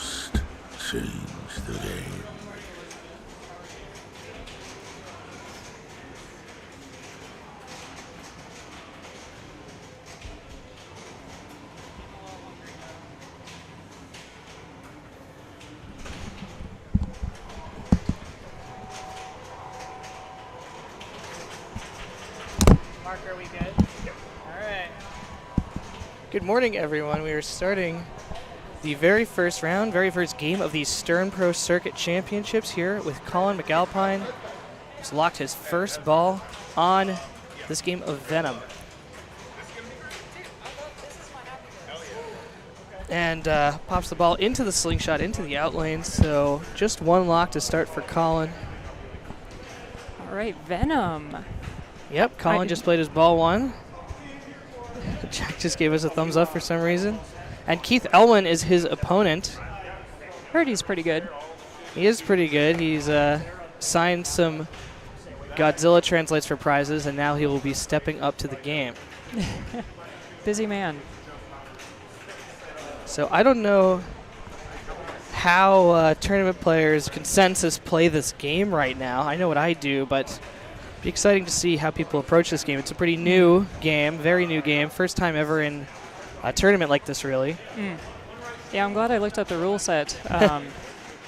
must change the game. Mark, are we good? All right. Good morning, everyone. We are starting the very first round, very first game of the Stern Pro Circuit Championships here with Colin McAlpine. He's locked his first ball on this game of Venom. And pops the ball into the slingshot, into the out lane. So just one lock to start for Colin. All right, Venom. Yep, Colin just played his ball one. Jack just gave us a thumbs up for some reason. And Keith Elwin is his opponent. Heard he's pretty good. He is pretty good. He's signed some Godzilla translates for prizes, and now he will be stepping up to the game. Busy man. So I don't know how tournament players consensus play this game right now. I know what I do, but it'd be exciting to see how people approach this game. It's a pretty new game, very new game. First time ever in a tournament like this, really. Yeah, I'm glad I looked up the rule set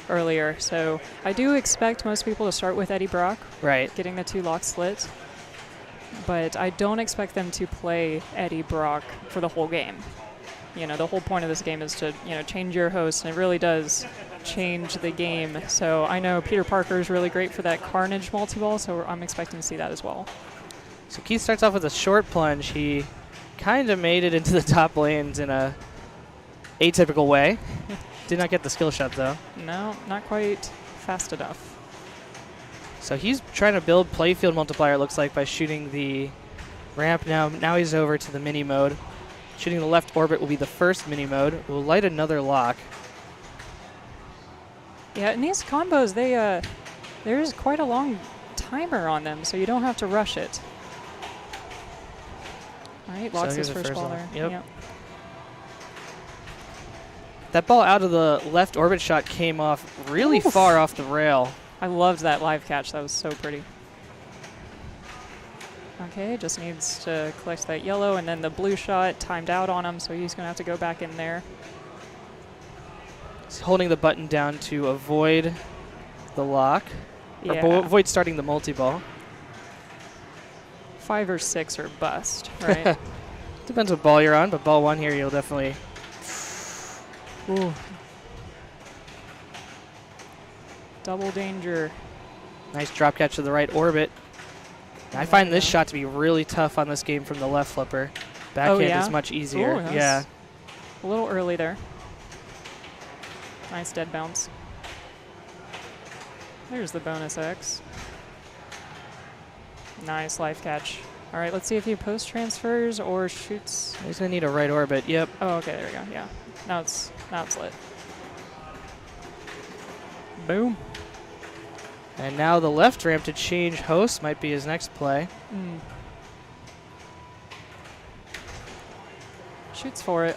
earlier. So I do expect most people to start with Eddie Brock, Right. getting the 2 locks split. But I don't expect them to play Eddie Brock for the whole game. You know, the whole point of this game is to, change your host, and it really does change the game. So I know Peter Parker is really great for that Carnage multi-ball, so I'm expecting to see that as well. So Keith starts off with a short plunge. He kind of made it into the top lanes in a atypical way. Did not get the skill shot, though. No, not quite fast enough. So he's trying to build playfield multiplier, it looks like, by shooting the ramp now. Now he's over to the mini mode. Shooting the left orbit will be the first mini mode. We'll light another lock. Yeah, and these combos, there's quite a long timer on them, so you don't have to rush it. All right, locks his first ball there. Yep. That ball out of the left orbit shot came off really far off the rail. I loved that live catch. That was so pretty. Okay, just needs to collect that yellow, and then the blue shot timed out on him, so he's going to have to go back in there. He's holding the button down to avoid the lock. Yeah. Or avoid starting the multi-ball. 5 or 6 or bust, right? Depends what ball you're on, but ball 1 here, you'll definitely... Ooh. Double danger. Nice drop catch to the right orbit. I find this shot to be really tough on this game from the left flipper. Backhand is much easier. Ooh, yeah. A little early there. Nice dead bounce. There's the bonus X. Nice life catch. All right, let's see if he post transfers or shoots. He's going to need a right orbit. Yep. Oh, okay, there we go. Yeah. Now it's lit. Boom. And now the left ramp to change host might be his next play. Shoots for it.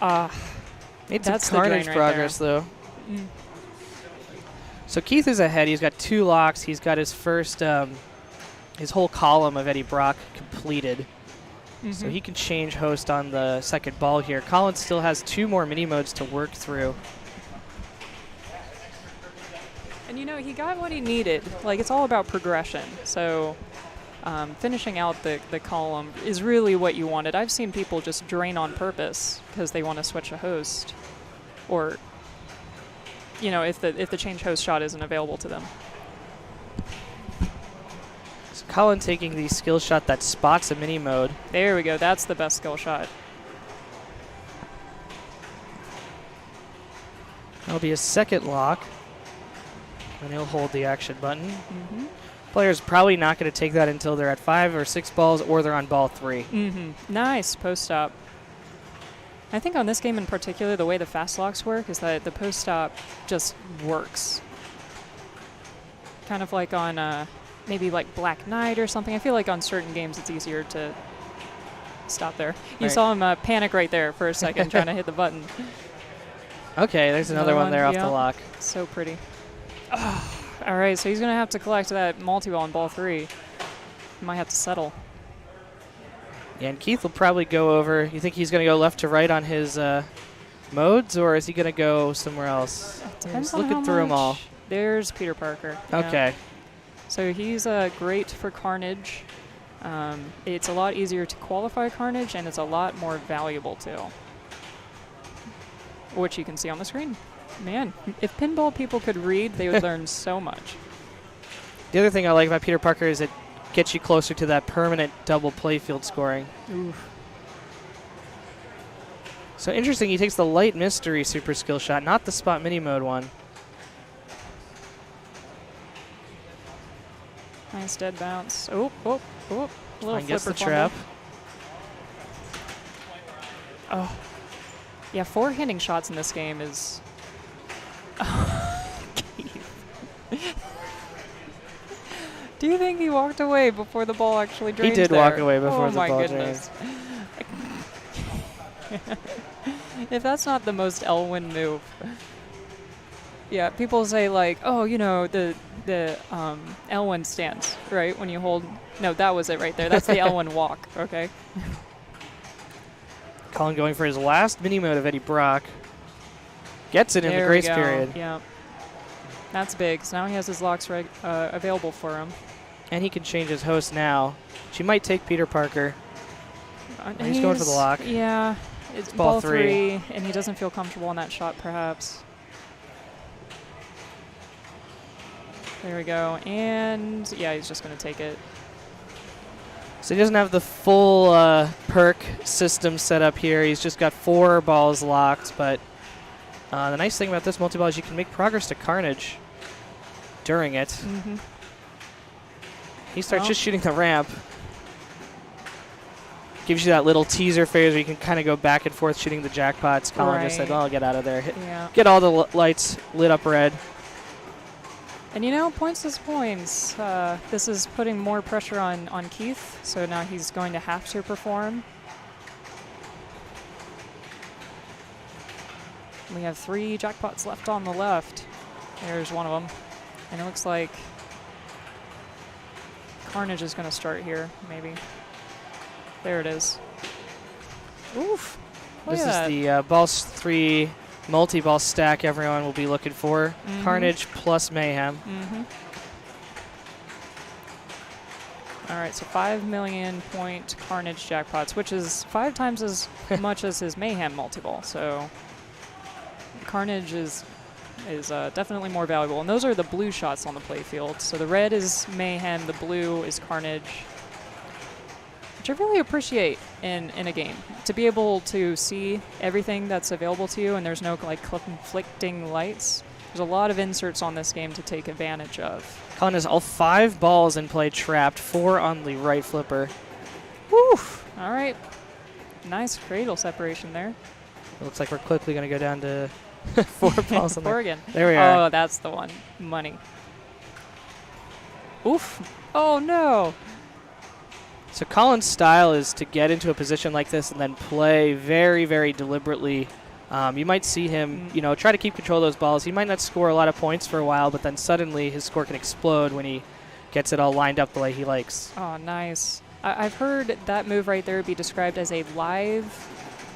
Made That's some the Carnage drain right progress, though. So Keith is ahead. He's got 2 locks. He's got his first, his whole column of Eddie Brock completed. So he can change host on the second ball here. Colin still has 2 more mini modes to work through. And he got what he needed. Like, it's all about progression. So finishing out the column is really what you wanted. I've seen people just drain on purpose because they want to switch a host, or if the change host shot isn't available to them. So Colin taking the skill shot that spots a mini mode. There we go. That's the best skill shot. That'll be his second lock. And he'll hold the action button. Player's probably not going to take that until they're at 5 or 6 balls or they're on ball 3. Nice post-stop. I think on this game in particular, the way the fast locks work is that the post-stop just works. Kind of like on maybe like Black Knight or something. I feel like on certain games it's easier to stop there. You saw him panic right there for a second trying to hit the button. Okay, there's another one there off the yeah. lock. So pretty. Oh, all right, so he's going to have to collect that multi-ball in ball 3. He might have to settle. Yeah, and Keith will probably go over. You think he's going to go left to right on his modes, or is he going to go somewhere else? Depends Just on looking how through them all. much. There's Peter Parker. Yeah. Okay. So he's great for Carnage. It's a lot easier to qualify Carnage, and it's a lot more valuable too, which you can see on the screen. Man, if pinball people could read, they would learn so much. The other thing I like about Peter Parker is it gets you closer to that permanent double playfield scoring. Oof. So interesting, he takes the light mystery super skill shot, not the spot mini mode one. Nice dead bounce. Oh, oh, oh. A little I guess the flipper trap. fumble. Oh. Yeah, forehanding shots in this game is... Do you think he walked away before the ball actually drained? He did walk away before the ball drained. Oh my goodness. If that's not the most Elwyn move. Yeah, people say like, oh, you know, the Elwyn stance, right? When you hold... No, that was it right there. That's the Elwyn walk, okay? Colin going for his last mini mode of Eddie Brock. Gets it in the grace period. Yeah. That's big. So now he has his locks available for him. And he can change his host now. She might take Peter Parker. He's going for the lock. Yeah. It's ball 3, and he doesn't feel comfortable in that shot, perhaps. There we go. And, yeah, he's just going to take it. So he doesn't have the full perk system set up here. He's just got 4 balls locked. But the nice thing about this multi-ball is you can make progress to Carnage during it. Mm-hmm. He starts just shooting the ramp. Gives you that little teaser phase where you can kind of go back and forth shooting the jackpots. Colin just said, well, get out of there. Get all the lights lit up red. And you know, points is points. This is putting more pressure on Keith, so now he's going to have to perform. We have 3 jackpots left on the left. There's one of them. And it looks like Carnage is going to start here, maybe. There it is. Oof. This is the balls 3 multi-ball stack everyone will be looking for. Mm-hmm. Carnage plus Mayhem. Mm-hmm. All right, so 5 million point Carnage jackpots, which is 5 times as much as his Mayhem multi-ball. So Carnage is definitely more valuable. And those are the blue shots on the playfield. So the red is Mayhem, the blue is Carnage, which I really appreciate in a game. To be able to see everything that's available to you and there's no like conflicting lights. There's a lot of inserts on this game to take advantage of. Colin has all 5 balls in play trapped, 4 on the right flipper. Woof! All right. Nice cradle separation there. It looks like we're quickly going to go down to 4 balls on 4 again. There we are. Oh, that's the one. Money. Oof. Oh, no. So Colin's style is to get into a position like this and then play very, very deliberately. You might see him, try to keep control of those balls. He might not score a lot of points for a while, but then suddenly his score can explode when he gets it all lined up the way he likes. Oh, nice. I've heard that move right there be described as a live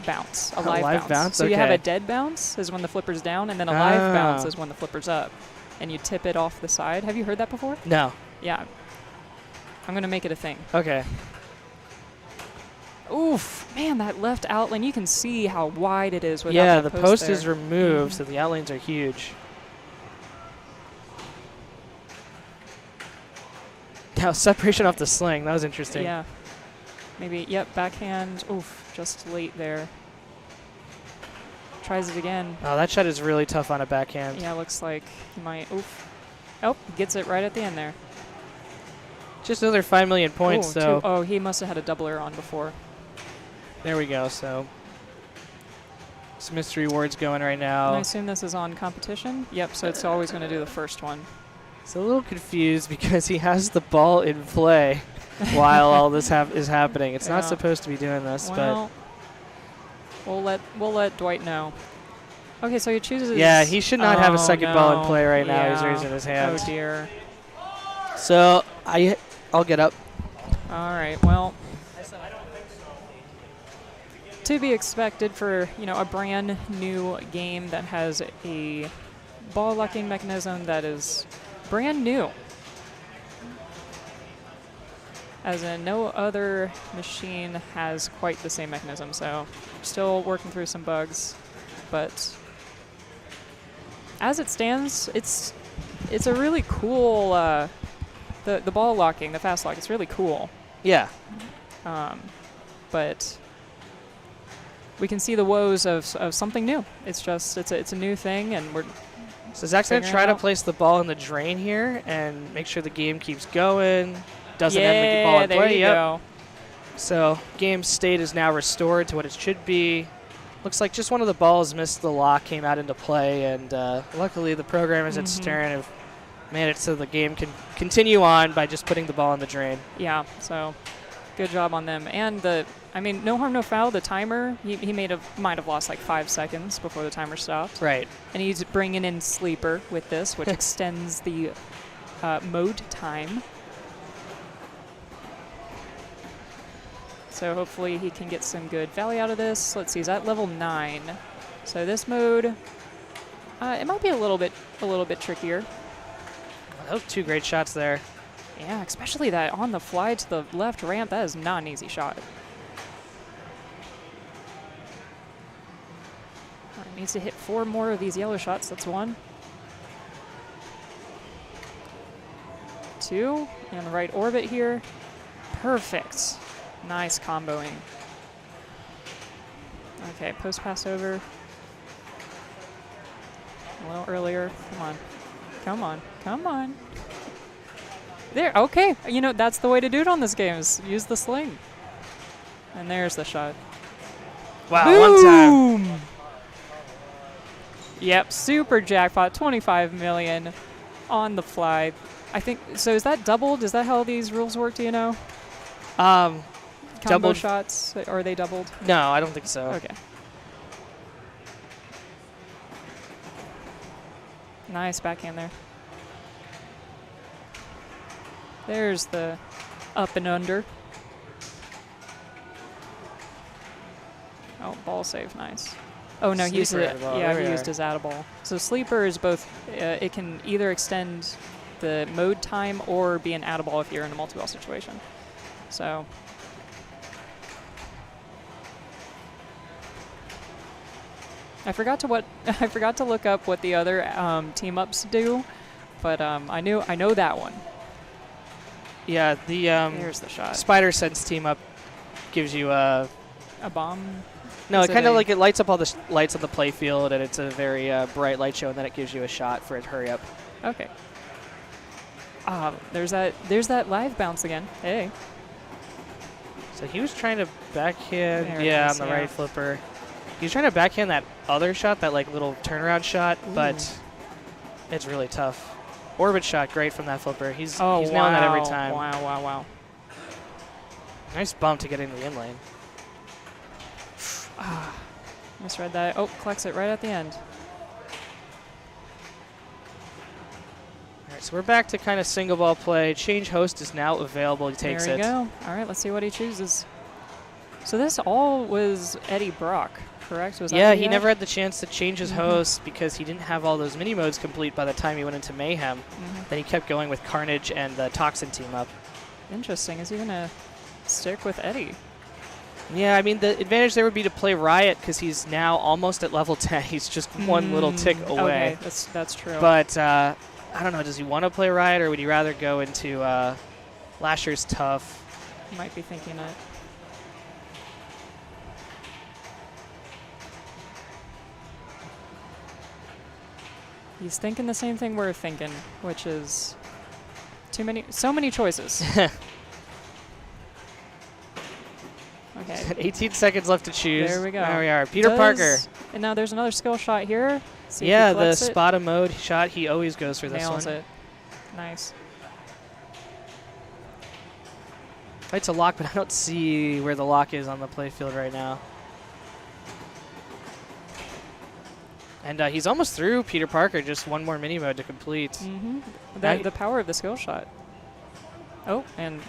bounce. A live bounce. So you have a dead bounce is when the flipper's down, and then a live bounce is when the flipper's up. And you tip it off the side. Have you heard that before? No. Yeah. I'm going to make it a thing. Okay. Oof. Man, that left outline, you can see how wide it is without that the post there. is removed, so the outlanes are huge. Now, separation off the sling. That was interesting. Yeah. Maybe, backhand. Oof, just late there. Tries it again. Oh, that shot is really tough on a backhand. Yeah, looks like he might. Oof. Oh, gets it right at the end there. Just another 5 million points, so. Oh, he must have had a doubler on before. There we go, so. Some mystery awards going right now. And I assume this is on competition? Yep, so it's always going to do the first one. It's a little confused because he has the ball in play while all this is happening. It's not supposed to be doing this, well, we'll let Dwight know. Okay, so he chooses. Yeah, he should not have a second ball in play right now. Yeah. He's raising his hand. Oh dear. So I'll get up. All right. Well, to be expected for a brand new game that has a ball locking mechanism that is brand new. As in, no other machine has quite the same mechanism. So, still working through some bugs, but as it stands, it's a really cool. The ball locking, the fast lock, it's really cool. Yeah. But we can see the woes of something new. It's a new thing, and we're. So Zach's going to try to place the ball in the drain here and make sure the game keeps going. Doesn't end the ball in play. There you go. So game state is now restored to what it should be. Looks like just one of the balls missed the lock, came out into play, and luckily the programmers at Stern have made it so the game can continue on by just putting the ball in the drain. Yeah, so good job on them. And no harm, no foul. The timer, he might have lost like 5 seconds before the timer stopped. Right. And he's bringing in Sleeper with this, which extends the mode time. So hopefully he can get some good value out of this. Let's see, he's at level 9. So this mode, it might be a little bit trickier. Those 2 great shots there. Yeah, especially that on the fly to the left ramp. That is not an easy shot. Needs to hit 4 more of these yellow shots. That's 1. 2 in the right orbit here. Perfect. Nice comboing. Okay, post pass over. A little earlier. Come on. Come on. Come on. There. Okay. That's the way to do it on this game, is use the sling. And there's the shot. Wow, Boom! 1 time. Yep, super jackpot. 25 million on the fly. I think, so is that doubled? Is that how these rules work, do you know? Combo Doubled shots, are they doubled? No, I don't think so. Okay. Nice backhand there. There's the up and under. Oh, ball save, nice. Oh no, he used it. Yeah, he used his add ball. So Sleeper is both. It can either extend the mode time or be an add ball if you're in a multi-ball situation. So. I forgot to look up what the other team ups do, but I know that one. Yeah, the here's the shot. Spider Sense team up gives you a bomb. No, it kind of like it lights up all the lights on the play field, and it's a very bright light show, and then it gives you a shot for it. Hurry up. Okay. There's that live bounce again. Hey. So he was trying to backhand, on the right flipper. He was trying to backhand that other shot, that like little turnaround shot, but it's really tough. Orbit shot, great from that flipper. He's nailing that every time. Wow. Nice bump to get into the in lane. Misread that. Oh, collects it right at the end. All right, so we're back to kind of single ball play. Change host is now available. He takes it. There you go. All right, let's see what he chooses. So this all was Eddie Brock, correct? Was yeah, that he never had the chance to change his host because he didn't have all those mini modes complete by the time he went into Mayhem. Then he kept going with Carnage and the Toxin team up. Interesting. Is he going to stick with Eddie? Yeah, I mean, the advantage there would be to play Riot because he's now almost at level 10. He's just one little tick away. Okay, that's true. But I don't know, does he want to play Riot or would he rather go into Lasher's Tough? He might be thinking it. He's thinking the same thing we're thinking, which is so many choices. Okay. 18 seconds left to choose. There we go. There we are. Peter Parker. And now there's another skill shot here. See yeah, the spot mode shot, he always goes for this Nails one. It. Nice. Fights a lock, but I don't see where the lock is on the playfield right now. And he's almost through Peter Parker, just one more mini mode to complete. The power of the skill shot. Oh, and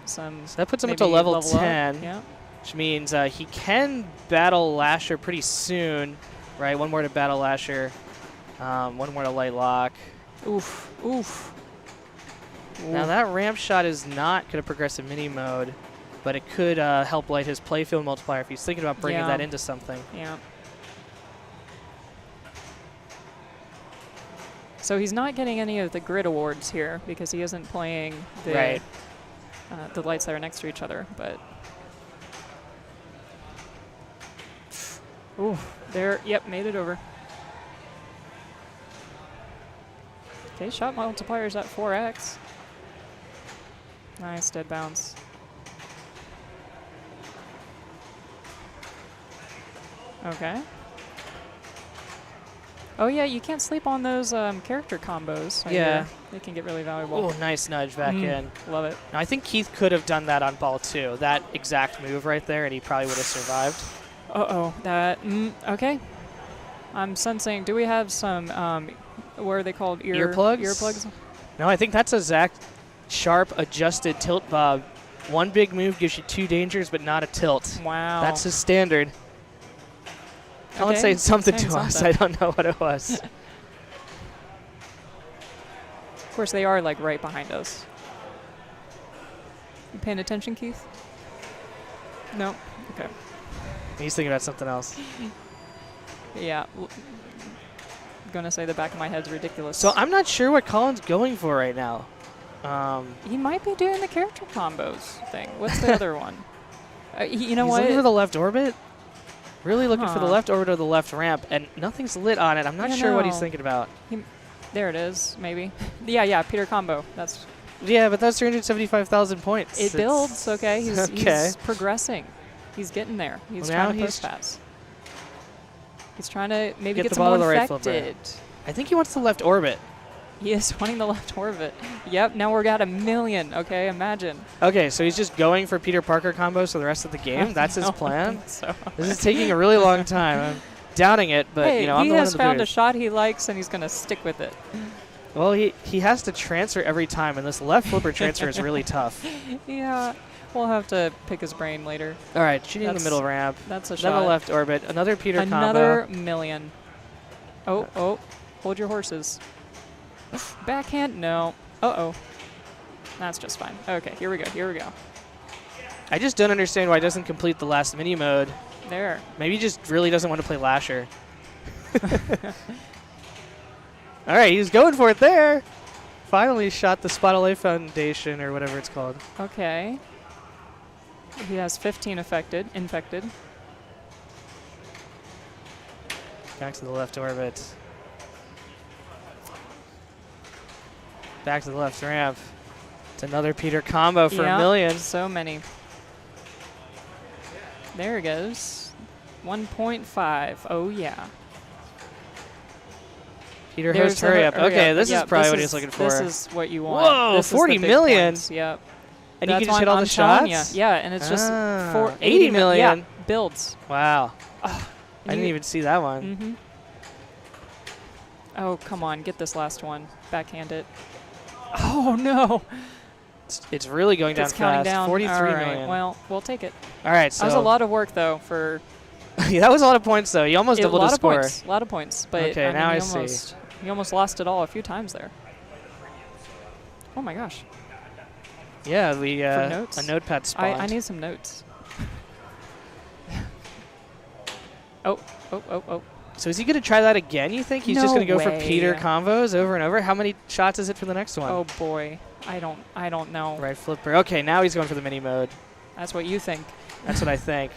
some. So that puts him up to level 10, yeah. which means he can battle Lasher pretty soon, right? One more to battle Lasher, one more to light lock. Oof, oof. Now that ramp shot is not going to progress in mini mode, but it could help light his playfield multiplier if he's thinking about bringing that into something. Yeah. So he's not getting any of the grid awards here because he isn't playing the lights that are next to each other. But ooh, there, yep, made it over. Okay, shot multiplier's at 4x. Nice dead bounce. Okay. Oh yeah, you can't sleep on those character combos. Yeah. They can get really valuable. Oh, nice nudge back in. Love it. Now, I think Keith could have done that on ball 2, that exact move right there, and he probably would have survived. Uh-oh, that, okay. I'm sensing, do we have some, what are they called? Earplugs? Earplugs? No, I think that's a Zach Sharp adjusted tilt bob. One big move gives you 2 dangers, but not a tilt. Wow. That's his standard. Colin's saying something to us. I don't know what it was. Of course, they are like right behind us. You paying attention, Keith? No? Okay. He's thinking about something else. Yeah. Gonna say the back of my head's ridiculous. So I'm not sure what Colin's going for right now. He might be doing the character combos thing. What's the other one? You know he's what? looking for the left orbit. Really looking for the left orbit or the left ramp, and nothing's lit on it. I'm not sure what he's thinking about. There it is, maybe. Yeah, Peter combo. That's. Yeah, but that's 375,000 points. It builds, okay. He's progressing. He's getting there. He's trying to push pass. He's trying to maybe get some more infected. I think he wants the left orbit. He is wanting the left orbit. Yep, now we're at 1 million, okay? Imagine. Okay, so he's just going for Peter Parker combos for the rest of the game? That's his plan? So. This is taking a really long time. I'm doubting it, but hey, you know, I'm the one in the he has found a booth. shot he likes, and he's going to stick with it. Well, he has to transfer every time, and this left flipper transfer is really tough. Yeah, we'll have to pick his brain later. All right, shooting the middle ramp. That's a then shot. the left orbit. Another Peter combo. Another million. Oh, hold your horses. Backhand? No. Uh-oh. That's just fine. Okay, here we go. I just don't understand why he doesn't complete the last mini mode. There. Maybe he just really doesn't want to play Lasher. All right, he's going for it there. Finally shot the Spot LA Foundation or whatever it's called. Okay. He has 15 infected. Back to the left orbit. Back to the left ramp. It's another Peter combo for 1 million. So many. There it goes. 1.5. Oh, yeah. Peter host, hurry up. Okay, this is probably what he's looking for. This is what you want. Whoa, this 40 million. Yep. And you can just hit all the shots? Yeah, and it's just 80 million. Yeah, builds. Wow. I didn't even see that one. Mm-hmm. Oh, come on. Get this last one. Backhand it. Oh, no. It's really going down fast. Down. 43 all right. million. Well, we'll take it. All right, so that was a lot of work, though, for... yeah, that was a lot of points, though. You almost doubled his score. A lot of points. But okay, now I see. You almost lost it all a few times there. Oh, my gosh. Yeah, notes? a notepad spawned. I need some notes. Oh. So is he going to try that again, you think? He's just going to go for Peter combos over and over? How many shots is it for the next one? Oh, boy. I don't know. Right flipper. Okay, now he's going for the mini mode. That's what you think. That's what I think.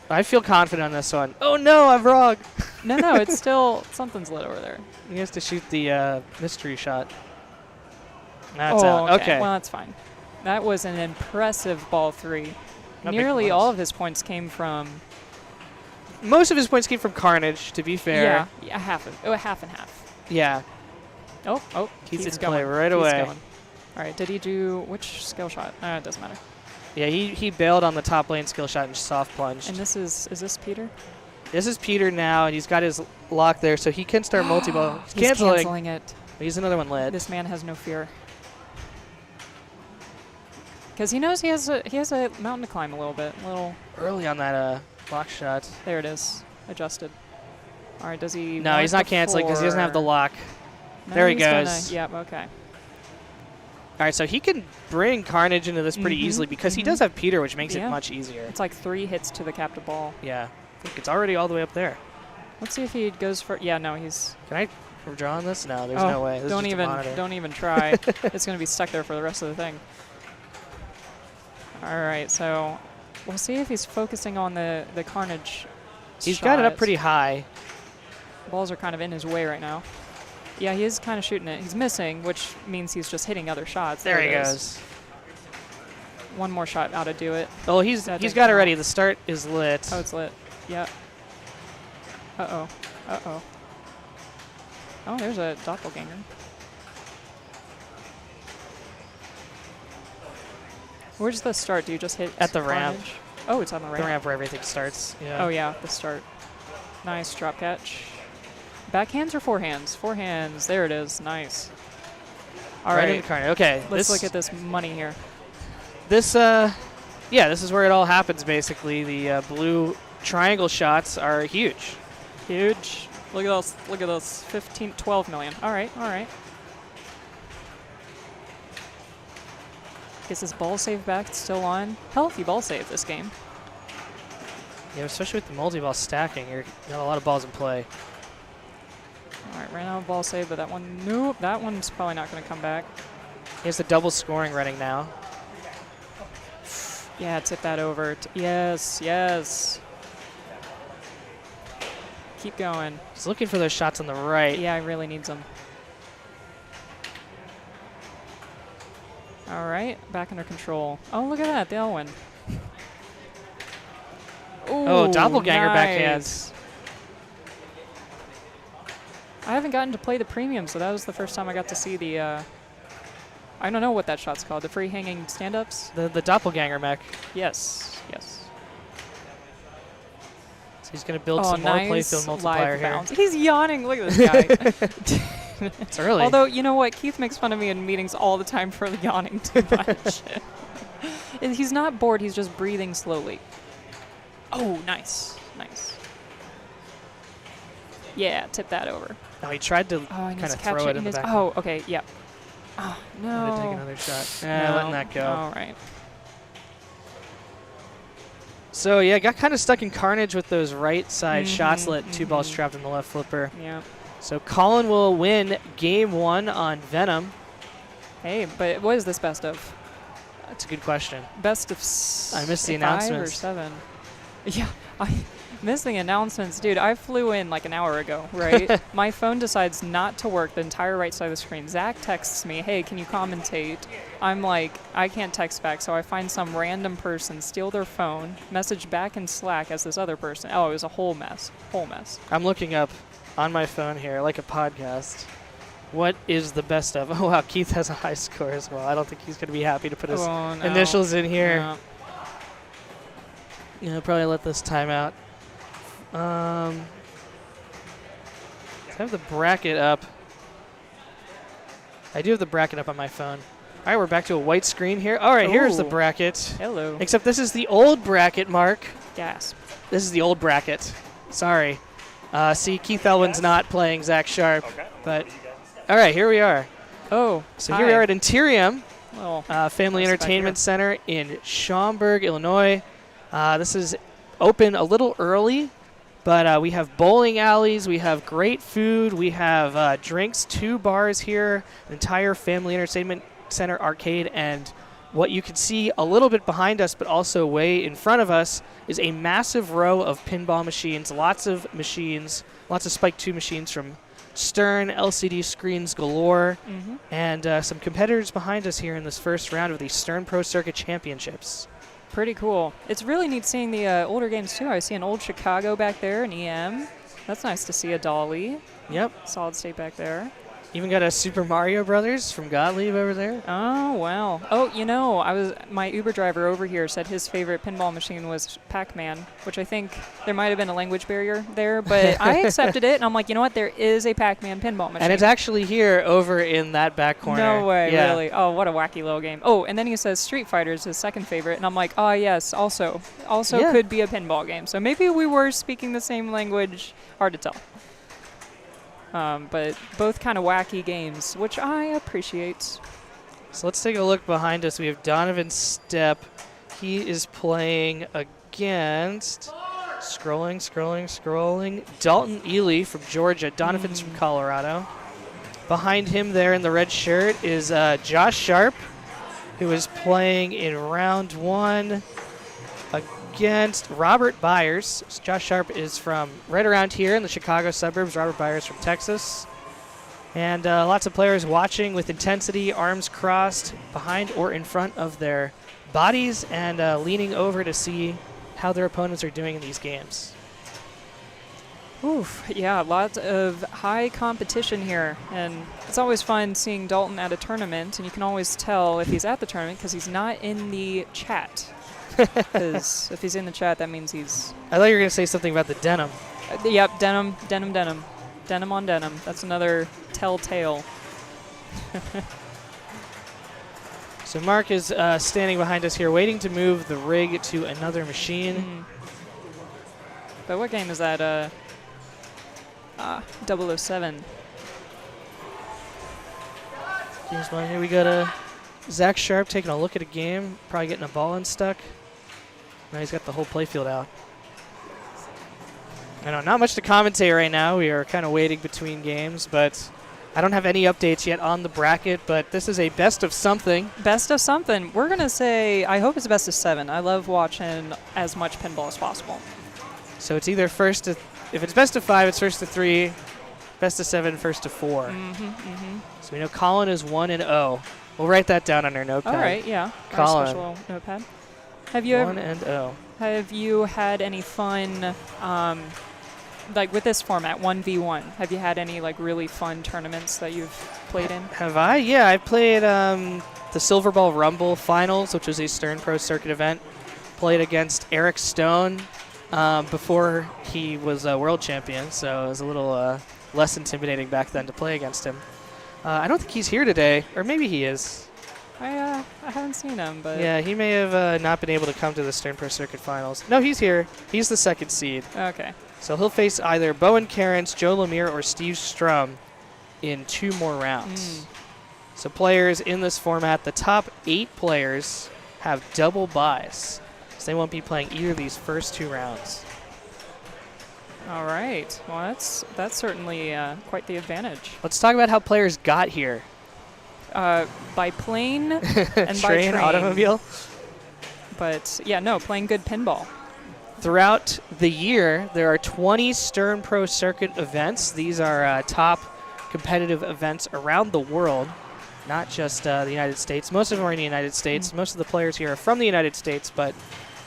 I feel confident on this one. Oh, no, I'm wrong. No, it's still... Something's lit over there. He has to shoot the mystery shot. That's out. Okay. Well, that's fine. That was an impressive ball 3. Not Nearly all of his points came from... Most of his points came from Carnage, to be fair. Yeah, half and half. Yeah. Oh, Keith's in going. play right away. Going. All right, did he do which skill shot? It doesn't matter. Yeah, he bailed on the top lane skill shot and soft plunged. And is this Peter? This is Peter now, and he's got his lock there, so he can start multi-ball. He's canceling it. He's another one lit. This man has no fear. Because he knows he has a mountain to climb a little bit. Early on that lock shot. There it is. Adjusted. All right, does he? No, he's not canceling because he doesn't have the lock. No, there he he's goes. Yep, okay. All right, so he can bring Carnage into this pretty easily because he does have Peter, which makes it much easier. It's like 3 hits to the captive ball. Yeah. I think it's already all the way up there. Let's see if he goes for. Yeah, no, he's. Can I draw on this? No, there's no way. This don't is just a monitor. don't even try. It's going to be stuck there for the rest of the thing. All right, so we'll see if he's focusing on the Carnage. He's got it up pretty high. Balls are kind of in his way right now. Yeah, he is kind of shooting it. He's missing, which means he's just hitting other shots. There he goes. One more shot ought to do it. Oh, he's got it ready. The start is lit. Oh, it's lit. Yep. Uh-oh. Uh-oh. Oh, there's a doppelganger. Where's the start? Do you just hit at the Carnage? ramp? Oh, it's on the ramp. The ramp where everything starts. Yeah. Oh, yeah, the start. Nice drop catch. Backhands or forehands? Forehands. There it is. Nice. All right. In the Carnage. Okay. Let's look at this money here. This, yeah, this is where it all happens, basically. The blue triangle shots are huge. Huge. Look at those. Look at those. 12 million. All right. All right. Gets his ball save back. It's still on. Healthy ball save this game. Yeah, especially with the multi-ball stacking. You got a lot of balls in play. All right, ran out of ball save, but that one, nope, that one's probably not going to come back. He has the double scoring running now. Yeah, tip that over. Yes, yes. Keep going. He's looking for those shots on the right. Yeah, he really needs them. All right, back under control. Oh, look at that, the Elwin. Oh, doppelganger nice. backhands. I haven't gotten to play the premium, so that was the first time I got to see the, I don't know what that shot's called, the free hanging stand-ups? The doppelganger mech. Yes, yes. So he's going to build some more playfield multiplier here. Bounce. He's yawning, look at this guy. It's early. Although, you know what, Keith makes fun of me in meetings all the time for yawning too much. He's not bored, he's just breathing slowly. Oh, nice, nice. Yeah, tip that over. Oh, he tried to kind of throw it in the back. Oh, okay, yeah. Oh, no. To take another shot. No. Letting that go. All right. So, yeah, got kind of stuck in Carnage with those right side shots, let 2 balls trapped in the left flipper. Yeah. So Colin will win game 1 on Venom. Hey, but what is this best of? That's a good question. Best of I missed the 5 announcements. or 7. Yeah, I missed the announcements. Dude, I flew in like an hour ago, right? My phone decides not to work the entire right side of the screen. Zach texts me, hey, can you commentate? I'm like, I can't text back, so I find some random person, steal their phone, message back in Slack as this other person. Oh, it was a whole mess. Whole mess. I'm looking up on my phone here, like a podcast. What is the best of? Oh, wow, Keith has a high score as well. I don't think he's going to be happy to put his initials in here. No. Yeah, probably let this time out. I have the bracket up. I do have the bracket up on my phone. All right, we're back to a white screen here. All right, here's the bracket. Hello. Except this is the old bracket, Mark. Gasp. This is the old bracket. Sorry. See, Keith Elwin's not playing Zach Sharp. Okay. But, all right, here we are. Oh, So here we are at Interium, well, Family Entertainment Center in Schaumburg, Illinois. This is open a little early, but we have bowling alleys, we have great food, we have drinks, 2 bars here, an entire Family Entertainment Center arcade, and what you can see a little bit behind us, but also way in front of us, is a massive row of pinball machines, lots of Spike 2 machines from Stern, LCD screens galore, and some competitors behind us here in this first round of the Stern Pro Circuit Championships. pretty cool. It's really neat seeing the older games, too. I see an old Chicago back there, an EM. That's nice to see a Dolly. Yep. Solid state back there. Even got a Super Mario Brothers from Gottlieb over there. Oh, wow. Oh, my Uber driver over here said his favorite pinball machine was Pac-Man, which I think there might have been a language barrier there, but I accepted it, and I'm like, you know what? There is a Pac-Man pinball machine. And it's actually here over in that back corner. No way, yeah. really. Oh, what a wacky little game. Oh, and then he says Street Fighter is his second favorite, and I'm like, oh, yes, also Yeah. could be a pinball game. So maybe we were speaking the same language. Hard to tell. But both kind of wacky games, which I appreciate. So let's take a look behind us. We have Donovan Stepp. He is playing against, scrolling, Dalton Ely from Georgia. Donovan's from Colorado. Behind him there in the red shirt is Josh Sharp, who is playing in round 1 against Robert Byers. Josh Sharp is from right around here in the Chicago suburbs. Robert Byers from Texas. And lots of players watching with intensity, arms crossed behind or in front of their bodies and leaning over to see how their opponents are doing in these games. Oof, yeah, lots of high competition here. And it's always fun seeing Dalton at a tournament, and you can always tell if he's at the tournament because he's not in the chat. Because if he's in the chat, that means he's... I thought you were going to say something about the denim. Yep, denim. Denim on denim. That's another telltale. So Mark is standing behind us here, waiting to move the rig to another machine. But what game is that? 007. Here's one. Here we got Zach Sharp taking a look at a game, probably getting a ball unstuck. Now he's got the whole playfield out. I know, not much to commentate right now. We are kind of waiting between games, but I don't have any updates yet on the bracket, but this is a best of something. Best of something. We're going to say, I hope it's a best of 7. I love watching as much pinball as possible. So it's either first to, if it's best of 5, it's first to 3, best of 7, first to 4. So we know Colin is 1-0. We'll write that down on our notepad. All right, yeah. Colin. Our special notepad. Have you 1-0. Have you had any fun, like with this format, 1v1? Have you had any like really fun tournaments that you've played in? Have I? Yeah, I played the Silver Ball Rumble Finals, which was a Stern Pro Circuit event. Played against Eric Stone before he was a world champion, so it was a little less intimidating back then to play against him. I don't think he's here today, or maybe he is. I haven't seen him, but... Yeah, he may have not been able to come to the Stern Pro Circuit Finals. No, he's here. He's the second seed. Okay. So he'll face either Bowen Cairns, Joe Lemire, or Steve Strum in 2 more rounds. So players in this format, the top 8 players have double buys. So they won't be playing either of these first 2 rounds. All right. Well, that's certainly quite the advantage. Let's talk about how players got here. By plane and by train. Automobile. But, yeah, no, playing good pinball. Throughout the year, there are 20 Stern Pro Circuit events. These are top competitive events around the world, not just the United States. Most of them are in the United States. Most of the players here are from the United States, but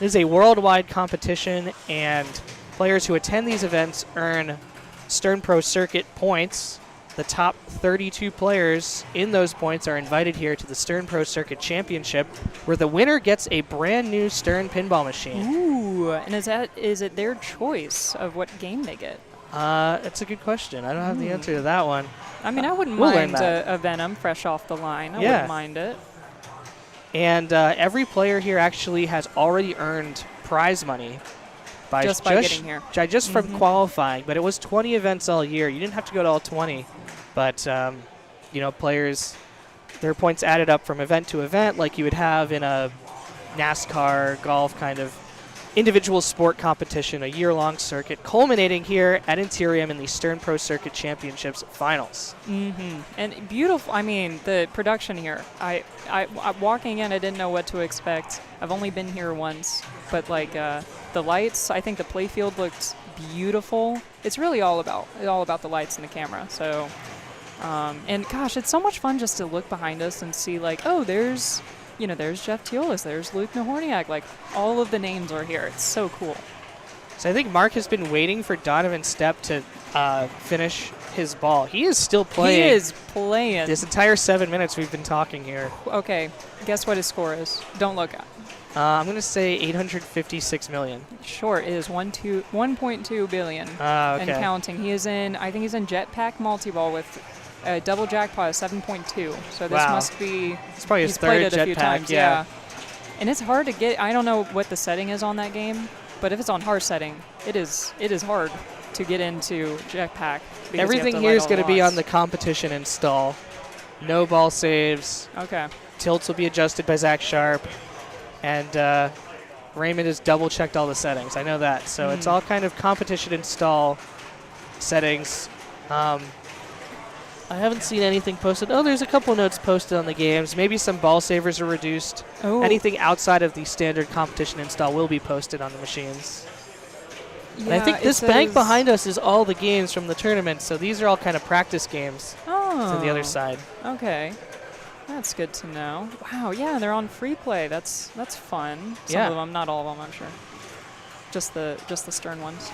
it is a worldwide competition, and players who attend these events earn Stern Pro Circuit points. The top 32 players in those points are invited here to the Stern Pro Circuit Championship, where the winner gets a brand new Stern pinball machine. Ooh, and is it their choice of what game they get? That's a good question. I don't have the answer to that one. I mean, I wouldn't we'll mind learn a Venom fresh off the line. I wouldn't mind it. And every player here actually has already earned prize money by getting here. Just from qualifying. But it was 20 events all year. You didn't have to go to all 20. But, players, their points added up from event to event like you would have in a NASCAR, golf kind of individual sport competition, a year-long circuit, culminating here at Interium in the Stern Pro Circuit Championships Finals. And beautiful. I mean, the production here. I walking in, I didn't know what to expect. I've only been here once, but the lights. I think the playfield looked beautiful. It's really all about the lights and the camera. So, and gosh, it's so much fun just to look behind us and see there's Jeff Teolis, there's Luke Nahorniak, all of the names are here. It's so cool. So I think Mark has been waiting for Donovan Stepp to finish his ball. He is still playing. He is playing. This entire 7 minutes we've been talking here. Okay, guess what his score is? Don't look at. I'm going to say 856 million. Sure, it is 1.2 billion Okay. and counting. He is in, I think he's in Jetpack Multi-Ball with a double jackpot of 7.2. So this Wow. must be, It's probably his he's played third it a few Jetpack. times. Yeah. And it's hard to get, I don't know what the setting is on that game, but if it's on hard setting, it is hard to get into Jetpack. because Everything you have to here light is all going the to be on lights. the competition install. No ball saves. Okay. Tilts will be adjusted by Zach Sharp. And Raymond has double checked all the settings. I know that. So it's all kind of competition install settings. I haven't seen anything posted. Oh, there's a couple notes posted on the games. Maybe some ball savers are reduced. Oh. Anything outside of the standard competition install will be posted on the machines. And I think it this bank says- behind us is all the games from the tournament. So these are all kind of practice games Oh. to the other side. Okay. That's good to know. Wow, yeah, they're on free play. That's fun. Some Yeah. of them, not all of them, I'm sure. Just the Stern ones.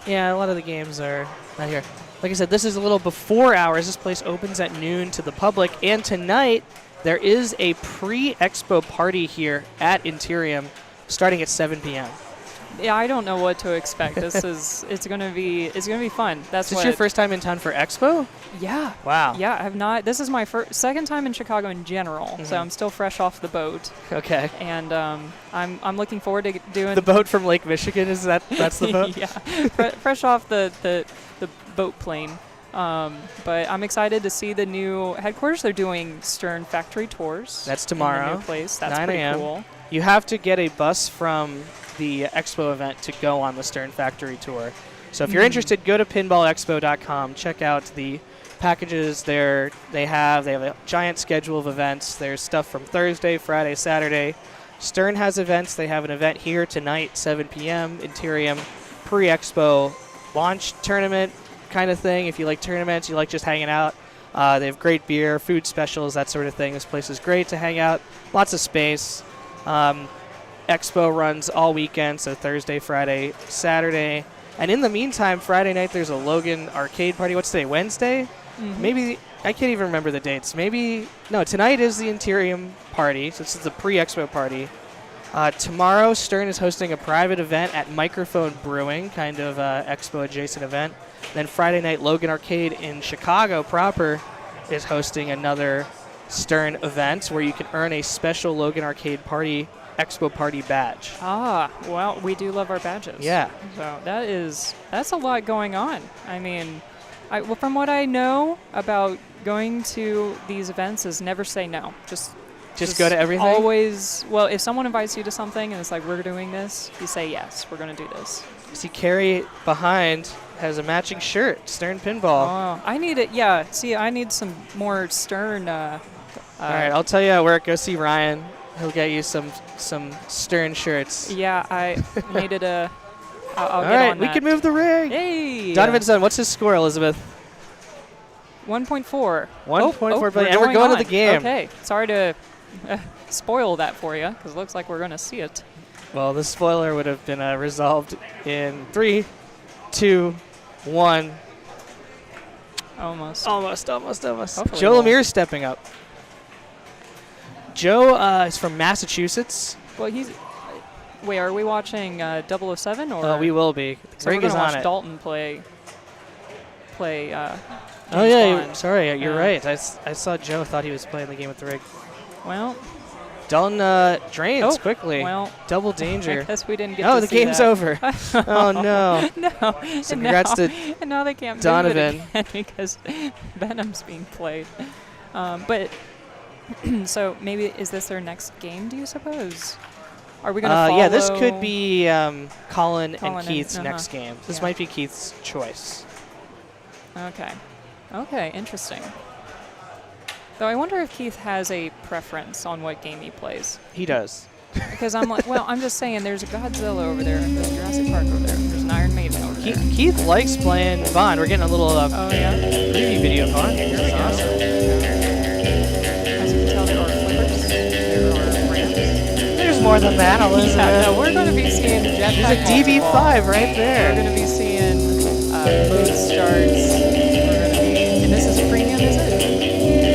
Yeah, a lot of the games are not here. Like I said, this is a little before hours. This place opens at noon to the public. And tonight, there is a pre-expo party here at Interium starting at 7 p.m. Yeah, I don't know what to expect. It's gonna be fun. That's Is this what. your first time in town for Expo? Yeah. Wow. Yeah, I have not. This is my second time in Chicago in general, so I'm still fresh off the boat, Okay. and I'm looking forward to doing The boat from Lake Michigan, that's the boat? yeah, fresh off the boat plane. But I'm excited to see the new headquarters. They're doing Stern factory tours. That's in the tomorrow, new place. That's 9 pretty a.m. cool. You have to get a bus from the Expo event to go on the Stern Factory tour. So if you're interested, go to pinballexpo.com. Check out the packages there. They have a giant schedule of events. There's stuff from Thursday, Friday, Saturday. Stern has events. They have an event here tonight, 7 p.m. Interium pre-Expo launch tournament kind of thing. If you like tournaments, you like just hanging out. They have great beer, food specials, that sort of thing. This place is great to hang out. Lots of space. Expo runs all weekend, so Thursday, Friday, Saturday. And in the meantime, Friday night, there's a Logan arcade party. What's today, Wednesday? Maybe, I can't even remember the dates. No, tonight is the Interium party, so this is the pre-Expo party. Tomorrow, Stern is hosting a private event at Microphone Brewing, kind of Expo-adjacent event. Then Friday night, Logan Arcade in Chicago proper is hosting another Stern event where you can earn a special Logan Arcade party Expo Party badge. Ah, well, we do love our badges. Yeah. So that's a lot going on. I mean, well, from what I know about going to these events is never say no. Just go to everything? Always. Well, if someone invites you to something and it's like, we're doing this, you say yes, we're going to do this. See, Carrie behind has a matching shirt, Stern Pinball. Oh, I need it. Yeah. See, I need some more Stern. All right, I'll tell you at work. Go see Ryan. He'll get you some Stern shirts. Yeah, I needed a. I'll All get right, on we that. can move the ring. Hey. Donovan's done. What's his score, Elizabeth? 1.4. 1.4 billion. And we're going to the game. Okay. Sorry to spoil that for you, because it looks like we're going to see it. Well, the spoiler would have been resolved in 3, 2, 1. Almost. Almost. Hopefully Joe we'll- Lemire's stepping up. Joe is from Massachusetts. Well, he's. Wait, are we watching 007 or? We will be. So Ring we're is gonna on watch it. Dalton play. Oh James yeah, Bond. sorry, you're Yeah. right. I saw Joe thought he was playing the game with the rig. Well. Dalton drains Oh, quickly. Well. Double I danger. guess we didn't get Oh, to the see game's that. over. Oh no. No. So And congrats now, to and now they can't Donovan. move it again because Venom's being played. But so maybe is this their next game? Do you suppose? Are we going to follow? Yeah, this could be Colin and and- Keith's next game. This Yeah. might be Keith's choice. Okay. Okay. Interesting. Though I wonder if Keith has a preference on what game he plays. He does. Because I'm like, well, I'm just saying, there's a Godzilla over there, there's Jurassic Park over there, there's an Iron Maiden over there. Keith likes playing Bond. We're getting a little Oh yeah. preview video of Bond. Here we This is go. awesome. As you can tell, there are flippers, there are ramps. There's more than that, Yeah, Elizabeth. no, we're going to be seeing Jetpack There's a DB5 Multi-Ball. right there. We're going to be seeing mode starts, we're going to be, and this is premium, is it?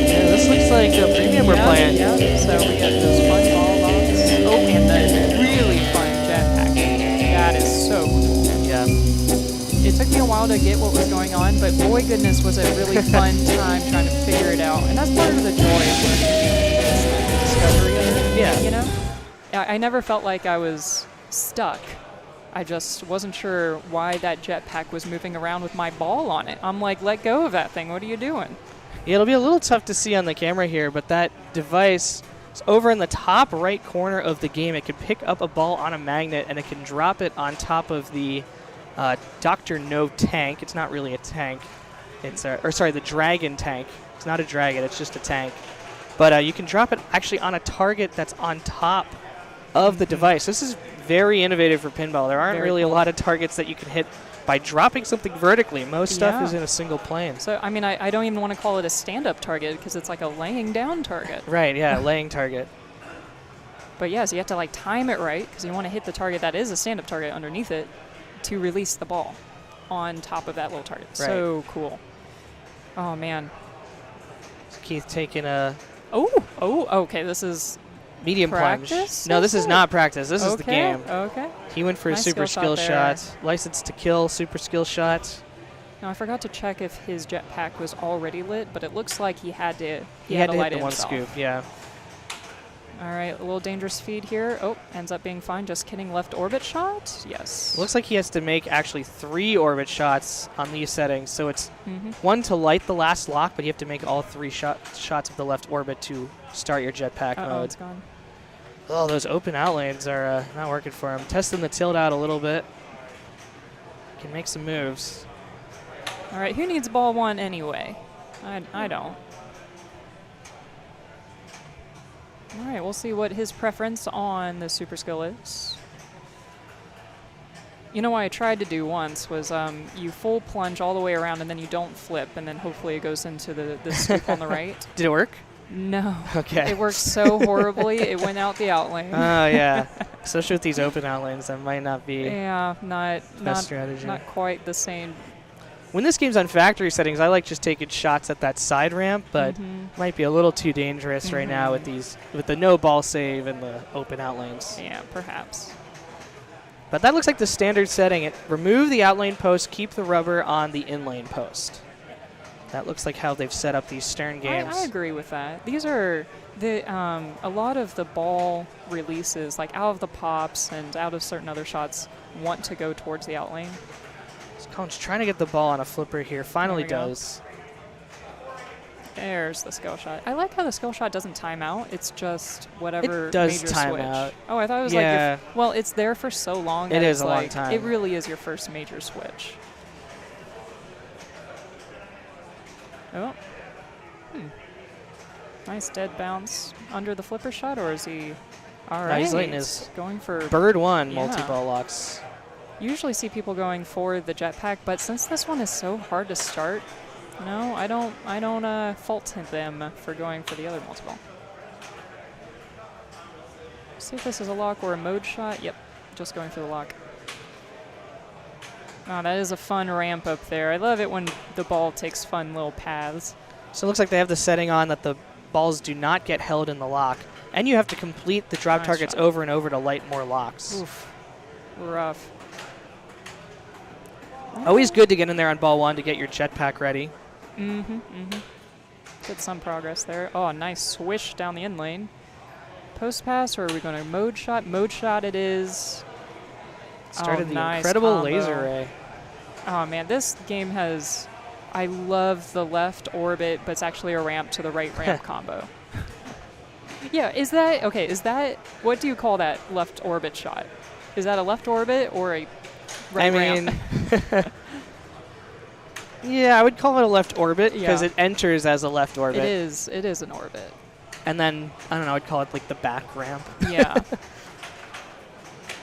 Yeah, this looks like a premium we're playing. Yeah, so we got those fun ball box. Oh, and the really fun jetpack. That is so cool. Yeah. It took me a while to get what was going on, but boy goodness was it a really fun time trying to figure it out. And that's part of the joy of learning the discovery of it. Yeah. You know? I never felt like I was stuck. I just wasn't sure why that jetpack was moving around with my ball on it. I'm like, let go of that thing. What are you doing? Yeah, it'll be a little tough to see on the camera here, but that device is over in the top right corner of the game. It can pick up a ball on a magnet, and it can drop it on top of the Dr. No tank. It's not really a tank. It's the Dragon tank. It's not a dragon. It's just a tank. But you can drop it actually on a target that's on top of the device. This is very innovative for pinball. There aren't really a lot of targets that you can hit by dropping something vertically. Most stuff is in a single plane. So, I mean, I don't even want to call it a stand-up target because it's like a laying down target. Right, yeah, laying target. But yeah, so you have to like time it right because you want to hit the target that is a stand-up target underneath it to release the ball on top of that little target. Right. So cool. Oh, man. So Keith taking a... okay, this is... medium practice? Plunge. No, this is not practice. This is the game. Okay. He went for a super skill shot. License to kill, super skill shot. Now, I forgot to check if his jetpack was already lit, but it looks like he had to He had to light hit it the one himself. scoop, yeah. All right, a little dangerous feed here. Oh, ends up being fine. Just kidding. Left orbit shot? Yes. Looks like he has to make actually 3 orbit shots on these settings. So it's 1 to light the last lock, but you have to make all 3 shots of the left orbit to start your jetpack mode. It's gone. Oh, those open out lanes are not working for him. Testing the tilt out a little bit. Can make some moves. All right, who needs ball 1 anyway? I don't. All right, we'll see what his preference on the super skill is. You know what I tried to do once was you full plunge all the way around and then you don't flip, and then hopefully it goes into the scoop on the right. Did it work? No. Okay. It worked so horribly, it went out the out lane. Oh, yeah. Especially with these open out lanes, that might not be not strategy. Not quite the same. When this game's on factory settings, I like just taking shots at that side ramp, but might be a little too dangerous right now with the no ball save and the open out lanes. Yeah, perhaps. But that looks like the standard setting. Remove the out lane post, keep the rubber on the in lane post. That looks like how they've set up these Stern games. I agree with that. These are a lot of the ball releases, like out of the pops and out of certain other shots, want to go towards the out lane. Colin's trying to get the ball on a flipper here. Finally does. There's the skill shot. I like how the skill shot doesn't time out. It's just whatever it does major time switch. out. Oh, I thought it was like well, it's there for so long. It is a long like, time. It really is your first major switch. Oh. Nice dead bounce under the flipper shot, or is he? All right. He's letting his going for bird 1 multi-ball locks. Usually see people going for the jetpack, but since this one is so hard to start, no, I don't fault them for going for the other multi-ball. See if this is a lock or a mode shot. Yep, just going for the lock. Oh, that is a fun ramp up there. I love it when the ball takes fun little paths. So it looks like they have the setting on that the balls do not get held in the lock, and you have to complete the drop targets over and over to light more locks. Oof. Rough. Always good to get in there on ball 1 to get your jetpack ready. Get some progress there. Oh, a nice swish down the in lane. Post pass, or are we going to mode shot? Mode shot it is. Started the nice incredible combo. laser ray. Oh man, this game has. I love the left orbit, but it's actually a ramp to the right ramp combo. Yeah, is that okay? Is that what do you call that left orbit shot? Is that a left orbit or a right ramp? Yeah, I would call it a left orbit because it enters as a left orbit. It is an orbit. And then, I don't know, I'd call it like the back ramp. Yeah.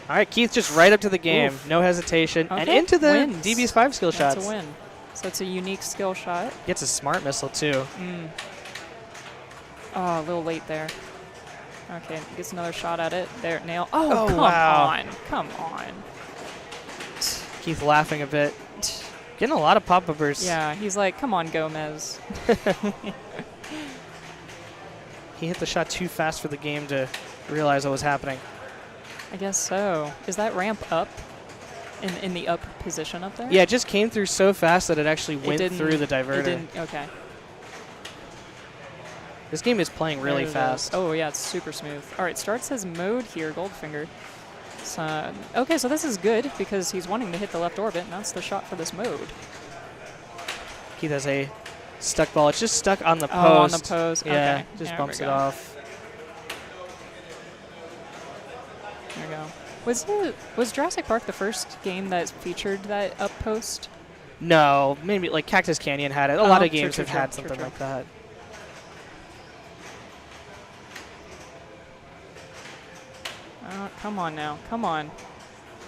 All right, Keith just right up to the game. Oof. No hesitation. Okay. And into the Wins. DB's 5 skill shots. That's a win. So it's a unique skill shot. Gets a smart missile, too. Oh, a little late there. Okay, gets another shot at it. There, nail. Oh, come wow. on. Come on. Keith laughing a bit. Getting a lot of pop-uppers. Yeah, he's like, come on, Gomez. He hit the shot too fast for the game to realize what was happening. I guess so. Is that ramp up in the up position up there? Yeah, it just came through so fast that it actually went through the diverter. It didn't, okay. This game is playing really fast. Oh, yeah, it's super smooth. All right, starts his mode here, Goldfinger. So, okay, so this is good because he's wanting to hit the left orbit, and that's the shot for this mode. Keith has a stuck ball. It's just stuck on the post. Oh, on the post. Yeah, okay. just There bumps we it go. off. There we go. Was Jurassic Park the first game that featured that up post? No, maybe like Cactus Canyon had it. A lot of games have had something true. like that. Come on now. Come on.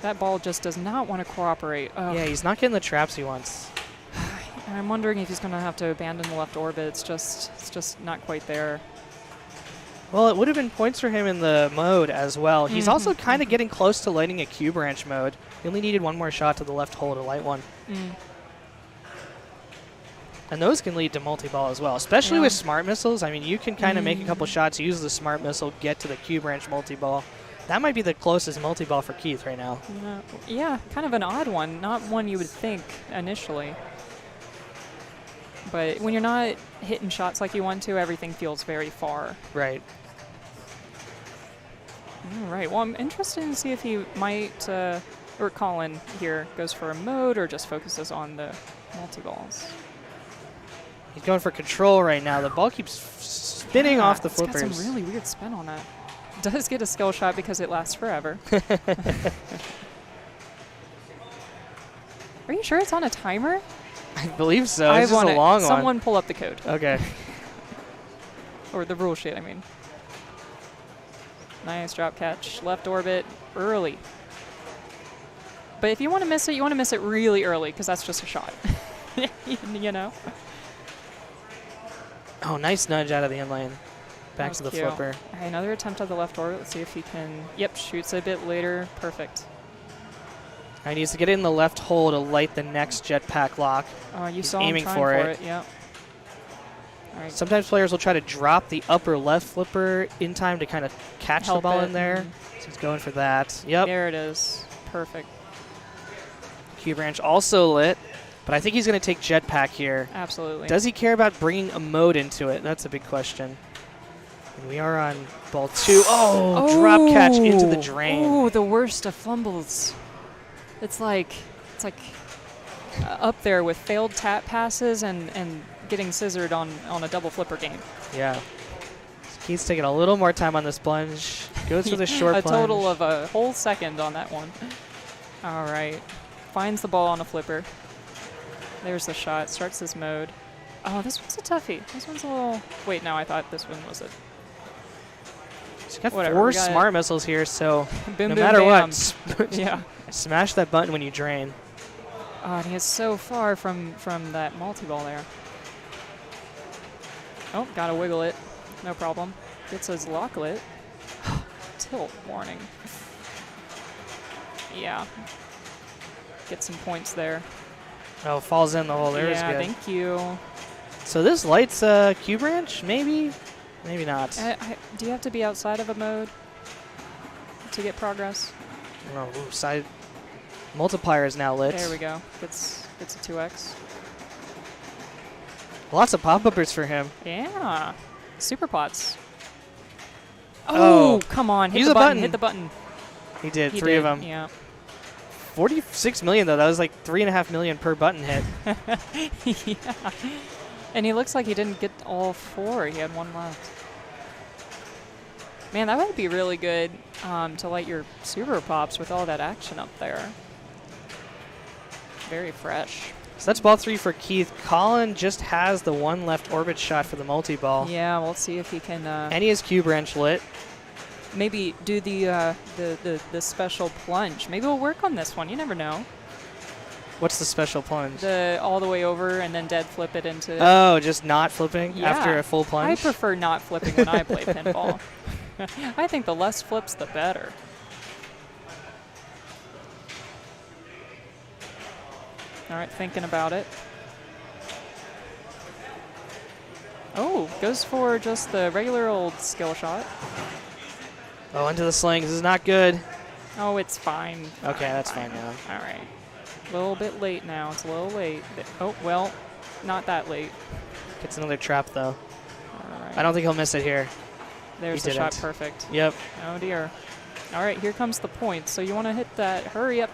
That ball just does not want to cooperate. Oh. Yeah, he's not getting the traps he wants. I'm wondering if he's going to have to abandon the left orbit. It's just not quite there. Well, it would have been points for him in the mode as well. He's also kind of getting close to lighting a Q branch mode. He only needed one more shot to the left hole to light one. And those can lead to multi-ball as well, especially with smart missiles. I mean, you can kind of make a couple shots, use the smart missile, get to the Q branch multi-ball. That might be the closest multi-ball for Keith right now. Yeah, kind of an odd one. Not one you would think initially. But when you're not hitting shots like you want to, everything feels very far. Right. All right. Well, I'm interested to see if he might, or Colin here, goes for a mode or just focuses on the multi-balls. He's going for control right now. The ball keeps spinning off the flippers. It's got some really weird spin on that. Does get a skill shot because it lasts forever. Are you sure it's on a timer? I believe so. It's just a long one. Someone pull up the code. Okay. Or the rule sheet, I mean. Nice drop catch. Left orbit early. But if you want to miss it, you want to miss it really early because that's just a shot. You know? Oh, nice nudge out of the end lane. Back to the flipper. All right, another attempt at the left orbit. Let's see if he can. Yep, shoots a bit later. Perfect. He needs to get in the left hole to light the next jetpack lock. Oh, you He's saw him aiming trying for it. Yep. All right. Sometimes players will try to drop the upper left flipper in time to kind of catch the ball in there. So he's going for that. Yep. There it is. Perfect. Q branch also lit, but I think he's going to take jetpack here. Absolutely. Does he care about bringing a mode into it? That's a big question. And we are on ball 2. Oh, drop catch into the drain. Oh, the worst of fumbles. It's like up there with failed tap passes and getting scissored on a double flipper game. Yeah. Keith's taking a little more time on this plunge. Goes for the short plunge. A total of a whole second on that one. All right. Finds the ball on a flipper. There's the shot. Starts this mode. Oh, this one's a toughie. This one's a little... Wait, no, I thought this one was a... He's got Whatever, 4 smart missiles here, so boom, no boom, matter bam. what, Yeah. smash that button when you drain. Oh, and he is so far from that multi-ball there. Oh, gotta wiggle it. No problem. Gets his lock lit. Tilt warning. Yeah. Get some points there. Oh, falls in the hole. There's good. Yeah, thank you. So this lights Q branch? Maybe? Maybe not. Do you have to be outside of a mode to get progress? Oh, ooh, side multiplier is now lit. There we go. Gets a 2x. Lots of pop-uppers for him. Yeah. Super pots. Oh, Oh, come on. Hit use the a button. Hit the button. He did. He 3 did, of them. Yeah. 46 million, though. That was like 3.5 million per button hit. Yeah. And he looks like he didn't get all 4. He had 1 left. Man, that would be really good to light your super pops with all that action up there. Very fresh. So that's ball 3 for Keith. Colin just has the 1 left orbit shot for the multi-ball. Yeah, we'll see if he can... and he has Q branch lit. Maybe do the special plunge. Maybe we'll work on this one. You never know. What's the special plunge? The all the way over and then dead flip it into... Oh, just not flipping Yeah. after a full plunge? I prefer not flipping when I play pinball. I think the less flips, the better. All right, thinking about it. Oh, goes for just the regular old skill shot. Oh, into the sling. This is not good. Oh, it's fine. Okay, that's fine now. All right. A little bit late now. It's a little late. Oh, well, not that late. Gets another trap, though. All right. I don't think he'll miss it here. There's the shot. Perfect. Yep. Oh, dear. All right, here comes the point. So you want to hit that. Hurry up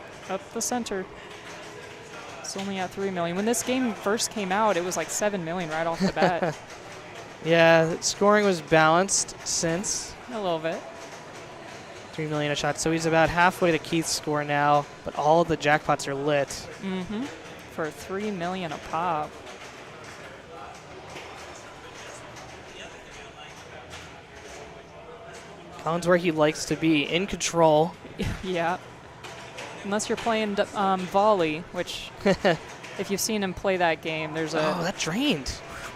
the center. It's only at 3 million. When this game first came out, it was like 7 million right off the bat. Yeah, scoring was balanced since. A little bit. 3 million a shot. So he's about halfway to Keith's score now, but all of the jackpots are lit. Mm-hmm. For 3 million a pop. Colin's where he likes to be, in control. Yeah. Unless you're playing volley, which if you've seen him play that game, there's a... Oh, that drained.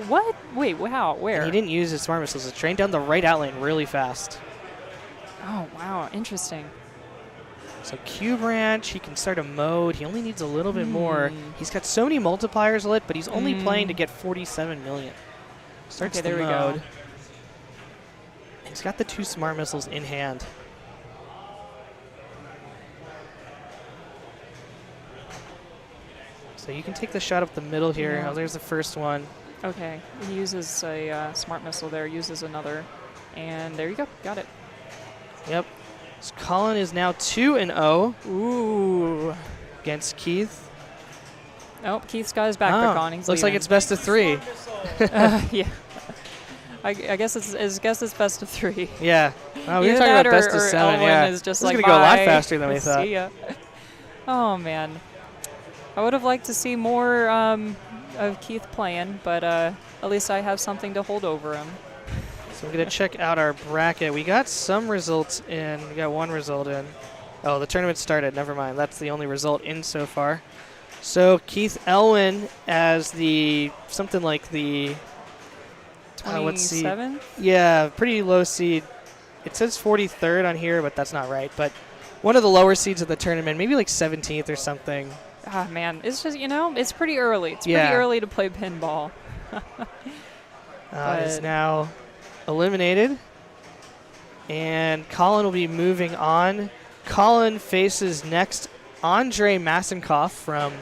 What? Wait, wow, where? And he didn't use his smart missiles. It drained down the right out lane really fast. Oh, wow, interesting. So Q branch, he can start a mode. He only needs a little bit more. He's got so many multipliers lit, but he's only playing to get 47 million. Starts okay, the there mode. we go. He's got the 2 smart missiles in hand. So you can take the shot up the middle here. Yeah. Oh, there's the first one. Okay, he uses a smart missile there, uses another, and there you go, got it. Yep. So Colin is now 2-0 Ooh. against Keith. Oh, Keith's got his backpack on. He's looks like leaving. it's best of 3. Yeah. I guess it's best of 3. Yeah. Oh, we were Either talking that about best or of 7. Elwin Yeah. is just this is like, gonna go a lot bye. faster than we thought. See ya. Oh man, I would have liked to see more of Keith playing, but at least I have something to hold over him. So we're gonna check out our bracket. We got some results in. We got one result in. Oh, the tournament started. Never mind. That's the only result in so far. So Keith Elwin as the something like the 27th? Yeah, pretty low seed. It says 43rd on here, but that's not right. But one of the lower seeds of the tournament, maybe like 17th or something. Ah, man, it's just, it's pretty early. It's Yeah. pretty early to play pinball. Is now eliminated. And Colin will be moving on. Colin faces next Andre Masenkoff from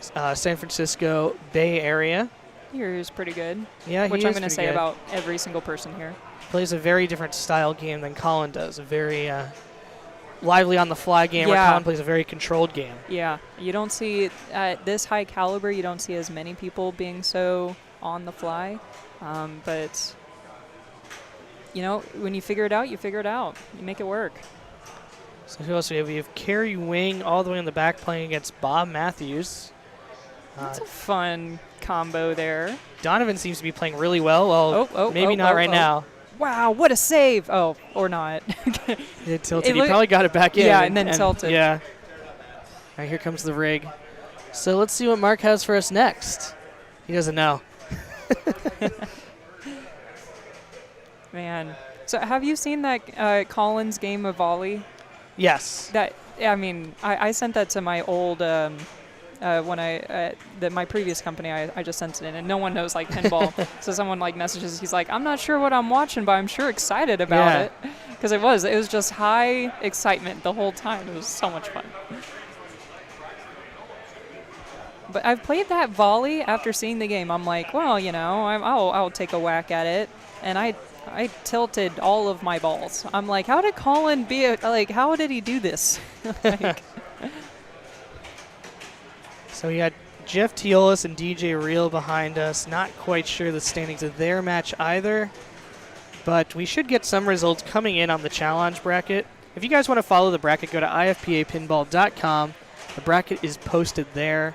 San Francisco Bay Area. He's pretty good. Yeah, which he I'm is going to pretty say good. about every single person here. Plays a very different style game than Colin does. A very lively on the fly game where Yeah. Colin plays a very controlled game. Yeah, you don't see at this high caliber. You don't see as many people being so on the fly, but when you figure it out, you figure it out. You make it work. So who else do we have? We have Kerry Wing all the way in the back playing against Bob Matthews. That's a fun combo there. Donovan seems to be playing really well. Well, maybe not right now. Wow, what a save! Oh, or not. It tilted. He probably got it back in. Yeah, and then tilted. Yeah. All right, here comes the rig. So let's see what Mark has for us next. He doesn't know. Man. So have you seen that Collins game of volley? Yes. I sent that to my old my previous company. I just sent it in, and no one knows pinball. So someone messages. He's like, I'm not sure what I'm watching, but I'm sure excited about it, because it was just high excitement the whole time. It was so much fun. But I've played that volley after seeing the game. I'm like, well, I'll take a whack at it, and I tilted all of my balls. I'm like, how did Colin how did he do this? So we got Jeff Teolis and DJ Reel behind us. Not quite sure the standings of their match either, but we should get some results coming in on the challenge bracket. If you guys want to follow the bracket, go to ifpapinball.com. The bracket is posted there,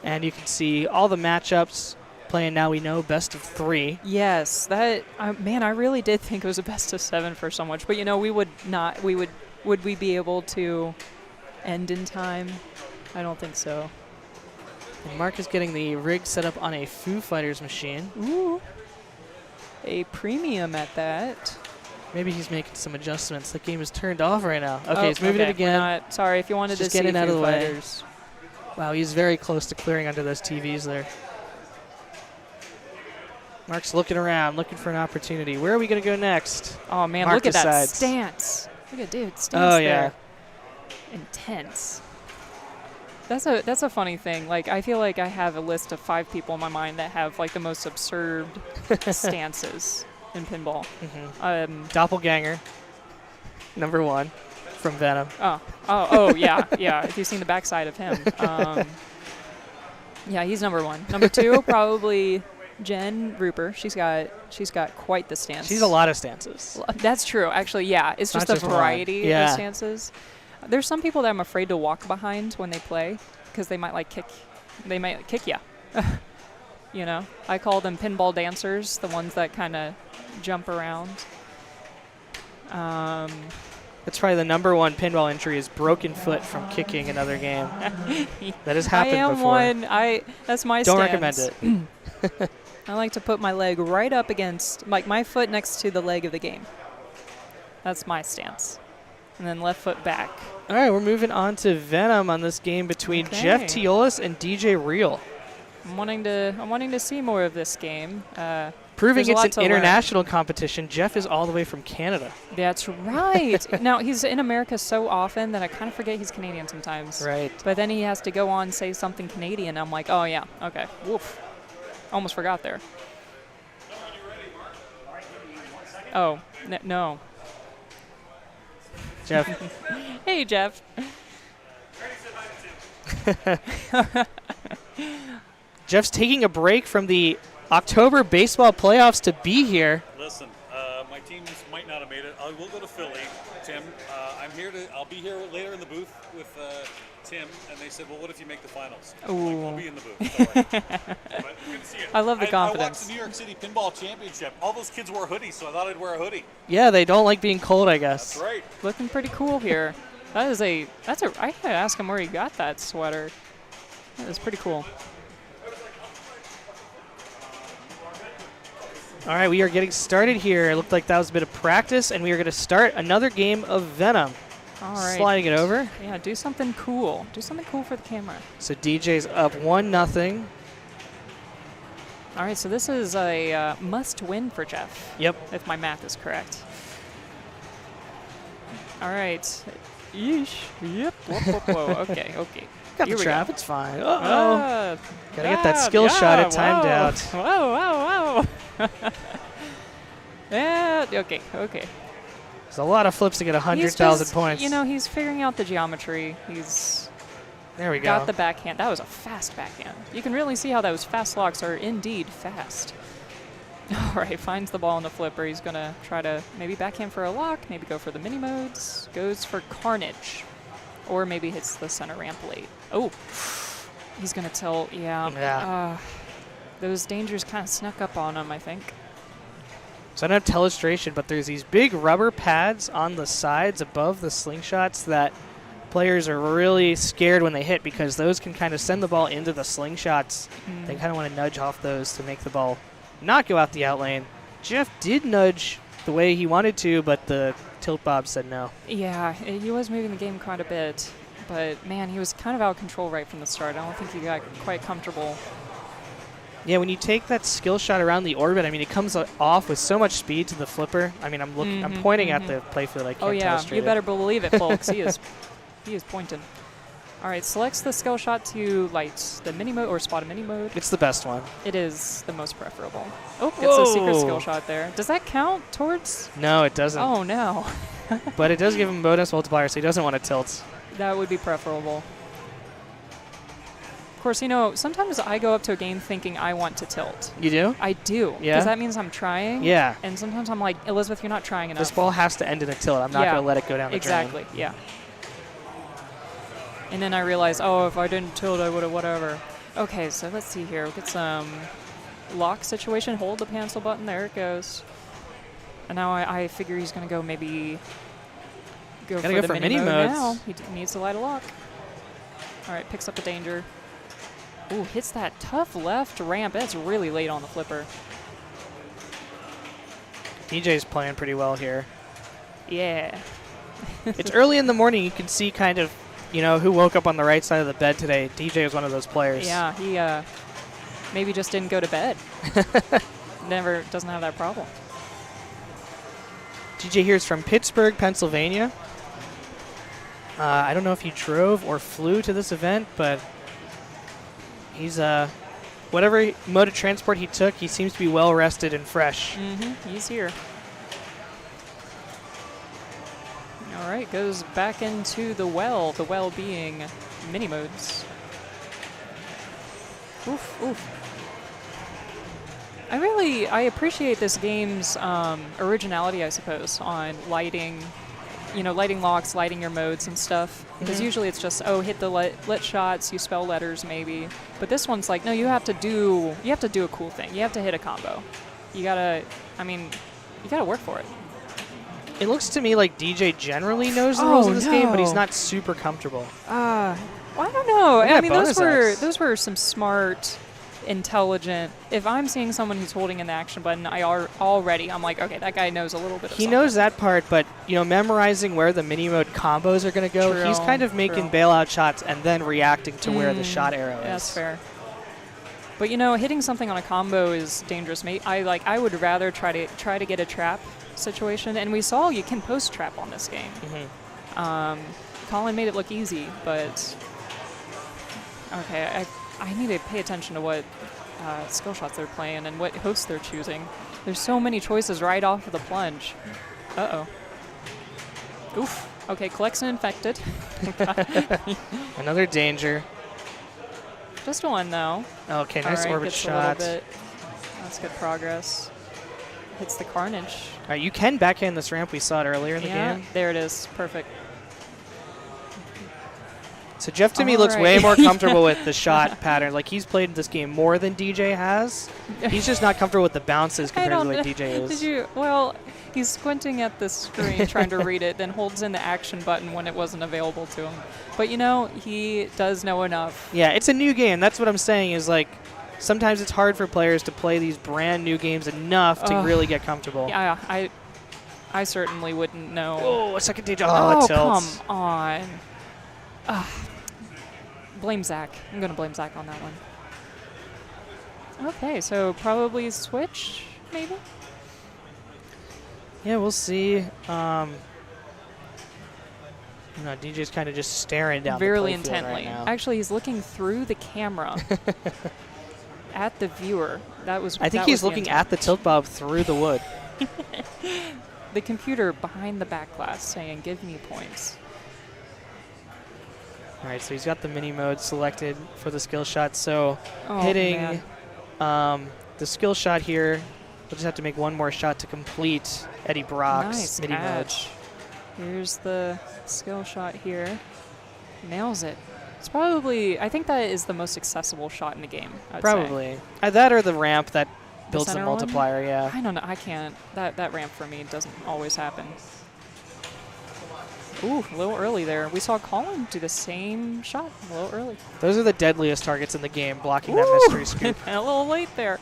and you can see all the matchups. Playing now, we know best of 3. Yes, that man, I really did think it was a best of 7 for so much. But we would not. Would we be able to end in time? I don't think so. And Mark is getting the rig set up on a Foo Fighters machine. Ooh, a premium at that. Maybe he's making some adjustments. The game is turned off right now. Okay, he's moving it We're again. not, sorry, if you wanted Just to see getting out of Foo the way. Fighters. Wow, he's very close to clearing under those TVs there. Mark's looking around, looking for an opportunity. Where are we going to go next? Oh, man, Mark look at that decides. stance. Look at dude, stance Oh, there. yeah. Intense. That's a funny thing. Like, I feel like I have a list of 5 people in my mind that have, like, the most absurd stances in pinball. Doppelganger, number 1 from Venom. Oh, yeah. If you've seen the backside of him. Yeah, he's number 1. Number 2, probably Jen Rupert. She's got quite the stance. She's a lot of stances. That's true. Actually, yeah. It's just a variety of stances. There's some people that I'm afraid to walk behind when they play because they might kick you. You know, I call them pinball dancers, the ones that kind of jump around. That's probably the number 1 pinball entry is broken foot from kicking another game. That has happened before. That's my Don't stance. recommend it. I like to put my leg right up against, like my foot next to the leg of the game. That's my stance. And then left foot back. All right, we're moving on to Venom on this game between Jeff Teolis and DJ Real. I'm wanting to see more of this game. Proving it's an international competition. Jeff is all the way from Canada. That's right. Now, he's in America so often that I kind of forget he's Canadian sometimes. Right. But then he has to go on and say something Canadian. I'm like, oh, yeah, okay. Woof. Almost forgot there. Oh, no. Jeff. Hey, Jeff. Jeff's taking a break from the October baseball playoffs to be here. Listen, my teams might not have made it. I will go to Philly, Tim. I'll be here later in the booth with Tim, and they said, well, what if you make the finals? Ooh. I'll be in the booth. Don't worry. But good to see you. I love the confidence. I watched the New York City Pinball Championship. All those kids wore hoodies, so I thought I'd wear a hoodie. Yeah, they don't like being cold, I guess. That's right. Looking pretty cool here. I gotta ask him where he got that sweater. That is pretty cool. All right, we are getting started here. It looked like that was a bit of practice, and we are going to start another game of Venom. All right. Sliding it over. Yeah, do something cool. Do something cool for the camera. So DJ's up 1-0. All right, so this is a must-win for Jeff. Yep. If my math is correct. All right. Yeesh. Yep. Whoa. Okay. Got Here the we trap. go. It's fine. Uh-oh. Gotta get that Yeah, skill shot at timed whoa. out. Whoa. Yeah, okay. There's a lot of flips to get 100,000 points. You know, he's figuring out the geometry. He's there we go. got the backhand. That was a fast backhand. You can really see how those fast locks are indeed fast. All right, finds the ball in the flipper. He's going to try to maybe backhand for a lock, maybe go for the mini modes. Goes for Carnage. Or maybe hits the center ramp late. Oh, he's going to tilt. Yeah. Those dangers kind of snuck up on him, I think. So I don't have telestration, but there's these big rubber pads on the sides above the slingshots that players are really scared when they hit because those can kind of send the ball into the slingshots. They kind of want to nudge off those to make the ball not go out the out lane. Jeff did nudge the way he wanted to, but the tilt bob said no. Yeah, he was moving the game quite a bit, but man, he was kind of out of control right from the start. I don't think he got quite comfortable. Yeah, when you take that skill shot around the orbit, I mean, it comes off with so much speed to the flipper. I mean, I'm pointing at the playfield. I can't you better believe it, folks. He is pointing. All right, selects the skill shot to light the mini mode or spot a mini mode. It's the best one. It is the most preferable. Oh, gets a secret skill shot there. Does that count towards? No, it doesn't. Oh, no. But it does give him bonus multiplier, so he doesn't want to tilt. That would be preferable. Of course, you know, sometimes I go up to a game thinking I want to tilt. You do? I do. Yeah? Because that means I'm trying. Yeah. And sometimes I'm like, Elizabeth, you're not trying enough. This ball has to end in a tilt. I'm not going to let it go down the drain. Exactly, yeah. And then I realized, oh, if I didn't tilt, I would have whatever. Okay, so let's see here. We'll get some lock situation. Hold the cancel button. There it goes. And now I figure he's going to go maybe go for the mini mode now. He needs to light a lock. All right, picks up the danger. Ooh, hits that tough left ramp. That's really late on the flipper. DJ's playing pretty well here. Yeah. It's early in the morning. You can see kind of you know, who woke up on the right side of the bed today? DJ was one of those players. Yeah, he maybe just didn't go to bed. Doesn't have that problem. DJ here is from Pittsburgh, Pennsylvania. I don't know if he drove or flew to this event, but he's whatever mode of transport he took, he seems to be well rested and fresh. He's here. All right, goes back into the well being mini modes. Oof, oof. I appreciate this game's originality, I suppose, on lighting, lighting locks, lighting your modes and stuff. Because usually it's just, hit the lit shots, you spell letters maybe. But this one's like, no, you have to do a cool thing. You have to hit a combo. You gotta work for it. It looks to me like DJ generally knows the rules of this game, but he's not super comfortable. Well, I don't know. Yeah, I mean, bonus those were some smart, intelligent. If I'm seeing someone who's holding an action button, I'm like, okay, that guy knows a little bit of He something. knows that part, but memorizing where the mini mode combos are going to go, True, he's kind of making bailout shots and then reacting to where the shot arrow is. That's fair. But hitting something on a combo is dangerous. I would rather try to get a trap situation, and we saw you can post trap on this game. Colin made it look easy, but okay, I need to pay attention to what skill shots they're playing and what hosts they're choosing. There's so many choices right off of the plunge. Oof. Okay, collects an infected. Another danger. Just one though. Okay, nice orbit shot. That's good progress. Hits the carnage. All right, you can backhand this ramp. We saw it earlier in the game. There it is. Perfect. So Jeff to me looks way more comfortable with the shot pattern. Like he's played this game more than DJ has. He's just not comfortable with the bounces compared to the way DJ is. Well, he's squinting at the screen trying to read it, then holds in the action button when it wasn't available to him. But he does know enough. Yeah, it's a new game. That's what I'm saying is like sometimes it's hard for players to play these brand new games enough to really get comfortable. Yeah, I certainly wouldn't know. Oh, a second danger. Oh, it tilts. Come on. Blame Zach. I'm going to blame Zach on that one. Okay, so probably switch, maybe? Yeah, we'll see. DJ's kind of just staring down very the intently. Right now. Actually, he's looking through the camera at the viewer. I think he's looking at the tilt bob through the wood. The computer behind the back glass saying, "Give me points." All right, so he's got the mini mode selected for the skill shot. So hitting the skill shot here, we'll just have to make one more shot to complete Eddie Brock's mini mode. Here's the skill shot here. Nails it. It's probably, I think that is the most accessible shot in the game. Probably. That or the ramp that builds the center multiplier, one? yeah. I don't know. I can't. That ramp for me doesn't always happen. Ooh, a little early there. We saw Colin do the same shot a little early. Those are the deadliest targets in the game, blocking that mystery scoop. A little late there.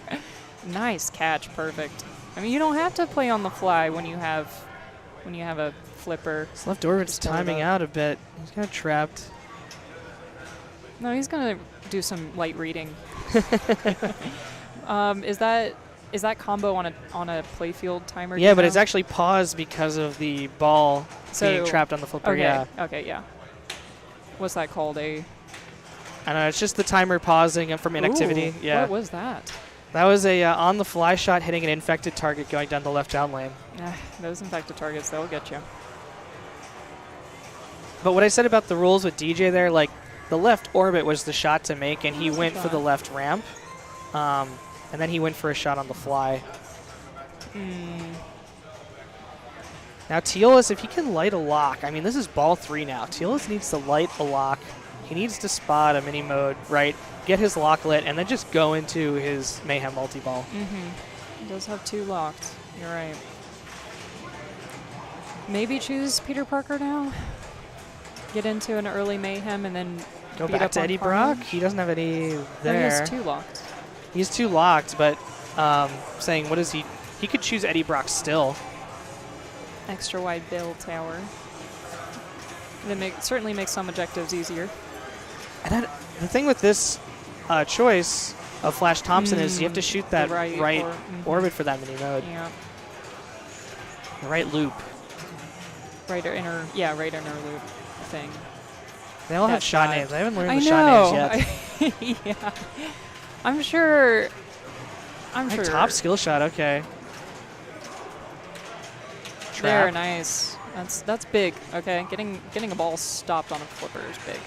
Nice catch. Perfect. I mean, you don't have to play on the fly when you have a flipper. His left orbit's timing out a bit. He's kind of trapped. No, he's going to do some light reading. Is that combo on a playfield timer? Yeah, but it's actually paused because of the ball being trapped on the flipper. Okay, yeah. Okay, yeah. What's that called? I don't know. It's just the timer pausing from inactivity. Ooh, yeah. What was that? That was a on-the-fly shot hitting an infected target going down the left down lane. Those infected targets, they'll get you. But what I said about the rules with DJ there, like the left orbit was the shot to make, and he went for the left ramp. And then he went for a shot on the fly. Now Teolis, if he can light a lock, I mean, this is ball 3 now. Teolis needs to light a lock. He needs to spot a mini mode, right? Get his lock lit, and then just go into his Mayhem multi-ball. He does have 2 locked. You're right. Maybe choose Peter Parker now. Get into an early Mayhem and then go beat back up to on Eddie Carnage. Brock. He doesn't have any there. No, he has 2 locked. He's 2 locked, but saying what is he? He could choose Eddie Brock still. Extra wide build tower. And it certainly makes some objectives easier. And the thing with this choice of Flash Thompson is you have to shoot that right orbit for that mini mode. Yeah. The right loop. Right inner loop thing. They all have That shot shot. names. I haven't learned I the know. shot names yet. Yeah. I'm sure. Right, top skill shot, okay. There, Trap. nice. That's big. Okay, getting a ball stopped on a flipper is big.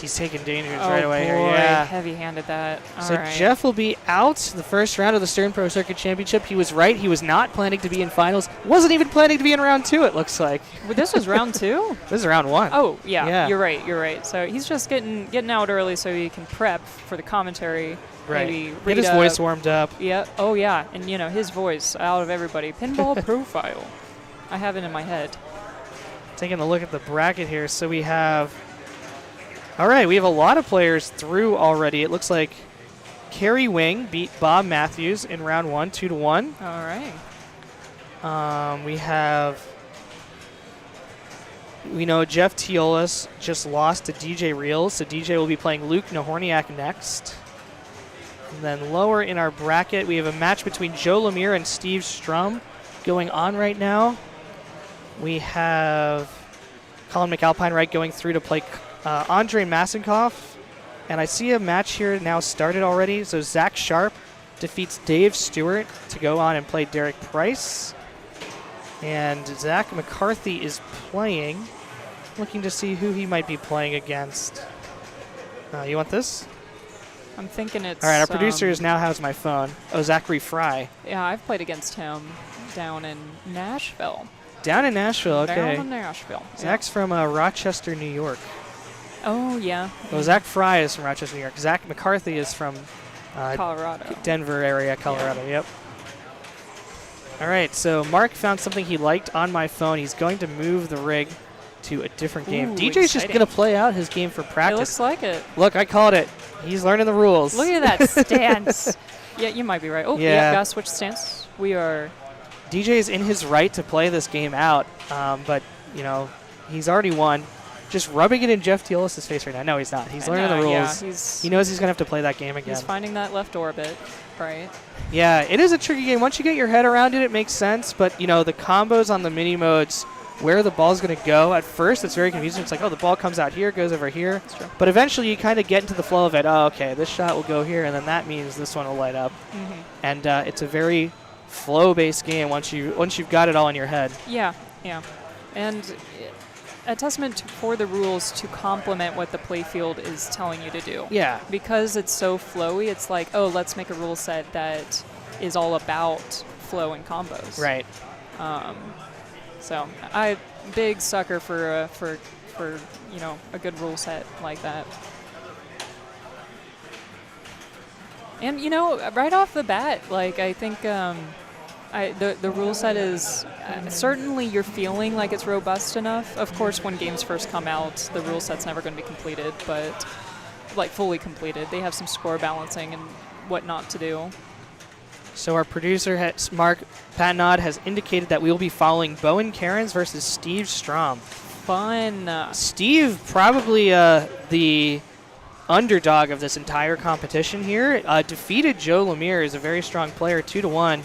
He's taking dangers Oh right away boy, here. Yeah. heavy-handed that. So All right. Jeff will be out the first round of the Stern Pro Circuit Championship. He was right. He was not planning to be in finals. Wasn't even planning to be in round 2, it looks like. Well, this was round 2? This is round 1. Oh, yeah, Yeah. You're right. So he's just getting out early so he can prep for the commentary. Right. Maybe Get read his voice warmed up. Yeah. Oh, yeah. And, his voice out of everybody. Pinball profile. I have it in my head. Taking a look at the bracket here. So we have... All right, we have a lot of players through already. It looks like Kerry Wing beat Bob Matthews in round 1, 2-1. All right. We know Jeff Teolis just lost to DJ Reels, so DJ will be playing Luke Nahorniak next. And then lower in our bracket, we have a match between Joe Lemire and Steve Strum going on right now. We have Colin McAlpine going through to play Andre Masenkoff. And I see a match here now started already. So Zach Sharp defeats Dave Stewart to go on and play Derek Price. And Zach McCarthy is playing. Looking to see who he might be playing against. You want this? I'm thinking it's... All right, our producer now has my phone. Oh, Zachary Fry. Yeah, I've played against him down in Nashville. Down in Nashville, okay. Down in Nashville. Zach's from Rochester, New York. Oh, yeah. Well, Zach Fry is from Rochester, New York. Zach McCarthy is from Colorado. Denver area, Colorado, yep. All right, so Mark found something he liked on my phone. He's going to move the rig to a different game. Ooh, DJ's just exciting. going to play out his game for practice. It looks like it. Look, I called it. He's learning the rules. Look at that stance. Yeah, you might be right. Oh, Yeah. gotta switch stance. We are... DJ is in his right to play this game out, but, he's already won. Just rubbing it in Jeff Teolis' face right now. No, he's not. He's learning the rules. Yeah, he knows he's going to have to play that game again. He's finding that left orbit, right? Yeah, it is a tricky game. Once you get your head around it, it makes sense. But, the combos on the mini modes, where the ball's going to go, at first it's very confusing. It's like, oh, the ball comes out here, goes over here. That's true. But eventually you kind of get into the flow of it. Oh, okay, this shot will go here, and then that means this one will light up. Mm-hmm. And it's a very flow-based game once you've got it all in your head. Yeah. And a testament for the rules to complement what the playfield is telling you to do. Yeah. Because it's so flowy, it's like, oh, let's make a rule set that is all about flow and combos. Right. So I big sucker for a good rule set like that. And right off the bat, like I think the rule set is certainly you're feeling like it's robust enough. Of course, when games first come out, the rule set's never going to be completed, but like fully completed. They have some score balancing and what not to do. So our producer, Mark Patnod, has indicated that we will be following Bowen Cairns versus Steve Strom. Fun. Steve, probably the underdog of this entire competition here, defeated Joe Lemire, is a very strong player, 2-1,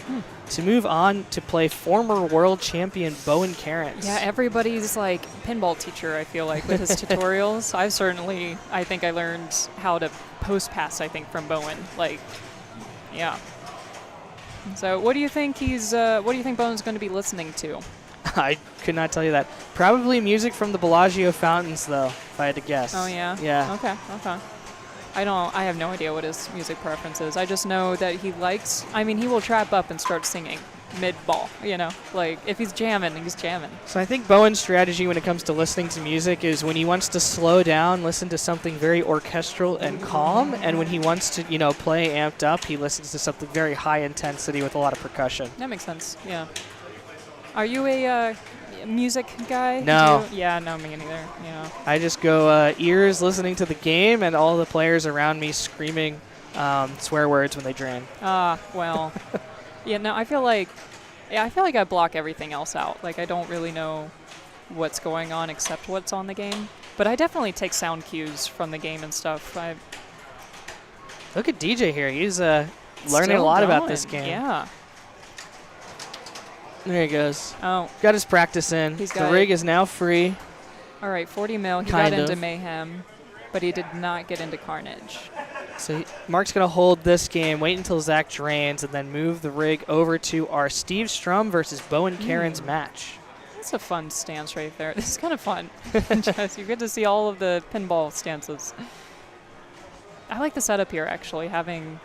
to move on to play former world champion Bowen Cairns. Yeah, everybody's like pinball teacher, I feel like, with his tutorials. I think I learned how to post pass, I think, from Bowen. Like, yeah. So what do you think Bowen's going to be listening to? I could not tell you that. Probably music from the Bellagio fountains, though, if I had to guess. Oh, yeah? Yeah. Okay. I have no idea what his music preference is. I just know that he will trap up and start singing mid-ball, Like, if he's jamming, he's jamming. So I think Bowen's strategy when it comes to listening to music is when he wants to slow down, listen to something very orchestral and calm, and when he wants to, play amped up, he listens to something very high intensity with a lot of percussion. That makes sense, yeah. Are you a music guy? No. No, me neither. I just go ears listening to the game and all the players around me screaming swear words when they drain. Well, yeah. No, I feel like I block everything else out. Like I don't really know what's going on except what's on the game. But I definitely take sound cues from the game and stuff. Look at DJ here. He's learning a Still lot about going. this game. Yeah. There he goes. Oh, Got his practice in. He's The got rig it. is now free. all right, 40 mil. He Kind got into of. Mayhem, but he did not get into Carnage. So Mark's going to hold this game, wait until Zach drains, and then move the rig over to our Steve Strum versus Bo and Karen's match. That's a fun stance right there. This is kind of fun. Just, you get to see all of the pinball stances. I like the setup here, actually, having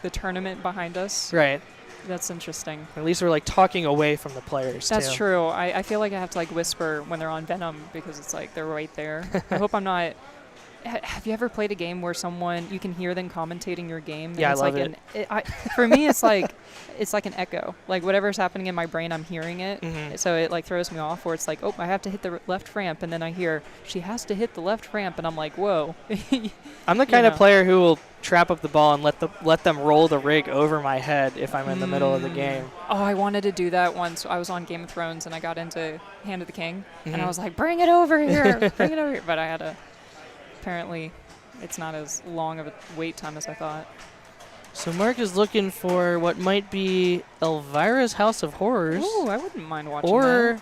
the tournament behind us. Right. That's interesting. At least we're like talking away from the players, That's too. true. I feel like I have to like whisper when they're on Venom because it's like they're right there. I hope I'm not. Have you ever played a game where you can hear them commentating your game? And Yeah, it's I love like it. For me, it's like an echo. Like whatever's happening in my brain, I'm hearing it. Mhm. So it like throws me off. Where it's like, oh, I have to hit the left ramp, and then I hear she has to hit the left ramp, and I'm like, whoa. I'm the kind of know. player who will trap up the ball and let them roll the rig over my head if I'm in the middle of the game. Oh, I wanted to do that once. I was on Game of Thrones, and I got into Hand of the King, and I Mhm. was like, bring it over here, bring it over here. But I had to. Apparently, it's not as long of a wait time as I thought. So Mark is looking for what might be Elvira's House of Horrors. Ooh, I wouldn't mind watching Or,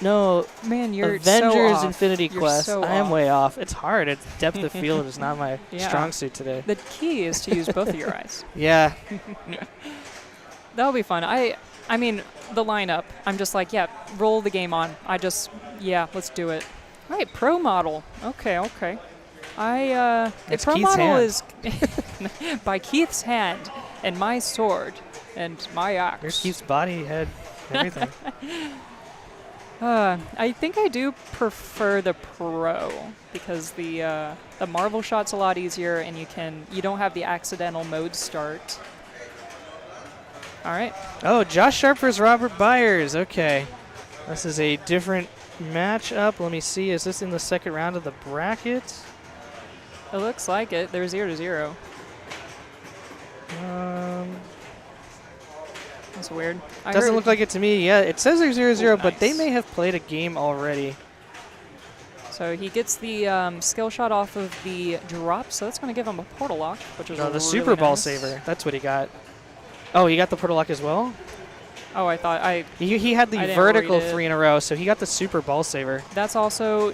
no, that. Man, you're Avengers so off. Infinity You're Quest. so I am off. way off. It's hard. It's depth of field is not my Yeah. strong suit today. The key is to use both of your eyes. Yeah. That'll be fun. I mean, the lineup, I'm just like, yeah, roll the game on. Yeah, let's do it. All right, Pro Model. Okay. The It's Pro Keith's Model hand. is by Keith's hand and my sword and my axe. There's Keith's body, head, everything. I think I do prefer the Pro because the Marvel shot's a lot easier and you don't have the accidental mode start. All right. Oh, Josh Sharp versus Robert Byers. Okay. This is a different matchup. Let me see. Is this in the second round of the bracket? It looks like it. They're 0-0. That's weird. Doesn't look like it to me. Yeah, it says they're 0-0, Oh, but they nice. may have played a game already. So he gets the skill shot off of the drop, so that's going to give him a portal lock, which is No, the really Super Ball nice. saver. That's what he got. Oh, he got the portal lock as well? Oh, I thought He had the I didn't vertical read it. 3 in a row, so he got the Super Ball saver. that's also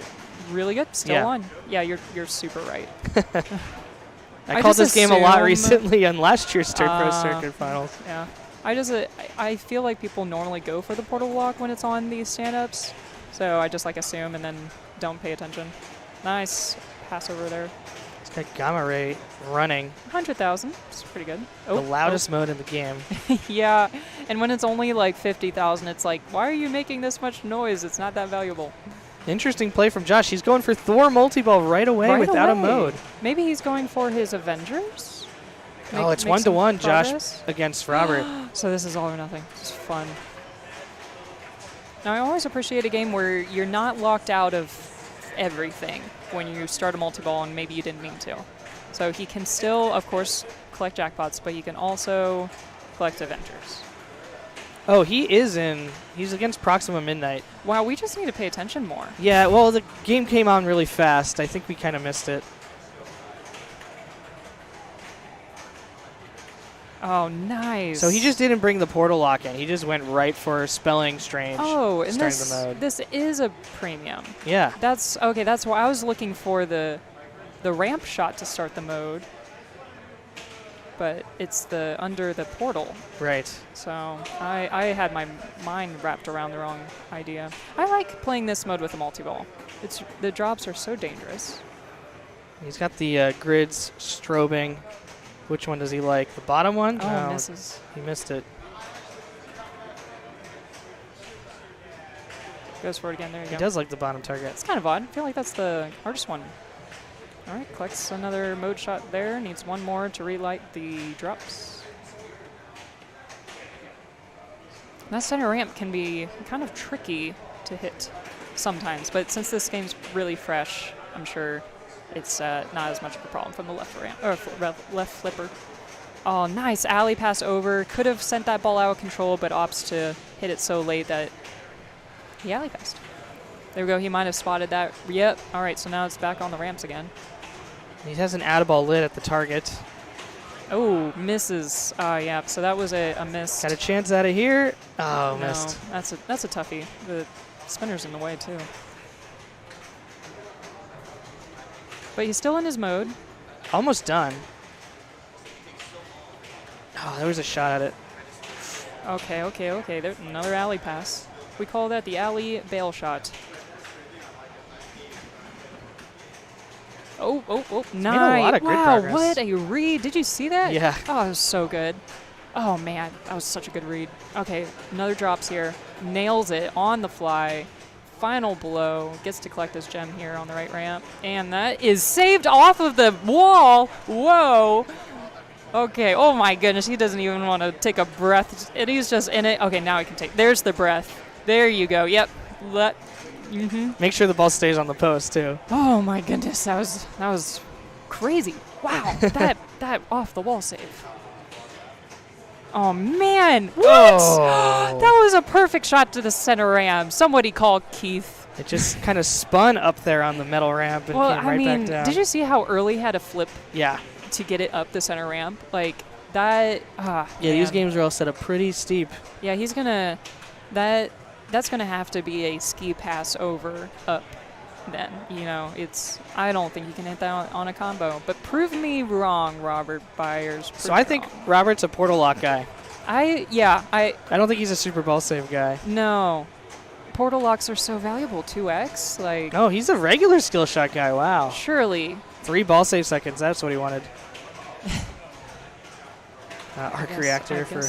really good. Still Yeah. on. Yeah, you're super right. I I called just this game a lot assume- recently on last year's Pro Ah. Circuit Finals. Yeah. I feel like people normally go for the portal lock when it's on these stand-ups, so I just like assume and then don't pay attention. Nice pass over there. It's got Gamma Ray running. 100,000. It's pretty good. The loudest mode in the game. Yeah, and when it's only like 50,000, it's like, why are you making this much noise? It's not that valuable. Interesting play from Josh. He's going for Thor multi-ball right away without a mode. Maybe he's going for his Avengers? Oh, it's make some 1-1 Josh progress? against Robert. So this is all or nothing. It's fun. Now, I always appreciate a game where you're not locked out of everything when you start a multi-ball and maybe you didn't mean to. So he can still, of course, collect jackpots, but he can also collect Avengers. Oh, he's against Proxima Midnight. Wow, we just need to pay attention more. Yeah, well, the game came on really fast. I think we kind of missed it. Oh, nice. So he just didn't bring the portal lock in. He just went right for Spelling Strange. Oh, and starting the mode. this is a premium. Yeah. That's okay. That's why I was looking for the ramp shot to start the mode, but it's the under the portal. Right. So I had my mind wrapped around the wrong idea. I like playing this mode with a multi-ball. The drops are so dangerous. He's got the grids strobing. Which one does he like? The bottom one? Oh, No, misses. he missed it. Goes for it again. There you He go. does like the bottom target. It's kind of odd. I feel like that's the hardest one. All right, collects another mode shot there. Needs one more to relight the drops. That center ramp can be kind of tricky to hit sometimes, but since this game's really fresh, I'm sure it's not as much of a problem from the left ramp or left flipper. Oh, nice alley pass over. Could have sent that ball out of control, but opts to hit it so late that he alley passed. There we go. He might have spotted that. Yep. All right, so now it's back on the ramps again. He has an add-a-ball lid at the target. Oh, misses. Yeah, so that was a miss. Got a chance out of here. Oh, No, missed. that's a toughie. The spinner's in the way, too. But he's still in his mode. Almost done. Oh, there was a shot at it. Okay. There's another alley pass. We call that the alley bail shot. Oh, nice. Made a lot of good wow, progress. what a read. Did you see that? Yeah. Oh, it was so good. Oh, man, that was such a good read. Okay, another drops here. Nails it on the fly. Final blow. Gets to collect his gem here on the right ramp. And that is saved off of the wall. Whoa. Okay, oh my goodness, he doesn't even want to take a breath. And he's just in it. Okay, now he can take. There's the breath. There you go. Yep. Make sure the ball stays on the post, too. Oh my goodness, that was crazy. Wow, that off the wall save. Oh man, what? Oh. That was a perfect shot to the center ramp. Somebody call Keith. It just kind of spun up there on the metal ramp and Well, came I right mean, back down. did you see how early he had to flip Yeah. to get it up the center ramp? Like that. Yeah, man. these games are all set up pretty steep. Yeah, he's gonna. That's gonna have to be a ski pass over up. Then I don't think you can hit that on a combo. But prove me wrong, Robert Byers. So I think Robert's a portal lock guy. I don't think he's a super ball save guy. No. Portal locks are so valuable. 2x, like. No, he's a regular skill shot guy. Wow. Surely. 3 ball save seconds. That's what he wanted. Arc reactor for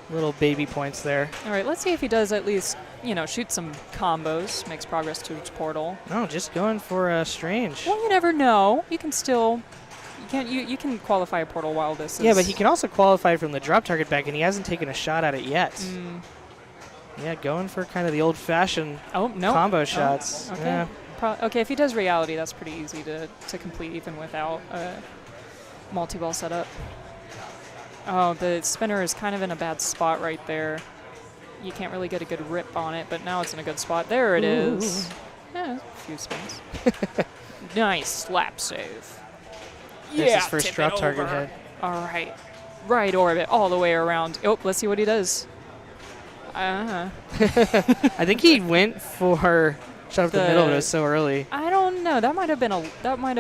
little baby points there. All right, let's see if he does at least, shoot some combos, makes progress towards portal. No, just going for strange. Well, you never know. You can still, you can qualify a portal while this is. Yeah, but he can also qualify from the drop target back, and he hasn't taken a shot at it yet. Yeah, going for kind of the old-fashioned combo shots. Okay. Yeah. Okay, if he does reality, that's pretty easy to complete even without a multi-ball setup. Oh, the spinner is kind of in a bad spot right there. You can't really get a good rip on it, but now it's in a good spot. There it is. Yeah, a few spins. Nice slap save. There's his first drop target hit. All right. Right orbit all the way around. Oh, let's see what he does. I think he went for shot up the middle, but it was so early. I don't know. That might have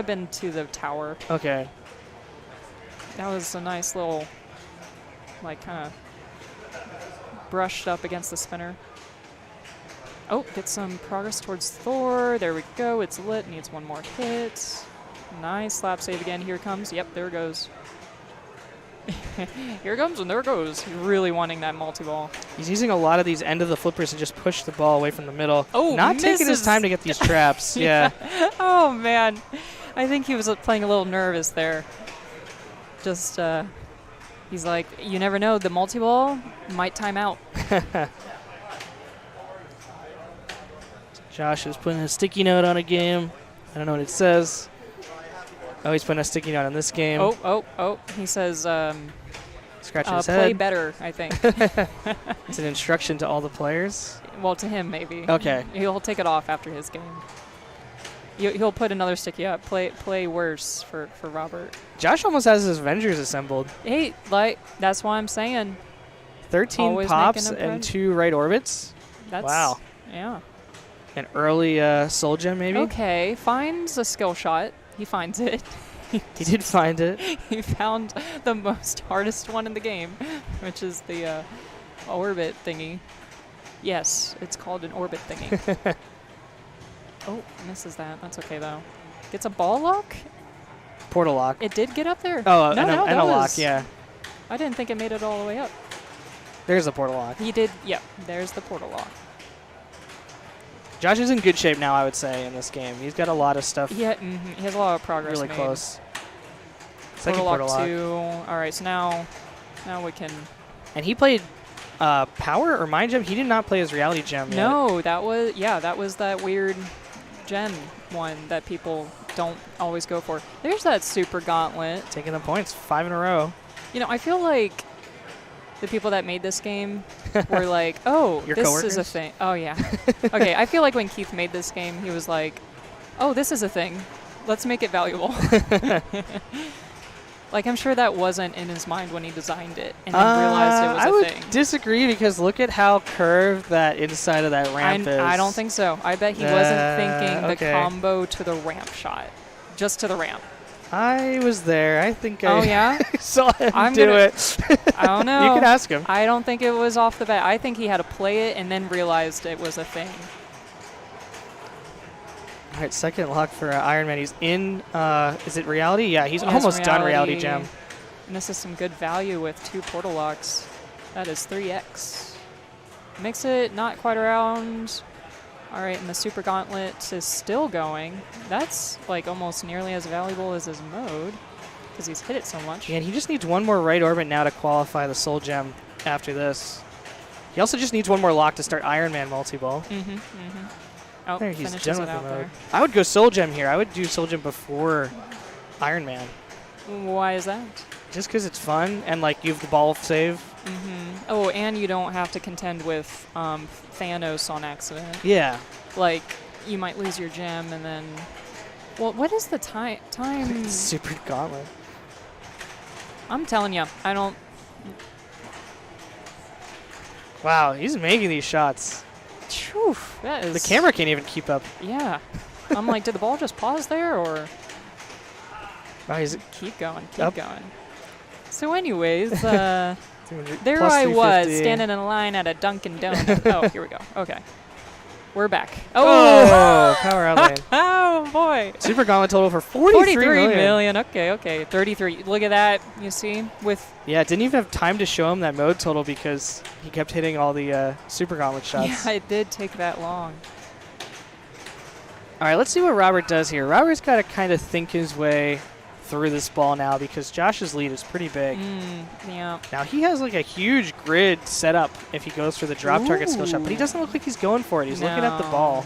been to the tower. Okay. That was a nice little, kind of brushed up against the spinner. Oh, get some progress towards Thor. There we go. It's lit. Needs one more hit. Nice slap save again. Here it comes. Yep, there it goes. Here it comes and there it goes. He's really wanting that multi-ball. He's using a lot of these end of the flippers to just push the ball away from the middle. Oh, not taking his time to get these traps. Yeah. Oh, man. I think he was playing a little nervous there. Just, he's like, you never know. The multi-ball might time out. Josh is putting a sticky note on a game. I don't know what it says. Oh, he's putting a sticky note on this game. Oh. He says, scratching his head. play better, I think. It's an instruction to all the players. Well, to him, maybe. Okay. He'll take it off after his game. He'll put another sticky up. Play worse for Robert. Josh almost has his Avengers assembled. Hey, that's why I'm saying. 13 Always pops making a and 2 right orbits. Wow. Yeah. An early soul gem, maybe? Okay, finds a skill shot. He finds it. He did find it. He found the most hardest one in the game, which is the orbit thingy. Yes, it's called an orbit thingy. Oh, misses that. That's okay, though. Gets a ball lock? Portal lock. It did get up there. Oh, and a lock, yeah. I didn't think it made it all the way up. There's the portal lock. He did, yep. There's the portal lock. Josh is in good shape now, I would say, in this game. He's got a lot of stuff. Yeah, he has a lot of progress really made. Close. Second portal lock 2. All right, so now we can. And he played Power or Mind Gem. He did not play his Reality Gem yet. No, that was that weird gem one that people don't always go for. There's that Super Gauntlet. Taking the points, 5 in a row. I feel like the people that made this game were like, oh, Your this is coworkers? a thing. Oh, yeah. Okay, I feel like when Keith made this game, he was like, oh, this is a thing. Let's make it valuable. Like, I'm sure that wasn't in his mind when he designed it and then realized it was I a would thing. disagree because look at how curved that inside of that ramp is. I don't think so. I bet he wasn't thinking the okay. combo to the ramp shot. Just to the ramp. I was there. I think Oh, I yeah? saw him I'm do gonna- it. I don't know. You can ask him. I don't think it was off the bat. I think he had to play it and then realized it was a thing. All right, second lock for Iron Man. He's in, is it Reality? Yeah, he's He has almost done Reality Gem. And this is some good value with 2 portal locks. That is 3x. Makes it not quite around. All right, and the Super Gauntlet is still going. That's like almost nearly as valuable as his mode because he's hit it so much. Yeah, and he just needs one more right orbit now to qualify the Soul Gem after this. He also just needs one more lock to start Iron Man multi-ball. Oh, There, he's finishes done it with the out mode. there. I would go Soul Gem here. I would do Soul Gem before Iron Man. Why is that? Just because it's fun and like you have the ball save. Oh, and you don't have to contend with Thanos on accident. Yeah. Like, you might lose your gem and then... Well, what is the time? Super Gauntlet. I'm telling you, I don't... Wow, he's making these shots. Phew, that is... The camera can't even keep up. Yeah. I'm like, did the ball just pause there, or... Wow, he's Keep going, keep Up. going. So anyways, there plus I was, 350. standing in a line at a Dunkin' Donuts. Oh, here we go. Okay. We're back. Oh, power outlane. Oh, boy. Super Gauntlet total for 43 million. Okay. 33. Look at that. You see? With Yeah, didn't even have time to show him that mode total because he kept hitting all the Super Gauntlet shots. Yeah, it did take that long. All right, let's see what Robert does here. Robert's got to kind of think his way through this ball now because Josh's lead is pretty big. Yeah. Now he has like a huge grid set up if he goes for the drop target skill shot, but he doesn't look like he's going for it. He's looking at the ball.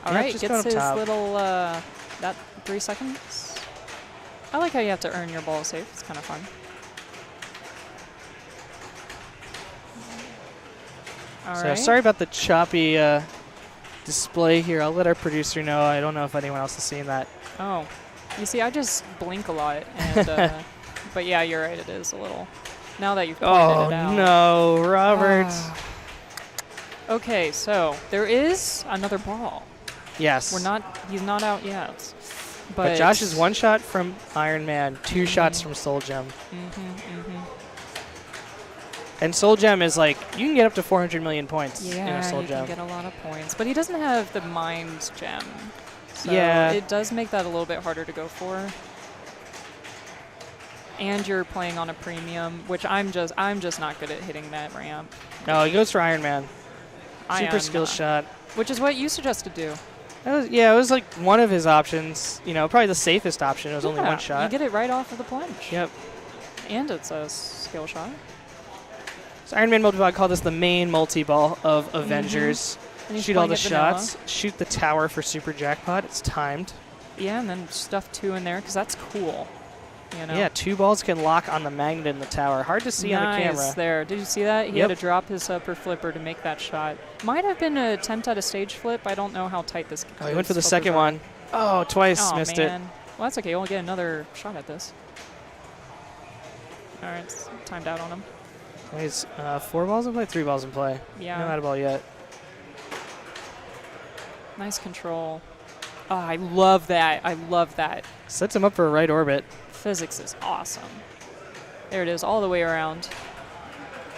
All Yeah, right, just gets going up his top. little, that 3 seconds. I like how you have to earn your ball safe. It's kind of fun. All So right. sorry about the choppy display here. I'll let our producer know. I don't know if anyone else has seen that. Oh, you see, I just blink a lot, and but yeah, you're right. It is a little. Now that you've pointed Oh it out. no, Robert. Okay, so there is another ball. Yes. He's not out yet. But Josh is 1 shot from Iron Man, 2 shots from Soul Gem. And Soul Gem is like, you can get up to 400 million points in Yeah, a Soul you Gem. can get a lot of points, but he doesn't have the Mind Gem. So Yeah. it does make that a little bit harder to go for. And you're playing on a premium, which I'm just not good at hitting that ramp. No, he goes for Iron Man. I Super am, skill shot. Which is what you suggested do. It was like one of his options. You know, probably the safest option. It was only 1 shot. You get it right off of the plunge. Yep. And it's a skill shot. So Iron Man multi-ball, I call this the main multi-ball of Avengers. And he's Shoot all playing the it vanilla. shots. Shoot the tower for Super Jackpot. It's timed. Yeah, and then stuff 2 in there because that's cool. You know? Yeah, 2 balls can lock on the magnet in the tower. Hard to see on the camera. There. Did you see that? He Yep. had to drop his upper flipper to make that shot. Might have been an attempt at a stage flip. I don't know how tight this Oh, he went for the flippers second are. one. Oh, twice. Oh, Missed man. it. Well, that's okay. We'll get another shot at this. All right, it's timed out on him. He's 4 balls in play, 3 balls in play. Yeah. No out of ball yet. Nice control. Oh, I love that. I love that. Sets him up for a right orbit. Physics is awesome. There it is, all the way around.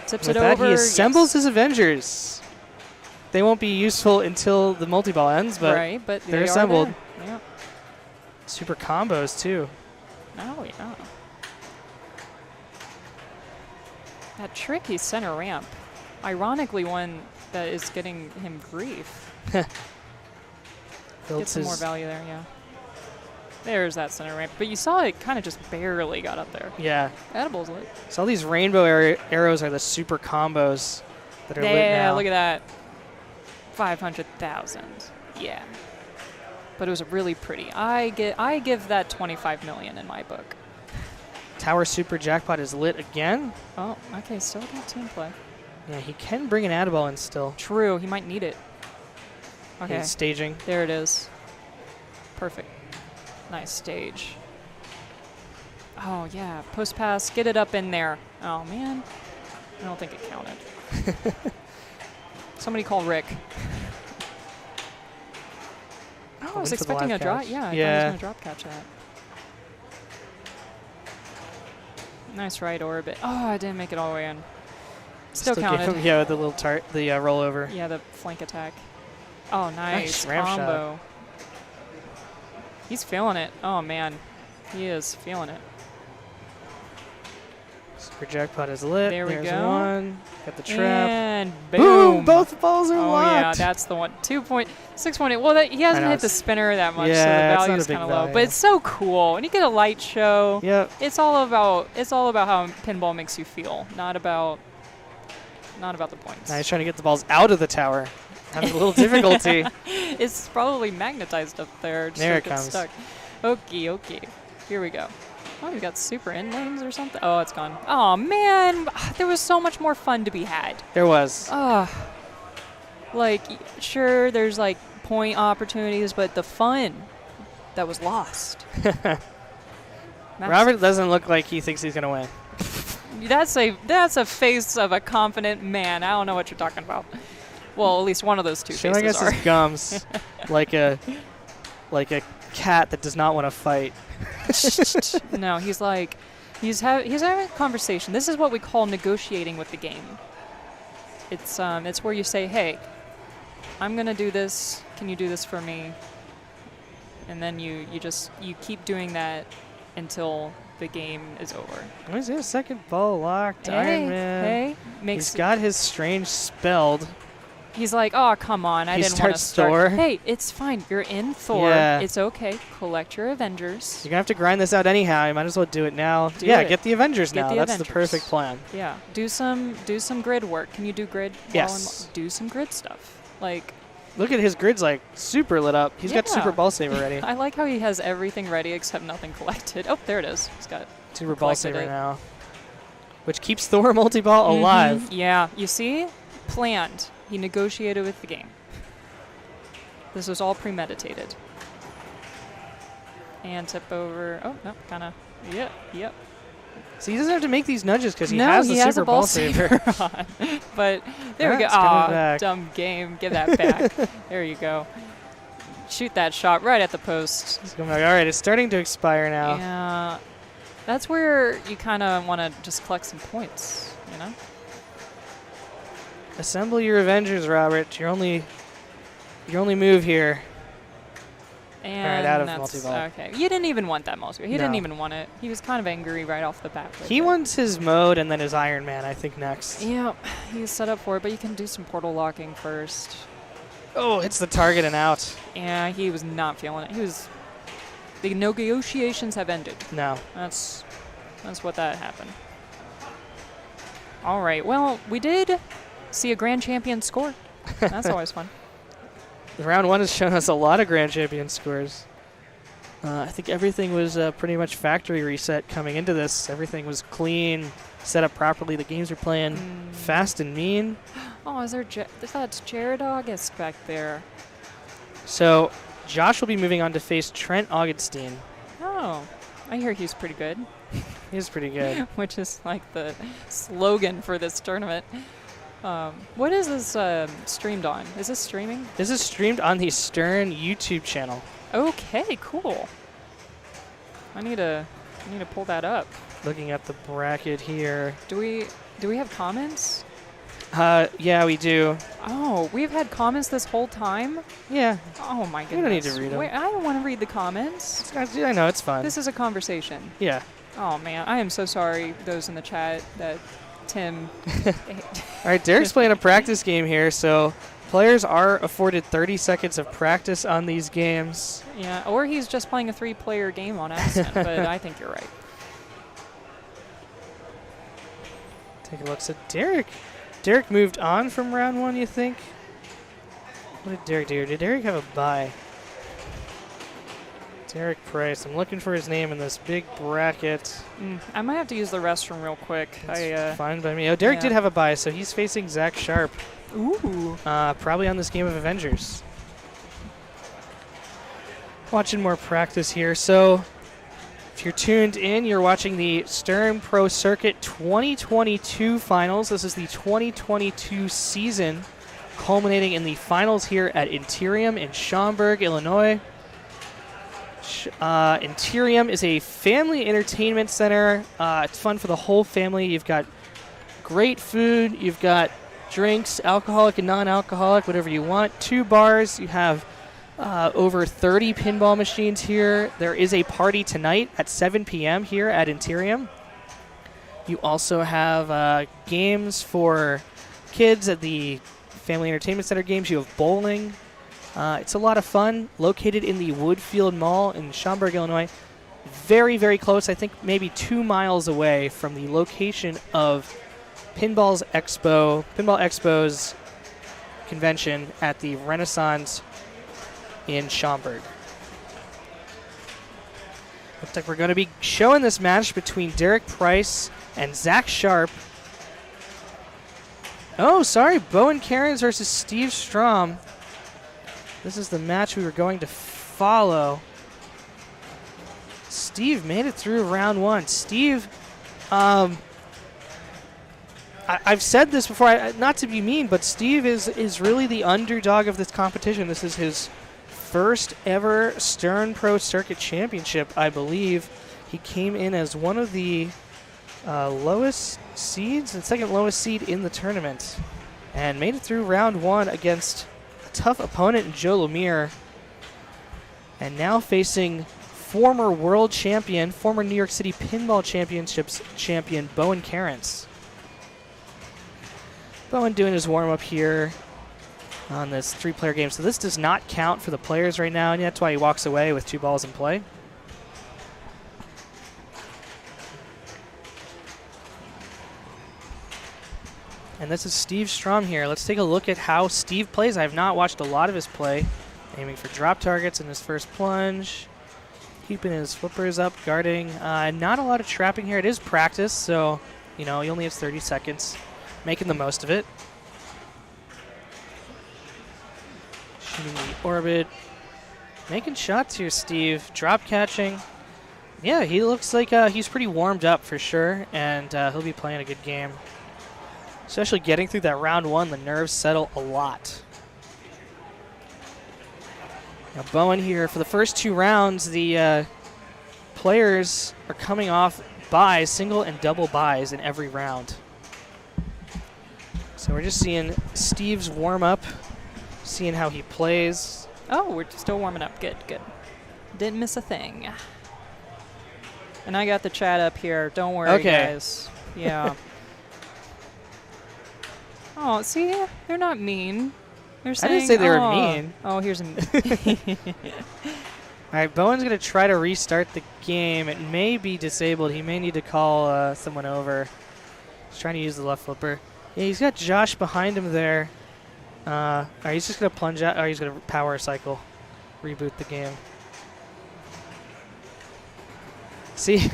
Tips With it that, over. he assembles yes. his Avengers. They won't be useful until the multi-ball ends, but right, but they're they are assembled. there. Yeah. Super combos, too. Oh, yeah. That tricky center ramp. Ironically, one that is getting him grief. Get Builds some more his, value there, yeah. There's that center ramp. But you saw it kind of just barely got up there. yeah. Edible's lit. So all these rainbow arrows are the super combos that are lit Yeah, now. look at that. 500,000. Yeah. But it was really pretty. I give that 25 million in my book. Tower Super Jackpot is lit again. Oh, okay, still got team play. Yeah, he can bring an add ball in still. True, he might need it. Okay, He's staging. there it is. Perfect. Nice stage. Oh, yeah, post pass, get it up in there. Oh, man. I don't think it counted. Somebody call Rick. Oh, I was expecting a drop. Yeah, I thought he was going to drop catch that. Nice right orbit. Oh, I didn't make it all the way in. Still counted. Yeah, with the little rollover. Yeah, the flank attack. Oh, nice ramp combo. shot. He's feeling it. Oh, man. He is feeling it. Super Jackpot is lit. There we There's go. one. Got the trap. And boom. Both balls are oh, locked. yeah, that's the one. 2.618. Well, he hasn't hit the spinner that much, so the value is kind of low. But it's so cool. When you get a light show, it's all about how pinball makes you feel, not about the points. Now he's trying to get the balls out of the tower. Having a little difficulty. It's probably magnetized up there. Just There so it comes. Stuck. Okay. Here we go. Oh, we got super end lanes or something. Oh, it's gone. Oh, man. There was so much more fun to be had. There was. Like, sure, there's like point opportunities, but the fun that was lost. Robert doesn't look like he thinks he's going to win. That's a face of a confident man. I don't know what you're talking about. Well, at least one of those two faces I guess are. his gums like a cat that does not want to fight. No, he's having a conversation. This is what we call negotiating with the game. It's where you say, "Hey, I'm gonna do this. Can you do this for me?" And then you keep doing that until the game is over. Where's his second ball locked? Iron Man. He's got his strange spelled. He's like, oh, come on. I didn't want to start. Thor. Hey, it's fine. You're in Thor. Yeah. It's okay. Collect your Avengers. You're going to have to grind this out anyhow. You might as well do it now. Get the Avengers now. That's the perfect plan. Yeah. Do some grid work. Can you do grid? Yes. Do some grid stuff. Like, look at his grid's like super lit up. He's got super ball saver ready. I like how he has everything ready except nothing collected. Oh, there it is. He's got super ball saver now, which keeps Thor multi-ball alive. Yeah. You see? Planned. He negotiated with the game. This was all premeditated. And tip over. Oh, no, kind of. Yep. So he doesn't have to make these nudges because he has the super ball saver. On. But there we go. Oh, dumb game. Give that back. There you go. Shoot that shot right at the post. All right, it's starting to expire now. Yeah. That's where you kind of want to just collect some points, you know? Assemble your Avengers, Robert. Your only move here. And all right, out of multi-ball. Okay. You didn't even want that multi-ball. He didn't even want it. He was kind of angry right off the bat. He wants his mode and then his Iron Man, I think, next. Yeah, he's set up for it, but you can do some portal locking first. Oh, it's the target and out. Yeah, he was not feeling it. The negotiations have ended. No. That's what that happened. All right. Well, we did see a grand champion score. That's always fun. Round one has shown us a lot of grand champion scores. I think everything was pretty much factory reset coming into this. Everything was clean, set up properly. The games were playing fast and mean. Oh, that's Jared August back there. So Josh will be moving on to face Trent Augustine. Oh, I hear he's pretty good. He's pretty good. Which is like the slogan for this tournament. What is this streamed on? Is this streaming? This is streamed on the Stern YouTube channel. Okay, cool. I need to pull that up. Looking at the bracket here. Do we have comments? Yeah, we do. Oh, we've had comments this whole time? Yeah. Oh my goodness. You don't need to read them. Wait, I don't want to read the comments. I know, it's fun. This is a conversation. Yeah. Oh man, I am so sorry, those in the chat, that Tim. All right, Derek's playing a practice game here, so players are afforded 30 seconds of practice on these games. Yeah, or he's just playing a 3-player game on accident, but I think you're right. Take a look. So Derek moved on from round one, you think? What did Derek do? Did Derek have a bye? Derek Price. I'm looking for his name in this big bracket. I might have to use the restroom real quick. Fine by me. Oh, Derek yeah. did have a bye, so he's facing Zach Sharp. Ooh. Probably on this game of Avengers. Watching more practice here. So if you're tuned in, you're watching the Stern Pro Circuit 2022 finals. This is the 2022 season, culminating in the finals here at Interium in Schaumburg, Illinois. Interium is a family entertainment center. It's fun for the whole family. You've got great food. You've got drinks, alcoholic and non-alcoholic, whatever you want. 2 bars. You have over 30 pinball machines here. There is a party tonight at 7 p.m. here at Interium. You also have games for kids at the Family Entertainment Center games. You have bowling. It's a lot of fun. Located in the Woodfield Mall in Schaumburg, Illinois. Very, very close. I think maybe 2 miles away from the location of Pinball Expo's convention at the Renaissance in Schaumburg. Looks like we're going to be showing this match between Derek Price and Zach Sharp. Oh, sorry, Bowen Cairns versus Steve Strom. This is the match we were going to follow. Steve made it through round 1. Steve, I've said this before, not to be mean, but Steve is really the underdog of this competition. This is his first ever Stern Pro Circuit Championship, I believe. He came in as one of the lowest seeds and second lowest seed in the tournament and made it through round 1 against a tough opponent in Joe Lemire, and now facing former world champion, former New York City Pinball Championships champion Bowen Cairns. Bowen doing his warm-up here on this 3-player game. So this does not count for the players right now, and that's why he walks away with 2 balls in play. And this is Steve Strom here. Let's take a look at how Steve plays. I have not watched a lot of his play. Aiming for drop targets in his first plunge. Keeping his flippers up, guarding. Not a lot of trapping here. It is practice, so he only has 30 seconds. Making the most of it. Shooting the orbit. Making shots here, Steve. Drop catching. Yeah, he looks like he's pretty warmed up for sure, and he'll be playing a good game. Especially getting through that round 1, the nerves settle a lot. Now Bowen here, for the first 2 rounds, the players are coming off buys, single and double buys in every round. So we're just seeing Steve's warm-up, seeing how he plays. Oh, we're still warming up. Good, good. Didn't miss a thing. And I got the chat up here. Don't worry, guys. Yeah. Oh, see? They're not mean. They're saying, I didn't say they were mean. Oh, here's a... All right, Bowen's going to try to restart the game. It may be disabled. He may need to call someone over. He's trying to use the left flipper. Yeah, he's got Josh behind him there. He's just going to plunge out. He's going to power cycle. Reboot the game. See,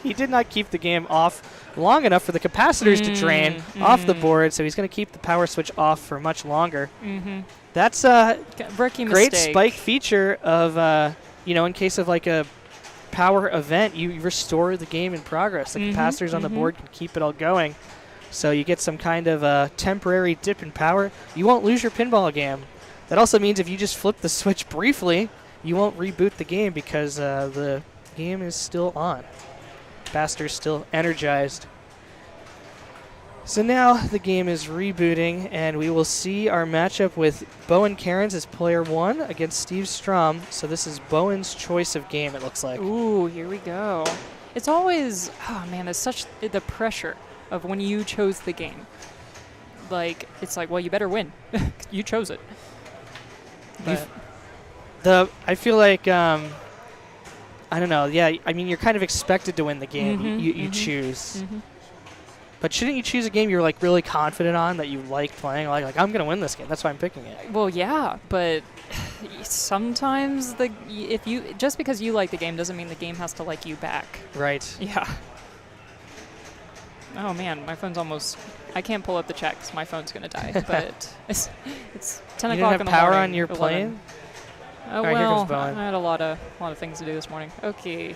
he did not keep the game off long enough for the capacitors to drain off the board, so he's going to keep the power switch off for much longer. That's a great spike feature of, in case of like a power event, you restore the game in progress. The capacitors on the board can keep it all going. So you get some kind of temporary dip in power. You won't lose your pinball game. That also means if you just flip the switch briefly, you won't reboot the game because the game is still on. Capacitors still energized. So now the game is rebooting, and we will see our matchup with Bowen Cairns as player 1 against Steve Strom. So this is Bowen's choice of game, it looks like. Ooh, here we go. It's always, oh man, it's such the pressure of when you chose the game. Like, it's like, well, you better win. You chose it. I feel like, I don't know. Yeah, I mean, you're kind of expected to win the game. You choose. But shouldn't you choose a game you're like really confident on that you like playing? Like I'm gonna win this game. That's why I'm picking it. Well, yeah, but sometimes just because you like the game doesn't mean the game has to like you back. Right. Yeah. Oh man, my phone's almost. I can't pull up the chat because my phone's gonna die. But it's 10 You o'clock didn't in have the power morning. on your 11. plane? Oh All right, here well, comes Bowen. I had a lot of things to do this morning. Okay.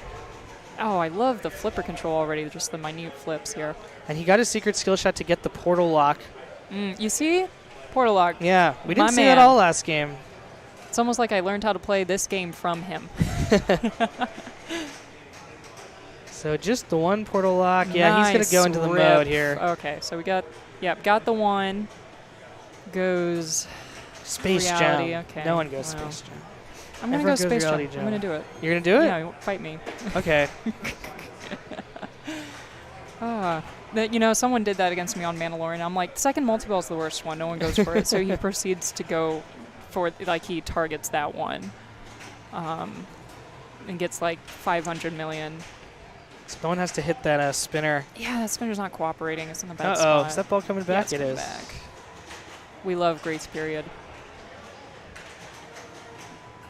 Oh, I love the flipper control already. Just the minute flips here. And he got his secret skill shot to get the portal lock. You see, portal lock. Yeah, we didn't My see that man. all last game. It's almost like I learned how to play this game from him. So just the one portal lock. Yeah, Nice he's gonna go into the rip. mode here. Okay, so we got the one. Goes Space reality. Jam. Okay. No one goes Wow. Space Jam. I'm gonna Everyone go goes Space Jam. reality I'm gonna jam. do it. You're gonna do it? Yeah, fight me. Okay. Someone did that against me on Mandalorian. I'm like, second multi-ball is the worst one. No one goes for it. So he proceeds to go for it. Like, he targets that one. And gets like 500 million. So no one has to hit that spinner. Yeah, that spinner's not cooperating. It's in a bad Uh-oh. spot. Is that ball coming back? Yeah, It it's is. coming back. We love grace period.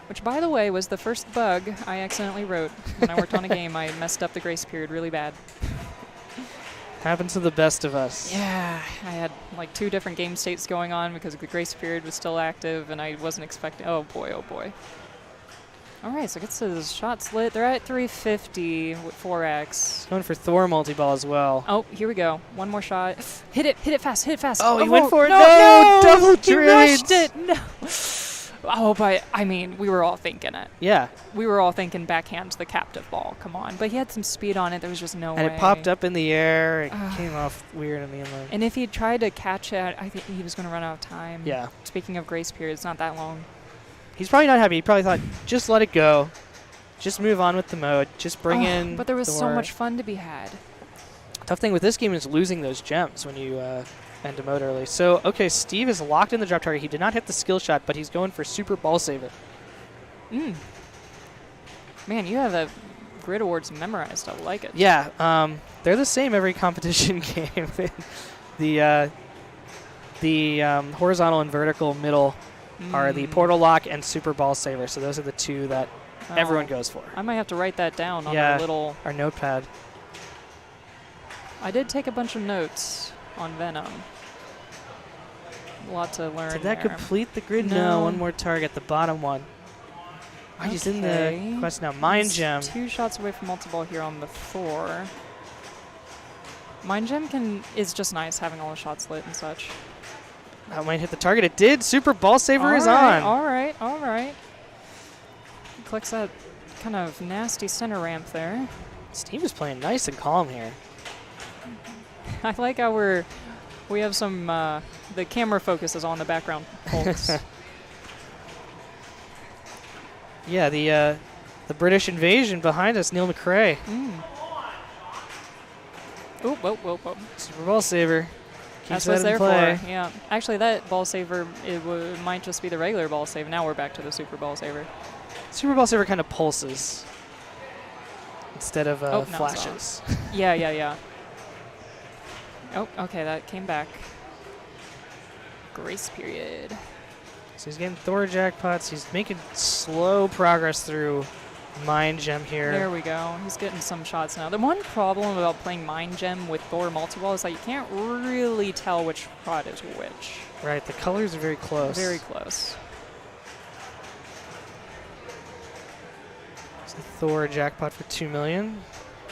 Which, by the way, was the first bug I accidentally wrote when I worked on a game. I messed up the grace period really bad. Happens to the best of us. Yeah, I had like 2 different game states going on because the grace period was still active, and I wasn't expecting. Oh boy, oh boy. All right, so gets his shot slit. They're at 350 with 4x. Going for Thor multi-ball as well. Oh, here we go. One more shot. Hit it fast, hit it fast. Oh, he went for it. No, No, double he rushed trades. it. No. Oh, but I mean, we were all thinking it. Yeah. We were all thinking backhand the captive ball. Come on. But he had some speed on it. There was just no way. And it popped up in the air. It came off weird in the inlet. And if he tried to catch it, I think he was going to run out of time. Yeah. Speaking of grace period, it's not that long. He's probably not happy. He probably thought, just let it go. Just move on with the mode. Just bring in But there was so Thor. much fun to be had. Tough thing with this game is losing those gems when you end a mode early. So, okay, Steve is locked in the drop target. He did not hit the skill shot, but he's going for super ball saver. Man, you have the grid awards memorized. I like it. Yeah, they're the same every competition game. the horizontal and vertical middle are the portal lock and super ball saver. So those are the 2 that everyone goes for. I might have to write that down on Yeah, our little... our notepad. I did take a bunch of notes on Venom. A lot to learn. Did that there. complete the grid? No. No, one more target, the bottom one. Oh, he's in Okay. the quest now. Mind He's Gem. 2 shots away from multi-ball here on the Thor. Mind Gem is just nice having all the shots lit and such. That might hit the target. It did. Super ball saver is All on. right. Clicks that kind of nasty center ramp there. Steve is playing nice and calm here. I like how we have some, the camera focus is on the background folks. Yeah, the British invasion behind us, Neil McRae. Oh, whoa. Super ball saver. That's Keeps what it's that in there play. for. Yeah. Actually, that ball saver, might just be the regular ball saver. Now we're back to the super ball saver. Super ball saver kind of pulses instead of Oh, now it's flashes. Yeah. Oh, okay, that came back. Grace period. So he's getting Thor jackpots. He's making slow progress through Mind Gem here. There we go. He's getting some shots now. The one problem about playing Mind Gem with Thor multi-ball is that you can't really tell which shot is which. Right, the colors are very close. Very close. So Thor jackpot for 2 million.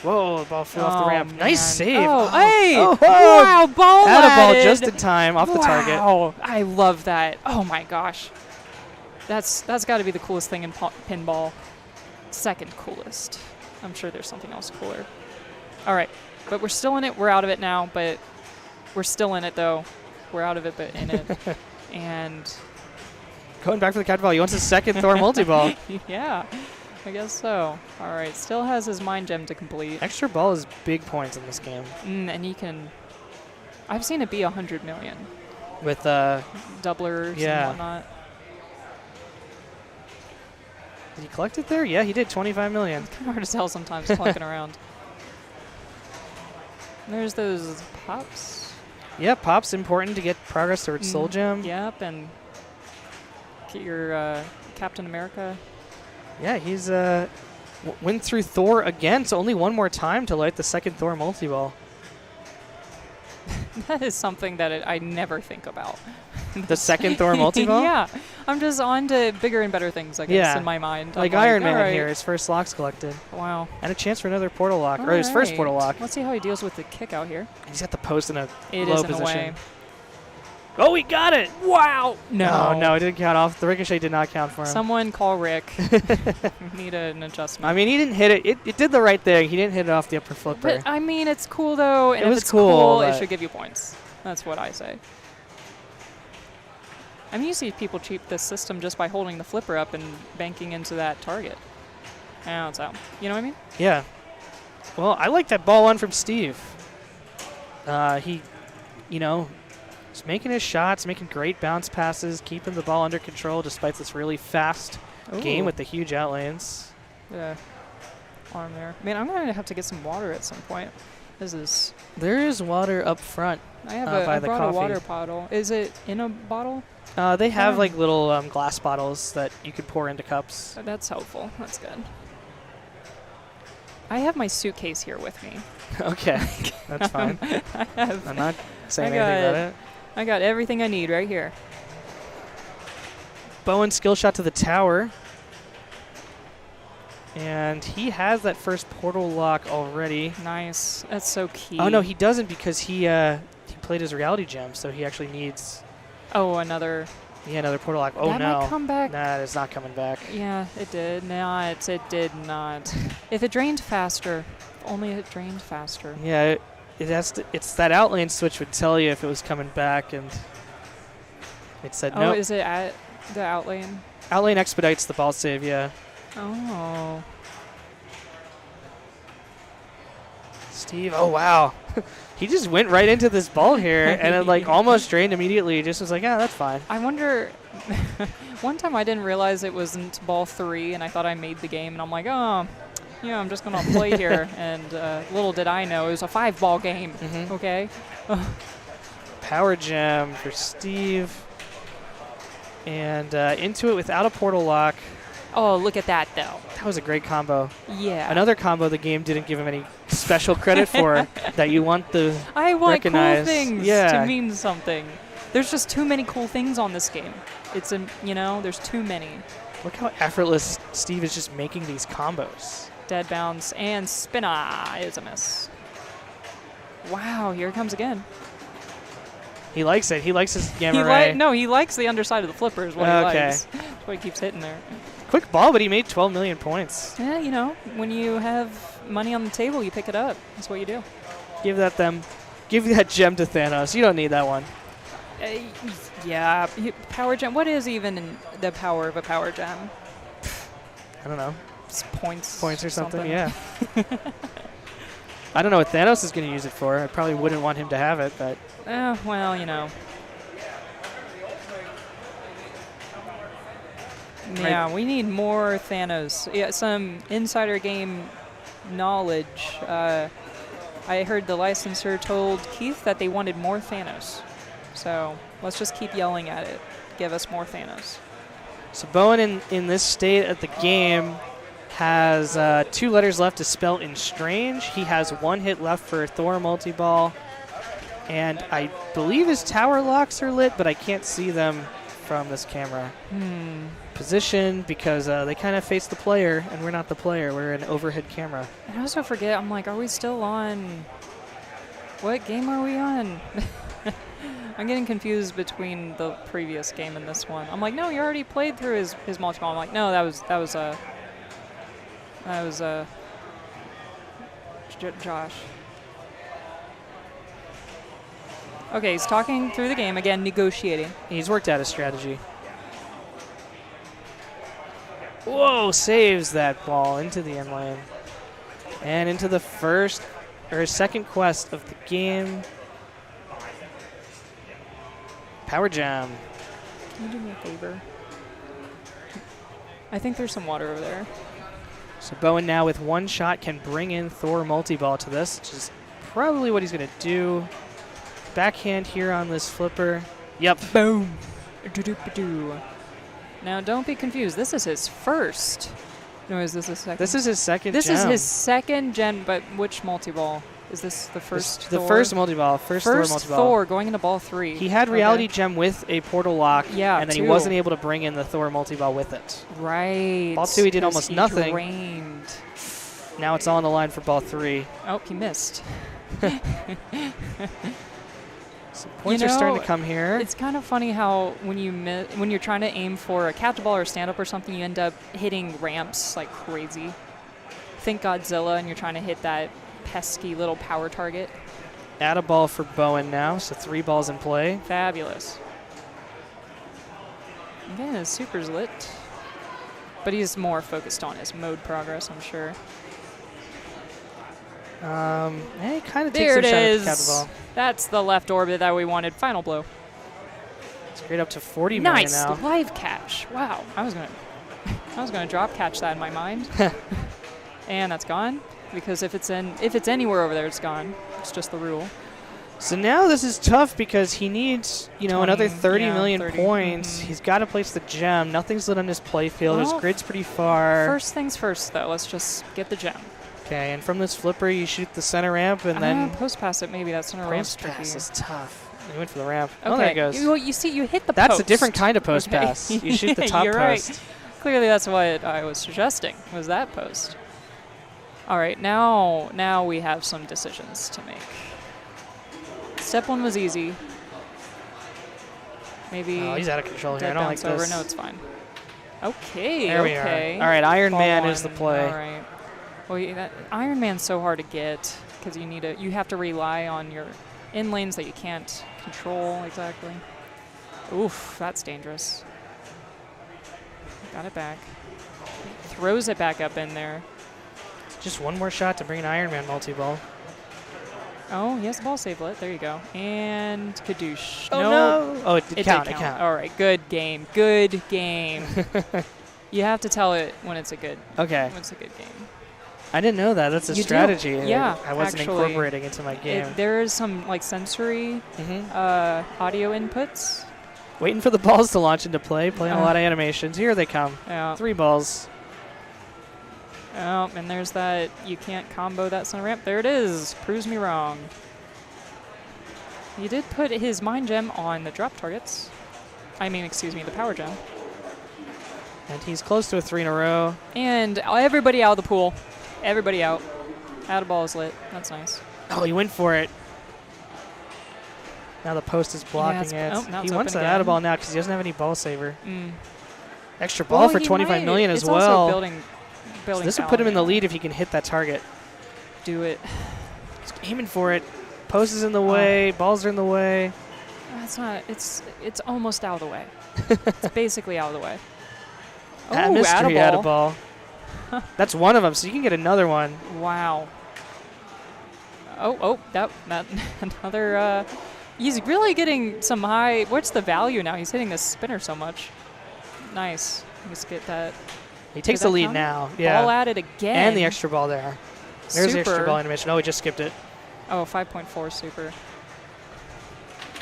Whoa, the ball flew off the Oh, ramp. man. Nice save. Oh, hey! Oh, Wow, ball had a ball added. just in time off the target. Wow, I love that. Oh my gosh. That's got to be the coolest thing in pinball. Second coolest. I'm sure there's something else cooler. All right, but we're still in it. We're out of it now, but we're still in it though. We're out of it, but in it. And Going back for the captain ball. He wants his second Thor multi-ball. yeah, I guess so. All right, still has his Mind Gem to complete. Extra ball is big points in this game. And he can... I've seen it be 100 million. With, Doublers yeah. and whatnot. did he collect it there? Yeah, he did. 25 million. Kind of hard to tell sometimes clunking around. There's those pops. Yeah, pop's important to get progress towards Soul Gem. Yep, and get your Captain America. Yeah, he's went through Thor again, so only one more time to light the second Thor multi-ball. That is something that I never think about. The second Thor multi-ball? Yeah, I'm just on to bigger and better things, I guess, in my mind. Like I'm Iron Man alright. here, his first locks collected. Wow. And a chance for another portal lock, or his first portal lock. Let's see how he deals with the kick out here. He's got the post in a It low is in the position. way. Oh, he got it! Wow! No, no, it didn't count off. The ricochet did not count for him. Someone call Rick. Need an adjustment. I mean, he didn't hit it. It did the right thing. He didn't hit it off the upper flipper. But, I mean, it's cool, though. And It if was it's cool, it but- should give you points. That's what I say. I mean, you see people cheat this system just by holding the flipper up and banking into that target. Now it's out. You know what I mean? Yeah. Well, I like that ball one from Steve. He, is making his shots, making great bounce passes, keeping the ball under control despite this really fast game Ooh. with the huge outlanes. Yeah. Arm there. Man, I'm going to have to get some water at some point. This is... There is water up front. I have by I the brought coffee. a water bottle. Is it in a bottle? They have Yeah. like little glass bottles that you could pour into cups. That's helpful. That's good. I have my suitcase here with me. Okay, that's fine. I have... I'm not saying I anything about it. I got everything I need right here. Bowen skill shot to the tower. And he has that first portal lock already. Nice. That's so key. Oh, no, he doesn't because he played his reality gem, so he actually needs another... another portal lock. Oh, that no. might come back. Nah, it's not coming back. Yeah, it did not. It did not. If it drained faster, only it drained faster. Yeah, it has to, it's that outlane switch would tell you if it was coming back, and it said no. Oh, is it at the outlane? Outlane expedites the ball save, yeah. Oh. Steve, oh, wow. He just went right into this ball here, and it like almost drained immediately. He just was like, yeah, that's fine. I wonder... One time I didn't realize it wasn't ball 3, and I thought I made the game, and I'm like, oh, yeah, I'm just going to play here. And little did I know, it was a 5-ball game, okay? Power gem for Steve. And into it without a portal lock. Oh, look at that, though. That was a great combo. Yeah. Another combo the game didn't give him any special credit for that you want the I want cool recognize. things Yeah. to mean something. There's just too many cool things on this game. It's there's too many. Look how effortless Steve is just making these combos. Dead bounce and spinner is a miss. Wow, here it comes again. He likes it. He likes his gamma ray. He likes the underside of the flipper is what he likes. That's why he keeps hitting there. Quick ball, but he made 12 million points. Yeah, when you have money on the table, you pick it up. That's what you do. Give that gem to Thanos. You don't need that one. Yeah, power gem. What is even the power of a power gem? I don't know. It's points. Points or something, yeah. I don't know what Thanos is going to use it for. I probably wouldn't want him to have it, but... Well, Yeah, we need more Thanos. Yeah, some insider game knowledge. I heard the licensor told Keith that they wanted more Thanos. So let's just keep yelling at it. Give us more Thanos. So Bowen in this state of the game has 2 letters left to spell in Strange. He has 1 hit left for Thor multi-ball. And I believe his tower locks are lit, but I can't see them from this camera. Position, because they kind of face the player, and we're not the player. We're an overhead camera. I also forget, I'm like, are we still on... What game are we on? I'm getting confused between the previous game and this one. I'm like, no, you already played through his multi-ball. I'm like, no, that was Josh. Okay, he's talking through the game again, negotiating. He's worked out his strategy. Whoa, saves that ball into the end lane. And into the second quest of the game. Power Jam. Can you do me a favor? I think there's some water over there. So Bowen now with 1 shot can bring in Thor multi-ball to this, which is probably what he's going to do. Backhand here on this flipper. Yep. Boom. Do-do-ba-do. Now, don't be confused. This is his first. No, is this his second? This is his second This gem. is his second gen, but which multi-ball? Is this the first The Thor? first multi-ball. First Thor First multi-ball. Thor going into ball 3. He had Reality Gem with a portal lock, Yeah, and then he 2. wasn't able to bring in the Thor multi-ball with it. Right. Ball 2 he did 'cause almost he nothing. Drained. Now it's all on the line for ball 3. Oh, he missed. So points are starting to come here. It's kind of funny how when you're trying to aim for a catch ball or stand up or something, you end up hitting ramps like crazy. Think Godzilla, and you're trying to hit that pesky little power target. Add a ball for Bowen now, so 3 balls in play. Fabulous. Again, his super's lit, but he's more focused on his mode progress, I'm sure. He kind of takes There some it shot at is. the catch ball. That's the left orbit that we wanted. Final blow. Straight up to 40 million Nice now. live catch. Wow, I was gonna drop catch that in my mind, and that's gone because if it's anywhere over there, it's gone. It's just the rule. So now this is tough because he needs, 20, another 30 yeah, million 30. points. He's got to place the gem. Nothing's lit on his play field. Well, His grid's pretty far. First things first, though. Let's just get the gem. Okay, and from this flipper, you shoot the center ramp, and then Post pass it. Maybe that's center ramp's post pass tricky. is tough. He went for the ramp. Okay. Oh, there it goes. Well, you see, you hit the That's post. a different kind of post Okay. pass. You shoot the top You're post. right. Clearly, that's what I was suggesting, was that post. All right, now we have some decisions to make. Step 1 was easy. Maybe Oh, he's out of control here. dead I don't like bounce over. this. No, it's fine. Okay, There we okay. are. All right, Iron Ball Man is the 1. play. All right. Well, Iron Man's so hard to get because you have to rely on your in lanes that you can't control exactly. Oof, that's dangerous. Got it back. Throws it back up in there. Just one more shot to bring an Iron Man multi-ball. Oh, he has the ball save lit. There you go. And Kadoosh. Oh, no. no. Oh, it did It count. did It count. count. All right, good game. Good game. You have to tell it when it's a good Okay. game. I didn't know that. That's a You do. strategy. Yeah, I wasn't actually, incorporating into my game. There is some like sensory audio inputs. Waiting for the balls to launch into play. Playing a lot of animations. Here they come. Yeah. 3 balls. Oh, and there's that. You can't combo that center ramp. There it is. Proves me wrong. He did put his mind gem on the drop targets. The power gem. And he's close to a 3 in a row. And everybody out of the pool. Everybody out. Out of ball is lit. That's nice. Oh, he went for it. Now the post is blocking Yeah, it. now He it's wants open that out of again. ball now because he doesn't have any ball saver. Mm. Extra ball Well, for he 25 might. million as It's well. Also building This would put him in the value. lead if he can hit that target. Do it. He's aiming for it. Post is in the way. Balls are in the way. That's not. It's almost out of the way. It's basically out of the way. That mystery atta had a ball. That's one of them, so you can get another one. Wow. Oh, that another. He's really getting some high. What's the value now? He's hitting this spinner so much. Nice. Let's get that. He takes Did the that lead count? now. Yeah. Ball at it again. And the extra ball there. There's the extra Super. ball animation. Oh, he just skipped it. Oh, 5.4 super.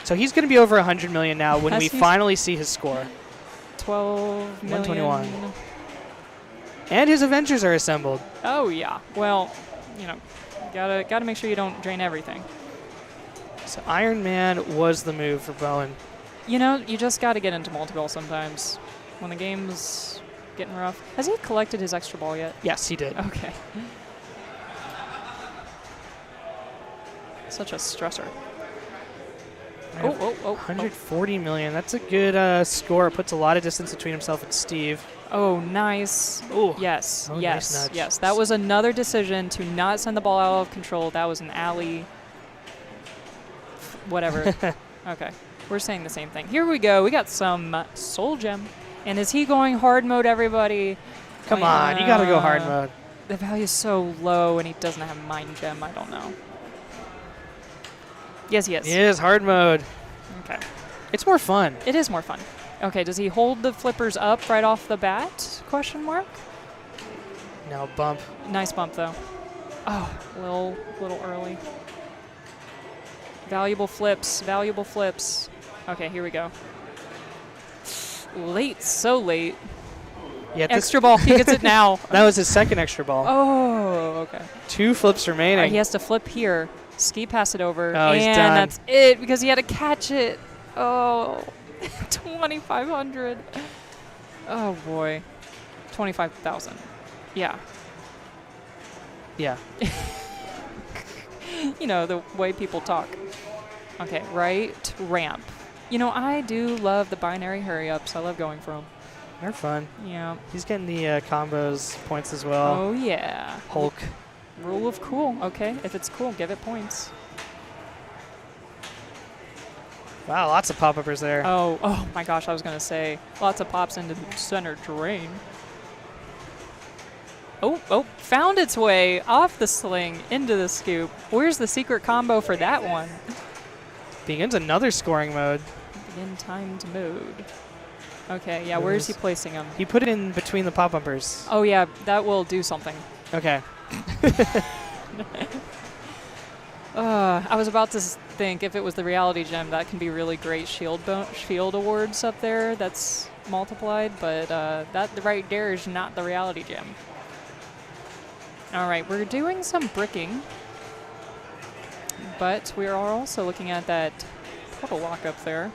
So he's going to be over 100 million now when Has we he? finally see his score. 12 million. 121. And his Avengers are assembled. Oh yeah. Well, gotta make sure you don't drain everything. So Iron Man was the move for Bowen. You just gotta get into multi-ball sometimes when the game's getting rough. Has he collected his extra ball yet? Yes, he did. Okay. Such a stressor. Oh. 140 million. That's a good score. It puts a lot of distance between himself and Steve. Oh, nice. Ooh. Yes, Oh, nice yes, nudge. yes. That was another decision to not send the ball out of control. That was an alley. Whatever. Okay. We're saying the same thing. Here we go. We got some Soul Gem. And is he going hard mode, everybody? Come on, you got to go hard mode. The value is so low, and he doesn't have Mind Gem. I don't know. Yes, he is. He is hard mode. Okay. It's more fun. It is more fun. Okay, does he hold the flippers up right off the bat? Question mark. Now bump. Nice bump though. Oh, little early. Valuable flips, valuable flips. Okay, here we go. Late, so late. Yeah, Extra ball, he gets it now. That was his second extra ball. Oh, okay. 2 flips remaining. He has to flip here, ski pass it over, Oh, he's and done. that's it because he had to catch it. Oh, 2,500. Oh boy, 25,000. Yeah. Yeah. You know, the way people talk. Okay, right ramp. You know, I do love the binary hurry-ups. I love going for them. They're fun. Yeah. He's getting the combos points as well. Oh, yeah. Hulk. Rule of cool. Okay, if it's cool, give it points. Wow, lots of pop-uppers there. Oh my gosh, I was going to say. Lots of pops into the center drain. Oh, found its way off the sling into the scoop. Where's the secret combo for that one? Begins another scoring mode. Begin timed mode. Okay, yeah, where's he placing him? He put it in between the pop-uppers. Oh yeah, that will do something. Okay. I was about to think if it was the reality gem, that can be really great shield awards up there. That's multiplied, but that right there is not the reality gem. All right, we're doing some bricking, but we are also looking at that portal lock up there.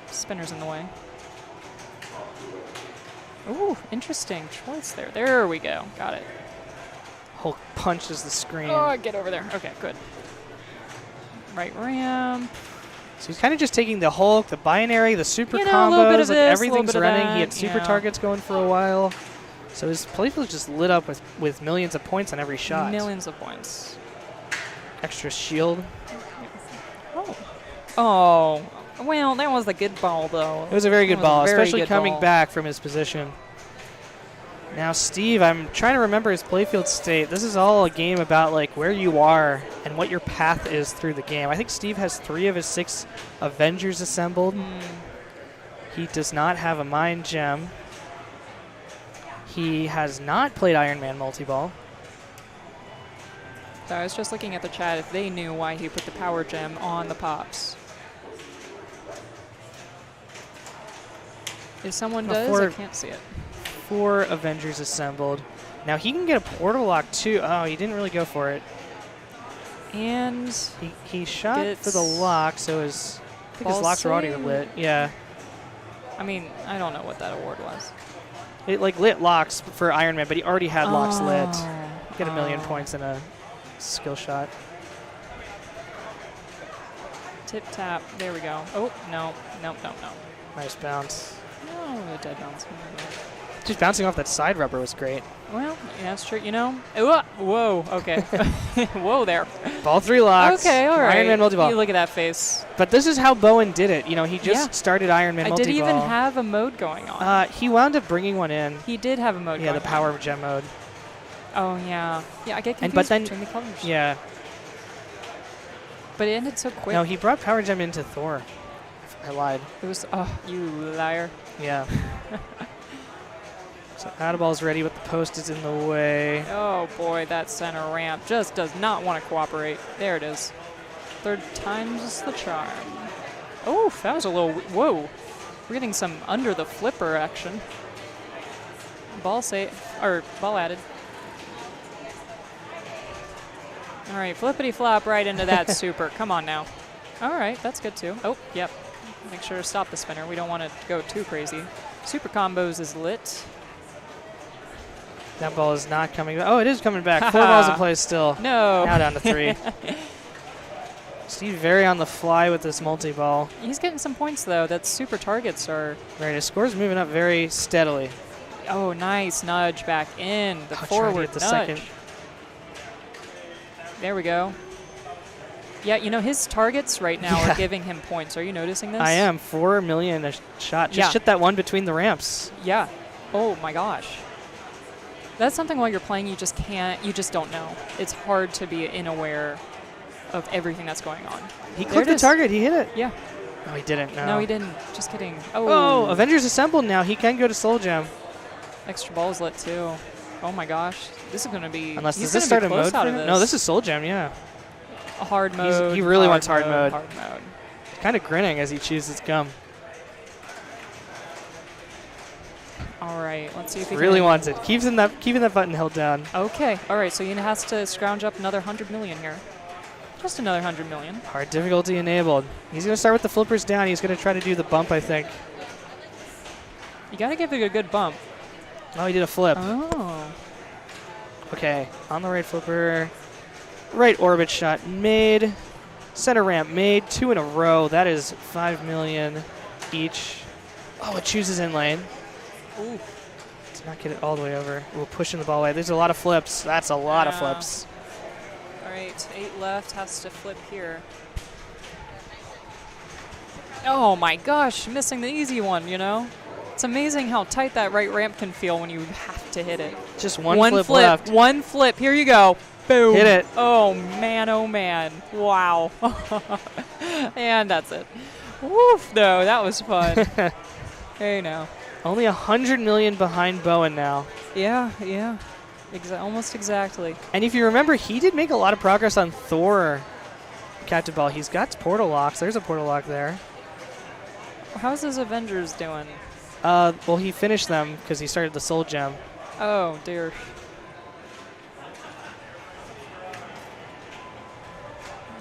Spinner's in the way. Ooh, interesting choice there. There we go. Got it. Hulk punches the screen. Oh, get over there. Okay, good. Right ramp. So he's kind of just taking the Hulk, the binary, the super You know, a little bit combos, of like this, a everything's little bit of running. that, He had super yeah. targets going for a while. So his playfield just lit up with millions of points on every shot. Millions of points. Extra shield. Oh, well, that was a good ball, though. It was a very good That was a ball, very especially good coming ball. back from his position. Now, Steve, I'm trying to remember his playfield state. This is all a game about like where you are and what your path is through the game. I think Steve has 3 of his 6 Avengers assembled. He does not have a Mind Gem. He has not played Iron Man multi-ball. So I was just looking at the chat if they knew why he put the power gem on the pops. If someone No, does, I can't see it. 4 Avengers assembled. Now he can get a portal lock too. Oh, he didn't really go for it. And He shot for the lock, so I think his ball locks were already save. lit. Yeah. I mean, I don't know what that award was. It like lit locks for Iron Man, but he already had locks lit. Get a million Oh. points in a skill shot. Tip tap. There we go. Oh, no. No. Nice bounce. No, the dead bounce. Just bouncing off that side rubber was great. Well, yeah, that's true. You know? Whoa. Okay. Whoa there. Ball 3 locks. Okay, all right. Iron Man multi-ball. You look at that face. But this is how Bowen did it. You know, he just Yeah. started Iron Man I multi-ball. did even have a mode going on. He wound up bringing one in. He did have a mode Yeah, going the power on. of gem mode. Oh, yeah. Yeah, I get confused but then- between the colors. Yeah. But it ended so quick. No, he brought power gem into Thor. I lied. It was, oh, you liar. Yeah. So Adaball's ready, but the post is in the way. Oh, boy, that center ramp just does not want to cooperate. There it is. Third time's the charm. Oh, that was a little, whoa. We're getting some under the flipper action. Ball added. All right, flippity flop right into that super. Come on now. All right, that's good too. Oh, yep. Make sure to stop the spinner. We don't want it to go too crazy. Super combos is lit. That ball is not coming back. Oh, it is coming back. 4 balls in play still. No. Now down to 3. Steve very on the fly with this multi-ball. He's getting some points though. That super targets are. Right, his score's moving up very steadily. Oh, nice nudge back in the Trying to forward get the nudge. second. There we go. Yeah, you know his targets right now Yeah. are giving him points. Are you noticing this? I am. 4 million a shot. Just Yeah. hit that one between the ramps. Yeah. Oh my gosh. That's something while you're playing you just can't. You just don't know. It's hard to be unaware of everything that's going on. He There clipped it the is. target. He hit it. Yeah. No, he didn't. No, No, he didn't. Just kidding. Oh, Oh. Avengers assembled now. He can go to Soul Gem. Extra balls lit too. Oh my gosh. This is gonna be. Unless he's does this gonna start be a close mode out for of him? No, this is Soul Gem, yeah. Hard mode. He really wants hard mode. Hard mode. Kind of grinning as he chews his gum. All right, let's see if he Really can. wants it. Keeping that button held down. Okay, all right, so he has to scrounge up another 100 million here. Just another 100 million. Hard difficulty enabled. He's going to start with the flippers down. He's going to try to do the bump, I think. You got to give it a good bump. Oh, he did a flip. Oh. Okay, on the right flipper. Right orbit shot made. Center ramp made. 2 in a row. That is 5 million each. Oh, it chooses in lane. Ooh. Let's not get it all the way over. We're pushing the ball away. There's a lot of flips. That's a lot of flips. All right, 8 left, has to flip here. Oh my gosh, missing the easy one, you know? It's amazing how tight that right ramp can feel when you have to hit it. Just one flip left. One flip, here you go. Boom. Hit it. Oh man, wow. And that's it. Woof, no, that was fun. Hey now. Only 100 million behind Bowen now. Yeah. Almost exactly. And if you remember, he did make a lot of progress on Thor Captain Ball. He's got portal locks. There's a portal lock there. How's his Avengers doing? Well, he finished them because he started the Soul Gem. Oh, dear.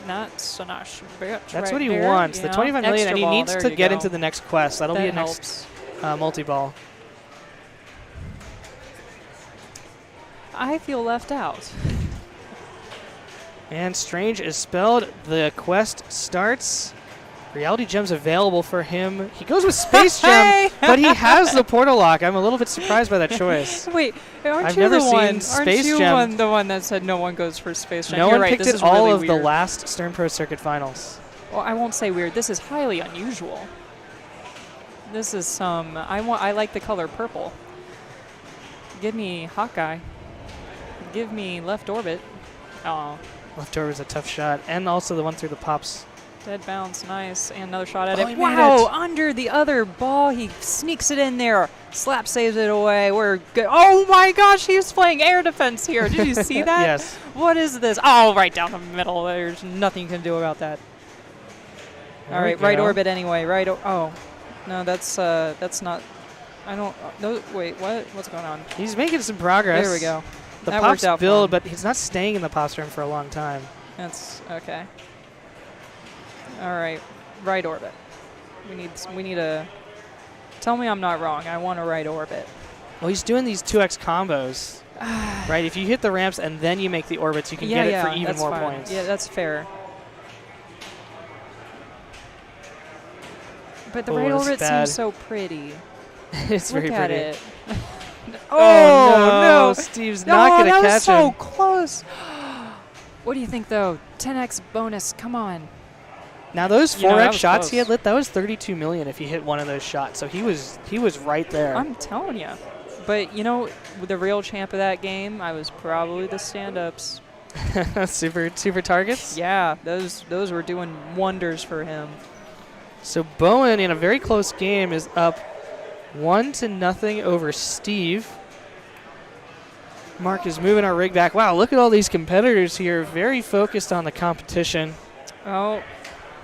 Not so much. That's right what he there, wants, you the know? 25 million, Extra and he ball, needs there to you get go. into the next quest. That'll be a next multi-ball. I feel left out. And Strange is spelled. The quest starts. Reality Gem's available for him. He goes with Space Gem, but he has the portal lock. I'm a little bit surprised by that choice. Wait, aren't I've you never the seen one? Space aren't you Gem. the one that said no one goes for Space Gem? No You're one right, picked this it is all really of the weird. last Stern Pro Circuit finals. Well, I won't say weird. This is highly unusual. This is some. I like the color purple. Give me Hawkeye. Give me left orbit. Oh, Left over is a tough shot, and also the one through the pops. dead bounce, nice, and another shot at Oh, it. he made Wow, it. under the other ball, he sneaks it in there. Slap saves it away. We're good. Oh my gosh, he's playing air defense here. Did you see that? Yes. What is this? Oh, right down the middle. There's nothing you can do about that. There All we right, right go. orbit anyway. Right. Oh, no, that's not. I don't. No, wait. What? What's going on? He's making some progress. There we go. The That pops worked out for build, him. but he's not staying in the pops room for a long time. That's okay. All right, right orbit. We need a. Tell me I'm not wrong. I want a right orbit. Well, he's doing these 2x combos, right? If you hit the ramps and then you make the orbits, you can get it for even that's more fine. points. Yeah, that's fair. But the Oh, right this is orbit bad. seems so pretty. It's Look very at pretty. it. Oh, no! Steve's not going to that catch was so him. close. What do you think, though? 10x bonus. Come on. Now those You know, that 4x was shots close. he had lit, that was 32 million if he hit one of those shots. So he was right there. I'm telling you. But, you know, with the real champ of that game, I was probably the stand-ups. super targets. Yeah, those were doing wonders for him. So Bowen in a very close game is up 1-0 over Steve. Mark is moving our rig back. Wow, look at all these competitors here, very focused on the competition. Oh,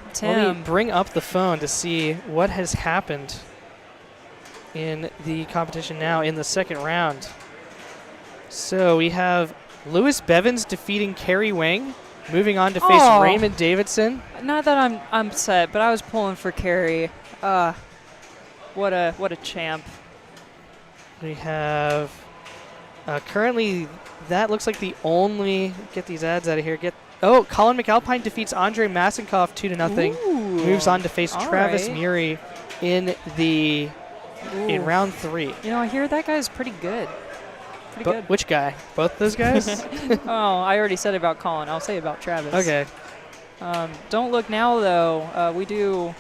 Let Tim. me bring up the phone to see what has happened in the competition now in the second round. So we have Lewis Bevins defeating Kerry Wang, moving on to face Oh. Raymond Davidson. Not that I'm upset, but I was pulling for Carey. What a champ. We have currently that looks like the only get these ads out of here. Colin McAlpine defeats Andre Masenkoff 2-0. Ooh. Moves on to face All Travis right. Muri in Ooh. round 3. You know, I hear that guy's pretty good. Pretty good. Which guy? Both those guys? Oh, I already said about Colin. I'll say about Travis. Okay. Don't look now, though. We do.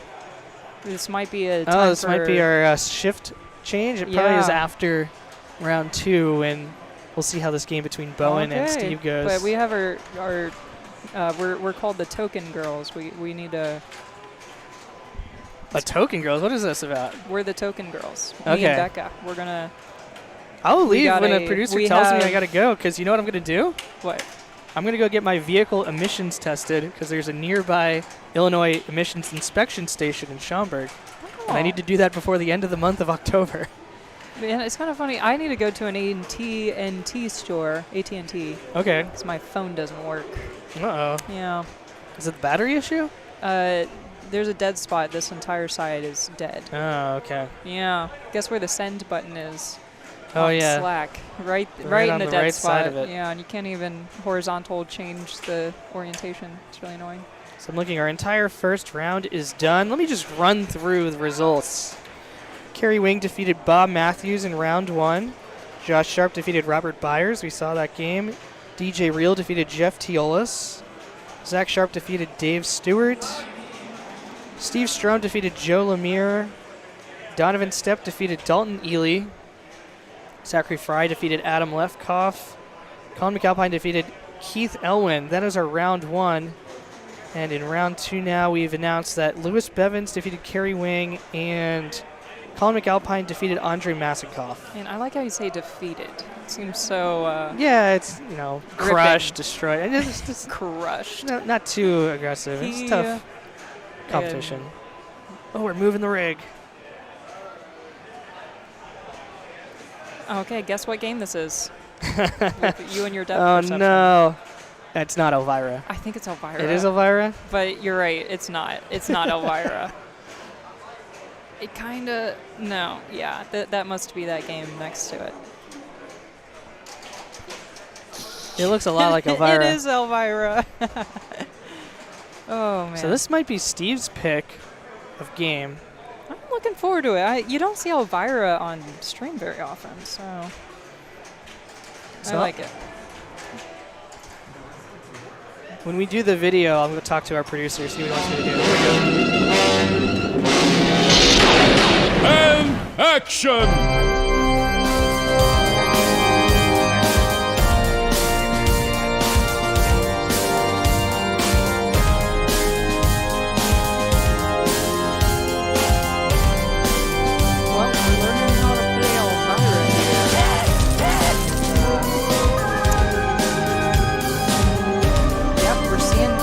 This might be a time This might be our shift change. It probably is Yeah. after round 2, and we'll see how this game between Bowen and Okay, Steve goes. But we have our we're called the Token Girls. We need a. A token girls. What is this about? We're the Token Girls. Me Okay. and Becca. We're gonna. I'll leave got when a- a producer we tells me I have- gotta go, because you know what I'm gonna do? What? I'm going to go get my vehicle emissions tested because there's a nearby Illinois emissions inspection station in Schaumburg. And I need to do that before the end of the month of October. Man, it's kind of funny. I need to go to an AT&T store, AT&T. Okay. Because my phone doesn't work. Uh-oh. Yeah. Is it the battery issue? There's a dead spot. This entire side is dead. Oh, okay. Yeah. Guess where the send button is? Oh, on yeah. Slack. Right Right in on the the dead right spot. side of it. Yeah, and you can't even horizontal change the orientation. It's really annoying. So I'm looking, our entire first round is done. Let me just run through the results. Kerry Wing defeated Bob Matthews in round 1. Josh Sharp defeated Robert Byers. We saw that game. DJ Reel defeated Jeff Teolis. Zach Sharp defeated Dave Stewart. Steve Strome defeated Joe Lemire. Donovan Stepp defeated Dalton Ely. Zachary Fry defeated Adam Lefkoff. Colin McAlpine defeated Keith Elwin. That is our round 1. And in round 2 now, we've announced that Lewis Bevins defeated Kerry Wing and Colin McAlpine defeated Andre Masenkoff. And I like how you say defeated. It seems so... yeah, it's, crushed, destroyed. And it's just crushed. not too aggressive. It's tough competition. Oh, we're moving the rig. Okay, guess what game this is? With you and your depth Oh, perception. no. It's not Elvira. I think it's Elvira. It is Elvira? But you're right. It's not. It's not Elvira. It kind of... No. Yeah. That must be that game next to it. It looks a lot like Elvira. It is Elvira. Oh, man. So this might be Steve's pick of game. I'm looking forward to it. You don't see Elvira on stream very often, so I like it. When we do the video, I'm going to talk to our producer, see what he wants me to do. Here we go. And action! Well, we're learning how to play Elvira here. Yep, we're seeing a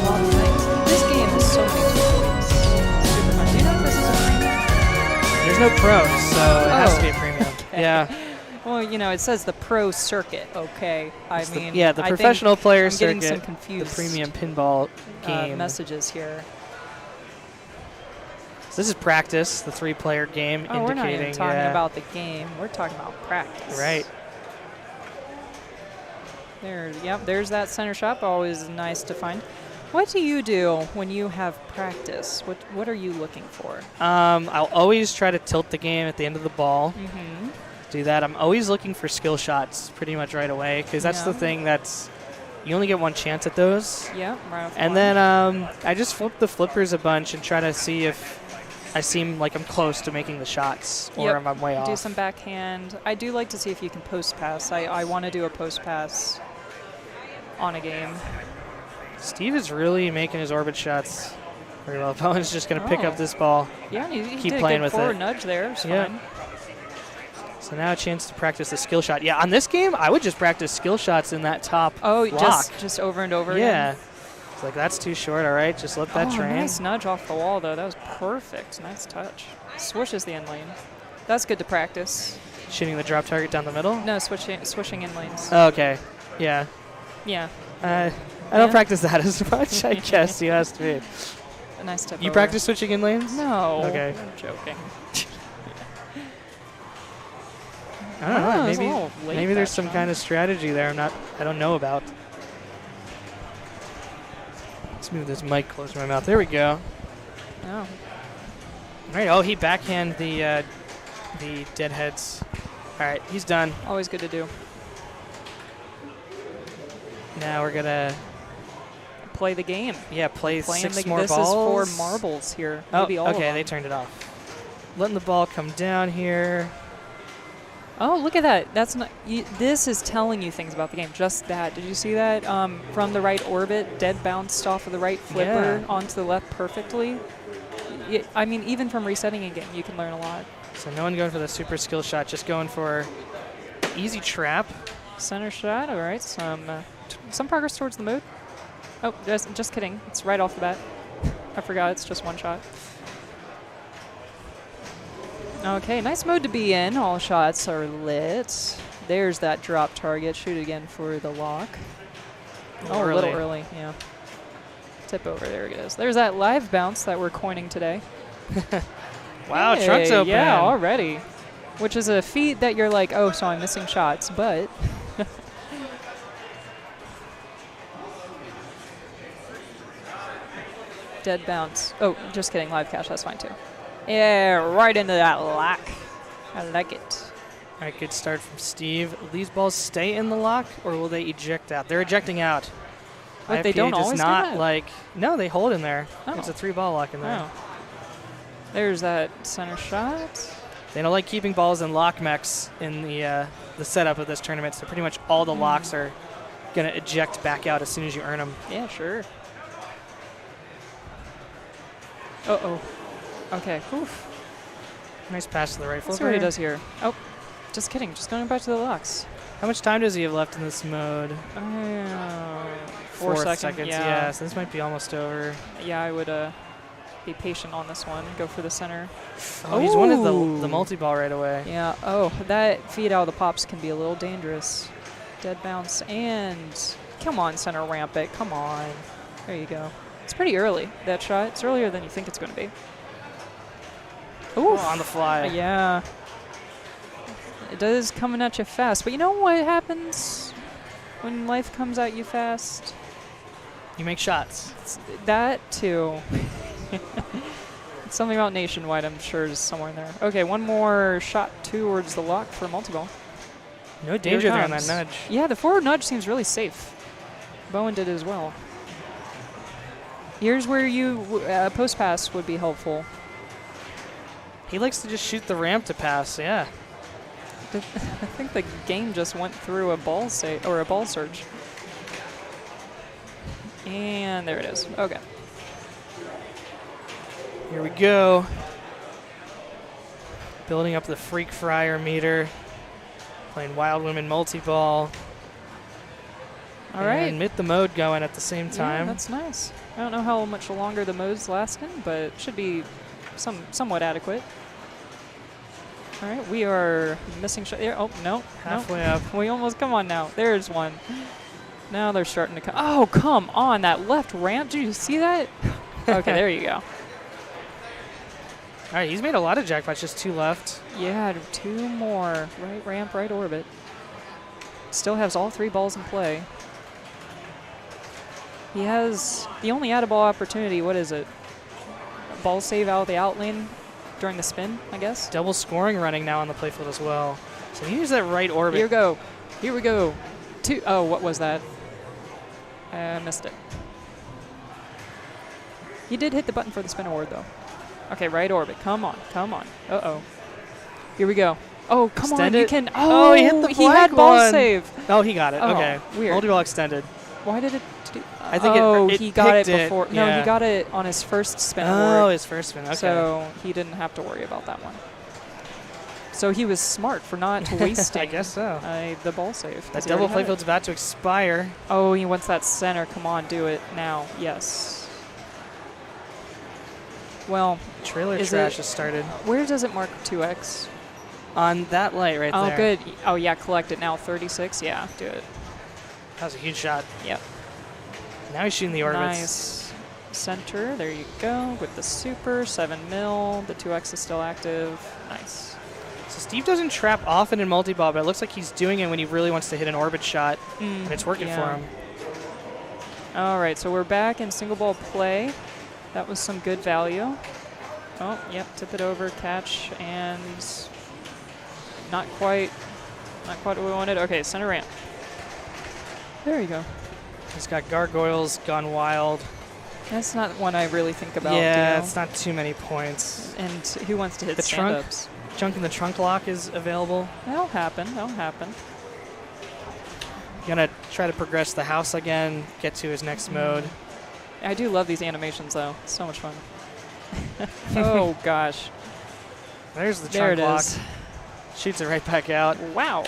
lot of things. This game has so many tutorials. Super fun. Do you know if this is a premium? There's no pro, so it has to be a premium. Okay. Yeah. Well, it says the pro circuit. Okay, the professional player circuit. I'm getting some confused. The premium pinball game. Messages here. So this is practice, the 3-player game, Oh, indicating. we're not even talking about the game. We're talking about practice. Right. There's that center shop. Always nice to find. What do you do when you have practice? What are you looking for? I'll always try to tilt the game at the end of the ball. Mm-hmm. Do that. I'm always looking for skill shots pretty much right away because that's the thing that's you only get one chance at those. Yeah, right off And then I just flip the flippers a bunch and try to see if I seem like I'm close to making the shots or if I'm way off. Do some backhand. I do like to see if you can post pass. I want to do a post pass on a game. Steve is really making his orbit shots very well. Bowen's just going to pick up this ball. Yeah, and he keep did playing a with good forward it. nudge there. It's Yeah. fine. So now a chance to practice the skill shot. Yeah, on this game, I would just practice skill shots in that top block. just over and over Yeah. again. It's like, that's too short, all right, just let that train. Nice nudge off the wall, though. That was perfect. Nice touch. Swishes the end lane. That's good to practice. Shooting the drop target down the middle? No, swishing in lanes. Oh, okay, yeah. Yeah. I don't practice that as much, I guess you asked me. A nice tip You over. practice switching in lanes? No. Okay. I'm joking. I don't know. it's a little late Maybe there's that some time. kind of strategy there I don't know about. Let's move this mic closer to my mouth. There we go. Oh. All right. Oh, he backhand the deadheads. All right, he's done. Always good to do. Now we're gonna Play the game. play Playing 6 more this balls. is for marbles here. Oh, Maybe all of okay, them. they turned it off. Letting the ball come down here. Oh, look at that. That's not. This is telling you things about the game. Just that. Did you see that? From the right orbit, dead bounced off of the right flipper onto the left perfectly. I mean, even from resetting a game, you can learn a lot. So no one going for the super skill shot, just going for easy trap. Center shot. All right. Some some progress towards the mode. Oh, just kidding. It's right off the bat. I forgot it's just one shot. Okay, nice mode to be in. All shots are lit. There's that drop target. Shoot again for the lock. Oh, a little early, yeah. Tip over, there it is. There's that live bounce that we're coining today. Wow, hey, trunk's open. Yeah, already. Which is a feat that you're like, oh, so I'm missing shots, but... Dead bounce. Oh, just kidding, live cash, that's fine too. Yeah, right into that lock. I like it. All right, good start from Steve. Will these balls stay in the lock, or will they eject out? They're ejecting out. But they don't always do that? Like, no, they hold in there. Oh. It's a 3-ball lock in there. Oh. There's that center shot. They don't like keeping balls in lock mechs in the setup of this tournament, so pretty much all the locks are going to eject back out as soon as you earn them. Yeah, sure. Uh-oh. Okay. Oof. Nice pass to the right Let's flipper. see what he does here. Oh, just kidding. Just going back to the locks. How much time does he have left in this mode? 4 seconds. Yeah, so this might be almost over. Yeah, I would be patient on this one. Go for the center. Oh, he's wanted the multi-ball right away. Yeah. Oh, that feed out of the pops can be a little dangerous. Dead bounce and come on, center ramp it. Come on. There you go. It's pretty early, that shot. It's earlier than you think it's going to be. Ooh, on the fly. Yeah. It does coming at you fast. But you know what happens when life comes at you fast? You make shots. That too. Something about Nationwide, I'm sure, is somewhere in there. Okay, one more shot towards the lock for multi-ball. No danger there on that nudge. Yeah, the forward nudge seems really safe. Bowen did it as well. Here's where you post pass would be helpful. He likes to just shoot the ramp to pass. Yeah. I think the game just went through a ball or a ball surge. And there it is. Okay. Here we go. Building up the Freak Fryer meter. Playing Wild Women multi-ball. All right. And get the mode going at the same time. Yeah, that's nice. I don't know how much longer the mode's lasting, but it should be somewhat adequate. All right, we are missing shot. Oh, no. Halfway up. We almost, come on now. There's one. Now they're starting to come. Oh, come on. That left ramp. Did you see that? Okay, there you go. All right, he's made a lot of jackpots, just 2 left. Yeah, 2 more. Right ramp, right orbit. Still has all 3 balls in play. He has the only out-of-ball opportunity. What is it? Ball save out of the out lane during the spin, I guess. Double scoring running now on the playfield as well. So he uses that right orbit. Here we go. Here we go. 2. Oh, what was that? I missed it. He did hit the button for the spin award, though. Okay, right orbit. Come on. Come on. Uh-oh. Here we go. Oh, come on. You can. Oh, he hit the he had ball save. Oh, he got it. Oh, okay. Weird. Multi-ball extended. Why did it do? I think he got it before. It. No, yeah. he got it on his first spin award. award. His first spin. Okay. So he didn't have to worry about that one. So he was smart for not wasting I guess so. The ball save. That double playfield's about to expire. Oh, he wants that center. Come on, do it now. Yes. Well, trailer trash has started. Where does it mark 2x? On that light right there. Oh, good. Oh, yeah, collect it now. 36. Yeah, do it. That was a huge shot. Yep. Now he's shooting the orbits. Nice. Center. There you go. With the super. 7 mil. The 2x is still active. Nice. So Steve doesn't trap often in multi-ball, but it looks like he's doing it when he really wants to hit an orbit shot, and it's working for him. All right, so we're back in single ball play. That was some good value. Oh, yep, tip it over, catch, and not quite what we wanted. Okay, center ramp. There you go. He's got gargoyles gone wild. That's not one I really think about. Yeah, it's not too many points. And who wants to hit the stand-ups? Junk in the trunk lock is available. That'll happen. That'll happen. Gonna try to progress the house again, get to his next mode. I do love these animations, though. It's so much fun. Oh, gosh. There's the trunk lock. There it is. Shoots it right back out. Wow.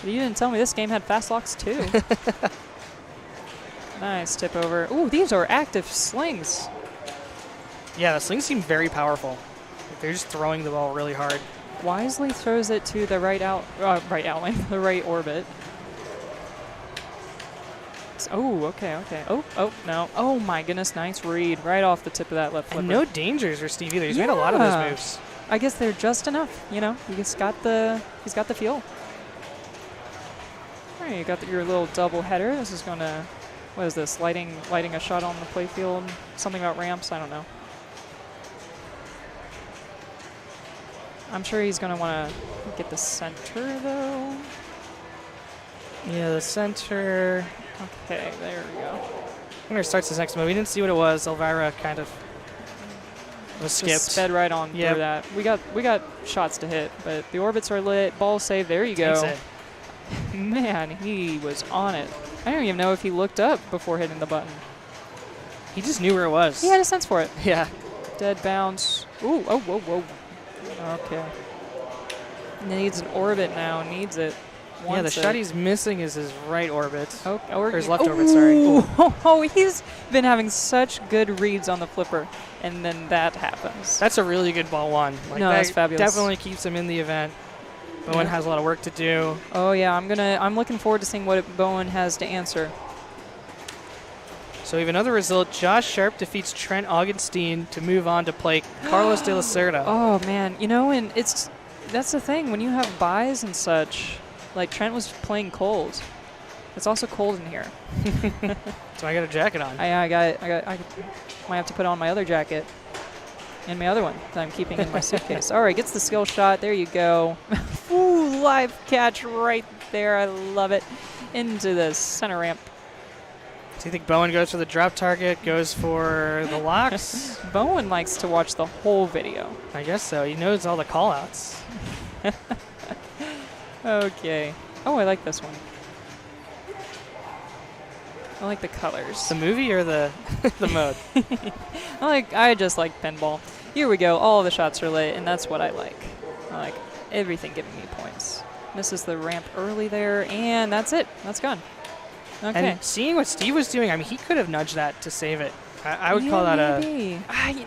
You didn't tell me this game had fast locks, too. Nice tip over. Ooh, these are active slings. Yeah, the slings seem very powerful. Like, they're just throwing the ball really hard. Wisely throws it to the right outline, the right orbit. Oh, okay. Oh, no. Oh my goodness, nice read. Right off the tip of that left flipper. And no dangers for Steve either. He's made a lot of those moves. I guess they're just enough, you know. He's got the feel. All right, you got your little double header. This is going to, what is this, lighting a shot on the playfield? Something about ramps? I don't know. I'm sure he's going to want to get the center, though. Yeah, the center. Okay, there we go. Winner starts his next move. We didn't see what it was. Elvira kind of was skipped. Just sped right on through that. We got shots to hit, but the orbits are lit. Ball save. There you go. Takes it. Man, he was on it. I don't even know if he looked up before hitting the button. He just knew where it was. He had a sense for it. Yeah. Dead bounce. Ooh, oh, whoa. Okay. Needs an orbit now. Needs it. Yeah, the shot he's missing is his right orbit. Oh, or his left orbit, sorry. Ooh. Oh, he's been having such good reads on the flipper, and then that happens. That's a really good ball one. Like, no, that's fabulous. Definitely keeps him in the event. Bowen has a lot of work to do. Oh yeah, I'm looking forward to seeing what Bowen has to answer. So we have another result. Josh Sharp defeats Trent Augustine to move on to play Carlos de la Cerda. Oh man, you know, and that's the thing when you have buys and such. Like Trent was playing cold. It's also cold in here. So I got a jacket on. I might have to put on my other jacket and my other one that I'm keeping in my suitcase. All right, gets the skill shot. There you go. Ooh, live catch right there. I love it. Into the center ramp. Do you think Bowen goes for the drop target, goes for the locks? Bowen likes to watch the whole video. I guess so. He knows all the call-outs. Okay. Oh, I like this one. I like the colors. The movie or the the mode? I just like pinball. Here we go. All the shots are lit, and that's what I like. I like everything giving me points. Misses the ramp early there, and that's it. That's gone. Okay. And seeing what Steve was doing, I mean, he could have nudged that to save it. I would call that maybe.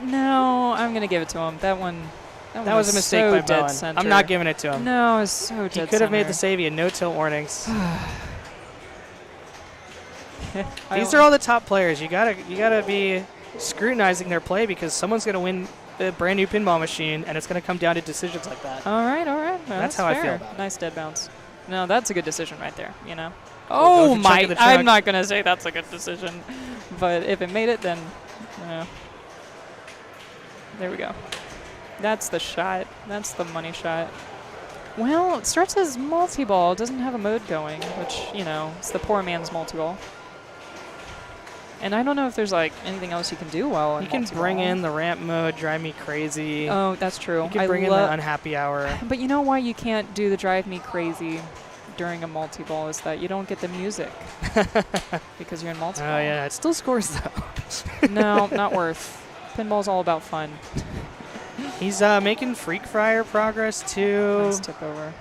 No, I'm going to give it to him. That was a mistake so by dead Bowen. center. I'm not giving it to him. No, it's so dead He could have made the save. He had no tilt warnings. These are all the top players. You gotta be scrutinizing their play because someone's gonna win a brand new pinball machine, and it's gonna come down to decisions like that. All right. Well, that's how fair. I feel about it. Nice dead bounce. No, that's a good decision right there. You know. Oh my! I'm not gonna say that's a good decision, but if it made it, then there we go. That's the shot. That's the money shot. Well, it starts as multi-ball. It doesn't have a mode going, which, you know, it's the poor man's multi-ball. And I don't know if there's, like, anything else you can do while in multi-ball. You can bring in the ramp mode, drive me crazy. Oh, that's true. You can bring in the unhappy hour. But you know why you can't do the drive me crazy during a multi-ball is that you don't get the music because you're in multi-ball. Oh, yeah. It still scores, though. No, not worth. Pinball's all about fun. He's making freak fryer progress, too. Nice tip over.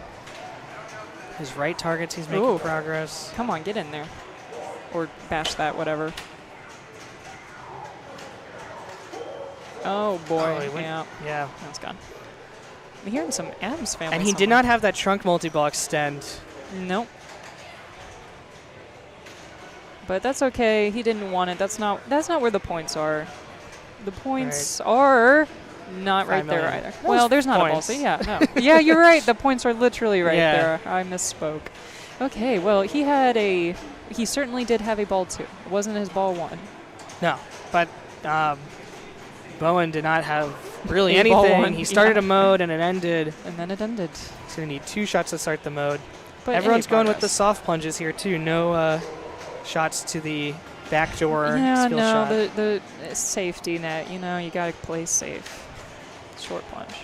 His right targets, he's making progress. Come on, get in there. Or bash that, whatever. Oh, boy. Yeah. That's gone. I'm hearing some Adams family. And he did not have that trunk multi-ball extend. Nope. But that's okay. He didn't want it. That's not where the points are. The points are not right there either. Well, there's not a ball, so yeah. No. Yeah, you're right. The points are literally right there. I misspoke. Okay, well, he certainly did have a ball 2. It wasn't his ball 1. No, but Bowen did not have really anything. He started a mode and it ended. And then it ended. He's going to need 2 shots to start the mode. But everyone's going with the soft plunges here, too. No shots to the backdoor skill shot. The safety net, you know, you got to play safe. Short plunge.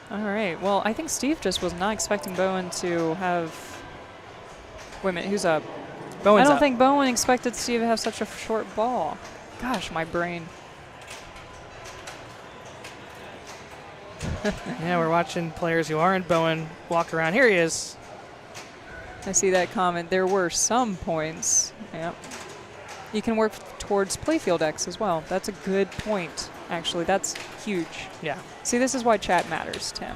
All right. Well, I think Steve just was not expecting Bowen to have... Wait a minute. Who's up? Bowen's I don't up. think Bowen expected Steve to have such a short ball. Gosh, my brain. Yeah, we're watching players who aren't Bowen walk around. Here he is. I see that comment. There were some points. Yep. You can work towards playfield X as well. That's a good point, actually. That's huge. Yeah. See, this is why chat matters, Tim.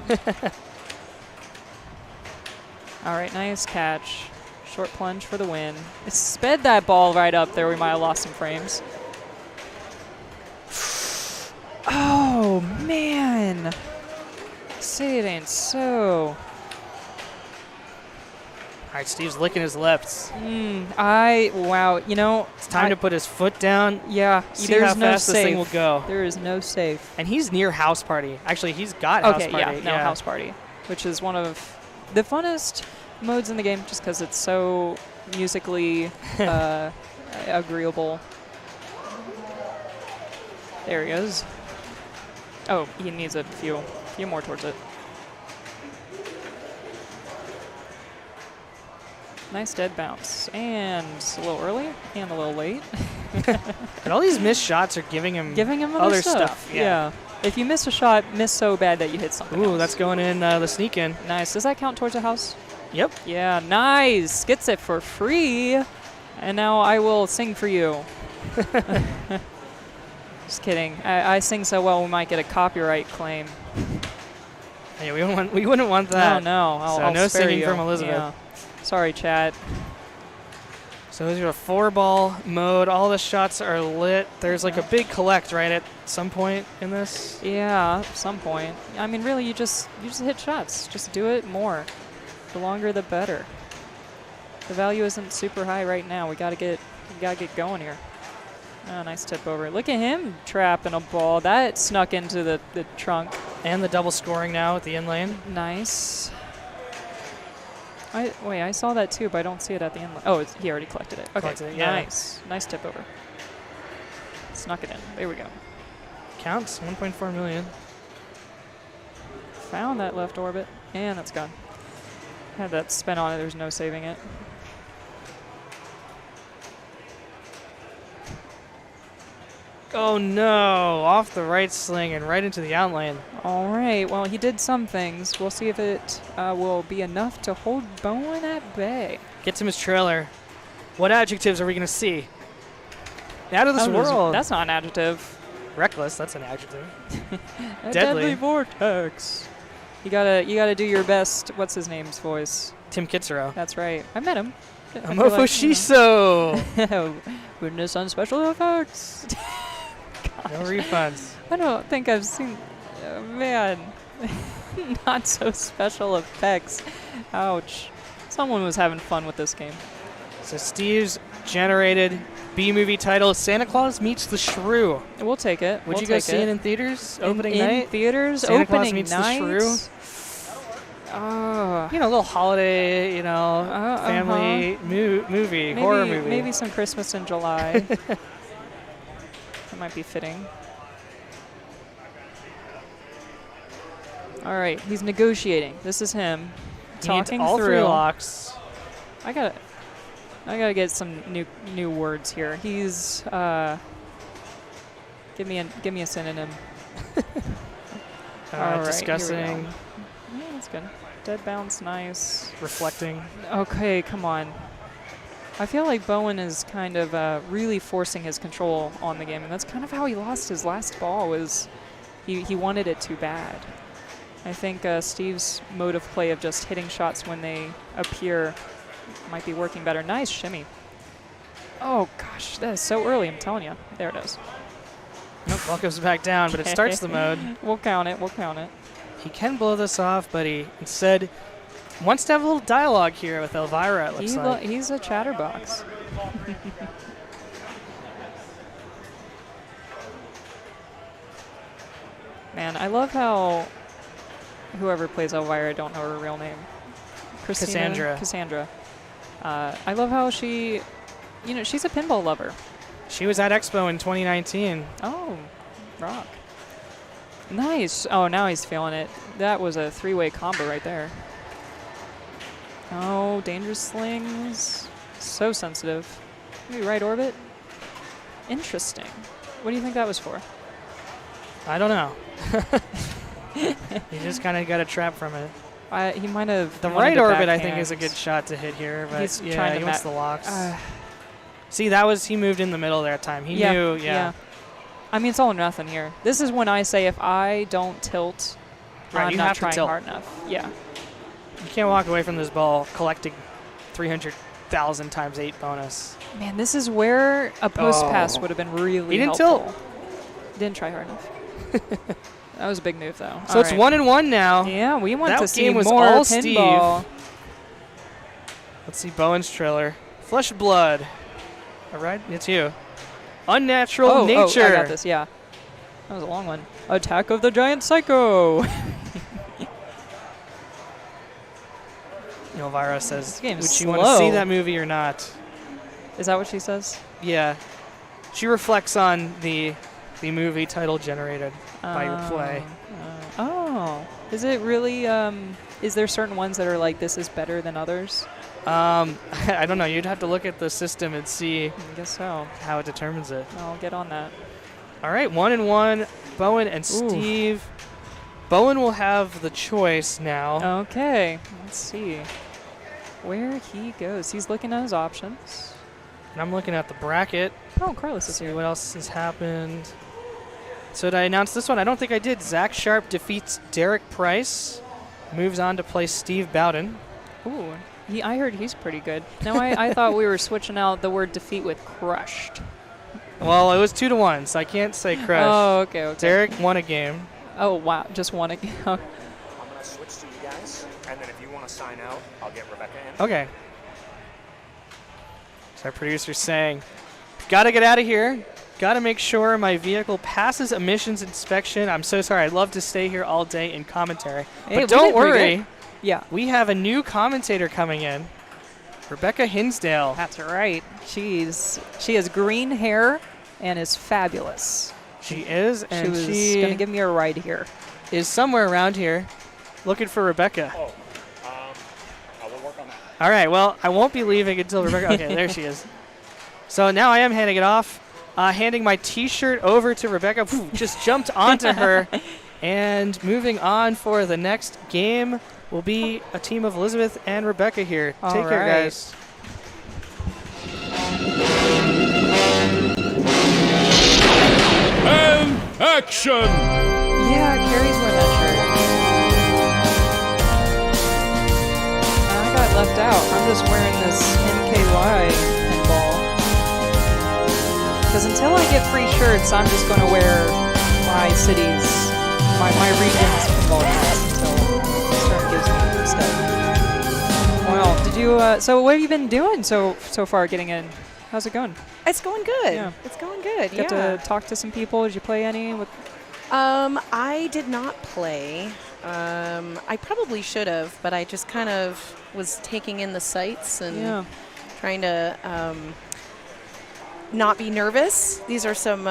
All right, nice catch. Short plunge for the win. It sped that ball right up there. We might have lost some frames. Oh, man. Say it ain't so. All right, Steve's licking his lips. Wow, you know. It's time to put his foot down. Yeah, See there's how no fast safe. this thing will go. There is no safe. And he's near House Party. Actually, he's got House Party. Okay, yeah, House Party, which is one of the funnest modes in the game just because it's so musically agreeable. There he is. Oh, he needs a few more towards it. Nice dead bounce. And a little early and a little late. And all these missed shots are giving him other stuff. Yeah. If you miss a shot, miss so bad that you hit something Ooh, else. that's going in the sneak in. Nice. Does that count towards a house? Yep. Yeah, nice. Gets it for free. And now I will sing for you. Just kidding. I sing so well we might get a copyright claim. Yeah, we wouldn't want that. No. I'll no spare singing you. from Elizabeth. Yeah. Sorry, chat. So these are a 4-ball mode. All the shots are lit. There's like a big collect right at some point in this. Yeah, at some point. I mean, really, you just hit shots. Just do it more. The longer, the better. The value isn't super high right now. We gotta get going here. Oh, nice tip over. Look at him trapping a ball. That snuck into the trunk. And the double scoring now at the in lane. Nice. I saw that too, but I don't see it at the end. Oh, he already collected it. Okay, Collected it, yeah. Nice tip over. Snuck it in. There we go. Counts, 1.4 million. Found that left orbit, and that's gone. Had that spin on it. There's no saving it. Oh no, off the right sling and right into the out lane. All right, well, he did some things. We'll see if it will be enough to hold Bowen at bay. Gets him his trailer. What adjectives are we going to see? Out of this world. That's not an adjective. Reckless, that's an adjective. A Deadly. deadly vortex. You gotta do your best. What's his name's voice? Tim Kitzero. That's right. I met him. Amofo Shiso. Witness on special effects. No refunds. I don't think I've seen. Man, not so special effects. Ouch. Someone was having fun with this game. So Steve's generated B-movie title, Santa Claus Meets the Shrew. We'll take it. Would you guys see it in theaters opening in night? theaters, Santa Claus opening Meets night. the Shrew. You know, a little holiday, family movie, horror movie. Maybe some Christmas in July. That might be fitting. All right, he's negotiating. This is him talking all through. 3 locks. I gotta get some new words here. He's give me a synonym. All right, discussing, yeah, that's good. Dead bounce, nice. reflecting. Okay, come on. I feel like Bowen is kind of really forcing his control on the game, and that's kind of how he lost his last ball. Was he wanted it too bad. I think Steve's mode of play of just hitting shots when they appear might be working better. Nice shimmy. Oh gosh, that is so early. I'm telling you. There it is. Nope, ball goes back down, but it starts the mode. We'll count it. We'll count it. He can blow this off, but he instead wants to have a little dialogue here with Elvira, it looks like. He's a chatterbox. Man, I love how whoever plays Elvira, I don't know her real name. Cassandra. I love how she, she's a pinball lover. She was at Expo in 2019. Oh, rock. Nice. Oh, now he's feeling it. That was a 3-way combo right there. Oh, dangerous slings. So sensitive. Maybe right orbit. Interesting. What do you think that was for? I don't know. He just kind of got a trap from it. He might have. The wanted right to orbit, I think, backhand. is a good shot to hit here. But He's yeah, trying to he wants ma- the locks. See, he moved in the middle that time. He knew, yeah. I mean, it's all or nothing here. This is when I say if I don't tilt, Right, I'm you not have to trying tilt. hard enough. Yeah. You can't walk away from this ball collecting 300,000 times 8 bonus. Man, this is where a post pass would have been really He didn't helpful. Didn't try hard enough. That was a big move, though. So it's 1-1 now. Yeah, we want That to see game was more all pinball. Steve. Let's see Bowen's trailer. Flesh of Blood. All right, it's you. Unnatural Nature. Oh, I got this, yeah. That was a long one. Attack of the Giant Psycho. Elvira says, game would is you want to see slow. that movie or not? Is that what she says? Yeah. She reflects on the movie title generated by your play. Oh. Is it really, is there certain ones that are like, this is better than others? I don't know. You'd have to look at the system and see I guess so. how it determines it. I'll get on that. All right, 1-1. Bowen and Steve. Bowen will have the choice now. Okay. Let's see where he goes. He's looking at his options. And I'm looking at the bracket. Oh, Carlos is See here. what else has happened. So did I announce this one? I don't think I did. Zach Sharp defeats Derek Price. Moves on to play Steve Bowden. Ooh. I heard he's pretty good. Now, I thought we were switching out the word defeat with crushed. Well, it was 2-1, so I can't say crush. Oh, okay. Derek won a game. Oh, wow. Just one again. I'm going to switch to you guys, and then if you want to sign out, I'll get Rebecca in. Okay. So our producer's saying, gotta get out of here. Gotta make sure my vehicle passes emissions inspection. I'm so sorry. I'd love to stay here all day in commentary. Hey, but we don't did pretty worry. good. Yeah. We have a new commentator coming in. Rebecca Hinsdale. That's right. She has green hair and is fabulous. She is, and she was she going to give me a ride here. is somewhere around here looking for Rebecca. Oh, I will work on that. All right, well, I won't be leaving until Rebecca. Okay, there she is. So now I am handing it off. Handing my T-shirt over to Rebecca. Just jumped onto her. And moving on for the next game will be a team of Elizabeth and Rebecca here. All Take care, right. guys. And action! Yeah, Carrie's wearing that shirt. And I got left out. I'm just wearing this NKY pinball. Because until I get free shirts, I'm just going to wear my city's, my region's pinball hats until Stern gives me stuff. Well, did you, so what have you been doing so far getting in? How's it going? It's going good. Yeah. It's going good. Got to talk to some people? Did you play any? I did not play. I probably should have, but I just kind of was taking in the sights and trying to not be nervous. These are some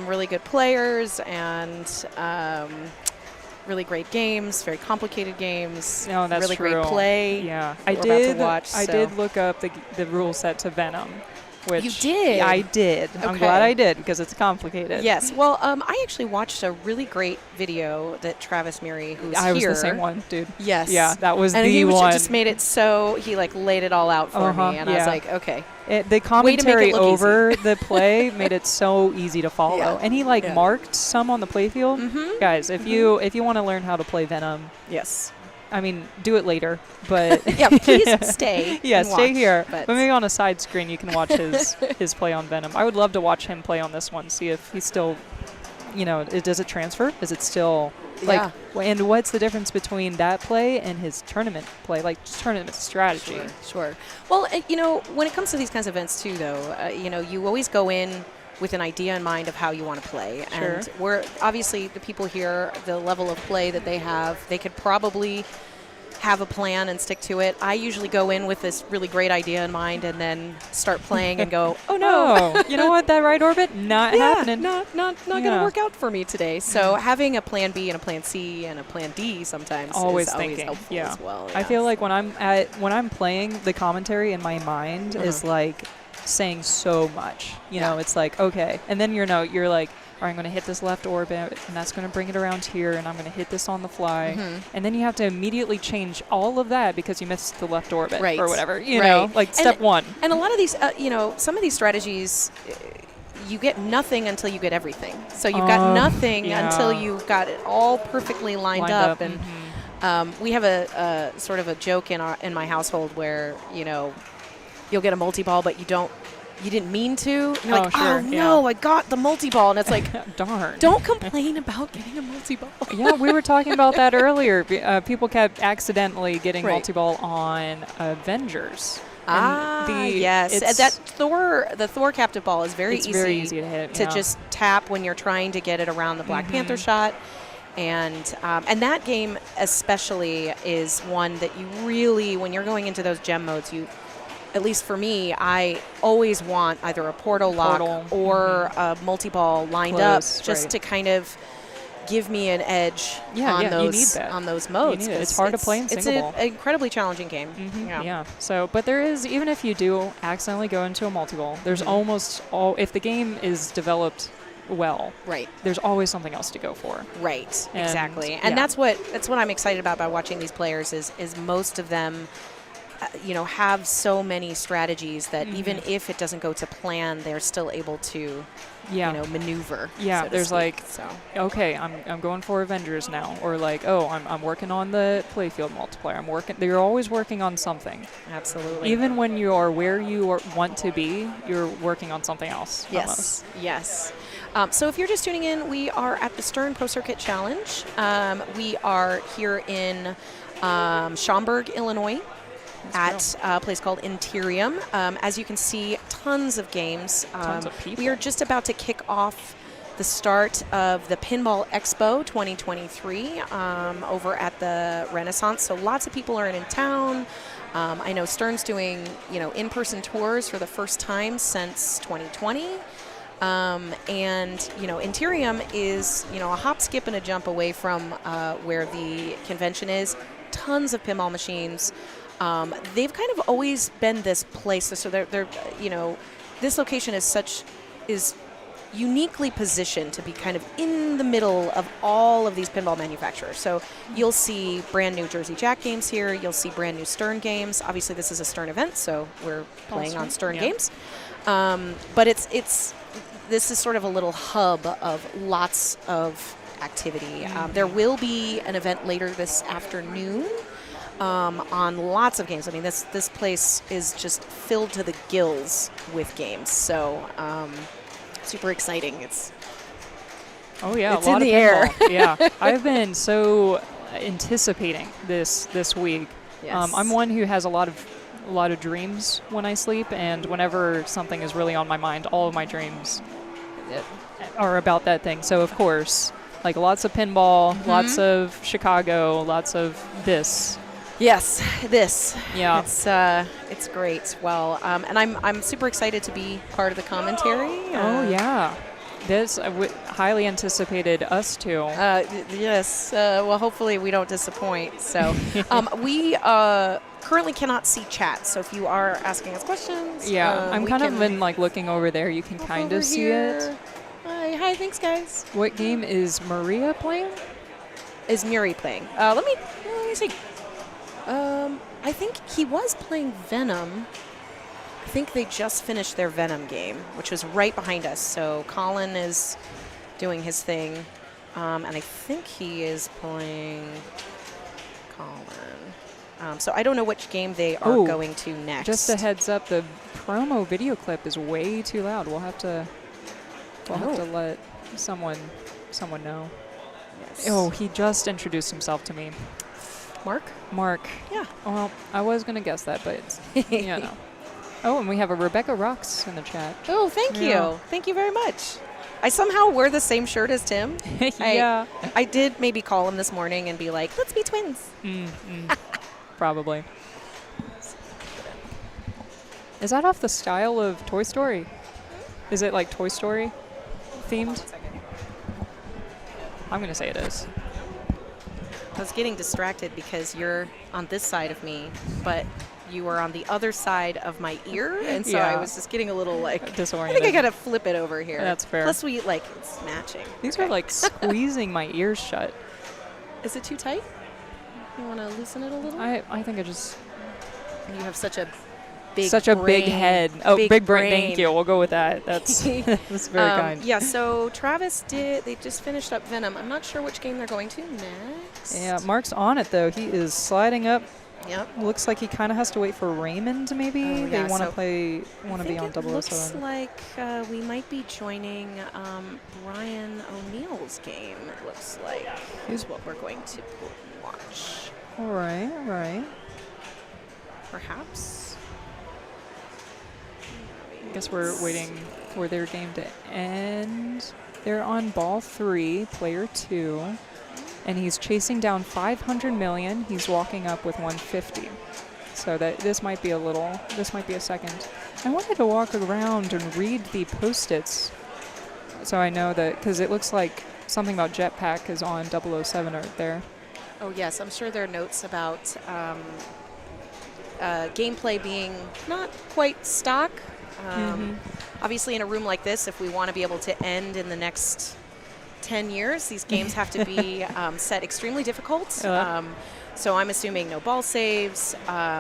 really good players and really great games, very complicated games. No, that's really true. great play. Yeah, I did look up the rule set to Venom. Which You did? Yeah, I did. I'm Okay. glad I did because it's complicated. Yes. Well, I actually watched a really great video that Travis Murray, who's I was here. the same one, dude. Yes. Yeah, that was and the he one. just made it so he laid it all out for me, and I was yeah. like, okay. The commentary look over easy. the play made it so easy to follow, Yeah. and he Yeah. marked some on the playfield. Mhm. Guys, if you want to learn how to play Venom, Yes. I mean, do it later, but Yeah. Please stay. yeah, and stay watch, here. But But maybe on a side screen you can watch his play on Venom. I would love to watch him play on this one. See if he's still, does it transfer? Is it still like? And what's the difference between that play and his tournament play, like tournament strategy? Sure. Well, when it comes to these kinds of events too, though, you always go in with an idea in mind of how you want to play. Sure. And we're obviously the people here, the level of play that they have, they could probably have a plan and stick to it. I usually go in with this really great idea in mind and then start playing and go, oh no. Oh, you know what? That right orbit? Not happening. Not going to work out for me today. So having a plan B and a plan C and a plan D sometimes Always is thinking. always helpful Yeah. as well. I feel like when I'm playing, the commentary in my mind is like saying so much. You know, it's like, okay. And then you're like, all right, I'm going to hit this left orbit, and that's going to bring it around here, and I'm going to hit this on the fly. And then you have to immediately change all of that because you missed the left orbit or whatever, you know, like step one. And a lot of these, you know, some of these strategies, you get nothing until you get everything. So you've got nothing until you've got it all perfectly lined up. And we have a sort of a joke in my household where, you know, you'll get a multi-ball, but you didn't mean to. You're like, sure, no, I got the multi-ball. And it's like, darn. Don't complain about getting a multi-ball. Yeah, we were talking about that earlier. People kept accidentally getting multi-ball on Avengers. Yes. The Thor captive ball is very easy to hit. To just tap when you're trying to get it around the Black Panther shot. And that game especially is one that you really, when you're going into those gem modes, at least for me, I always want either a portal lock or a multi-ball lined up just to kind of give me an edge on those modes. It's hard to play in single ball. It's an incredibly challenging game. So, but there is, even if you do accidentally go into a multi-ball, there's almost if the game is developed well, there's always something else to go for. Exactly. And that's what I'm excited about by watching these players is most of them you know, have so many strategies that even if it doesn't go to plan, they're still able to, you know, maneuver. Yeah, so there's like, okay, I'm going for Avengers now, or like, oh, I'm working on the playfield multiplayer. They're always working on something. Absolutely. Even when you are where you want to be, you're working on something else. Yes. Yes. So if you're just tuning in, we are at the Stern Pro Circuit Challenge. We are here in Schaumburg, Illinois, at a place called Interium. As you can see, tons of games. Tons of people. We are just about to kick off the start of the Pinball Expo 2023 over at the Renaissance. So lots of people are in town. I know Stern's doing, you know, in-person tours for the first time since 2020. And, you know, Interium is, you know, a hop, skip, and a jump away from where the convention is. Tons of pinball machines. They've kind of always been this place. So they're you know, this location is uniquely positioned to be kind of in the middle of all of these pinball manufacturers. So you'll see brand new Jersey Jack games here. You'll see brand new Stern games. Obviously, this is a Stern event, so we're playing on Stern games. But this is sort of a little hub of lots of activity. There will be an event later this afternoon on lots of games. I mean, this place is just filled to the gills with games. So super exciting. It's a lot in the air. Yeah, I've been so anticipating this week. Yes. I'm one who has a lot of dreams when I sleep, and whenever something is really on my mind, all of my dreams are about that thing. So of course, like lots of pinball, lots of Chicago, lots of this. Yes, this. Yeah, it's great. Well, and I'm super excited to be part of the commentary. Oh yeah, this highly anticipated us too. Yes. Well, hopefully we don't disappoint. So we currently cannot see chat. So if you are asking us questions, I'm kind of been like looking over there. You can kind of see it. Hi, thanks guys. What game is Maria playing? Is Muri playing? Let me see. I think he was playing Venom. I think they just finished their Venom game, which was right behind us. So Colin is doing his thing, and I think he is playing Colin. So I don't know which game they are going to next. Just a heads up, the promo video clip is way too loud. We'll have to let someone know. Yes. Oh, he just introduced himself to me. Mark. Yeah. Well, I was going to guess that, but you know. Oh, and we have a Rebecca Rocks in the chat. Oh, thank you. Thank you very much. I somehow wear the same shirt as Tim. Yeah. I did maybe call him this morning and be like, let's be twins. Probably. Is that off the style of Toy Story? Is it like Toy Story themed? I'm going to say it is. I was getting distracted because you're on this side of me, but you were on the other side of my ear, and so Yeah. I was just getting a little like Disoriented. I think I gotta flip it over here. That's fair. Plus, it's matching. These Okay. are like squeezing my ears shut. Is it too tight? You want to loosen it a little? I think I just You have such a big big head. Oh, big brain. brain. Thank you. We'll go with that. That's that's very kind. Yeah, so Travis they just finished up Venom. I'm not sure which game they're going to next. Yeah, Mark's on it though. He is sliding up. Yep. Looks like he kind of has to wait for Raymond maybe. Oh, They yeah, want to so be on It looks 007. like we might be joining Brian O'Neill's game, it looks like. Is what we're going to watch. All right. Perhaps. I guess we're waiting for their game to end. They're on ball 3, player 2, and he's chasing down 500 million. He's walking up with 150. So this might be a second. I wanted to walk around and read the post-its so I know that, because it looks like something about Jetpack is on 007 right there. Oh, yes, I'm sure there are notes about gameplay being not quite stock. Obviously, in a room like this, if we want to be able to end in the next 10 years, these games have to be set extremely difficult. So I'm assuming no ball saves,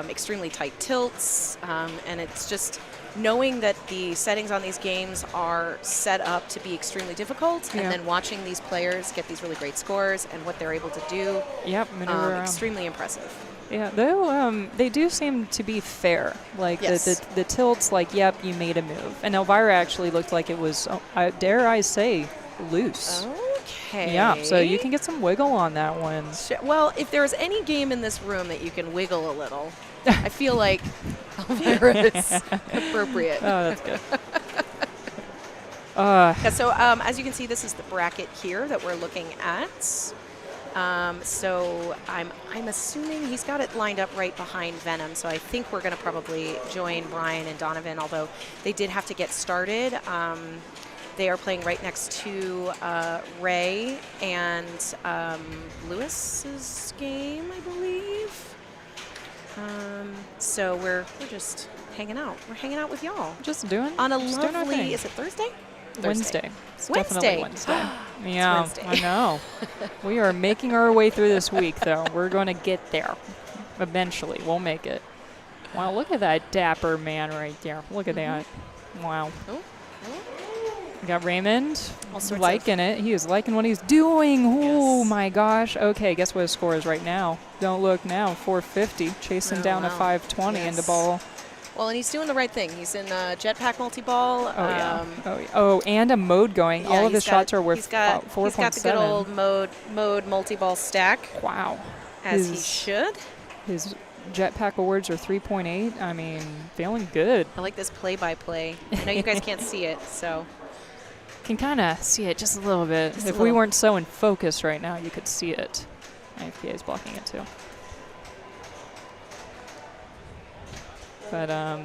extremely tight tilts, and it's just knowing that the settings on these games are set up to be extremely difficult, and then watching these players get these really great scores and what they're able to do, Maneuver around. extremely impressive. Yeah, though they do seem to be fair. Like the tilts, like, yep, you made a move. And Elvira actually looked like it was, dare I say, loose. Okay. Yeah, so you can get some wiggle on that one. Well, if there's any game in this room that you can wiggle a little, I feel like Elvira is appropriate. Oh, that's good. Yeah, so as you can see, this is the bracket here that we're looking at. So I'm assuming he's got it lined up right behind Venom, so I think we're going to probably join Brian and Donovan, although they did have to get started. They are playing right next to Ray and Lewis's game, I believe. So we're just hanging out. We're hanging out with y'all. Just doing On a just doing our lovely, thing. is it Thursday? Wednesday. It's Wednesday. definitely Wednesday. Yeah, Wednesday. I know. We are making our way through this week, though. We're going to get there. Eventually, we'll make it. Wow, look at that dapper man right there. Look at that. Wow. Oh. We got Raymond All sorts liking it. He is liking what he's doing. Oh, Yes. my gosh. Okay, guess what his score is right now? Don't look now. 450. Chasing down a 520 into ball. Well, and he's doing the right thing. He's in Jetpack multi-ball. Oh, yeah. Oh, and a mode going. All of his shots are worth 4.7. He's got the good old mode multi-ball stack. Wow. As he should. His Jetpack awards are 3.8. I mean, feeling good. I like this play-by-play. I know you guys can't see it, so. Can kind of see it just a little bit. Just a If we little. weren't so in focus right now, you could see it. IFPA is blocking it too. But are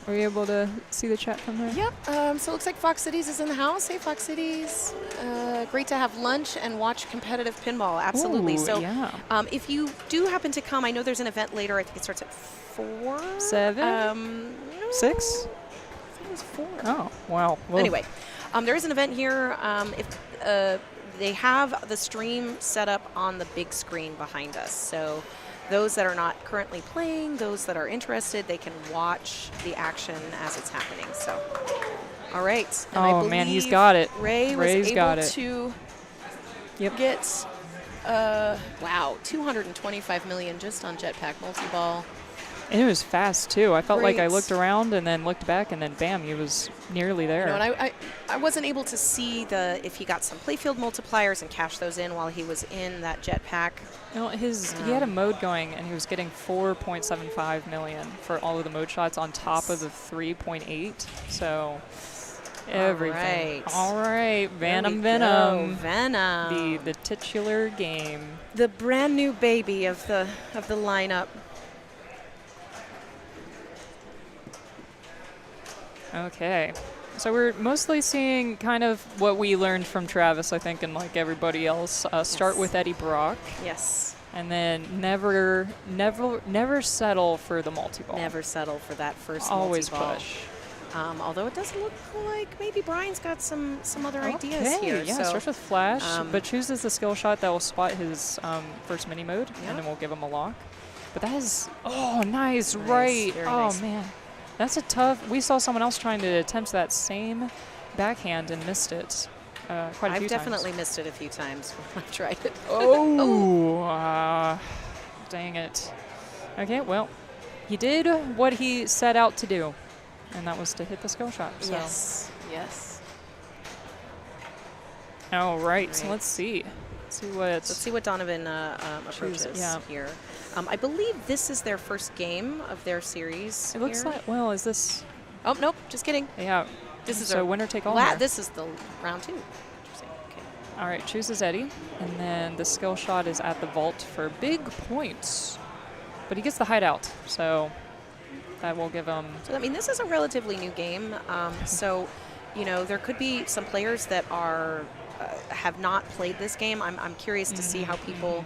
you able to see the chat from there? Yep. So it looks like Fox Cities is in the house. Hey, Fox Cities. Great to have lunch and watch competitive pinball. Absolutely. Ooh, So yeah. if you do happen to come, I know there's an event later. I think it starts at 4. 7? 6? I think it was 4. Oh, wow. Whoa. Anyway, there is an event here. If they have the stream set up on the big screen behind us, so those that are not currently playing, those that are interested, they can watch the action as it's happening. So, all right. And I Man, he's believe got it. Ray Ray's was got able it. to get 225 million just on Jetpack multi-ball. And it was fast, too. I felt like I Great. looked around and then looked back, and then bam, he was nearly there. You know, and I wasn't able to see if he got some playfield multipliers and cashed those in while he was in that Jetpack. You know, he had a mode going, and he was getting 4.75 million for all of the mode shots on top of the 3.8. So everything. All right, Venom. Venom. The titular game. The brand new baby of the lineup. Okay. So we're mostly seeing kind of what we learned from Travis, I think, and like everybody else. Start with Eddie Brock. Yes. And then never settle for the multi-ball. Never settle for that first Always multi-ball. push. Although it does look like maybe Brian's got some other ideas Okay, here. yeah, so, starts with flash, but chooses the skill shot that will spot his first mini mode, Yeah. and then we'll give him a lock. But that is, nice, Nice, right. very Oh, nice. man. That's a tough, we saw someone else trying to attempt that same backhand and missed it quite a few I've times. definitely missed it a few times when I've tried it. Oh, dang it. Okay, well, he did what he set out to do, and that was to hit the skill shot. So. Yes. Yes. All right, so Right. let's see. Let's see what Donovan approaches yeah. here. I believe this is their first game of their series. It looks here. like, well, is this, Oh, nope, just kidding. yeah. This is so our winner take all. Here. This is the round 2. Interesting. Okay. All right, chooses Eddie, and then the skill shot is at the vault for big points. But he gets the hideout, so that will give him. So, I mean, this is a relatively new game. So, there could be some players that are have not played this game. I'm curious to see how people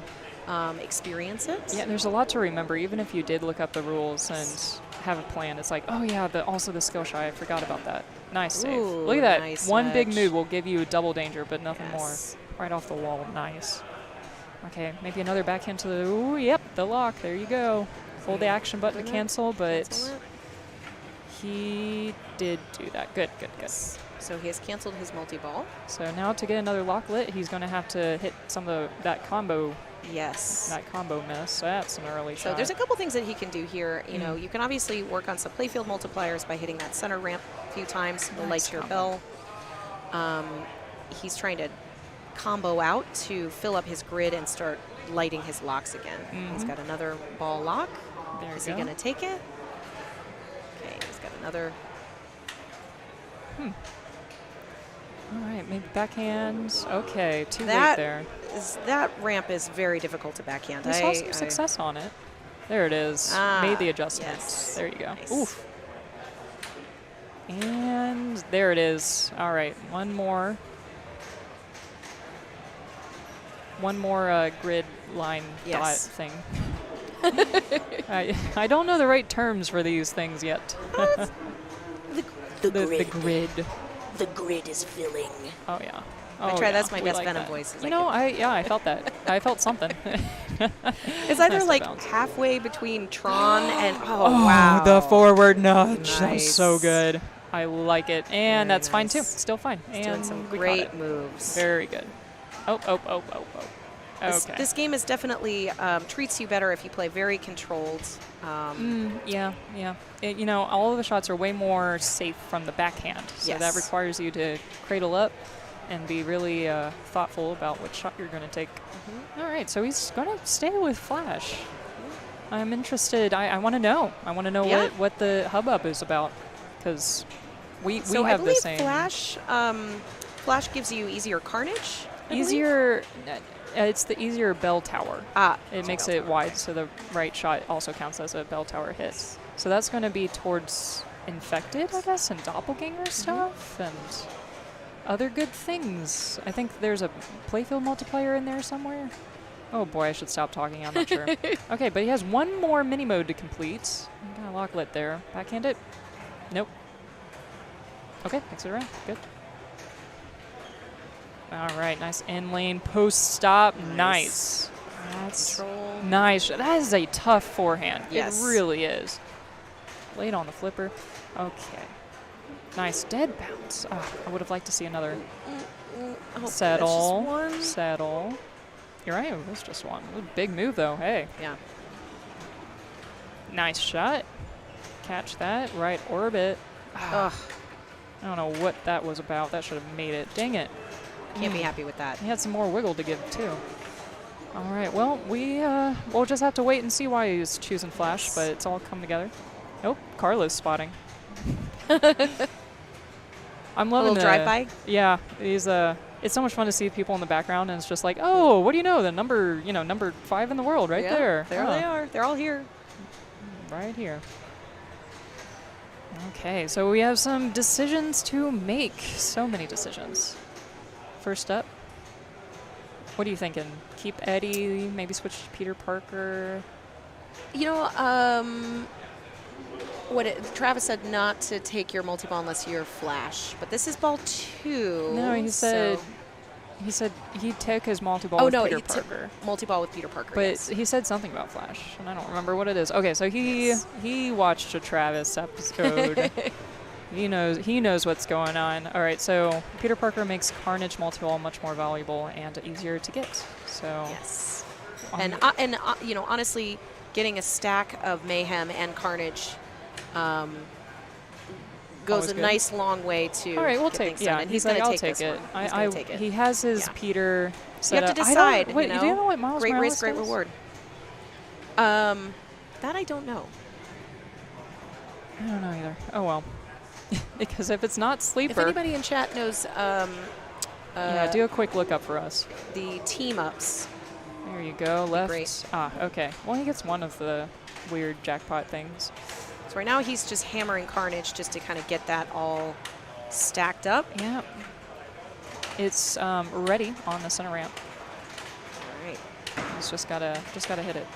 experience it. Yeah, there's a lot to remember. Even if you did look up the rules and have a plan, it's like, oh yeah, also the skill shot. I forgot about that. Nice save. Ooh, Look at that. nice One big nudge. move will give you double danger, but nothing Yes. more. Right off the wall. Nice. Okay, maybe another backhand to the. Ooh, yep, the lock. There you go. Hold the action button to cancel, but Cancel it. he did do that. Good, good, good. So he has canceled his multi-ball. So now to get another lock lit, he's going to have to hit some of that combo Yes. miss. That's an early So shot. there's a couple things that he can do here. You can obviously work on some playfield multipliers by hitting that center ramp a few times. He'll light your bell. He's trying to combo out to fill up his grid and start lighting his locks again. He's got another ball lock. There Is you he go. going to take it? Okay, he's got another. All right, maybe backhand. Okay, too late That there. That ramp is very difficult to backhand. He saw some success on it. There it is. Made the adjustments. Yes. There you go. Nice. Oof. And there it is. All right, one more. One more grid line dot Yes. thing. I don't know the right terms for these things yet. The The grid. The grid is filling. Oh yeah. I Oh, try. yeah, That's my we best like Venom that. voice. is You I know, can- I felt that. I felt something. It's either Nice like bounce. halfway between Tron and wow. The forward nudge. That was so Nice. good. I like it. And Very that's fine too. nice. Still fine. He's and doing some we caught great it. moves. Very good. Oh. Okay. This game is definitely treats you better if you play very controlled. Yeah. All of the shots are way more safe from the backhand. So that Yes. requires you to cradle up and be really thoughtful about what shot you're going to take. All right, so he's going to stay with flash. I'm interested. I want to know. I want to know Yeah. what the hubbub is about, because we So have I believe the same. Flash gives you easier carnage. I believe? Easier. It's the easier bell tower. It makes bell it wide, so the right shot also counts as a bell tower hit. So that's going to be towards infected, I guess, and doppelganger stuff, and other good things. I think there's a playfield multiplier in there somewhere. Oh boy, I should stop talking. I'm not sure. Okay, but he has one more mini mode to complete. Got a lock lit there. Backhand it. Nope. Okay, mix it around. Good. All right, nice in lane post stop. Nice. That's Control. nice. That is a tough forehand. Yes. It really is. Late on the flipper. Okay. Nice dead bounce. Oh, I would have liked to see another Oh, settle. that's just one. Settle. You're right. It was just one. It was a big move though. Hey. Yeah. Nice shot. Catch that. Right orbit. Ugh. I don't know what that was about. That should have made it. Dang it. Can't be happy with that. He had some more wiggle to give, too. All right, well, we'll just have to wait and see why he's choosing Flash, but it's all come together. Nope, Carlos spotting. I'm loving little the drive-by? Yeah, he's it's so much fun to see people in the background, and it's just like, oh, what do you know? The number 5 in the world, right Yeah, there. There Huh. they are. They're all here. Right here. Okay, so we have some decisions to make. So many decisions. First up, What are you thinking? Keep Eddie, maybe switch to Peter Parker? You know, Travis said not to take your multi-ball unless you're Flash, but this is ball 2. No, he said so- he said he took his multi-ball with Peter he took Parker. multi-ball with Peter Parker. But yes. he said something about Flash, and I don't remember what it is. Okay, so he watched a Travis episode. He knows what's going on. All right, so Peter Parker makes Carnage multi-ball much more valuable and easier to get. So Yes. Um, And you know, honestly, getting a stack of Mayhem and Carnage goes Always a good. nice long way to all right, we'll get take. things Yeah, done. And he's gonna like, I'll take take this it. one. He's gonna take it. He has his Yeah. Peter. You Set have to up. decide. Wait, you know? do you know what Miles Great Morales risk, great does? reward. That I don't know. I don't know either. Oh well. Because if it's not If sleeper, anybody in chat knows yeah, do a quick look up for us. the team ups, There you go. Left. great. Ah, okay. Well, he gets one of the weird jackpot things. so right now he's just hammering Carnage just to kind of get that all stacked up. Yep. It's ready on the center ramp. All right. He's just gotta hit it.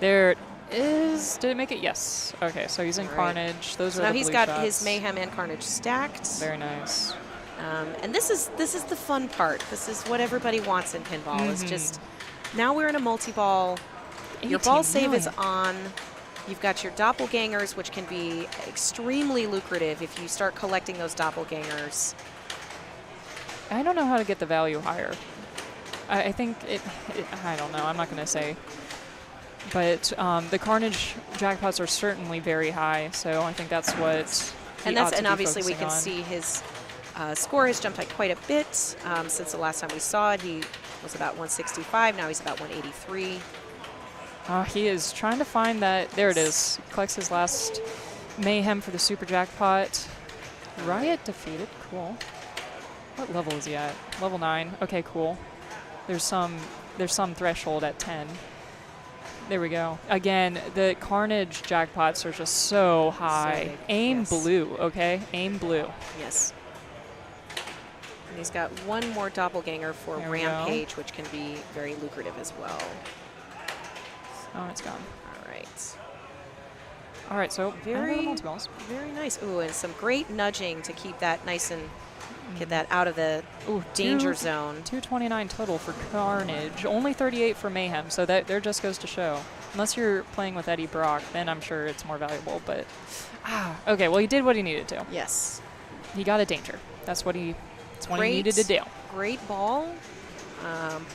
There it is. Did it make it? Yes. Okay, so he's in All right. Carnage. Those So are now the he's blue got shots. his Mayhem and Carnage stacked. Very nice. And this is the fun part. This is what everybody wants in pinball. Is just now we're in a multi-ball. Your ball 18 save is million. on. You've got your doppelgangers, which can be extremely lucrative if you start collecting those doppelgangers. I don't know how to get the value higher. I think I don't know. I'm not going to say. But the Carnage jackpots are certainly very high, so I think that's what. And obviously we can see his score has jumped up quite a bit since the last time we saw it. He was about 165. Now he's about 183. He is trying to find that. There it is. Collects his last Mayhem for the super jackpot. Riot defeated. Cool. What level is he at? Level 9. Okay, cool. There's some threshold at 10. There we go. Again, the Carnage jackpots are just so high. big, Aim yes. blue, okay? Aim blue. Yes. And he's got one more doppelganger for There we go. Rampage, which can be very lucrative as well. Oh, it's gone. All right. All right, so Very- multi-balls. Very nice. Ooh, and some great nudging to keep that nice and get that out of the Ooh, danger zone. 229 total for Carnage. Only 38 for Mayhem, so that there just goes to show. Unless you're playing with Eddie Brock, then I'm sure it's more valuable. But okay, well he did what he needed to. Yes. He got a danger. That's what he Great. needed to do. Great ball.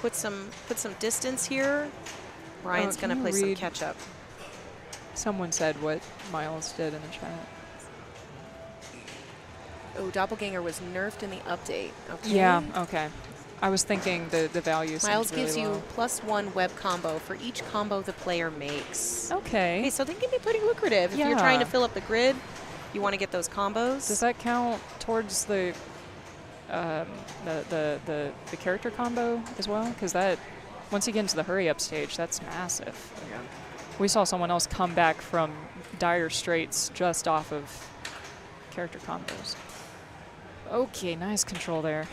Put some distance here. Brian's can going to you play some read- catch up. Someone said what Miles did in the chat. Oh, doppelganger was nerfed in the update. Okay. Yeah. Okay. I was thinking the value. seems Miles really gives you low. +1 web combo for each combo the player makes. Okay. Okay, so they can be pretty lucrative. If you're trying to Yeah. fill up the grid, you want to get those combos. Does that count towards the character combo as well? Because that once you get into the hurry up stage, that's massive. We saw someone else come back from dire straits just off of character combos. Okay, nice control there.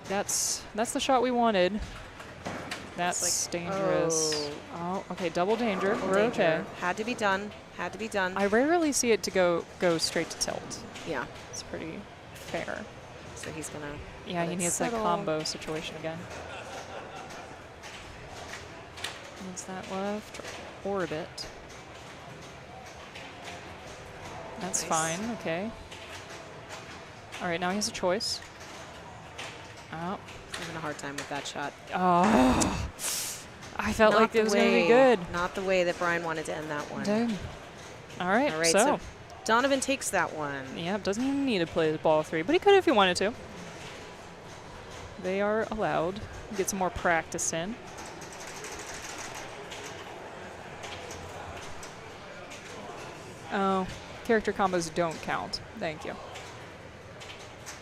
That's the shot we wanted. That's dangerous. Oh, okay, double danger. Double We're danger. okay. Had to be done. Had to be done. I rarely see it to go straight to tilt. Yeah. It's pretty fair. So he's gonna. Yeah, let he it needs that settle. combo situation again. Needs that left orbit. That's Nice. fine. Okay. All right, now he has a choice. Oh. Having a hard time with that shot. Oh. I felt Not like the it was going to be way- good. Not the way that Brian wanted to end that one. Dang. All right, All right, so. so Donovan takes that one. Yeah, doesn't even need to play the ball 3, but he could if he wanted to. They are allowed. Get some more practice in. Oh, character combos don't count. Thank you.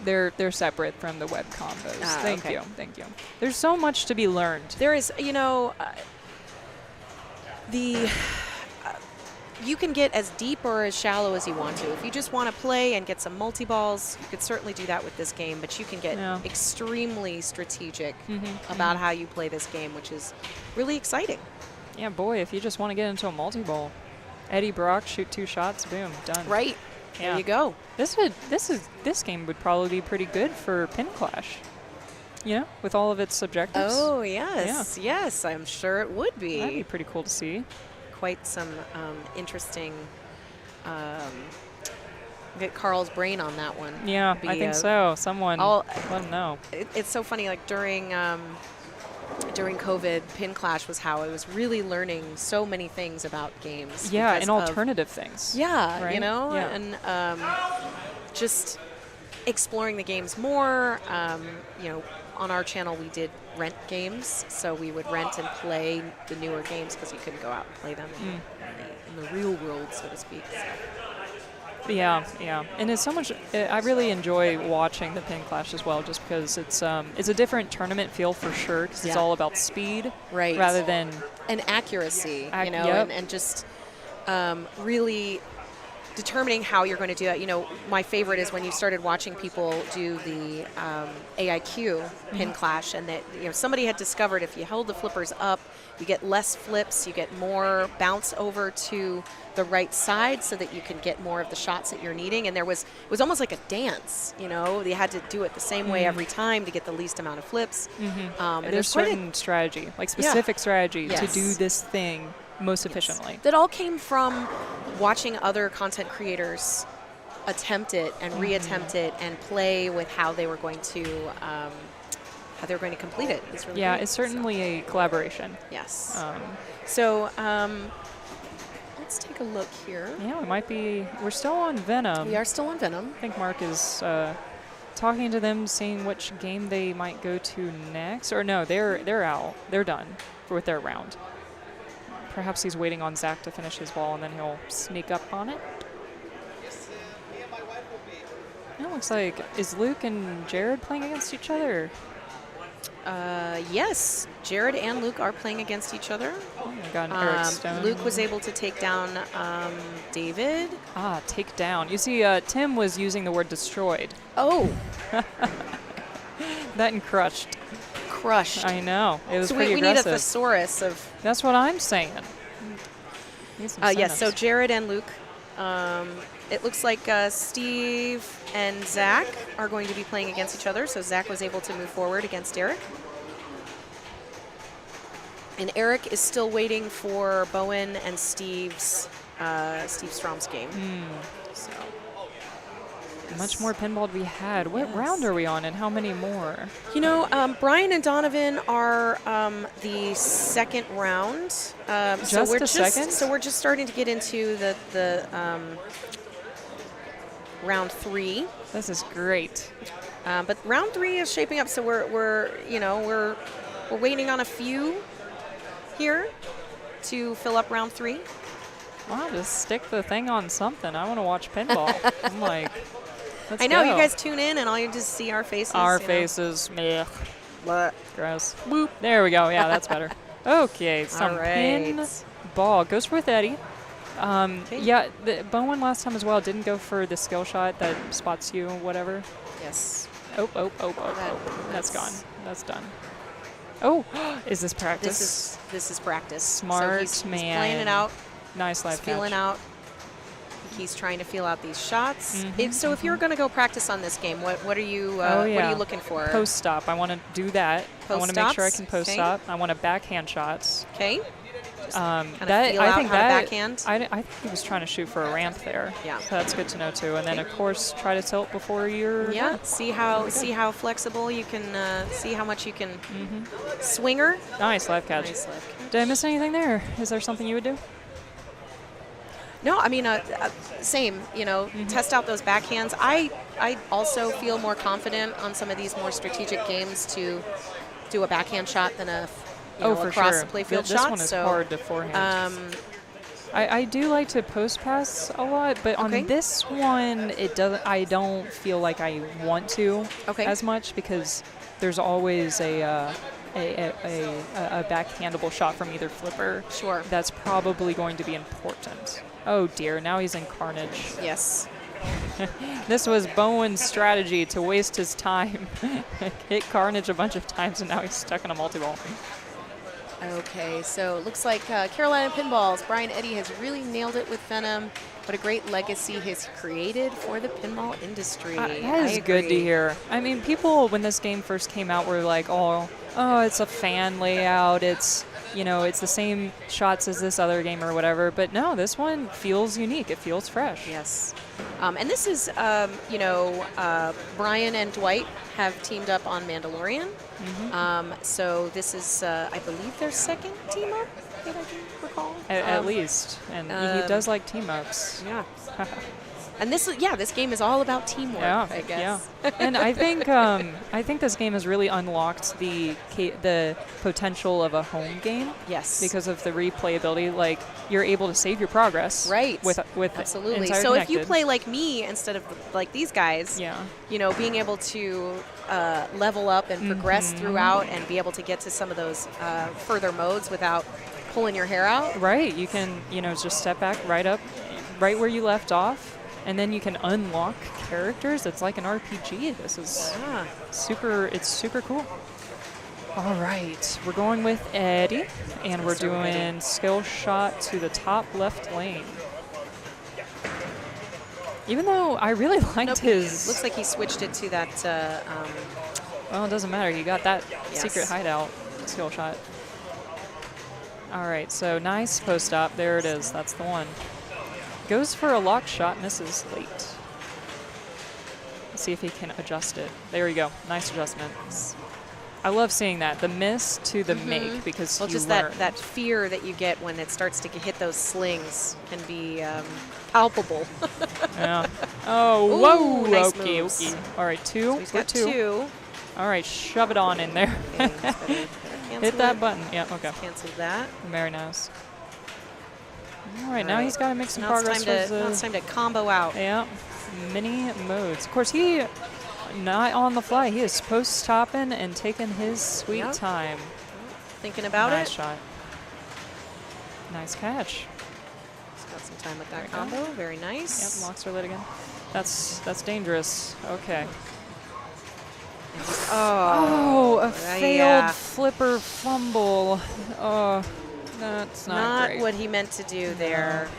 They're separate from the web combos. Thank okay. you. Thank you. There's so much to be learned. There is, you know, you can get as deep or as shallow as you want to. If you just want to play and get some multi-balls, you could certainly do that with this game, but you can get extremely strategic about how you play this game, which is really exciting. Yeah, boy, if you just want to get into a multi-ball, Eddie Brock, shoot 2 shots, boom, done. Right. Yeah. There you go. This game would probably be pretty good for Pin Clash. You know, with all of its objectives. Oh, yes. Yeah. Yes, I'm sure it would be. That'd be pretty cool to see. Quite some interesting. Get Carl's brain on that one. Yeah, I think so. Someone let him know. It's so funny. Like during COVID, Pin Clash was how I was really learning so many things about games. Yeah, and alternative things. Yeah, right? you know, yeah. and just exploring the games more. You know, on our channel we did rent games, so we would rent and play the newer games because you couldn't go out and play them in the real world, so to speak. So. Yeah, yeah, and it's so much. I really enjoy watching the Pin Clash as well, just because it's a different tournament feel for sure, because it's all about speed, right, rather than accuracy, you know, yep. and just really determining how you're going to do it. You know, my favorite is when you started watching people do the AIQ Pin Clash, and that, you know, somebody had discovered if you held the flippers up, you get less flips, you get more bounce over to the right side so that you can get more of the shots that you're needing. And it was almost like a dance, you know. They had to do it the same way every time to get the least amount of flips. And there's certain strategy, like specific strategy to do this thing most efficiently. That all came from watching other content creators attempt it and reattempt it and play with how they were going to complete it. It's really great. It's certainly a collaboration. Yes. So let's take a look here. Yeah, it might be. We're still on Venom. We are still on Venom. I think Mark is talking to them, seeing which game they might go to next. Or no, they're out. They're done with their round. Perhaps he's waiting on Zach to finish his ball, and then he'll sneak up on it. It looks like, is Luke and Jared playing against each other? Yes, Jared and Luke are playing against each other. Oh, I got an Eric Stone. Luke was able to take down David. Take down. You see, Tim was using the word destroyed. Oh. That and crushed. Crushed. I know. It was pretty we aggressive. need a thesaurus of... That's what I'm saying. Yes, so Jared and Luke. It looks like Steve and Zach are going to be playing against each other. So Zach was able to move forward against Eric. And Eric is still waiting for Bowen and Steve Strom's game. So much more pinball we had. What round are we on, and how many more? You know, Brian and Donovan are the second round. So we're just starting to get into the round 3. This is great. But round 3 is shaping up. So we're waiting on a few here to fill up round 3. Wow, just stick the thing on something. I want to watch pinball. I'm like, let's I know, go. you guys tune in and all you just see our faces. Our faces. Meh. Gross. Boop. There we go. Yeah, that's better. Okay, some pinball. Goes with Eddie. Yeah, Bowen last time as well didn't go for the skill shot that spots you, whatever. Yes. Oh. That's gone. That's done. Oh, is this practice? This is practice. Smart so man. He's playing it out. Nice live catch. Feeling out. He's trying to feel out these shots. So if you're going to go practice on this game, what are you what are you looking for? Post stop. I want to do that. I want to make sure I can post stop. I want to backhand shots. Okay. I think he was trying to shoot for a ramp there. Yeah. So that's good to know too. And then of course try to tilt before you're done. See how flexible you can see how much you can swinger. Nice live catch. Did I miss anything there? Is there something you would do? No, I mean same. You know, test out those backhands. I also feel more confident on some of these more strategic games to do a backhand shot than a across the playfield shot. This one is hard to forehand. I do like to post pass a lot, but on this one, it doesn't. I don't feel like I want to as much because there's always a backhandable shot from either flipper. Sure. That's probably going to be important. Oh dear, now he's in Carnage. Yes. This was Bowen's strategy to waste his time. Hit Carnage a bunch of times, and now he's stuck in a multi-ball. Okay, so it looks like Carolina Pinballs, Brian Eddy has really nailed it with Venom. What a great legacy he's created for the pinball industry. That is good to hear. I mean, people, when this game first came out, were like, oh, it's a fan layout. It's, you know, it's the same shots as this other game or whatever. But no, this one feels unique. It feels fresh. Yes. And this is, you know, Brian and Dwight have teamed up on Mandalorian. So this is, I believe, their second team up, that I can recall. At least. And he does like team ups. Yeah. And this game is all about teamwork, I guess. Yeah. And I think this game has really unlocked the potential of a home game. Yes. Because of the replayability, like you're able to save your progress. Right. With absolutely. Entire So Connected. if you play like me instead of like these guys, you know, being able to level up and progress throughout and be able to get to some of those further modes without pulling your hair out. Right. You can, you know, just step back right where you left off. And then you can unlock characters. It's like an RPG. This is it's super cool. All right, we're going with Eddie, and we're doing skill shot to the top left lane. Even though I really liked his... Looks like he switched it to that... well, it doesn't matter. He got that secret hideout skill shot. All right, so nice post-op. There it is. That's the one. Goes for a lock shot, misses late. Let's see if he can adjust it. There we go. Nice adjustment. I love seeing that. The miss to the make, because you just learn. that fear that you get when it starts to hit those slings can be palpable. Yeah. Oh, Ooh, whoa. nice Okay. moves. All right, two. So he's got two. All right, shove it on in there. Okay, Hit that button. Yeah, okay. Cancel that. Very nice. All right, now he's got to make some now progress. Now it's time to combo out. Yeah, mini modes. Of course, he not on the fly. He is post-stopping and taking his sweet time. Thinking about nice it. Shot. Nice catch. He's got some time with that combo. Very nice. Yep, locks are lit again. That's dangerous. Okay. Oh, a failed flipper fumble. Oh, that's not great. What he meant to do there.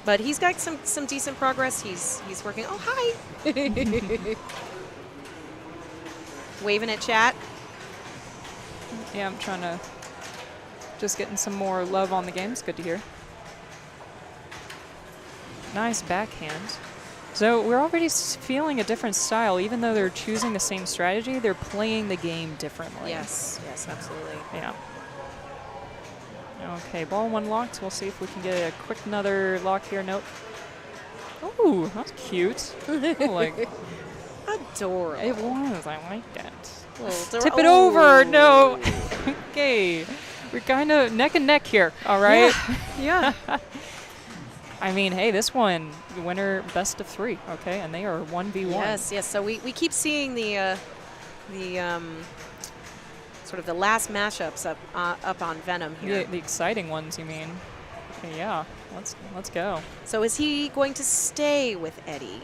But he's got some decent progress. He's working. Oh, hi. Waving at chat. Yeah, I'm trying to just getting some more love on the game. It's good to hear. Nice backhand. So we're already feeling a different style. Even though they're choosing the same strategy, they're playing the game differently. Yes, absolutely. Yeah. Okay, ball one locked. We'll see if we can get a quick another lock here. Nope. Ooh, that's cute. Like adorable. It was. I like that. Tip it over. No. Okay. We're kind of neck and neck here. All right. Yeah. I mean, hey, this one, winner best of 3, okay, and they are 1v1. Yes. So we keep seeing the sort of the last mashups up on Venom here. The exciting ones, you mean? Okay, yeah, let's go. So is he going to stay with Eddie?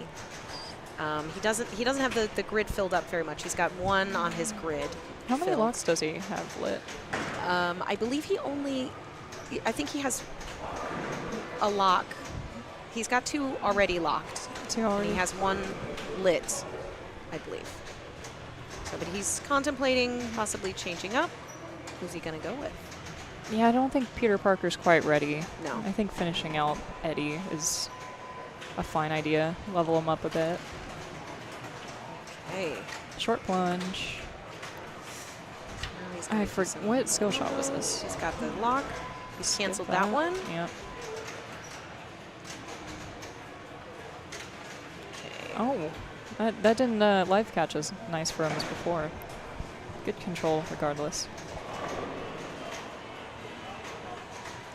He doesn't have the grid filled up very much. He's got one on his grid. How many locks does he have lit? I believe I think he has a lock. He's got 2 already locked. 2 already? And he has 1 lit, I believe. So, but he's contemplating possibly changing up. Who's he going to go with? Yeah, I don't think Peter Parker's quite ready. No. I think finishing out Eddie is a fine idea. Level him up a bit. Okay. Short plunge. I forget, what skill shot was this? He's got the lock. He's canceled that one. Yep. Oh, that didn't live catch as nice for him as before. Good control regardless.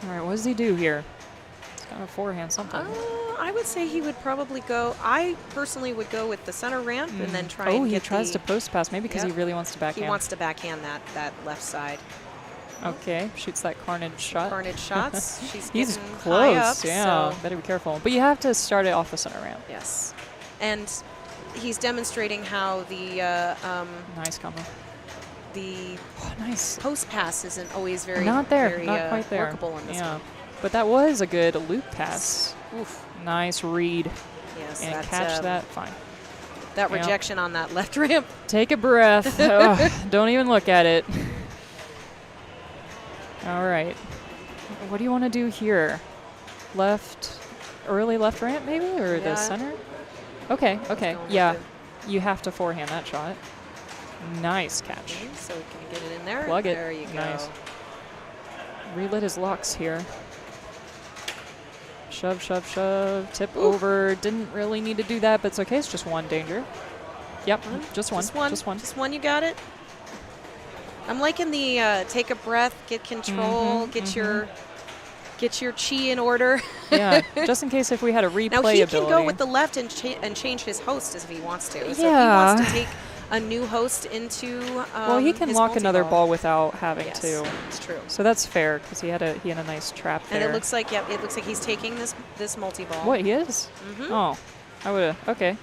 All right, what does he do here? He's got a forehand something. I would say he would probably go, I personally would go with the center ramp and then try and get he tries to post pass, maybe because he really wants to backhand. He wants to backhand that left side. Okay, shoots that carnage shot. Carnage shots. She's He's getting close, high up, yeah. so Better be careful. But you have to start it off the center ramp. yes. And he's demonstrating how the Nice combo. the Oh, nice. post pass isn't always very Not there, very, not quite there. workable in this yeah. one. But that was a good loop pass. Oof. Nice read. Yes, And that, catch that, fine. That Yeah. rejection on that left ramp. Take a breath. Ugh, don't even look at it. All right. What do you want to do here? Left, early left ramp maybe, or Yeah. the center? Okay, okay, going with yeah. You have to forehand that shot. Nice catch. Okay, so we can get it in there. Plug it. There you go. Nice. Relit his locks here. Shove, shove, shove. Tip over. Didn't really need to do that, but it's okay. It's just one danger. Yep, just one. Just one. Just one. Just one. You got it. I'm liking the take a breath, get control, get your chi in order. Yeah, just in case if we had a replay Now he ability. can go with the left and change his host if he wants to. So if he Yeah. wants to take a new host into well, he can his lock another multi-ball. ball without having Yes, to. it's true. So that's fair because he had a nice trap there. And it looks like it looks like he's taking this multi-ball. What, he is? Oh, I would have. Okay.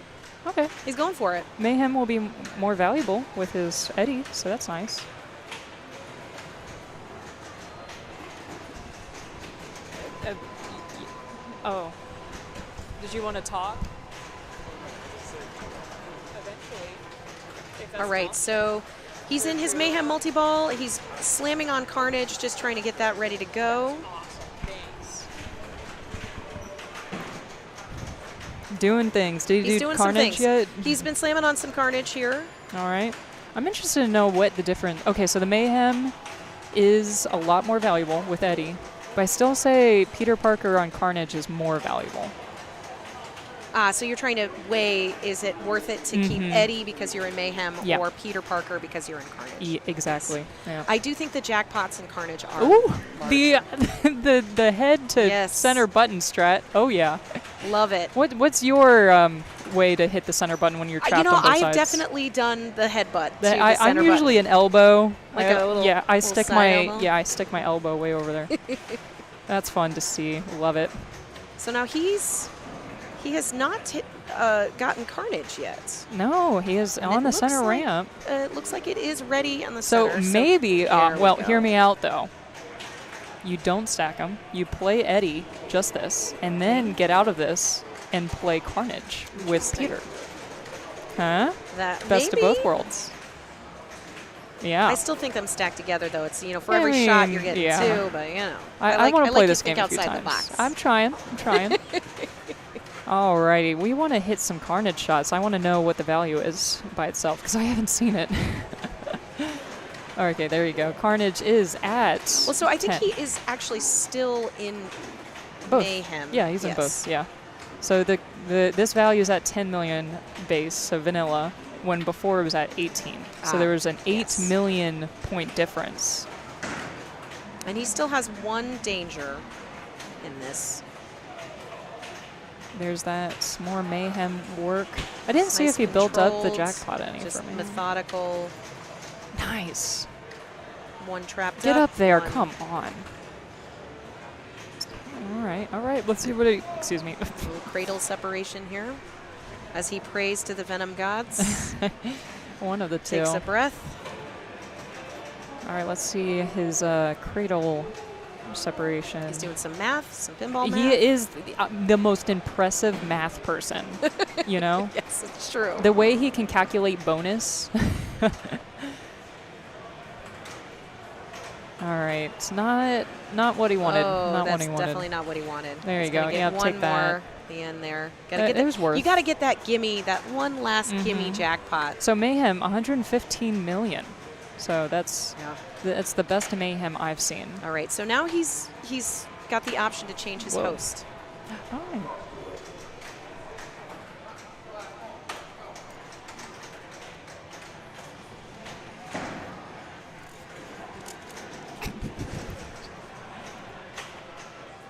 Okay. He's going for it. Mayhem will be more valuable with his Eddie, so that's nice. Oh. Did you want to talk? Eventually. All right, so he's in his Mayhem multi-ball. He's slamming on Carnage, just trying to get that ready to go. Doing things. Did he He's do doing Carnage some yet? things. He's been slamming on some Carnage here. All right. I'm interested to know what the difference. Okay, so the Mayhem is a lot more valuable with Eddie, but I still say Peter Parker on Carnage is more valuable. So you're trying to weigh, is it worth it to keep Eddie because you're in Mayhem Yeah. or Peter Parker because you're in Carnage? Exactly. Yeah. I do think the jackpots in Carnage are Ooh, large. the head to Yes. center button strat. Oh yeah. Love it. What's your way to hit the center button when you're trapped on both I've sides? definitely done the headbutt to the I'm center usually button. an elbow. Like I a little- I little stick side my elbow? I stick my elbow way over there. That's fun to see. Love it. So now he has not gotten Carnage yet. No, he is And on it the looks center like- ramp. It looks like it is ready on the So center. maybe, there we well, go. hear me out though. You don't stack them. You play Eddie, just this, and then get out of this and play Carnage with Interesting. Peter. Huh? That Best maybe. of both worlds. Yeah. I still think them stacked together, though. It's, for I every shot mean, you're getting yeah. two, but, I want to play like this to think game a few outside times. the box. I'm trying. Alrighty, we want to hit some Carnage shots. I want to know what the value is by itself because I haven't seen it. Okay, there you go. Carnage is at. Well, so I think 10. he is actually still in Both. Mayhem. Yeah, he's in Yes. both. Yeah. So this value is at 10 million base, so vanilla, when before it was at 18. So there was an 8 million yes. point difference. And he still has one danger in this. There's that more mayhem work. I didn't see Nice if he built up the controlled, jackpot any just for me. methodical. Nice. One trapped Get up there, one- come on. All right, let's see what it, excuse me. Little cradle separation here as he prays to the Venom gods. One of the two. Takes a breath. All right, let's see his cradle separation. He's doing some math, some pinball math. He is the most impressive math person, you know? Yes, it's true. The way he can calculate bonus. All right, not what he wanted. Oh, not that's what he wanted. definitely not what he wanted. There you He's gonna go. get Yeah, one take more that. at the end there. It was worth. You got to get that gimme, that one last gimme jackpot. So Mayhem, 115 million. So that's Yeah. the best Mayhem I've seen. All right, so now he's got the option to change his Whoa. host. Oh.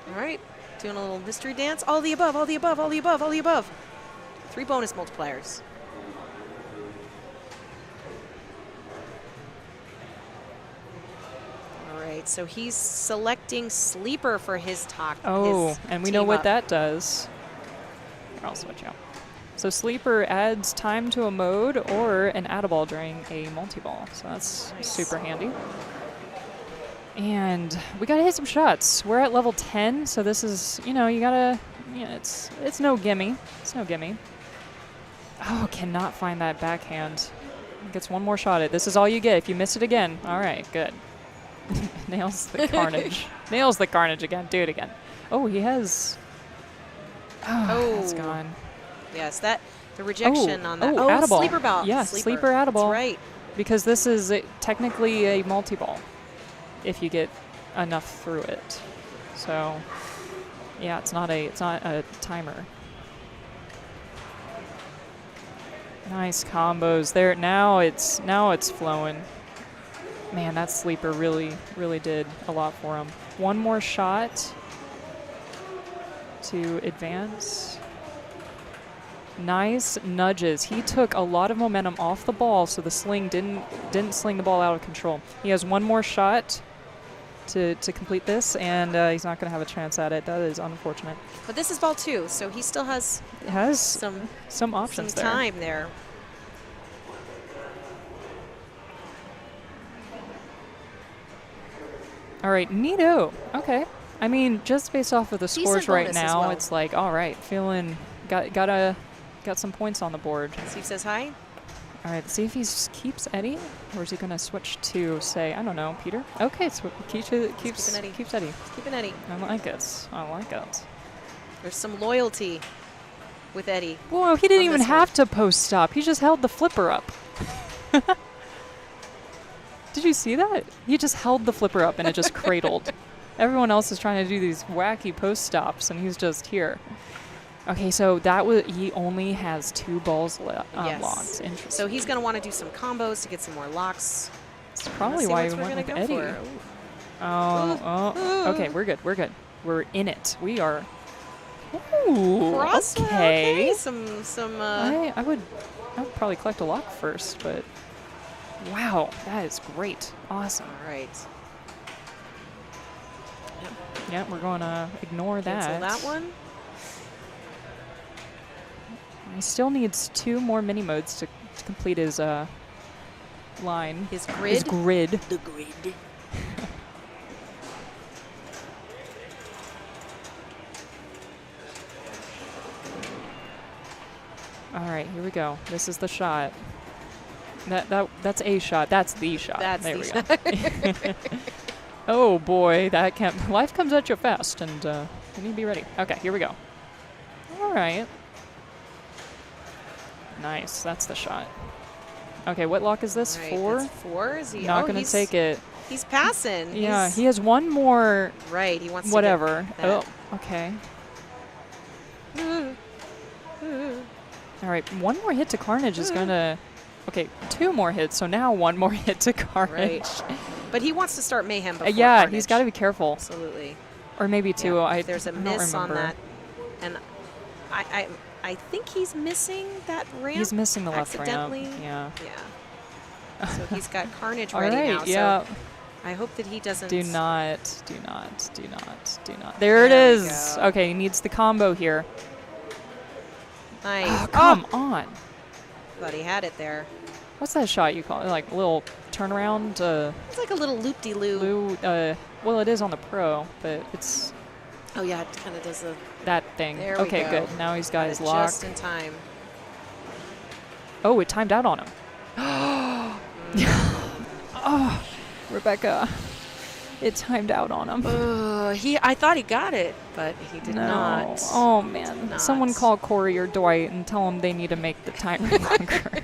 All right, doing a little mystery dance. All the above, all the above, all the above, all the above. 3 bonus multipliers. All right, so he's selecting Sleeper for his talk. Oh, and we know team what up. that does. Here, I'll switch out. So Sleeper adds time to a mode or an add-a-ball during a multi-ball. So that's super handy. And we gotta hit some shots. We're at level 10, so this is, you know, you gotta, it's no gimme. It's no gimme. Oh, cannot find that backhand. Gets one more shot at it. This is all you get if you miss it again. All right, good. Nails the carnage. Nails the carnage again. Do it again. Oh, he has. Oh, it's gone. Yes, the rejection on that. Oh, add-a-ball. Sleeper ball. Yeah, sleeper add-a-ball. That's right. Because this is technically a multi-ball if you get enough through it. So, yeah, it's not a timer. Nice combos there. Now it's flowing. Man, that sleeper really did a lot for him. One more shot to advance. Nice nudges. He took a lot of momentum off the ball, so the sling didn't sling the ball out of control. He has one more shot to complete this, and he's not going to have a chance at it. That is unfortunate. But this is ball 2, so he still has some options some time there. All right, neato. Okay. I mean, just based off of the scores right now, it's like, all right, feeling got some points on the board. Steve says hi. All right, let's see if he keeps Eddie, or is he going to switch to, say, I don't know, Peter? Okay, so keeps Eddie. Keeping Eddie. Keeping Eddie. I like it. I like it. There's some loyalty with Eddie. Whoa, he didn't even have to post stop. He just held the flipper up. Did you see that? He just held the flipper up and it just cradled. Everyone else is trying to do these wacky post stops, and he's just here. Okay, so he only has 2 balls locked. Interesting. So he's going to want to do some combos to get some more locks. That's probably why he went with Eddie. Oh, okay, we're good. We're in it. We are. Ooh, okay. I would probably collect a lock first, but wow, that is great. Awesome. All right. Yeah, we're going to ignore Cancel that. that one. He still needs 2 more mini modes to complete his line. His grid. His grid. The grid. All right, here we go. This is the shot. That's a shot. That's the shot. There we go. Oh boy, life comes at you fast, and you need to be ready. Okay, here we go. All right. Nice, that's the shot. Okay, what lock is this? Right, 4? that's 4. Is he? Not gonna take it. He's passing. Yeah, he has one more. Right, he wants whatever. To get that. Oh, okay. All right, one more hit to Carnage is gonna. Okay, 2 more hits, so now 1 more hit to Carnage. Right. But he wants to start Mayhem before yeah, Carnage. He's got to be careful. Absolutely. Or maybe 2. Yeah, there's a miss on that, and I think he's missing that ramp. He's missing the left accidentally. ramp. Yeah. Yeah. So he's got Carnage All ready right, now. Yeah. So I hope that he doesn't. Do not. There it is. Okay, he needs the combo here. Nice. Oh, come on. Thought he had it there. What's that shot you call it? Like a little turnaround? It's like a little loop-de-loo. Well, it is on the pro, but it's. Oh yeah, it kind of does that thing. There okay, we go. Good. Now he's got his lock. Just in time. Oh, it timed out on him. Oh, Rebecca. It timed out on him. I thought he got it, but he did not. Oh man! Someone call Corey or Dwight and tell them they need to make the timer longer.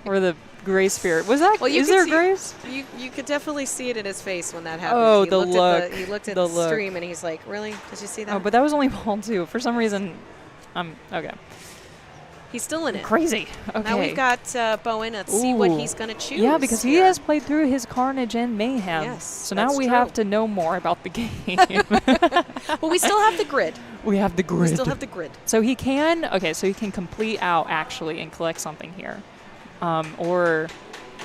Or the Gray Spirit. Was that? Well, is there Grace? You could definitely see it in his face when that happened. Oh, he the looked look. At he looked at the stream and he's like, "Really? Did you see that?" Oh, but that was only ball 2. For some reason, okay. He's still in it. Crazy. Okay. Now we've got Bowen. Let's see what he's going to choose. Yeah, because he has played through his Carnage and Mayhem. Yes. So now we have to know more about the game. Well, we still have the grid. We have the grid. We still have the grid. So he can. Okay, so he can complete out actually and collect something here, or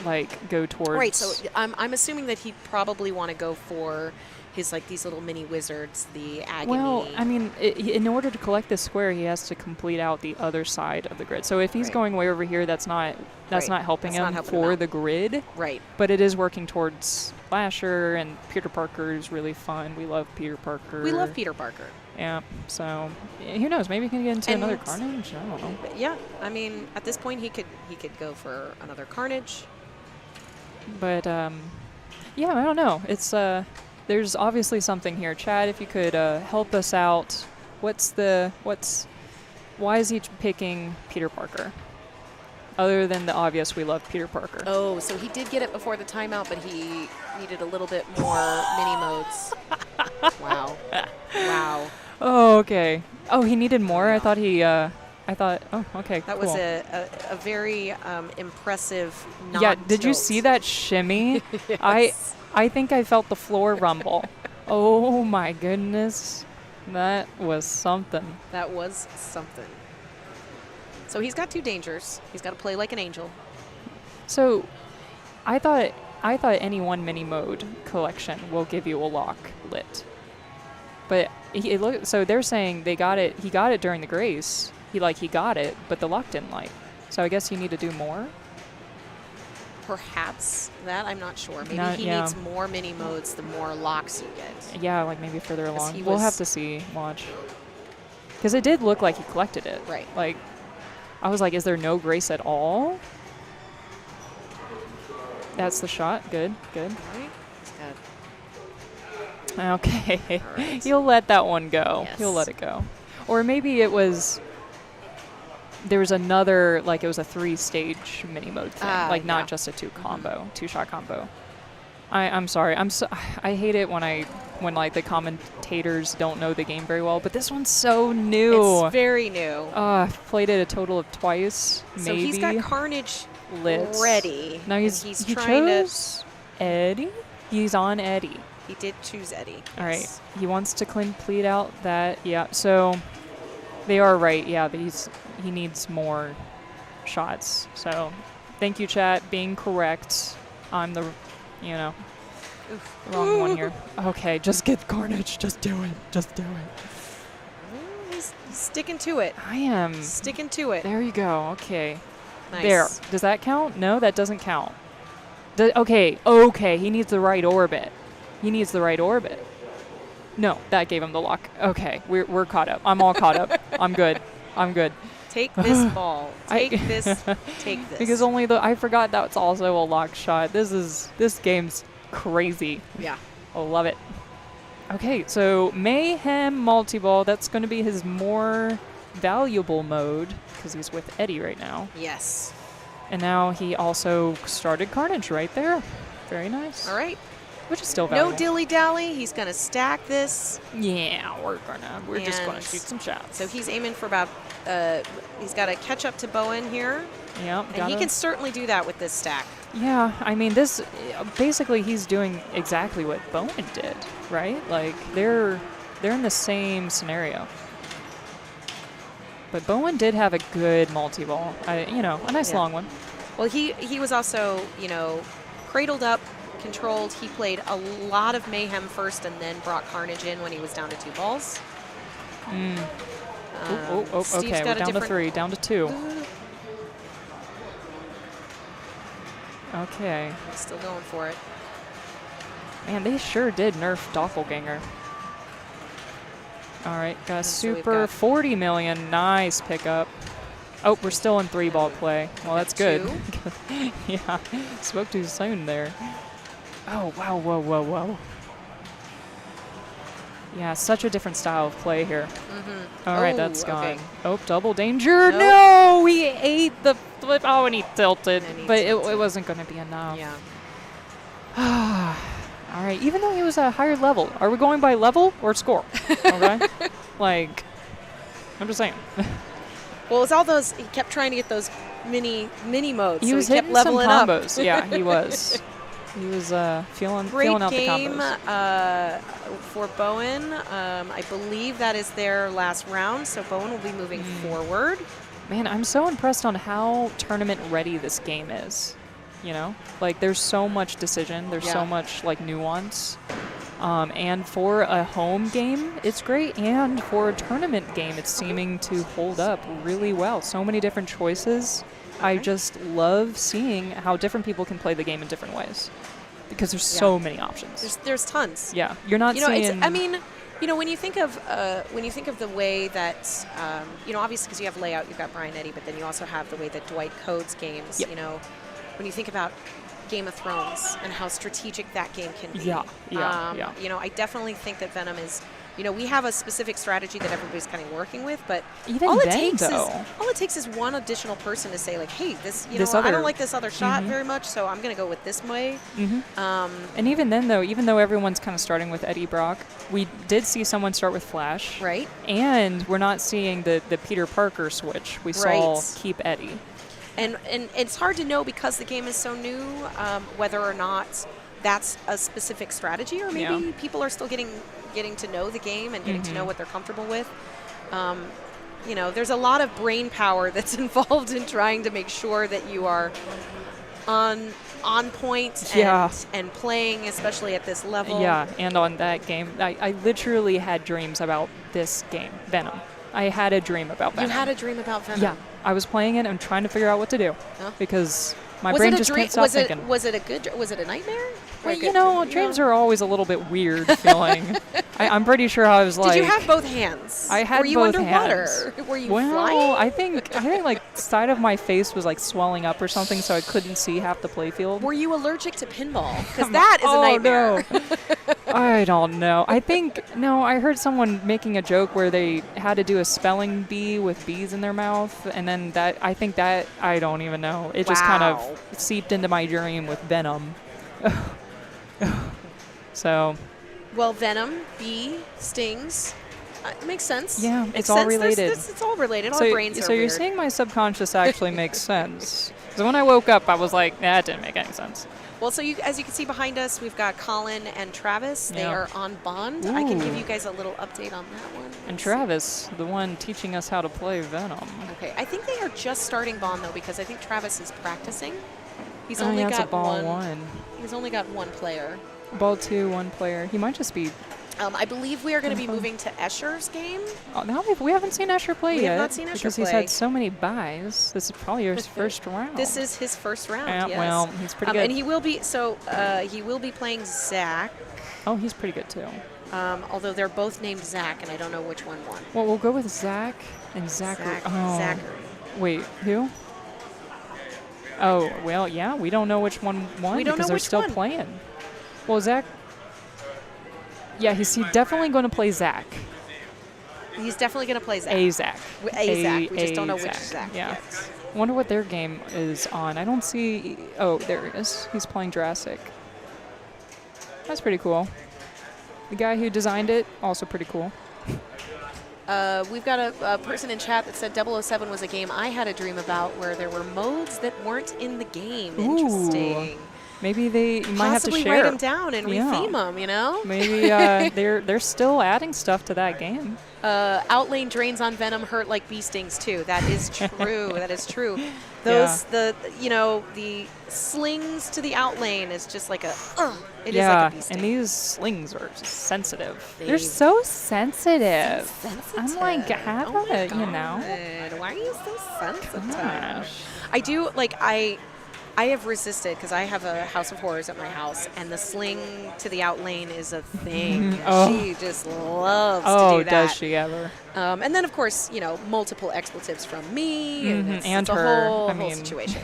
like go towards. Right. So I'm assuming that he'd probably want to go for his like these little mini wizards, the agony. Well, I mean, in order to collect this square, he has to complete out the other side of the grid. So if he's going way over here, that's not helping him for the grid. Right. But it is working towards Lasher, and Peter Parker is really fun. We love Peter Parker. We love Peter Parker. Yeah. So who knows? Maybe he can get into another Carnage. I don't know. Yeah. I mean, at this point, he could go for another Carnage. But yeah, I don't know. It's there's obviously something here. Chad, if you could help us out. Why is he picking Peter Parker? Other than the obvious, we love Peter Parker. Oh, so he did get it before the timeout, but he needed a little bit more mini modes. Wow. Wow. Oh, okay. Oh, he needed more? I thought oh, okay, That cool. was a very impressive Yeah, did you see that shimmy? Yes. I think I felt the floor rumble. Oh my goodness. That was something. That was something. So he's got 2 dangers. He's got to play like an angel. So I thought any one mini mode collection will give you a lock lit. But so they're saying he got it during the grace. He got it, but the lock didn't light. So I guess you need to do more. Perhaps that, I'm not sure. Maybe he needs more mini modes the more locks you get. Yeah, like maybe further along. We'll have to see. Watch. Because it did look like he collected it. Right. Like, I was like, is there no grace at all? That's the shot. Good, good. All right. He's got Okay. All right. He'll let that one go. Yes. He'll let it go. Or maybe there was another, like it was a 3-stage mini mode thing, not just a 2-shot combo. I'm sorry. I hate it when like the commentators don't know the game very well, but this one's so new. It's very new. I've played it a total of twice, maybe. So he's got Carnage lit. ready. Now he trying chose Eddie. He's on Eddie. He did choose Eddie. All right. He wants to complete out that. Yeah. So they are right. Yeah. He needs more shots. So thank you, chat, being correct. I'm the, wrong one here. Okay. Just get Carnage. Just do it. Just do it. He's sticking to it. I am. Sticking to it. There you go. Okay. Nice. There. Does that count? No, that doesn't count. Okay. Okay. He needs the right orbit. No, that gave him the lock. Okay, we're caught up. I'm all caught up. I'm good. Take this ball. Take this. Because I forgot that's also a lock shot. This game's crazy. Yeah. I love it. Okay, so Mayhem Multi-Ball, that's going to be his more valuable mode because he's with Eddie right now. Yes. And now he also started Carnage right there. Very nice. All right. Which is still valuable. No dilly-dally. He's going to stack this. Yeah, we're just going to shoot some shots. So he's aiming for about, he's got to catch up to Bowen here. Yeah. And he can certainly do that with this stack. Yeah, I mean, basically he's doing exactly what Bowen did, right? Like, they're in the same scenario. But Bowen did have a good multi-ball, a nice long one. Well, he was also, cradled up, controlled. He played a lot of Mayhem first and then brought Carnage in when he was down to 2 balls. Okay, we're down to 3, down to 2. Okay. Still going for it. Man, they sure did nerf Doppelganger. All right, got a so super 40 million. Nice pickup. Oh, we're still in 3-ball play. Well, that's good. Yeah, spoke too soon there. Oh, wow, whoa. Yeah, such a different style of play here. All right, that's gone. Okay. Oh, double danger. Nope. No, he ate the flip. Oh, and he tilted. But it wasn't going to be enough. Yeah. All right, even though he was a higher level. Are we going by level or score? Okay. Like, I'm just saying. Well, it was all those, he kept trying to get those mini modes. He was kept hitting some leveling combos. up. Yeah, he was. He was feeling out the combos. Great game for Bowen. I believe that is their last round, so Bowen will be moving forward. Man, I'm so impressed on how tournament ready this game is. you know? Like, there's so much decision. There's so much, like, nuance. And for a home game, it's great. And for a tournament game, it's seeming to hold up really well. So many different choices. I just love seeing how different people can play the game in different ways. Because there's so many options. There's tons. Yeah. You're not seeing... I mean... You know, when you think of the way that, you know, obviously because you have layout, you've got Brian Eddy, but then you also have the way that Dwight codes games. You know, when you think about Game of Thrones and how strategic that game can be. You know, I definitely think that Venom is, you know, we have a specific strategy that everybody's kind of working with, but even all it takes is one additional person to say, like, hey, I don't like this other shot very much, so I'm going to go with this way. And even then, though, even though everyone's kind of starting with Eddie Brock, we did see someone start with Flash. Right. And we're not seeing the Peter Parker switch. We saw keep Eddie. And it's hard to know because the game is so new whether or not that's a specific strategy, or maybe people are still getting to know the game and getting to know what they're comfortable with. You know, there's a lot of brain power that's involved in trying to make sure that you are on point and playing, especially at this level. Yeah, and on that game, I literally had dreams about this game, Venom. I had a dream about Venom. You had a dream about Venom? Yeah. I was playing it and trying to figure out what to do because my brain just can't stop thinking. Was it a nightmare? Well, you know, dreams are always a little bit weird feeling. I'm pretty sure I was like... Did you have both hands? I had both hands. Were you underwater? Were you flying? I think like side of my face was like swelling up or something, so I couldn't see half the playfield. Were you allergic to pinball? Because that is a nightmare. No. I don't know. I heard someone making a joke where they had to do a spelling bee with bees in their mouth, and then I don't even know. It just kind of seeped into my dream with Venom. So. Well, Venom, bee, stings. It makes sense. Yeah, it's all related. It's all related. Our brains are So you're weird. saying my subconscious actually makes sense. Because when I woke up, I was like, that didn't make any sense. Well, so as you can see behind us, we've got Colin and Travis. They are on Bond. I can give you guys a little update on that one. And Travis, the one teaching us how to play Venom. Okay, I think they are just starting Bond, though, because I think Travis is practicing. He's got one. He's only got one player. Ball 2, one player. He might just be... I believe we are going to be moving to Escher's game. Oh, no, we haven't seen Escher play yet. We have not seen Escher because he's had so many buys. This is probably his first round. This is his first round, yes. Well, he's pretty good. And he will be playing Zach. Oh, he's pretty good, too. Although they're both named Zach, and I don't know which one won. Well, we'll go with Zach and Zachary. Zachary. Wait, who? Oh, well, yeah, we don't know which one won because they're still playing. Well, Zach... Yeah, he's definitely going to play Zach. He's definitely going to play Zach. A Zach. Zach. We just don't know which Zach. Yeah. Yes. I wonder what their game is on. I don't see... Oh, there he is. He's playing Jurassic. That's pretty cool. The guy who designed it, also pretty cool. We've got a person in chat that said 007 was a game I had a dream about where there were modes that weren't in the game. Ooh. Interesting. Maybe you might have to share. Possibly write them down and retheme them, you know? Maybe they're still adding stuff to that game. Outlane drains on Venom hurt like bee stings too. That is true. That is true. The slings to the outlane is just like a it is like a bee sting. And these slings are sensitive. They're so sensitive. I'm like, have it, you know. Why are you so sensitive? Gosh. I do I have resisted because I have a House of Horrors at my house, and the sling to the outlane is a thing. She just loves to do that. Does she ever? And then, of course, multiple expletives from me, and it's a her. whole situation.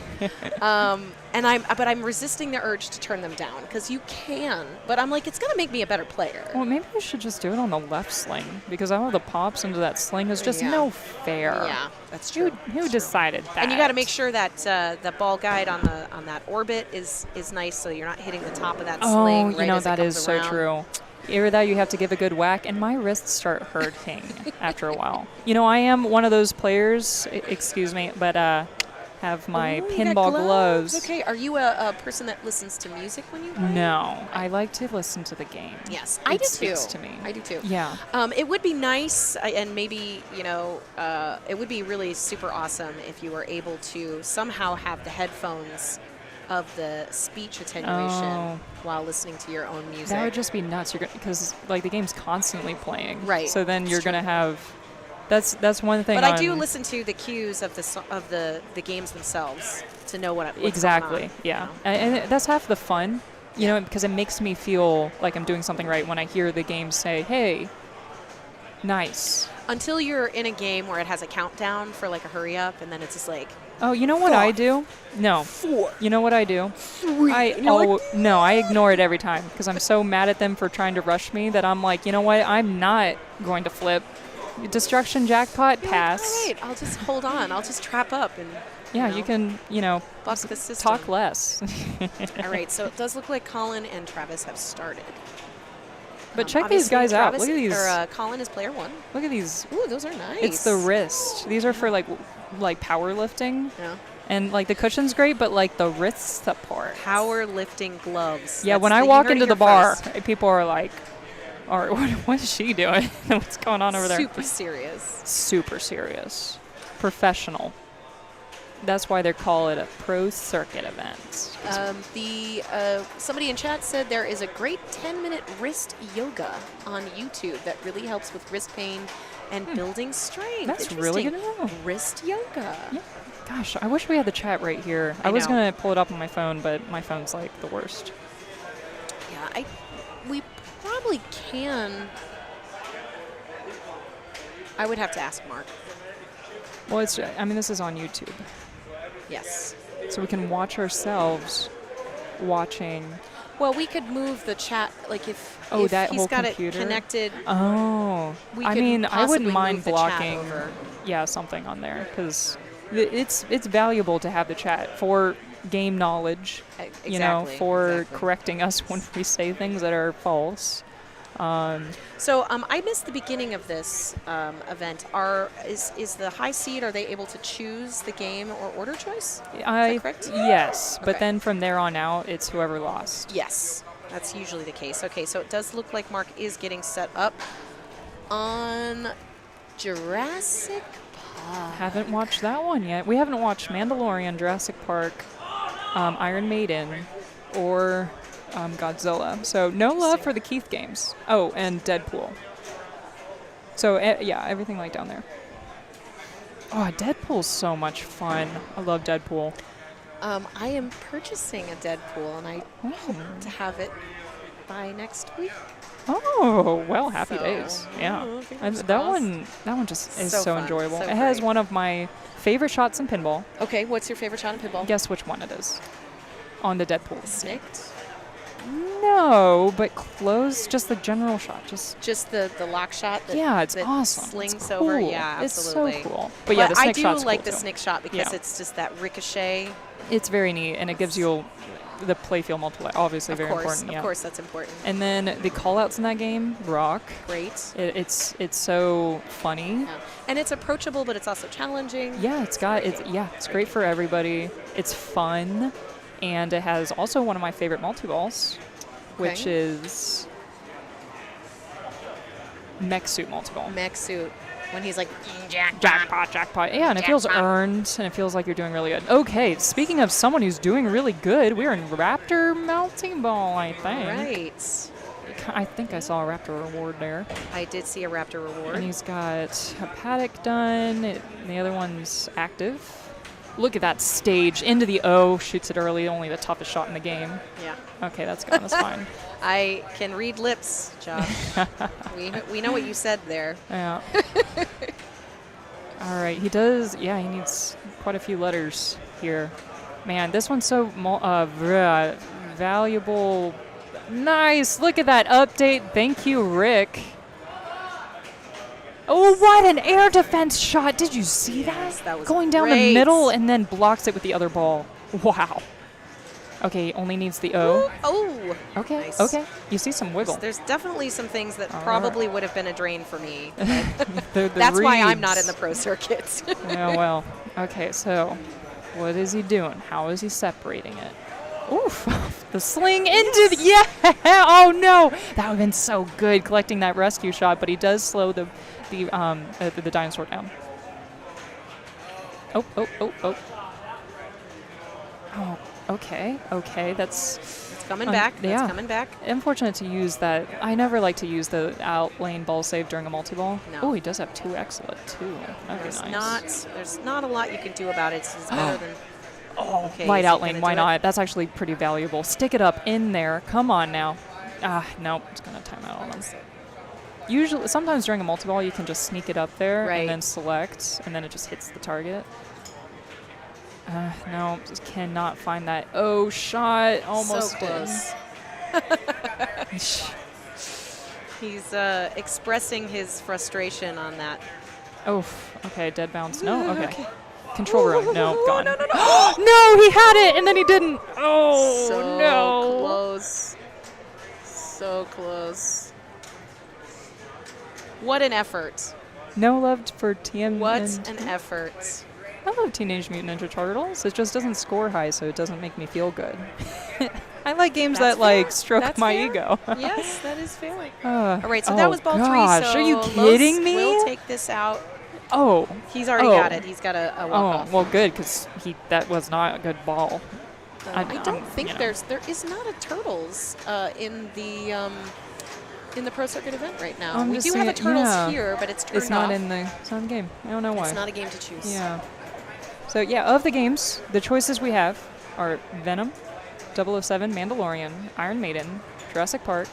But I'm resisting the urge to turn them down because you can. But I'm like, it's going to make me a better player. Well, maybe you should just do it on the left sling because all the pops into that sling is just no fair. Yeah, that's true. Who decided that? And you got to make sure that the ball guide on that orbit is nice, so you're not hitting the top of that sling. That is so true. Either that, you have to give a good whack, and my wrists start hurting after a while. I am one of those players. Excuse me, but have my pinball gloves. Okay, are you a person that listens to music when you play? No, I like to listen to the game. Yes, I do too. To me. I do too. Yeah. It would be nice, and maybe it would be really super awesome if you were able to somehow have the headphones of the speech attenuation while listening to your own music. That would just be nuts. You're because like the game's constantly playing. Right. So then you're true. gonna have. That's one thing. But I do listen to the cues of the games themselves to know what's exactly. going on, Yeah. you know? And that's half the fun. You know, because it makes me feel like I'm doing something right when I hear the game say, "Hey, nice." Until you're in a game where it has a countdown for like a hurry up, and then it's just like, Oh, you know what I do? No. 4. You know what I do? 3. No, I ignore it every time because I'm so mad at them for trying to rush me that I'm like, you know what? I'm not going to flip. Destruction jackpot, pass. Like, all right, I'll just hold on. I'll just trap up and You can, buck the system. talk less. All right, so it does look like Colin and Travis have started. But check these guys out. Travis, Look at these. Colin is player 1. Look at these. Ooh, those are nice. It's the wrist. These are for like powerlifting. Yeah. And like the cushion's great, but like the wrist part. Powerlifting gloves. Yeah, when I walk into the bar, people are like, "All right, what is she doing? What's going on over there?" Super serious. Super serious. Professional. That's why they call it a pro circuit event. Somebody in chat said there is a great 10-minute wrist yoga on YouTube that really helps with wrist pain and building strength. That's really good to know. Wrist yoga. Yeah. Gosh, I wish we had the chat right here. I was going to pull it up on my phone, but my phone's like the worst. Yeah, we probably can. I would have to ask Mark. Well, this is on YouTube. Yes. So we can watch ourselves watching. Well, we could move the chat, like if that he's whole got computer? it connected. Oh. I could I wouldn't possibly mind move the chat blocking over. something on there because it's valuable to have the chat for game knowledge, Exactly. for correcting us when we say things that are false. So I missed the beginning of this event. Is the high seed, are they able to choose the game or order choice? Is that correct? Yes, but Okay. then from there on out, it's whoever lost. Yes, that's usually the case. Okay, so it does look like Mark is getting set up on Jurassic Park. Haven't watched that one yet. We haven't watched Mandalorian, Jurassic Park, Iron Maiden, or Godzilla. So no love for the Keith games. Oh, and Deadpool. So everything like down there. Oh, Deadpool's so much fun. I love Deadpool. I am purchasing a Deadpool, and I hope to have it by next week. Oh, well, happy So, days. Yeah. fingers That crossed. one just is So so fun, enjoyable. so It has great. one of my favorite shots in pinball. Okay, what's your favorite shot in pinball? Guess which one it is on the Deadpool. Snicked. No, but close. Just the general shot. Just The lock shot. it's that awesome. Slings It's over. cool. Yeah, It's so absolutely. cool. But yeah, the I snick do shot's like cool the too. snick shot because Yeah. it's just that ricochet. It's very neat, and it gives you the playfield multiplier. Obviously, very important. Of course, that's important. And then the callouts in that game rock. Great. It's so funny. Yeah. And it's approachable, but it's also challenging. Yeah, it's great for everybody. It's fun, and it has also one of my favorite multi-balls, which Okay. is Mech Suit multi-ball. Mech suit. When he's like, Jackpot. Yeah, and it feels earned, and it feels like you're doing really good. Okay, speaking of someone who's doing really good, we're in Raptor multi-ball, I think. right. I think I saw a Raptor reward there. I did see a Raptor And reward. he's got a paddock done, and the other one's active. Look at that stage. Into the O, shoots it early, only the toughest shot in the game. Yeah. Okay, that's gone, that's fine. I can read lips, Josh. we know what you said there. Yeah. All right, he does, he needs quite a few letters here. Man, this one's so valuable. Nice, look at that update. Thank you, Rick. Oh, what an air defense shot. Did you see Yes, that? that was Going down great. the middle and then blocks it with the other ball. Wow. Okay, only needs the O. Oh. Okay, Nice. okay. You see some wiggle. There's definitely some things that All probably would have been a drain for me. The That's why I'm not reads. in the pro circuits. Yeah, well, okay, so what is he doing? How is he separating it? Oof, the sling into the, oh no, that would have been so good collecting that rescue shot, but he does slow the dinosaur down. Oh, Okay, that's It's coming back. yeah. It's coming back. unfortunate to use that. I never like to use the out lane ball save during a multi-ball. No. Oh, he does have 2 excellent too. That'd be nice. There's not a lot you can do about it. It's better than. Okay, Light is he out gonna lane, why do it? not? That's actually pretty valuable. Stick it up in there. Come on now. Nope, it's gonna time out on him. Usually, sometimes during a multi-ball, you can just sneak it up there Right. and then select, and then it just hits the target. No, just cannot find that. Oh, shot. Almost So close. He's expressing his frustration on that. Oh, okay, dead bounce. No, okay. Control room. No, gone. No. No, he had it, and then he didn't. Oh, So no. close. So close. What an effort. No love for TM. What and an effort. I love Teenage Mutant Ninja Turtles. It just doesn't score high, so it doesn't make me feel good. I like games That's that like fair. stroke That's my fair. ego. Yes, that is fair. All All right, so that was ball gosh, 3. So are you Los kidding me? will take this out. Oh, He's already Oh. got it. He's got a walk-off. well, good, because that was not a good ball. I don't think you know. there is not a Turtles in the Pro Circuit event right now. I'm We just do have a seeing- Turtles yeah. here, but it's turned It's not off. in the game. I don't know why. It's not a game to choose. Yeah. So yeah, of the games, the choices we have are Venom, 007, Mandalorian, Iron Maiden, Jurassic Park,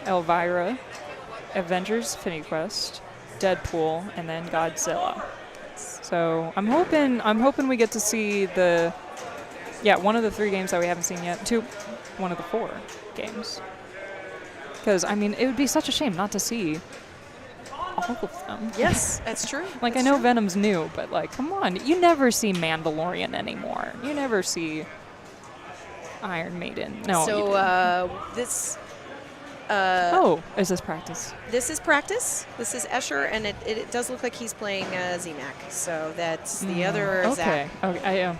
Elvira, Avengers: Infinity Quest, Deadpool, and then Godzilla. So I'm hoping we get to see one of the 3 games that we haven't seen yet. One of the 4 games. Because I mean, it would be such a shame not to see all of them. Yes, that's true. Like, That's I know true. Venom's new, but, like, come on. You never see Mandalorian anymore. You never see Iron Maiden. No. you So do. this Is this practice? this is practice. This is Escher, and it does look like he's playing ZMAC. So that's the other Okay. Zach. Okay.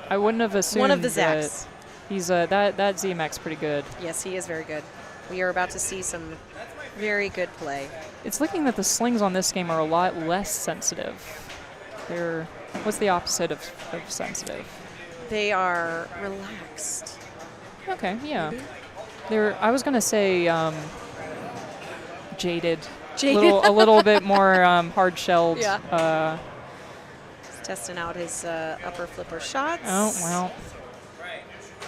I wouldn't have assumed One of the that Zachs. he's that ZMAC's pretty good. Yes, he is very good. We are about to see some very good play. It's looking that the slings on this game are a lot less sensitive. What's the opposite of sensitive? They are relaxed. Okay, yeah. I was gonna say jaded. Jaded. A little bit more hard-shelled. Yeah. He's testing out his upper flipper shots. Oh, well.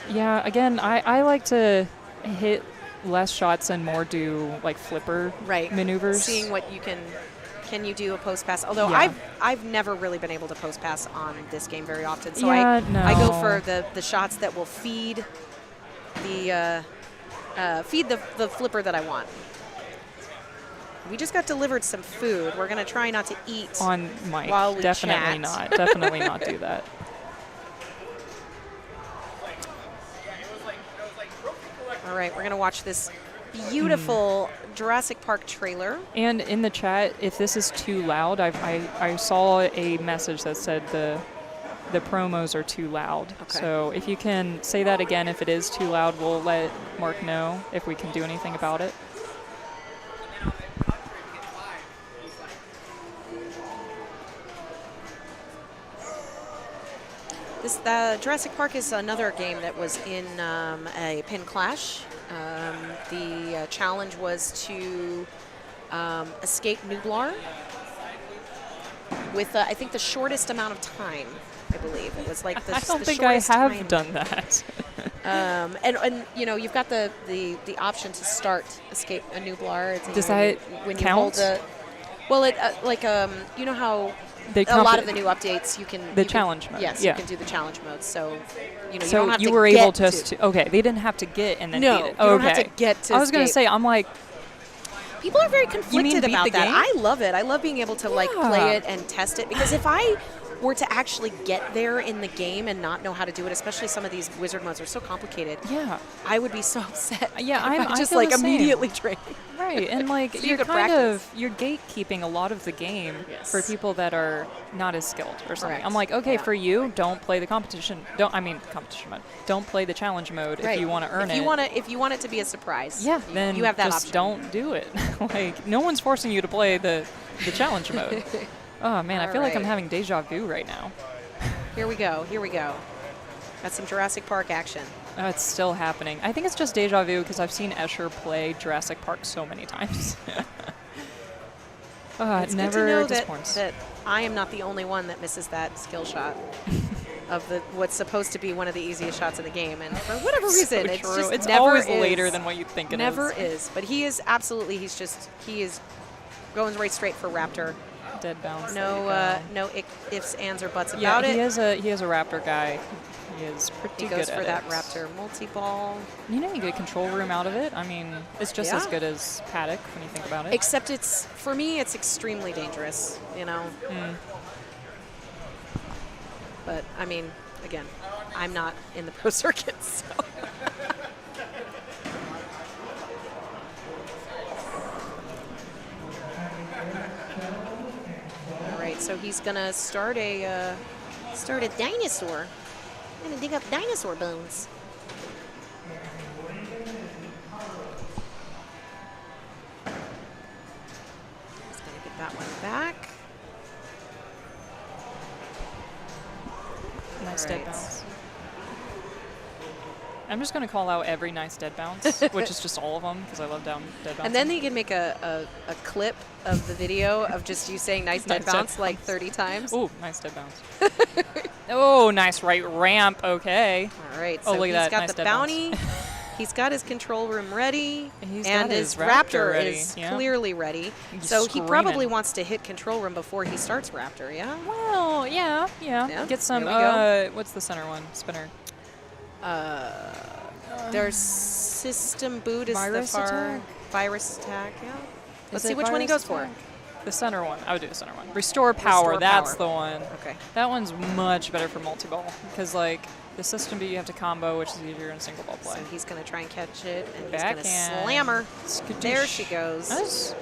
Yeah, again, I like to hit less shots and more do like flipper maneuvers. Seeing what you can you do a post pass? Although Yeah. I've never really been able to post pass on this game very often. So Yeah, I go no. for the shots that will feed the flipper that I want. We just got delivered some food. We're gonna try not to eat On mic. while we Definitely chat. not. Definitely not do that. All right, we're gonna watch this beautiful Jurassic Park trailer. And in the chat, if this is too loud, I saw a message that said the promos are too loud. Okay. So if you can say that again, if it is too loud, we'll let Mark know if we can do anything about it. Jurassic Park is another game that was in a pin clash. The challenge was to escape Nublar with, I think, the shortest amount of time. I believe it was like the I don't the think I shortest have time. done that. And you know, you've got the option to start escape a Nublar. It's, Does when you- that when count? you hold the well, it you know how They a lot comp- of the new updates you can The you challenge can, mode, Yes, yeah. you can do the challenge mode. So you know, you So don't have you to were get able to okay, they didn't have to get and then No, beat it. you don't have Okay. to get to I was gonna escape. say, I'm like, People are very mean conflicted beat about the that. game? I love it. I love being able to like Yeah. play it and test it, because if I were to actually get there in the game and not know how to do it, especially some of these wizard modes are so complicated, yeah, I would be so upset. Yeah, if I just feel like the same. immediately drained. right. And like So you you're could kind practice. of you're gatekeeping a lot of the game Yes. for people that are not as skilled or something. Correct. I'm like, okay, Yeah. for you, don't play the competition. Competition mode. Don't play the challenge mode if you want to earn if you it. if you want it to be a surprise. Yeah, then you have that just option. don't do it. Like, no one's forcing you to play the challenge mode. Oh man, I All feel like I'm right. having deja vu right now. Here we go. Here we go. That's some Jurassic Park action. It's still happening. I think it's just deja vu because I've seen Escher play Jurassic Park so many times. It's it good to never know disappoints. that I am not the only one that misses that skill shot of what's supposed to be one of the easiest shots in the game, and for whatever reason, So it's true. just It's never always is. later than what you think it is. Never is. But he is absolutely. He is going right straight for Raptor. Dead bounce. No ifs, ands, or buts Yeah, about he it. is a Raptor guy. He is pretty He good goes for at that it. Raptor multi-ball. You know, you get control room out of it. I mean, it's just as Yeah. good as Paddock when you think about it. Except for me, it's extremely dangerous, you know. But, I mean, again, I'm not in the pro circuit, so. All right, so he's going to start a dinosaur. I'm going to dig up dinosaur bones. He's going to get that one back. Nice All dead right. bounce. I'm just going to call out every nice dead bounce, which is just all of them because I love dead bounce. And then you can make a clip of the video of just you saying nice dead Nice dead bounce like bounce. 30 times. Ooh, nice dead bounce. Oh, nice right ramp. Okay. All right, Oh, so look he's at that. got Nice the dead bounce. bounty. He's got his control room ready. He's and got his his Raptor Raptor ready, is yeah. clearly ready. He's So he probably screaming. wants to hit control room before he starts Raptor, yeah? Well, yeah. Yeah, Get some, there we go. what's the center one? Spinner. There's system boot is Virus the far attack? virus attack, yeah. Let's Is see it which one he virus goes for. attack? The center one. I would do the center one. Restore power. Restore That's power. the one. Okay. That one's much better for multi-ball because, like, the system B you have to combo, which is easier in single ball play. So he's going to try and catch it, and he's Backhand. going to slam her. Skadoosh. There she goes. That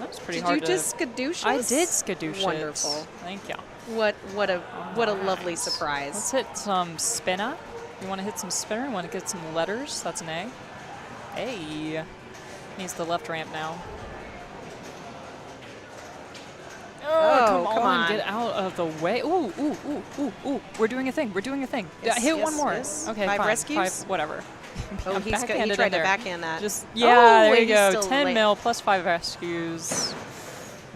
was pretty Did hard you to... just skadoosh I us? did skadoosh it. Wonderful. Thank you. What a lovely Alright. surprise. Let's hit some spinner. You want to hit some spinner? You want to get some letters? That's an A. A. Needs the left ramp now. Oh, come come on. on. Get out of the way. Ooh, ooh, ooh, ooh, ooh. We're doing a thing. We're doing a thing. Yes, Hit yes, one more. yes. Okay, 5 fine. rescues? 5, whatever. Oh, I'm he backhanded tried in to there. backhand that. Just Oh, there wait, you he's go. still 10 late. mil plus 5 rescues.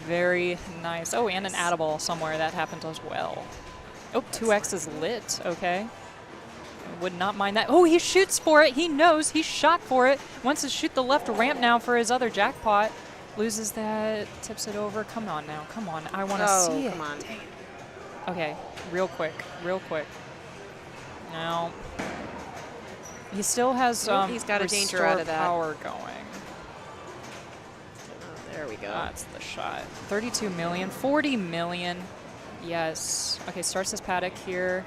Very nice. Oh, and an add-a-ball somewhere. That happened as well. Oh, 2x is lit. Okay. Would not mind that. Oh, he shoots for it. He knows. He shot for it. Wants to shoot the left ramp now for his other jackpot. Loses that. Tips it over. Come on now. Come on. I want to see it. Come on. Okay. Real quick. Real quick. Now. He still has he's got a danger restore out of that. power going. Oh, there we go. That's the shot. 32 million. 40 million. Yes. Okay, starts his paddock here.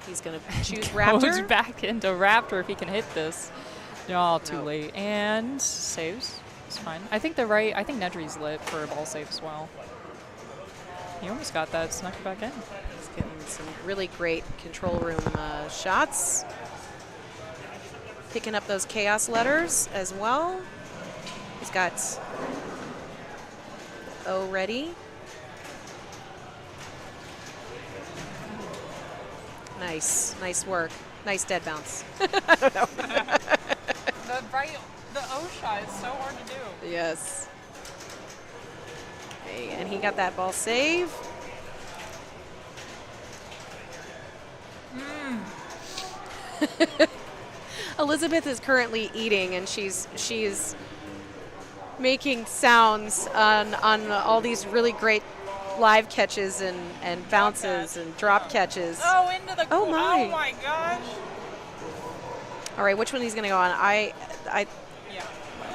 He's going to choose Goes Raptor. back into Raptor if he can hit this. Oh, too No. late. And saves. It's fine. I think Nedry's lit for a ball save as well. He almost got that. Snuck it back in. He's getting some really great control room shots. Picking up those chaos letters as well. He's got O ready. Nice. Nice work. Nice dead bounce. The O shot is so hard to do. Yes. Okay, and he got that ball save. Elizabeth is currently eating, and she's making sounds on all these really great live catches and bounces and drop catches. Oh, into the Oh, my. Oh my gosh. All right, which one he's gonna go on? I Yeah.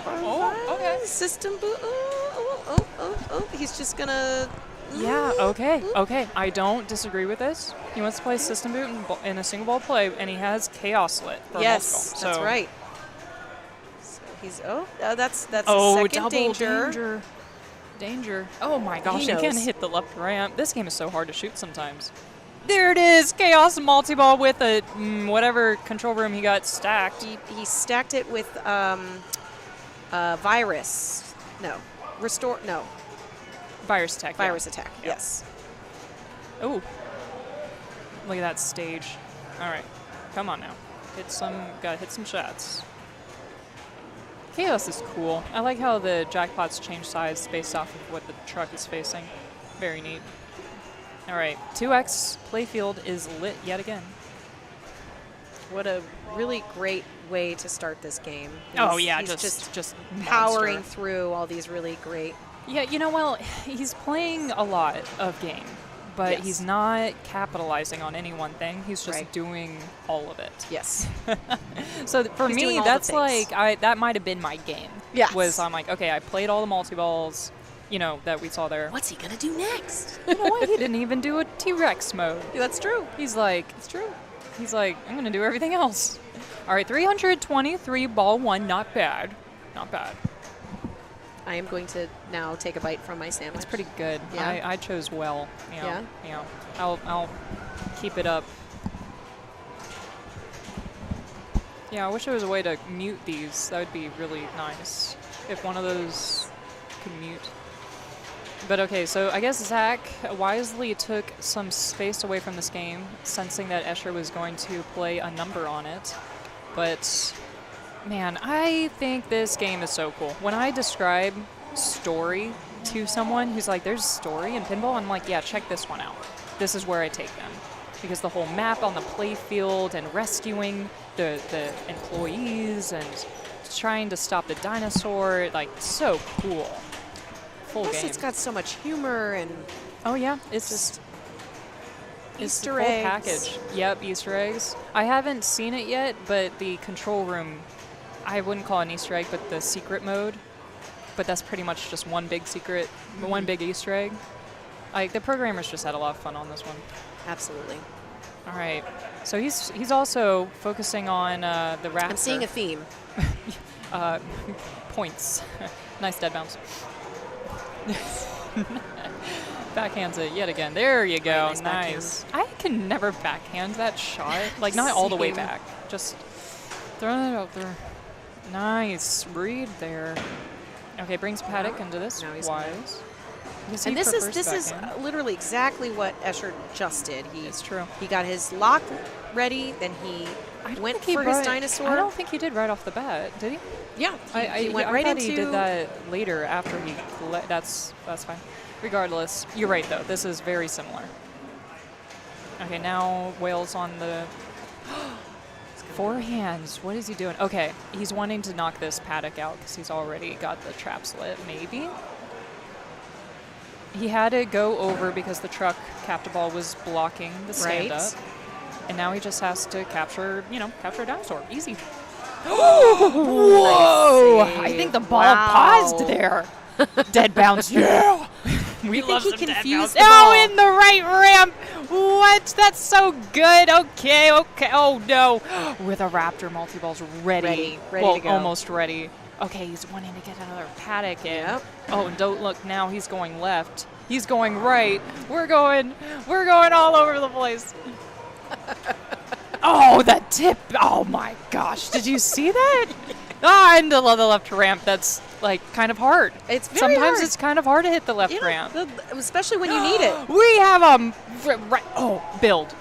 Oh, okay. System boot. Oh. He's just gonna. Yeah, okay, okay. I don't disagree with this. He wants to play system boot in a single ball play, and he has chaos lit for Yes, multiple. that's So- right. So he's that's Oh, a second double danger. Danger. Oh my gosh, He he can't knows. hit the left ramp. This game is so hard to shoot sometimes. There it is, chaos multi-ball with a whatever control room he got stacked. He stacked it with virus. No, restore. No, Virus attack. yeah. virus attack. Yeah. Yes. Oh, look at that stage. All right. Come on now. Gotta hit some shots. Chaos is cool. I like how the jackpots change size based off of what the truck is facing. Very neat. All right, 2X playfield is lit yet again. What a really great way to start this game. Oh yeah, he's just powering monster. through all these really great. Yeah, you know, well, he's playing a lot of game, but Yes. he's not capitalizing on any one thing. He's just Right. doing all of it. Yes. So for He's me, doing all the that's things. like that might have been my game. Yes. Was I'm like, okay, I played all the multi-balls, you know, that we saw there. What's he gonna do next? You know what? He didn't even do a T-Rex mode. That's true. He's like, it's true. He's like, I'm gonna do everything else. All right, 323 ball one, not bad, not bad. I am going to now take a bite from my sandwich. It's pretty good. Yeah. I chose well. Yeah? Yeah. I'll keep it up. Yeah, I wish there was a way to mute these. That would be really nice if one of those could mute. But okay, so I guess Zach wisely took some space away from this game, sensing that Escher was going to play a number on it. But man, I think this game is so cool. When I describe story to someone who's like, there's story in pinball, I'm like, yeah, check this one out. This is where I take them. Because the whole map on the play field and rescuing the employees and trying to stop the dinosaur, like, so cool. Full Plus, game. it's got so much humor and Oh yeah, it's just it's the Easter full eggs. package. Yep, Easter eggs. I haven't seen it yet, but the control room, I wouldn't call it an Easter egg, but the secret mode. But that's pretty much just one big secret, one big Easter egg. Like the programmers just had a lot of fun on this one. absolutely. All right, so he's also focusing on the raptor. I'm seeing a theme. Points. Nice dead bounce. Backhands it yet again. There you go. Very nice Nice. I can never backhand that shot. Like, not all the way Same. back. Just throwing it out there. Nice read there. Okay, brings Paddock into this. Now he's Wise. Yes, And he this is prefers backhand. literally exactly what Escher just did. It's true. He got his lock ready, then he I don't went think he for his brought- dinosaur. I don't think he did right off the bat, did he? Yeah, he went I right thought into. he did that later after he. That's fine. Regardless, you're right though. This is very similar. Okay, now Wales on the four hands. What is he doing? Okay, he's wanting to knock this Paddock out because he's already got the traps lit. Maybe he had to go over because the truck captive ball was blocking the stand Right. up, and now he just has to capture a dinosaur. Easy. Whoa! I think the ball Wow. paused there. Dead bounce. Yeah. We think love he some dead confused bounce. the ball? Oh, in the right ramp. What? That's so good. Okay. Oh, no. With a Raptor multi-ball's ready. Ready well, to go. almost ready. Okay, he's wanting to get another Paddock in. Yep. Oh, and don't look now. He's going left. He's going right. We're going all over the place. Oh, that tip. Oh, my gosh. Did you see that? Into the left ramp. That's, like, kind of hard. It's very Sometimes hard. it's kind of hard to hit the left You know, ramp. especially when you need it. We have build.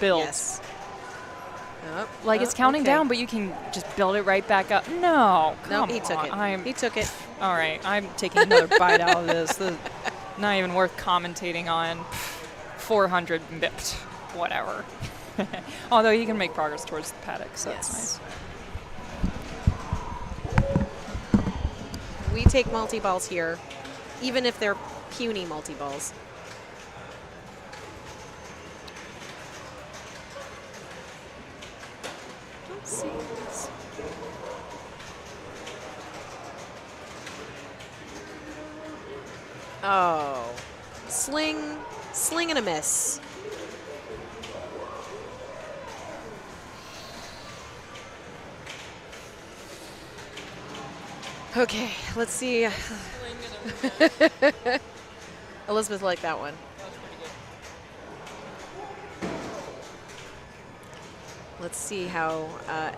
Yes. Yep. Like, it's counting okay. down, but you can just build it right back up. No, No, come he took on. it. He took it. All right, I'm taking another bite out of this. This is not even worth commentating on. 400 bipped. Whatever. Although you can make progress towards the Paddock, so that's Yes. nice. We take multi-balls here, even if they're puny multi-balls. Let's see. Oh. Sling and a miss. Okay, let's see. Elizabeth liked that one. Let's see how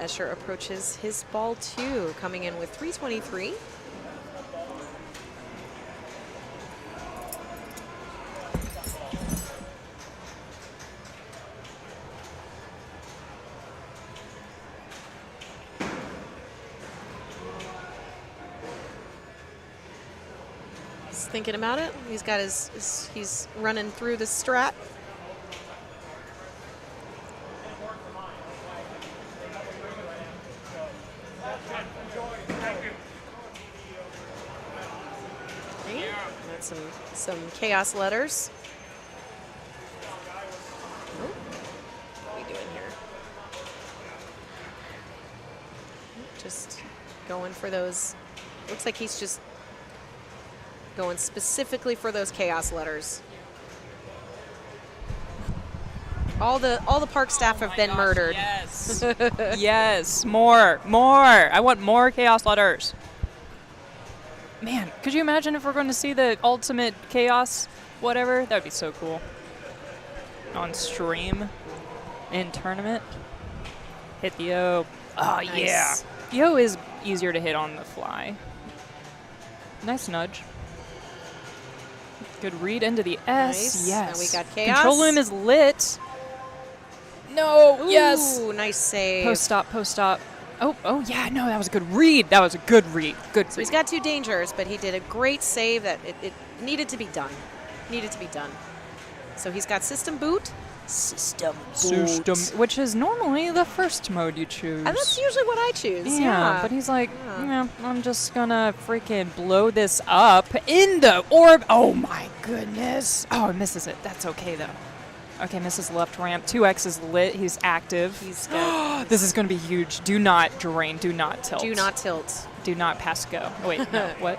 Escher approaches his ball two, coming in with 323. thinking about it. He's got he's running through the strat. Okay, that's some chaos letters. Oh, what are we doing here? Just going for those. Looks like he's just going specifically for those chaos letters. All the park staff have been murdered. Yes. Yes, more. I want more chaos letters. Man, could you imagine if we're going to see the ultimate chaos whatever? That would be so cool. On stream, in tournament. Hit the O. Oh, Nice. yeah. The O is easier to hit on the fly. Nice nudge. Good read into the S. Nice. Yes. Now we got chaos. Control room is lit. No. Yes. Ooh, nice save. Post stop. Oh, yeah, no, that was a good read. Good read. So he's got 2 dangers, but he did a great save that it needed to be done. So he's got system boot. System, which is normally the first mode you choose. And that's usually what I choose. Yeah, but he's like, yeah, I'm just gonna freaking blow this up in the orb. Oh my goodness. Oh, it misses it. That's okay though. Okay, misses left ramp. 2X is lit. He's active. He's good. This is gonna be huge. Do not drain. Do not tilt. Do not tilt. Do not pass go. Oh, wait, no. What?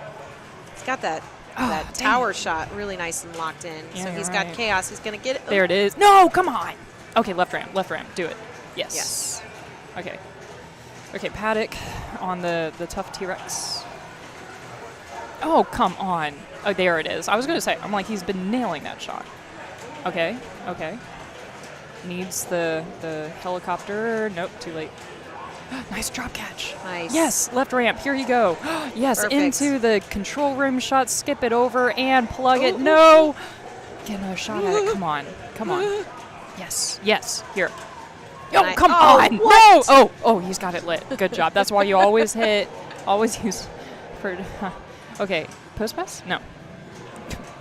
He's got that dang tower shot really nice and locked in. Yeah, so you're he's right. got chaos. He's gonna get it. There it is. No, come on. Okay, left ramp. Do it. Yes. Yes. Okay, Paddock on the tough T-Rex. Oh, come on. Oh, there it is. I was going to say, I'm like, he's been nailing that shot. Okay. Needs the helicopter. Nope, too late. Nice drop catch. Nice. Yes, left ramp. Here you go. Yes, Perfect. into the control room shot. Skip it over and plug it. No. Get another shot at it. Come on. Yes. Here. Oh, come on. what? No. Oh, he's got it lit. Good job. That's why you always use for. Okay, post pass? No.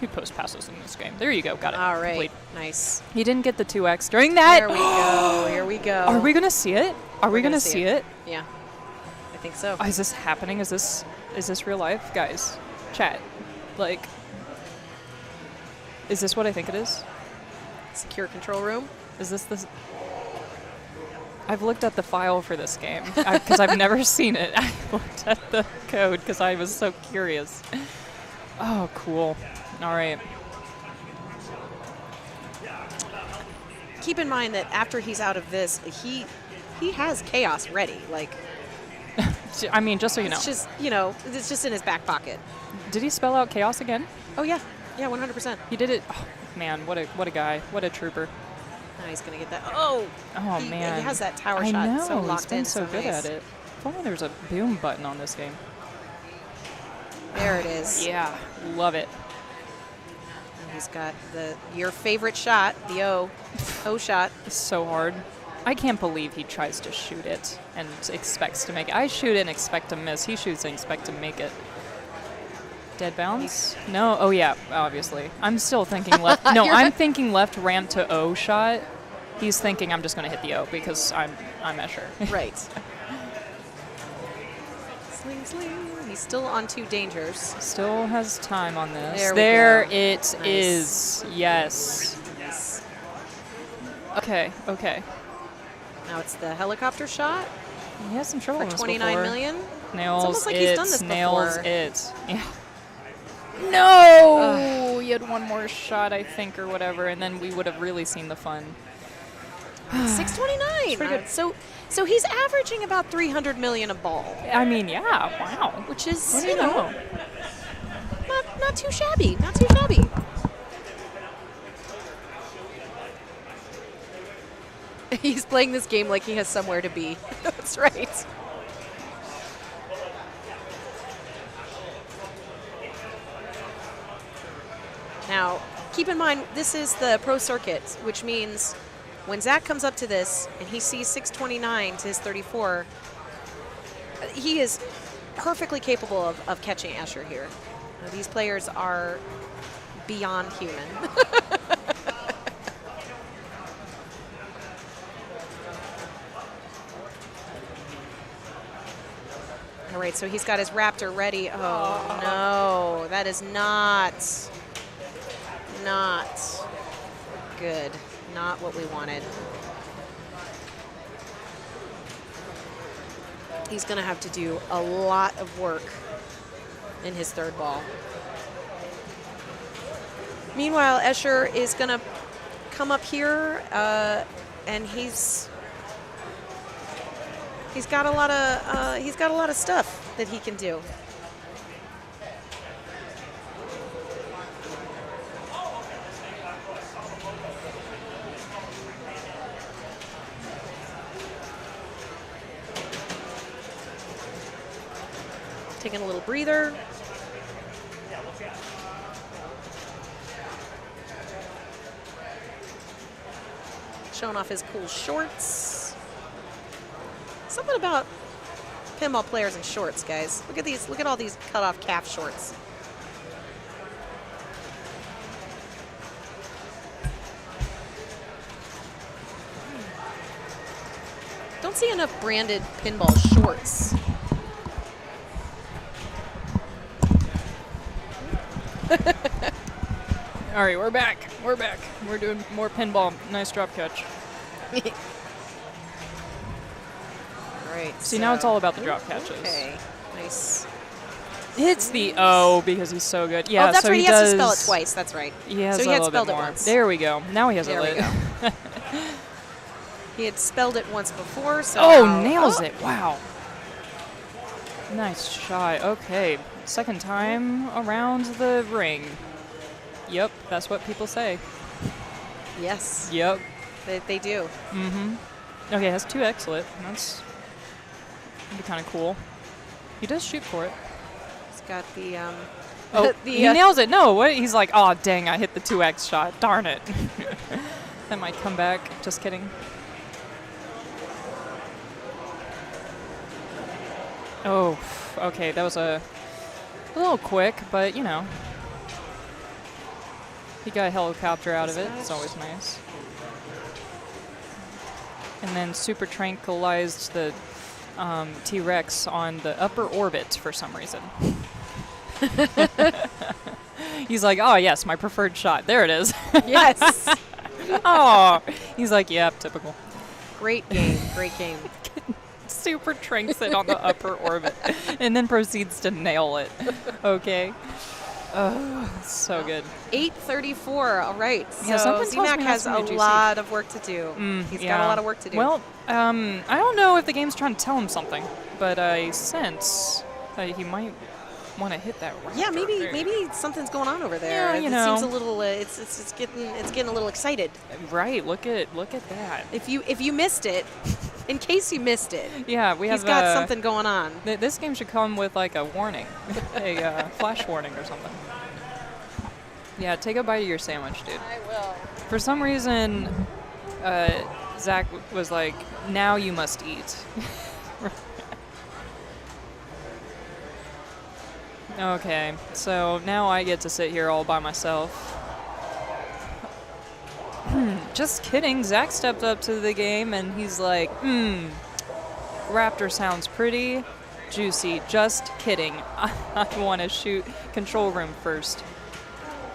Who post passes in this game? There you go. Got it. All right. Complete. Nice. He didn't get the 2X during that. There we go. Here we go. Are we going to see it? Are we We're going gonna to see it? Yeah. I think so. Is this happening? Is this real life? Guys, chat. Like, is this what I think it is? Secure control room. Is this? I've looked at the file for this game because I've never seen it. I looked at the code because I was so curious. Oh, cool. All right. Keep in mind that after he's out of this, he has chaos ready. Like, I mean, just so you know. it's just, it's just in his back pocket. Did he spell out chaos again? Oh yeah, 100%. He did it. Oh, man, what a guy. What a trooper. Now he's gonna get that. Oh Man. he has that tower I shot know. so He's locked been in. so good nice. at it. If only there was a boom button on this game. There it is. Yeah, love it. And he's got your favorite shot, the O shot. It's so hard. I can't believe he tries to shoot it and expects to make it. I shoot it and expect to miss. He shoots and expect to make it. Dead bounce? No. Oh yeah, obviously. I'm still thinking left. No, I'm thinking left ramp to O shot. He's thinking I'm just going to hit the O because I'm Escher. Right. Sling. He's still on 2 dangers. Still has time on this. There we go. It Nice. is. Yes. Okay. Now it's the helicopter shot He has some trouble for with this 29 before. million. Nails almost like it. he's done this nails before. it. Yeah. No! He had one more shot, I think, or whatever, and then we would have really seen the fun. 629. pretty good. So he's averaging about 300 million a ball, I mean, yeah. Wow. which is What do you know? not too shabby. Not too shabby. He's playing this game like he has somewhere to be. That's right. Now, keep in mind, this is the pro circuit, which means when Zach comes up to this and he sees 629 to his 34, he is perfectly capable of catching Escher here. These players are beyond human. All right, so he's got his Raptor ready. Oh, no, that is not good. Not what we wanted. He's going to have to do a lot of work in his third ball. Meanwhile, Escher is going to come up here, and he's got a lot of stuff that he can do. Taking a little breather. Showing off his cool shorts. Something about pinball players in shorts, guys. Look at these. Look at all these cut-off calf shorts. Don't see enough branded pinball shorts. All right, we're back. We're back. We're doing more pinball. Nice drop catch. All right. See, now it's all about the drop catches. Okay. Nice. Hits the O because he's so good. Yeah, oh, that's so right. he He has does to spell it twice. That's right. He has so he a had little spelled bit it more. once. There we go. Now he has There it we lit. go. He had spelled it once before, so Oh, now- nails oh. it. Wow. Nice shot. Okay. Second time around the ring. Yep, that's what people say. Yes, Yep. they do. Mm-hmm. Okay, it has 2x lit. That'd be kind of cool. He does shoot for it. He's got the Oh, the, he nails it. No, what? He's like, oh, dang, I hit the 2x shot. Darn it. That might come back. Just kidding. Oh, okay. That was a little quick, but, you know. He got a helicopter out of it. It's always nice. And then super tranquilized the T-Rex on the upper orbit for some reason. He's like, oh, yes, my preferred shot. There it is. yes. Oh, he's like, yep, typical. Great game. Great game. Super tranks it on the upper orbit and then proceeds to nail it. Okay. Oh, so good. 8:34. All right. Yeah, So something tells ZMAC me has that's gonna a be lot of work to do. He's got a lot of work to do. Well, I don't know if the game's trying to tell him something, but I sense he might want to hit that raptor. yeah, There. maybe something's going on over there. Yeah, you it know. seems a little. It's getting a little excited. Right. Look at that. If you missed it, in case you missed it, Yeah, we have. he's got something going on. This game should come with like a warning, a flash warning or something. Yeah, take a bite of your sandwich, dude. I will. For some reason, Zach was like, now you must eat. Okay, so now I get to sit here all by myself. Just kidding. Zach stepped up to the game and he's like, Raptor sounds pretty juicy. Just kidding. I want to shoot control room first.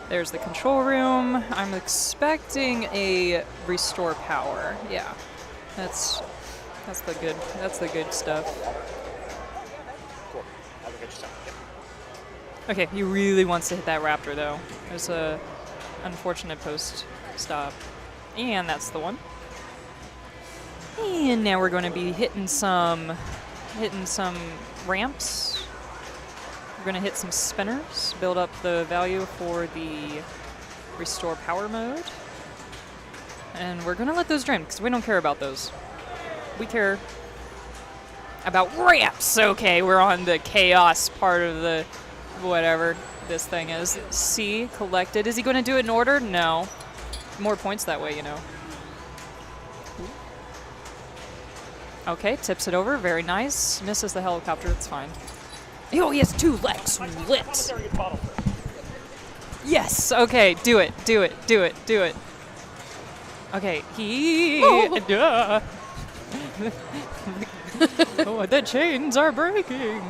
There's the control room. I'm expecting a restore power. Yeah, that's the good stuff. Cool. Have a good time. Okay, he really wants to hit that Raptor though. There's a unfortunate post stop, and that's the one. And now we're going to be hitting some ramps. We're going to hit some spinners, build up the value for the restore power mode. And we're going to let those drain because we don't care about those. We care about ramps. Okay, we're on the chaos part of the whatever this thing is. C, collected. Is he going to do it in order? No. More points that way, you know. Okay, tips it over. Very nice. Misses the helicopter. It's fine. Oh, he has 2 legs. Lit. Yes. Okay. Do it. Do it. Do it. Do it. Okay. Duh. Oh, the chains are breaking.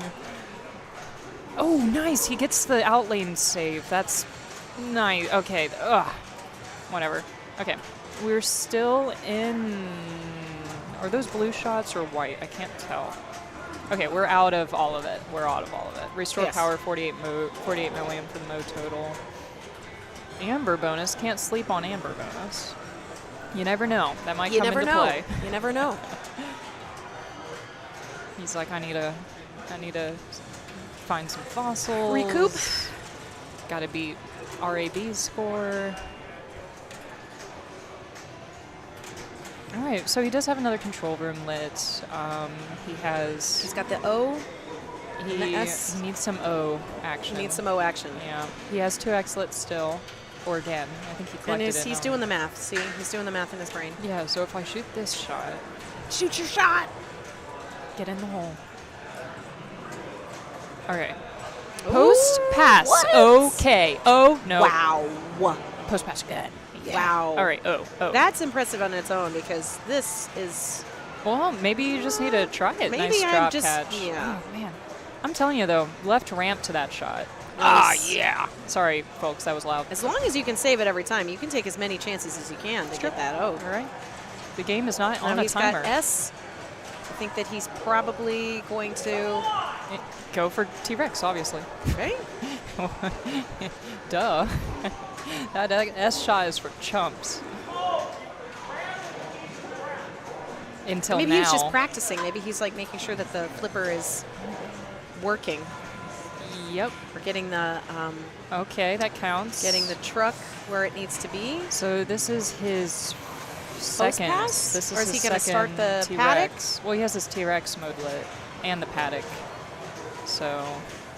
Oh, nice. He gets the outlane save. That's nice. Okay. Ugh. Whatever. Okay. We're still in... Are those blue shots or white? I can't tell. Okay, we're out of all of it. We're out of all of it. Restore power, 48 million for the mode total. Amber bonus. Can't sleep on amber bonus. You never know. That might come into play. You never know. He's like, I need to find some fossils. Recoup. Got to beat RAB's score. All right, so he does have another control room lit. He's got the O. He needs some O action. He needs some O action. Yeah. He has 2x lit still. Or again. I think he collected it. And he's doing the math. See, he's doing the math in his brain. Yeah, so if I shoot this shot. Shoot your shot. Get in the hole. Okay. Post pass. Okay. Oh, no. Wow. Post pass. Good. Yeah. Wow. All right. Oh. That's impressive on its own because this is. Well, maybe you just need to try it. Maybe nice I'm drop just. catch. Yeah. Oh, man. I'm telling you, though, left ramp to that shot. Nice. Yeah. Sorry, folks. That was loud. As long as you can save it every time, you can take as many chances as you can to get that O. All right. The game is not on Now a he's timer. got S. I think that he's probably going to. Go for T-Rex, obviously. Right? Duh. That S shot is for chumps. Until Maybe now. he's just practicing. Maybe he's like making sure that the flipper is working. Yep. Or getting the Okay, that counts. getting the truck where it needs to be. So this is his second. Post-pass? This is Or is his he gonna start second the T-Rex. Well, he has his T-Rex mode lit and the paddock. So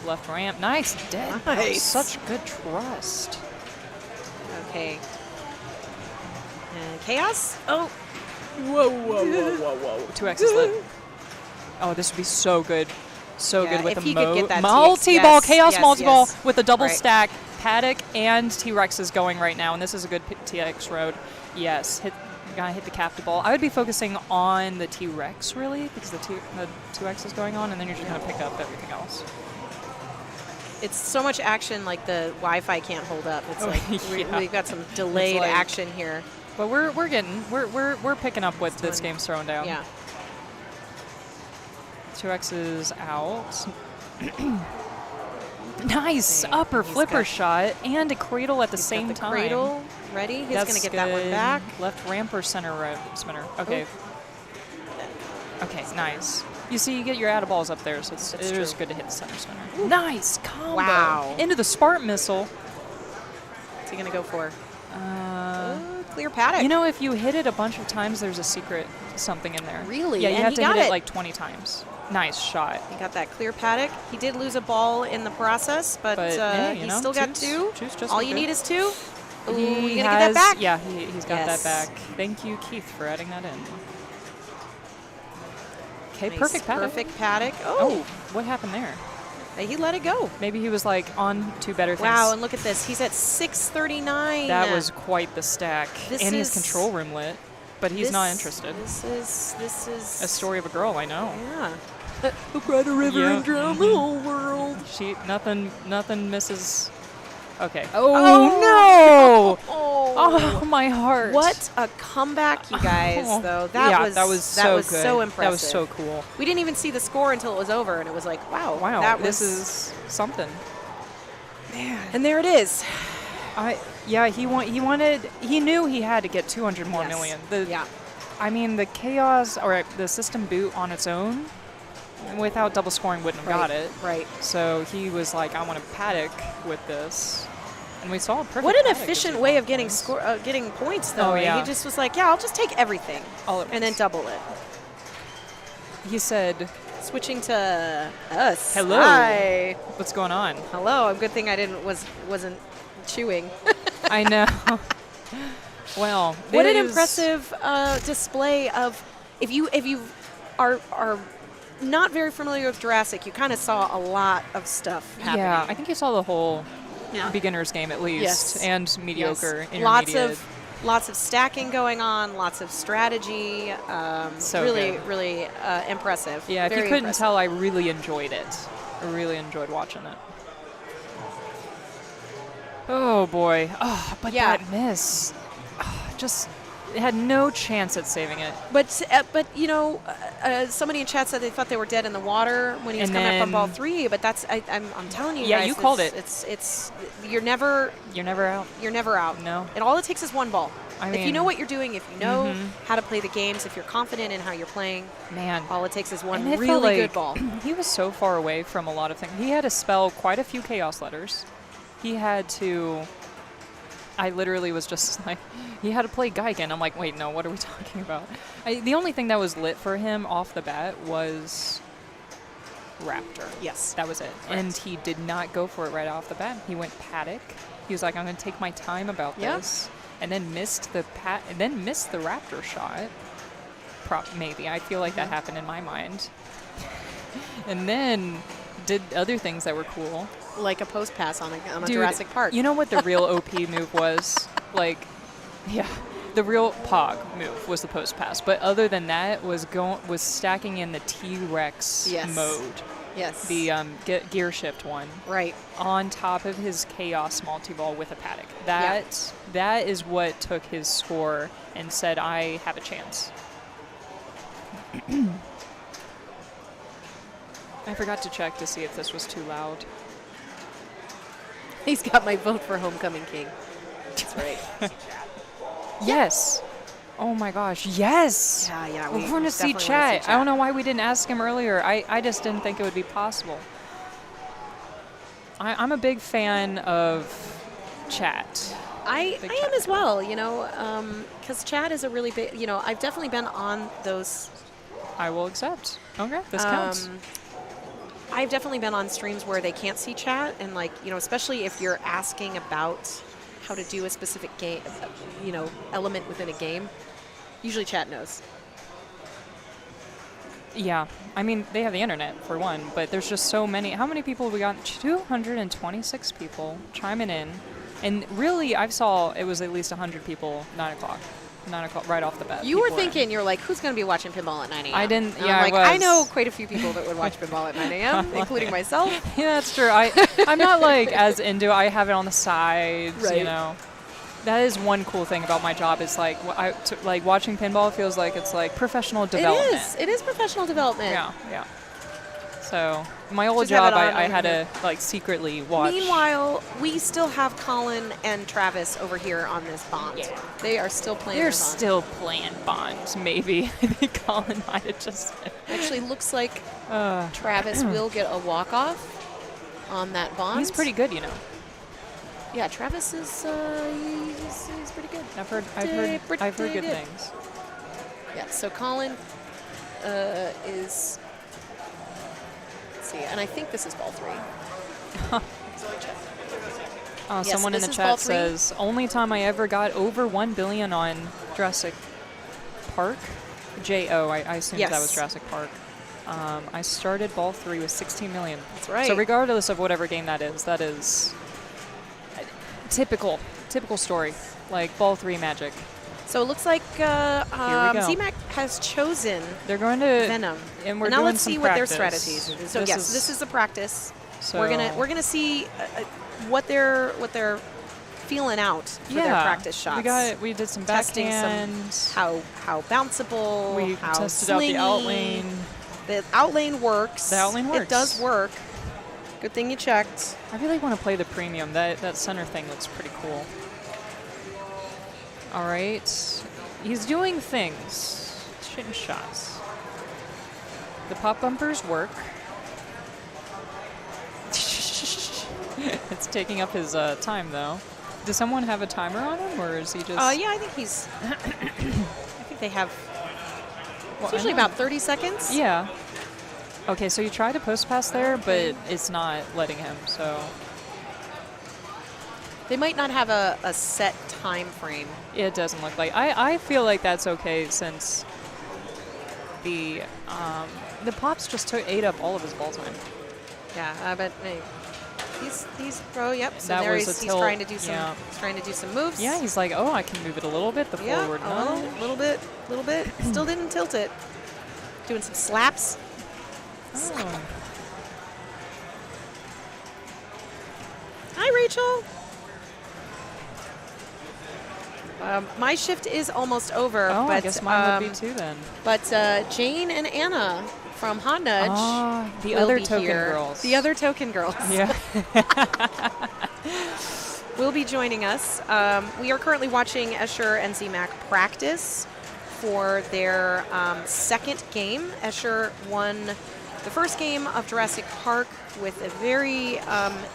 left ramp. Nice. Dead. Nice. Such good trust. Okay. And chaos. Oh. Whoa. 2x is lit. Oh, this would be so good. So Yeah, good with if the he could get that multi-ball, yes, chaos yes, multi-ball yes. with a double Right. stack. Paddock and T-Rex is going right now, and this is a good TX road. Yes, gotta hit the captive ball. I would be focusing on the T-Rex really because the 2X is going on, and then you're just gonna pick up everything else. It's so much action, like the Wi-Fi can't hold up. It's like yeah. we've got some delayed like- action here. But we're picking up what this game's throwing down. Yeah. 2X is out. Nice Okay, upper he's flipper got- shot and a cradle at the He's same got the time. cradle ready. He's That's gonna get that one good. back. Left ramp or center spinner? Okay. Okay, nice. You see, you get your balls up there, so it is good to hit the center spinner. Nice combo. Wow. Into the Spartan missile. What's he gonna go for? Clear paddock. You know, if you hit it a bunch of times, there's a secret something in there. Really? Yeah, you And have he to got hit it it. like 20 times. Nice shot. He got that clear paddock. He did lose a ball in the process, but yeah, you he's know, still got two's two. just All as you good. need is two. Ooh, He you gonna get that back? Yeah, he's got Yes. that back. Thank you, Keith, for adding that in. Okay, Nice, perfect paddock. Perfect paddock. Oh, what happened there? He let it go. Maybe he was like on to better things. Wow, and look at this. He's at 639. That was quite the stack. This And his is- control room lit, but he's not interested. This is A story of a girl, I know. Yeah. Brought a river Yeah. and drowned the whole world. Nothing misses. Okay. Oh, no! Oh, my heart. What a comeback, you guys! Though that that was so impressive. That was so cool. We didn't even see the score until it was over, and it was like, wow, Wow, that this was, is something. Man. And there it is. He knew he had to get 200 more Yes. million. Yeah. I mean, the chaos or the system boot on its own, without double scoring, wouldn't have got it. Right. So he was like, I want to paddock with this. And we saw a perfect What an paddock efficient as way well. of getting points, though. Oh, yeah. He just was like, yeah, I'll just take everything All at and then once. double it. He said, Switching to us. Hello. Hi. what's going on? Hello. A good thing I wasn't chewing. I know. Well, What it an is- impressive display of if you are not very familiar with Jurassic, you kind of saw a lot of stuff happening. Yeah, I think you saw the whole beginner's game at least, Yes. and mediocre, Yes. intermediate. Lots of stacking going on, lots of strategy. So really, good. really impressive. Yeah, if Very you couldn't impressive. tell, I really enjoyed it. I really enjoyed watching it. Oh boy. Oh, but Yeah. that miss. Just, it had no chance at saving it. But somebody in chat said they thought they were dead in the water when he was And coming up on ball then- 3. But that's I'm telling you Yeah, guys, you called it. It's you're never You're never out. out. No. And all it takes is one ball. I If you mean- know what you're doing, if you know Mhm. how to play the games, if you're confident in how you're playing, Man. all it takes is one And it felt really like good ball. He was so far away from a lot of things. He had to spell quite a few chaos letters. He had to. I literally was just like, he had to play Geigen. I'm like, wait, no, what are we talking about? The only thing that was lit for him off the bat was Raptor. Yes. That was it. And he did not go for it right off the bat. He went Paddock. He was like, I'm going to take my time about Yep. this. And then missed the Raptor shot. Maybe. I feel like that happened in my mind. And then did other things that were cool. Like a post pass on a Dude, Jurassic Park. You know what the real OP move was? Like, yeah, the real Pog move was the post pass. But other than that, was stacking in the T-Rex Yes. mode, yes. the gear shift one, right. on top of his chaos multi-ball with a paddock. That is what took his score and said, I have a chance. I forgot to check to see if this was too loud. He's got my vote for Homecoming King. That's right. Yes. Oh my gosh, yes. Yeah. We want to see chat. I don't know why we didn't ask him earlier. I just didn't think it would be possible. I'm a big fan of chat. I Big am chat as fan. well, because chat is a really big, I've definitely been on those. I will accept. Okay, this counts. I've definitely been on streams where they can't see chat, and especially if you're asking about how to do a specific game, element within a game. Usually chat knows. Yeah, I mean, they have the internet, for one, but there's just so many. How many people have we got? 226 people chiming in. And really, I saw it was at least 100 people, 9 o'clock, right off the bat. You were People were in. thinking, you're like, who's going to be watching Pinball at 9 a.m.? I didn't- And yeah, I'm I like, I was. know quite a few people that would watch Pinball at 9 a.m., including myself. Yeah, that's true. I'm not like as into it. I have it on the sides, Right. That is one cool thing about my job. Is like like watching pinball feels like it's like professional development. It is professional development. Yeah. So my old Just have job, it on I over had here. to like secretly watch. Meanwhile, we still have Colin and Travis over here on this bond. Yeah. They are still playing They're their bond. still playing Bond. Maybe I think Colin might have just. Actually, looks like Travis will get a walk-off on that bond. He's pretty good, Yeah, Travis is he's pretty good. I've heard Pretty good good. things. Yeah, so Colin is, let's see, and I think this is ball 3. Yes, Someone in this the is ball chat 3. says, only time I ever got over 1 billion on Jurassic Park. J-O, I assumed that was Yes. Jurassic Park. I started ball 3 with 16 million. That's right. So regardless of whatever game that is typical story. Like ball 3 magic. So it looks like we go. ZMAC has chosen They're going to Venom. and we're now doing let's some see what their practice. strategies are. So this is a practice. So We're gonna see what they're feeling out for their practice shots. We did some Testing backhand. how bounceable, We how tested slingy. out the out lane. The out lane works. The out lane works. It does work. Good thing you checked. I really want to play the premium. That center thing looks pretty cool. All right. He's doing things. Shooting shots. The pop bumpers work. It's taking up his time, though. Does someone have a timer on him, or is he just... Yeah, I think he's... I think they have... Well, It's usually I know. about 30 seconds. Yeah. Okay, so you tried to post pass there, but it's not letting him, so... They might not have a set time frame. It doesn't look like... I feel like that's okay, since the pops just ate up all of his ball time. Yeah, but hey, he's pro. Yep. So That there was he's a tilt, trying to do some. yeah. He's trying to do some moves. Yeah, he's like, oh, I can move it a little bit. The Yeah, forward a little bit. Still didn't tilt it. Doing some slaps. Oh. Hi, Rachel. My shift is almost over, Oh, but I guess mine would be too then. But Jane and Anna from Hot Nudge The will other be token here. girls. The other token girls. Yeah. will be joining us. We are currently watching Escher and ZMAC practice for their second game. Escher won the first game of Jurassic Park with a very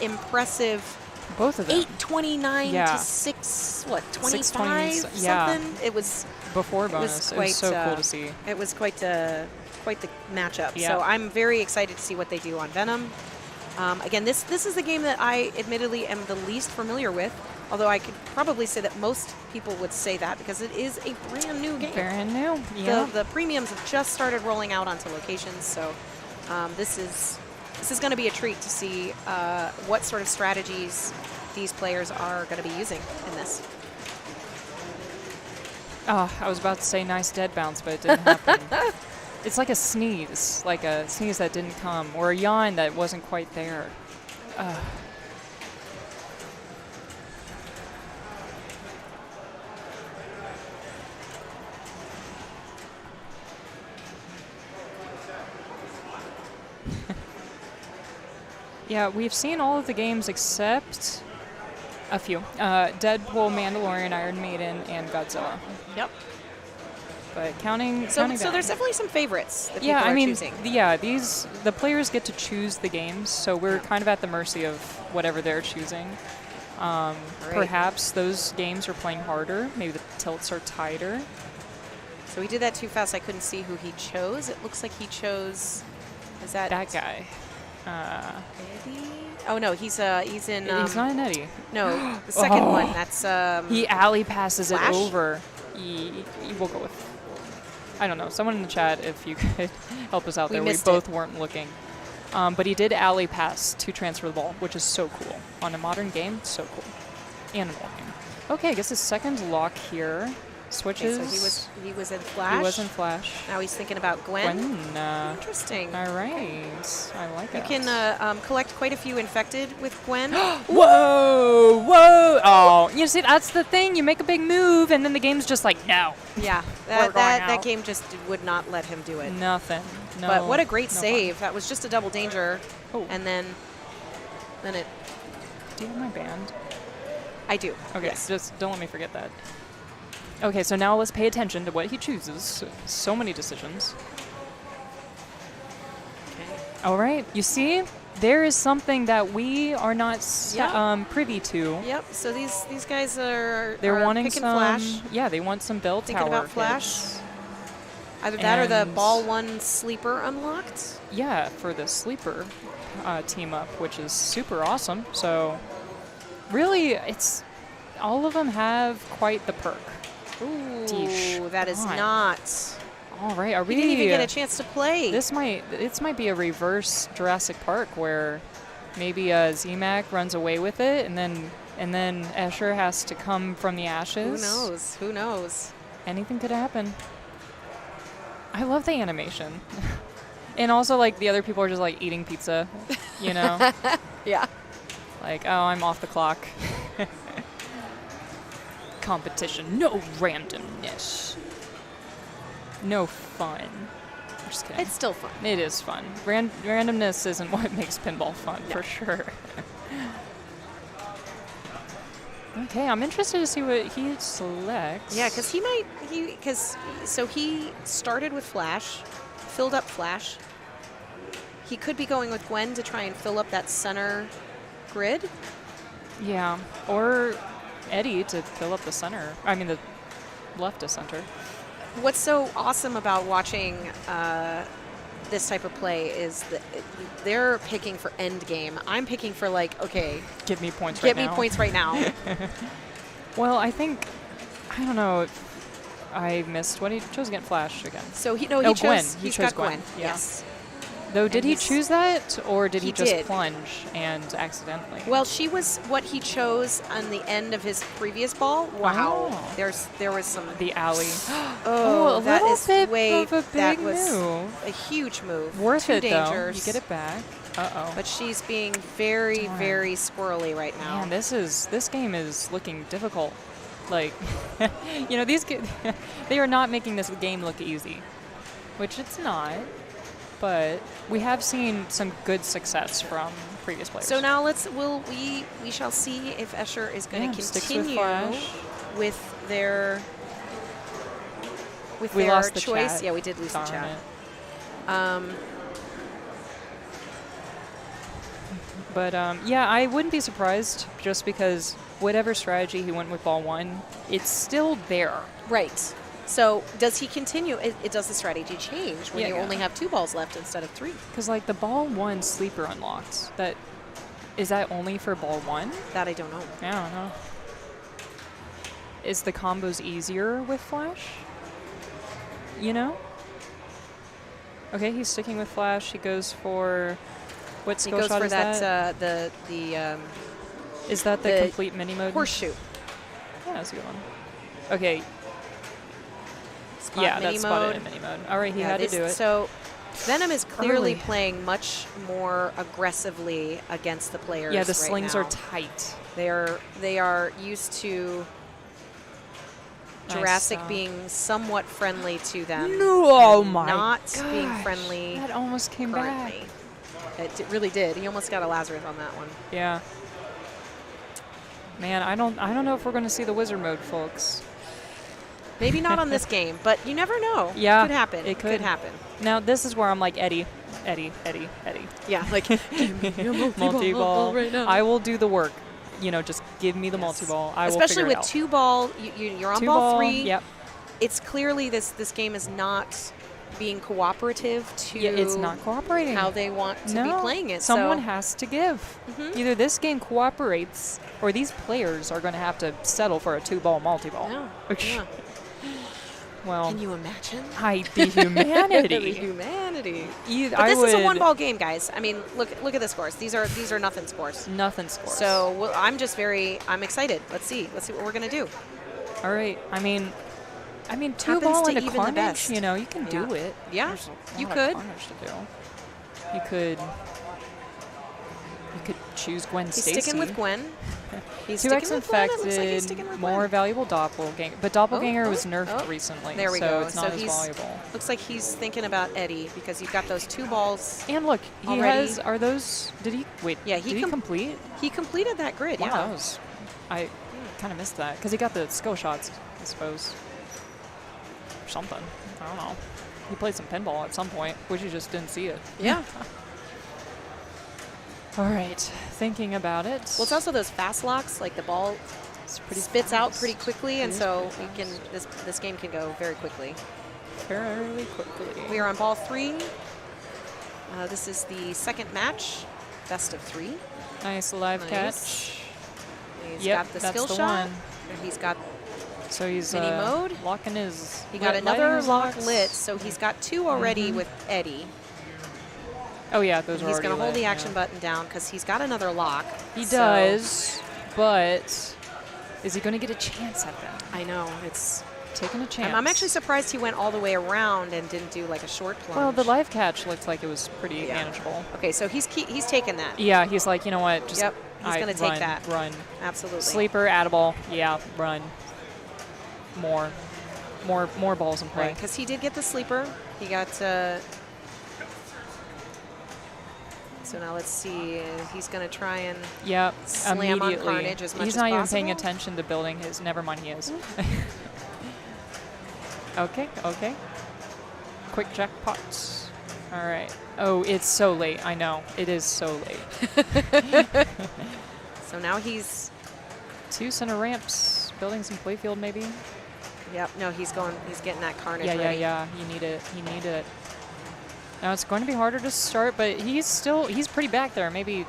impressive Both of them. 829 Yeah. to 25 620s, yeah. something. It was Before it bonus. was It quite was so cool to see. It was quite the matchup. Yeah. So I'm very excited to see what they do on Venom. Again, this is the game that I admittedly am the least familiar with, although I could probably say that most people would say that because it is a brand new game. Brand new. Yeah. The premiums have just started rolling out onto locations, so this is going to be a treat to see what sort of strategies these players are going to be using in this. Oh, I was about to say nice dead bounce, but it didn't happen. It's like a sneeze that didn't come, or a yawn that wasn't quite there. Yeah, we've seen all of the games except a few. Deadpool, Mandalorian, Iron Maiden, and Godzilla. Yep. But counting So down. there's definitely some favorites that Yeah, people I are mean, choosing. the players get to choose the games, so we're kind of at the mercy of whatever they're choosing. Perhaps those games are playing harder. Maybe the tilts are tighter. So we did that too fast. I couldn't see who he chose. It looks like he chose. Is that That guy. Eddie? Oh no, he's in. He's not an Eddie. No, the second one. That's He alley passes Flash? it over. We'll go with. I don't know. Someone in the chat, if you could help us out We there. We missed both it. weren't looking. But he did alley pass to transfer the ball, which is so cool. On a modern game, so cool. And a modern game. Okay, I guess his second lock here. Switches. Okay, so he was in Flash. He was in Flash. Now he's thinking about Gwen. Interesting. All right. I like You it. can collect quite a few infected with Gwen. Whoa! Whoa! Oh, you see, that's the thing. You make a big move, and then the game's just like, no. Yeah, We're going that out. game just would not let him do it. Nothing. No. But what a great no save. That was just a double danger. Oh. And then it. Do you have my band? I do. Okay, Yes. just don't let me forget that. Okay, so now let's pay attention to what he chooses. So many decisions. Okay. All right, you see, there is something that we are not privy to. Yep. So these guys are They're wanting picking some. Flash. Yeah, they want some bell Thinking tower about Flash. hits. Either that or the And- ball one sleeper unlocked. Yeah, for the sleeper team up, which is super awesome. So, really, it's all of them have quite the perk. Ooh, Deesh. that is God. not. All right, are We we? didn't even get a chance to play. This might be a reverse Jurassic Park where maybe ZMAC runs away with it, and then Escher has to come from the ashes. Who knows? Who knows? Anything could happen. I love the animation, and also like the other people are just like eating pizza, you know, Yeah. like, oh, I'm off the clock. Competition, no randomness, no fun. I'm just kidding. It's still fun. It is fun. Randomness isn't what makes pinball fun, for sure. Okay, I'm interested to see what he selects. Yeah, because he started with Flash, filled up Flash. He could be going with Gwen to try and fill up that center grid. Yeah, or Eddie to fill up the center. I mean, the left to center. What's so awesome about watching this type of play is that they're picking for end game. I'm picking for like, okay, Give me points get right me now. points right now. Well, I don't know. I missed what he chose against Flash again. So he Gwen. chose. He He's chose got Gwen. Yeah. Yes. Though, did And he he's- choose that, or did he just did. plunge and accidentally? Well, she was what he chose on the end of his previous ball. Wow. Oh. There was some. The alley. Oh, a that little is bit way. of a that big was move. a huge move. Worth Two it, dangers. though. You get it back. Uh-oh. But she's being very, Darn. very squirrely right now. Man, this game is looking difficult. Like, you know, they are not making this game look easy, which it's not. But we have seen some good success from previous players. So now we shall see if Escher is going to sticks with continue Flash. with their We lost the choice. chat. Yeah, we did lose the Darn chat. it. But yeah, I wouldn't be surprised just because whatever strategy he went with ball 1, it's still there. Right. So does he continue? Does the strategy change when Yeah, you yeah. only have 2 balls left instead of 3? Because like the ball 1 sleeper unlocks, is that only for ball 1? That I don't know. I don't know. Is the combos easier with Flash? You know? Okay, he's sticking with Flash. He goes for what He skill goes shot for is that that? the Is that the the complete mini mode? horseshoe. Yeah, that's a good one. Okay, Spot yeah, mini that's spotted mode. in mini mode. All right, he Yeah, had to do it. So Venom is clearly Early. playing much more aggressively against the players. Yeah, the right slings now. are tight. They are used to Nice Jurassic stop. being somewhat friendly to them. No, oh and my Not being gosh, friendly That almost came back. currently. Really did. He almost got a Lazarus on that one. Yeah. Man, I don't know if we're going to see the wizard mode, folks. Maybe not on this game, but you never know. Yeah, Could happen. it could. happen. Now this is where I'm like Eddie. Yeah, like Multi-ball. right now. I will do the work. You know, just give me the multi-ball. I will Especially figure with it out. 2 ball, you're on Two ball 3. Yep. It's clearly this game is not being cooperative to Yeah, it's not cooperating. how they want to no, be playing it. Someone so has to give. Mhm. Either this game cooperates, or these players are going to have to settle for a 2-ball multi-ball. yeah, yeah. Well, Can you imagine? the humanity. The humanity. Either, But I this is a would- 1-ball game, guys. I mean, look at the scores. These are nothing scores. Nothing scores. So I'm excited. Let's see what we're gonna do. all right. I mean, Happens 2-ball to into even the Carnage. best. You know, you can do Yeah. it. Yeah, There's a you lot of could. Carnage to do. You could choose Gwen He's Stacy. sticking with Gwen. He's 2x sticking with Gwen. It looks like he's infected, sticking with more Gwen. valuable doppelganger. But doppelganger Oh, was nerfed oh. recently, There we so go. it's not So as he's- valuable. Looks like he's thinking about Eddie because you've got those 2 balls. And look, he Already- has. Are those? Did he wait? Yeah, did he complete? He completed that grid. Wow, Yeah. that was. I kind of missed that because he got the skill shots, I suppose. Or something. I don't know. He played some pinball at some point, which you just didn't see it. Yeah. All right, thinking about it. Well, it's also those fast locks. Like the ball It's pretty spits out fast. pretty quickly, It and is so pretty we can this game can go very quickly. fairly quickly. We are on ball 3. This is the second match, best of 3. Nice live Nice. catch. He's Yep, got the that's skill the shot. one. He's got So he's Mini mode. locking his. he got lighting another his lock locks. lit, so he's got 2 already with Eddie. Oh yeah, those are He's already going to hold lit, the action yeah. button down because he's got another lock. He So- does, but is he going to get a chance at them? I know it's. Taking a chance. I'm actually surprised he went all the way around and didn't do like a short plunge. Well, the live catch looked like it was pretty Yeah. manageable. Okay, so he's taken that. Yeah, he's like, you know what? Just Yep, he's gonna take run, that. Run. Absolutely. Sleeper, add-a-ball. Yeah, run. More balls in play. Right, because he did get the sleeper. He got. So now let's see. He's going to try and. Yep, Slam on immediately. Carnage as much He's as not even paying possible. attention to building his. Never mind, he is. Okay. Quick jackpots. All right. Oh, it's so late. I know. It is so late. So now he's. 2 center ramps. Building some playfield maybe. Yep. No, he's going. He's getting that Carnage Yeah. ready. You need it. Now it's going to be harder to start, but he's pretty back there. Maybe.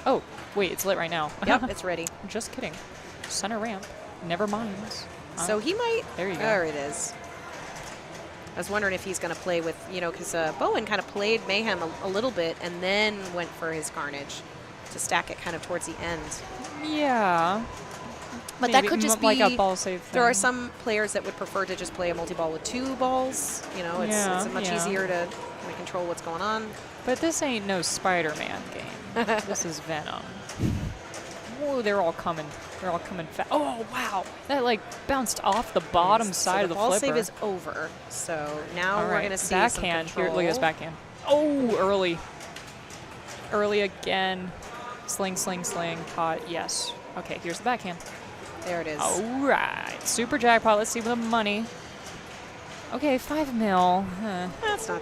Oh, wait, it's lit right now. Yep, it's ready. Just kidding. Center ramp. Never mind. So he might. There you go. There it is. I was wondering if he's going to play with, because Bowen kind of played Mayhem a little bit and then went for his Carnage to stack it kind of towards the end. Yeah. But that could just be like a ball save thing. There are some players that would prefer to just play a multi-ball with 2 balls. It's much easier to kind of control what's going on. But this ain't no Spider-Man game. This is Venom. Whoa, they're all coming. They're all coming fast. Oh, wow. That, like, bounced off the bottom side of the flipper. The ball save is over. So now all we're right, going to see backhand. some control. Here, look at his backhand. Oh, early. Early again. Sling, sling, sling. Caught. Yes. Okay, here's the backhand. There it is. All right. Super jackpot. Let's see the money. Okay, 5 mil. That's not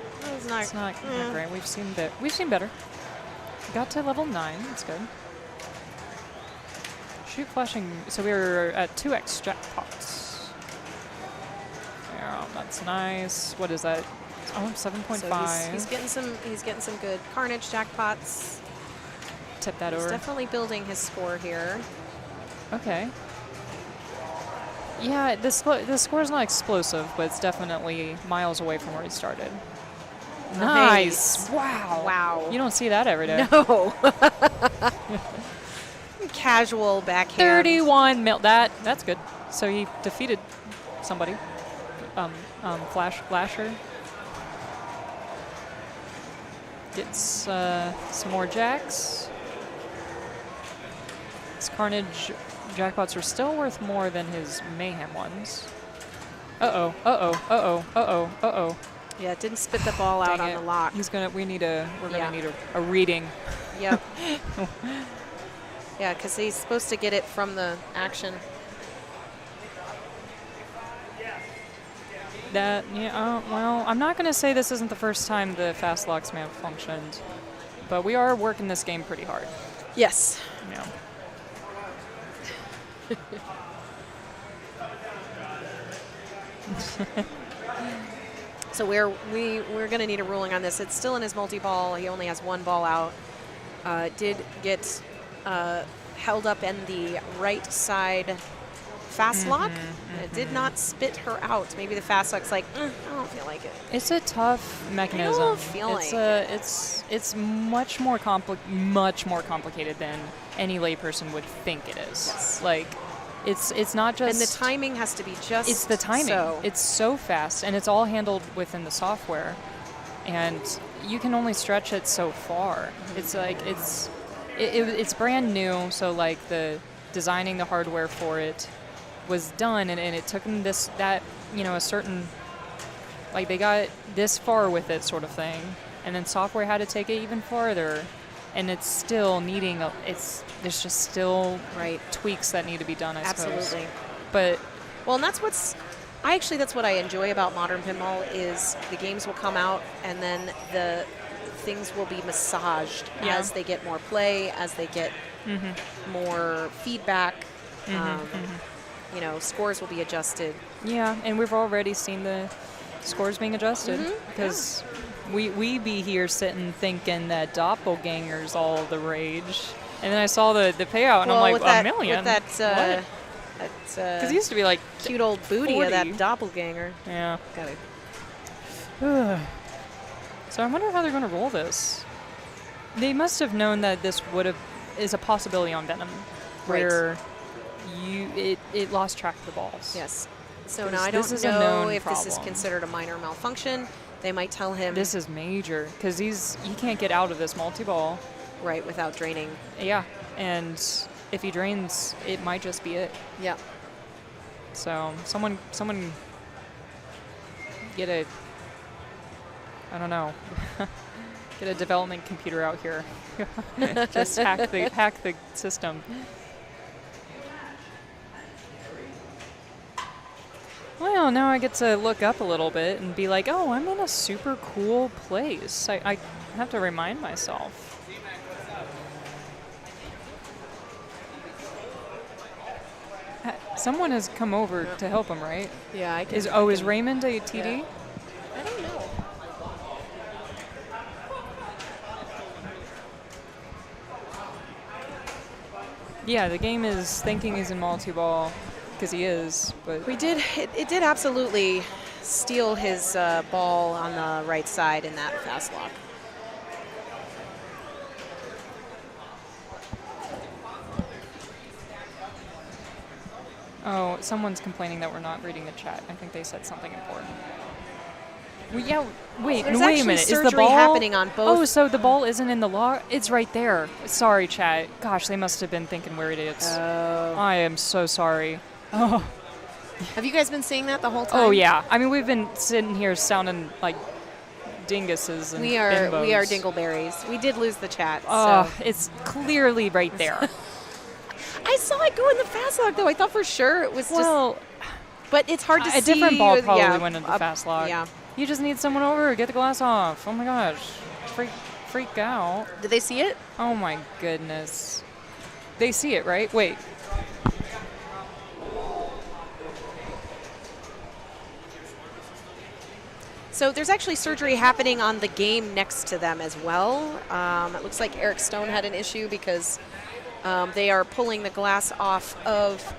Not great. We've seen better. Got to level 9. That's good. Shoot flashing. So we were at 2x jackpots. Yeah, that's nice. What is that? Oh, 7.5. So he's getting some good Carnage jackpots. Tip that He's over. definitely building his score here. Okay. Yeah, the score's not explosive, but it's definitely miles away from where he started. Nice. Wow. Wow. You don't see that every day. No. Casual backhand. 31 mil. That's good. So he defeated somebody. Flasher. Gets some more jacks. His Carnage jackpots are still worth more than his Mayhem ones. Uh-oh, uh-oh, uh-oh, uh-oh, uh-oh. Yeah, it didn't spit the ball out on the lock. We're gonna need a reading. Yep. Yeah, because he's supposed to get it from the action. Well, I'm not gonna say this isn't the first time the fast locks may have functioned, but we are working this game pretty hard. Yes. Yeah. So we're going to need a ruling on this. It's still in his multi-ball. He only has 1 ball out. Did get held up in the right side fast lock. It did not spit her out. Maybe the fast lock's like, I don't feel like it. It's a tough mechanism. I don't feel like it. It's much more complicated than any layperson would think it is. Yes. Like, it's not just. And the timing has to be just. It's the timing. So. It's so fast, and it's all handled within the software, and you can only stretch it so far. It's like it's brand new, so like the designing the hardware for it was done, and it took them a certain, like they got this far with it sort of thing, and then software had to take it even farther, and it's still needing there's just still tweaks that need to be done, I suppose. Absolutely. But well, and that's what I enjoy about modern pinball is the games will come out and then the things will be massaged as they get more play, as they get more feedback. Scores will be adjusted. Yeah, and we've already seen the scores being adjusted because we be here sitting thinking that doppelganger's all the rage, and then I saw the payout and I'm like, $1 million. With that, because it used to be like cute old booty 40. of that doppelganger. Yeah. Got it. So I wonder how they're going to roll this. They must have known that this is a possibility on Venom, where it lost track of the balls. Yes. So now I don't know if this is considered a minor malfunction. They might tell him this is major because he can't get out of this multi-ball. Right, without draining. Yeah, and if he drains, it might just be it. Yeah. So someone get a, I don't know, get a development computer out here. Just hack the system. Well, now I get to look up a little bit and be like, oh, I'm in a super cool place. I have to remind myself. Someone has come over to help him, right? Yeah, I can. Is Raymond a TD? Yeah. I don't know. Yeah, the game is thinking he's in multi-ball because he is, but It did absolutely steal his ball on the right side in that fast lock. Oh, someone's complaining that we're not reading the chat. I think they said something important. Well, yeah, wait, There's no, wait a actually minute. Is the surgery ball happening on both. Oh, so the ball isn't in the lock? It's right there. Sorry, chat. Gosh, they must have been thinking we're idiots. I am so sorry. Oh. Have you guys been seeing that the whole time? Oh yeah. I mean, we've been sitting here sounding like dinguses and We are bimbos. dingleberries. We did lose the chat. Oh, So. it's clearly right there. I saw it go in the fast lock though. I thought for sure it was Well, but it's hard to see. a different ball with- probably yeah, went into the fast lock. Yeah. You just need someone over. Get the glass off. Oh my gosh. Freak out. Did they see it? Oh my goodness. They see it, right? Wait. So there's actually surgery happening on the game next to them as well. It looks like Eric Stone had an issue because they are pulling the glass off of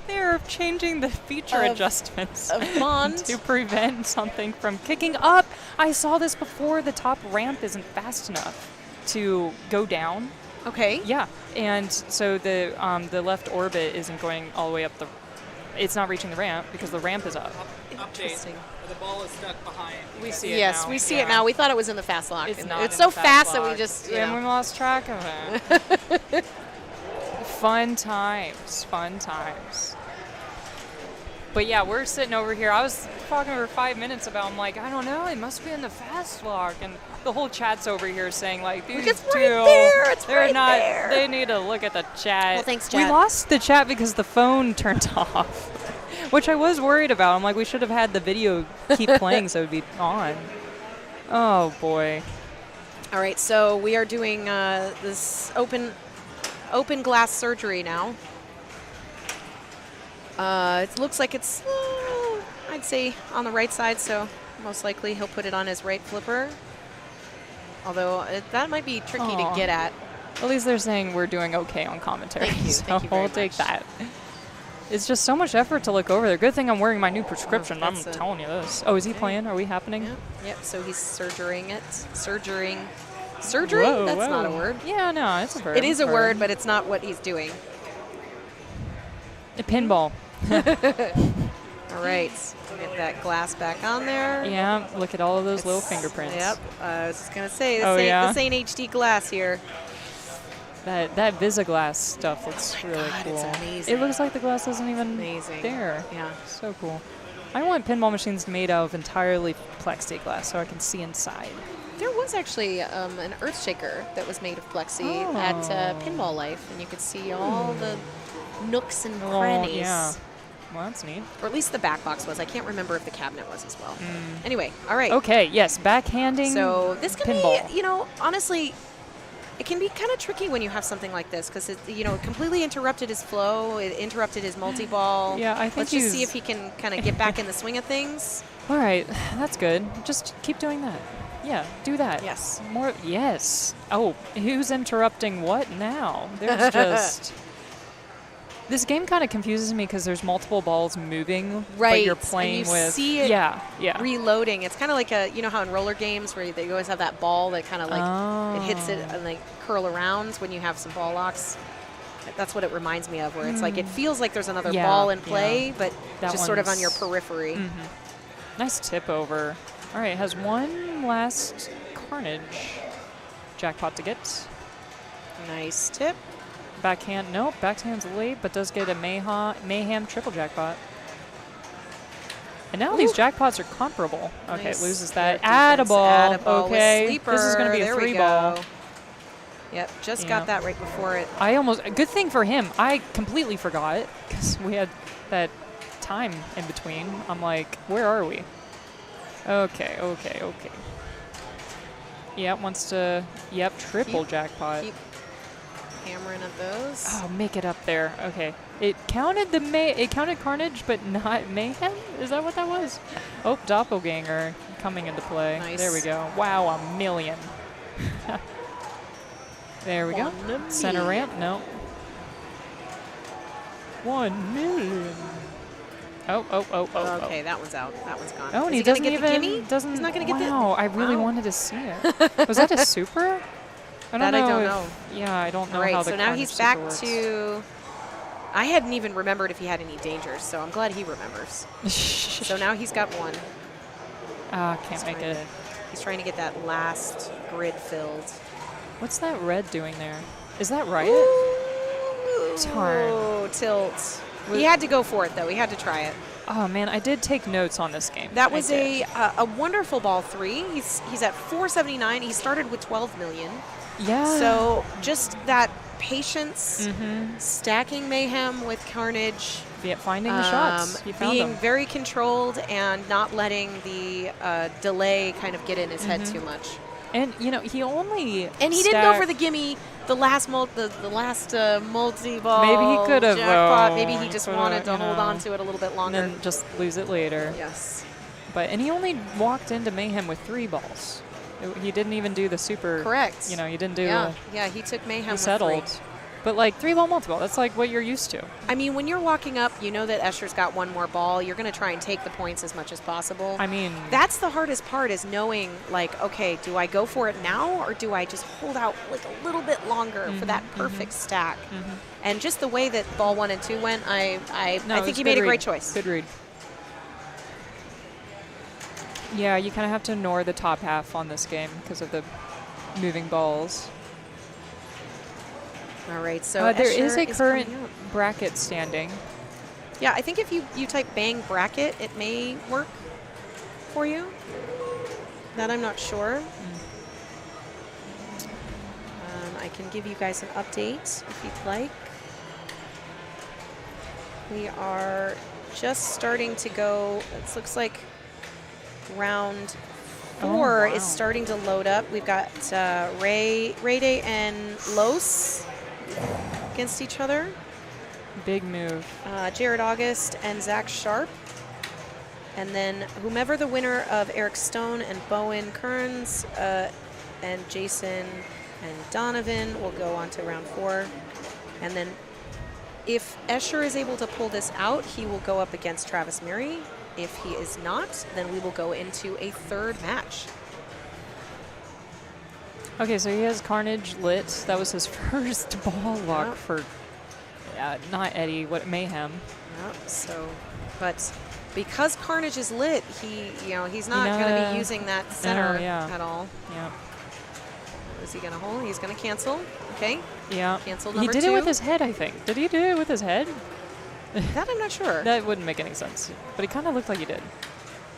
They're changing the feature Of- adjustments Bond. to prevent something from kicking up. I saw this before. The top ramp isn't fast enough to go down. Okay. Yeah, and so the left orbit isn't going all the way up the. It's not reaching the ramp because the ramp is up. Interesting. The ball is stuck behind. We see it Yes, now. we see Yeah. it now. We thought it was in the fast lock. It's and not. It's in so the fast that we lock. just, and we lost track of it. Fun times, fun times. But yeah, we're sitting over here. I was talking for 5 minutes about. I'm like, I don't know. It must be in the fast lock, and the whole chat's over here saying like these It's two. right there. It's they're right not. there. They need to look at the chat. Well, thanks, We chat. lost the chat because the phone turned off, which I was worried about. I'm like, we should have had the video keep playing so it'd be on. Oh boy. All right, so we are doing this open glass surgery now. It looks like it's, I'd say, on the right side, so most likely he'll put it on his right flipper. Although that might be tricky Aw. to get at. At least they're saying we're doing okay on commentary. Thank you. So Thank you very we'll take much. that. It's just so much effort to look over there. Good thing I'm wearing my new prescription. I'm that's a- telling you this. Oh, is he playing? Are we happening? Yep, so he's surgerying it. Surgery? That's not a word. Yeah, no, it's a verb. It is a word, but it's not what he's doing. A pinball. All right, get that glass back on there. Yeah, look at all of those little It's- fingerprints. Yep, I was just going to say, Oh, yeah? this ain't HD glass here. That Visaglass stuff looks really God, cool. it's amazing. It looks like the glass isn't even Amazing. there. Yeah. So cool. I want pinball machines made out of entirely plexiglass so I can see inside. There was actually an earth shaker that was made of plexi at Oh. Pinball Life, and you could see all the nooks and Oh, crannies. yeah. Well, that's neat. Or at least the back box was. I can't remember if the cabinet was as well. Mm. Anyway, all right. Okay, yes, backhanding So this can pinball. be, honestly, it can be kind of tricky when you have something like this because it completely interrupted his flow. It interrupted his multi-ball. Yeah, I think Let's just see he's- if he can kind of get back in the swing of things. All right, that's good. Just keep doing that. Yeah, do that. Yes. More. Yes. Oh, who's interrupting what now? There's just. This game kind of confuses me because there's multiple balls moving, but Right, you're and playing you with. see it yeah, yeah. Reloading. It's kind of like how in roller games where they always have that ball that kind of like it hits it and they curl around when you have some ball locks. That's what it reminds me of, where it's like it feels like there's another Yeah, ball in yeah. play, but That just sort of on one's- your periphery. Nice tip over. All right, has one last Carnage jackpot to get. Nice tip. Backhand, nope, backhand's late, but does get a Mayhem triple jackpot. And now these jackpots are comparable. Okay, Nice. loses that. Good defense. Addaball. Addaball with Okay, sleeper. this is going to be a There we 3-ball. go. Yep, just Yeah. got that right before it. Good thing for him. I completely forgot because we had that time in between. I'm like, where are we? Okay. Yep, wants to. Yep, triple jackpot. Keep hammering at those. Oh, make it up there. Okay. It counted it counted Carnage, but not Mayhem? Is that what that was? Oh, Doppelganger coming into play. Nice. There we go. Wow, a million. There we go. 1 Center million. ramp, no. 1 million. Okay, that one's out. That one's gone. Oh, and Is he gonna doesn't get the even gimme? doesn't. He's not gonna get the. Wow, I really Wow. wanted to see it. Was that a super? I don't That I know. don't if- know. Yeah, I don't know All right, how the so now Carnage he's super back works. to. I hadn't even remembered if he had any dangers, so I'm glad he remembers. So now he's got one. Can't make it. He's trying to get that last grid filled. What's that red doing there? Is that Riot? Darn. Oh, tilt. He had to go for it, though. He had to try it. Oh man, I did take notes on this game. That I was did. a wonderful ball 3. He's at 479. He started with 12 million. Yeah. So just that patience, stacking mayhem with Carnage, Finding the shots. He found being them. very controlled and not letting the delay kind of get in his head too much. And you know, he only And he didn't go for the gimme, the last multi-ball. Maybe he could have, jackpot. though. Maybe he He just coulda, wanted to you hold know, on to it a little bit and longer. then just lose it later. Yes. And he only walked into Mayhem with 3 balls. He didn't even do the super. Correct. You know, he didn't do. Yeah, he took mayhem He with settled. 3. But like 3-ball multi-ball, that's like what you're used to. I mean, when you're walking up, you know that Escher's got one more ball. You're going to try and take the points as much as possible. I mean, That's the hardest part, is knowing, like, okay, do I go for it now or do I just hold out like a little bit longer for that perfect stack? And just the way that ball 1 and 2 went, I no, it think was he good made a read. great choice. Good read. Yeah, you kind of have to ignore the top half on this game because of the moving balls. All right, so There is Escher a current coming up. bracket standing. Yeah, I think if you type bang bracket, it may work for you. That I'm not sure. I can give you guys an update if you'd like. We are just starting to go. It looks like round 4 wow. is starting to load up. We've got Ray Day and Los against each other. Big move. Jared August and Zach Sharp. And then whomever the winner of Eric Stone and Bowen Kearns and Jason and Donovan will go on to round 4. And then if Escher is able to pull this out, he will go up against Travis Murray. If he is not, then we will go into a 3rd match. Okay, so he has Carnage lit. That was his first ball lock Yep. for not Eddie, Mayhem. Yep, so, but because Carnage is lit, he's not going to be using that center at all. Yeah. Is he going to hold? He's going to cancel. Okay. Yeah. Cancel He number did 2. it with his head, I think. Did he do it with his head? That I'm not sure. That wouldn't make any sense. But he kind of looked like he did.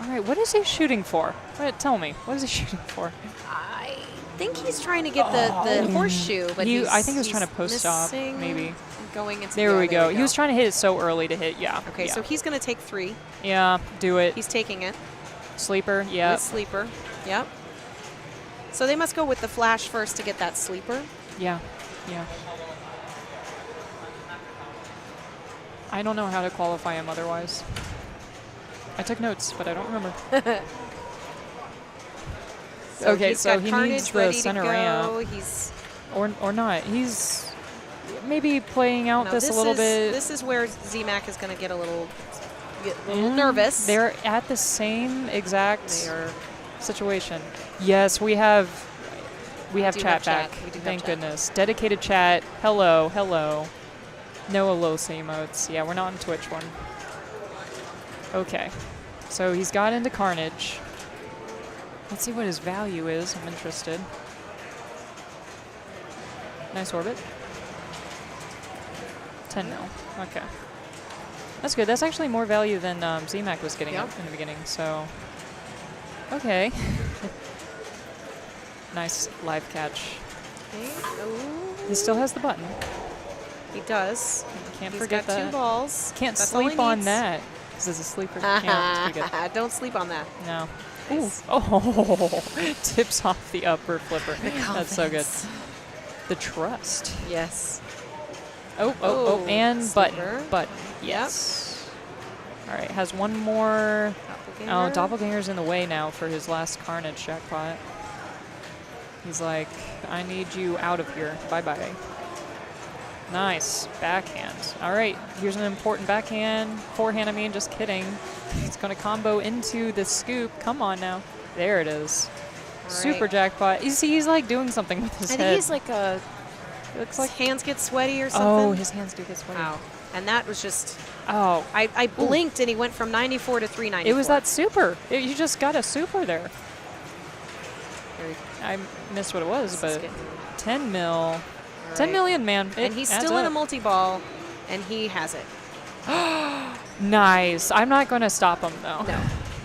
All right, what is he shooting for? Tell me. What is he shooting for? I think he's trying to get the horseshoe, but I think he was he's trying to post stop, missing, maybe. Going into There we go. He was trying to hit it so early to hit. Yeah. Okay, yeah. so he's going to take 3. Yeah, do it. He's taking it. Sleeper, yeah. With sleeper. Yep. So they must go with the flash first to get that sleeper. Yeah, yeah. I don't know how to qualify him otherwise. I took notes, but I don't remember. Okay, he's so got he Carnage needs the ready center to go. ramp. He's Or not. He's maybe playing out no, this a little bit. This is where ZMAC is going to get a little nervous. They're at the same exact They are. situation. Yes, we have do chat have back. chat. We do have Thank chat. goodness. Dedicated chat. Hello, hello. No Alosa emotes. Yeah, we're not on Twitch one. Okay. So he's got into Carnage. Let's see what his value is. I'm interested. Nice orbit. 10 mil. Okay. That's good. That's actually more value than ZMAC was getting Yep. in the beginning. So, okay. Nice live catch. Okay. Oh, He still has the button. he does. Can't He's forget got that. 2 balls. Can't That's all he sleep on needs. that. This is a sleeper. Yeah, it's pretty good. Don't sleep on that. No. Nice. Ooh. Oh, tips off the upper flipper. That's so good. Confidence. The trust. Yes. Oh, and sleeper. button. Yes. All right, has one more. Doppelganger. Oh, Doppelganger's in the way now for his last Carnage jackpot. He's like, I need you out of here. Bye-bye. Nice. Backhand. All right. Here's an important backhand. Forehand, I mean, just kidding. It's going to combo into the scoop. Come on now. There it is. Right. Super jackpot. You see, he's like doing something with his I head. think he's like a. It looks His like. hands get sweaty or something. Oh, his hands do get sweaty. Wow. And that was just. Oh. I blinked and he went from 94 to 394. It was that super. You just got a super there. I missed what it was, but 10 mil. 10 million, man. And he's still in a multi-ball, and he has it. Nice. I'm not going to stop him, though. No.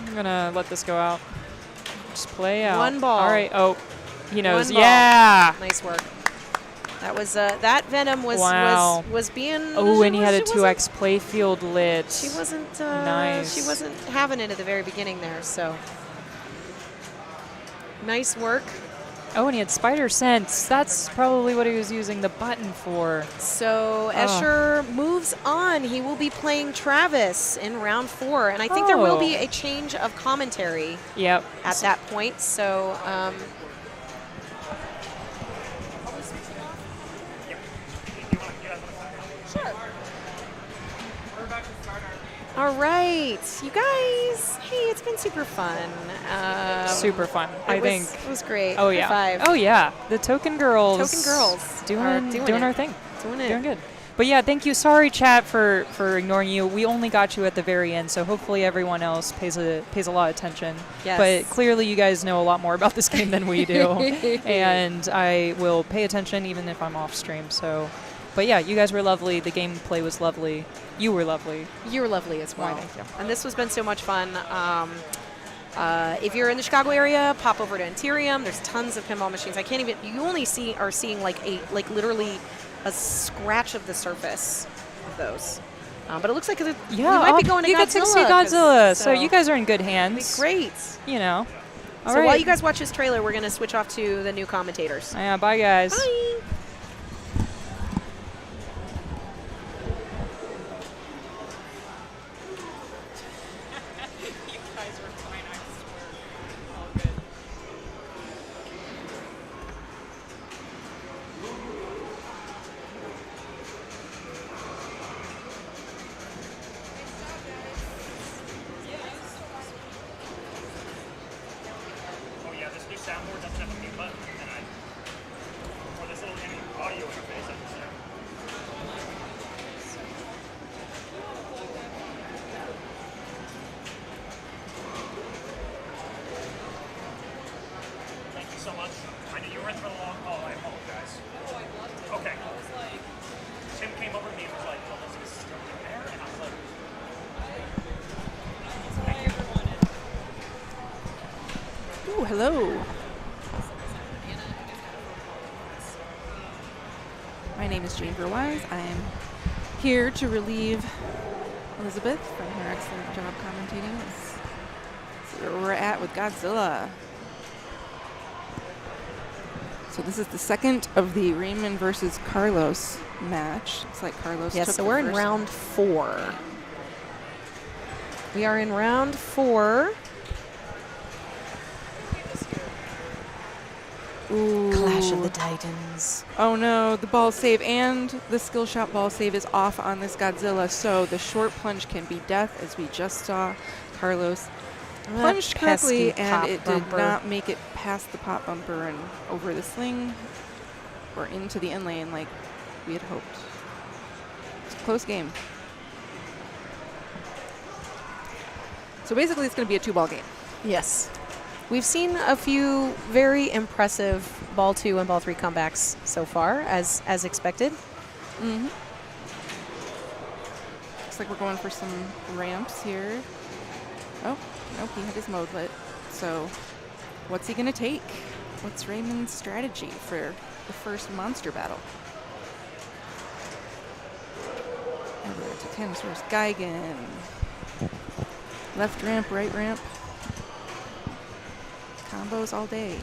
I'm going to let this go out. Just play out. One ball. All right. Oh, he knows. One ball. Yeah. Nice work. That was that Venom was Wow. was being. Oh, and he had a she wasn't- 2x playfield lit. She wasn't. Nice. She wasn't having it at the very beginning there. So. Nice work. Oh, and he had spider sense. That's probably what he was using the button for. So Escher moves on. He will be playing Travis in round 4, and I think there will be a change of commentary. Yep. At that point. So. All right, you guys. Hey, it's been super fun. Super fun. I think it was great. Oh High yeah. five. Oh yeah. The token girls. Doing our it. thing. Doing it. Doing good. But yeah, thank you. Sorry, chat, for ignoring you. We only got you at the very end, so hopefully everyone else pays a lot of attention. Yes. But clearly, you guys know a lot more about this game than we do, and I will pay attention even if I'm off stream. So. But yeah, you guys were lovely. The gameplay was lovely. You were lovely. You were lovely as well. Why, thank you. And this has been so much fun. If you're in the Chicago area, pop over to Interium. There's tons of pinball machines. I can't even. You only are seeing like literally a scratch of the surface of those. But it looks like we might be going to you Godzilla. get to see Godzilla. So you guys are in good hands. Great. You know. So while you guys watch this trailer, we're going to switch off to the new commentators. Yeah. Bye, guys. Bye. Soundboard doesn't have a mute button, or this little audio interface at the center. Thank you so much. I knew you were in for the long haul. I apologize. Oh, I loved it. Okay. Tim came over to me and was like, "Oh, this is still there," and I was like, Ooh, hello. My name is Jane Verwise. I am here to relieve Elizabeth from her excellent job commentating. This is where we're at with Godzilla. So this is the second of the Raymond versus Carlos match. It's like Carlos Yes, took so the we're in first round 4. We are in round 4. Ooh. Clash of the Titans. Oh no, the ball save and the skill shot ball save is off on this Godzilla, so the short plunge can be death, as we just saw Carlos plunged correctly, and it did not make it past the pop bumper and over the sling or into the end lane like we had hoped. It's a close game. So basically it's going to be a 2-ball game. Yes. We've seen a few very impressive ball 2 and ball 3 comebacks so far, as expected. Mm-hmm. Looks like we're going for some ramps here. Oh, nope, he had his mode lit. So what's he going to take? What's Raymond's strategy for the first monster battle? Over to Tim's first Geigen. Left ramp, right ramp. Combos all day.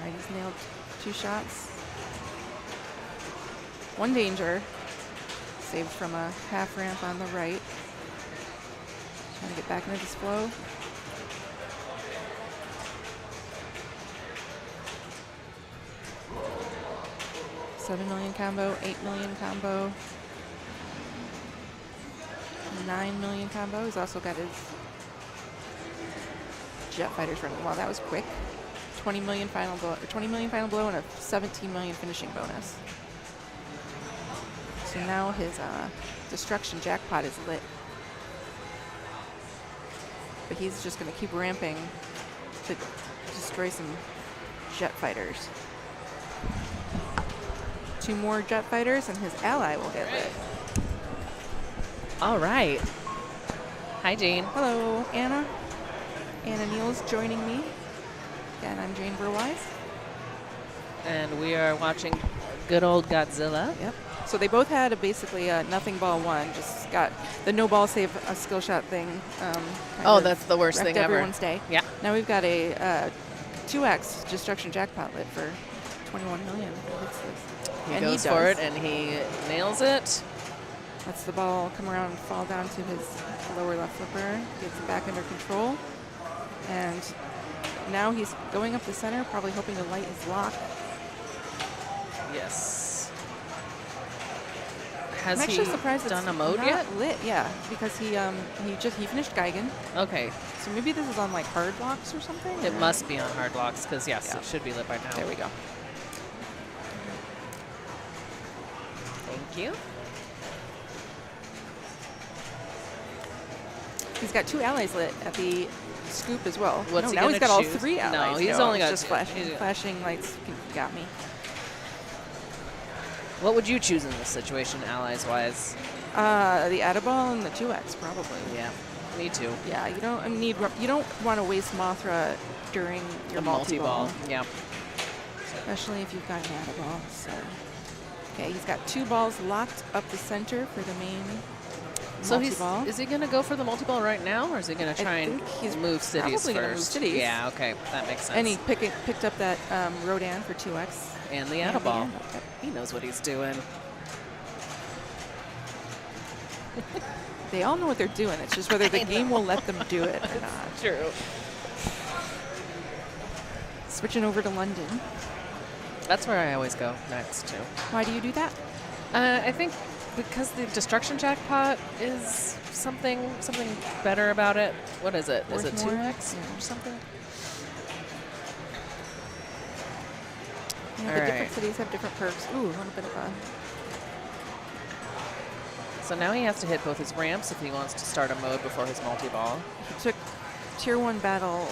Right, he's nailed 2 shots. One danger. Saved from a half ramp on the right. Trying to get back into this flow. 7 million combo, 8 million combo, 9 million combo. He's also got his jet fighters running. Wow, that was quick. 20 million final blow, or 20 million final blow, and a 17 million finishing bonus. So now his destruction jackpot is lit. But he's just going to keep ramping to destroy some jet fighters. 2 more jet fighters, and his ally will get lit. All right. Hi, Jane. Hello, Anna. Anna Neal's joining me. Again, I'm Jane Burwise. And we are watching good old Godzilla. Yep. So they both had basically a nothing ball one. Just got the no ball save a skill shot thing. That's the worst thing ever. Everyone's day. Yeah. Now we've got a 2x destruction jackpot lit for 21 million. He goes for it and he nails it. Lets the ball come around and fall down to his lower left flipper. Gets it back under control. And now he's going up the center, probably hoping to light his lock. Yes. I'm Has actually he surprised done it's a mode not yet? lit, yeah, because he finished Geigen. Okay. So maybe this is on like hard locks or something. It must be on hard locks because yes, Yeah. it should be lit by now. There we go. Thank you. He's got 2 allies lit at the scoop as well. What's he now he's gonna got all choose? 3 allies. No, he's only got just 2. flashing lights. Got me. What would you choose in this situation, allies-wise? The Adaball and the 2x probably. Yeah, me too. Yeah, you don't want to waste Mothra during your The multi-ball. multi-ball, Yeah. especially if you've got an Adaball. So, okay, he's got 2 balls locked up the center for the main So multi-ball. is he going to go for the multi-ball right now, or is he going to try and think he's move cities probably gonna move first? cities. Yeah, okay, that makes sense. And he picked up that Rodan for 2x. And the And the Adaball. Adaball. He knows what he's doing. They all know what they're doing. It's just whether the game will let them do it or not. True. Switching over to London. That's where I always go next, too. Why do you do that? I think because the destruction jackpot is something better about it. What is it? Is it Worth more? 2x Yeah. or something? You know, All the right. different cities have different perks. Ooh, a little bit of a... So now he has to hit both his ramps if he wants to start a mode before his multi-ball. He took Tier 1 battle.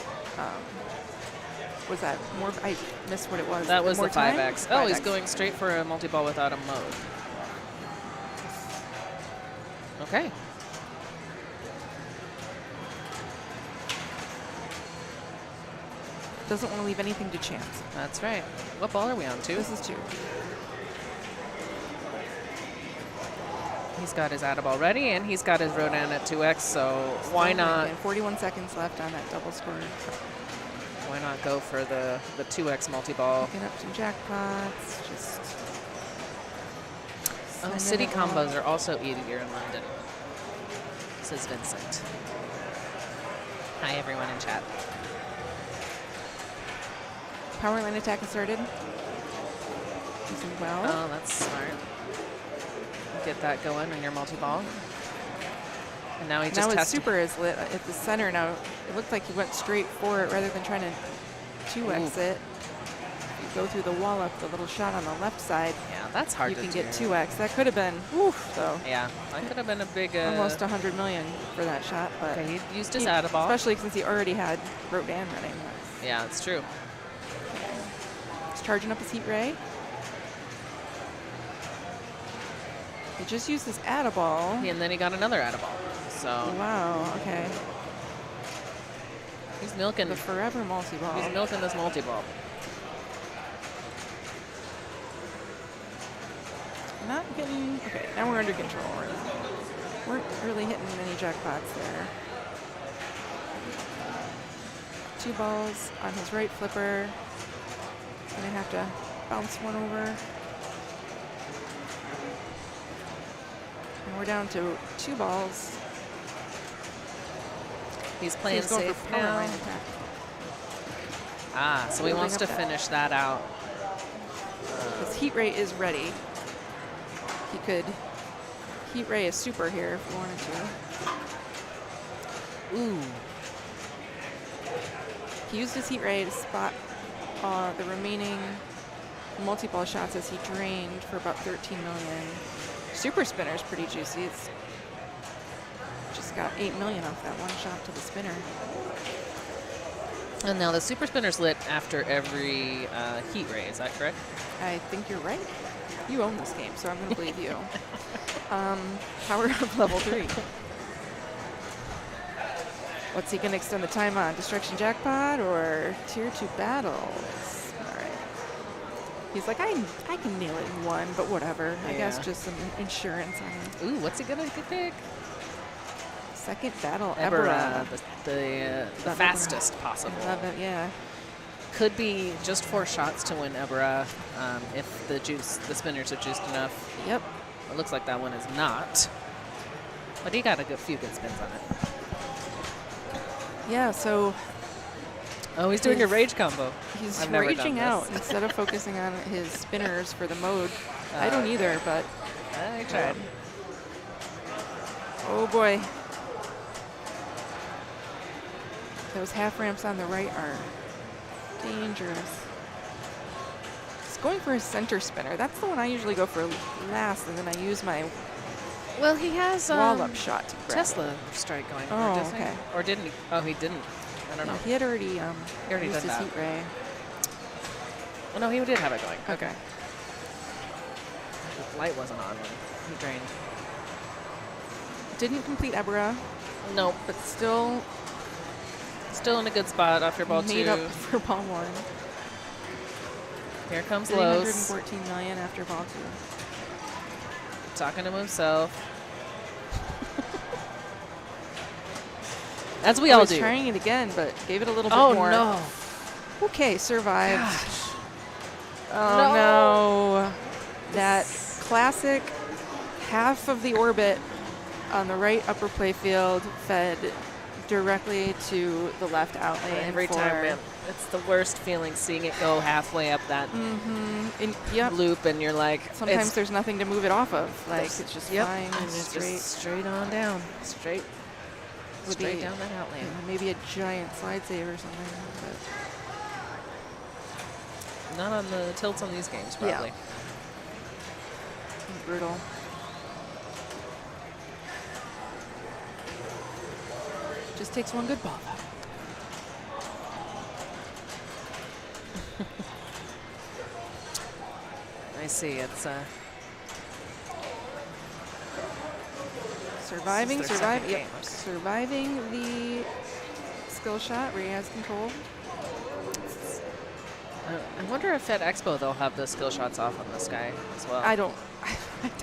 Was that more? I missed what it was. That was more the time? 5x. Oh, he's 5x. going straight for a multi-ball without a mode. Okay. Doesn't want to leave anything to chance. That's right. What ball are we on, 2? This is 2. He's got his Adaball ready, and he's got his Rodan at 2x, so why not? And 41 seconds left on that double score. Why not go for the 2x multi-ball? Picking up some jackpots. Just Oh, sending city it combos along. are also easier in London, says Vincent. Hi, everyone in chat. Power line attack is started. Using well. Oh, that's smart. Get that going in your multi-ball. And now he just Now his has super is lit at the center. Now it looked like he went straight for it rather than trying to 2x it. You go through the wall up the little shot on the left side. Yeah, that's hard You to can do. get 2x. That could have been, oof, though. Yeah, that could have been a big... Almost 100 million for that shot. But Okay, he used his Adaball. especially since he already had Rodan running. Yeah, it's true. He's charging up his heat ray. He just used his Adaball. And then he got another Adaball. So Wow, okay. he's milking. The forever multi-ball. He's milking this multi-ball. Not getting, okay, now we're under control. Weren't really hitting any jackpots there. 2 balls on his right flipper. He's gonna have to bounce one over. And we're down to 2 balls. He's So playing he's going safe for power now. line attack. Ah, so he Building wants up to that- finish that out. His heat ray is ready. He could heat ray a super here if he wanted to. Ooh. He used his heat ray to spot the remaining multi-ball shots as he drained for about 13 million. Super spinner's pretty juicy. It's just got 8 million off that one shot to the spinner. And now the super spinner's lit after every heat ray, is that correct? I think you're right. You own this game, so I'm going to believe you. Power up level 3. What's he going to extend the time on? Destruction Jackpot or Tier 2 Battles? All right. He's like, I can nail it in one, but whatever. I guess just some insurance on it. Ooh, what's he going to pick? Second battle Ebera, ever. the fastest possible. I love it, yeah. Could be just 4 shots to win Ebera if the spinners are juiced enough. Yep. It looks like that one is not. But he got a few good spins on it. Yeah, so Oh, he's doing a rage combo. he's I've never raging done out this. instead of focusing on his spinners for the mode. I don't either, but I tried. oh boy. Those half ramps on the right are dangerous. He's going for a center spinner. That's the one I usually go for last, and then I use my Well, he has wall-up shot to grab. Tesla strike going. Oh, doesn't he? okay. Or didn't he? Oh, he didn't. I don't know. He had already, already used done his that. heat ray. Oh, no, he did have it going. Okay. The light wasn't on when he drained. Didn't complete Ebera, Nope. but still Still in a good spot after ball 2. made up for ball 1. Here comes Los. 314 million after ball 2. Talking to himself. As we all He's do. trying it again, but gave it a little bit Oh, more. no. Okay, survived. Gosh. Oh no. That classic half of the orbit on the right upper playfield fed directly to the left out lane. Every for time, man. It's the worst feeling seeing it go halfway up that Yep. loop, and you're like, Sometimes there's nothing to move it off of. Like it's just flying and it's straight. just straight on down. Straight Would straight be, down that out lane. maybe a giant slide save or something. But Not on the tilts on these games, probably. brutal. Just takes one good ball. I see. It's Surviving This is their second game. surviving the skill shot where he has control. I wonder if at Expo they'll have the skill shots off on this guy as well. I don't. I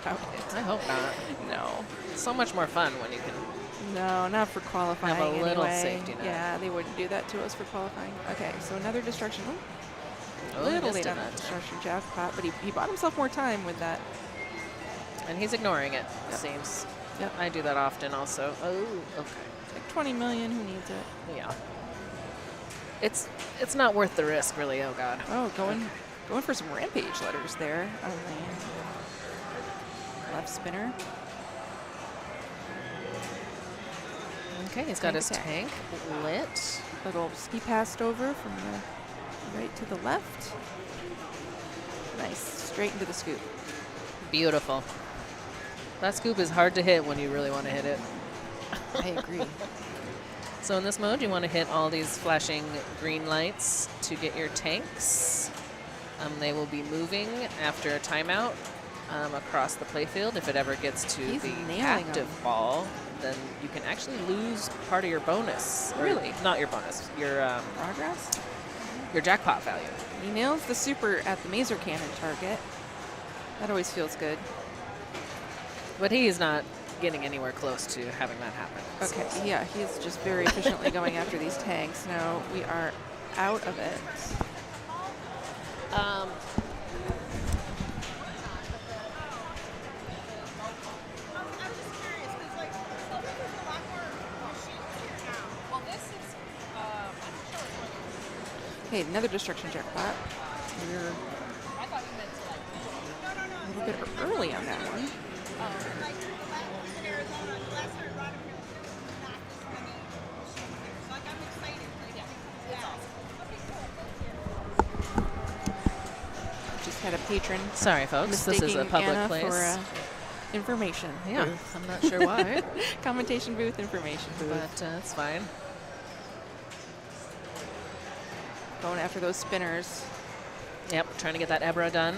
doubt it. I hope not. No. It's so much more fun when you can. No, not for qualifying. Have a little anyway. safety net. Yeah, they wouldn't do that to us for qualifying. Okay, so another destruction. Oh, A he little just late did on that that. destruction jackpot, but he bought himself more time with that. And he's ignoring it, it Yep. seems. Yep. I do that often also. Oh, okay. Like 20 million, who needs it? Yeah. It's not worth the risk, really. Oh, God. Oh, going for some rampage letters there on the left spinner. Okay, he's got Tank his attack. tank lit. Little ski passed over from the right to the left. Nice, straight into the scoop. Beautiful. That scoop is hard to hit when you really want to hit it. I agree. So in this mode, you want to hit all these flashing green lights to get your tanks. They will be moving after a timeout across the playfield. If it ever gets to He's the nailing active them. ball, then you can actually lose part of your bonus. Or Really? not your bonus, Progress? your jackpot value. He nails the super at the mazer cannon target. That always feels good. But he is not getting anywhere close to having that happen. Okay, yeah, he's just very efficiently going after these tanks. Now we are out of it. Okay, another destruction jackpot. We're little bit early on that one. Just had a patron. Sorry, folks. This is a mistaking public Anna place. for information. Yeah, booth. I'm not sure why, Commentation booth, information booth. but it's fine. Going after those spinners. Yep, trying to get that Ebra done.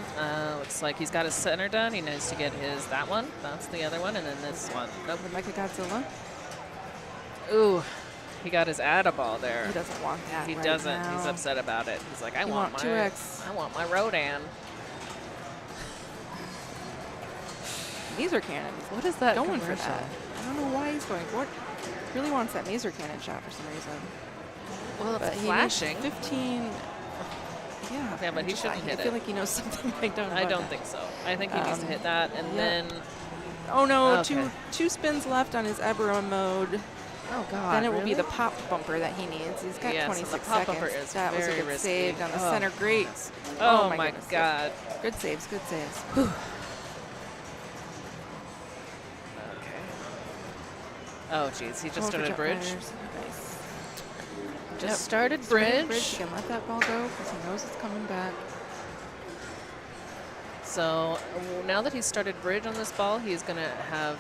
Looks like he's got his center done. He needs to get that one. That's the other one, and then this one. Nope. The Mecha Godzilla. Ooh, he got his Add-a-Ball there. He doesn't want that. He right doesn't. now. He's upset about it. He's like, I You want want my 2X. I want my Rodan. Maser cannons. What is that Going for commercial? that? I don't know why he's going for it. Really wants that Maser cannon shot for some reason. Well, But it's he flashing. needs 15. Yeah, But he shouldn't hit I feel it. like he knows something I don't. I about don't that. think so. I think he needs to hit that, and yeah. then Oh no! Okay. Two spins left on his Ebra mode. oh god, Then it will be the really? pop bumper that he needs. He's got Yes, and the 26 pop seconds. bumper is That was a very good risky. save down the Oh. center. Great. Oh, my my goodness. god. Good saves. Good saves. Okay. Oh jeez, he just started bridge. Nice. Just started Started bridge. He can let that ball go because he knows it's coming back. So now that he's started bridge on this ball, he's going to have,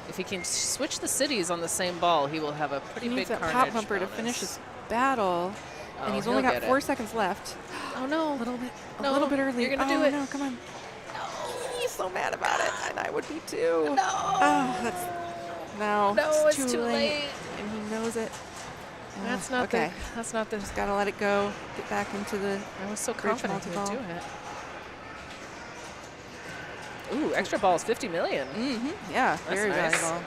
if he can switch the cities on the same ball, he will have a pretty He big needs that carnage pop bumper to bonus. finish his battle. Oh, And he's only he'll got get 4 it. seconds left. Oh no, a little bit. A little bit early. You're going to oh, do it. No, come on. He's so mad about it, and I would be too. No. Oh, that's no. No, it's too late. and he knows it. That's not okay. That's not the. Just gotta let it go. Get back into the. I was so bridge confident he would do multi-ball. it. Ooh, extra balls, 50 million. Mm-hmm. Yeah, very nice. valuable.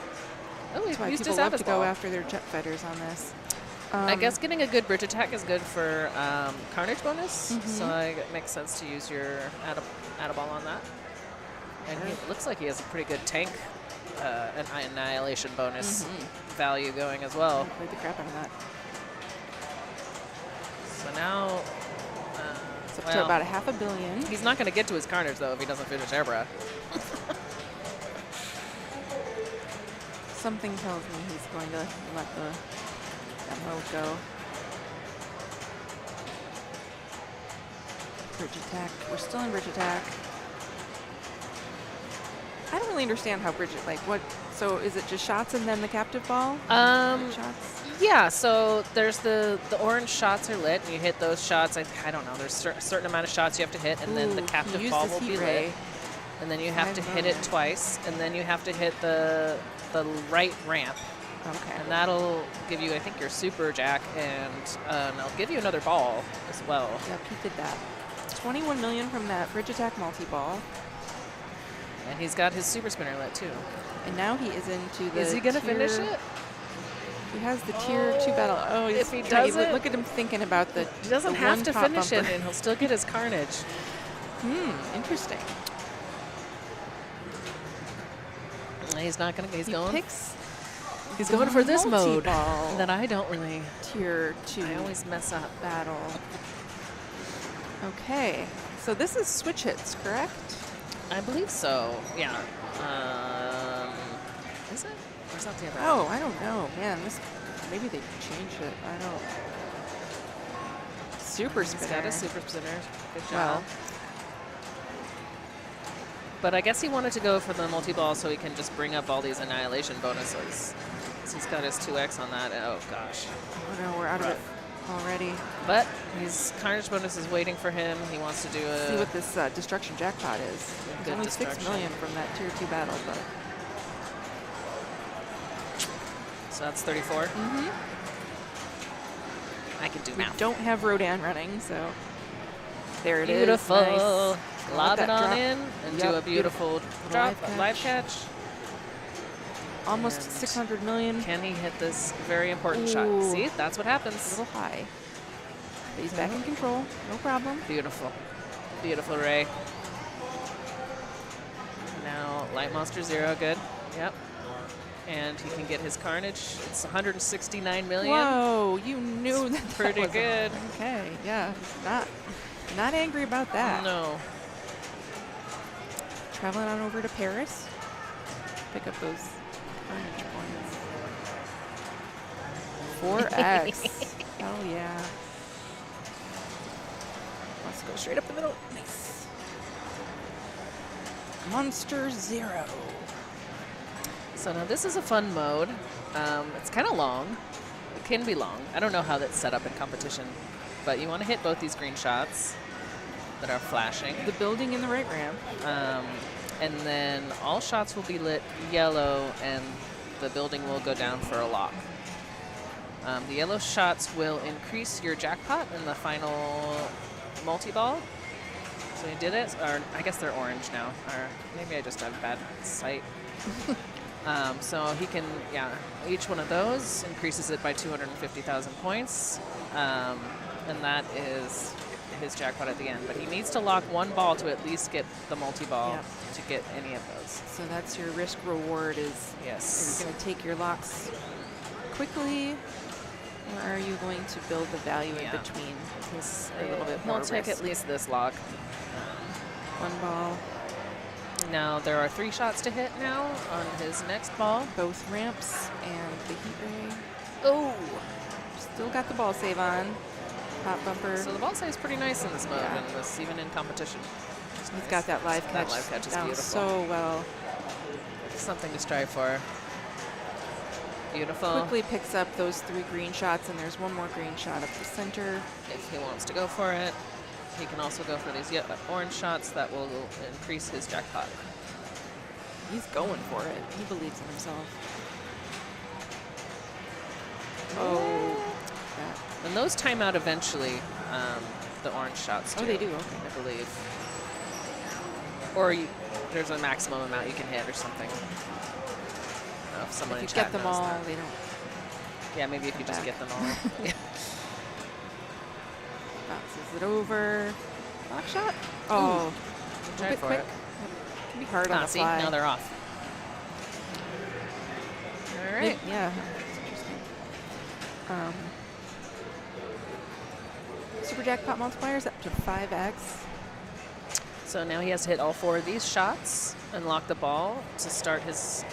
Oh, That's why he used people his love Abba's to go ball. after their jet fighters on this. I guess getting a good bridge attack is good for carnage bonus, Mm-hmm. so it makes sense to use your add-a-ball on that. And he looks like he has a pretty good tank an annihilation bonus value going as well. Played the crap out of that. So now, It's up to about a $500 million. he's not going to get to his carnage though if he doesn't finish Ebra. Something tells me he's going to let that mode go. Bridge attack. We're still in bridge attack. I don't really understand how bridge like what. So is it just shots and then the captive ball? Shots. Yeah, so there's the orange shots are lit, and you hit those shots. I don't know. There's a certain amount of shots you have to hit, and then the Ooh, captive he used ball his will be heat lit. ray. And then you have to I've hit done it it. twice, and then you have to hit the right ramp, Okay. and that'll give you, I think, your super jack, and it'll give you another ball as well. Yep, he did that. 21 million from that bridge attack multi-ball. And he's got his super spinner lit too. And now he is into the Is he gonna tier- finish it? He has the tier 2 battle. Oh, if he trying- doesn't- look at him thinking about the. He doesn't the have one to pop finish it, bumper. and he'll still get his carnage. Interesting. He's not gonna. He's He going. picks He's going for this mode multi-ball that I don't really. tier 2 I always mess up. battle. Okay, so this is switch hits, correct? I believe so. Yeah. Is it? Or is that the other one? Oh, I don't know, man. This maybe they changed it. I don't. Super He's spinner. got a super spinner. Good job. Well. But I guess he wanted to go for the multi-ball so he can just bring up all these annihilation bonuses. So he's got his 2x on that. Oh, gosh. Oh no, we're out of it already. But his carnage bonus is waiting for him. He wants to do See a... what this destruction jackpot is. There's Good only 6 destruction. million from that tier 2 battle, but So that's 34. I can do we math. don't have Rodan running, so there it is. Beautiful. Nice. Lob Let it that on drop. in and do Yep, a beautiful drop, Live live catch. catch. Almost And 600 million. Can he hit this very important shot? Ooh. See, that's what A happens. little high. But he's back in control. No problem. Beautiful. Beautiful, Ray. Now, Light Monster 0, good. Yep. And he can get his carnage. It's 169 million. Whoa, you knew that. Pretty was good. Okay, yeah. Not angry about that. No. traveling on over to Paris. Pick up those carnage points. 4x. Oh, yeah. Let's go straight up the middle. Nice. Monster Zero. So now this is a fun mode. It's kind of long. It can be long. I don't know how that's set up in competition, but you want to hit both these green shots that are flashing. The building in the right ramp. And then all shots will be lit yellow, and the building will go down for a lock. The yellow shots will increase your jackpot in the final multi-ball. So you did it, or I guess they're orange now, or maybe I just have bad sight. So he can, each one of those increases it by 250,000 points, and that is his jackpot at the end. But he needs to lock one ball to at least get the multi-ball to get any of those. So that's your risk reward is, yes. Are you going to take your locks quickly, or are you going to build the value in between? He's a little bit more He'll take risk. at least this lock. One ball. Now there are 3 shots to hit now on his next ball. Both ramps and the heat ray. Oh! Still got the ball save on. Pop bumper. So the ball save is pretty nice in this mode, and this even in competition. He's got that live catch. That live catch is down beautiful. so well. Something to strive for. Beautiful. Quickly picks up those 3 green shots, and there's one more green shot up the center. If he wants to go for it, he can also go for these orange shots that will increase his jackpot. He's going for it. He believes in himself. Oh. And those time out eventually, the orange shots too. Oh, they do? Okay. I believe. Or there's a maximum amount you can hit or something. If someone in If you chat get them knows all, that. they don't. Yeah, maybe if you just get them all. Yeah. Bounces it over. Lock shot? Oh. A Try bit for quick. it. Can be hard on the See, fly. now they're off. All right. Yeah. That's interesting. Super jackpot multipliers up to 5x. So now he has to hit all 4 of these shots and lock the ball to start his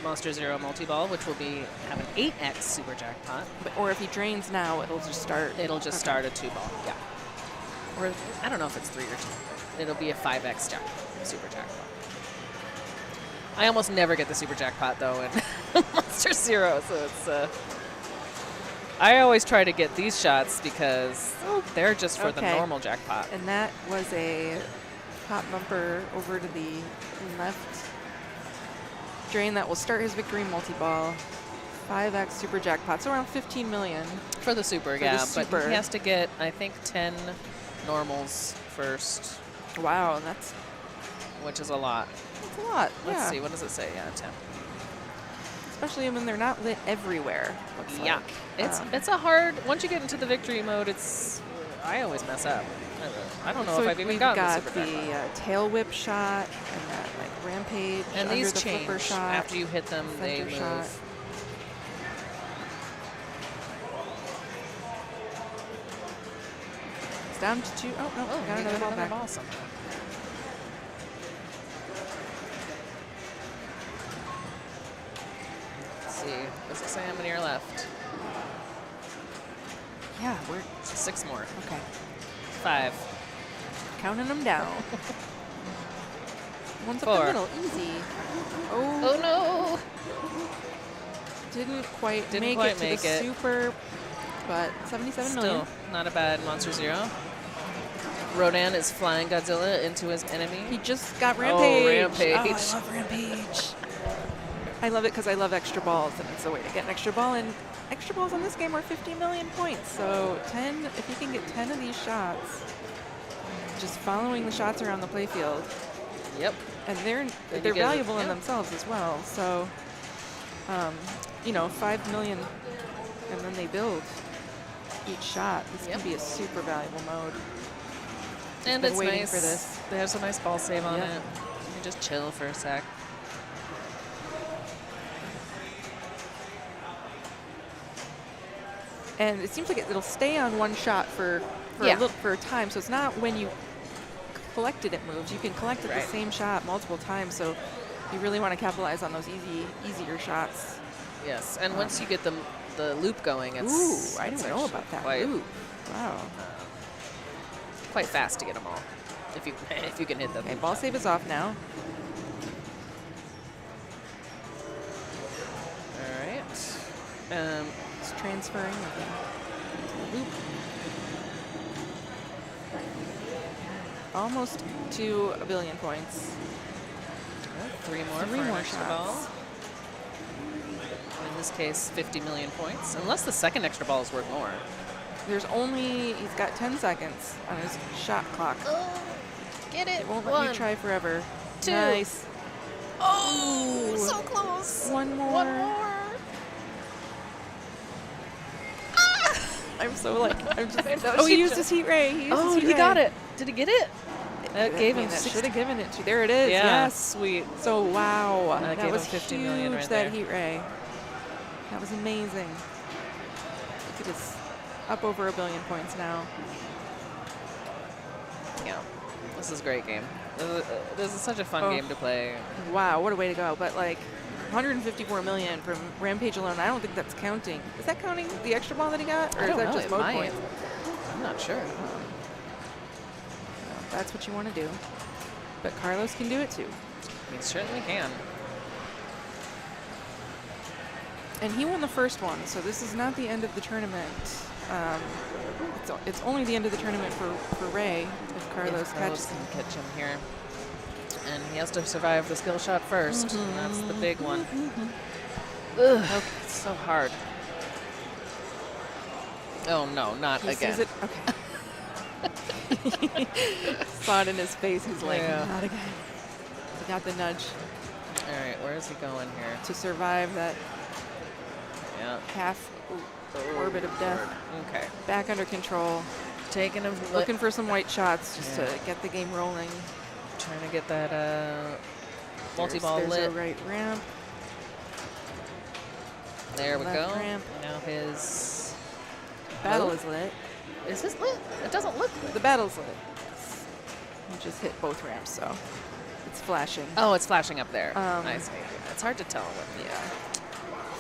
Monster Zero multi-ball, which will have an 8x super jackpot. Or if he drains now, it'll just start. It'll just start a 2-ball, yeah. Or I don't know if it's 3 or 2. It'll be a 5x super jackpot. I almost never get the super jackpot though in Monster Zero, so it's. I always try to get these shots because they're just for the normal jackpot. And that was a pop bumper over to the left drain that will start his victory multi-ball. 5x super jackpot, so around 15 million. For the super, For yeah. the super. But he has to get, I think, 10 normals first. Wow, that's which is a lot. That's a lot. Let's see, what does it say? Yeah, 10. Especially when they're not lit everywhere. Yeah, like. it's a hard. Once you get into the victory mode, it's. I always mess up. I don't know if I've even gotten the super jackpot. Tail whip shot and that like rampage. And under these the change flipper shot, after you hit them. They move. Shot. It's down to 2. Oh no! Got another ball back. Ball somehow. Does it say how many are left? Yeah, we're 6 more. okay. 5. Counting them down. One's 4. up the middle, easy. Oh no! Didn't quite Didn't make quite it to make the it. super, but 77 million. Still not a bad Monster Zero. Rodan is flying Godzilla into his enemy. He just got rampage. Rampage. Oh, I love rampage. I love it because I love extra balls, and it's a way to get an extra ball. And extra balls on this game are 50 million points. So 10, if you can get 10 of these shots, just following the shots around the playfield. Yep. And they're get valuable it, in yeah. themselves as well. So, you know, 5 million, and then they build each shot. This can be a super valuable mode. And been it's waiting nice. for this. There's a nice ball save on Yep. it. You can just chill for a sec. And it seems like it'll stay on one shot for Yeah. a time. So it's not when you collected it moves. You can collect at Right. the same shot multiple times, so you really want to capitalize on those easier shots. Yes, and once you get the loop going, it's Ooh, I it's didn't know actually about that quite, loop. Wow. quite fast to get them all. If you can hit them. Okay, ball save is off now. All right. It's transferring the loop. Almost to 1 billion points. Three more Three for an more extra shots. ball. In this case, 50 million points. Unless the second extra ball is worth more. He's got 10 seconds on his shot clock. Oh, get it. It won't let you try forever. Two. Nice. Oh, so close. One more. One more. I'm so I'm just. know, Oh, he she used just- his heat ray. He used his Oh, heat he ray. got it. Did he get it? That gave him that 60. should have given it to you. There it is. Yeah, Yes. sweet. So wow, That that gave was him 50 huge. million right that there. heat ray. That was amazing. Look at this, up over 1 billion points now. Yeah, this is a great game. This is such a fun Oh. game to play. Wow, what a way to go! But like, 154 million from Rampage alone. I don't think that's counting. Is that counting the extra ball that he got, or I is don't that know, just it mode might. points? I'm not sure. That's what you want to do. But Carlos can do it too. He certainly can. And he won the first one, so this is not the end of the tournament. It's only the end of the tournament for Ray if Carlos catches him. can catch him here. And he has to survive the skill shot first. And that's the big one. Ugh, okay, it's so hard. Oh no, not He again. sees it. Okay. Saw it in his face. He's like, Yeah. not again. He got the nudge All right, where is he going here? to survive that Yeah. half orbit of death. Okay. Back under control. Taking him, Looking for some white shots just Yeah. to get the game rolling. trying to get that multi-ball There's lit. a right ramp. There we left go. ramp. Now his Battle Oh. is lit. is his lit? It doesn't look lit. The battle's lit. You just hit both ramps, so it's flashing. Oh, it's flashing up there. Um, I see. It's hard to tell when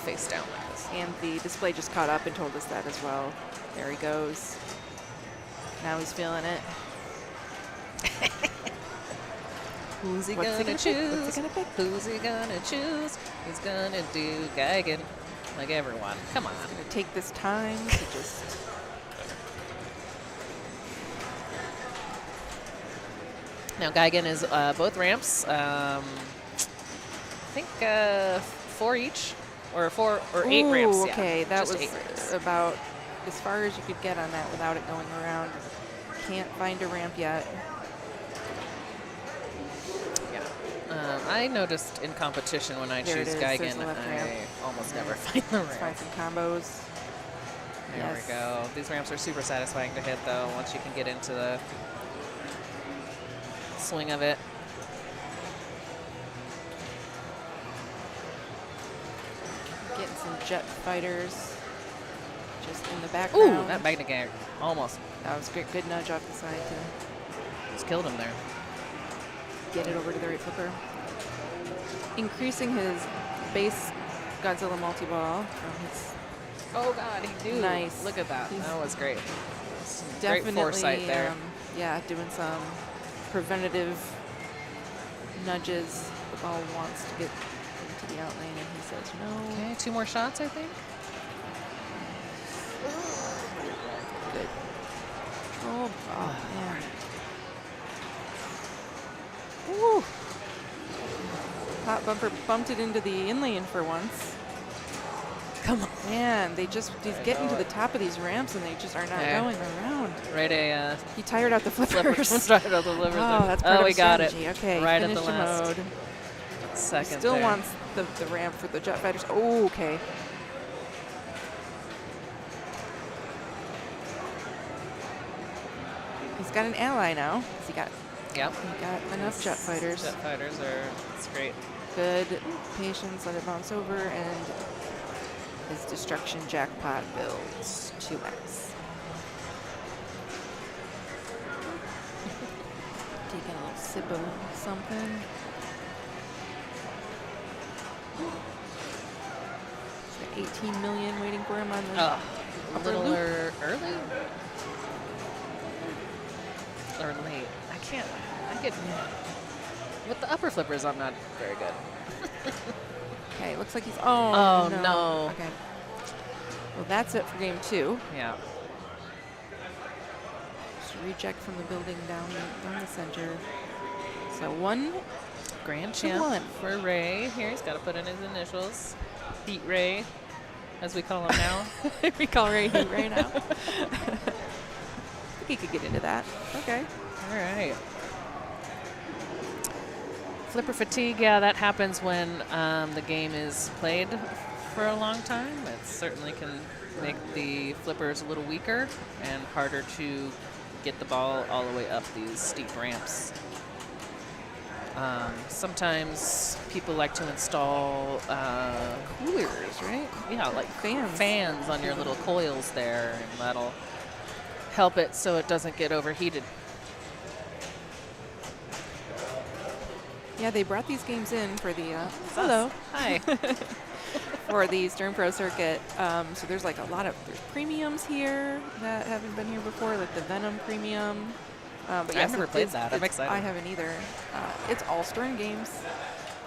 face down like this. And the display just caught up and told us that as well. There he goes. Now he's feeling it. Who's he What's he gonna gonna pick? choose? What's he gonna pick? Who's he gonna choose? He's gonna do Geigen, like everyone. Come on. Gonna take this time to just. Now Geigen is both ramps. I think 4 each, or 4 or 8 Ooh, ramps. Yeah. okay, that Just was 8 ramps. about as far as you could get on that without it going around. Can't find a ramp yet. Yeah. I noticed in competition when I There it choose is. There's Geigen, the left I ramp. almost never find the Let's find ramp. some combos. There Yes. we go. These ramps are super satisfying to hit, though, once you can get into the swing of it. Getting some jet fighters just in the Ooh, background. that Magna Gang almost That was great. Good nudge off the side to just killed him there. get it over to the right flipper. Increasing his base Godzilla multi-ball from his Oh God, he knew. Nice. Look at that. He's That was great. Some definitely great foresight there. yeah, doing some preventative nudges. The ball wants to get into the out lane, and he says no. Okay, 2 more shots, I think. Good. Control. Oh man. Woo. Hot bumper bumped it into the in lane for once. Come on. Man, he's getting know to the it. top of these ramps, and they just are not Yeah. going around. Right, a He tired out the flipper. flippers. Right at the flippers. Oh, that's part Oh, of we his got it. strategy. Okay, Right at finish the last mode. second. Still there. wants the ramp for the jet fighters. Oh, okay. He's got an ally now. He got Yep. enough jet fighters. Jet fighters are. It's great. Good patience. Let it bounce over, and his destruction jackpot builds 2x. Taking sip of something. He's got 18 million waiting for him on the A upper little loop. early or late. I can't. I get with the upper flippers. I'm not very good. Okay, looks like he's. Oh, no. no. Okay. Well, that's it for game 2. Yeah. Just reject from the building down the center. So 1 Grand to champ 1 for Ray. Here, he's got to put in his initials. Heat Ray, as we call him now. We call Ray Heat Ray now. I think he could get into that. Okay. All right. Flipper fatigue, yeah, that happens when the game is played for a long time. It certainly can make the flippers a little weaker and harder to get the ball all the way up these steep ramps. Sometimes people like to install coolers, right? Yeah, like fans on your little coils there, and that'll help it so it doesn't get overheated. Yeah, they brought these games in for the hello. Hi. For the Stern Pro circuit. So there's like there's premiums here that haven't been here before, like the Venom premium. But yes, I've never played that. I'm excited. I haven't either. It's all Stern games.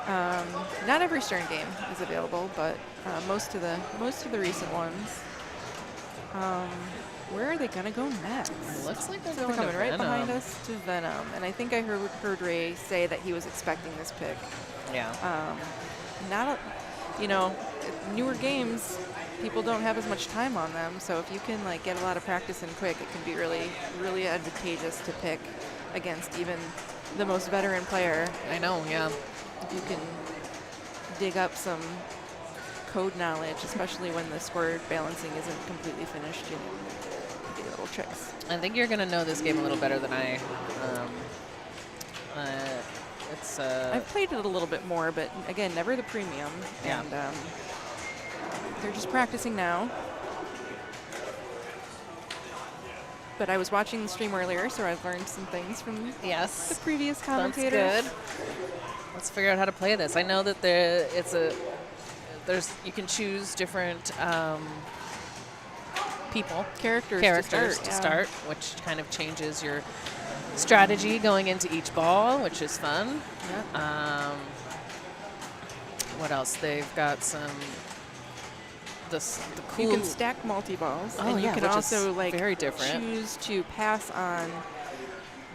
Not every Stern game is available, but most of the recent ones. Where are they gonna go next? Looks like they're So going coming to right Venom. behind us to Venom, and I think I heard Ray say that he was expecting this pick. Yeah. Newer games, people don't have as much time on them, so if you can like get a lot of practice in quick, it can be really, really advantageous to pick against even the most veteran player. I know, yeah. If you can dig up some code knowledge, especially when the score balancing isn't completely finished, you get little tricks. I think you're going to know this game a little better than I. I've played it a little bit more, but again, never the premium. Yeah. And they're just practicing now. But I was watching the stream earlier, so I've learned some things from the previous commentators. That's good. Let's figure out how to play this. I know that you can choose different characters to start, which kind of changes your strategy going into each ball, which is fun. Yep. What else? They've got the cool. You can stack multi-balls, Oh, and you yeah, can which also is like very different. choose to pass on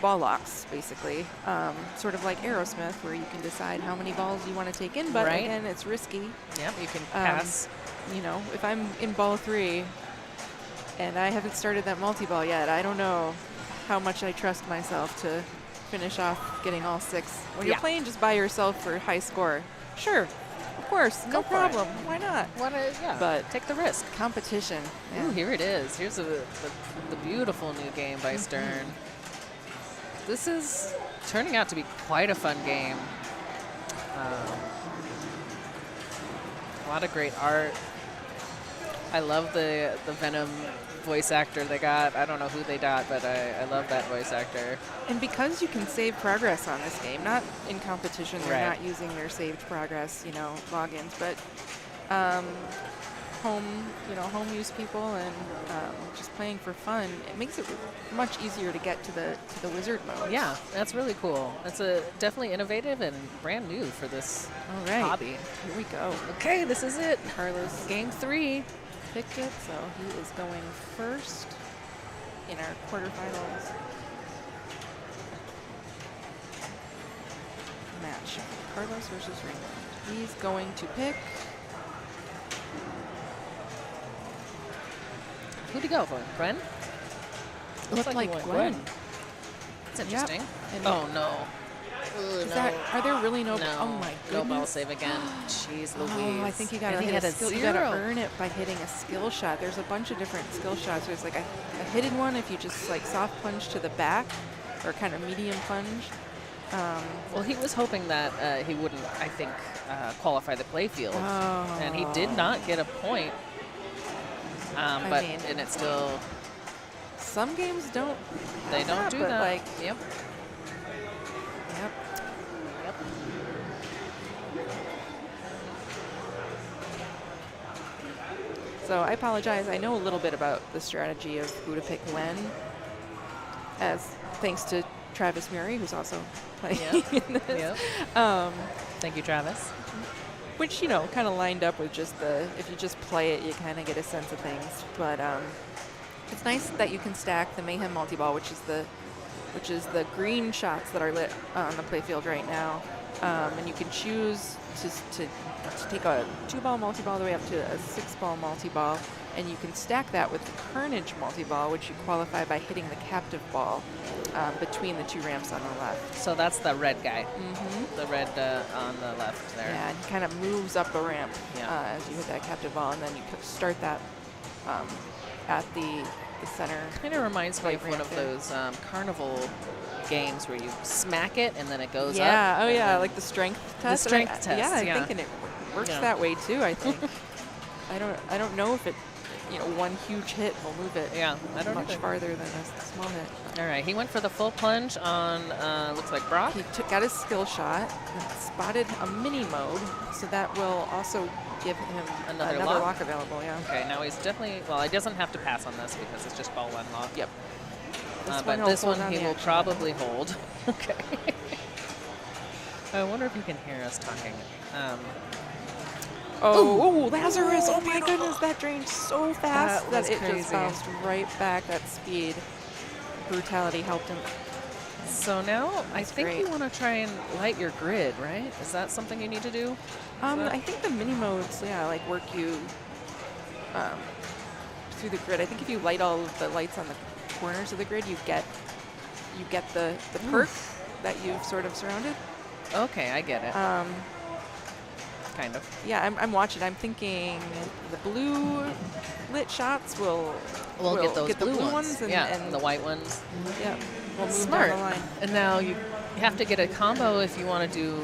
ball locks, basically. Sort of like Aerosmith, where you can decide how many balls you want to take in, but Right. again, it's risky. Yep, you can pass. If I'm in ball 3 and I haven't started that multi-ball yet, I don't know how much I trust myself to finish off getting all 6. When you're playing just by yourself for high score, sure, of course, no Go for it. problem. Why not? But Take the risk. competition. Ooh, here it is. Here's the beautiful new game by Stern. This is turning out to be quite a fun game. A lot of great art. I love the Venom voice actor they got. I don't know who they got, but I love that voice actor. And because you can save progress on this game, not in competition, they're Right. not using their saved progress, logins, but home use people and just playing for fun, it makes it much easier to get to the wizard mode. Yeah, that's really cool. That's definitely innovative and brand new for this All right. hobby. Here we go. Okay, this is it. Carlos Game 3. picked it, so he is going first in our quarterfinals match. Carlos versus Raymond. He's going to pick. Who'd he go for? Gwen? Looked like he went Gwen. That's interesting. And Oh, no. is are there really no? No. Oh my No ball goodness. save again. Jeez Louise. Oh, I think you gotta And he hit had a skill. You gotta earn it by hitting a skill shot. There's a bunch of different skill shots. There's like a hidden one if you just like soft plunge to the back, or kind of medium plunge. Well, he was hoping that he wouldn't, I think, qualify the playfield. And he did not get a point. And it's still... Some games don't. They don't do but that. Like, Yep. yep. So I apologize. I know a little bit about the strategy of who to pick when, as thanks to Travis Murray, who's also playing in this. Thank you, Travis. Which, you know, kind of lined up with just the, if you just play it, you kind of get a sense of things. But it's nice that you can stack the Mayhem multi-ball, which is the green shots that are lit on the playfield right now. And you can choose to take a 2-ball multi-ball all the way up to a 6-ball multi-ball, and you can stack that with the Carnage multi-ball, which you qualify by hitting the captive ball between the 2 ramps on the left. So that's the red guy. The red on the left there. Yeah, and he kind of moves up a ramp as you hit that captive ball, and then you start that at the center. Kind of reminds me right of one of there. those carnival games where you smack it and then it goes up. Yeah, oh and yeah, then like the strength the test. strength I- test, Yeah, I'm yeah. thinking it works Yeah. that way too. I think. I don't know if it, you know, one huge hit will move it. Yeah, I don't much either. farther than a small hit. All right, he went for the full plunge on, looks like Brock. He got his skill shot, and spotted a mini mode, so that will also give him Another another lock? lock available. Yeah. Okay, now he's definitely, well, he doesn't have to pass on this because it's just ball 1 lock. Yep. But he'll this hold one on he the will action probably hold. Okay. I wonder if you can hear us talking. Oh, Lazarus! Oh my goodness, that drained so fast That that, was it crazy. just bounced right back. That speed, brutality helped him. So now I That's think great. you want to try and light your grid, right? Is that something you need to do? I think the mini modes, yeah, like work you through the grid. I think if you light all of the lights on the corners of the grid, you get the perk that you've sort of surrounded. Okay, I get it. Kind of. Yeah, I'm watching. I'm thinking the blue lit shots will We'll get those the blue ones. and, yeah, and the white ones. Yeah, we'll move Smart. down the line. And now you have to get a combo if you want to do,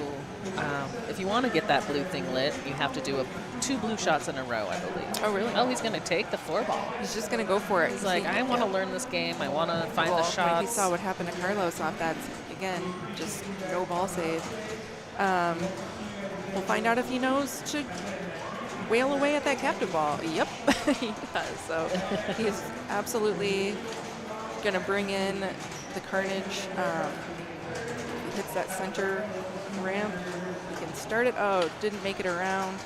if you want to get that blue thing lit, you have to do 2 blue shots in a row, I believe. Oh, really? Oh, he's going to take the 4-ball. He's just gonna go for it. He's like, I want to learn this game. I want to find the When shots. he saw what happened to Carlos off that, again, just no ball save. We'll find out if he knows to wail away at that captive ball. Yep, he does. So he's absolutely going to bring in the Carnage. He hits that center ramp. He can start it. Oh, didn't make it around.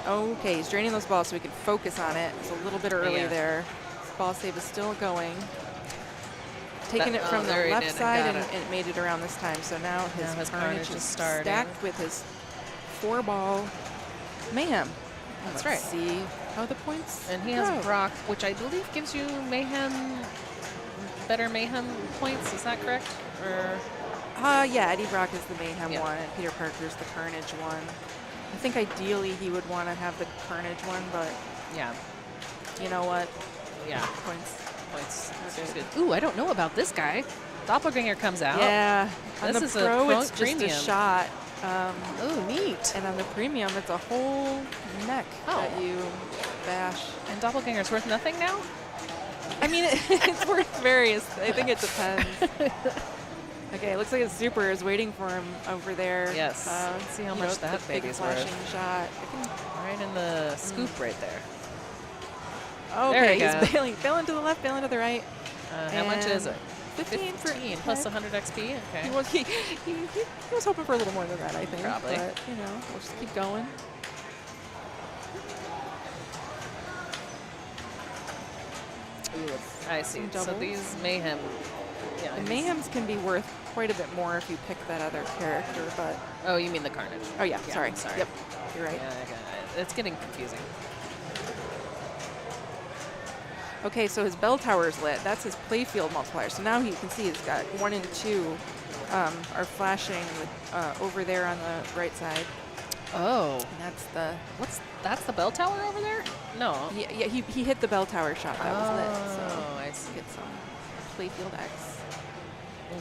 Okay, he's draining those balls so we can focus on it. It's a little bit early Yeah. there. His ball save is still going. Taking it from the there he left did and side got and it. it made it around this time. So now his Now his Carnage Carnage is is starting. stacked with his 4-ball Mayhem. That's Let's right. see how the points And he has go. Brock, which I believe gives you better Mayhem points. Is that correct? Or Yeah, Eddie Brock is the Mayhem Yeah. one, and Peter Parker's the Carnage one. I think ideally he would want to have the Carnage one, but yeah, you know what? yeah, Points. points. Okay. That's good. Ooh, I don't know about this guy. Doppelganger comes out. Yeah, on This the is a pro, pro it's just premium. a shot. Oh, neat. And on the premium, it's a whole neck that Oh. you bash. And Doppelganger's worth nothing now? I mean, it's worth various. I think it depends. Okay, it looks like his super is waiting for him over there. Yes. Let's see how you much know, that the big baby's flashing worth. shot. I can, Right in the scoop right there. okay, There we he's go. bailing to the left, bailing to the right. How much is And it? 15 for 15 plus okay. 100 XP? Okay. He was hoping for a little more than that, I think. Probably. But, you know, we'll just keep going. I see. Some So doubles. these Mayhem. Yeah. The Mayhems can be worth quite a bit more if you pick that other character, but... Oh, you mean the Carnage? Oh, yeah, Yeah, sorry. sorry. Yep, you're right. Yeah, I got it. It's getting confusing. Okay, so his bell tower is lit. That's his playfield multiplier. So now you can see he's got 1 and 2 are flashing over there on the right side. Oh. And that's the... That's the bell tower over there? No. Yeah, he hit the bell tower shot that was lit. So Oh, I see. get some playfield X.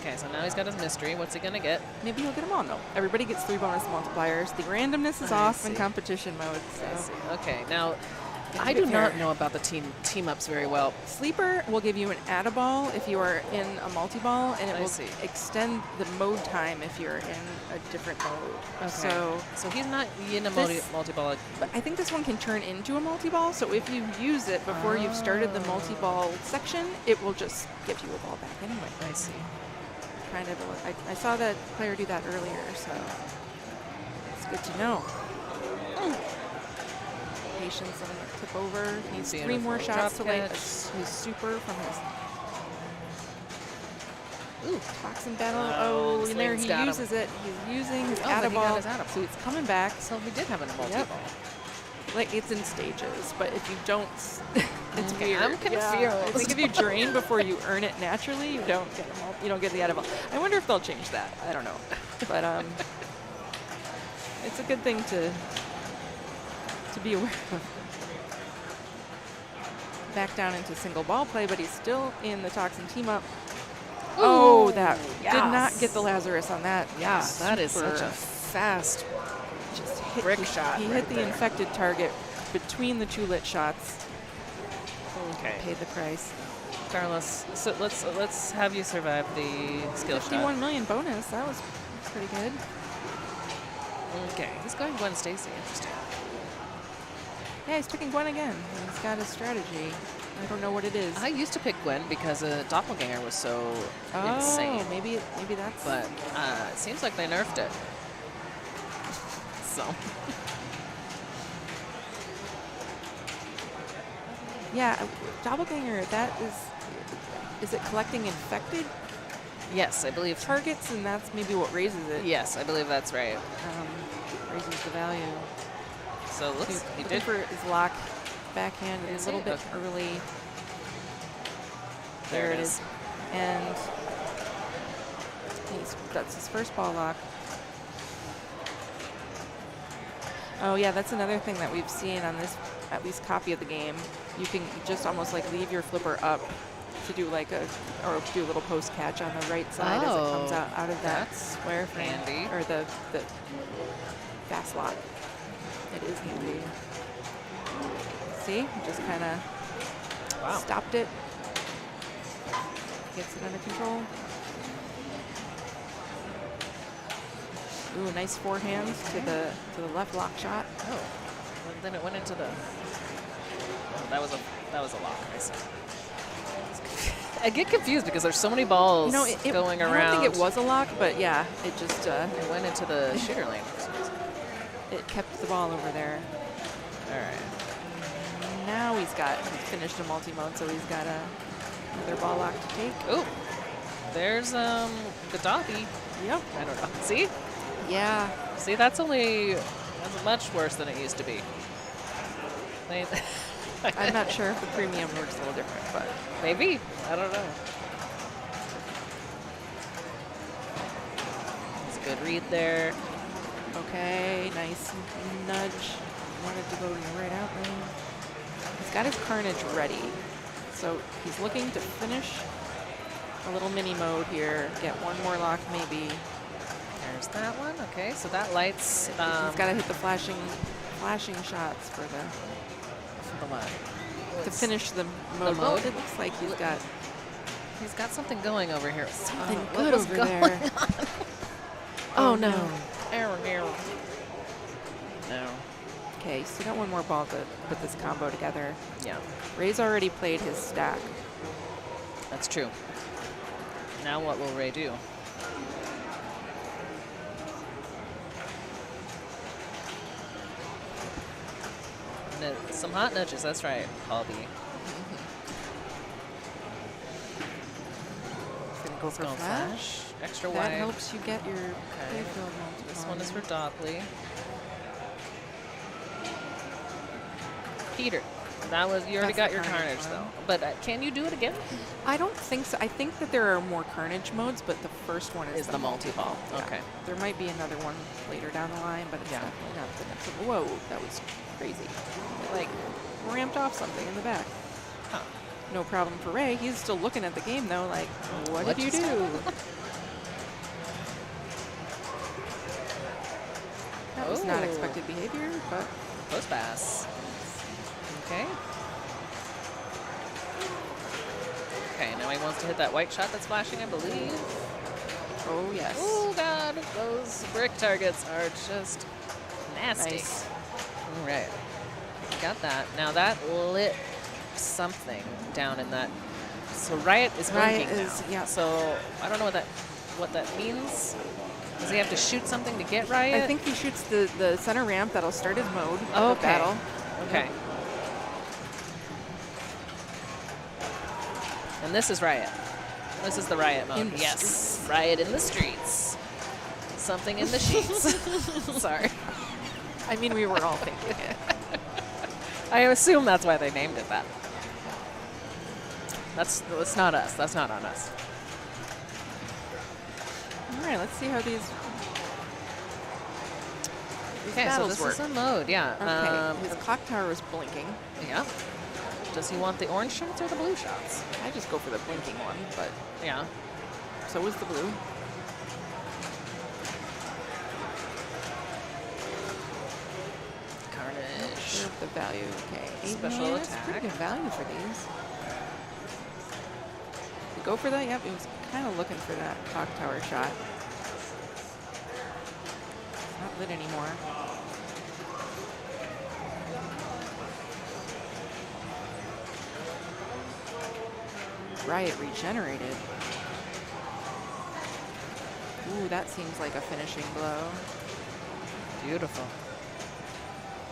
Okay, so now he's got his mystery. What's he gonna get? Maybe he'll get them all. No, everybody gets 3 bonus multipliers. The randomness is I off in see. competition mode. I So see. Okay, now I do not know about the team ups very well. Sleeper will give you an add-a-ball if you are in a multi-ball, and it I will see. extend the mode time if you're in a different mode. Okay. So he's not in a This- multi-ball. But I think this one can turn into a multi-ball, so if you use it before you've started the multi-ball section, it will just give you a ball back anyway. I see. Kind of, I saw that player do that earlier, so it's good to know. Patience on the tip over. Needs 3 more shots to like his super from his. Ooh, toxin battle. Oh, and there he got him. uses it. He's using his Oh, but he got add-a-ball. his add-a-ball. So it's coming back. So we did have a multi-ball. Like it's in stages, but if you don't, it's Okay, weird. I'm confused. I think if you drain before you earn it naturally, you don't get you don't get the edible. I wonder if they'll change that. I don't know, but it's a good thing to be aware of. Back down into single ball play, but he's still in the Toxin team up. Oh, that did not get the Lazarus on that. Yeah, that is Super such a fast just hit brick he, shot He right hit the there. infected target between the 2 lit shots. Okay. Paid the price. Carlos, so let's have you survive the skill 51 shot. million bonus. That was pretty good. Okay, he's going Gwen Stacy. Interesting. Yeah, he's picking Gwen again. He's got a strategy. I don't know what it is. I used to pick Gwen because a doppelganger was so insane. Maybe that's. But it seems like they nerfed it. So. Yeah, doppelganger. That is it collecting infected Yes, I believe. targets, and that's maybe what raises it. Yes, I believe that's right. Raises the value. So it looks he Looking did. for his lock backhand a Is little he? bit Okay. early. There it is. And that's his first ball lock. Oh yeah, that's another thing that we've seen on this at least copy of the game. You can just almost like leave your flipper up to do like or do a little post catch on the right side as it comes out of that that's square frame handy. or the fast lock. It is handy. See, just kind of stopped it. Gets it under control. Ooh, nice forehand to the left lock shot. Oh, well, then it went into the. Oh, that was a lock. I see. I get confused because there's so many balls going around. I don't think it was a lock, but yeah, it just It went into the shooter lane. it kept the ball over there. All right. Now he's finished a multi-mode, so he's got another ball lock to take. Oh, there's Gaddafi. Yep. I don't know. See? Yeah. See, that's much worse than it used to be. I'm not sure if the premium works a little different, but Maybe. I don't know. It's a good read there. okay, nice nudge. Wanted to go to the right out lane. He's got his Carnage ready, so he's looking to finish a little mini mode here. Get one more lock, maybe. There's that one. Okay, so that lights. He's got to hit the flashing shots for the what? to finish the mode. mode? It looks like he's got He's got something going over here. something What good was over going there. Oh no. Error. No. Okay, so got one more ball to put this combo together. Yeah, Ray's already played his stack. that's true. Now what will Ray do? Some hot nudges, that's right, Albie. Gonna go for Go flash. Extra That wide. helps you get your playfield multiple. This one is for Dockley. Peter, that was you already That's got the your Carnage Carnage one. though. But can you do it again? I don't think so. I think that there are more Carnage modes, but the first one is the multi-ball. Yeah. Okay. There might be another one later down the line, but it's Yeah. definitely not the next one. Whoa, that was crazy. It, like ramped off something in the back. Huh. No problem for Ray. He's still looking at the game though, like, what What did you just do? That was not Oh. expected behavior, but Post pass. Okay. Okay, now he wants to hit that white shot that's flashing, I believe. Oh, yes. Oh, God. Those brick targets are just nasty. Nice. All right. Got that. Now that lit something down in that. So Riot is Riot blinking is, now. yeah. So I don't know what that means. Does he have to shoot something to get Riot? I think he shoots the center ramp. That'll start his mode Oh, of okay. battle. Okay. And this is Riot. This is the Riot mode. In the Yes. Riot in the streets. Something in the sheets. Sorry. I mean, we were all thinking it. I assume that's why they named it that. That's not us. That's not on us. All right, let's see how these Okay, so battles this work. is a mode, yeah. Okay, his clock tower was blinking. Yeah. Does he want the orange shots or the blue shots? I just go for the blinking one, but Yeah. so was the blue. Carnage. Sure of the value. Okay, 8 Special million, that's attack. pretty good value for these. You go for that? Yep, he was kind of looking for that clock tower shot. It's not lit anymore. Riot regenerated. Ooh, that seems like a finishing blow. Beautiful.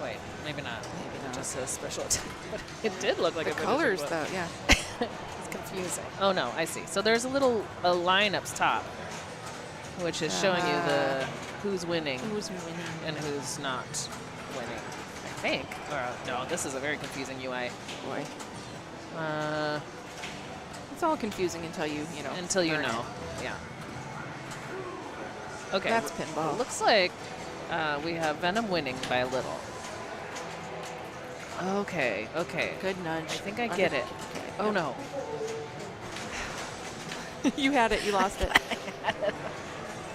Wait, maybe not. Maybe It not. just says special attack. But it did look like The a finishing colors, blow. though, yeah. It's confusing. Oh no, I see. So there's a line up top, which is showing you the who's winning Who's winning? and who's not winning. I think. Or no, this is a very confusing UI. Boy, Uh, it's all confusing until you know. until you learn know. it. Yeah. Okay. That's pinball. It looks like we have Venom winning by a little. Okay. Okay. Good nudge. I think I get it. Okay. Oh no. You had it. You lost it.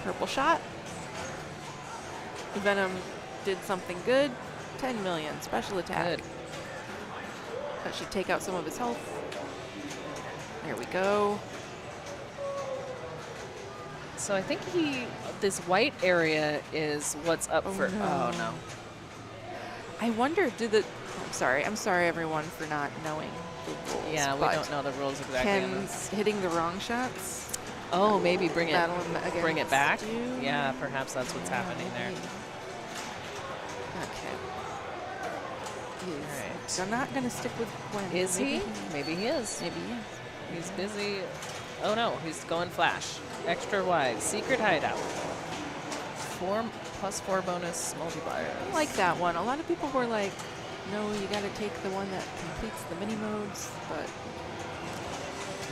Purple shot. Venom did something good. 10 million special attack. Good. That should take out some of his health. There we go. So I think this white area is what's up Oh, for. no. Oh no. I wonder, I'm sorry everyone for not knowing the rules. Yeah, we but don't know the rules exactly. on Can this. hitting the wrong shots Oh, maybe bring battle it him against bring it back. you? Yeah, perhaps that's what's happening there. maybe. Okay. Alright. So I'm not going to stick with Gwen. Is Maybe he? Maybe he is. Maybe he is. He's busy. Oh no, he's going flash. Extra wide. Secret hideout. 4+4 bonus multiplier. I like that one. A lot of people were like, no, you got to take the one that completes the mini modes, but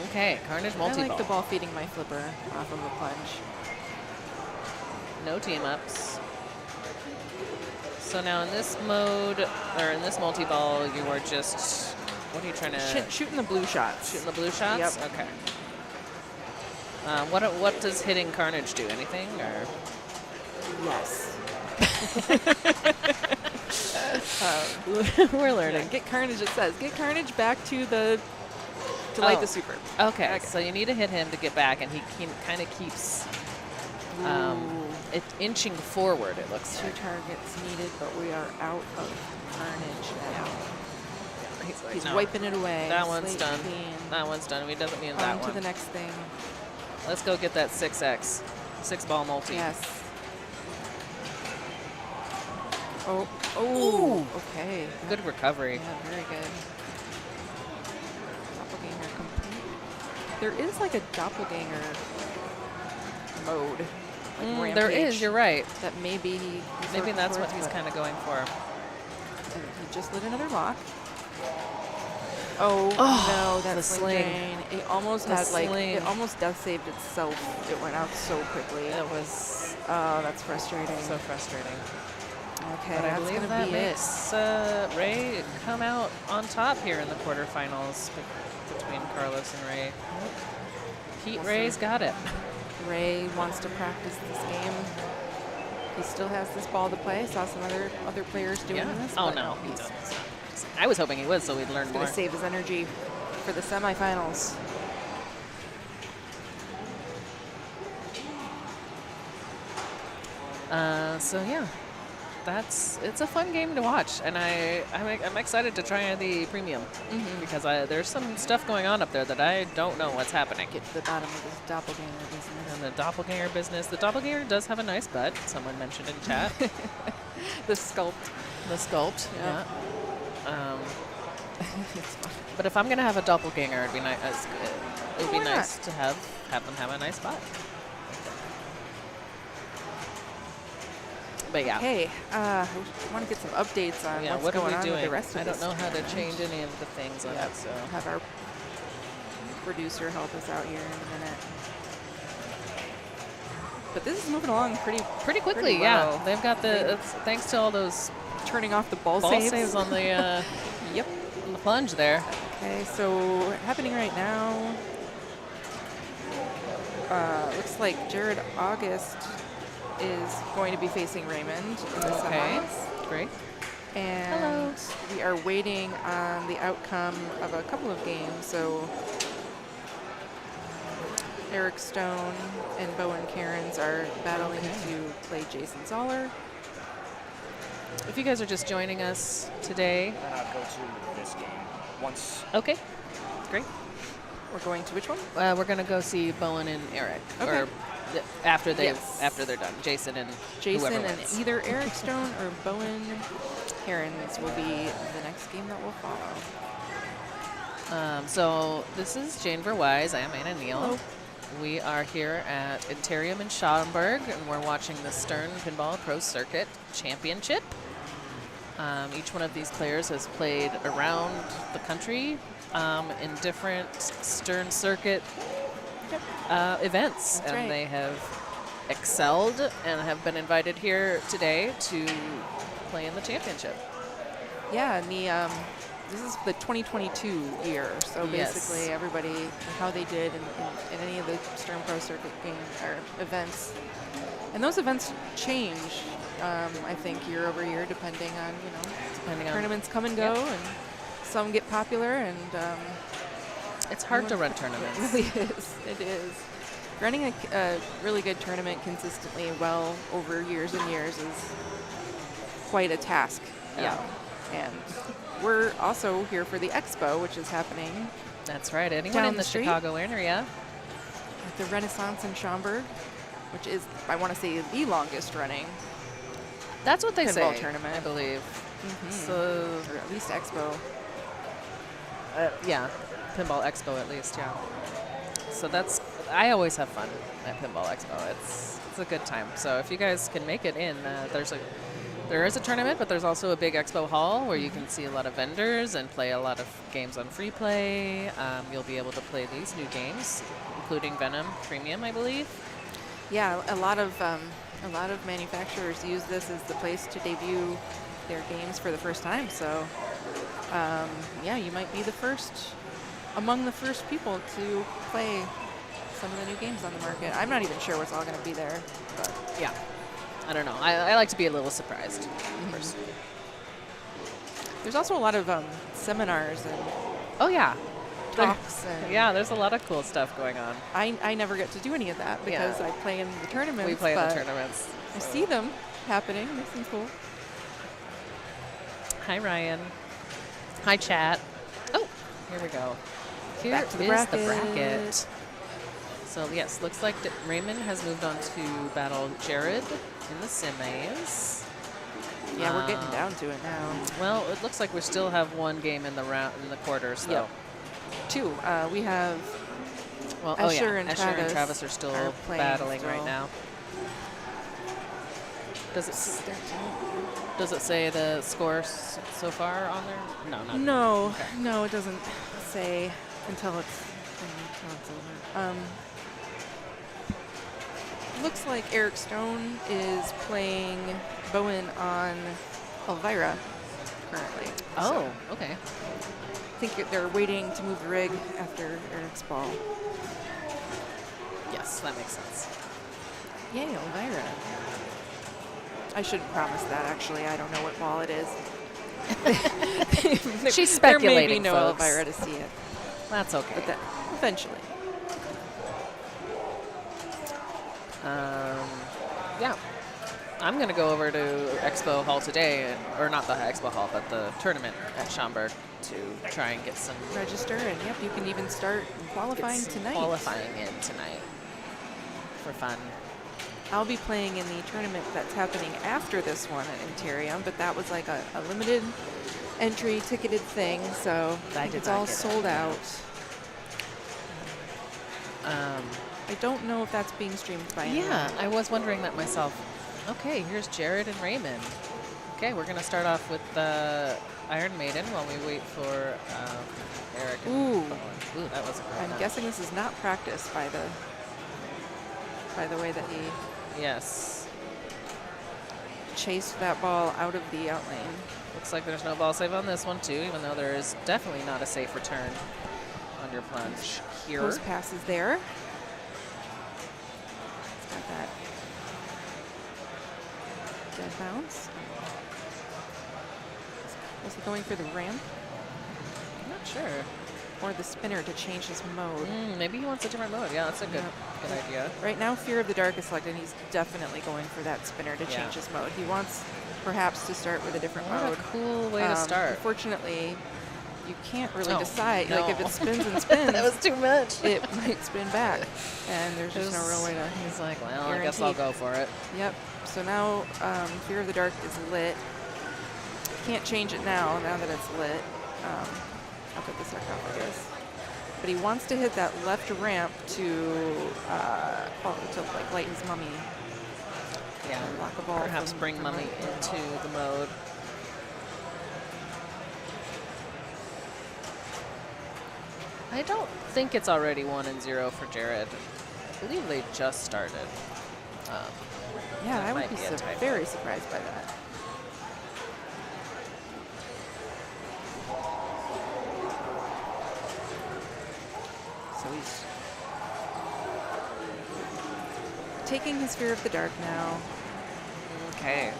Okay, Carnage I multi-ball. like the ball feeding my flipper off of a plunge. No team ups. So now in this mode, or in this multi-ball, you are just, what are you trying to, Shooting the blue shots. shooting the blue shots? Yep. Okay. What does hitting Carnage do? Anything, or? Yes. We're learning. Yeah, get Carnage, it says. Get Carnage back to light Oh. the super. Okay, so you need to hit him to get back, and he kind of keeps it inching forward, it looks Two like. targets needed, but we are out of Carnage now. He's like, He's no, wiping it away. that one's Slate done. clean. That one's done. We doesn't need On that to one. the next thing. Let's go get that 6x. 6-ball multi. Yes. Oh, okay. Good recovery. Yeah, very good. Doppelganger complete. There is like a doppelganger mode. Like There Rampage, is, you're right. that maybe Maybe that's what he's kind of going for. He just lit another lock. Oh, no, the that's sling. drain. It almost The had like sling. it almost death saved itself. It went out so quickly. It was Oh, that's frustrating. so frustrating. Okay, But I that's believe gonna that be makes Ray come out on top here in the quarterfinals between Carlos and Ray. Pete We'll Ray's see. got it. it. Ray wants to practice this game. He still has this ball to play. Saw some other players doing Yeah. this. Oh but no, he he's doesn't. I was hoping he would, so we'd learn He's more. going to save his energy for the semifinals. So yeah, it's a fun game to watch, and I'm excited to try the premium because there's some stuff going on up there that I don't know what's happening. Get to the bottom of this doppelganger business. And the doppelganger business. The doppelganger does have a nice butt. Someone mentioned in chat. The sculpt. The sculpt. Yeah. Yeah. But if I'm gonna have a doppelganger, it'd be nice. It would be Why nice to have them have a nice butt. But yeah. Hey, I want to get some updates on Yeah, what's what are going we on doing? with the rest of I don't this know how to tournament. change any of the things on it, so. Have our producer help us out here in a minute. But this is moving along pretty Pretty quickly, pretty yeah. well. They've got thanks to all those turning off the ball ball saves on the Yep. on the plunge there. Okay, so happening right now. Looks like Jared August is going to be facing Raymond in the Okay, semis. great. And we are waiting on the outcome of a couple of games. So Eric Stone and Bowen Cairns are battling to play Jason Zoller. If you guys are just joining us today, Go to this game once. okay, great. We're going to which one? We're gonna go see Bowen and Eric, Okay. or after Yes. they're done. Jason and Jason whoever and wins. either Eric Stone or Bowen Cairns will be the next game that will follow. So this is Jane Verwise. I am Anna Neal. Hello. We are here at Interium in Schaumburg, and we're watching the Stern Pinball Pro Circuit Championship. Each one of these players has played around the country in different Stern Circuit events, That's and right. they have excelled and have been invited here today to play in the championship. Yeah, and this is the 2022 year, so Yes. basically everybody, how they did in any of the Stern Pro Circuit game or events. And those events change, I think, year over year, depending on, Depending on, tournaments come and go, and some get popular, and it's hard to run tournaments. it really is. It is. Running a really good tournament consistently well over years and years is quite a task. Yeah. And we're also here for the expo, which is happening That's right. Anyone Down in the the street? Chicago area? at the Renaissance in Schaumburg, which is, I want to say, the longest running, That's what they Pinball say, tournament. I believe. So, or at least expo. yeah, Pinball Expo at least, yeah. So I always have fun at Pinball Expo. It's a good time. So if you guys can make it in, there is a tournament, but there's also a big expo hall where you can see a lot of vendors and play a lot of games on free play. You'll be able to play these new games, including Venom Premium, I believe. Yeah, a lot of manufacturers use this as the place to debut their games for the first time. So, yeah, you might be among the first people to play some of the new games on the market. I'm not even sure what's all going to be there, but Yeah. I don't know. I like to be a little surprised first. there's also a lot of seminars and Oh, yeah. talks. And Yeah, there's a lot of cool stuff going on. I never get to do any of that because Yeah. I play in the tournaments. We play in the but tournaments. I see them happening. They seem cool. Hi, Ryan. Hi, chat. Oh, here we go. Here Back to the is the bracket. bracket. So, yes, looks like Raymond has moved on to battle Jared in the semis. Yeah, we're getting down to it now. Well, it looks like we still have one game in the quarters, though. Yep. Two. We have Well, Escher and Escher and Travis Travis are still are playing battling still. right now. Does it say the score so far on there? No, not No, Okay. no, it doesn't say until it's over. Looks like Eric Stone is playing Bowen on Elvira currently. Oh, okay. I think they're waiting to move the rig after Eric's ball. Yes, that makes sense. Yay, Elvira. I shouldn't promise that, actually. I don't know what ball it is. She's There may be speculating, no folks. Elvira to see it, That's okay. but that eventually. Yeah. I'm going to go over to Expo Hall today, or not the Expo Hall, but the tournament at Schaumburg to try and get some Register, and yep, you can even start qualifying tonight. qualifying in tonight for fun. I'll be playing in the tournament that's happening after this one at Interium, but that was like a limited entry ticketed thing, so I did it's not all get sold that. out. I don't know if that's being streamed by anyone. Yeah, I was wondering that myself. Okay, here's Jared and Raymond. Okay, we're going to start off with the Iron Maiden while we wait for Eric. And Ooh. Ooh, that was a great I'm match. guessing this is not practiced by the way that he Yes. chased that ball out of the out lane. Looks like there's no ball save on this one, too, even though there is definitely not a safe return on your plunge here. Post passes there. It's got that dead bounce. Was he going for the ramp I'm not sure. or the spinner to change his mode? Maybe he wants a different mode. Yeah, that's a good idea. Right now, Fear of the Dark is selected, and he's definitely going for that spinner to change his mode. He wants perhaps to start with a different What mode. a cool way to start. Unfortunately, you can't really Oh, decide. no. Like if it spins and spins, That was too much. it might spin back, and there's just no real way to. He's like, well, I guess I'll go for it. Yep. So now Fear of the Dark is lit. Can't change it now that it's lit. I'll put the sarcophagus. But he wants to hit that left ramp to like light his mummy. Yeah, Lock a ball. perhaps from- bring from Mummy right. into the mode. I don't think it's already 1-0 for Jared. I believe they just started. Yeah, that I would might be be a typo. very surprised by that. So he's taking his Fear of the Dark now. Okay.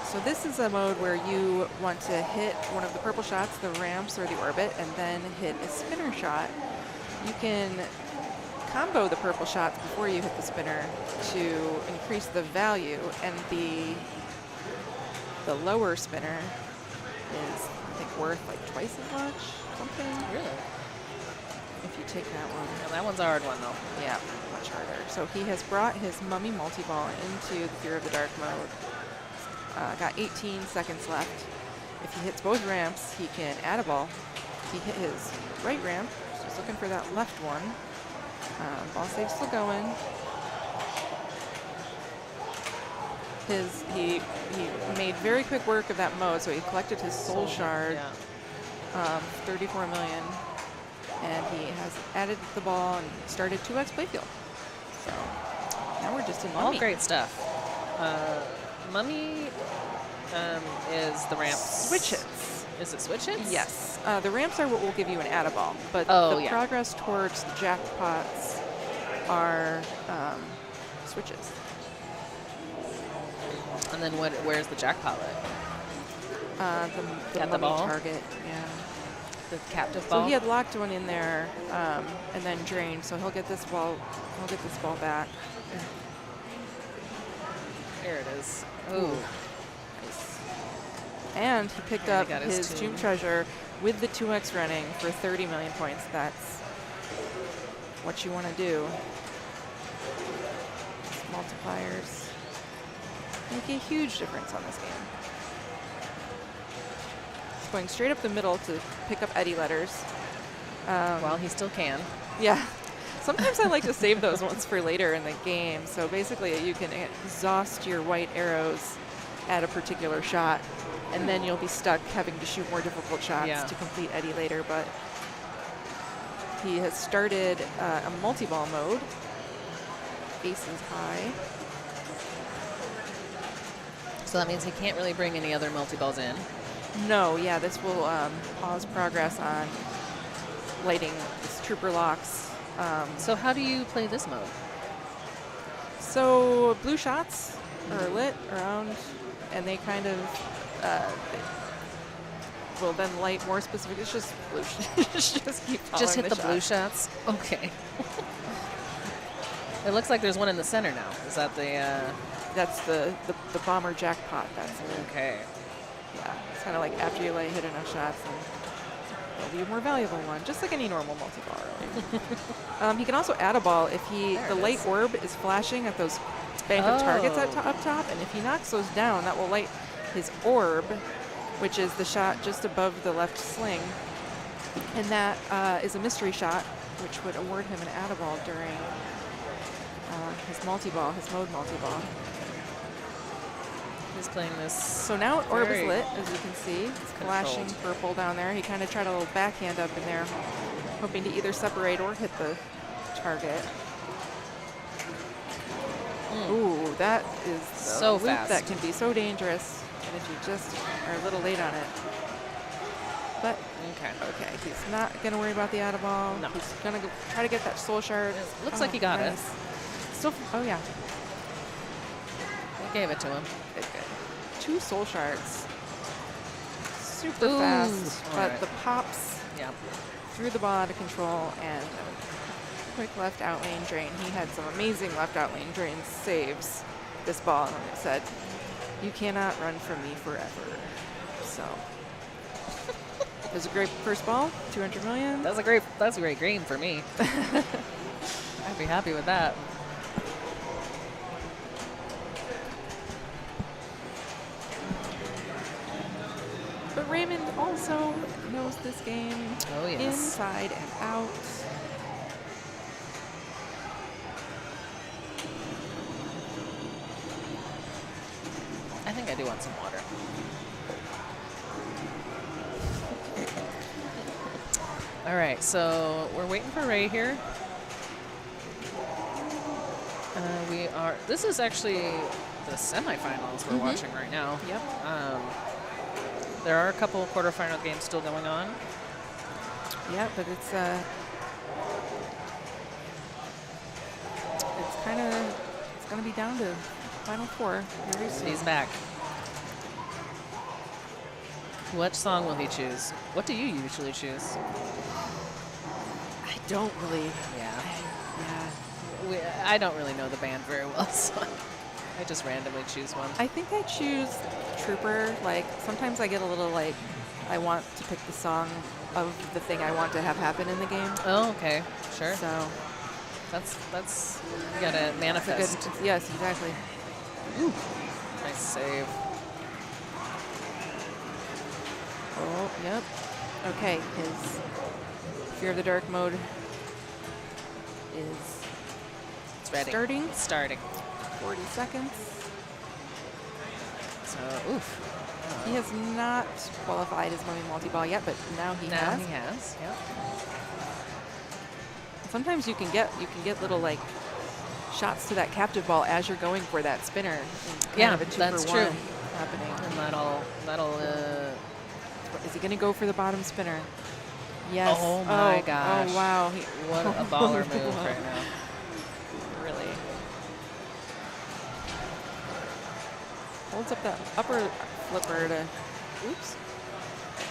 So this is a mode where you want to hit one of the purple shots, the ramps or the orbit, and then hit a spinner shot. You can combo the purple shots before you hit the spinner to increase the value, and the lower spinner is, I think, worth like twice as much, something. Really? If you take that one. Yeah, that one's a hard one, though. Yeah, much harder. So he has brought his Mummy multi-ball into the Fear of the Dark mode. Got 18 seconds left. If he hits both ramps, he can add a ball. He hit his right ramp, so he's looking for that left one. Ball save's still going. He made very quick work of that mode, so he collected his soul shard, 34 million, and he has added the ball and started 2x playfield. So now we're just in All Mummy. great stuff. Mummy is the ramp. Switches. Is it switches? Yes. The ramps are what will give you an add-a-ball, but Oh, the yeah. progress towards the jackpots are switches. And then where's the jackpot at? The At the mummy ball? target, yeah. The captive So ball? he had locked one in there and then drained, so he'll get this ball. He'll get this ball back. Here it is. Ooh. Nice. And he picked And he up got his his tomb. Tomb Treasure with the 2x running for 30 million points. That's what you want to do. Multipliers make a huge difference on this game. He's going straight up the middle to pick up Eddie letters. Well, he still can. Yeah. Sometimes I like to save those ones for later in the game. So basically, you can exhaust your white arrows at a particular shot, and then you'll be stuck having to shoot more difficult shots to complete Eddie later. But he has started a multi-ball mode. Aces high. So that means he can't really bring any other multi-balls in. No, yeah, this will pause progress on lighting his trooper locks. So how do you play this mode? So blue shots are lit around, and they kind of will then light more specific. It's just blue. Just keep following Just hit the blue shot. shots. Okay. It looks like there's one in the center now. Is that the? That's the bomber jackpot. That's it. Okay. Yeah, it's kind of like after you hit enough shots, and there'll be a more valuable one, just like any normal multi-ball, really. He can also add a ball if the light orb is flashing at those bank of targets up top, and if he knocks those down, that will light his orb, which is the shot just above the left sling, and that is a mystery shot, which would award him an add a ball during his multi-ball, his mode multi-ball. He's playing this. So now orb is lit, as you can see. It's flashing controlled. purple down there. He kind of tried a little backhand up in there, hoping to either separate or hit the target. Ooh, that is So loop fast. that can be so dangerous, and if you just are a little late on it. But okay, he's not gonna worry about the out of ball. No. He's gonna go try to get that soul shard. Looks like he got it. Still, oh yeah, We gave it to him. good. 2 soul shards. Super Ooh, fast, all but right. the pops Yeah. threw the ball out of control, and a quick left out lane drain. He had some amazing left out lane drain saves this ball, and it said, "You cannot run from me forever." So it was a great first ball, 200 million. That's a great game for me. I'd be happy with that. But Raymond also knows this game Oh yes. inside and out. I think I do want some water. All right, so we're waiting for Ray here. This is actually the semifinals we're watching right now. Yep. There are a couple of quarterfinal games still going on. Yeah, but it's going to be down to final 4 very soon. He's back. What song will he choose? What do you usually choose? I don't really. Yeah. Yeah. I don't really know the band very well, so I just randomly choose one. I think I choose Trooper. Like, sometimes I get a little, like, I want to pick the song of the thing I want to have happen in the game. Oh, okay. Sure. So, That's you gotta it's a manifest. good, yes, exactly. Nice save. Oh, yep. Okay, his Fear of the Dark mode is It's ready. starting. 40 seconds. So, oof. He has not qualified as Mummy Multi-Ball yet, but now he Now has. he has. Yep. Sometimes you can get little like shots to that captive ball as you're going for that spinner. Kind Yeah, of a 2 that's for true. 1 happening. And that'll. Is he going to go for the bottom spinner? Yes. Oh my gosh. Oh wow. What a baller move right now. Really. Holds up that upper flipper to. Oops.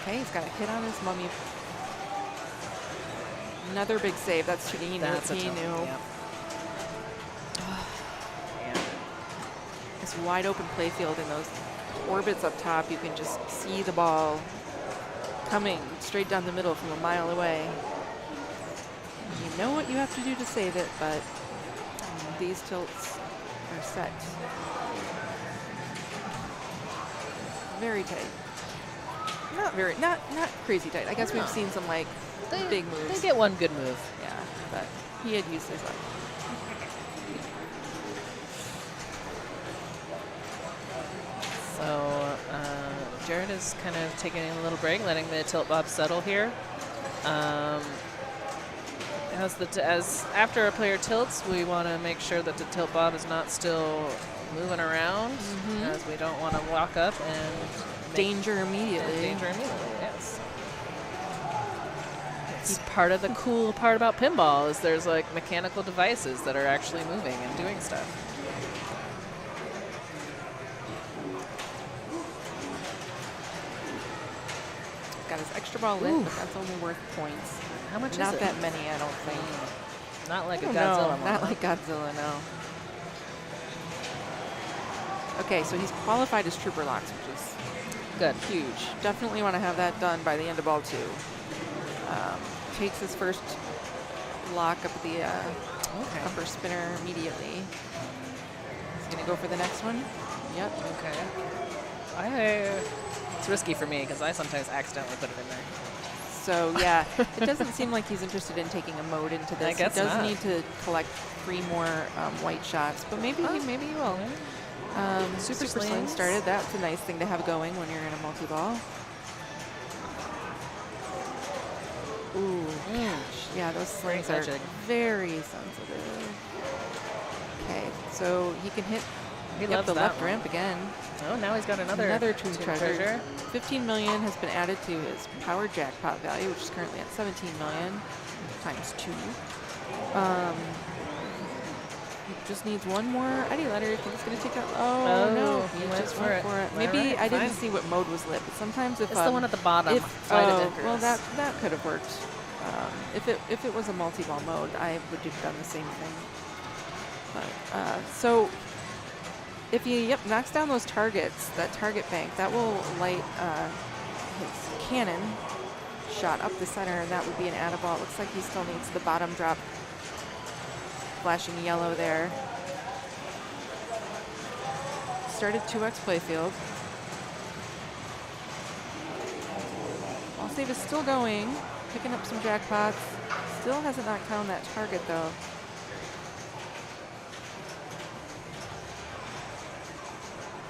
Okay, he's got a hit on his Mummy. Another big save. That's he knew. That's a He tough knew. one, yeah. This wide open playfield and those orbits up top, you can just see the ball coming straight down the middle from a mile away. You know what you have to do to save it, but these tilts are set. Very tight. Not crazy tight. I guess we've seen some like big moves. They get one good move. Yeah, but he had used his luck. So Jared is kind of taking a little break, letting the tilt bob settle here. As after a player tilts, we want to make sure that the tilt bob is not still moving around, as we don't want to walk up and Danger immediately. Danger immediately, yes. It's part of the cool part about pinball is there's like mechanical devices that are actually moving and doing stuff. extra ball lit, but that's only worth points. How much Not is it? that many, I don't think. Not like a I don't Godzilla know. one. Not like Godzilla, no. Okay, so he's qualified as trooper locks, which is Good. huge. Definitely want to have that done by the end of ball 2. Takes his first lock up at the upper spinner immediately. He's going to go for the next one. Yep. Okay. It's risky for me because I sometimes accidentally put it in there. So, yeah, it doesn't seem like he's interested in taking a mode into this. I guess he does not. need to collect 3 more white shots, but maybe he will. Super Sling slings. started. That's a nice thing to have going when you're in a multi-ball. Ooh, gosh. Yeah, those slings are very sensitive. Okay, so he can hit He the loves that left one. ramp again. Oh, now he's got another Tomb Tomb Treasure. 15 million has been added to his power jackpot value, which is currently at 17 million times 2. He just needs one more Eddie letter. I think it's going to take out. Oh, no. he He went just for went it. for it. All Maybe right, I didn't fine. see what mode was lit, but sometimes if It's the one at the bottom. Flight of well, Icarus. that could have worked. If it was a multi-ball mode, I would have done the same thing. But so if he knocks down those targets, that target bank, that will light his cannon shot up the center, and that would be an add-a-ball. It looks like he still needs the bottom drop flashing yellow there. Started 2x playfield. Ball save is still going, picking up some jackpots. Still hasn't knocked down that target though.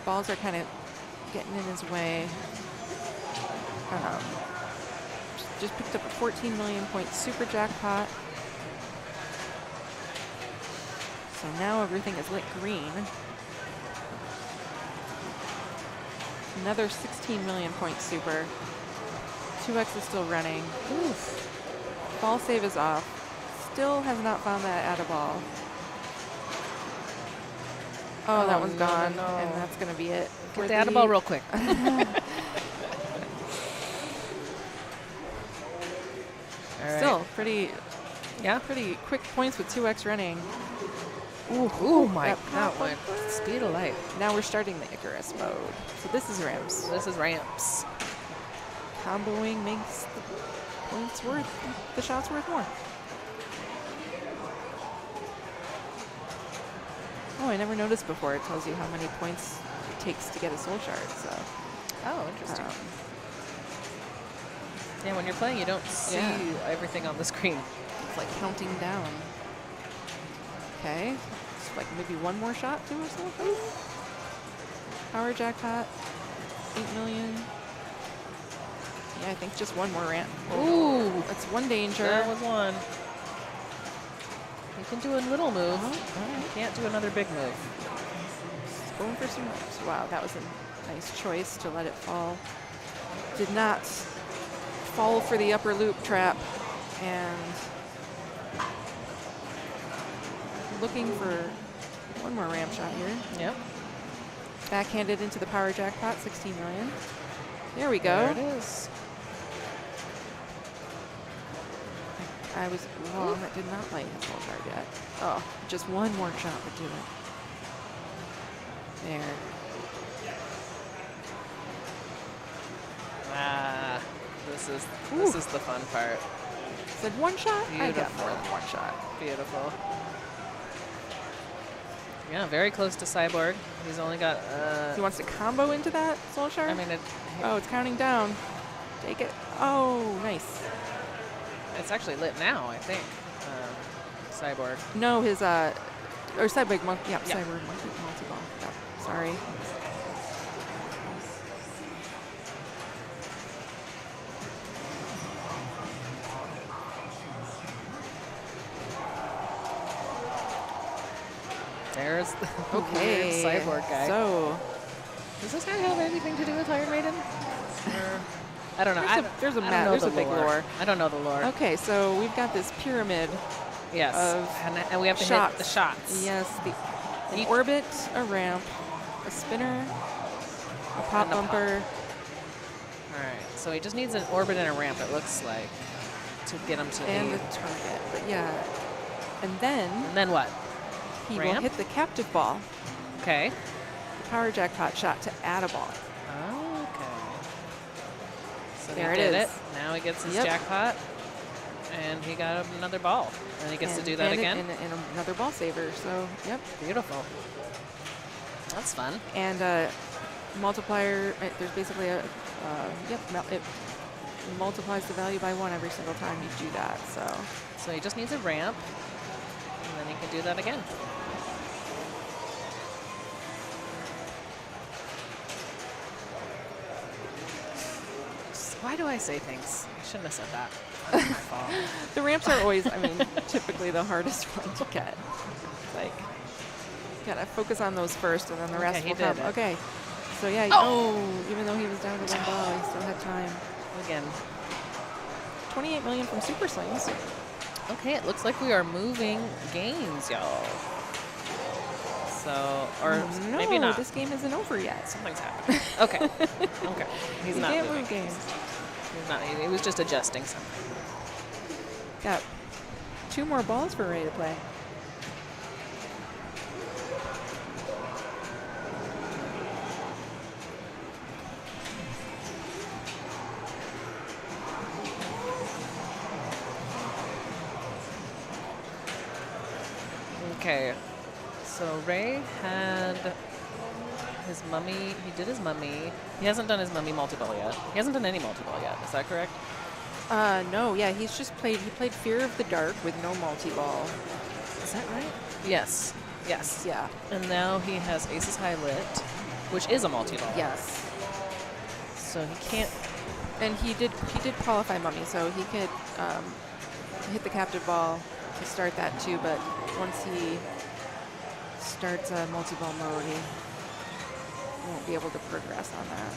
Balls are kind of getting in his way. Just picked up a 14 million point super jackpot. So now everything is lit green. Another 16 million point super. 2x is still running. Oof. Ball save is off. Still has not found that add a ball. Oh, that one's gone, and that's going to be it. Get the add a ball real quick. Still pretty Yeah. pretty quick points with 2x running. Ooh, my, That that went speed of light. Now we're starting the Icarus mode. So this is ramps. This is ramps. Comboing makes the points worth, the shots worth more. Oh, I never noticed before. It tells you how many points it takes to get a soul shard. So, Oh, interesting. Yeah, when you're playing, you don't see everything on the screen. it's like counting down. Okay, it's like maybe one more shot to a soul shard. Power jackpot, 8 million. Yeah, I think just one more ramp. Ooh, That's one danger. that was one. You can do a little move. Oh, all right. Can't do another big move. Just going for some ramps. Wow, that was a nice choice to let it fall. Did not fall for the upper loop trap, and looking for one more ramp shot here. Yep. Backhanded into the power jackpot, 16 million. There we go. There it is. I was wrong. That did not light his whole card yet. Oh, just one more shot would do it. There. Ah, this is the fun part. Said one shot? I got Beautiful. more than one shot. Beautiful. Yeah, very close to Cyborg. He's only got. He wants to combo into that soul shard? I mean, Oh, it's counting down. Take it. Oh, nice. it's actually lit now, I think. Cyborg. No, his or Cyborg monkey. Yeah, Yeah. Cyborg multi-ball. Yep. Sorry. There's the Okay. weird Cyborg guy. So Does this guy have anything to do with Iron Maiden? Or, I don't know. there's a I don't map. know There's the a big lore. I don't know the lore. Okay, so we've got this pyramid. Yes. Of And we have to hit the shots. Yes, an orbit, a ramp, a spinner, a pop And a pop. bumper, All right. So he just needs an orbit and a ramp, it looks like, to get him to And the... the target, but yeah. And then what? he will Ramp? hit the captive ball, Okay. the power jackpot shot to add a ball. Okay. So There he it did is. it. Now he gets his Yep. jackpot, and he got another ball. And he gets to do that again. And another ball saver, so yep. Beautiful. That's fun. And multiplier, there's basically a, it multiplies the value by 1 every single time you do that, so. So he just needs a ramp, and then he can do that again. Why do I say things? I shouldn't have said that. That's my fault. The ramps are always, I mean, typically the hardest one to get. Like, gotta focus on those first, and then the rest he will did come. it. Okay. So yeah, even though he was down to 1 ball, he still had time. Again. 28 million from Super Slings. Okay, it looks like we are moving games, y'all. So, or No, maybe not. this game isn't over yet. Something's happening. Okay. Okay. He's You not can't moving. move games. He's not. He was just adjusting something. Got 2 more balls for Ray to play. Okay. So Ray had his mummy. He did his mummy. He hasn't done his mummy multi-ball yet. He hasn't done any multi-ball yet. Is that correct? No, yeah, he played Fear of the Dark with no multi-ball. Is that right? Yes. Yes. Yeah. And now he has Aces High Lit, which is a multi-ball. Yes. So he can't. And he did qualify mummy, so he could hit the captive ball to start that too, but once he starts multi-ball mode, he won't be able to progress on that.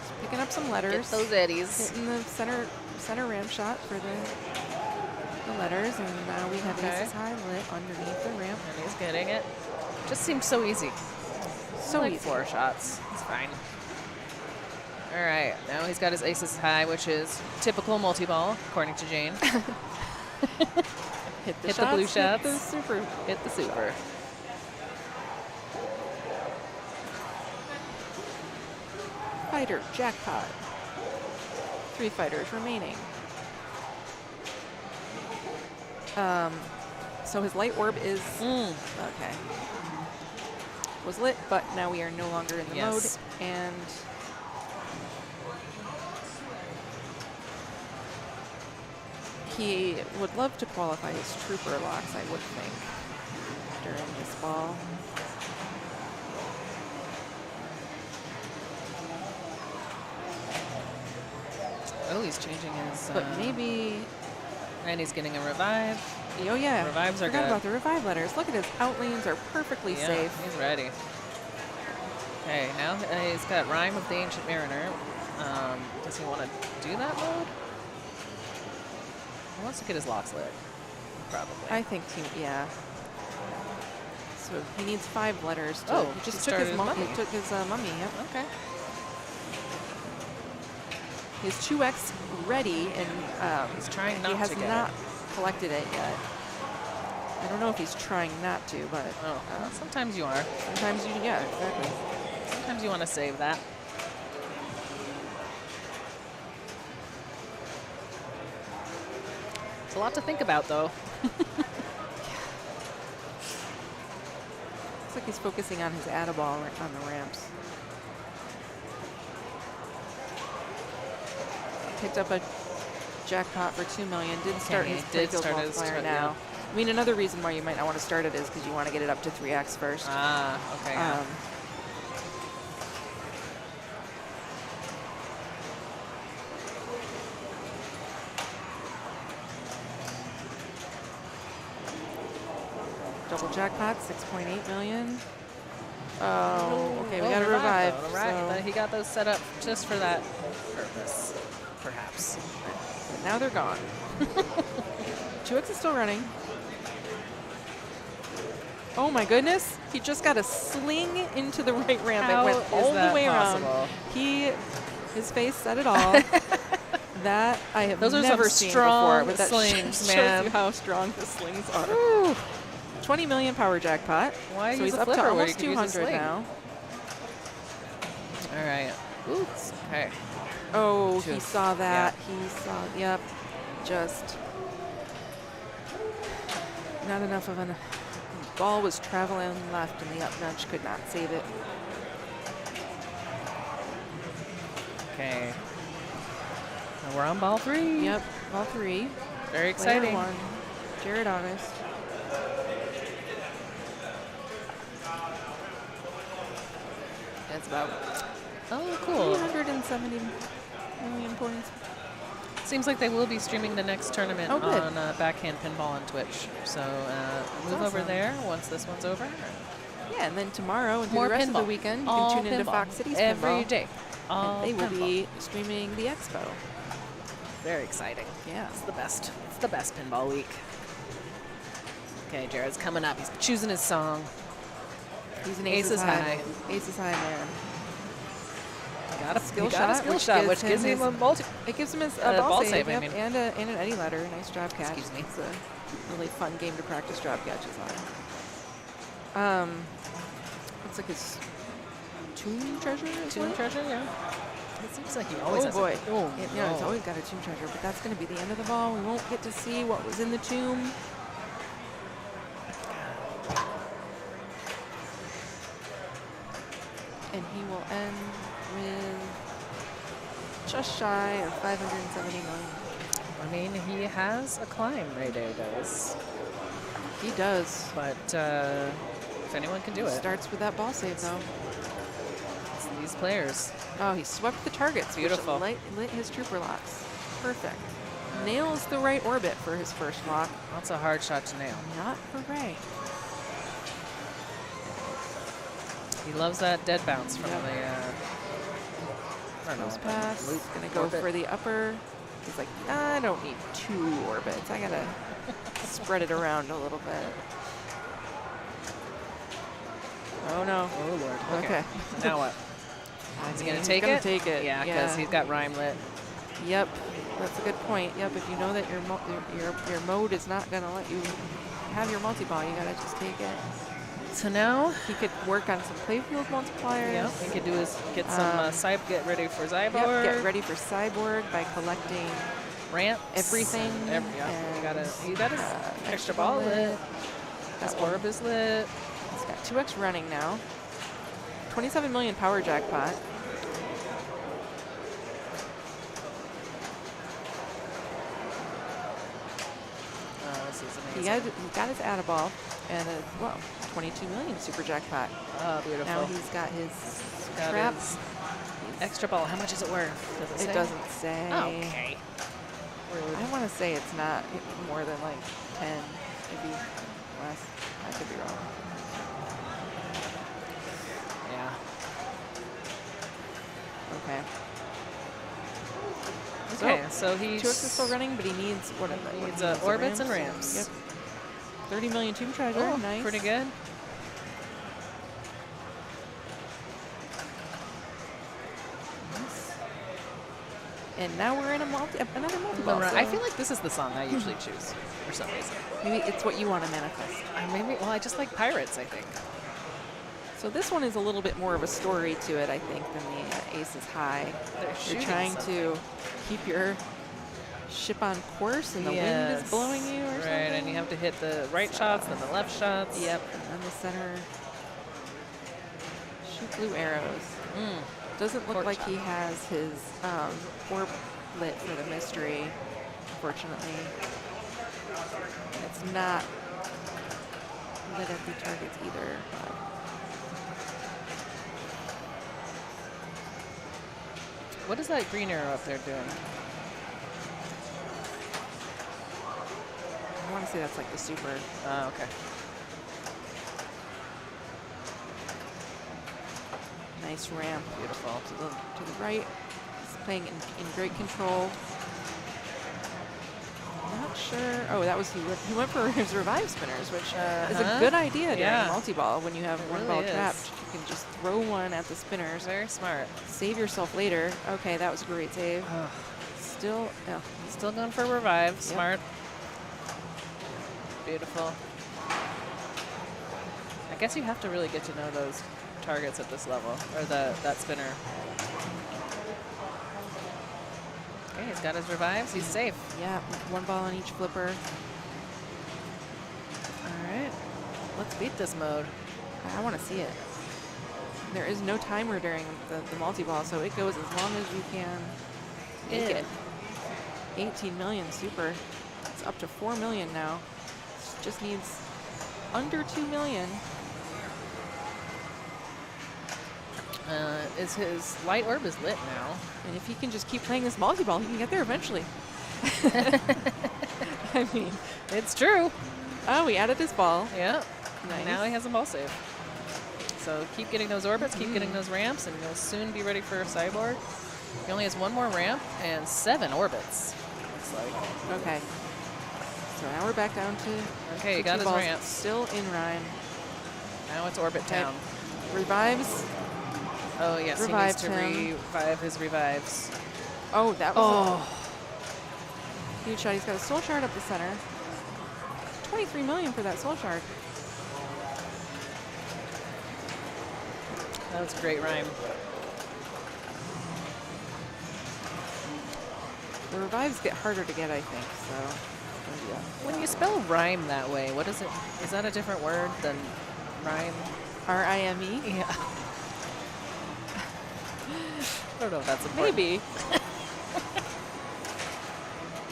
Just picking up some letters. Get those eddies. Hitting the center ramp shot for the letters, and now we have Aces High Lit underneath the ramp. And he's getting it. Just seems so easy. So like easy. 4 shots. It's fine. All right, now he's got his Aces High, which is typical multi-ball, according to Jane. Hit the Hit the blue shots. Hit the super. Hit the super. Fighter jackpot. 3 fighters remaining. So his light orb is okay. Was lit, but now we are no longer in the mode, and he would love to qualify his trooper locks, I would think, during this ball. Oh, he's changing his. But maybe. And he's getting a revive. Oh yeah. Revives are Forgot good. about the revive letters. Look at his outlanes are perfectly Yeah, safe. he's ready. Okay, now he's got Rhyme of the Ancient Mariner. Does he want to do that mode? He wants to get his locks lit, probably. I think yeah. So he needs 5 letters to. Oh, he just to took start his his mummy. mummy. He took his mummy. Yep. Okay. His 2x ready, and He's trying he not has to get not it. collected it yet. I don't know if he's trying not to, but Oh, sometimes you are. sometimes you, yeah, exactly. Sometimes you want to save that. It's a lot to think about, though. Looks like he's focusing on his add-a-ball on the ramps. Picked up a jackpot for 2 million. Didn't start he his did playfield start his multiplier tr- now. yeah. I mean, another reason why you might not want to start it is because you want to get it up to 3x first. Ah, okay. Yeah. Double jackpot, 6.8 million. Oh, okay, we got to revive. Though, right, so- he got those set up just for that purpose, perhaps. But now they're gone. 2x is still running. Oh my goodness. He just got a sling into the right ramp. How it went is all the that way possible? around. His face said it all. That I have Those are never some seen strong before. But that slings, shows man. you how strong the slings are. 20 million power jackpot. Why so use he's a up to flipper where you almost could use a 200 sling? now. All right. Oops. Okay. Oh, he Just- saw that. He saw, yep. Just not enough of an ball was traveling left and the up nudge could not save it. Okay. Now we're on ball 3. Yep, ball 3. Very Player exciting. 1, Jared August. That's about Oh, cool. 370 million points. Seems like they will be streaming the next tournament Oh, good. on Backhand Pinball on Twitch. So move over awesome. there once this one's over. Yeah, and then tomorrow and through More the rest of pinball. the weekend, you All can tune into pinball. Fox Cities every Pinball. day. All And they will pinball. be streaming the expo. Very exciting. Yeah. It's the best. It's the best pinball week. Okay, Jared's coming up. He's choosing his song. He's an Ace is high. Ace is high man. Got a Skill he got a shot, skill which shot, gives which gives him him his- a multi. It gives him his ball ball save, I yep, mean. and an Eddie ladder. Nice drop catch. Excuse me. It's a really fun game to practice drop catches on. Looks like his tomb treasure. Is Tomb what? treasure, yeah. It seems like he always Oh has. boy. Oh, Yeah, he's always got a tomb treasure, but that's going to be the end of the ball. We won't get to see what was in the tomb. And he will end with just shy of 570 million. I mean, he has a climb, Ray Day does. He does. But if anyone can do it, Starts with that ball save, though. it's these players. Oh, he swept the targets. which Beautiful. Lit his trooper locks. Perfect. Nails the right orbit for his first lock. That's a hard shot to nail. Not for Ray. He loves that dead bounce from Yep. the. I don't know. Close that pass. loop Gonna go orbit. for the upper. He's like, I don't need 2 orbits. I gotta spread it around a little bit. Oh no. Oh lord. Okay. Now what? Is he gonna take gonna it? take it, Yeah, yeah. because he's got rhyme lit. Yep. That's a good point. Yep. If you know that your mode is not gonna let you have your multi-ball, you gotta just take it. So now, He could work on some playfield multipliers. yeah, he could do is get some get ready for Zyborg. Yep, get ready for Cyborg by collecting Ramps. everything. Yeah, he got his extra ball lit. His That one. orb is lit. He's got 2x running now. 27 million power jackpot. This is He amazing. got his Add-a-ball and a, well, 22 million super jackpot. Oh, beautiful. Now he's got his got trap. his extra ball. How much is it worth? Does it It say? doesn't say. Okay. Rude. I want to say it's not more than like 10, maybe less. I could be wrong. Yeah. Okay. Okay, so he's 2x is still running, but he needs what? He what needs, the orbits and ramps. Yep. 30 million tomb treasure. Oh, Nice. pretty good. And now we're in another multi-ball. I feel like this is the song I usually choose for some reason. maybe it's what you want to manifest. I just like pirates, I think. So this one is a little bit more of a story to it, I think, than the Ace is High. They're You're shooting trying something. to keep your ship on course and the wind is blowing you or something. Right, and you have to hit the right shots, then the left shots. Yep, and then the center. Shoot blue arrows. Doesn't look Pork like chop. he has his orb lit for the mystery, unfortunately. It's not lit at the targets either. What is that green arrow up there doing? I want to say that's like the super. Oh, okay. Nice ramp. Beautiful. To the right. He's playing in great control. Not sure. Oh, that was he went for his revive spinners, which is a Uh-huh. good idea during Yeah. multi-ball when you have one really ball is. trapped. You can just throw one at the spinners. Very smart. Save yourself later. Okay, that was a great save. Still, oh, Still going for revive. Smart. Beautiful. I guess you have to really get to know those targets at this level, or that spinner. Okay, he's got his revives. He's safe. yeah, one ball on each flipper. All right. Let's beat this mode. I want to see it. There is no timer during the multi-ball, so it goes as long as you can make it. 18 million super. It's up to 4 million now. Just needs under 2 million. Is his light orb is lit now? And if he can just keep playing this multi-ball, he can get there eventually. I mean, It's true. oh, we added his ball. Yeah. Nice. Now he has a ball save. So keep getting those orbits, keep getting those ramps, and you'll soon be ready for a cyborg. He only has one more ramp and 7 orbits. Looks like. Okay. So now we're back down to Okay, he to got 2 his balls. ramps. Still in Ryan. Now it's orbit Okay. town. Revives. Oh yes, Revived he needs him. to revive his revives. Oh, that was a huge shot. He's got a soul shard up the center. 23 million for that soul shard. That was a great rhyme. The revives get harder to get, I think, so yeah. When you spell rhyme that way, what is it? Is that a different word than rhyme? R-I-M-E? Yeah. I don't know if that's important. Maybe.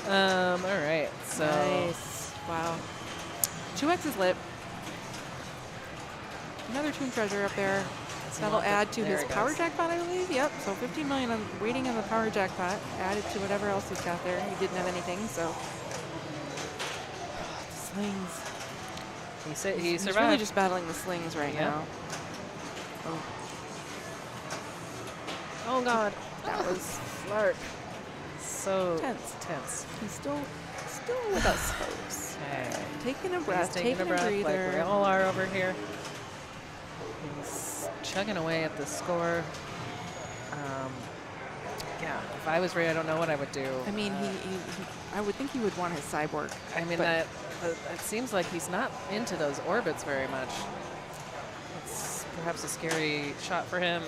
All right. So Nice. Wow. 2X is lit. Another Tomb Treasure up there. That'll add to There his it power goes. jackpot, I believe. Yep. So 15 million on waiting on the power jackpot. Added to whatever else he's got there. He didn't have anything, so. Slings. he He's survived. really just battling the slings right Yeah. now. Oh, Oh God, that was Lark. So tense. tense. He's still with us, folks. Okay. Taking a He's breath, taking a breath breather. like we all are over here. He's chugging away at the score. Yeah, if I was Ray, I don't know what I would do. I mean, I would think he would want his cyborg. I mean, but- it seems like he's not into those orbits very much. It's perhaps a scary shot for him.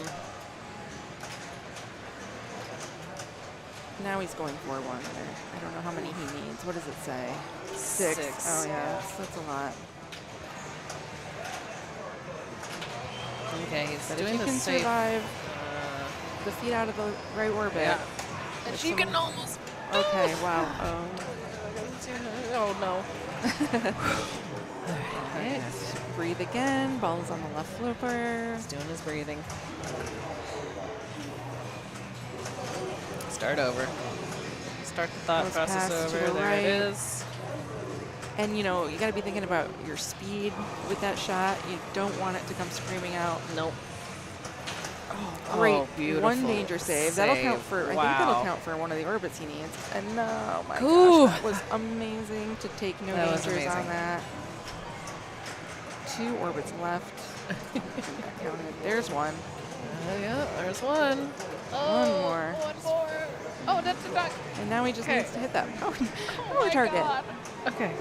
Now he's going for one. I don't know how many he needs. What does it say? 6. Oh, yeah. That's a lot. Okay, he's But doing if you the can safe. survive the feet out of the right orbit. Yeah. And with she some- can almost. Okay, wow. Oh. Oh no. Okay. Breathe again. Ball's on the left flipper. He's doing his breathing. Start over. Start the thought Goes process pass to over. the There right. it is. And, you know, you got to be thinking about your speed with that shot. You don't want it to come screaming out. Nope. Oh, great. Oh, beautiful One danger save. That'll count save. for, I think Wow. that'll count for one of the orbits he needs. And oh my Ooh. gosh, that was amazing to take no That was dangers on amazing. that. 2 orbits left. Counted. There's one. Yeah, there's one. One more. One more. Oh, that's the duck. And now he just Okay. needs to hit that power, Oh power my target. God. Okay.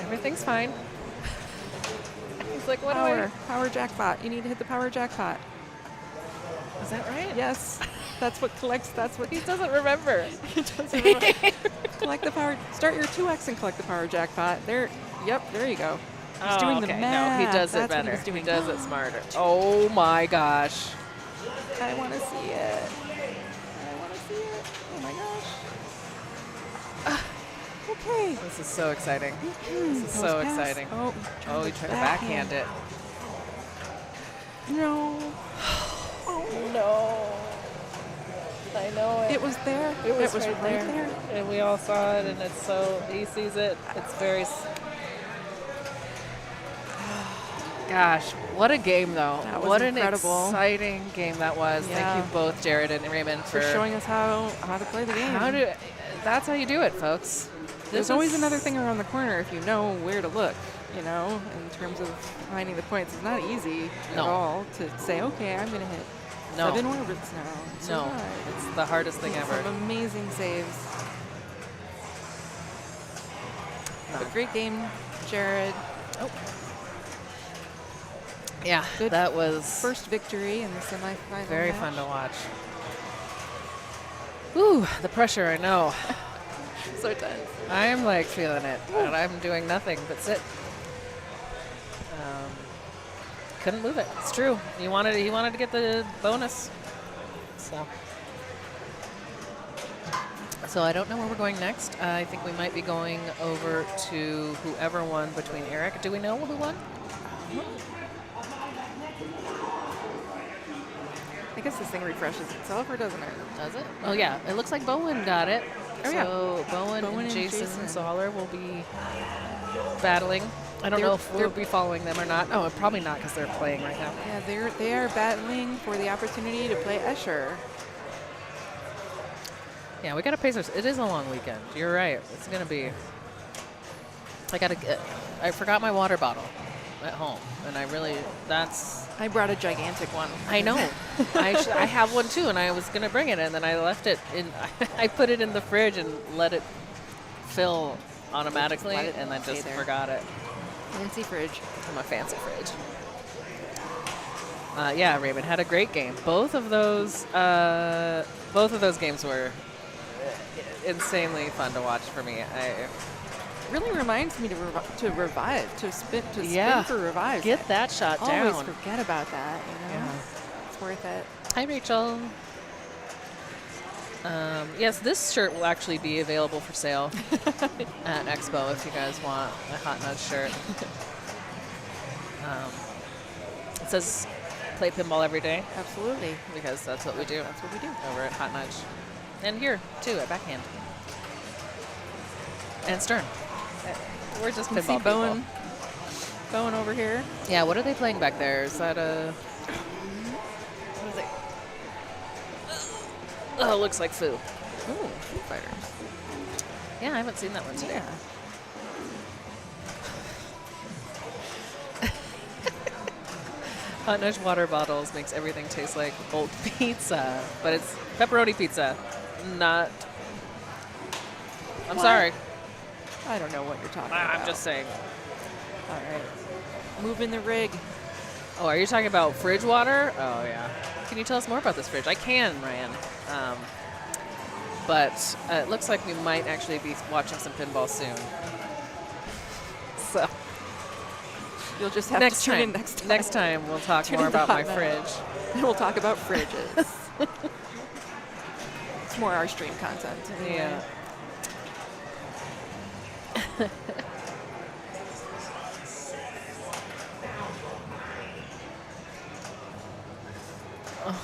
Everything's fine. He's like, what Power jackpot. You need to hit the power jackpot. Is that right? Yes. That's what collects, that's what He doesn't remember. he does. Remember. Collect the power, start your 2X and collect the power jackpot. There, yep, there you go. He's doing the okay. math. No, he does That's it what better. he's doing. He does it smarter. Oh my gosh. I want to see it. I want to see it. Oh my gosh. Okay. This is so exciting. This is so Goes past. exciting. Oh, Oh, he tried to backhand it. No. Oh no. I know it. It was there. It was right there. And we all saw it, and it's so, he sees it. It's very. Gosh, what a game, though. That was what incredible. an exciting game that was. Yeah. Thank you both, Jared and Raymond, For showing us how to play the game. how to. that's how you do it, folks. There's always another thing around the corner if you know where to look, you know, in terms of finding the points. It's not easy at all to say, okay, I'm going to hit 7 orbits now. No, it's the hardest thing ever. Some amazing saves. But great game, Jared. Oh. Yeah, Good that was first victory in the semifinal. very match. fun to watch. Ooh, the pressure, I know. So tense. I am like feeling it, and I'm doing nothing but sit. Couldn't move it. It's true. He wanted to get the bonus. So I don't know where we're going next. I think we might be going over to whoever won between Eric. Do we know who won? I guess this thing refreshes itself, or doesn't it? Does it? Oh yeah, it looks like Bowen got it. Oh, yeah. So Bowen and Jason Zoller will be battling. I don't know if we'll be following them or not. Oh, probably not because they're playing right now. Yeah, they are battling for the opportunity to play Escher. Yeah, we gotta pace ourselves. It is a long weekend. You're right. It's gonna be. I forgot my water bottle at home, and I brought a gigantic one. I know. I have one too, and I was gonna bring it, and then I left it in. I put it in the fridge and let it fill automatically, and then just forgot it. Fancy fridge. I'm a fancy fridge. Yeah, Raymond had a great game. Both of those games were insanely fun to watch for me. Really reminds me to spin for revives. Get that shot down. Always forget about that, you know? Yeah. It's worth it. Hi, Rachel. Yes, this shirt will actually be available for sale at Expo if you guys want a Hot Nudge shirt. It says play pinball every day. Absolutely. Because that's what we do. That's what we do. Over at Hot Nudge. And here, too, at Backhand. And Stern. We're just pinball people. Bowen over here. Yeah, what are they playing back there? Is that a... What is it? Oh, it looks like Foo. Ooh, Foo Fighters. Yeah, I haven't seen that one today. Yeah. Hot Nudge water bottles makes everything taste like old pizza, but it's pepperoni pizza, not... I'm sorry. I don't know what you're talking about. I'm just saying. All right. Moving the rig. Oh, are you talking about fridge water? Oh, yeah. Can you tell us more about this fridge? I can, Ryan. But it looks like we might actually be watching some pinball soon. So you'll just have to tune in next time. Next time we'll talk more about my fridge. And we'll talk about fridges. It's more our stream content. Anyway. Yeah.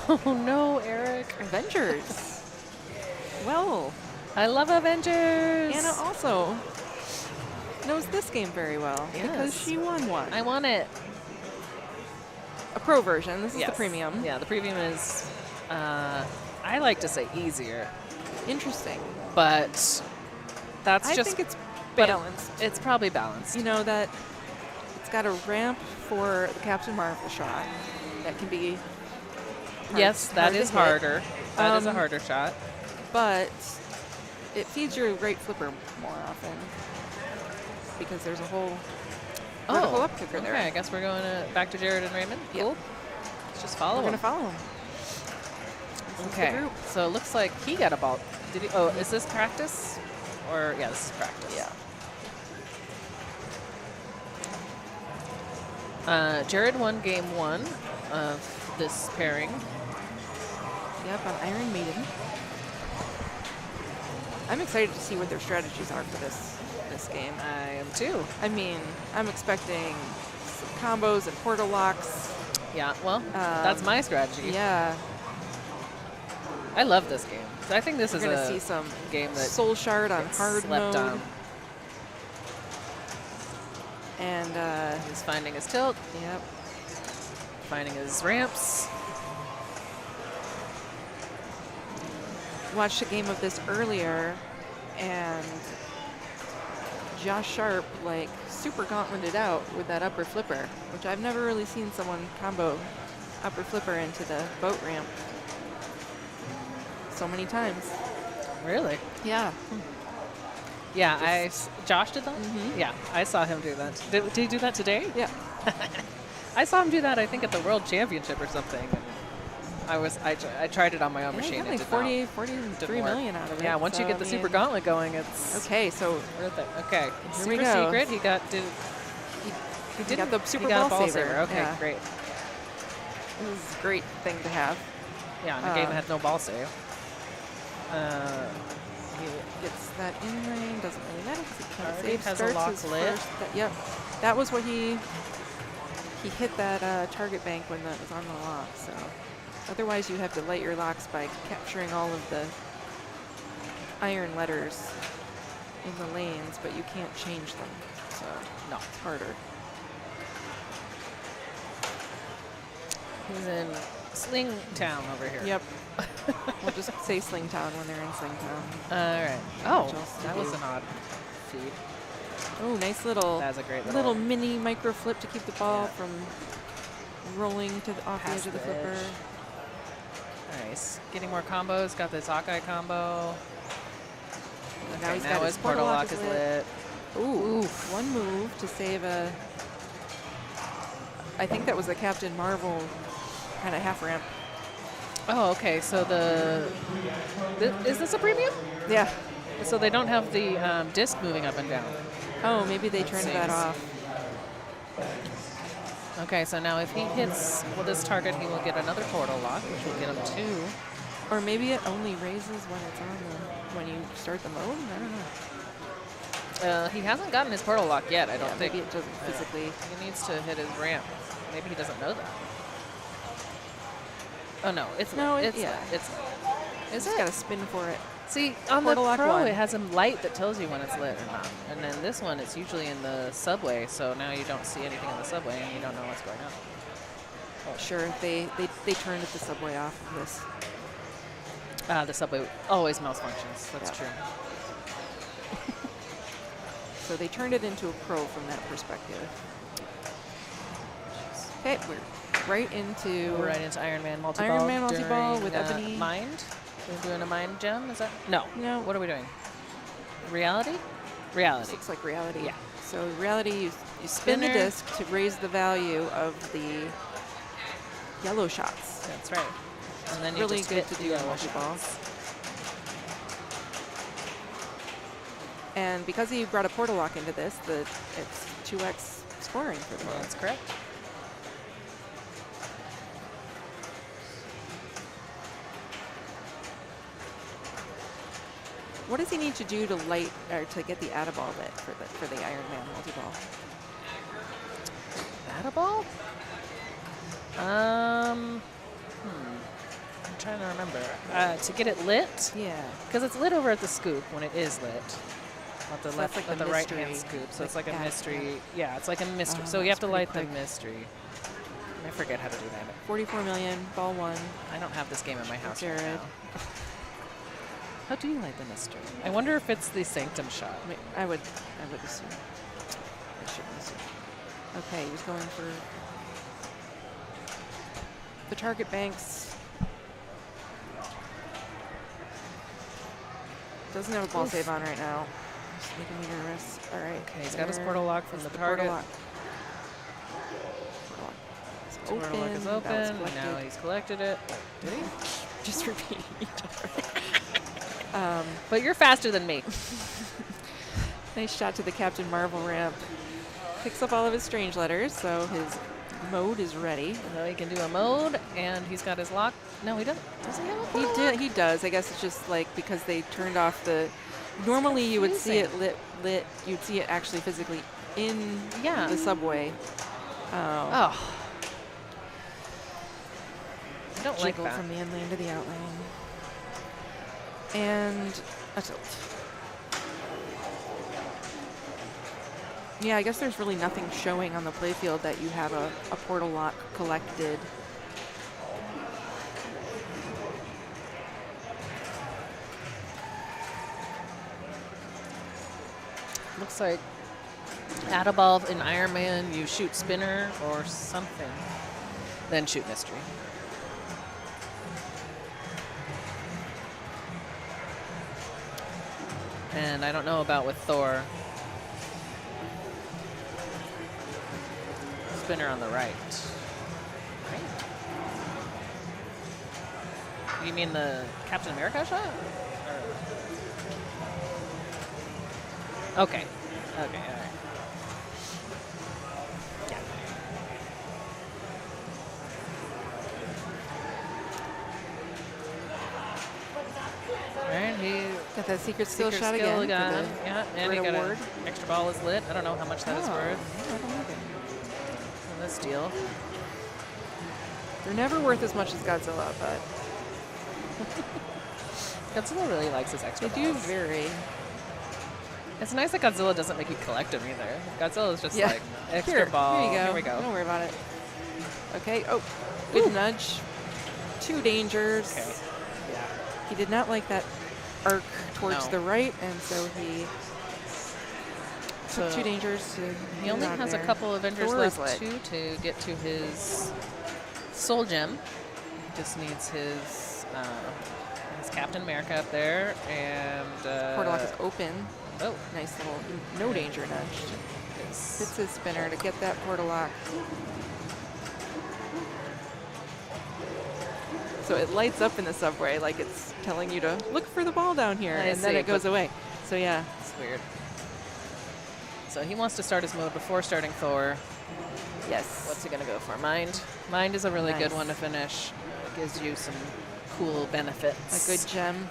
Oh no, Eric. Avengers. Well, I love Avengers. Anna also knows this game very well because she won one. I won it. A pro version. This is the premium. Yeah, the premium is, I like to say easier. Interesting. But that's I just... think it's balanced. It's probably balanced. You know that it's got a ramp for the Captain Marvel shot that can be yes, that is harder. That is a harder shot. But it feeds your right flipper more often because there's a whole vertical up kicker there. Okay, I guess we're going back to Jared and Raymond. Yep. Cool. Let's just follow We're him. going to follow him. Okay, so it looks like he got a ball. Did he? Oh, is this practice? Or, yeah, this is practice. Yeah. Jared won game 1 of this pairing. Yep, on Iron Maiden. I'm excited to see what their strategies are for this game. I am too. I mean, I'm expecting some combos and portal locks. Yeah, well, that's my strategy. Yeah. I love this game. So I think this We're is going a to see some game that Soul Shard on hard slept mode. on. And he's finding his tilt. Yep. Finding his ramps. Watched a game of this earlier and Josh Sharp like super gauntleted out with that upper flipper, which I've never really seen someone combo upper flipper into the boat ramp so many times. Really? Yeah. Yeah, Josh did that? Yeah, I saw him do that. Did he do that today? Yeah. I saw him do that, I think, at the World Championship or something. And I tried it on my own machine. Like it 43 million out of it. Yeah, once you get the Super Gauntlet going, it's okay. So worth it. Okay, here we Super go. Secret. He got the Super he got Ball a ball Saver. saver. Okay, Yeah. great. This is a great thing to have. Yeah, and the game had no ball save. He gets that in lane. Doesn't really matter because he can't Already save. has a Starts lock his lit. Yep, that was what he hit that target bank when that was on the lock. So otherwise, you have to light your locks by capturing all of the iron letters in the lanes, but you can't change them. So No. it's harder. He's in Sling Town over here. Yep. We'll just say Slingtown when they're in Slingtown. All right. Oh, What else to that was do? an odd feed. Oh, nice little That was a great little mini micro flip to keep the ball from rolling to off the Past edge of the the flipper. edge. Nice. Getting more combos. Got this Hawkeye combo. Now Okay, he's now got his his portal lock is lit. Ooh, one move to save a. I think that was a Captain Marvel kind of half ramp. Oh, okay. So is this a premium? Yeah. So they don't have the disc moving up and down. Oh, maybe they turned that Seems. off. Okay, so now if he hits this target, he will get another portal lock, which will get him 2. Or maybe it only raises when it's on when you start the mode. I don't know. He hasn't gotten his portal lock yet, I don't Yeah, think. maybe it doesn't physically. He needs to hit his ramp. Maybe he doesn't know that. Oh no, it's No, lit. It's yeah. lit. It's lit. Is Just it? got to spin for it. See, on the Portal lock Pro, one. it has a light that tells you when it's lit or not. And then this one, it's usually in the subway, so now you don't see anything in the subway and you don't know what's going on. Sure, they turned the subway off of this. The subway always malfunctions. That's Yeah. true. So they turned it into a pro from that perspective. Okay, we're right into We're right into Iron Man multi-ball. Iron Man multi-ball during, with Ebony. Mind? We're doing a mind gem? Is that? No. No. What are we doing? Reality? Reality. This looks like reality. Yeah. So reality, you spin the Spinner. disc to raise the value of the yellow shots. That's right. And then you Really just good hit to the do in yellow multi-ball. shots. And because you brought a portal lock into this, it's 2x scoring for the That's correct. What does he need to do to light or to get the Add-a-Ball lit for the Iron Man multi-ball? Add-a-ball? I'm trying to remember. To get it lit? Yeah. Because it's lit over at the scoop when it is lit. At the So left, that's like at the the right hand mystery, scoop. So it's like like a add- mystery. Yeah, it's like a mystery. Oh, So you have that's to light pretty the quick. mystery. I forget how to do that. 44 million, ball one. I don't have this game in my house right Jared. now. How do you light the mystery? I wonder if it's the Sanctum shot. I would assume. I should assume. Okay, he was going for the target banks. Doesn't have a ball save on right now. It's making me nervous. All right. Okay, he's got his there portal lock from is the portal target. lock. Portal lock. It's Portal lock is That was open. Now collected. he's collected it. Did he? Just repeating each other. But you're faster than me. Nice shot to the Captain Marvel ramp. Picks up all of his strange letters, so his mode is ready. So he can do a mode, and he's got his lock. No, he doesn't. Does he have a portal lock? He does. I guess it's just like because they turned off the. Normally you would see it lit. You'd see it actually physically in the subway. Oh. I don't like Jiggle that. from the in lane to the out lane. And a tilt. Yeah, I guess there's really nothing showing on the playfield that you have a portal lock collected. Looks like add a ball in Iron Man, you shoot spinner or something, then shoot mystery. And I don't know about with Thor. Spinner on the right. You mean the Captain America shot? Okay. Okay, all right. Alright, he Got that secret skill secret shot skill again. gun. Yeah, and he red got award. an extra ball is lit. I don't know how much that is worth I don't either. in this deal. They're never worth as much as Godzilla, but Godzilla really likes his extra they do balls. vary. It's nice that Godzilla doesn't make you collect them either. Godzilla is just Yeah. like extra Here, ball. Here you go. Here we go. Don't worry about it. Okay. Oh, good nudge. 2 dangers. Okay. Yeah. He did not like that arc towards No. the right, and so he took 2 dangers. He only has a couple Avengers Thor is left lit. too to get to his soul gem. He just needs his Captain America up there, and Portal lock is open. oh, Nice little no danger nudge. Hits his spinner to get that portal lock. So it lights up in the subway like it's telling you to look for the ball down here, I and then see, it goes but- away. So yeah, it's weird. So he wants to start his mode before starting Thor. yes. What's he gonna go for? Mind. Mind is a really good Nice. one to finish. Gives you some cool benefits. A good gem.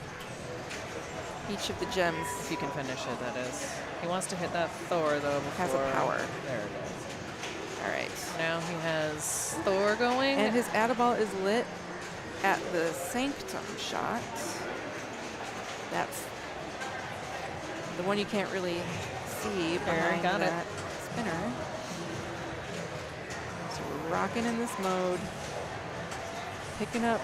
Each of the gems If you can finish it, that is. He wants to hit that Thor though before. has a power. There it is. All right. Now he has Thor going. And his Adaball is lit at the Sanctum shot. That's the one you can't really see behind got it. that spinner. So we're rocking in this mode. Picking up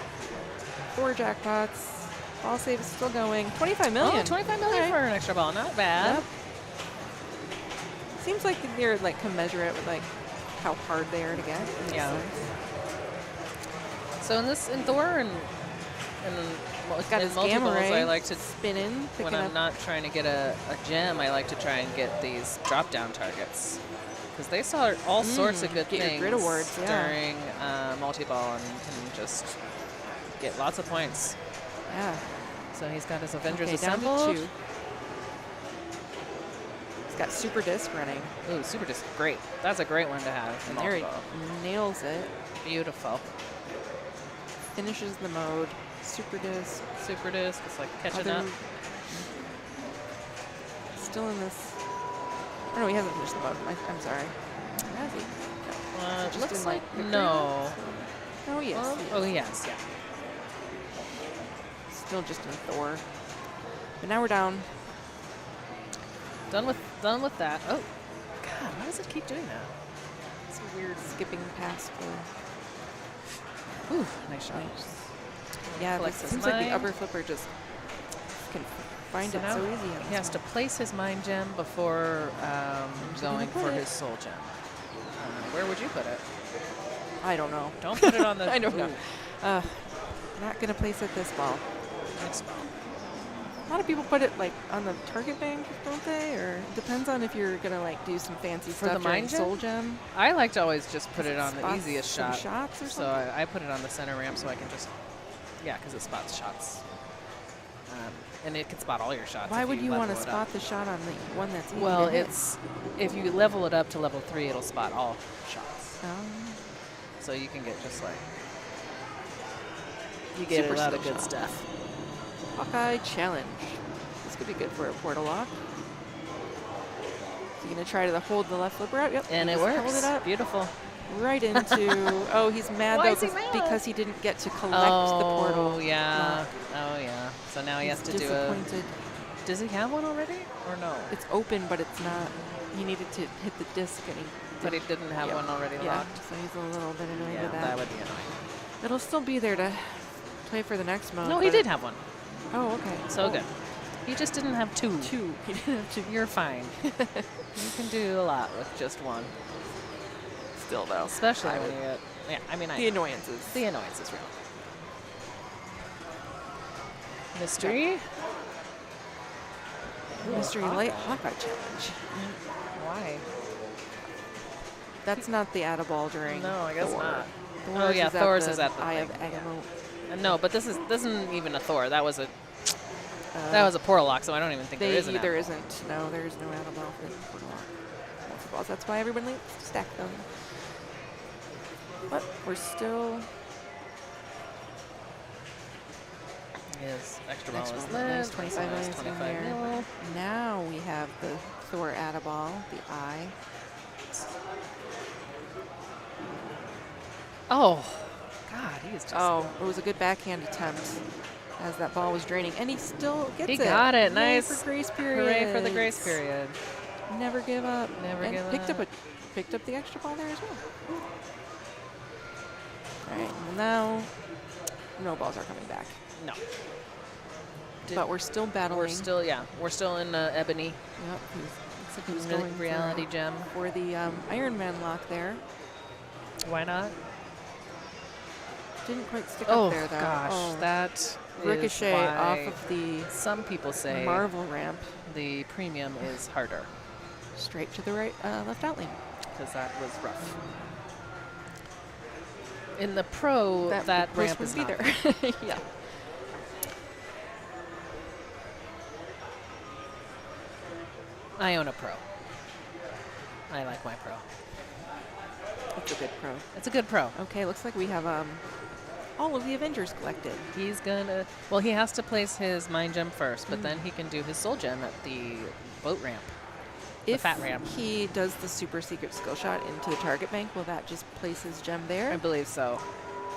4 jackpots. Ball save is still going. 25 million. Oh, 25 million Okay. for an extra ball. Not bad. Yep. Seems like they're like commensurate with like how hard they are to get. in this Yeah. sense. So in Thor and Got in his gamma multiples, ray I like to, spinning, when picking I'm up. not trying to get a gem, I like to try and get these drop down targets. Because they saw all sorts of good get your things grid awards, yeah. during multi-ball and can just get lots of points. Yeah. So he's got his Avengers Okay, down assembled. to 2. He's got super disc running. Ooh, super disc, great. That's a great one to have in And there he multi-ball. nails it. Beautiful. Finishes the mode. Super disc. Super disc, it's like catching Other- up. Still in this. Oh no, he hasn't finished the mode. I'm sorry. Has he? It just looks in, like like, no. Oh yes. he is. Oh yes, yeah. Still just in Thor. But now we're down. Done with that. Oh, God, why does it keep doing that? It's a weird skipping past for. Ooh, nice shot. Yeah, it Collects his seems like the mind. upper flipper just can find So it now so easy. on He this has to one. place his mind gem before going put for it? his soul gem. Where would you put it? I don't know. Don't put it on the. I don't know. Ooh, Not gonna place it this ball. next ball. A lot of people put it like on the target bank, don't they? Or it depends on if you're gonna like do some fancy For stuff the during mind gem? Soul Gem. I like to always just put it on the Spots easiest some shot. shots or So something. I put it on the center ramp so I can just, yeah, because it spots shots. And it can spot all your shots. Why if would you want to level it up. spot the shot on the one that's easy Well, to hit? it's if you level it up to level 3, it'll spot all shots. Um, So you can get just like you get Super a lot of skill good shot. stuff. Hawkeye Challenge. This could be good for a portal lock. So you're gonna try to hold the left flipper out. Yep. And he it just works. Held it up Beautiful. right into. Oh, he's mad Why though is he mad? because he didn't get to collect the portal. Oh yeah. lock. Oh yeah. So now he has He's to do a. disappointed. Does he have one already or no? It's open, but it's not. He needed to hit the disc, and he. But he didn't have Yep. one already Yeah, locked. so he's a little bit annoyed Yeah, with that that. would be annoying. It'll still be there to play for the next mode. No, he but- did have one. Oh, okay. So Oh, good. He just didn't have two. Two. He didn't have two. You're fine. You can do a lot with just one. Still, though. Especially when you get, yeah, I mean, The annoyances. the annoyance is real. Mystery? Mystery Light Hawkeye Challenge. Why? That's not the add-a-ball during No, I guess Thor. not. Thor's yeah, is Thor's at is at the Eye of thing, yeah. Agamotto. No, but this isn't even a Thor. That was a Portalock, so I don't even think there is an There add-a-ball. isn't. No, there is no add-a-ball for Portalock. That's why everyone likes to stack them. But we're still... His extra ball is Nice, lit. 25 so million it's in 25 there. mil. Now we have the Thor add-a-ball, the eye. Oh, God, he is just... Oh, it was a good backhand attempt as that ball was draining. And he still gets He it. got it. Yay Nice. for grace period. Hooray for the grace period. Never give up. Never And give picked up. Picked up the extra ball there as well. All right, well now no balls are coming back. No. But we're still battling. We're still in Ebony. Yep, looks like he was Really going reality gem. for the Iron Man lock there. Why not? Didn't quite stick Oh, up there, though. gosh. Oh, That ricochet is off why of the some people say Marvel ramp the premium is harder straight to the right, left out lane. because that was rough. In the pro, that post ramp would is be not there. Yeah. I own a pro. I like my pro. It's a good pro. It's a good pro. Okay, looks like we have all of the Avengers collected. He's gonna, well, he has to place his mind gem first, but then he can do his soul gem at the boat ramp, the If fat ramp. he does the super secret skill shot into the target bank, will that just place his gem there? I believe so,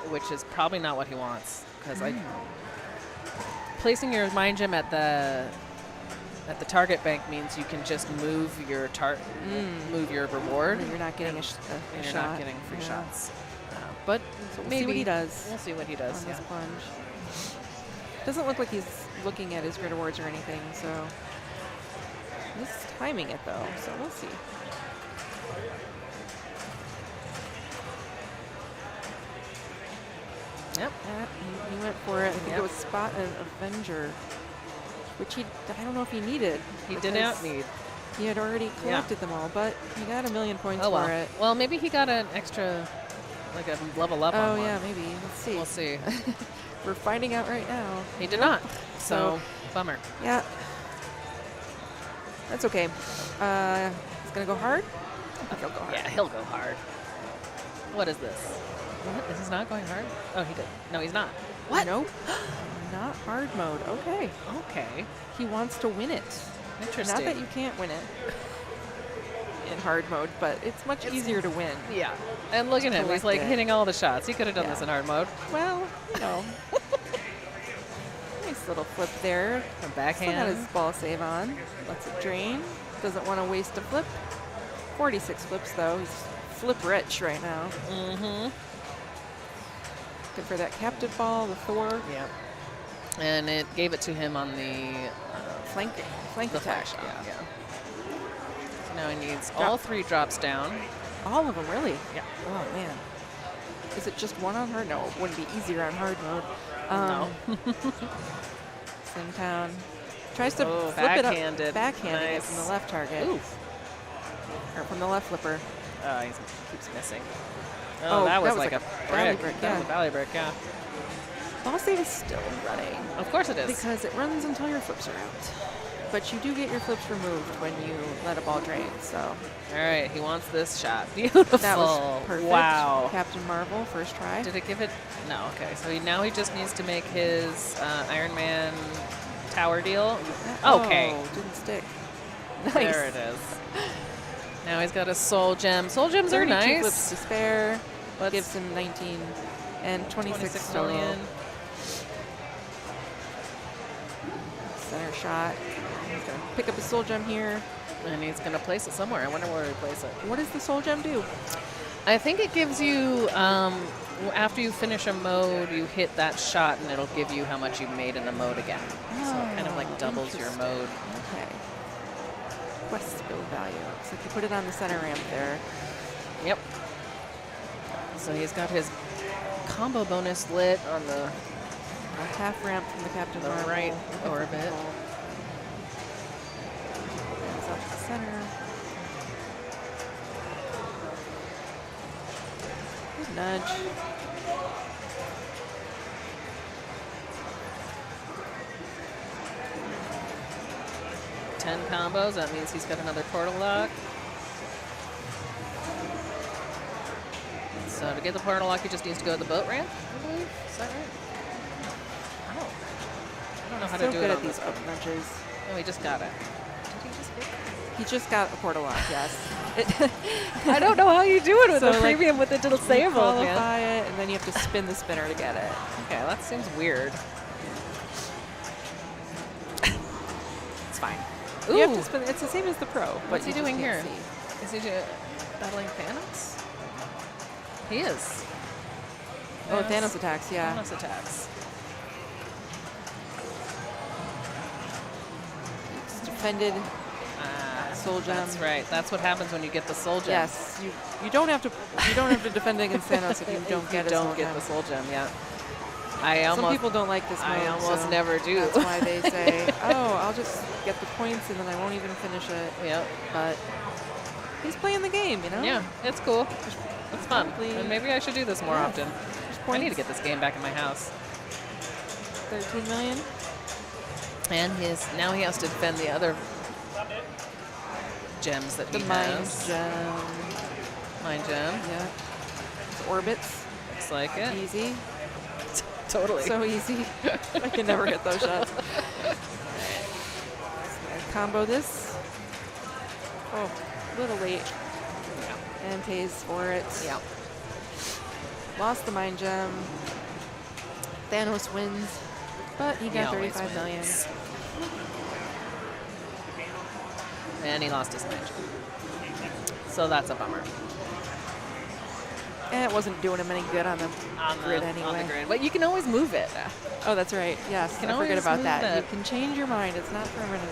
which is probably not what he wants, because placing your mind gem at the target bank means you can just move your move your reward. And you're not getting a and shot. you're not getting free Yeah. shots. But So we'll maybe see what he does. We'll see what he does. On Yeah. this plunge. Doesn't look like he's looking at his grid awards or anything, so he's timing it though, so we'll see. Yep. He went for it. I think Yep. it was spot an Avenger, which I don't know if he needed. He did because not need. He had already collected them all, but he got 1,000,000 points Oh well. for it. Well, maybe he got an extra, like a level up. Oh on yeah, one. maybe. Let's see. We'll see. We're finding out right now. He did not. So- So bummer. Yeah. That's okay. He's gonna go hard. I think he'll go hard. Yeah, he'll go hard. What is this? What? Is he not going hard? Oh, he did. No, he's not. What? Nope. Not hard mode. Okay. Okay. He wants to win it. Interesting. Not that you can't win it in hard mode, but it's much easier to win. Yeah. And look at him. He's like Collect it. hitting all the shots. He could have done this Yeah. in hard mode. Well, you know. Nice little flip there. A Still got backhand. his ball save on. Lets it drain. Doesn't want to waste a flip. 46 flips though. He's flip rich right now. Mm-hmm. Good for that captive ball, the Thor. Yeah. And it gave it to him on the Flank the attack. flash shot. Yeah. So now he needs Drop. all 3 drops down. All of them, really? Yeah. Oh, man. Is it just one on hard? No, it wouldn't be easier on hard mode. No. Simtown tries to Oh, flip it up. backhanded. Backhanding it Nice. from the left target. Oof. Or from the left flipper. He keeps missing. Oh, Oh, that was was like like a a valley brick. brick, That was yeah. a valley brick, yeah. Ball save is still running Of course it is. because it runs until your flips are out. But you do get your flips removed when you let a ball drain, so All right, he wants this shot. Beautiful. that was perfect. Wow. Captain Marvel, first try. Did it give it? No. Okay. So now he just needs to make his Iron Man tower deal. Okay. Oh, didn't stick. Nice. There it is. Now he's got a soul gem. Soul gems are 32 nice. flips to spare. Let's- Gives him 19 and 26 million. million. Center shot. He's going to pick up a soul gem here. And he's going to place it somewhere. I wonder where he place it. What does the soul gem do? I think it gives you after you finish a mode, you hit that shot, and it'll give you how much you made in the mode again. So it kind of like doubles your mode. Okay. Quest skill value. Looks like you put it on the center ramp there. Yep. So he's got his combo bonus lit on the Left half ramp from the Captain The Marvel. right orbit. Hands up the center. Good nudge. Ten combos. That means he's got another portal lock. So to get the portal lock, he just needs to go to the boat ramp, I believe. Is that right? I don't know how to do it on these this up one. nudges. Oh, he just got it. Did he just get it? He just got a portal lock, yes. I don't know how you do it with So, a like, premium with the You disabled, man. qualify it, and then you have to spin the spinner to get it. Okay, that seems weird. It's fine. Ooh. You have to spin. It's the same as the Pro. But What's he you just doing can't here? see. Is he battling Thanos? He is. Oh, Thanos attacks, yeah. Thanos attacks. It's defended. Soul gem. That's right. That's what happens when you get the soul gem. Yes, you don't have to defend against Thanos if you don't get the soul gem. Yeah. Some people don't like this mode. I almost so never do. That's why they say, "Oh, I'll just get the points and then I won't even finish it." Yep. But he's playing the game, you know. Yeah, it's cool. It's fun. Probably- And maybe I should do this more Yeah. often. There's I need to points. get this game back in my house. 13 million. And now he has to defend the other gems that The he mind has. gem. Mind gem. Yeah. It's orbits. Looks like it. Easy. Totally. So easy. I can never hit those shots. Combo this. Oh, a little late. And pays for it. Yeah. Lost the mind gem. Thanos wins, but he got 35 million. And he lost his mind gem. So that's a bummer. And it wasn't doing him any good on the grid anyway. On the grid. But you can always move it. Oh, that's right. Yes, can I forget always about move that. it. You can change your mind. It's not permanent.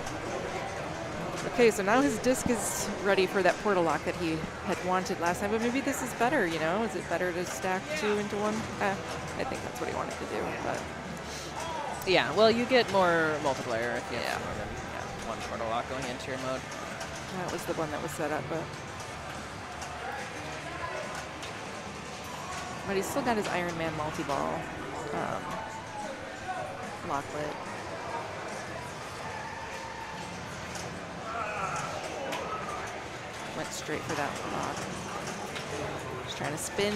Okay, so now his disc is ready for that portal lock that he had wanted last time. But maybe this is better, you know? Is it better to stack two into one? I think that's what he wanted to do. But Yeah, well, you get more multiplayer if you have more than one portal lock going into your mode. that was the one that was set up. But he's still got his Iron Man multi-ball locklet. Went straight for that lock. Just trying to spin.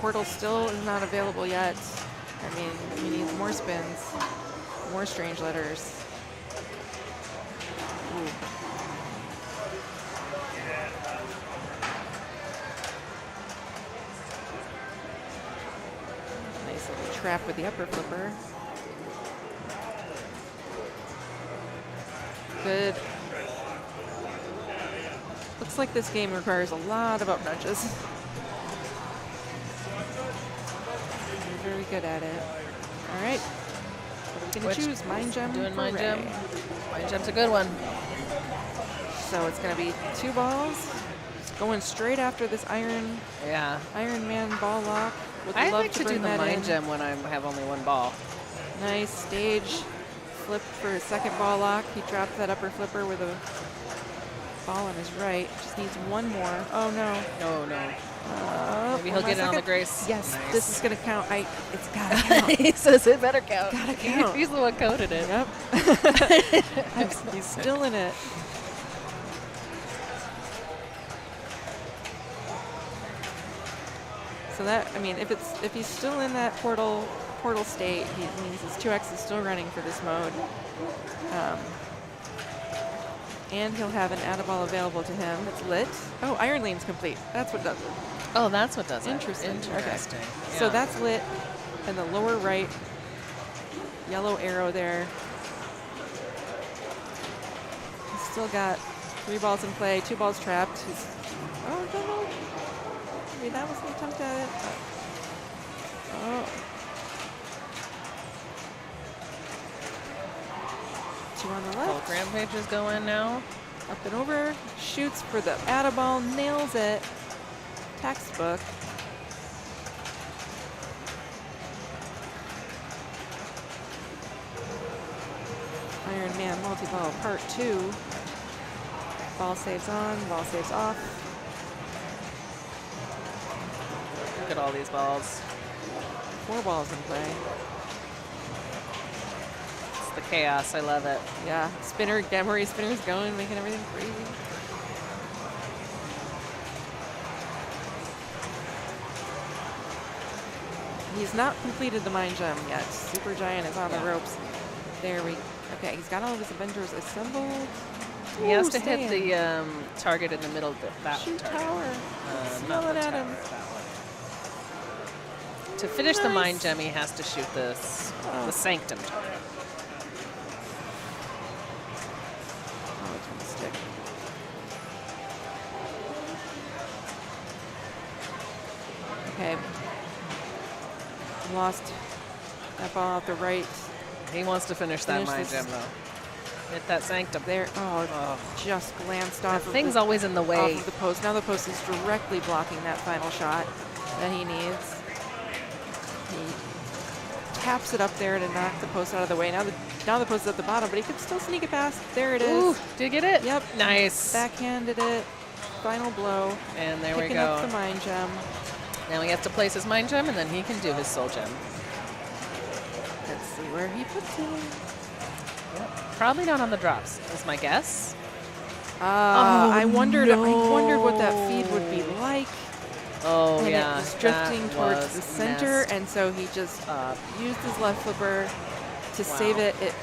Portal still is not available yet. I mean, he needs more spins, more strange letters. Ooh. Nice little trap with the upper flipper. Good. Looks like this game requires a lot of up nudges. You're very good at it. All right. What are we going to choose? Mind Gem? Doing for Mind Gem. Ray. Mind Gem's a good one. So it's going to be 2 balls. Going straight after this Iron Man ball lock. Would I love like to do bring the that Mind in. Gem when I have only one ball. Nice stage flip for his second ball lock. He dropped that upper flipper with a ball on his right. Just needs one more. Oh no. No, no. Maybe he'll one get it on the second. Grace. Yes, Nice. this is gonna count. It's gotta count. He says it better count. Gotta count. He's the one coded it. Yep. He's still in it. So that, I mean, if he's still in that portal state, he means his 2X is still running for this mode. And he'll have an add-a-ball available to him that's lit. Oh, Iron Lane's complete. That's what does it. Oh, that's what does it. Interesting. Interesting. Okay. Yeah. So that's lit. And the lower right, yellow arrow there. He's still got 3 balls in play, 2 balls trapped. Oh, no. Maybe that was an attempt at it. Oh. 2 on the left. Both rampages go in now. Up and over. Shoots for the atta ball. Nails it. Textbook. Iron Man multi-ball part 2. Ball saves on, ball saves off. Look at all these balls. 4 balls in play. It's the chaos. I love it. Yeah, spinner, Demery spinner's going, making everything crazy. He's not completed the Mind Gem yet. Super Giant is on the ropes. There we, okay, he's got all of his Avengers assembled. He has to staying. hit the target in the middle of that Shoot target. tower. Not Smell the it at tower, him. that one. To finish the Mind Gem, he has to shoot this, the Sanctum target. Oh, it's from the stick. Okay. Lost that ball out the right. He wants to finish that Finish Mind this. Gem, though. Hit that Sanctum. There. Oh, just glanced off. That thing's always in the way. Off of the post. Now the post is directly blocking that final shot that he needs. He taps it up there to knock the post out of the way. Now the post is at the bottom, but he could still sneak it past. There it is. Ooh, did you get it? Yep. Nice. Backhanded it. Final blow. And there we Picking go. up the Mind Gem. Now he has to place his Mind Gem, and then he can do his Soul Gem. Let's see where he puts it. Probably not on the drops, is my guess. I wondered what that feed would be like. Oh, And yeah. it was drifting that towards was the center, messed and so he just up. used his left flipper to Wow. save it. It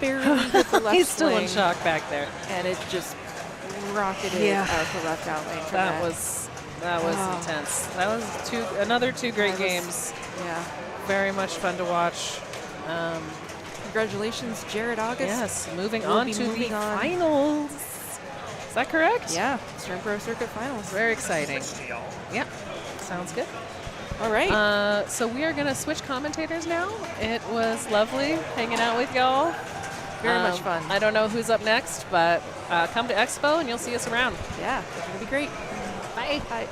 barely hit the left He's still in swing, shock back there. and it just rocketed Yeah. out the left out lane. from That was Oh. intense. That was another two great games. Yeah. Very much fun to watch. Congratulations, Jared August. Yes, moving We'll on be to moving the on. finals. Is that correct? Yeah, Stern Pro Circuit Finals. Very exciting. Yep, sounds good. All right. So we are going to switch commentators now. It was lovely hanging out with y'all. Very much fun. I don't know who's up next, but come to Expo and you'll see us around. Yeah, it's going to be great. Bye. Bye.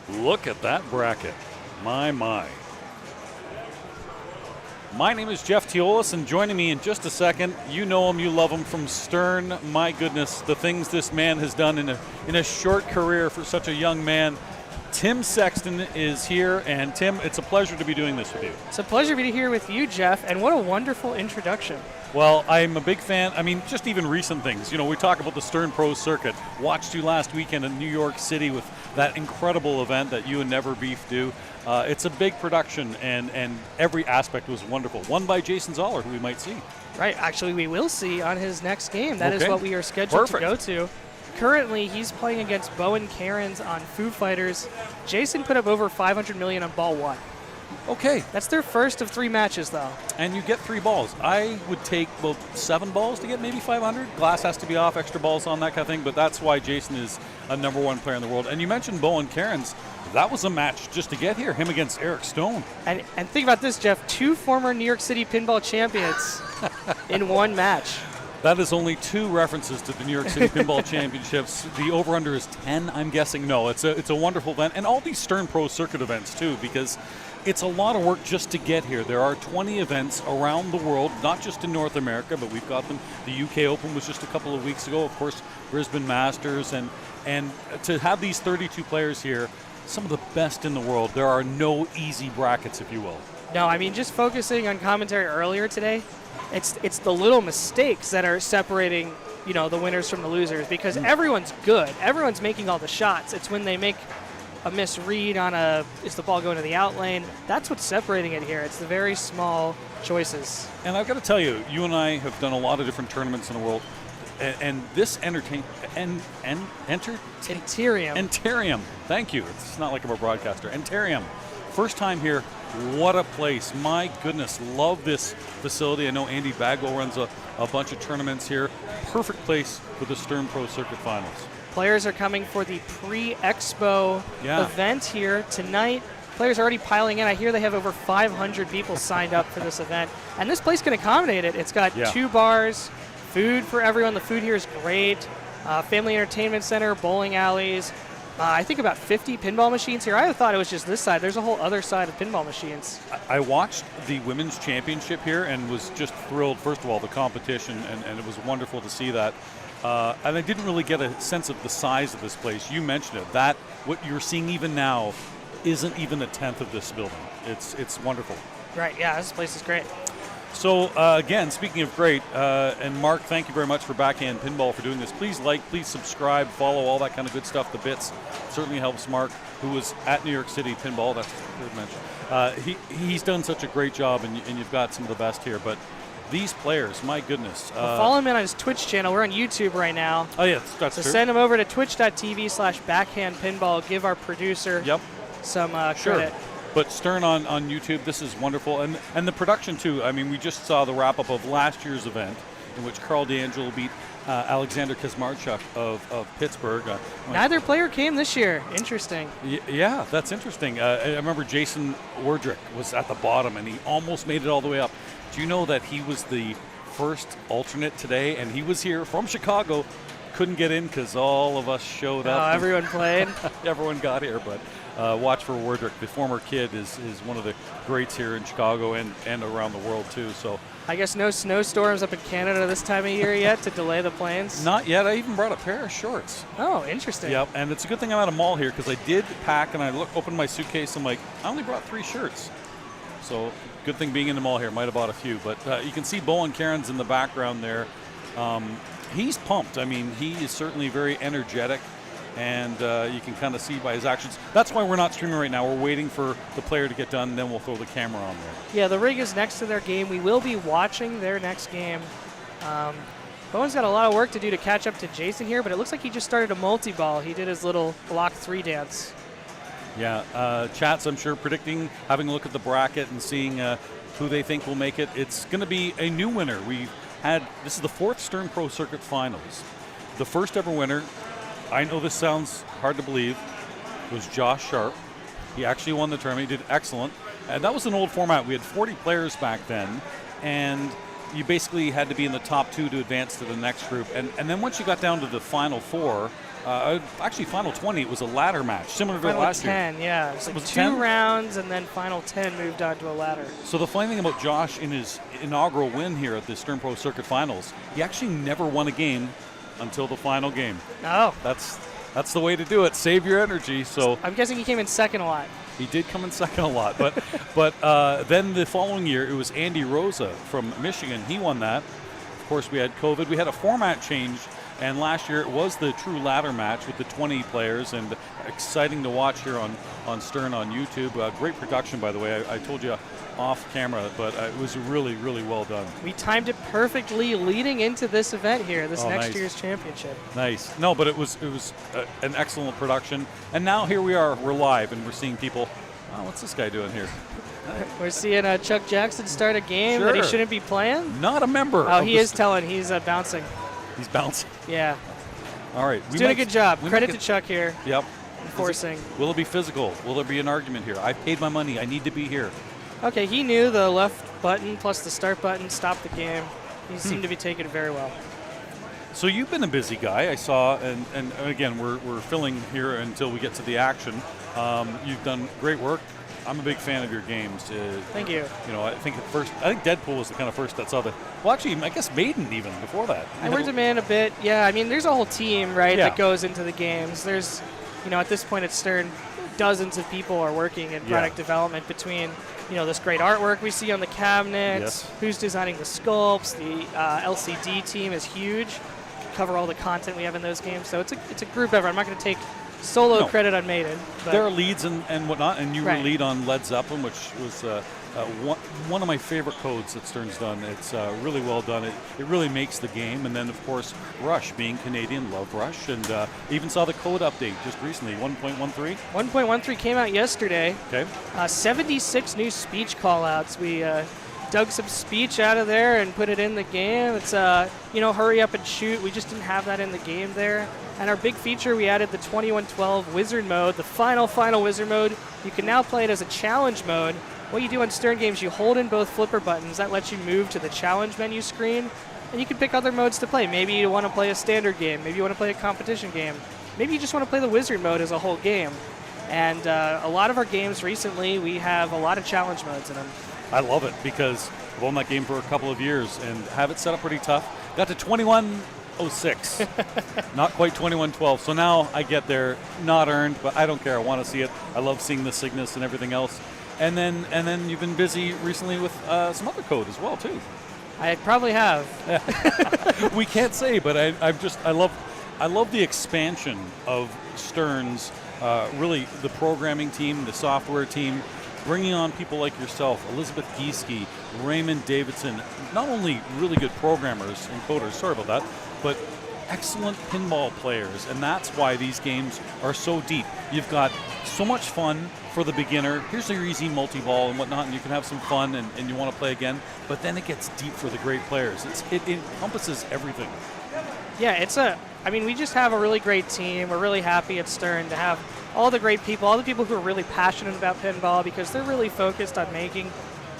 Look at that bracket. My. My name is Jeff Teolis, and joining me in just a second, you know him, you love him from Stern. My goodness, the things this man has done in a short career for such a young man. Tim Sexton is here, and Tim, it's a pleasure to be doing this with you. It's a pleasure to be here with you, Jeff, and what a wonderful introduction. Well, I'm a big fan. I mean, just even recent things. You know, we talk about the Stern Pro Circuit. Watched you last weekend in New York City with that incredible event that you and Never Beef do. It's a big production, and every aspect was wonderful. Won by Jason Zoller, who we might see. Right, actually, we will see on his next game. That is Okay. what we are scheduled Perfect. to go to. Currently, he's playing against Bowen Cairns on Foo Fighters. Jason put up over $500 million on ball one. Okay. That's their first of 3 matches, though. And you get 3 balls. I would take, 7 balls to get maybe 500. Glass has to be off, extra balls on, that kind of thing. But that's why Jason is a #1 player in the world. And you mentioned Bowen Cairns. That was a match just to get here, him against Eric Stone. And think about this, Jeff. 2 former New York City pinball champions in 1 match. That is only 2 references to the New York City Pinball Championships. The over-under is 10, I'm guessing. No, it's a wonderful event. And all these Stern Pro Circuit events, too, because it's a lot of work just to get here. There are 20 events around the world, not just in North America, but we've got them. The UK Open was just a couple of weeks ago. Of course, Brisbane Masters. And to have these 32 players here, some of the best in the world. There are no easy brackets, if you will. No, I mean, just focusing on commentary earlier today, it's the little mistakes that are separating, the winners from the losers, because everyone's good. Everyone's making all the shots. It's when they make a misread on is the ball going to the out lane? That's what's separating it here. It's the very small choices. And I've got to tell you, you and I have done a lot of different tournaments in the world, and this Enterium. Thank you. It's not like I'm a broadcaster. Enterium. First time here. What a place. My goodness. Love this facility. I know Andy Bagwell runs a bunch of tournaments here. Perfect place for the Stern Pro Circuit Finals. Players are coming for the pre-expo event here tonight. Players are already piling in. I hear they have over 500 people signed up for this event. And this place can accommodate it. It's got 2 bars, food for everyone. The food here is great. Family entertainment center, bowling alleys. I think about 50 pinball machines here. I thought it was just this side. There's a whole other side of pinball machines. I watched the women's championship here and was just thrilled, first of all, the competition, and it was wonderful to see that. And I didn't really get a sense of the size of this place. You mentioned it. That, what you're seeing even now, isn't even a tenth of this building. It's wonderful. Right, yeah, this place is great. So, again, speaking of great, and Mark, thank you very much for Backhand Pinball for doing this. Please like, please subscribe, follow, all that kind of good stuff, the bits. Certainly helps Mark, who was at New York City Pinball. That's good mention. He's done such a great job, and you've got some of the best here. But these players, my goodness. Follow him in on his Twitch channel. We're on YouTube right now. Oh, yeah, that's so true. Send him over to twitch.tv/backhandpinball. Give our producer some credit. But Stern on YouTube, this is wonderful. And the production, too. I mean, we just saw the wrap-up of last year's event in which Carl D'Angelo beat Alexander Kazmarchuk of Pittsburgh. Neither player came this year. Interesting. Yeah, that's interesting. I remember Jason Werdrick was at the bottom, and he almost made it all the way up. Do you know that he was the first alternate today, and he was here from Chicago, couldn't get in because all of us showed up. Everyone played. Everyone got here, but watch for Werdrick. The former kid is one of the greats here in Chicago and around the world, too. So I guess no snowstorms up in Canada this time of year yet to delay the plans? Not yet. I even brought a pair of shorts. Oh, interesting. Yep, and it's a good thing I'm at a mall here because I did pack, and I opened my suitcase, I'm like, I only brought 3 shirts. So good thing being in the mall here. Might have bought a few. But you can see Bowen Cairns in the background there. He's pumped. I mean, he is certainly very energetic, and you can kind of see by his actions. That's why we're not streaming right now. We're waiting for the player to get done, and then we'll throw the camera on there. Yeah, the rig is next to their game. We will be watching their next game. Bowen's got a lot of work to do to catch up to Jason here, but it looks like he just started a multi-ball. He did his little block 3 dance. Yeah, chats, I'm sure, predicting, having a look at the bracket and seeing who they think will make it. It's going to be a new winner. This is the 4th Stern Pro Circuit Finals. The first ever winner, I know this sounds hard to believe, was Josh Sharp. He actually won the tournament. He did excellent. And that was an old format. We had 40 players back then, and you basically had to be in the top 2 to advance to the next group. And then once you got down to the final 4, actually final 20, it was a ladder match, similar to last year. Final 10, yeah. It was like 2 10? rounds, and then final 10 moved on to a ladder. So the funny thing about Josh in his inaugural win here at the Stern Pro Circuit Finals, he actually never won a game until the final game. Oh. That's the way to do it. Save your energy. So I'm guessing he came in second a lot. He did come in second a lot, but then the following year it was Andy Rosa from Michigan. He won that. Of course, we had COVID. We had a format change, and last year it was the true ladder match with the 20 players, and exciting to watch here on Stern on YouTube. Great production, by the way. I told you off camera, but it was really, really well done. We timed it perfectly leading into this event here, this next year's championship. Nice. No, but it was an excellent production. And now here we are, we're live, and we're seeing people. Oh, what's this guy doing here? We're seeing Chuck Jackson start a game that he shouldn't be playing. Not a member. Oh, he is telling. He's bouncing. He's bouncing. Yeah. All right. He's doing a good job. Credit to Chuck here. Yep. Enforcing. Will it be physical? Will there be an argument here? I paid my money. I need to be here. Okay, he knew the left button plus the start button stopped the game. He seemed to be taking it very well. So you've been a busy guy, I saw, and again, we're filling here until we get to the action. You've done great work. I'm a big fan of your games. Thank you. You know, I think Deadpool was the kind of first that saw the. Well, actually, I guess Maiden even before that. I worked him in a bit. Yeah, I mean, there's a whole team, right, that goes into the games. There's, at this point at Stern, dozens of people are working in product development between, this great artwork we see on the cabinets, who's designing the sculpts, the LCD team is huge. Cover all the content we have in those games. So it's a group effort. I'm not going to take solo credit on Maiden. But there are leads and whatnot, and you were lead on Led Zeppelin, which was one of my favorite codes that Stern's done. It's really well done. It really makes the game. And then, of course, Rush, being Canadian, love Rush. And even saw the code update just recently, 1.13. 1.13 came out yesterday. Okay. 76 new speech call-outs. We dug some speech out of there and put it in the game. It's, hurry up and shoot. We just didn't have that in the game there. And our big feature, we added the 2112 Wizard mode, the final Wizard mode. You can now play it as a challenge mode. What you do on Stern games, you hold in both flipper buttons. That lets you move to the challenge menu screen, and you can pick other modes to play. Maybe you want to play a standard game. Maybe you want to play a competition game. Maybe you just want to play the Wizard mode as a whole game. And a lot of our games recently, we have a lot of challenge modes in them. I love it because I've owned that game for a couple of years and have it set up pretty tough. Got to 2106, not quite 2112. So now I get there, not earned, but I don't care. I want to see it. I love seeing the Cygnus and everything else. And then you've been busy recently with some other code as well too. I probably have. We can't say, but I love the expansion of Stern's. Really, the programming team, the software team, bringing on people like yourself, Elizabeth Gieske, Raymond Davidson, not only really good programmers and coders, sorry about that, but excellent pinball players, and that's why these games are so deep. You've got so much fun for the beginner. Here's your easy multi-ball and whatnot, and you can have some fun and you want to play again, but then it gets deep for the great players. It encompasses everything. Yeah, we just have a really great team. We're really happy at Stern to have all the great people, all the people who are really passionate about pinball because they're really focused on making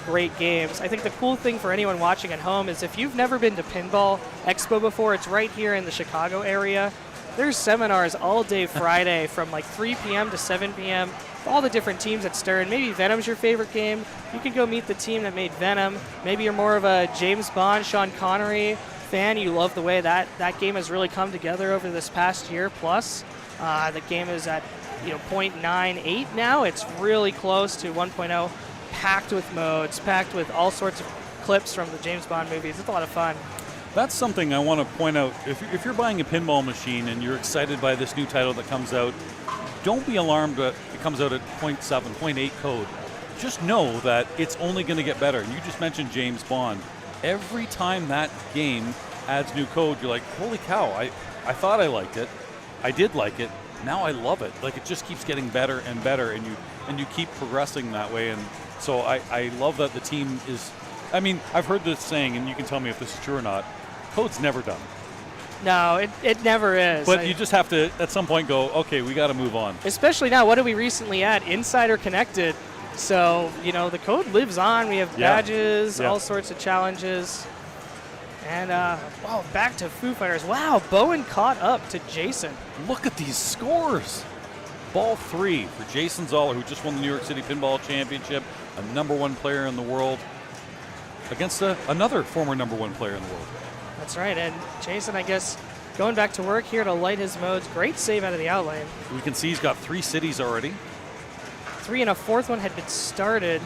great games. I think the cool thing for anyone watching at home is if you've never been to Pinball Expo before, it's right here in the Chicago area. There's seminars all day Friday from like 3 p.m. to 7 p.m. All the different teams at Stern. Maybe Venom's your favorite game. You can go meet the team that made Venom. Maybe you're more of a James Bond, Sean Connery fan. You love the way that game has really come together over this past year plus. The game is at 0.98 now. It's really close to 1.0, packed with modes, packed with all sorts of clips from the James Bond movies. It's a lot of fun. That's something I want to point out. If you're buying a pinball machine and you're excited by this new title that comes out, don't be alarmed that it comes out at 0.7, 0.8 code. Just know that it's only going to get better. And you just mentioned James Bond. Every time that game adds new code, you're like, holy cow, I thought I liked it. I did like it. Now I love it. Like, it just keeps getting better and better, and you keep progressing that way. And so I love that the team is, I've heard this saying, and you can tell me if this is true or not, code's never done. No, it never is. But you just have to, at some point, go, okay, we got to move on. Especially now, what did we recently add? Insider Connected. So, the code lives on. We have badges, all sorts of challenges. And, back to Foo Fighters. Wow, Bowen caught up to Jason. Look at these scores. Ball 3 for Jason Zoller, who just won the New York City Pinball Championship, a #1 player in the world, against another former #1 player in the world. That's right, and Jason, I guess, going back to work here to light his modes. Great save out of the outlane. We can see he's got 3 cities already. 3 and a 4th one had been started.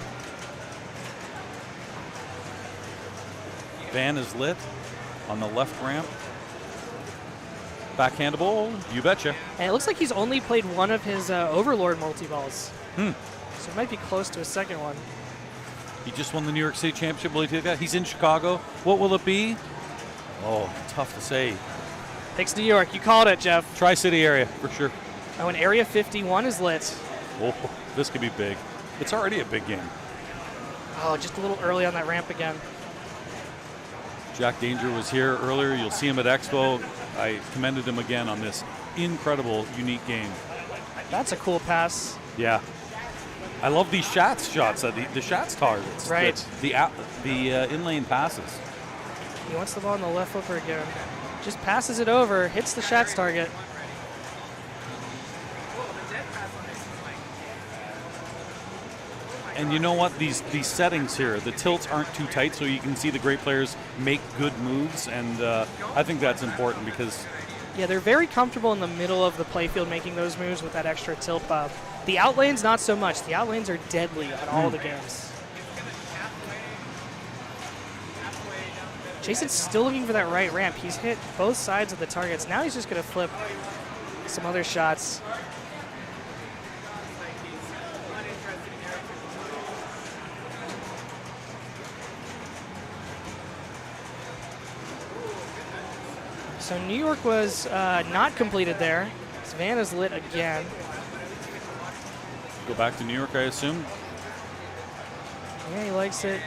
Van is lit on the left ramp. Backhandable, you betcha. And it looks like he's only played one of his Overlord multi-balls. So it might be close to a second one. He just won the New York City Championship. Will he take that? He's in Chicago. What will it be? Oh, tough to say. Thanks, New York. You called it, Jeff. Tri-City area, for sure. Oh, and Area 51 is lit. Oh, this could be big. It's already a big game. Oh, just a little early on that ramp again. Jack Danger was here earlier. You'll see him at Expo. I commended him again on this incredible, unique game. That's a cool pass. Yeah. I love these shots, the shots targets. Right. The in-lane passes. He wants the ball on the left flipper again. Just passes it over, hits the shots target. And you know what? These settings here, the tilts aren't too tight, so you can see the great players make good moves, and I think that's important because Yeah, they're very comfortable in the middle of the playfield making those moves with that extra tilt bob. The outlanes, not so much. The outlanes are deadly on all the games. Jason's still looking for that right ramp. He's hit both sides of the targets. Now he's just going to flip some other shots. So New York was not completed there. Savannah's lit again. Go back to New York, I assume. Yeah, he likes it.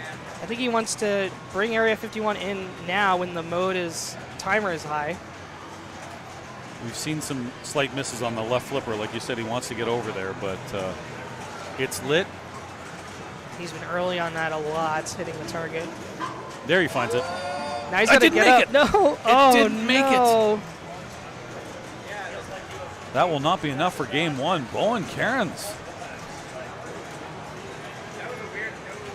I think he wants to bring Area 51 in now when the timer is high. We've seen some slight misses on the left flipper. Like you said, he wants to get over there, but it's lit. He's been early on that a lot, hitting the target. There he finds it. Now he's got to get up. No. It didn't make it. That will not be enough for game one. Bowen Cairns.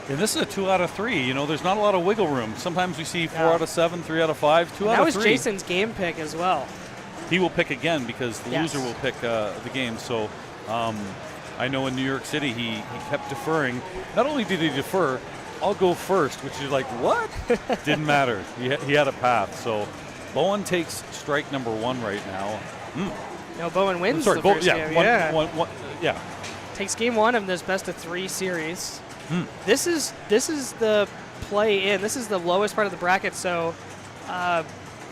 And this is a 2 out of 3. You know, there's not a lot of wiggle room. Sometimes we see 4 out of 7, 3 out of 5, 2 out of 3. That was Jason's game pick as well. He will pick again because the loser will pick the game. So I know in New York City he kept deferring. Not only did he defer, I'll go first, which is like, what? Didn't matter. He had a path. So Bowen takes strike number 1 right now. No, Bowen wins the first game. Yeah. Takes game 1 of this best of 3 series. This is the play in. This is the lowest part of the bracket. So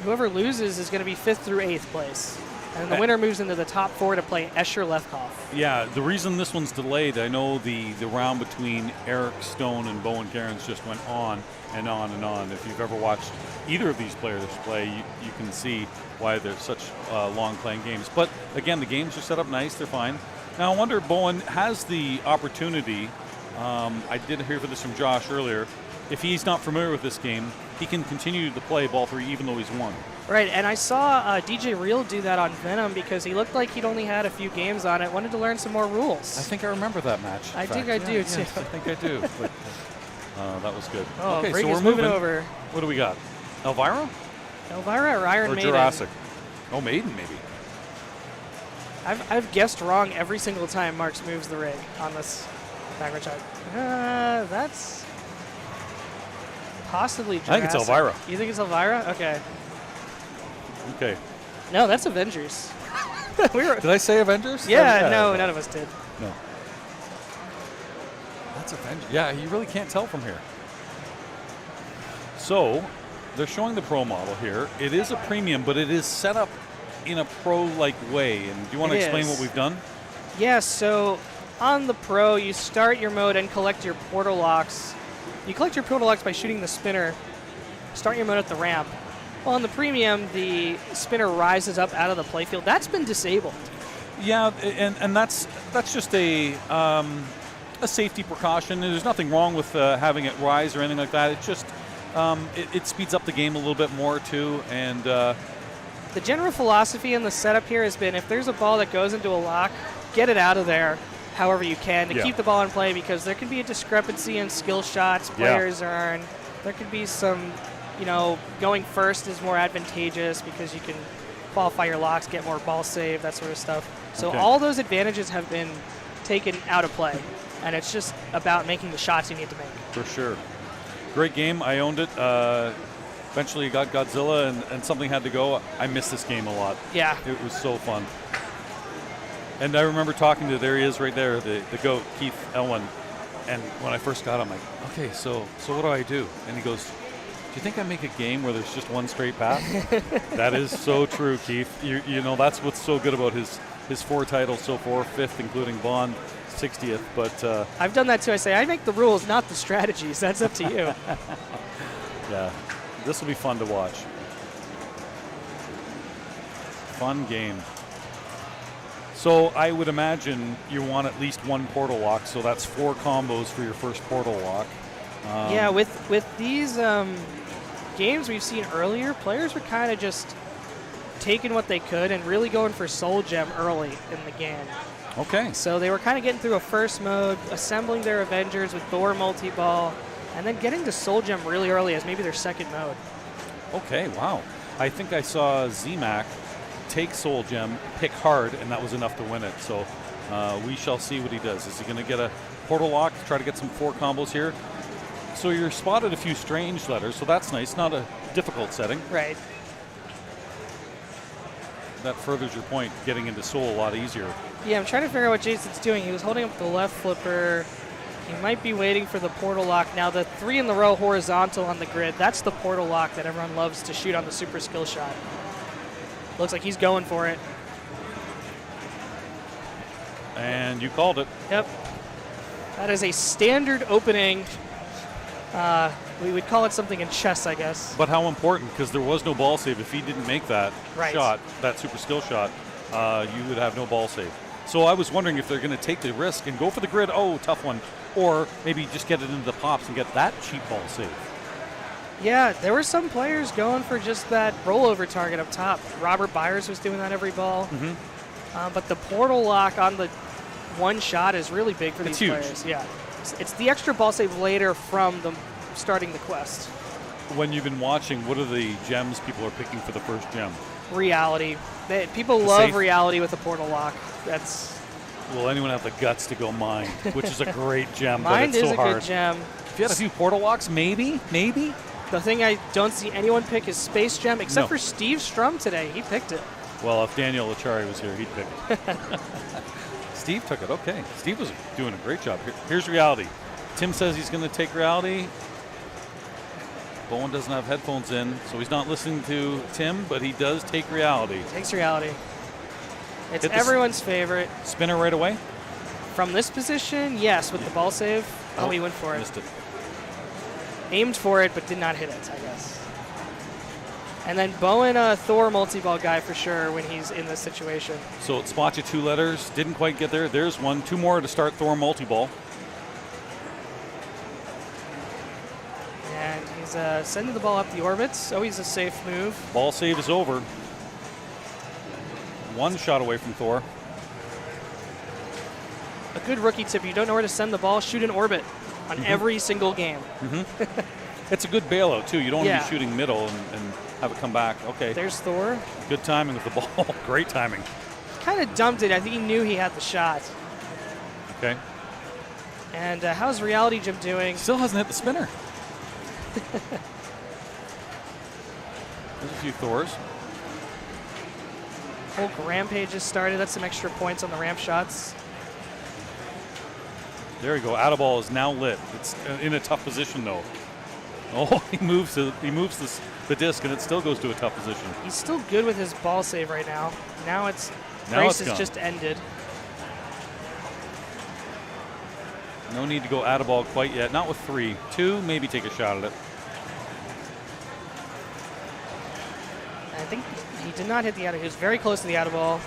whoever loses is going to be 5th through 8th place. And the winner moves into the top 4 to play Escher Lefkoff. Yeah, the reason this one's delayed, I know the round between Eric Stone and Bowen Cairns just went on and on and on. If you've ever watched either of these players play, you can see why they're such long playing games. But again, the games are set up nice. They're fine. Now, I wonder, Bowen has the opportunity. I did hear this from Josh earlier. If he's not familiar with this game, he can continue to play ball 3 even though he's won. Right, and I saw DJ Real do that on Venom because he looked like he'd only had a few games on it, wanted to learn some more rules. I think I remember that match. I think I do, too. I think I do. But, that was good. Oh, okay, Brig so is we're moving over. What do we got? Elvira? Elvira or Iron Maiden? Or Jurassic? Oh, Maiden, maybe. I've guessed wrong every single time Marks moves the rig on this backward shot. That's possibly Jurassic. I think it's Elvira. You think it's Elvira? Okay. Okay. No, that's Avengers. Did I say Avengers? Yeah, no, none of us did. No. That's Avengers. Yeah, you really can't tell from here. So, they're showing the Pro model here. It is a premium, but it is set up in a Pro-like way. And do you want to explain what we've done? Yeah, so on the Pro, you start your mode and collect your portal locks. You collect your portal locks by shooting the spinner. Start your mode at the ramp. Well, on the Premium, the spinner rises up out of the playfield. That's been disabled. Yeah, and that's just a safety precaution. There's nothing wrong with having it rise or anything like that. It just it speeds up the game a little bit more too. And the general philosophy in the setup here has been if there's a ball that goes into a lock, get it out of there however you can to keep the ball in play, because there can be a discrepancy in skill shots players earn. There could be some, going first is more advantageous because you can qualify your locks, get more ball save, that sort of stuff. So all those advantages have been taken out of play, and it's just about making the shots you need to make. For sure. Great game. I owned it. Eventually got Godzilla, and something had to go. I missed this game a lot. Yeah. It was so fun. And I remember talking to, there he is right there, the GOAT, Keith Elwin. And when I first got him, I'm like, okay, so what do I do? And he goes, do you think I make a game where there's just one straight path? That is so true, Keith. You know, that's what's so good about his 4 titles so far, 5th, including Bond, 60th. But I've done that too. I say, I make the rules, not the strategies. That's up to you. Yeah, this will be fun to watch. Fun game. So I would imagine you want at least one portal lock, so that's 4 combos for your first portal lock. Yeah, with these games we've seen earlier, players were kind of just taking what they could and really going for Soul Gem early in the game. Okay. So they were kind of getting through a first mode, assembling their Avengers with Thor multi-ball, and then getting to Soul Gem really early as maybe their second mode. Okay, wow. I think I saw ZMAC take Soul Gem, pick hard, and that was enough to win it. So we shall see what he does. Is he going to get a portal lock, try to get some 4 combos here? So you're spotted a few strange letters, so that's nice. Not a difficult setting. Right. That furthers your point, getting into Soul a lot easier. Yeah, I'm trying to figure out what Jason's doing. He was holding up the left flipper. He might be waiting for the portal lock. Now, the 3 in the row horizontal on the grid, that's the portal lock that everyone loves to shoot on the super skill shot. Looks like he's going for it. And you called it. Yep. That is a standard opening. We would call it something in chess, I guess. But how important, because there was no ball save. If he didn't make that shot, that super skill shot, you would have no ball save. So I was wondering if they're going to take the risk and go for the grid. Oh, tough one. Or maybe just get it into the pops and get that cheap ball save. Yeah, there were some players going for just that rollover target up top. Robert Byers was doing that every ball. But the portal lock on the one shot is really big for these players. Yeah, it's the extra ball save later from the starting the quest. When you've been watching, what are the gems people are picking for the first gem? Reality. People love reality with the portal lock. Will anyone have the guts to go Mind, which is a great gem, Mind but it's so hard. Mind is a good gem. If you had a few portal locks, maybe. The thing I don't see anyone pick is Space Gem, except for Steve Strum today. He picked it. Well, if Daniel Lachari was here, he'd pick it. Steve took it. Okay. Steve was doing a great job. Here's reality. Tim says he's going to take reality. Bowen doesn't have headphones in, so he's not listening to Tim, but he does take reality. Takes reality. It's everyone's favorite. Spinner right away? From this position, yes, with the ball save. Oh, he went for it. Missed it. Aimed for it, but did not hit it, I guess. And then Bowen, Thor multi-ball guy for sure when he's in this situation. So it spots you 2 letters. Didn't quite get there. There's one. 2 more to start Thor multi-ball. And he's sending the ball up the orbits. Always a safe move. Ball save is over. 1 shot away from Thor. A good rookie tip. You don't know where to send the ball, shoot an orbit on every single game. It's a good bailout, too. You don't want to be shooting middle and have it come back. Okay. There's Thor. Good timing with the ball. Great timing. Kind of dumped it. I think he knew he had the shot. Okay. And how's Reality Jim doing? Still hasn't hit the spinner. There's a few Thors. Hulk Rampage has started. That's some extra points on the ramp shots. There you go. Out-of-ball is now lit. It's in a tough position, though. Oh, he moves the disc, and it still goes to a tough position. He's still good with his ball save right now. Now race has just ended. No need to go out-of-ball quite yet. Not with 3. 2, maybe take a shot at it. I think he did not hit the out-of-ball. He was very close to the out-of-ball.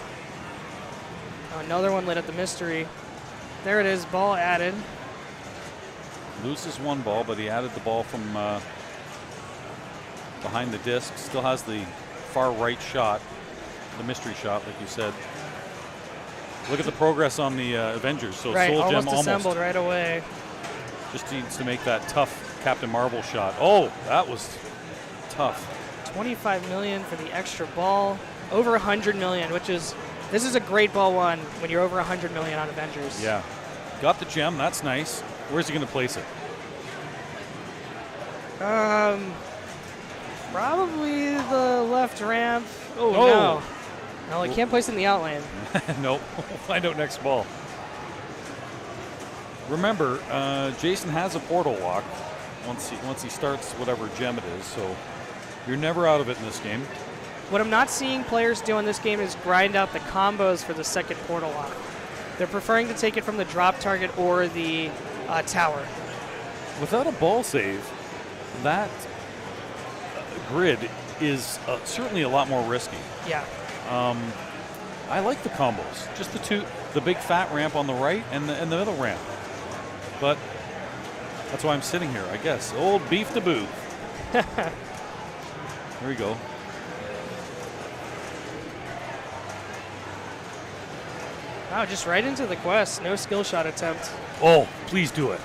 Oh, another one lit at the mystery. There it is, ball added. Loses 1 ball, but he added the ball from behind the disc. Still has the far right shot, the mystery shot, like you said. Look at the progress on the Avengers. So right, Soul Gem almost assembled right away. Just needs to make that tough Captain Marvel shot. Oh, that was tough. 25 million for the extra ball. Over 100 million, this is a great ball one when you're over 100 million on Avengers. Yeah. Got the gem. That's nice. Where's he going to place it? Probably the left ramp. Oh, no. No, he can't place it in the out lane. Nope. We'll find out next ball. Remember, Jason has a portal lock once he starts whatever gem it is, so you're never out of it in this game. What I'm not seeing players do in this game is grind out the combos for the second portal lock. They're preferring to take it from the drop target or the tower. Without a ball save, that grid is certainly a lot more risky. Yeah. I like the combos. Just the big fat ramp on the right and the middle ramp. But that's why I'm sitting here, I guess. Old beef to booth. There we go. Wow, just right into the quest. No skill shot attempt. Oh, please do it.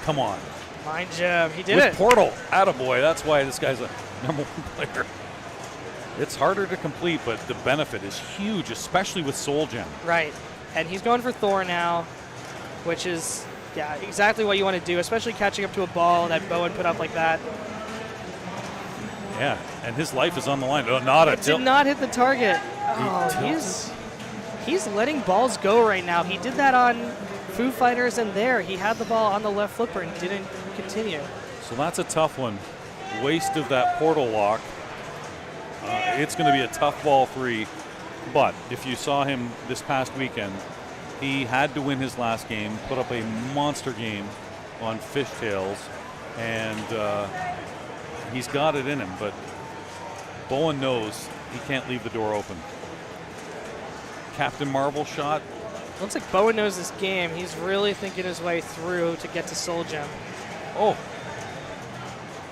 Come on. Mind Gem. He did With it. Portal. Attaboy. That's why this guy's a #1 player. It's harder to complete, but the benefit is huge, especially with Soul Gem. Right. And he's going for Thor now, which is, yeah, exactly what you want to do, especially catching up to a ball that Bowen put up like that. Yeah, and his life is on the line. Oh, not a It tilt. did not hit the target. tilted. He's letting balls go right now. He did that on Foo Fighters, and there he had the ball on the left flipper and didn't continue. So that's a tough one. Waste of that portal lock. It's going to be a tough ball 3. But if you saw him this past weekend, he had to win his last game, put up a monster game on Fishtails, and he's got it in him. But Bowen knows he can't leave the door open. Captain Marvel shot. Looks like Bowen knows this game. He's really thinking his way through to get to Soul Gem. Oh,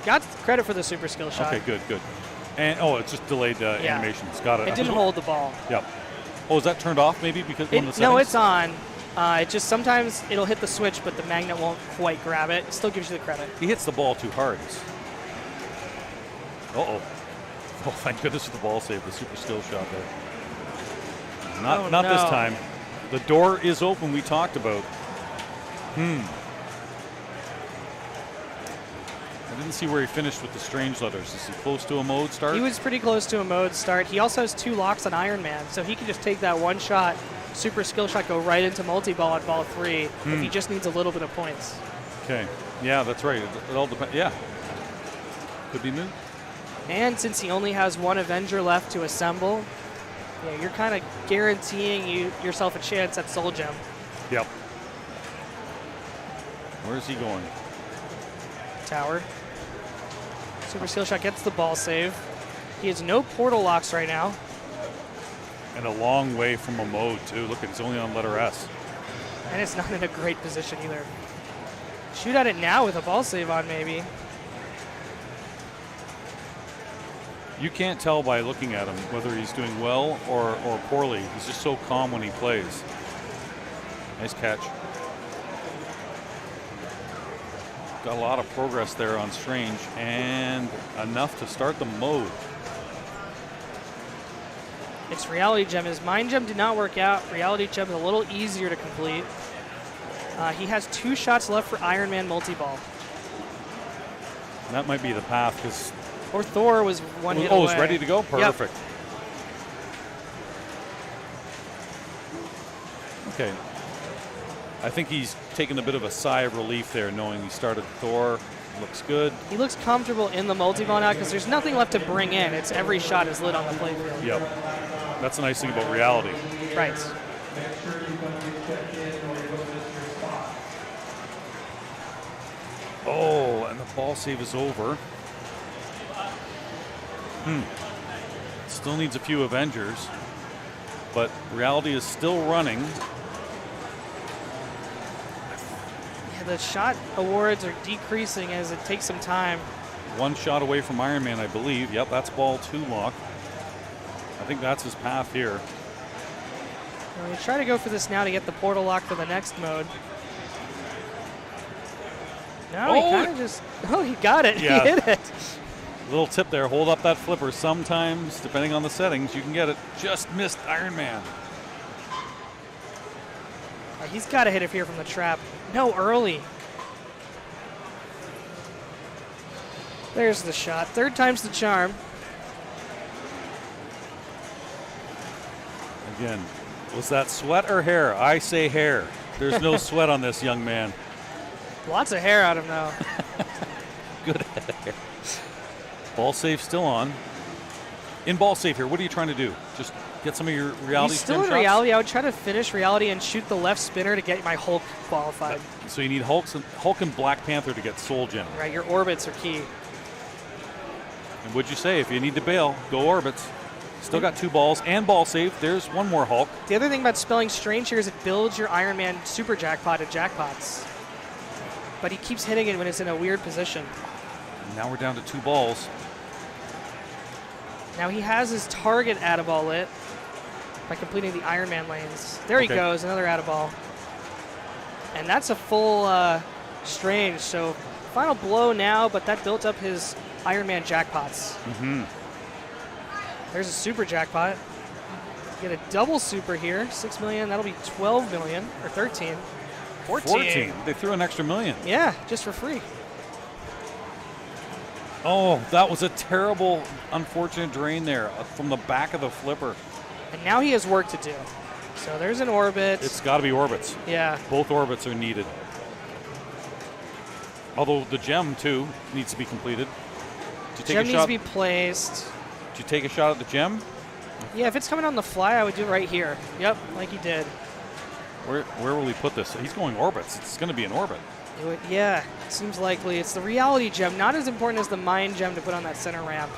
Got credit for the super skill shot. okay, good. And it's just delayed animations. Got it. It didn't hold the ball. Yep. Oh, is that turned off maybe because one of the No, settings? it's on. It just sometimes it'll hit the switch, but the magnet won't quite grab it. It still gives you the credit. He hits the ball too hard. Uh-oh. Oh, thank goodness for the ball save, the super skill shot there. Not no. this time. The door is open, we talked about. I didn't see where he finished with the strange letters. Is he close to a mode start? He was pretty close to a mode start. He also has 2 locks on Iron Man, so he can just take that one shot, super skill shot, go right into multi-ball at ball 3 if he just needs a little bit of points. Okay. Yeah, that's right. It all depends. Yeah. Could be moved. And since he only has 1 Avenger left to assemble, yeah, you're kind of guaranteeing yourself a chance at Soul Gem. Yep. Where's he going? Tower. Super skill shot gets the ball save. He has no portal locks right now. And a long way from a mode, too. Look, it's only on letter S. And it's not in a great position either. Shoot at it now with a ball save on, maybe. You can't tell by looking at him whether he's doing well or poorly. He's just so calm when he plays. Nice catch. Got a lot of progress there on Strange and enough to start the mode. It's Reality Gem. His Mind Gem did not work out. Reality Gem is a little easier to complete. He has 2 shots left for Iron Man multi-ball. That might be the path because. Or Thor was 1 hit Oh, away. it's ready to go? Perfect. Yep. Okay. I think he's taken a bit of a sigh of relief there knowing he started Thor. Looks good. He looks comfortable in the multi-ball now because there's nothing left to bring in. It's every shot is lit on the playfield. Yep. That's the nice thing about reality. Right. Oh, and the ball save is over. Still needs a few Avengers, but reality is still running. Yeah, the shot awards are decreasing as it takes some time. 1 shot away from Iron Man, I believe. Yep, that's ball 2 lock. I think that's his path here. Well, you try to go for this now to get the portal lock for the next mode. No, he kind of just. Oh, he got it. Yeah. He hit it. Little tip there, hold up that flipper. Sometimes, depending on the settings, you can get it. Just missed Iron Man. He's got to hit it here from the trap. No, early. There's the shot. 3rd time's the charm. Again, was that sweat or hair? I say hair. There's no sweat on this young man. Lots of hair on him now. Good hair. Ball save still on. In ball save here, what are you trying to do? Just get some of your reality He's still stim in shots? reality. I would try to finish reality and shoot the left spinner to get my Hulk qualified. So you need Hulk and Black Panther to get Soul Gem. Right, your orbits are key. And what'd you say? If you need to bail, go orbits. Still got 2 balls and ball save. There's 1 more Hulk. The other thing about spelling strange here is it builds your Iron Man super jackpot at jackpots. But he keeps hitting it when it's in a weird position. And now we're down to 2 balls. Now he has his target add-a-ball lit by completing the Iron Man lanes. There he goes, another add-a-ball. And that's a full strange. So final blow now, but that built up his Iron Man jackpots. There's a super jackpot. Get a double super here. 6 million. That'll be 12 million or 13. 14. They threw an extra million. Yeah, just for free. Oh, that was a terrible, unfortunate drain there from the back of the flipper. And now he has work to do. So there's an orbit. It's got to be orbits. Yeah. Both orbits are needed. Although the gem, too, needs to be completed. Did you take Gem a needs shot? to be placed. Did you take a shot at the gem? Yeah, if it's coming on the fly, I would do it right here. Yep, like he did. Where will he put this? He's going orbits. It's going to be an orbit. Yeah, seems likely. It's the reality gem, not as important as the mind gem to put on that center ramp.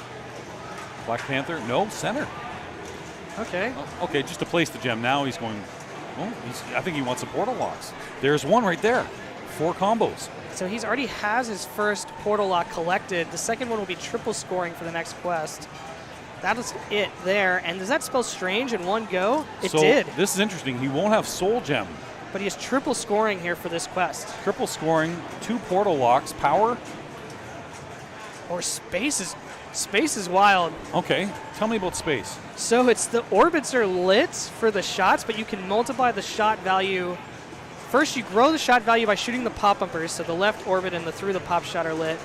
Black Panther? No, center. Okay. Oh, okay, just to place the gem. Now he's going. Oh, I think he wants some portal locks. There's one right there. 4 combos. So he's already has his first portal lock collected. The second one will be triple scoring for the next quest. That is it there. And does that spell strange in one go? It did. This is interesting. He won't have soul gem. But he has triple scoring here for this quest. Triple scoring, 2 portal locks, power. Or space is wild. Okay, tell me about space. So it's the orbits are lit for the shots, but you can multiply the shot value. First, you grow the shot value by shooting the pop bumpers, so the left orbit and the through the pop shot are lit.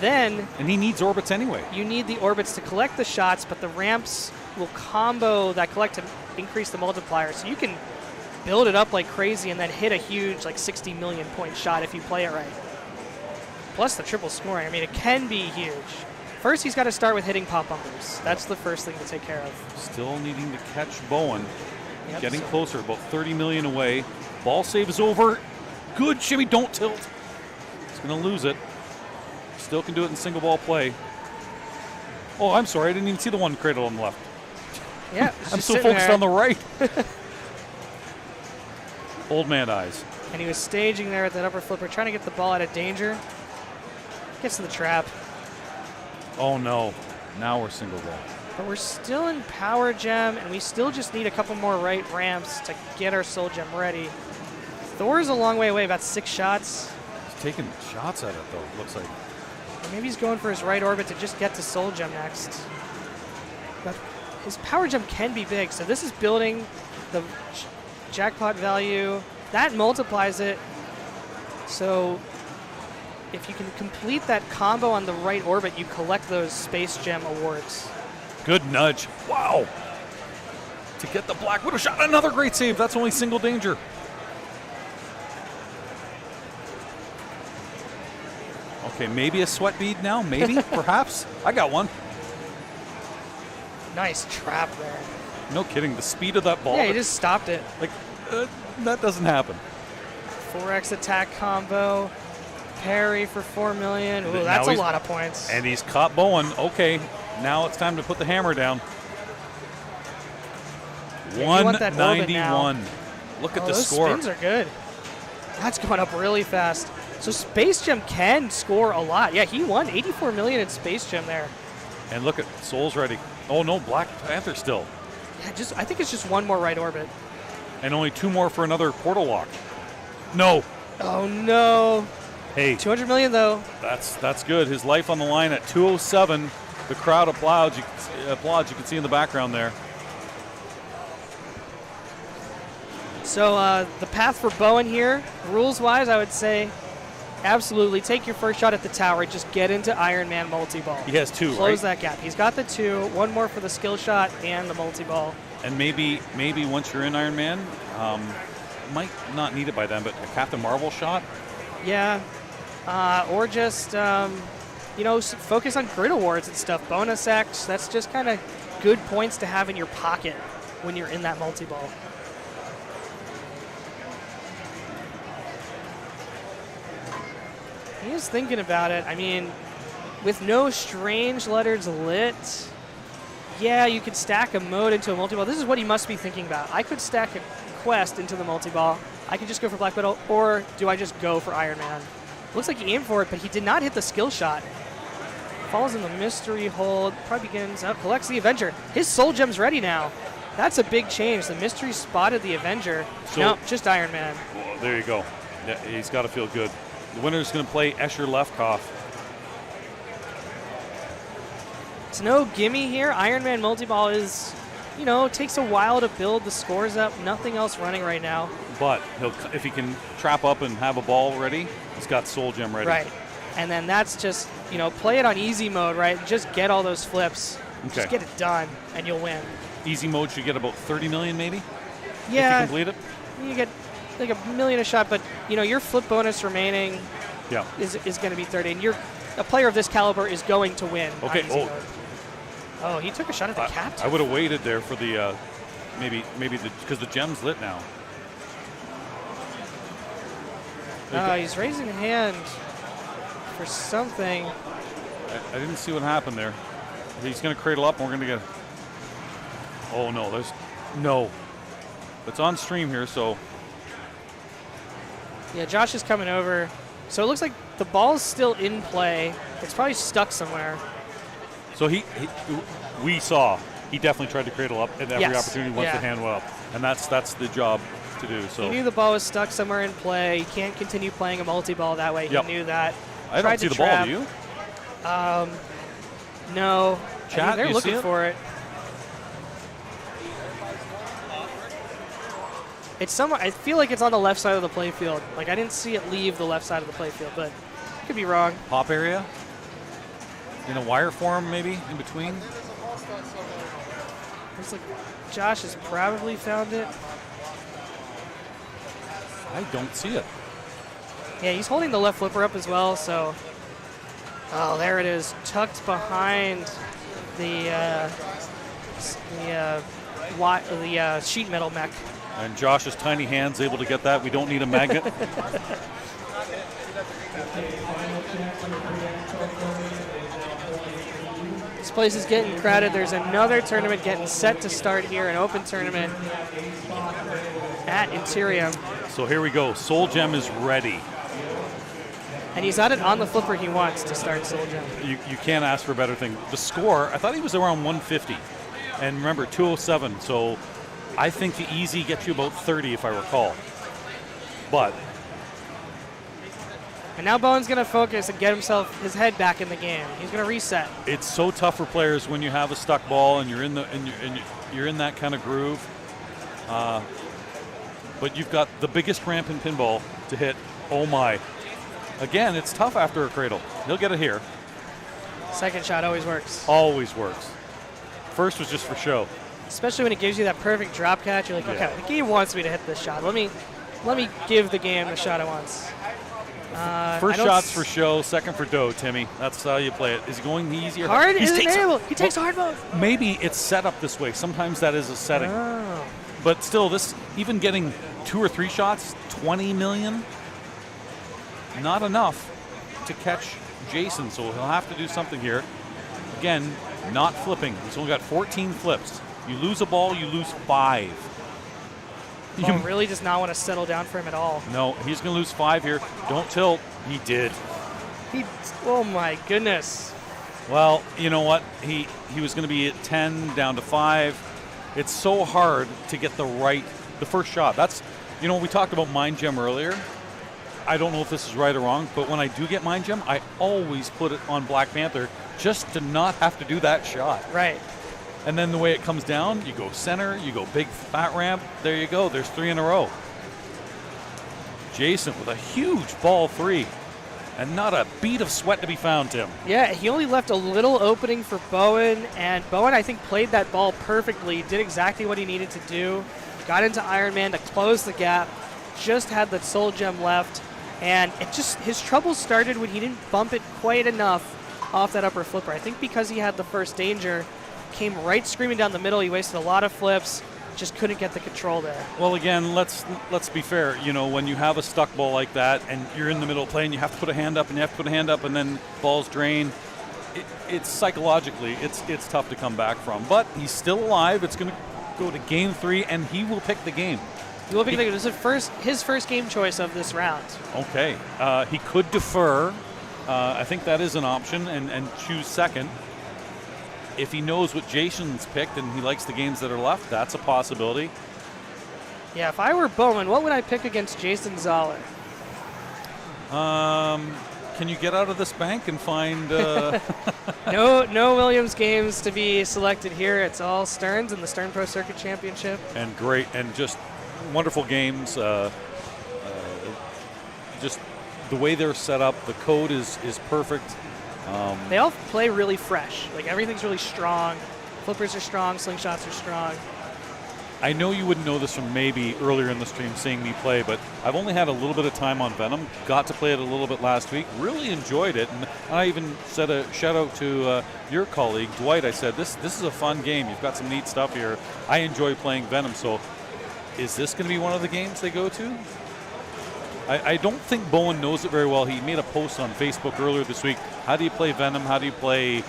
Then, and he needs orbits anyway. You need the orbits to collect the shots, but the ramps will combo that collect to increase the multiplier. So you can build it up like crazy and then hit a huge, like 60 million point shot if you play it right. Plus the triple scoring. I mean, it can be huge. First, he's got to start with hitting pop bumpers. That's the first thing to take care of. Still needing to catch Bowen. Yep, Getting closer, about 30 million away. Ball save is over. Good shimmy, don't tilt. He's going to lose it. Still can do it in single ball play. Oh, I'm sorry. I didn't even see the one cradle on the left. Yeah, I'm so focused on the right. Old man eyes. And he was staging there at that upper flipper, trying to get the ball out of danger. Gets to the trap. Oh, no. Now we're single ball. But we're still in power gem, and we still just need a couple more right ramps to get our soul gem ready. Thor's a long way away, about 6 shots. He's taking shots at it, though, it looks like. Or maybe he's going for his right orbit to just get to soul gem next. But his power gem can be big, so this is building the jackpot value. That multiplies it. So if you can complete that combo on the right orbit, you collect those space gem awards. Good nudge. Wow. To get the Black Widow shot. Another great save. That's only single danger. Okay, maybe a sweat bead now. Maybe, perhaps. I got one. Nice trap there. No kidding. The speed of that ball. Yeah, he just stopped it. Like, that doesn't happen. 4x attack combo. Parry for 4 million. Ooh, that's a lot of points. And he's caught Bowen. Okay, now it's time to put the hammer down. Yeah, 191. Look at the those score. Spins are good. That's going up really fast. So Space Gem can score a lot. Yeah, he won 84 million in Space Gem there. And look at Soul's ready. Oh no, Black Panther still. Yeah, I think it's just one more right orbit. And only 2 more for another portal lock. No. Oh no. Hey, 200 million though. That's good. His life on the line at 207. The crowd applauds. You can see in the background there. So the path for Bowen here, rules-wise, I would say, absolutely take your first shot at the tower. Just get into Iron Man multi-ball. He has 2, Close right? that gap. He's got the 2. One more for the skill shot and the multi-ball. And maybe once you're in Iron Man, might not need it by then, but a Captain Marvel shot. Yeah. Or just, focus on grid awards and stuff. Bonus X, that's just kind of good points to have in your pocket when you're in that multi-ball. He was thinking about it. I mean, with no strange letters lit, yeah, you could stack a mode into a multi-ball. This is what he must be thinking about. I could stack a quest into the multi-ball. I could just go for Black Widow, or do I just go for Iron Man? Looks like he aimed for it, but he did not hit the skill shot. Falls in the mystery hold, probably begins up, collects the Avenger. His soul gem's ready now. That's a big change. The mystery spotted the Avenger. So, no, just Iron Man. Well, there you go. Yeah, he's got to feel good. The winner's going to play Escher Lefkoff. It's no gimme here. Ironman multi-ball is, takes a while to build the scores up. Nothing else running right now. But if he can trap up and have a ball ready, he's got Soul Gem ready. Right. And then that's just, play it on easy mode, right? Just get all those flips. Okay. Just get it done, and you'll win. Easy mode should get about 30 million maybe? Yeah. If you complete it? You get like $1 million a shot, but, your flip bonus remaining Yeah. is going to be 30. And a player of this caliber is going to win. Okay. On easy mode. Oh, he took a shot at the captain. I would have waited there for the maybe because the gem's lit now. He's raising a hand for something. I didn't see what happened there. He's going to cradle up, and we're going to get. Oh no, it's on stream here, so. Yeah, Josh is coming over. So it looks like the ball's still in play. It's probably stuck somewhere. So we saw he definitely tried to cradle up at every Yes. opportunity once the hand went up, and that's the job to do. So he knew the ball was stuck somewhere in play. He can't continue playing a multi-ball that way. Yep. He knew that. I don't see the ball. Do you? No. Chat, they're you see looking it? for it. It's somewhere. I feel like it's on the left side of the playfield. Like I didn't see it leave the left side of the playfield, but could be wrong. Pop area. In a wire form, maybe in between. Looks like Josh has probably found it. I don't see it. Yeah, he's holding the left flipper up as well. So, oh, there it is, tucked behind the sheet metal mech. And Josh's tiny hands able to get that. We don't need a magnet. This place is getting crowded. There's another tournament getting set to start here, an open tournament at Interium. So here we go. Soul Gem is ready. And he's at it on the flipper he wants to start Soul Gem. You can't ask for a better thing. The score, I thought he was around 150. And remember, 207. So I think the easy gets you about 30, if I recall. But and now Bowen's going to focus and get his head back in the game. He's going to reset. it's so tough for players when you have a stuck ball and you're in you're in that kind of groove. But you've got the biggest ramp in pinball to hit. Oh my! Again, it's tough after a cradle. He'll get it here. Second shot always works. Always works. First was just for show. Especially when it gives you that perfect drop catch. You're like, okay, the game wants me to hit this shot. Let me give the game the shot it wants. First shot's for show, second for dough, Timmy. That's how you play it. Is he going easier? Hard isn't able. He takes hard mode. Maybe it's set up this way. Sometimes that is a setting. Oh. But still, this even getting 2 or 3 shots, 20 million, not enough to catch Jason. So he'll have to do something here. Again, not flipping. He's only got 14 flips. You lose a ball, you lose 5. Ball really does not want to settle down for him at all. No, he's going to lose 5 here. Don't tilt. He did. Oh my goodness. Well, you know what? He was going to be at 10, down to 5. It's so hard to get the first shot. That's, we talked about Mind Gem earlier. I don't know if this is right or wrong, but when I do get Mind Gem, I always put it on Black Panther just to not have to do that shot. Right. And then the way it comes down, you go center, you go big fat ramp. There you go. There's 3 in a row. Jason with a huge ball 3. And not a bead of sweat to be found, Tim. Yeah, he only left a little opening for Bowen, and Bowen, I think, played that ball perfectly, did exactly what he needed to do, got into Ironman to close the gap, just had the Soul Gem left, and his trouble started when he didn't bump it quite enough off that upper flipper. I think because he had the first danger, came right screaming down the middle. He wasted a lot of flips, just couldn't get the control there. Well, again, let's be fair. When you have a stuck ball like that and you're in the middle playing, you have to put a hand up and you have to put a hand up and then balls drain. It's psychologically, it's tough to come back from. But he's still alive. It's going to go to game 3 and he will pick the game. He will pick the game. This is his first game choice of this round. Okay. He could defer. I think that is an option and choose second. If he knows what Jason's picked and he likes the games that are left, that's a possibility. Yeah, if I were Bowman, what would I pick against Jason Zoller? Can you get out of this bank and find? No Williams games to be selected here. It's all Stearns and the Stern Pro Circuit Championship. And great, and just wonderful games. Just the way they're set up, the code is perfect. They all play really fresh. Like everything's really strong. Flippers are strong. Slingshots are strong. I know you wouldn't know this from maybe earlier in the stream seeing me play, but I've only had a little bit of time on Venom. Got to play it a little bit last week. Really enjoyed it, and I even said a shout out to your colleague Dwight. I said this is a fun game. You've got some neat stuff here. I enjoy playing Venom. So, is this going to be one of the games they go to? I don't think Bowen knows it very well. He made a post on Facebook earlier this week. How do you play Venom? How do you play,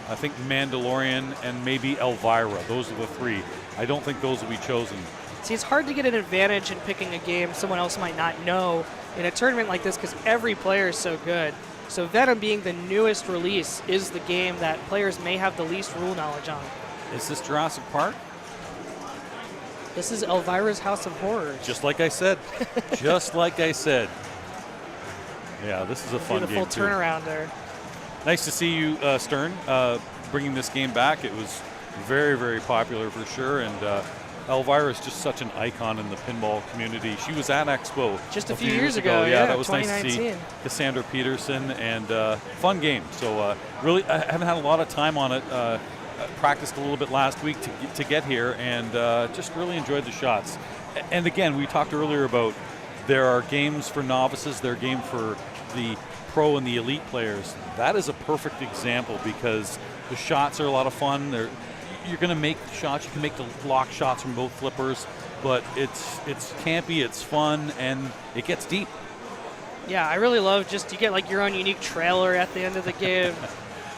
I think, Mandalorian and maybe Elvira? Those are the three. I don't think those will be chosen. See, it's hard to get an advantage in picking a game someone else might not know in a tournament like this because every player is so good. So Venom being the newest release is the game that players may have the least rule knowledge on. Is this Jurassic Park? This is Elvira's House of Horrors. Just like I said. Just like I said. Yeah, this is a fun game, beautiful too. turnaround there. Nice to see you, Stern, bringing this game back. It was very, very popular for sure, and Elvira is just such an icon in the pinball community. She was at Expo just a few years ago. Yeah, that was nice to 2019. see Cassandra Peterson, and fun game. So really, I haven't had a lot of time on it. Practiced a little bit last week to get here, and just really enjoyed the shots. And again, we talked earlier about there are games for novices, there are games for the pro and the elite players. That is a perfect example because the shots are a lot of fun. You're going to make shots. You can make the lock shots from both flippers, but it's campy, it's fun, and it gets deep. Yeah, I really love you get like your own unique trailer at the end of the game.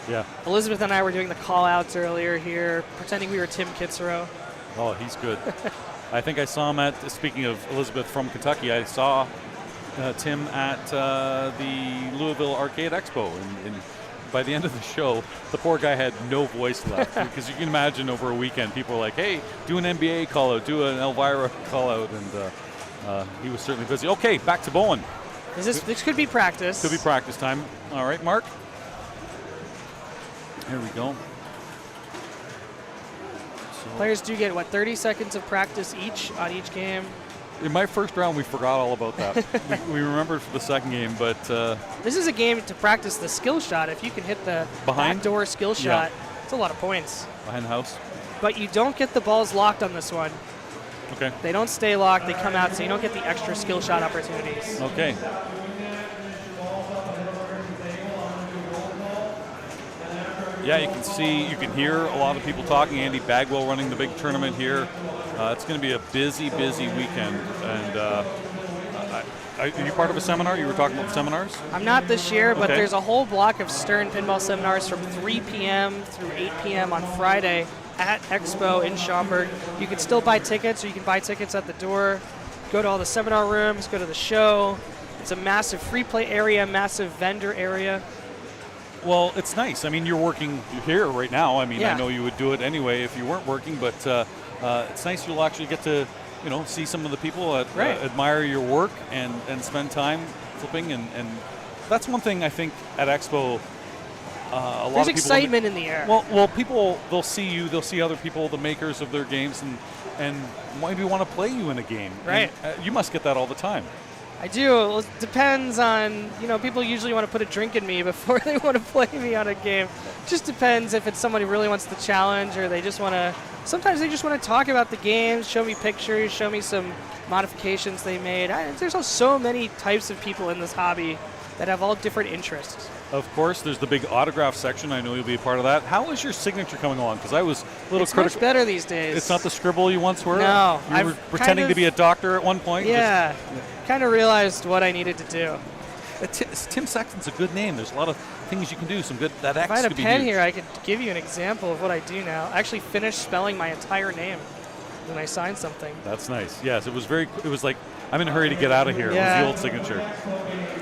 Yeah. Elizabeth and I were doing the call-outs earlier here, pretending we were Tim Kitzrow. Oh, he's good. I think I saw him speaking of Elizabeth from Kentucky, I saw Tim at the Louisville Arcade Expo, and by the end of the show, the poor guy had no voice left because you can imagine over a weekend, people were like, hey, do an NBA call-out, do an Elvira call-out, and he was certainly busy. Okay, back to Bowen. This could be practice. Could be practice time. All right, Mark. Here we go. Players do get, 30 seconds of practice each on each game? In my first round, we forgot all about that. we remembered for the second game, but... this is a game to practice the skill shot. If you can hit the backdoor skill shot, it's a lot of points. Behind the house. But you don't get the balls locked on this one. Okay. They don't stay locked. They come out, so you don't get the extra skill shot opportunities. Okay. Yeah, you can see, you can hear a lot of people talking. Andy Bagwell running the big tournament here. It's going to be a busy, busy weekend. And are you part of a seminar? You were talking about seminars? I'm not this year, but there's a whole block of Stern pinball seminars from 3 p.m. through 8 p.m. on Friday at Expo in Schaumburg. You can still buy tickets, or you can buy tickets at the door. Go to all the seminar rooms, go to the show. It's a massive free play area, massive vendor area. Well, it's nice. I mean, you're working here right now. I mean, yeah. I know you would do it anyway if you weren't working, but it's nice you'll actually get to, see some of the people that admire your work and spend time flipping. And that's one thing I think at Expo, a lot of people... There's excitement in the air. Well, people, they'll see you, they'll see other people, the makers of their games, and maybe want to play you in a game. Right. And, you must get that all the time. I do. Well, it depends on, people usually want to put a drink in me before they want to play me on a game. Just depends if it's someone who really wants the challenge, or they just want to, sometimes they just want to talk about the games, show me pictures, show me some modifications they made. There's so many types of people in this hobby that have all different interests. Of course, there's the big autograph section. I know you'll be a part of that. How is your signature coming along? Because I was a little critical. It's much better these days. It's not the scribble you once were? No. You were pretending to be a doctor at one point? Yeah. Kind of realized what I needed to do. Tim Sexton's a good name. There's a lot of things you can do. Some good, that X If I had a could be pen used. here, I could give you an example of what I do now. I actually finished spelling my entire name when I signed something. That's nice. Yes, it was like, I'm in a hurry to get out of here. Yeah. It was the old signature.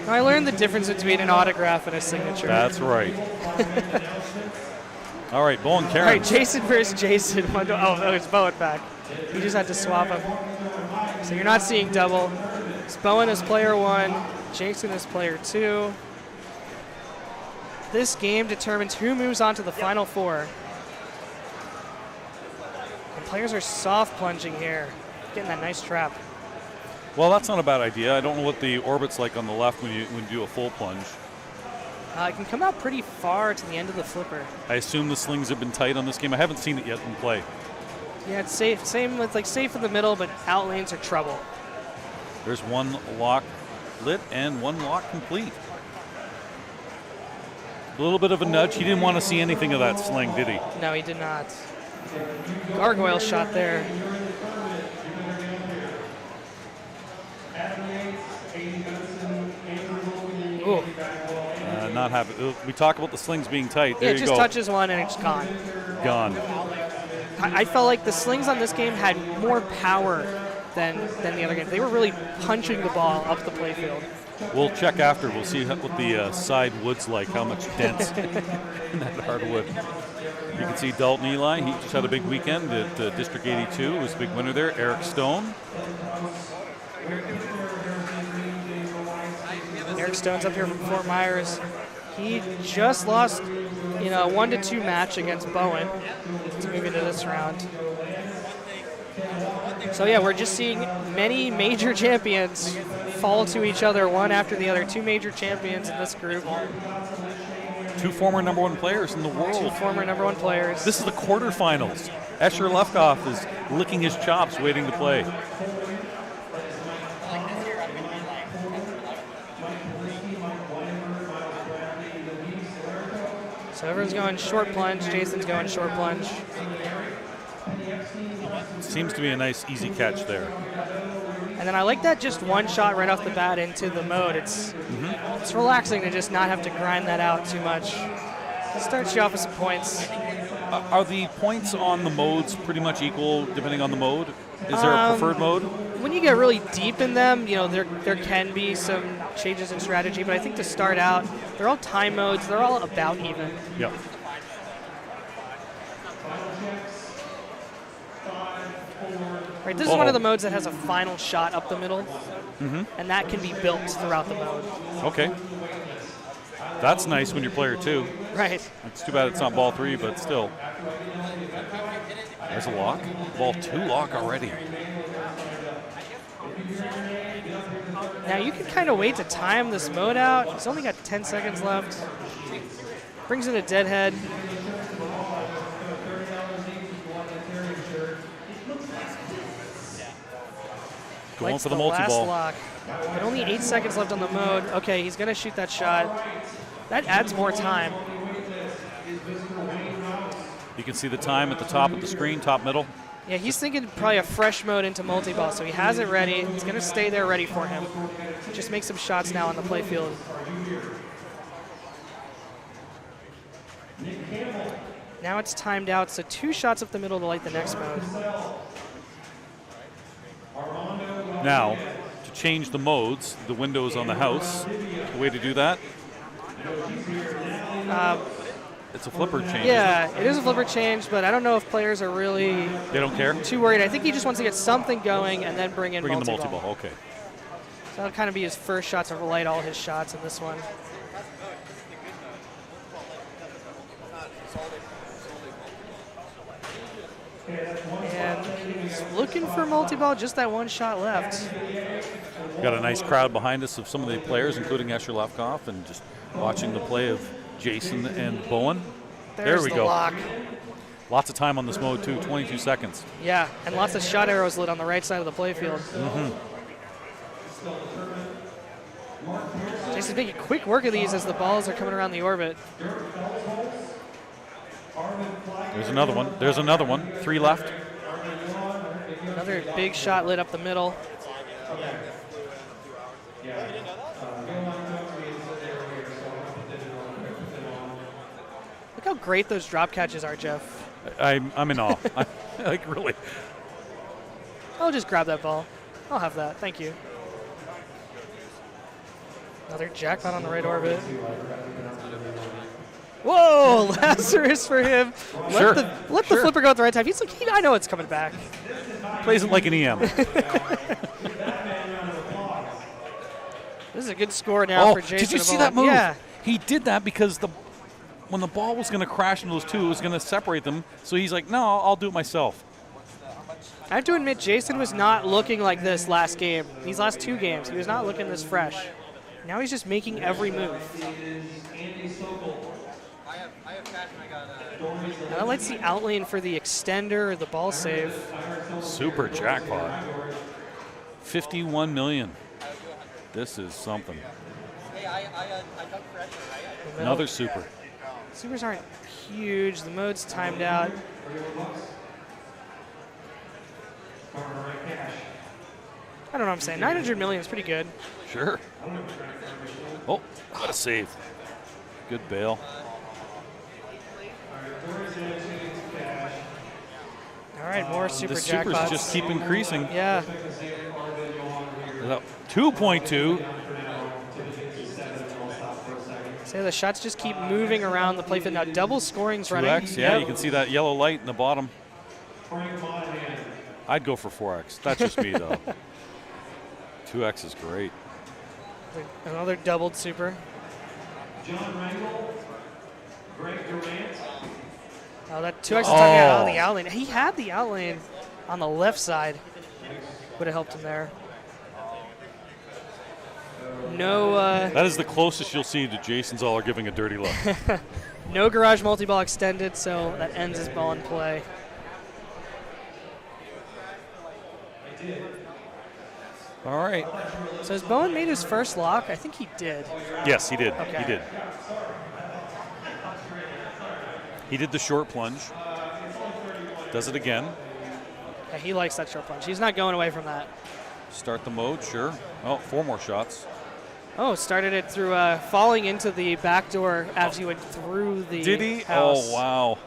I learned the difference between an autograph and a signature. That's right. All right, Bowen Karen. All right, Jason versus Jason. Oh, it's Bowen back. You just had to swap them. So you're not seeing double. It's Bowen as player 1, Jason as player 2. this game determines who moves on to the final four. And players are soft plunging here, getting that nice trap. Well, that's not a bad idea. I don't know what the orbit's like on the left when you do a full plunge. It can come out pretty far to the end of the flipper. I assume the slings have been tight on this game. I haven't seen it yet in play. Yeah, it's safe. Same with like safe in the middle, but out lanes are trouble. There's one lock lit and one lock complete. A little bit of a nudge. He didn't want to see anything of that sling, did he? No, he did not. Gargoyle shot there. Ooh. Not happy. We talk about the slings being tight. There Yeah, you it just go. touches one and it's gone. Gone. I felt like the slings on this game had more power than the other game. They were really punching the ball up the playfield. We'll check after. We'll see what the side wood's like, how much dense in that hardwood. You can see Dalton Eli. He just had a big weekend at District 82. Was a big winner there. Eric Stone. Eric Stone's up here from Fort Myers. He just lost, a 1-2 match against Bowen to move into this round. So yeah, we're just seeing many major champions fall to each other one after the other. Two major champions in this group. Two former number one players in the world. Two former number one players. This is the quarterfinals. Escher Lefkoff is licking his chops waiting to play. So everyone's going short plunge. Jason's going short plunge. Seems to be a nice, easy catch there. And then I like that just one shot right off the bat into the mode. It's relaxing to just not have to grind that out too much. It starts you off with some points. Are the points on the modes pretty much equal depending on the mode? Is there a preferred mode? When you get really deep in them, there can be some changes in strategy, but I think to start out, they're all time modes. They're all about even. Yep. Right, this is one of the modes that has a final shot up the middle, and that can be built throughout the mode. Okay. That's nice when you're player 2. Right. It's too bad it's not ball 3, but still. There's a lock. Ball 2 lock already. Now you can kind of wait to time this mode out. He's only got 10 seconds left. Brings in a deadhead. Going for the last multi-ball. lock. But only 8 seconds left on the mode. Okay, he's going to shoot that shot. That adds more time. You can see the time at the top of the screen, top middle. Yeah, he's thinking probably a fresh mode into multi-ball, so he has it ready. It's going to stay there ready for him. Just make some shots now on the playfield. Now it's timed out, so 2 shots up the middle to light the next mode. Now, to change the modes, the windows on the house, the way to do that? It's a flipper change. Yeah, it is a flipper change, but I don't know if players are really They don't care? too worried. I think he just wants to get something going and then bring in Bring in the multi-ball. multi-ball, okay. So that'll kind of be his first shot to light all his shots in this one. And he's looking for multi-ball, just that one shot left. Got a nice crowd behind us of some of the players, including Escher Lefkoff, and just watching the play of Jason and Bowen. There's there we the go. lock. Lots of time on this mode, too, 22 seconds. Yeah, and lots of shot arrows lit on the right side of the playfield. Jason's making quick work of these as the balls are coming around the orbit. There's another one. There's another one. 3 left. Another big shot lit up the middle. Look how great those drop catches are, Jeff. I'm in awe. Like, really. I'll just grab that ball. I'll have that. Thank you. Another jackpot on the right orbit. Whoa, Lazarus for him. Sure. Let the flipper go at the right time. He's like, I know it's coming back. Plays it like an EM. This is a good score now for Jason. Did you see that move? Yeah. He did that because when the ball was going to crash into those two, it was going to separate them. So he's like, no, I'll do it myself. I have to admit, Jason was not looking like this last game. These last 2 games, he was not looking this fresh. Now he's just making every move. Now let's see outlane for the extender or the ball save. Super jackpot. 51 million. This is something. Another super. Supers aren't huge. The mode's timed out. I don't know what I'm saying. 900 million is pretty good. Sure. Oh, what a save. Good bail. All right, more super the jackpots. supers just keep increasing. Yeah. 2.2. So the shots just keep moving around the playfield. Now double scoring's running. 2x, yeah, you can see that yellow light in the bottom. I'd go for 4x. That's just me, though. 2x is great. Another doubled super. Oh, that 2x is talking about the outlane. He had the outlane on the left side. Would have helped him there. No. That is the closest you'll see to Jason's all are giving a dirty look. No garage multi-ball extended, so that ends his ball in play. All right. So has Bowen made his first lock? I think he did. Yes, he did. Okay. He did. He did the short plunge. Does it again. Yeah, he likes that short plunge. He's not going away from that. Start the mode, sure. Oh, 4 more shots. Oh, started it through falling into the back door as he went through the Did he? house. Oh, wow.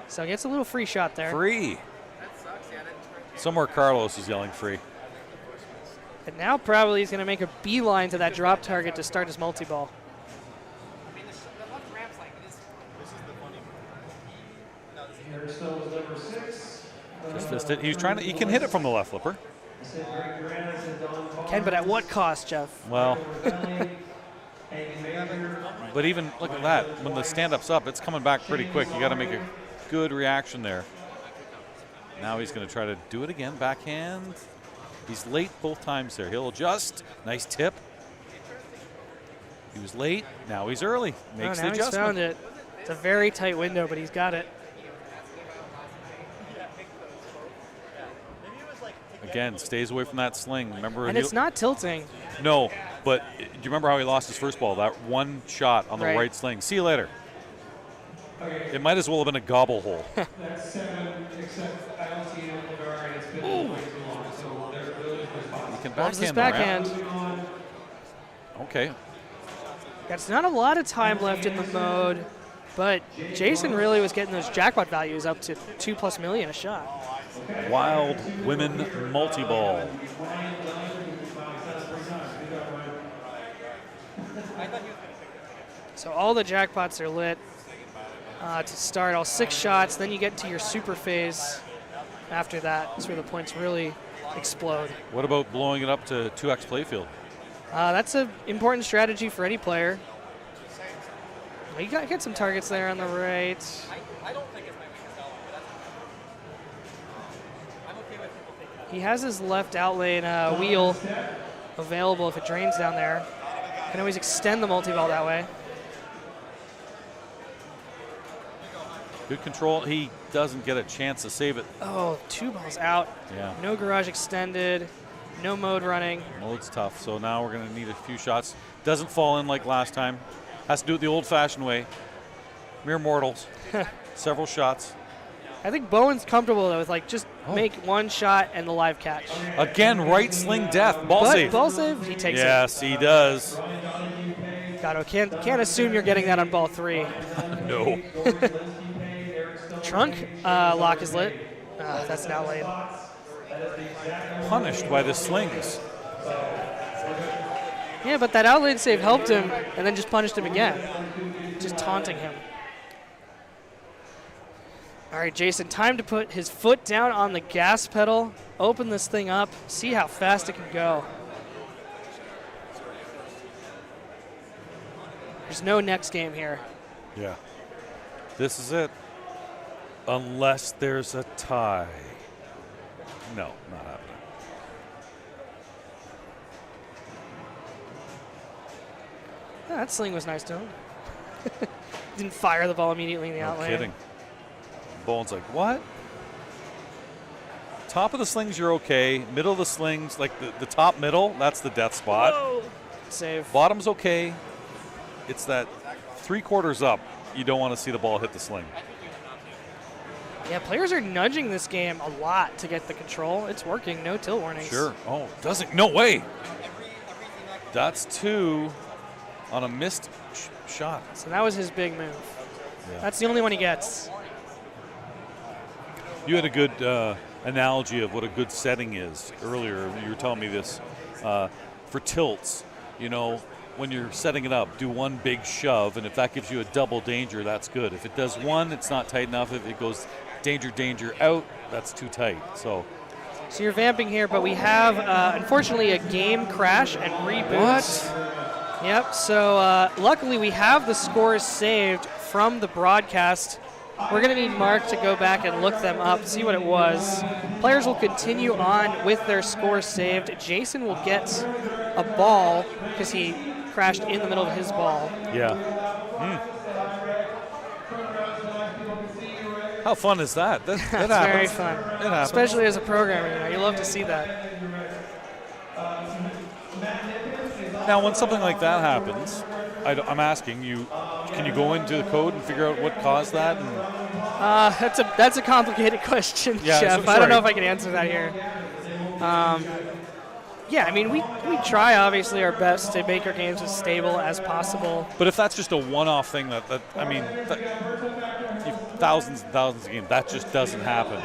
So he gets a little free shot there. Free. Somewhere Carlos is yelling free. And now probably he's going to make a beeline to that drop target to start his multi-ball. Just missed it. He was trying to. He can hit it from the left flipper. Can, but at what cost, Jeff? Well, but even look at that. When the stand-up's up, it's coming back pretty quick. You got to make a good reaction there. Now he's going to try to do it again. Backhand. He's late both times there. He'll adjust. Nice tip. He was late. Now he's early. Makes the now he's adjustment. found it. It's a very tight window, but he's got it. Again, stays away from that sling. Remember, And it's not tilting. No, but do you remember how he lost his first ball? That one shot on the right sling. See you later. It might as well have been a gobble hole. That's 7, except I don't see it in the guard. It's been way too long, so You can Loves his backhand. backhand. Okay. That's not a lot of time left in the mode, but Jason really was getting those jackpot values up to 2+ million a shot. Wild women multi-ball. So all the jackpots are lit to start all 6 shots. Then you get to your super phase. After that, that's where the points really explode. What about blowing it up to 2x playfield? That's an important strategy for any player. Well, you got some targets there on the right. He has his left outlane wheel available if it drains down there. Can always extend the multi-ball that way. Good control. He doesn't get a chance to save it. Oh, 2 balls out. Yeah. No garage extended. No mode running. Mode's tough, so now we're going to need a few shots. Doesn't fall in like last time. Has to do it the old-fashioned way. Mere mortals. Several shots. I think Bowen's comfortable though with like just make 1 shot and the live catch. Again, right sling death. Ball save. Ball save, he takes it. Yes, he does. God, can't assume you're getting that on ball 3. No. Trunk lock is lit. That's an outlane. Punished by the slings. Yeah, but that outlane save helped him and then just punished him again. Just taunting him. All right, Jason, time to put his foot down on the gas pedal, open this thing up, see how fast it can go. There's no next game here. Yeah. This is it. Unless there's a tie. No, not happening. Yeah, that sling was nice to him. Didn't fire the ball immediately in the No outline. kidding. Bowen's like, what? Top of the slings, you're okay. Middle of the slings, like the top middle, that's the death spot. Whoa. Save. Bottom's okay. It's that 3/4 up. You don't want to see the ball hit the sling. Yeah, players are nudging this game a lot to get the control. It's working. No tilt warnings. Sure. Oh, doesn't. No way. That's 2 on a missed shot. So that was his big move. Yeah. That's the only one he gets. You had a good analogy of what a good setting is earlier. You were telling me this for tilts. You know, when you're setting it up, do one big shove, and if that gives you a double danger, that's good. If it does one, it's not tight enough. If it goes danger, danger, out, that's too tight. So you're vamping here, but we have, unfortunately, a game crash and reboot. What? Yep, so luckily we have the scores saved from the broadcast. We're going to need Mark to go back and look them up, see what it was. Players will continue on with their scores saved. Jason will get a ball because he crashed in the middle of his ball. Yeah. How fun is that? That That's happens. very fun. It happens. Especially as a programmer, you love to see that. Now, when something like that happens, I'm asking you, can you go into the code and figure out what caused that? And That's a complicated question, Yeah, Jeff. so- I don't know sorry. if I can answer that here. Yeah, I mean, we try obviously our best to make our games as stable as possible. But if that's just a one-off thing, thousands and thousands of games, that just doesn't happen.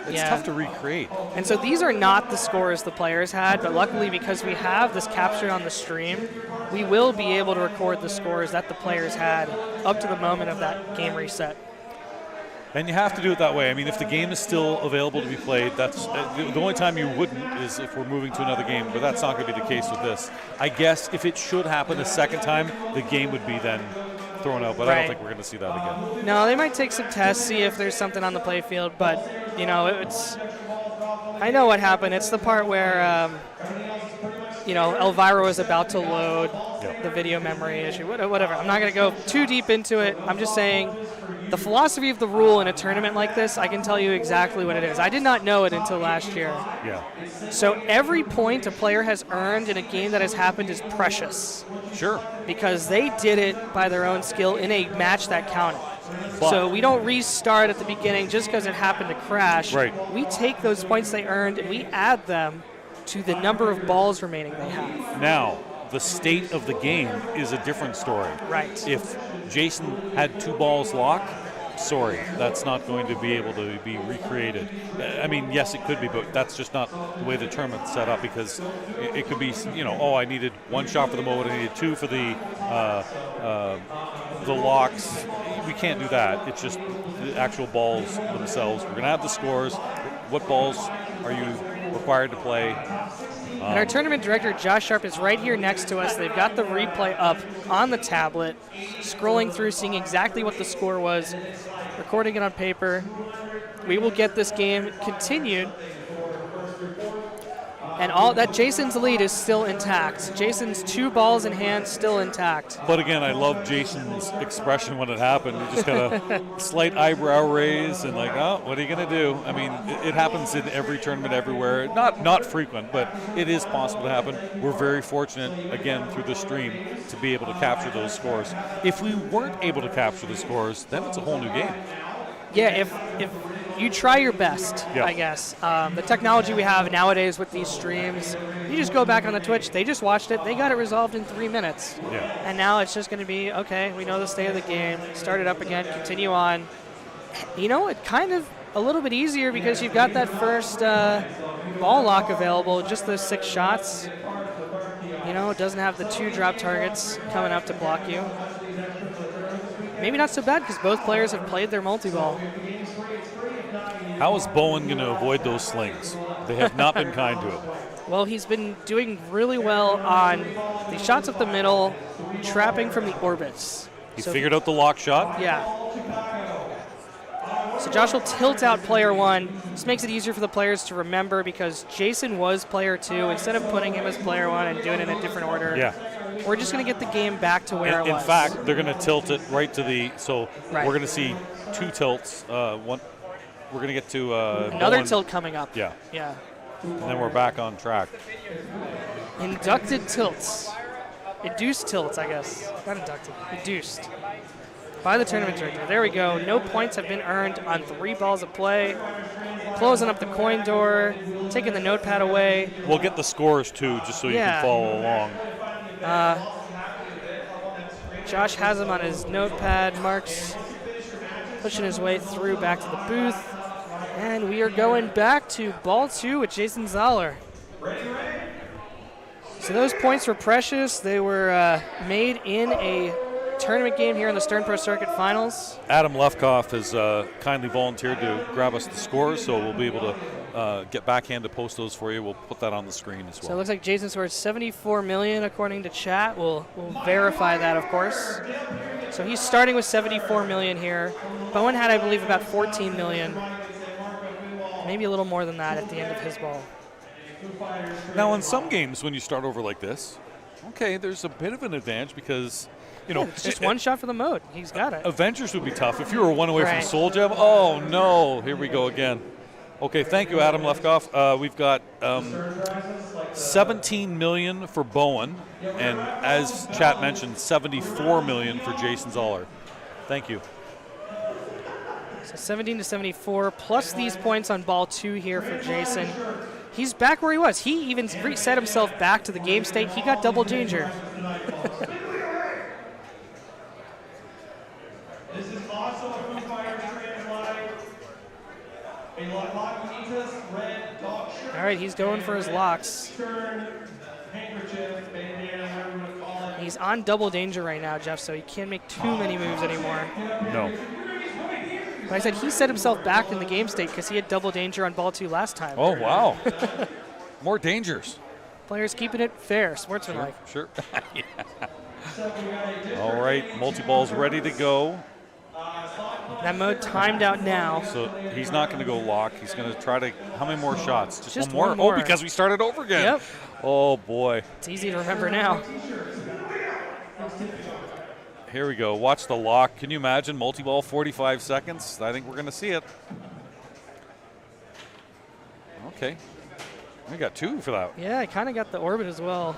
It's Yeah. tough to recreate. And so these are not the scores the players had, but luckily because we have this captured on the stream, we will be able to record the scores that the players had up to the moment of that game reset. And you have to do it that way. I mean, if the game is still available to be played, that's the only time you wouldn't is if we're moving to another game, but that's not going to be the case with this. I guess if it should happen a second time, the game would be then thrown out, but I don't Right. think we're going to see that again. No, they might take some tests, see if there's something on the play field, but, you know, I know what happened. It's the part where, Elvira was about to load the video memory issue, whatever. I'm not going to go too deep into it. I'm just saying the philosophy of the rule in a tournament like this, I can tell you exactly what it is. I did not know it until last year. Yeah. So every point a player has earned in a game that has happened is precious. Sure. Because they did it by their own skill in a match that counted. But- So we don't restart at the beginning just because it happened to crash. Right. We take those points they earned and we add them to the number of balls remaining they have. Now, the state of the game is a different story. Right. If Jason had 2 balls locked, sorry, that's not going to be able to be recreated. I mean, yes, it could be, but that's just not the way the tournament's set up because it could be, I needed 1 shot for the mode, I needed 2 for the locks. We can't do that. It's just the actual balls themselves. We're going to have the scores. What balls are you required to play? And our tournament director, Josh Sharp, is right here next to us. They've got the replay up on the tablet, scrolling through, seeing exactly what the score was, recording it on paper. We will get this game continued. And all that Jason's lead is still intact. Jason's 2 balls in hand still intact. But again, I love Jason's expression when it happened. He just got a slight eyebrow raise and like, oh, what are you going to do? I mean, it happens in every tournament everywhere. Not frequent, but it is possible to happen. We're very fortunate, again, through the stream to be able to capture those scores. If we weren't able to capture the scores, then it's a whole new game. Yeah, if you try your best, Yeah. I guess. The technology we have nowadays with these streams, you just go back on the Twitch, they just watched it, they got it resolved in 3 minutes. Yeah. And now it's just going to be, okay, we know the state of the game, start it up again, continue on. It kind of a little bit easier because you've got that first ball lock available, just those 6 shots. It doesn't have the 2 drop targets coming up to block you. Maybe not so bad because both players have played their multi-ball. How is Bowen going to avoid those slings? They have not been kind to him. Well, he's been doing really well on the shots up the middle, trapping from the orbits. He figured out the lock shot. Yeah. So Josh will tilt out player 1. This makes it easier for the players to remember because Jason was player 2. Instead of putting him as player 1 and doing it in a different order, we're just going to get the game back to where it was. In fact, they're going to tilt it right to the – so Right. we're going to see 2 tilts. One, we're going to get to another tilt coming up. Yeah. Yeah. And then we're back on track. Inducted tilts. Induced tilts, I guess. Not inducted. Induced. By the tournament director. There we go. No points have been earned on 3 balls of play. Closing up the coin door. Taking the notepad away. We'll get the scores, too, just so you can follow along. Josh has him on his notepad. Mark's pushing his way through back to the booth. And we are going back to ball 2 with Jason Zoller. So those points were precious. They were made in a tournament game here in the Stern Pro Circuit Finals. Adam Lefkoff has kindly volunteered to grab us the scores, so we'll be able to get backhand to post those for you. We'll put that on the screen as well. So it looks like Jason scored 74 million according to chat. We'll verify that, of course. So he's starting with 74 million here. Bowen had, I believe, about 14 million. Maybe a little more than that at the end of his ball. Now, in some games, when you start over like this, okay, there's a bit of an advantage because, you know. It's just one shot for the mode. He's got it. Avengers would be tough. If you were 1 away Right. from Soul Gem, oh, no. Here we go again. Okay, thank you, Adam Lefkoff. We've got 17 million for Bowen, and as chat mentioned, 74 million for Jason Zoller. Thank you. So 17 to 74, plus these points on ball 2 here for Jason. He's back where he was. He even reset himself back to the game state. He got double danger. This is also a Foo Fighters trans a Lagunitas red dog shirt. All right, he's going for his locks. Handkerchief, bandana, whatever you want to call it. He's on double danger right now, Jeff, so he can't make too many moves anymore. No. But I said he set himself back in the game state because he had double danger on ball 2 last time. Oh, wow. More dangers. Players keeping it fair, sportsmanlike. Sure. Yeah. All right, multi-ball's ready to go. That mode timed out now. So he's not going to go lock. He's going to try to, how many more shots? Just one more. Oh, because we started over again. Yep. Oh, boy. It's easy to remember now. Here we go. Watch the lock. Can you imagine multi-ball 45 seconds? I think we're going to see it. Okay. We got 2 for that. Yeah, I kind of got the orbit as well.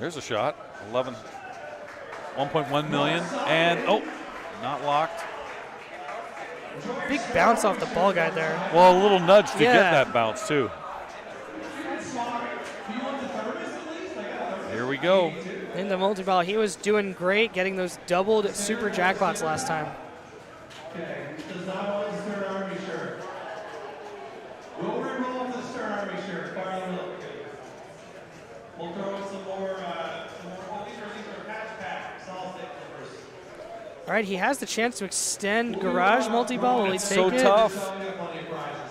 There's a shot. 11. 1.1 million. And, oh, not locked. Big bounce off the ball guy there. Well, a little nudge to Yeah. get that bounce, too. Here we go. In the multi-ball, he was doing great getting those doubled super jackpots last time. Does not want the Stern Army shirt. We'll re-roll the Stern Army shirt. Fire the milk. We'll throw in some more these are patch packs. All stick flippers. All right, he has the chance to extend garage multi-ball. Will he It's take so it? tough.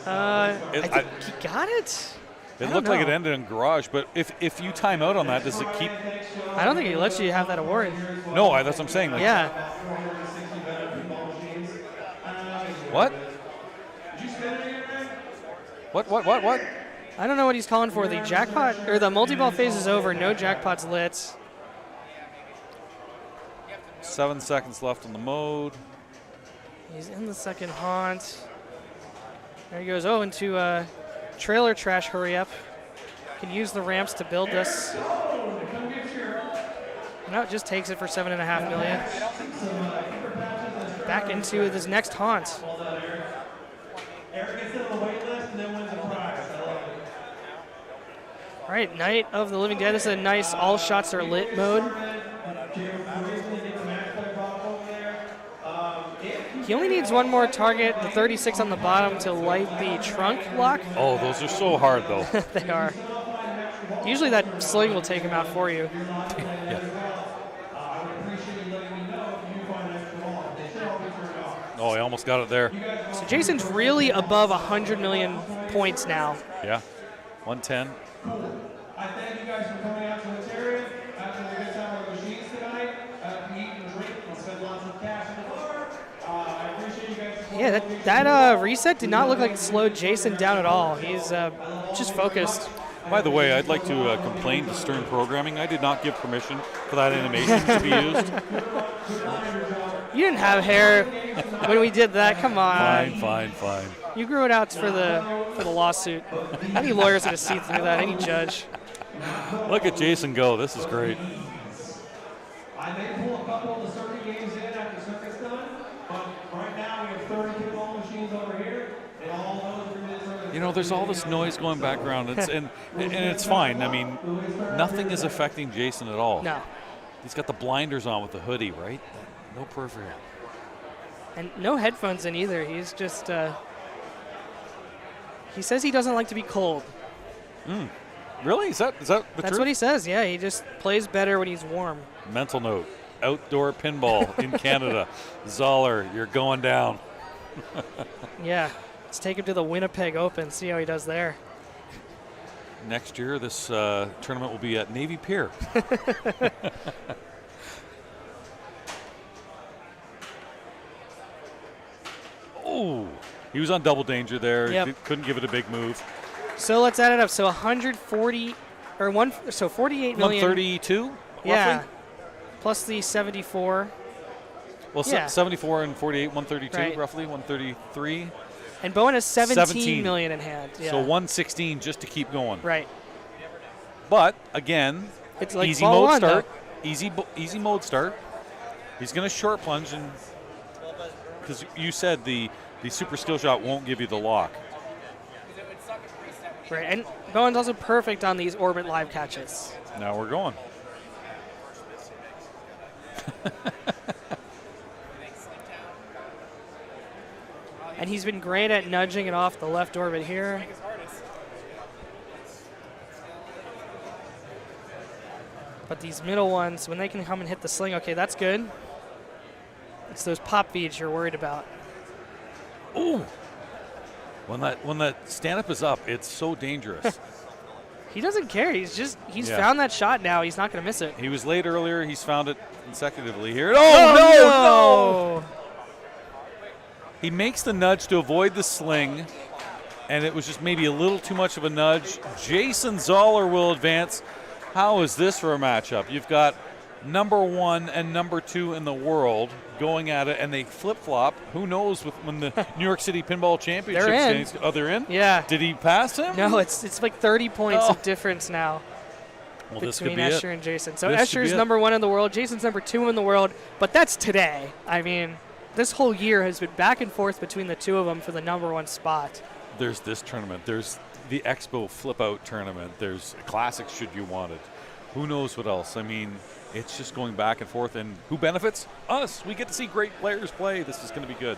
I think he got it. It I looked don't like it know. ended in garage, but if you time out on that, does it keep? I don't think he lets you have that award. No, that's what I'm saying. Like, Yeah. What? What? I don't know what he's calling for. The jackpot or the multi-ball phase is over. No jackpots lit. 7 seconds left on the mode. He's in the second haunt. There he goes. Oh, into trailer trash. Hurry up. Can use the ramps to build this. No, it just takes it for 7.5 million. Back into this next haunt. Eric gets on the wait list and then wins a prize. I love it. All right, Night of the Living Dead. This is a nice all shots are lit mode. He only needs one more target, the 36 on the bottom, to light the trunk lock. Oh, those are so hard, though. They are. Usually that sling will take him out for you. Oh, he almost got it there. So Jason's really above 100 million points now. Yeah. 110. I thank you guys for coming out to Ontario after the good time with machines tonight. To eat and drink and spend lots of cash at the bar. I appreciate you guys. Yeah, That reset did not look like it slowed Jason down at all. He's just focused. By the way, I'd like to complain to Stern Programming. I did not give permission for that animation to be used. You didn't have hair when we did that. Come on. Fine. You grew it out for the lawsuit. Any lawyer's going to see through that, any judge. Look at Jason go. This is great. I may pull a couple of the circuit games in after circuit's done, but right now we have 30 pinball machines over here, and all those are You know, there's all this noise going background, and it's fine. I mean, nothing is affecting Jason at all. No. He's got the blinders on with the hoodie, right? No peripheral. And no headphones in either. He's just, he says he doesn't like to be cold. Really? Is that the That's truth? what he says, yeah. He just plays better when he's warm. Mental note, outdoor pinball in Canada. Zoller, you're going down. Yeah. Let's take him to the Winnipeg Open, see how he does there. Next year, this tournament will be at Navy Pier. Oh, he was on double danger there. Yep. Couldn't give it a big move. So let's add it up. So 140, so 48 million. 132, roughly? Yeah. Plus the 74. Well, Yeah. 74 and 48, 132, Right. roughly, 133. And Bowen has 17 17 million in hand. Yeah. So 116 just to keep going. Right. But again, It's like easy ball mode one, start. Easy mode start. He's going to short plunge, and because you said the super skill shot won't give you the lock. Right. And Bowen's also perfect on these orbit live catches. Now we're going. And he's been great at nudging it off the left orbit here. But these middle ones, when they can come and hit the sling, okay, that's good. It's those pop feeds you're worried about. Ooh. When that stand-up is up, it's so dangerous. He doesn't care. He's Yeah. found that shot now. He's not going to miss it. He was late earlier. He's found it consecutively here. Oh, no! He makes the nudge to avoid the sling, and it was just maybe a little too much of a nudge. Jason Zoller will advance. How is this for a matchup? You've got number 1 and number 2 in the world going at it, and they flip-flop. Who knows when the New York City Pinball Championship They're in. stands. Oh, they're in? Yeah. Did he pass him? No, it's like 30 points Oh. of difference now Well, this could between be Escher it. and Jason. So This should be Escher's it. number 1 in the world. Jason's number 2 in the world. But that's today. I mean, this whole year has been back and forth between the two of them for the number 1 spot. There's this tournament. There's the Expo Flip-Out tournament. There's Classics should you want it. Who knows what else? I mean, it's just going back and forth. And who benefits? Us. We get to see great players play. This is going to be good.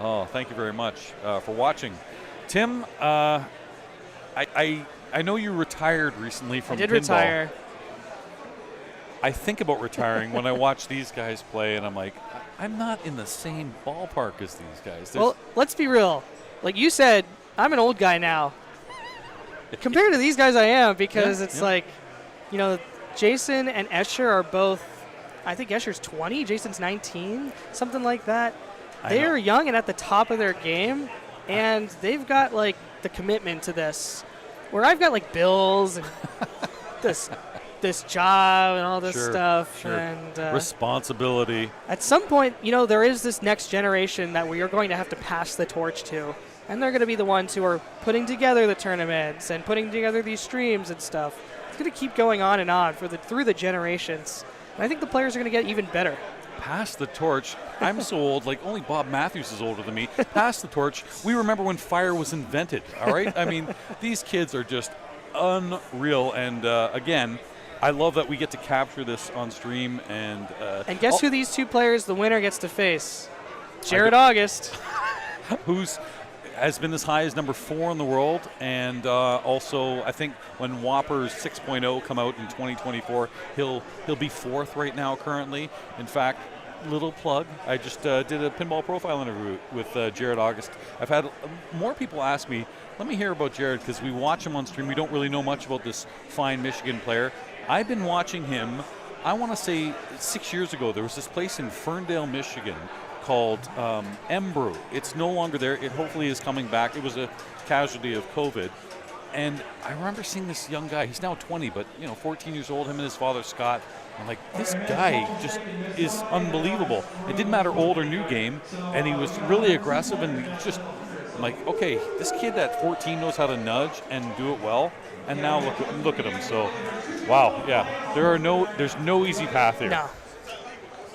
Oh, thank you very much for watching. Tim, I know you retired recently from I did pinball. retire. I think about retiring when I watch these guys play, and I'm like, I'm not in the same ballpark as these guys. Well, let's be real. Like you said, I'm an old guy now. Compared to these guys, I am, because it's like, you know, Jason and Escher are both, I think Escher's 20, Jason's 19, something like that. They are young and at the top of their game, and they've got, like, the commitment to this. Where I've got, like, bills and this job and all this stuff. Sure. And responsibility. at some point, you know, there is this next generation that we are going to have to pass the torch to. And they're going to be the ones who are putting together the tournaments and putting together these streams and stuff. It's going to keep going on and on through the generations. And I think the players are going to get even better. Pass the torch. I'm so old, like only Bob Matthews is older than me. Pass the torch. We remember when fire was invented, all right? I mean, these kids are just unreal. And again, I love that we get to capture this on stream. And guess who these two players, the winner, gets to face? Jared August. Has been as high as number 4 in the world, and also I think when Whoppers 6.0 come out in 2024, he'll be 4th right now currently. In fact, little plug, I just did a pinball profile interview with Jared August. I've had more people ask me, let me hear about Jared, because we watch him on stream. We don't really know much about this fine Michigan player. I've been watching him, I want to say 6 years ago. There was this place in Ferndale, Michigan called M-Brew. It's no longer there. It hopefully is coming back. It was a casualty of COVID. And I remember seeing this young guy. He's now 20, but 14 years old. Him and his father Scott. I'm like, this guy just is unbelievable. It didn't matter old or new game, and he was really aggressive. And just, I'm like, okay, this kid at 14 knows how to nudge and do it well. And now look at him. So, wow, yeah. There's no easy path here. No.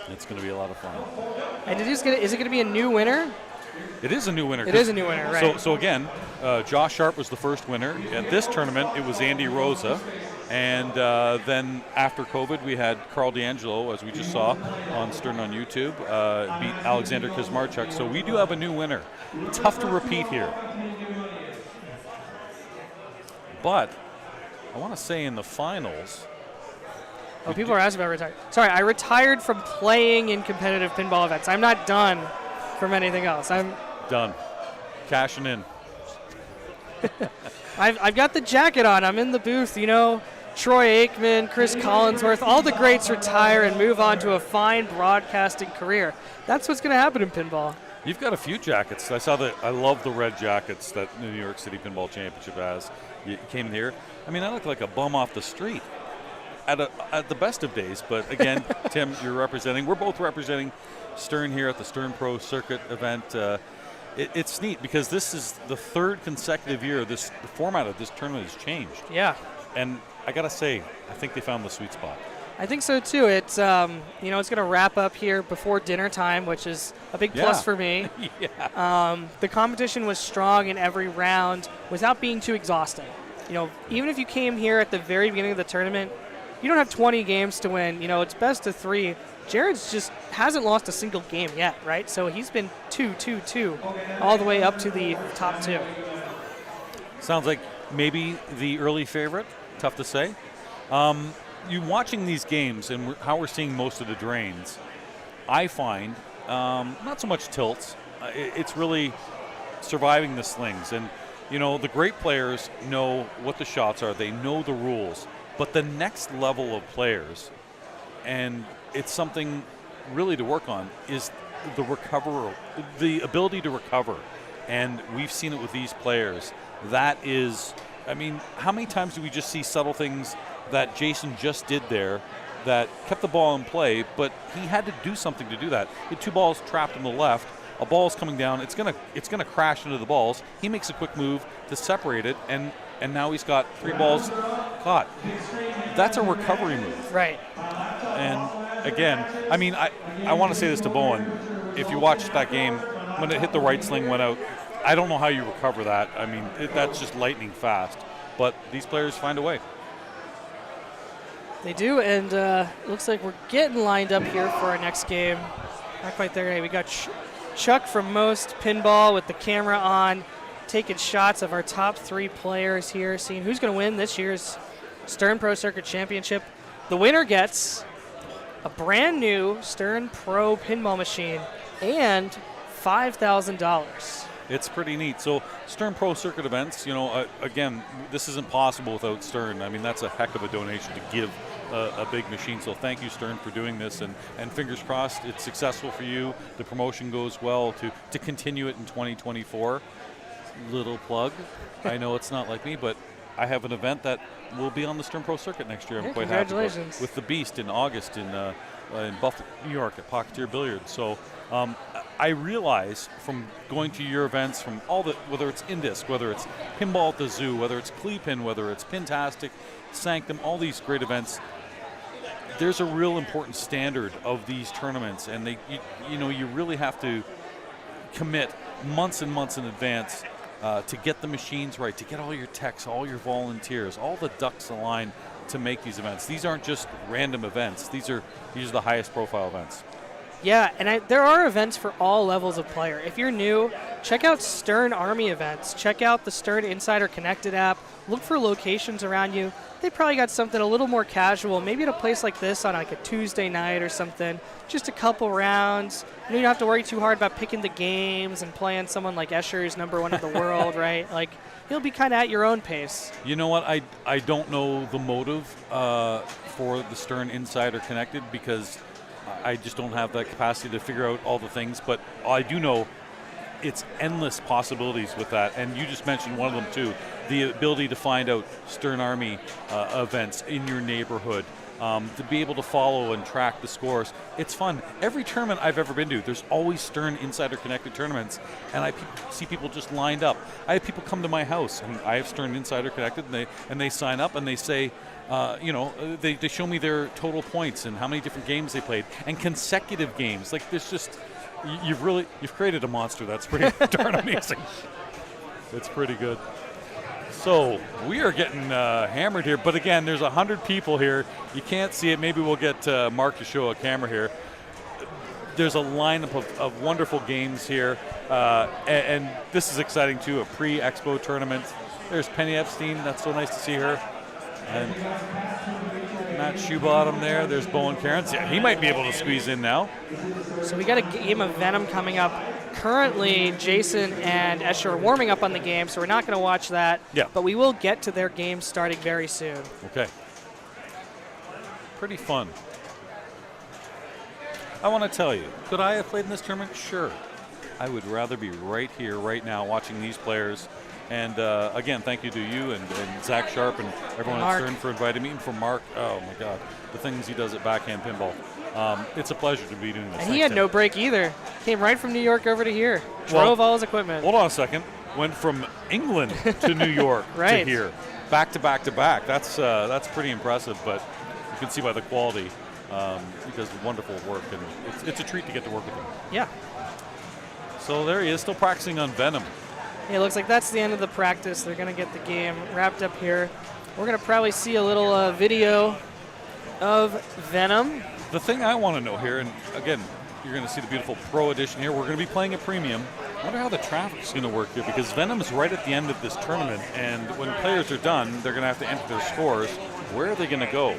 It's going to be a lot of fun. And is it going to be a new winner? It is a new winner. It is a new winner, right. So again, Josh Sharp was the first winner. At this tournament, it was Andy Rosa. And then after COVID, we had Carl D'Angelo, as we just saw on Stern on YouTube, beat Alexander Kazmarchuk. So we do have a new winner. Tough to repeat here. But I want to say in the finals... Oh, people are asking about retired. Sorry, I retired from playing in competitive pinball events. I'm not done from anything else. I'm done. Cashing in. I've got the jacket on. I'm in the booth. Troy Aikman, Chris Collinsworth, all the greats retire and move on to a fine broadcasting career. That's what's going to happen in pinball. You've got a few jackets. I love the red jackets that the New York City Pinball Championship has. You came in here. I mean, I look like a bum off the street at the best of days. But again, Tim, we're both representing Stern here at the Stern Pro Circuit event. It's neat because this is the third consecutive year the format of this tournament has changed. Yeah. And I got to say, I think they found the sweet spot. I think so too. It's it's going to wrap up here before dinner time, which is a big plus for me. Yeah. The competition was strong in every round without being too exhausting. Even if you came here at the very beginning of the tournament, you don't have 20 games to win. It's best of 3. Jared's just hasn't lost a single game yet, right? So he's been 2-2-2 all the way up to the top 2. Sounds like maybe the early favorite. Tough to say. You watching these games and how we're seeing most of the drains, I find not so much tilts. It's really surviving the slings. And, the great players know what the shots are. They know the rules. But the next level of players, and it's something really to work on, is the ability to recover. And we've seen it with these players. That is, how many times do we just see subtle things that Jason just did there that kept the ball in play, but he had to do something to do that. He had 2 balls trapped on the left. A ball's coming down. It's gonna crash into the balls. He makes a quick move to separate it, and now he's got 3 balls caught. That's a recovery move. Right. And again, I want to say this to Bowen. If you watched that game, when it hit the right sling, went out, I don't know how you recover that. That's just lightning fast. But these players find a way. They do, and it looks like we're getting lined up here for our next game. Not quite there yet. We got Chuck from Most Pinball with the camera on, taking shots of our top 3 players here, seeing who's going to win this year's Stern Pro Circuit Championship. The winner gets a brand new Stern Pro pinball machine and $5,000. It's pretty neat. So Stern Pro Circuit events, again, this isn't possible without Stern. That's a heck of a donation to give a big machine. So thank you, Stern, for doing this. And fingers crossed it's successful for you. The promotion goes well to continue it in 2024. Little plug. I know it's not like me, but I have an event that will be on the Stern Pro Circuit next year. I'm quite happy congratulations. with the Beast in August in Buffalo, New York at Pocketeer Billiards. So I realize from going to your events, from all the, whether it's Indisc, whether it's Pinball at the Zoo, whether it's Cleapin, whether it's Pintastic, Sanctum, all these great events, there's a real important standard of these tournaments, and you really have to commit months and months in advance to get the machines right, to get all your techs, all your volunteers, all the ducks aligned to make these events. These aren't just random events. These are the highest profile events. Yeah, and there are events for all levels of player. If you're new, check out Stern Army events. Check out the Stern Insider Connected app. Look for locations around you. They probably got something a little more casual, maybe at a place like this on like a Tuesday night or something. Just a couple rounds. You don't have to worry too hard about picking the games and playing someone like Escher's #1 of the world, right? Like, you'll be kind of at your own pace. You know what? I don't know the motive for the Stern Insider Connected, because I just don't have that capacity to figure out all the things, but I do know it's endless possibilities with that. And you just mentioned one of them too, the ability to find out Stern Army events in your neighborhood, to be able to follow and track the scores. It's fun. Every tournament I've ever been to, there's always Stern Insider Connected tournaments, and I see people just lined up. I have people come to my house, and I have Stern Insider Connected, and they sign up and they say, they show me their total points and how many different games they played and consecutive games. Like, there's just, you've created a monster that's pretty darn amazing. It's pretty good. So we are getting hammered here, but again, there's 100 people here. You can't see it. Maybe we'll get Mark to show a camera here. There's a lineup of wonderful games here, and this is exciting too. A pre-expo tournament. There's Penny Epstein. That's so nice to see her. And Matt Shoebottom there. There's Bowen Cairns. Yeah, he might be able to squeeze in now. So we got a game of Venom coming up. Currently, Jason and Escher are warming up on the game, so we're not going to watch that. Yeah. But we will get to their game starting very soon. Okay. Pretty fun. I want to tell you, could I have played in this tournament? Sure. I would rather be right here, right now, watching these players. And again, thank you to you and Zach Sharp and everyone at Stern for inviting me, and for Mark. Oh my God, the things he does at Backhand Pinball. It's a pleasure to be doing this. And he had no break either. Came right from New York over to here. Drove all his equipment. Hold on a second. Went from England to New York to here, back to back to back. That's pretty impressive. But you can see by the quality, he does wonderful work, and it's a treat to get to work with him. Yeah. So there he is, still practicing on Venom. It looks like that's the end of the practice. They're going to get the game wrapped up here. We're going to probably see a little video of Venom. The thing I want to know here, and again, you're going to see the beautiful Pro Edition here. We're going to be playing a premium. I wonder how the traffic is going to work here, because Venom is right at the end of this tournament, and when players are done, they're going to have to enter their scores. Where are they going to go?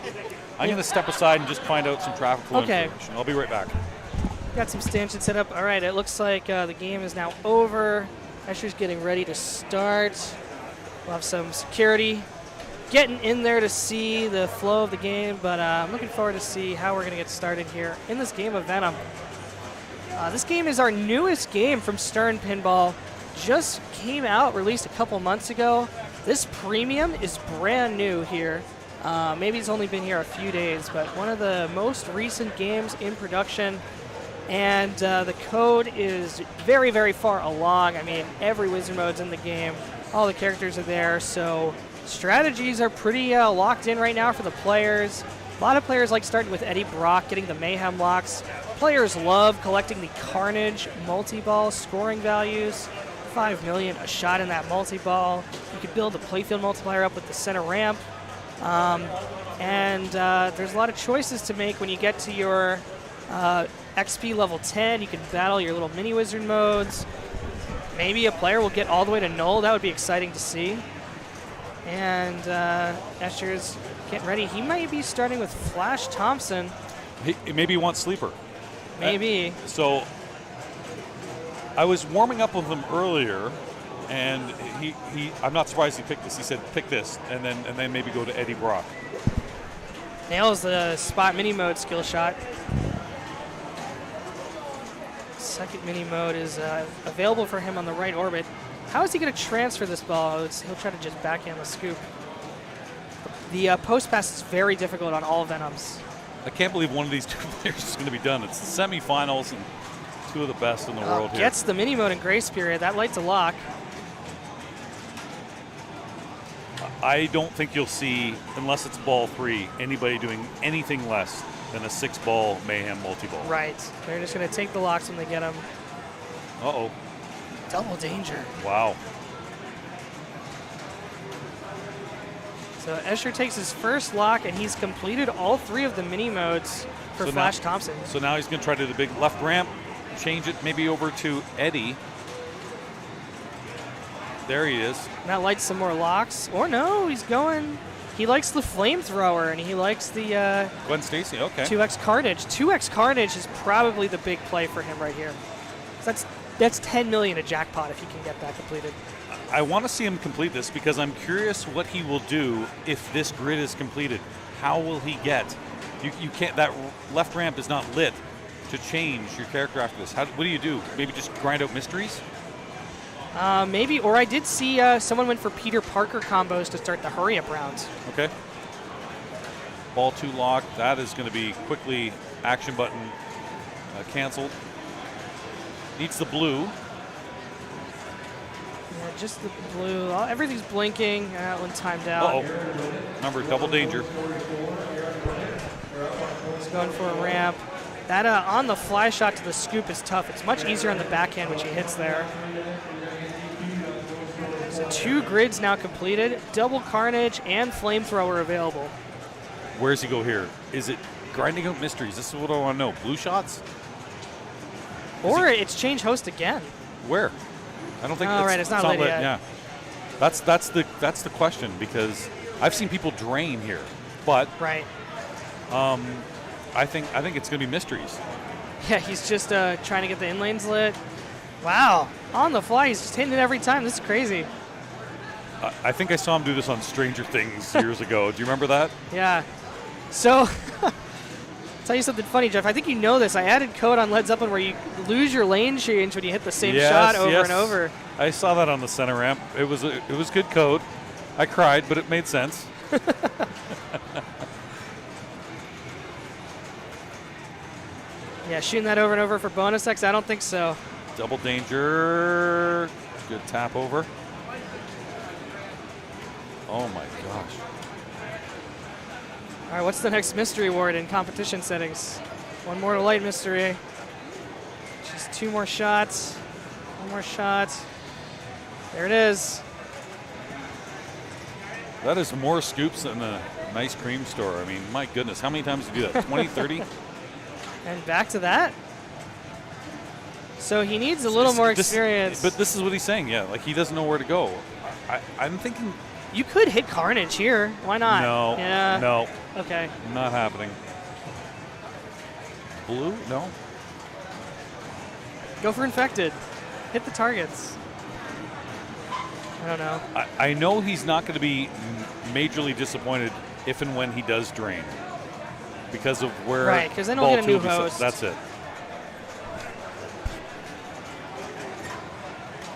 I'm going to step aside and just find out some traffic flow information. I'll be right back. Got some stanchions set up. All right, it looks like the game is now over. Escher's getting ready to start. We'll have some security getting in there to see the flow of the game, but I'm looking forward to see how we're going to get started here in this game of Venom. This game is our newest game from Stern Pinball. Just came out, released a couple months ago. This premium is brand new here. Maybe it's only been here a few days, but one of the most recent games in production. And the code is very, very far along. I mean, every wizard mode's in the game. All the characters are there, so strategies are pretty locked in right now for the players. A lot of players like starting with Eddie Brock, getting the Mayhem locks. Players love collecting the Carnage multi-ball scoring values. 5 million a shot in that multi-ball. You could build the playfield multiplier up with the center ramp. And there's a lot of choices to make when you get to your XP level 10. You can battle your little mini wizard modes. Maybe a player will get all the way to null. That would be exciting to see. And Escher's getting ready. He might be starting with Flash Thompson. Maybe he wants Sleeper. Maybe. So I was warming up with him earlier, and he I'm not surprised he picked this. He said pick this, and then maybe go to Eddie Brock. Nails the spot mini mode skill shot. Second mini mode is available for him on the right orbit. How is he going to transfer this ball? He'll try to just backhand the scoop. The post pass is very difficult on all Venoms. I can't believe one of these two players is going to be done. It's the semifinals and two of the best in the world here. Gets the mini mode in grace period. That lights a lock. I don't think you'll see, unless it's ball 3, anybody doing anything less than a 6-ball Mayhem multi-ball. Right. They're just going to take the locks when they get them. Uh-oh. Double danger. Wow. So Escher takes his first lock, and he's completed all 3 of the mini modes for Flash Thompson. So now he's going to try to do the big left ramp, change it maybe over to Eddie. There he is. And that lights some more locks. Or no, he's going. He likes the flamethrower, and he likes the Gwen Stacy, okay. 2x Carnage. 2x Carnage is probably the big play for him right here. So that's 10 million a jackpot if he can get that completed. I want to see him complete this because I'm curious what he will do if this grid is completed. How will he get You can't. That left ramp is not lit to change your character after this. What do you do? Maybe just grind out mysteries? Maybe, or I did see someone went for Peter Parker combos to start the hurry-up rounds. Okay. Ball 2 lock. That is going to be quickly action button canceled. Needs the blue. Yeah, just the blue. Everything's blinking. That one timed out. Uh-oh. Remember, double danger. He's going for a ramp. That on the fly shot to the scoop is tough. It's much easier on the backhand, which he hits there. So 2 grids now completed. Double Carnage and Flamethrower available. Where does he go here? Is it grinding out mysteries? This is what I want to know. Blue shots? Or it's change host again. Where? I don't think. Oh, right, it's not lit yet. Yeah, that's the question, because I've seen people drain here, but right. I think it's going to be mysteries. Yeah, he's just trying to get the in lanes lit. Wow, on the fly, he's just hitting it every time. This is crazy. I think I saw him do this on Stranger Things years ago. Do you remember that? Yeah. So, I'll tell you something funny, Jeff. I think you know this. I added code on Led Zeppelin where you lose your lane change when you hit the same shot over and over. I saw that on the center ramp. It was good code. I cried, but it made sense. Yeah, shooting that over and over for bonus X? I don't think so. Double danger. Good tap over. Oh my gosh. All right, what's the next mystery ward in competition settings? One more to light mystery. Just 2 more shots. 1 more shot. There it is. That is more scoops than a nice cream store. I mean, my goodness, how many times do you do that? 20, 30? And back to that. So he needs a little more experience. But this is what he's saying, yeah. Like, he doesn't know where to go. I'm thinking... You could hit Carnage here. Why not? No. Yeah. No. Okay. Not happening. Blue? No. Go for Infected. Hit the targets. I don't know. I know he's not going to be majorly disappointed if and when he does drain. Because of where... Right, because then he'll get a new host. That's it.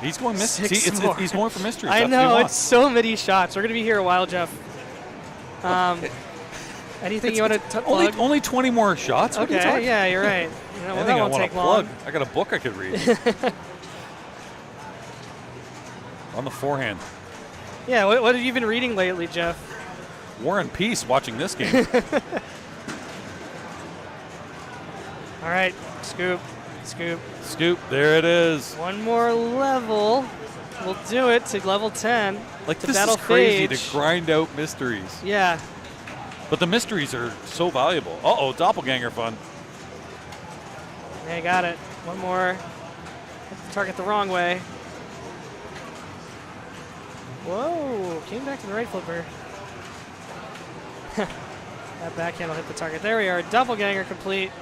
He's going mystery. He's going for mysteries. I know, it's so many shots. We're going to be here a while, Jeff. Anything you want to plug? Only 20 more shots? Okay, yeah, you're right. You know, I think that I won't want take to long. plug. I got a book I could read. On the forehand. Yeah, what have you been reading lately, Jeff? War and Peace watching this game. All right, scoop. Scoop, there it is. 1 more level. We'll do it to level 10. Like, to this battle is crazy phage. to grind out mysteries. Yeah. But the mysteries are so valuable. Uh-oh, doppelganger fun. Yeah, got it. 1 more. Hit the target the wrong way. Whoa, came back to the right flipper. That backhand will hit the target. There we are, doppelganger complete.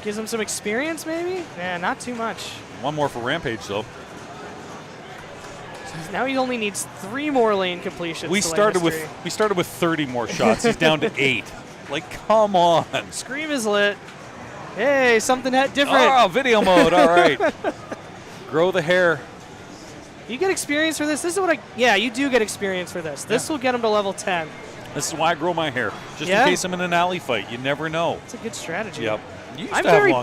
Gives him some experience, maybe? Yeah, not too much. 1 more for Rampage, though. So now he only needs 3 more lane completions. We started with 30 more shots. He's down to 8. Like, come on. Scream is lit. Hey, something different. Oh, video mode. All right. Grow the hair. You get experience for this? This is what yeah, you do get experience for this. This will get him to level 10. This is why I grow my hair. Just in case I'm in an alley fight. You never know. It's a good strategy. Yep. I'm very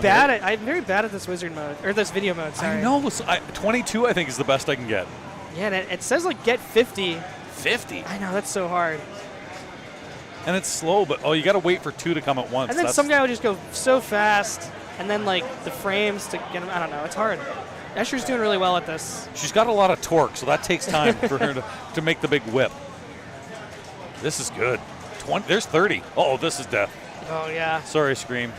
bad at this wizard mode, or this video mode, sorry. I know. 22, I think, is the best I can get. Yeah, and it says, like, get 50. 50? I know, that's so hard. And it's slow, but, you got to wait for 2 to come at once. And then some guy would just go so fast, and then, like, the frames to get him, I don't know, it's hard. Escher's doing really well at this. She's got a lot of torque, so that takes time for her to make the big whip. This is good. There's 30. Uh-oh, this is death. Oh, yeah. Sorry, Scream.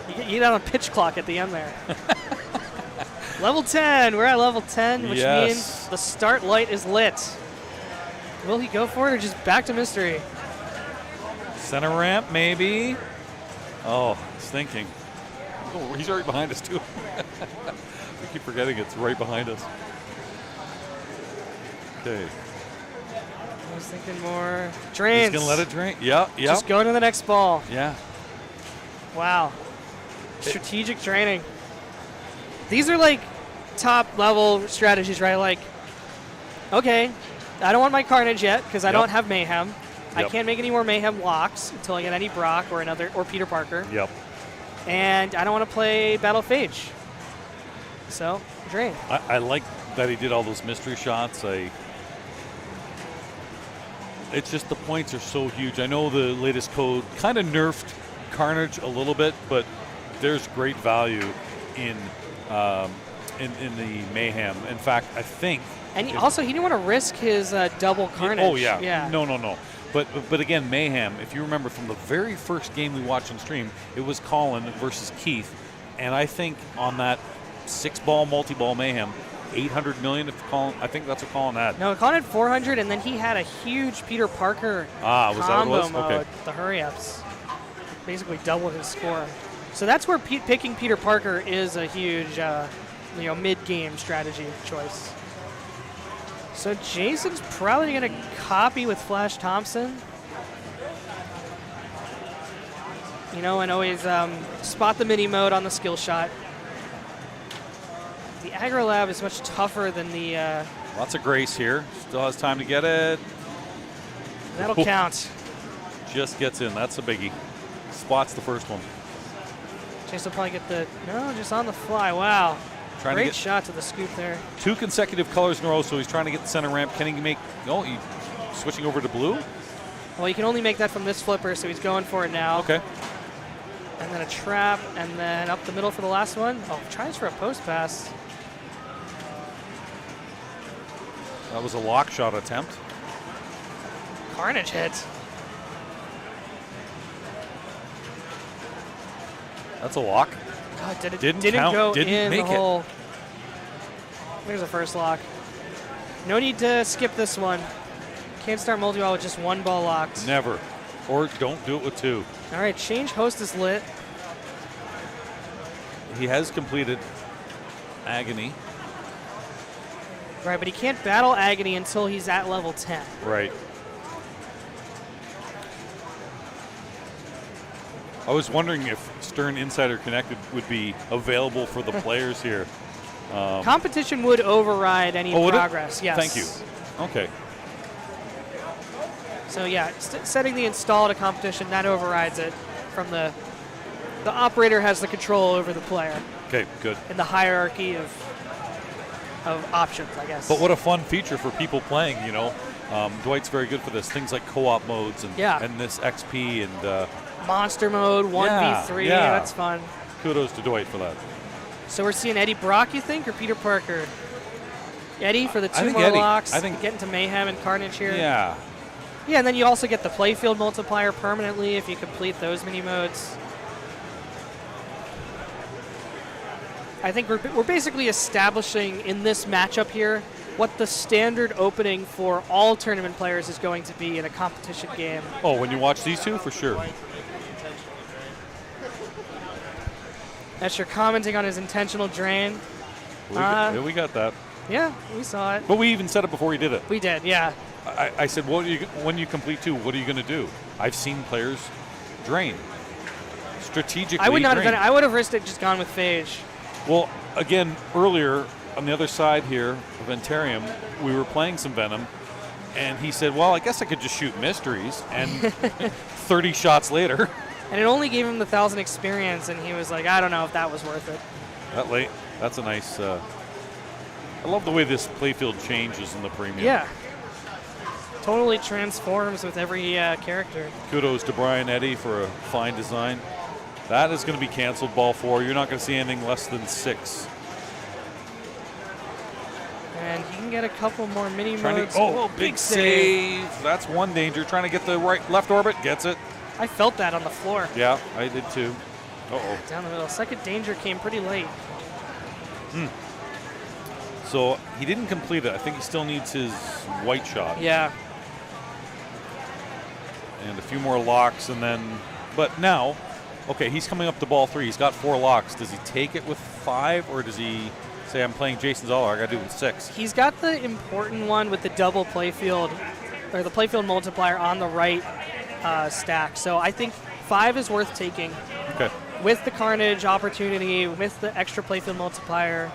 You get out a pitch clock at the end there. Level 10. We're at level 10, which means the start light is lit. Will he go for it or just back to mystery? Center ramp, maybe. Oh, he's thinking. Oh, he's right behind us, too. I keep forgetting it's right behind us. Okay. I was thinking more drains. He's going to let it drain? Yeah. Just go to the next ball. Yeah. Wow. Strategic training. These are like top level strategies, right? Like, okay, I don't want my Carnage yet because I don't have Mayhem. I can't make any more Mayhem locks until I get any Brock or Peter Parker. Yep. And I don't want to play Battle Phage. So, drain. I like that he did all those mystery shots. It's just the points are so huge. I know the latest code kind of nerfed Carnage a little bit, but there's great value in the Mayhem. In fact, I think. And he didn't want to risk his double Carnage. Oh yeah. No. But again, Mayhem. If you remember from the very first game we watched on stream, it was Colin versus Keith, and I think on that 6-ball multi-ball Mayhem, 800 million. I think that's what Colin had. No, Colin had 400, and then he had a huge Peter Parker was that what it was? mode. Okay. The hurry-ups basically doubled his score. So that's where picking Peter Parker is a huge, mid-game strategy choice. So Jason's probably going to copy with Flash Thompson. And always spot the mini mode on the skill shot. The Aggro Lab is much tougher than the... Lots of grace here. Still has time to get it. That'll count. Just gets in. That's a biggie. Spots the first one. Jason will probably get just on the fly. Wow. Great shot to the scoop there. 2 consecutive colors in a row, so he's trying to get the center ramp. Can he make... No, he's switching over to blue? Well, you can only make that from this flipper, so he's going for it now. Okay. And then a trap, and then up the middle for the last one. Oh, tries for a post pass. That was a lock shot attempt. Carnage hit. That's a lock. God, Didn't count. Go Didn't in make the hole. There's a first lock. No need to skip this one. Can't start multi-ball with just 1 ball locked. Never. Or don't do it with 2. All right, change host is lit. He has completed Agony. Right, but he can't battle Agony until he's at level 10. Right. I was wondering if Stern Insider Connected would be available for the players here. Competition would override any progress. Yes. Thank you. Okay. So yeah, setting the install to competition, that overrides it from the operator has the control over the player. Okay, good. In the hierarchy of options, I guess. But what a fun feature for people playing, Dwight's very good for this. Things like co-op modes and this XP and monster mode, 1v3, that's fun. Kudos to Dwight for that. So we're seeing Eddie Brock, you think, or Peter Parker? Eddie for the 2 more locks. I think getting to Mayhem and Carnage here. Yeah. Yeah, and then you also get the playfield multiplier permanently if you complete those mini modes. I think we're basically establishing in this matchup here what the standard opening for all tournament players is going to be in a competition game. Oh, when you watch these two, for sure. Escher commenting on his intentional drain. We got that. Yeah, we saw it. But we even said it before he did it. We did, yeah. I said, when you complete 2, what are you going to do? I've seen players drain. Strategically I would not drain. have done it. I would have risked it just gone with Phage. Well, again, earlier on the other side here of Ventarium, we were playing some Venom, and he said, well, I guess I could just shoot mysteries, and 30 shots later. And it only gave him the 1,000 experience, and he was like, I don't know if that was worth it. That late, that's a nice, I love the way this playfield changes in the premium. Yeah. Totally transforms with every character. Kudos to Brian Eddy for a fine design. That is going to be canceled, ball 4. You're not going to see anything less than 6. And he can get a couple more mini modes. Big save. That's one danger. Trying to get the left orbit. Gets it. I felt that on the floor. Yeah, I did too. Down the middle. Second danger came pretty late. So he didn't complete it. I think he still needs his white shot. Yeah. And a few more locks, and then... But now, okay, he's coming up to ball 3. He's got 4 locks. Does he take it with 5, or does he say, I'm playing Jason's all, I got to do it with 6? He's got the important one with the double playfield, or the playfield multiplier on the right stack. So I think 5 is worth taking. Okay. with the Carnage opportunity, with the extra playfield multiplier,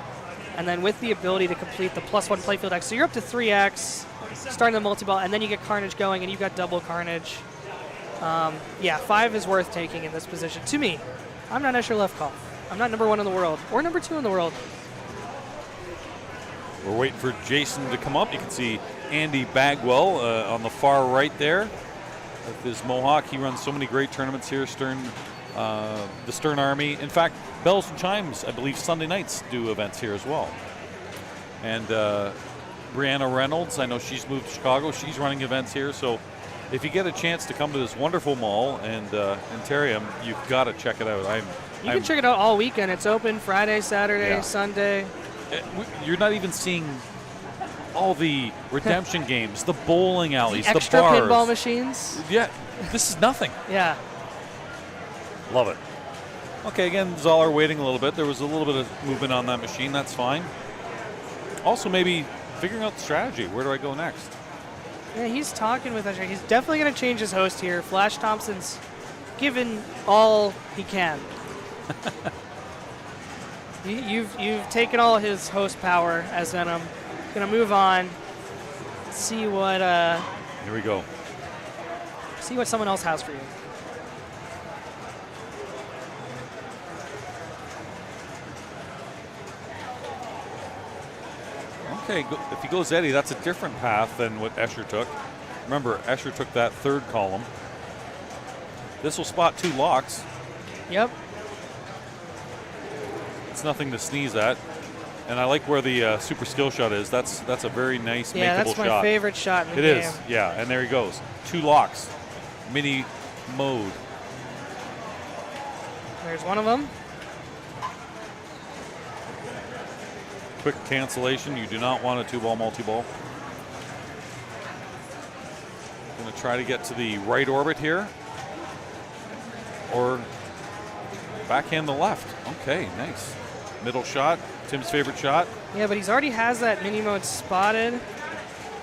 and then with the ability to complete the +1 playfield X. So you're up to 3X, starting the multi-ball, and then you get Carnage going, and you've got double Carnage. Yeah, 5 is worth taking in this position. To me, I'm not Escher Lefkoff. I'm not number 1 in the world, or number 2 in the world. We're waiting for Jason to come up. You can see Andy Bagwell on the far right there with his mohawk. He runs so many great tournaments here, the Stern Army. In fact, Bells and Chimes, I believe Sunday nights do events here as well. And Brianna Reynolds, I know she's moved to Chicago. She's running events here. So if you get a chance to come to this wonderful mall and Antarium, you've got to check it out. You can check it out all weekend. It's open Friday, Saturday, Yeah. Sunday. You're not even seeing all the redemption games, the bowling alleys, The extra bars. pinball machines. Yeah, this is nothing. Yeah. Love it. Okay, again, Zoller waiting a little bit. There was a little bit of movement on that machine. That's fine. Also, maybe figuring out the strategy. Where do I go next? Yeah, he's talking with Escher. He's definitely going to change his host here. Flash Thompson's given all he can. You've taken all his host power as Venom. Gonna move on. See what Here we go. see what someone else has for you. Okay, if he goes Eddie, that's a different path than what Escher took. Remember, Escher took that third column. This will spot 2 locks. Yep. It's nothing to sneeze at. And I like where the super skill shot is. That's a very nice, Yeah, makeable that's my shot. favorite shot in the It game. is, yeah. And there he goes. 2 locks. Mini mode. There's one of them. Quick cancellation. You do not want a 2-ball multi-ball. Going to try to get to the right orbit here. Or backhand the left. Okay, nice. Middle shot. Tim's favorite shot. Yeah, but he's already has that mini mode spotted.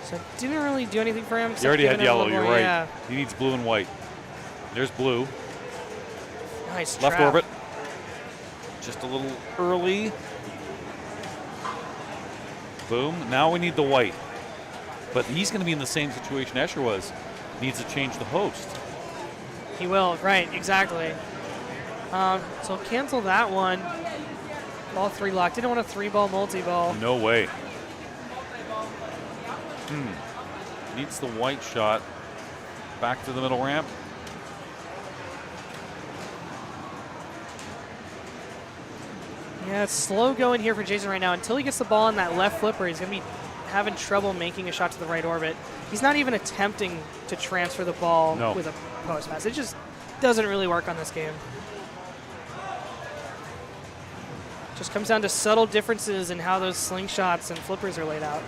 So it didn't really do anything for him. He already had yellow, you're right. Yeah. He needs blue and white. There's blue. Nice Left trap. orbit. Just a little early. Boom. Now we need the white. But he's going to be in the same situation Escher was. Needs to change the host. He will, right, exactly. So cancel that one. Ball 3 lock. Didn't want a 3-ball multi-ball. No way. Needs the white shot. Back to the middle ramp. Yeah, it's slow going here for Jason right now. Until he gets the ball on that left flipper, he's going to be having trouble making a shot to the right orbit. He's not even attempting to transfer the ball with a post pass. It just doesn't really work on this game. Just comes down to subtle differences in how those slingshots and flippers are laid out.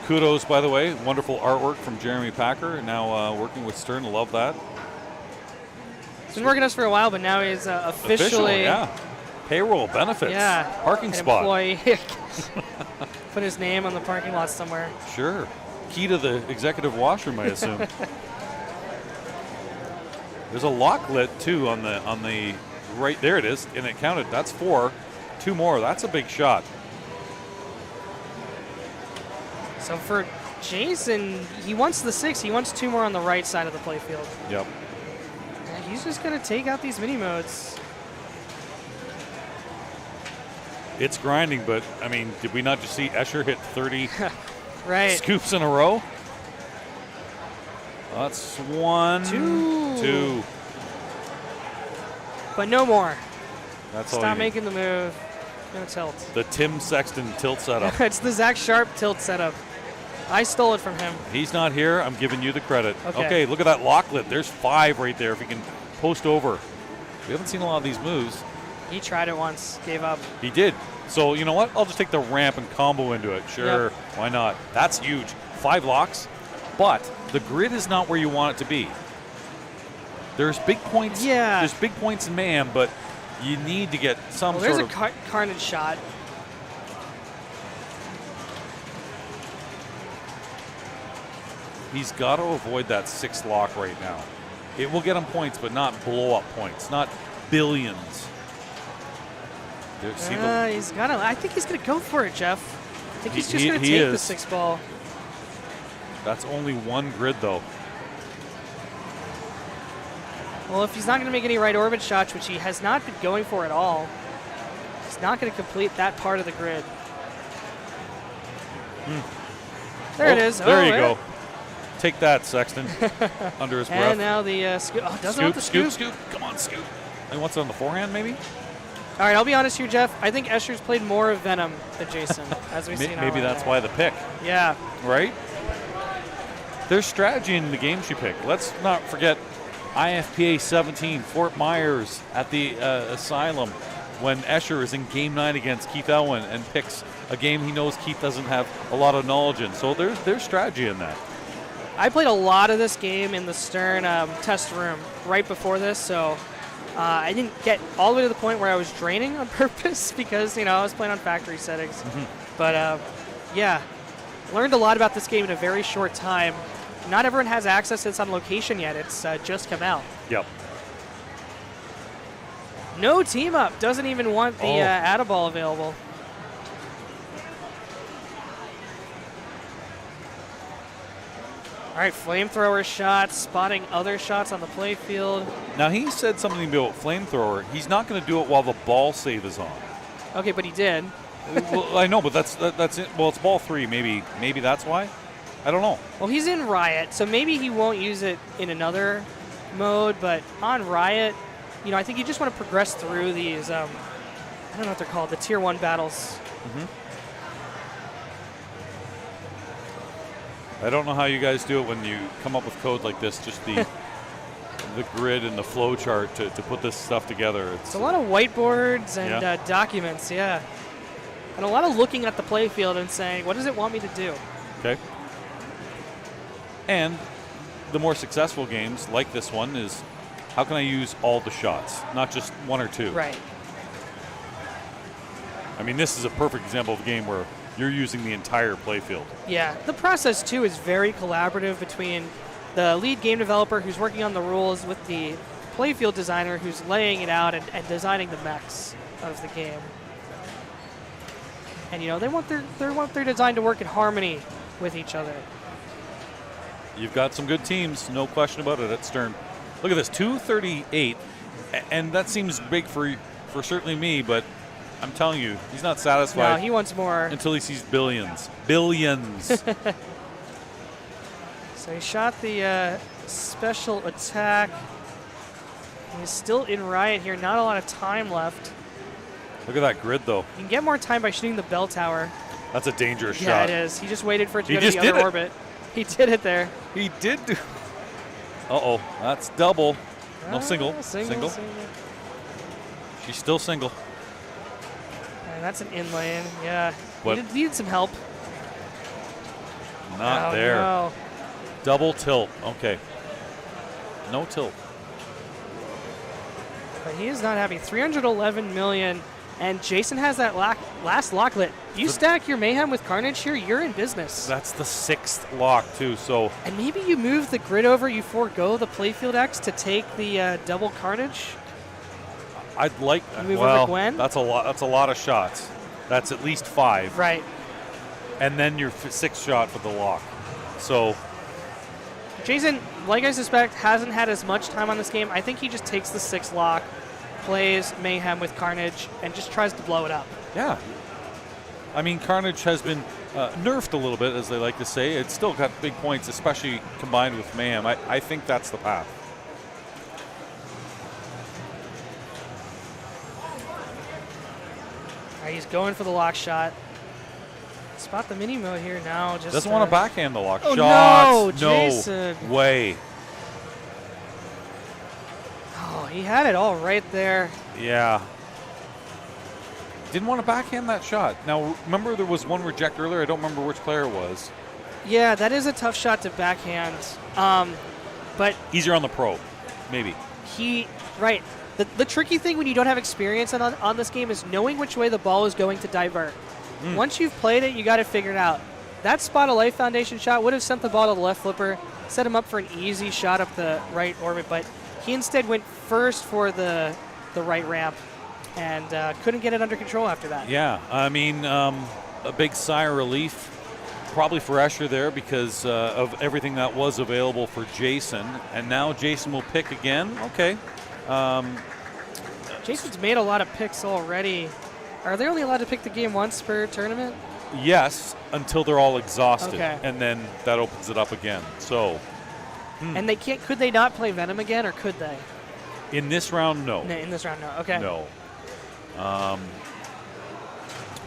Kudos, by the way. Wonderful artwork from Jeremy Packer. Now working with Stern. Love that. He's been working with us for a while, but now he's officially Official, yeah. Payroll, benefits, parking an spot. Employee. Put his name on the parking lot somewhere. Sure. Key to the executive washroom, I assume. There's a lock lit too on the right. There it is, and it counted. That's 4. 2 more. That's a big shot. So for Jason, he wants the 6. He wants 2 more on the right side of the playfield. Yep. And he's just going to take out these mini modes. It's grinding, but I mean, did we not just see Escher hit 30 right. scoops in a row? That's 1, 2. But no more. That's all. Stop you need. making the move. Gonna tilt. The Tim Sexton tilt setup. It's the Zach Sharp tilt setup. I stole it from him. He's not here. I'm giving you the credit. Okay. Okay, look at that locklet. There's 5 right there if he can post over. We haven't seen a lot of these moves. He tried it once, gave up. He did. So you know what? I'll just take the ramp and combo into it. Sure, Yep. Why not? That's huge. 5 locks, but the grid is not where you want it to be. There's big points. Yeah. There's big points in mayhem, but you need to get some Well, there's sort a of. Carnage shot. He's got to avoid that 6 lock right now. It will get him points, but not blow-up points, not billions. He's gonna. I think he's gonna go for it, Jeff. I think he's just gonna take the 6 ball. That's only one grid, though. Well, if he's not gonna make any right orbit shots, which he has not been going for at all, he's not gonna complete that part of the grid. There it is. There you go. Take that, Sexton. Under his breath. And now the scoop. Oh, doesn't want the scoop. Come on, scoop. He wants it on the forehand, maybe? All right, I'll be honest here, Jeff. I think Escher's played more of Venom than Jason, as we've seen. Maybe that's why the pick. Yeah. Right? There's strategy in the games you pick. Let's not forget IFPA 17, Fort Myers at the Asylum, when Escher is in Game 9 against Keith Elwin and picks a game he knows Keith doesn't have a lot of knowledge in. So there's strategy in that. I played a lot of this game in the Stern test room right before this, so I didn't get all the way to the point where I was draining on purpose because, I was playing on factory settings. Mm-hmm. But, yeah, learned a lot about this game in a very short time. Not everyone has access to this on location yet. It's just come out. Yep. No team up. Doesn't even want the Add-a-Ball available. All right, flamethrower shots, spotting other shots on the play field. Now, he said something about flamethrower. He's not going to do it while the ball save is on. Okay, but he did. Well, I know, but that's it. Well, it's ball 3. Maybe that's why. I don't know. Well, he's in Riot, so maybe he won't use it in another mode. But on Riot, I think you just want to progress through these. I don't know what they're called, the Tier 1 battles. Mm-hmm. I don't know how you guys do it when you come up with code like this, just the grid and the flow chart to put this stuff together. It's a lot of whiteboards and documents, yeah. And a lot of looking at the play field and saying, what does it want me to do? Okay. And the more successful games, like this one, is how can I use all the shots, not just 1 or 2? Right. I mean, this is a perfect example of a game where you're using the entire playfield. Yeah, the process, too, is very collaborative between the lead game developer who's working on the rules with the playfield designer who's laying it out and designing the mechs of the game. And, they want their design to work in harmony with each other. You've got some good teams, no question about it, at Stern. Look at this, 238, and that seems big for certainly me, but I'm telling you, he's not satisfied. No, he wants more. Until he sees billions. Billions. So he shot the special attack. He's still in Riot here. Not a lot of time left. Look at that grid, though. You can get more time by shooting the bell tower. That's a dangerous shot. Yeah, it is. He just waited for it to go to the other orbit. He did it there. He did do. Uh-oh, that's double. No, single. Single. She's still single. And that's an in lane. Yeah. Needed some help. Not there. No. Double tilt. Okay. No tilt. But he is not happy. 311 million. And Jason has that last locklet. You stack your Mayhem with Carnage here, you're in business. That's the 6th lock, too, so... And maybe you move the grid over, you forego the Playfield X to take the double Carnage? I'd like... You move over Gwen? That's a lot of shots. That's at least 5. Right. And then your 6th shot for the lock. So... Jason, like I suspect, hasn't had as much time on this game. I think he just takes the 6th lock, plays Mayhem with Carnage, and just tries to blow it up. Yeah. I mean, Carnage has been nerfed a little bit, as they like to say. It's still got big points, especially combined with Mayhem. I think that's the path. All right, he's going for the lock shot. Spot the mini mode here now. Just doesn't want to backhand the lock shot. No, Jason. No way. Oh, he had it all right there. Yeah. Didn't want to backhand that shot. Now, remember there was one reject earlier? I don't remember which player it was. Yeah, that is a tough shot to backhand. But easier on the pro, maybe. Right. The tricky thing when you don't have experience on this game is knowing which way the ball is going to divert. Once you've played it, you got to figure it out. that Spot of Life Foundation shot would have sent the ball to the left flipper, set him up for an easy shot up the right orbit, but he instead went first for the right ramp and couldn't get it under control after that. Yeah, I mean, a big sigh of relief probably for Escher there because of everything that was available for Jason. And now Jason will pick again. Okay. Jason's made a lot of picks already. Are they only allowed to pick the game once per tournament? Yes, until they're all exhausted. Okay. And then that opens it up again. So. And they can't. Could they not play Venom again, or could they? In this round, no. No, in this round, no. Okay. No.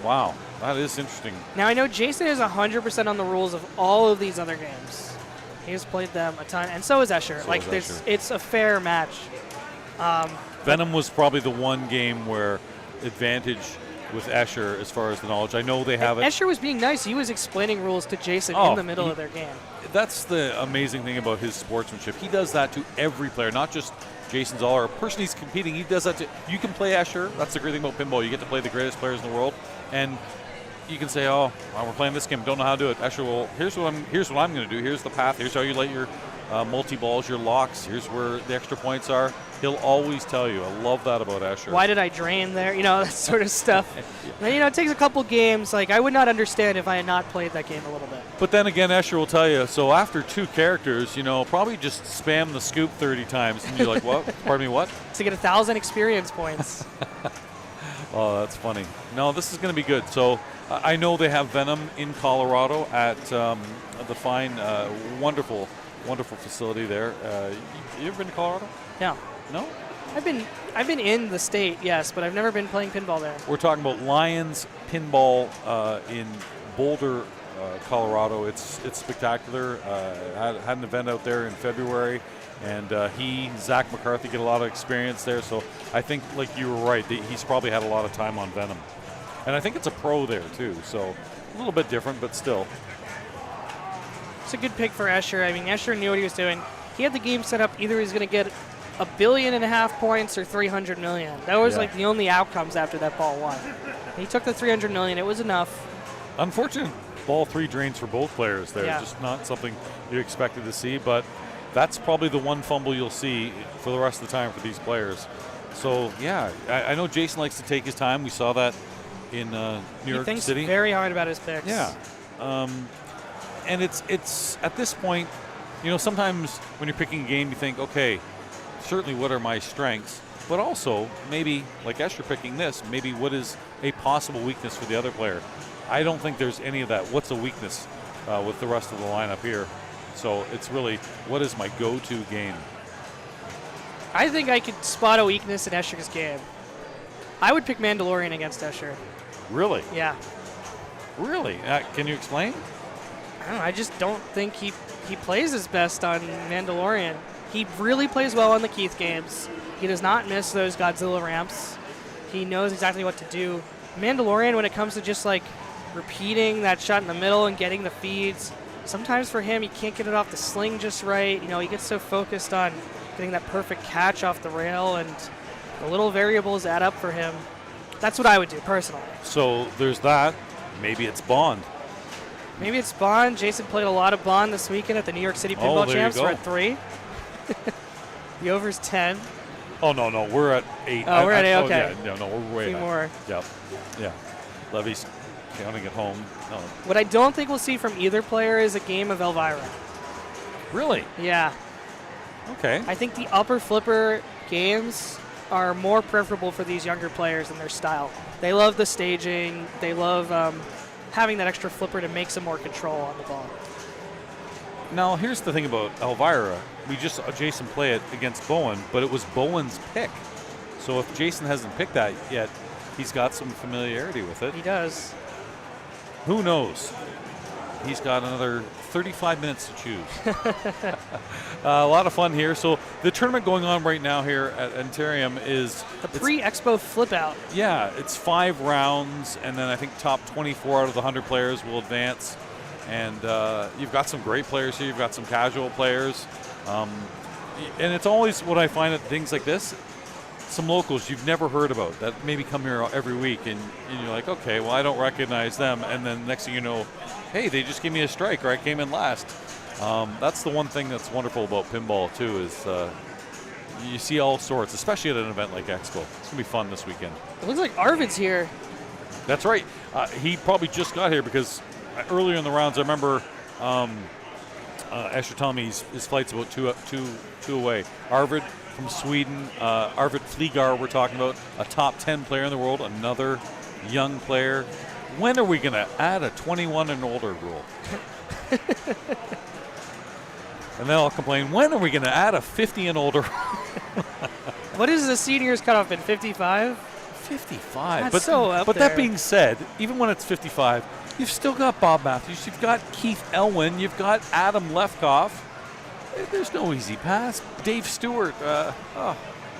Wow, that is interesting. Now I know Jason is 100% on the rules of all of these other games. He's played them a ton, and so is Escher. It's a fair match. Venom was probably the one game where advantage with Escher as far as the knowledge. I know they have it. Escher was being nice. He was explaining rules to Jason in the middle of their game. That's the amazing thing about his sportsmanship. He does that to every player, not just Jason Zoll or a person he's competing. He does that to. You can play Escher. That's the great thing about pinball. You get to play the greatest players in the world, and you can say, "Oh, well, we're playing this game. Don't know how to do it." Escher will. Here's what I'm going to do. Here's the path. Here's how you let your multi-balls, your locks. Here's where the extra points are. He'll always tell you. I love that about Escher. Why did I drain there? You know, that sort of stuff. And, it takes a couple games. Like, I would not understand if I had not played that game a little bit. But then again, Escher will tell you, so after 2 characters, probably just spam the scoop 30 times. And you're like, what? Pardon me, what? To get 1,000 experience points. Oh, that's funny. No, this is going to be good. So I know they have Venom in Colorado at the fine, wonderful facility there. You ever been to Colorado? Yeah. No? I've been in the state, yes, but I've never been playing pinball there. We're talking about Lions Pinball in Boulder, Colorado. It's spectacular. Had an event out there in February, and Zach McCarthy get a lot of experience there. So I think, like you were right, he's probably had a lot of time on Venom. And I think it's a pro there too, so a little bit different, but still. It's a good pick for Escher. I mean, Escher knew what he was doing. He had the game set up. Either he's going to get 1.5 billion points or 300 million. That was like the only outcomes after that ball won. He took the 300 million. It was enough. Unfortunate ball 3 drains for both players there. Yeah. Just not something you expected to see, but that's probably the one fumble you'll see for the rest of the time for these players. So, yeah, I know Jason likes to take his time. We saw that in New York City. He thinks very hard about his picks. Yeah. And it's at this point, sometimes when you're picking a game, you think, okay, certainly what are my strengths, but also maybe, like Escher picking this, maybe what is a possible weakness for the other player. I don't think there's any of that. What's a weakness with the rest of the lineup here? So it's really, what is my go-to game? I think I could spot a weakness in Escher's game. I would pick Mandalorian against Escher. Really? Yeah. Really? Can you explain? I don't know, I just don't think he plays his best on Mandalorian. He really plays well on the Keith games. He does not miss those Godzilla ramps. He knows exactly what to do. Mandalorian, when it comes to just like repeating that shot in the middle and getting the feeds, sometimes for him he can't get it off the sling just right. He gets so focused on getting that perfect catch off the rail, and the little variables add up for him. That's what I would do personally. So there's that. Maybe it's Bond. Maybe it's Bond. Jason played a lot of Bond this weekend at the New York City Pinball Champs. We're at 3. The over's 10. Oh, no, we're at 8. Oh, we're at 8, okay. Yeah, no, we're way 3 more. Yep. Yeah. Levy's counting at home. No. What I don't think we'll see from either player is a game of Elvira. Really? Yeah. Okay. I think the upper flipper games are more preferable for these younger players in their style. They love the staging. They love having that extra flipper to make some more control on the ball. Now, here's the thing about Elvira. We just saw Jason play it against Bowen, but it was Bowen's pick. So if Jason hasn't picked that yet, he's got some familiarity with it. He does. Who knows? He's got another 35 minutes to choose. A lot of fun here. So the tournament going on right now here at Antarium is the pre-Expo flip out. Yeah, it's 5 rounds, and then I think top 24 out of the 100 players will advance. And you've got some great players here. You've got some casual players. And it's always what I find at things like this. some locals you've never heard about that maybe come here every week, and you're like, okay, well, I don't recognize them. And then next thing you know, hey, they just gave me a strike, or I came in last. That's the one thing that's wonderful about pinball, too, is you see all sorts, especially at an event like Expo. It's going to be fun this weekend. It looks like Arvid's here. That's right. He probably just got here because earlier in the rounds, I remember Escher telling me his flight's about two away. Arvid from Sweden, Arvid Flygar we're talking about, a top 10 player in the world, another young player. When are we going to add a 21 and older rule? And then I'll complain, when are we going to add a 50 and older? What is the seniors cutoff in 55? 55. That's so up but there. that being said, even when it's 55, you've still got Bob Matthews, you've got Keith Elwin, you've got Adam Lefkoff. There's no easy pass. Dave Stewart.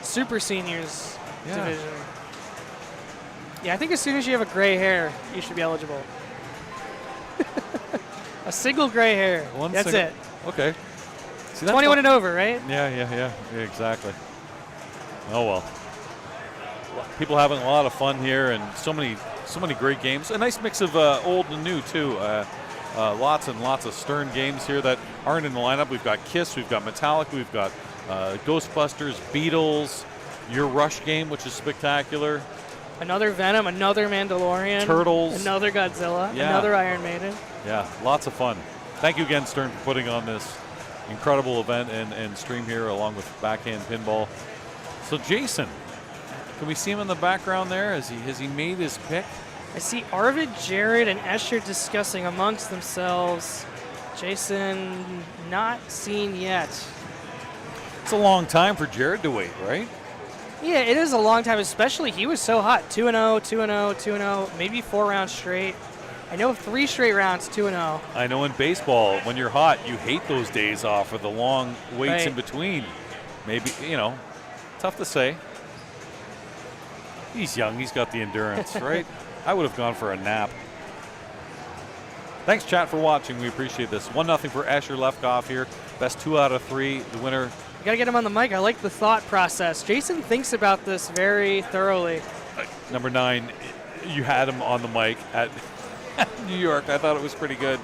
Super seniors Yeah. division. Yeah, I think as soon as you have a gray hair, you should be eligible. A single gray hair. That's it. Okay. See, 21 and over, right? Yeah, exactly. Oh, well. People having a lot of fun here, and so many great games. A nice mix of old and new, too. Lots and lots of Stern games here that aren't in the lineup. We've got Kiss, we've got Metallica, we've got Ghostbusters, Beatles, your Rush game, which is spectacular. Another Venom, another Mandalorian. Turtles. Another Godzilla. Yeah. Another Iron Maiden. Yeah, lots of fun. Thank you again, Stern, for putting on this incredible event and stream here along with Backhand Pinball. So, Jason, can we see him in the background there? Has he made his pick? I see Arvid, Jared, and Escher discussing amongst themselves. Jason, not seen yet. It's a long time for Jared to wait, right? Yeah, it is a long time, especially he was so hot. 2-0, 2-0, 2-0, maybe 4 rounds straight. I know 3 straight rounds, 2-0. I know in baseball, when you're hot, you hate those days off or the long waits in between. Maybe, tough to say. He's young. He's got the endurance, right? I would have gone for a nap. Thanks, chat, for watching. We appreciate this. 1-0 for Escher Lefkoff here. Best 2 out of 3. The winner. You gotta get him on the mic. I like the thought process. Jason thinks about this very thoroughly. Number 9, you had him on the mic at New York. I thought it was pretty good.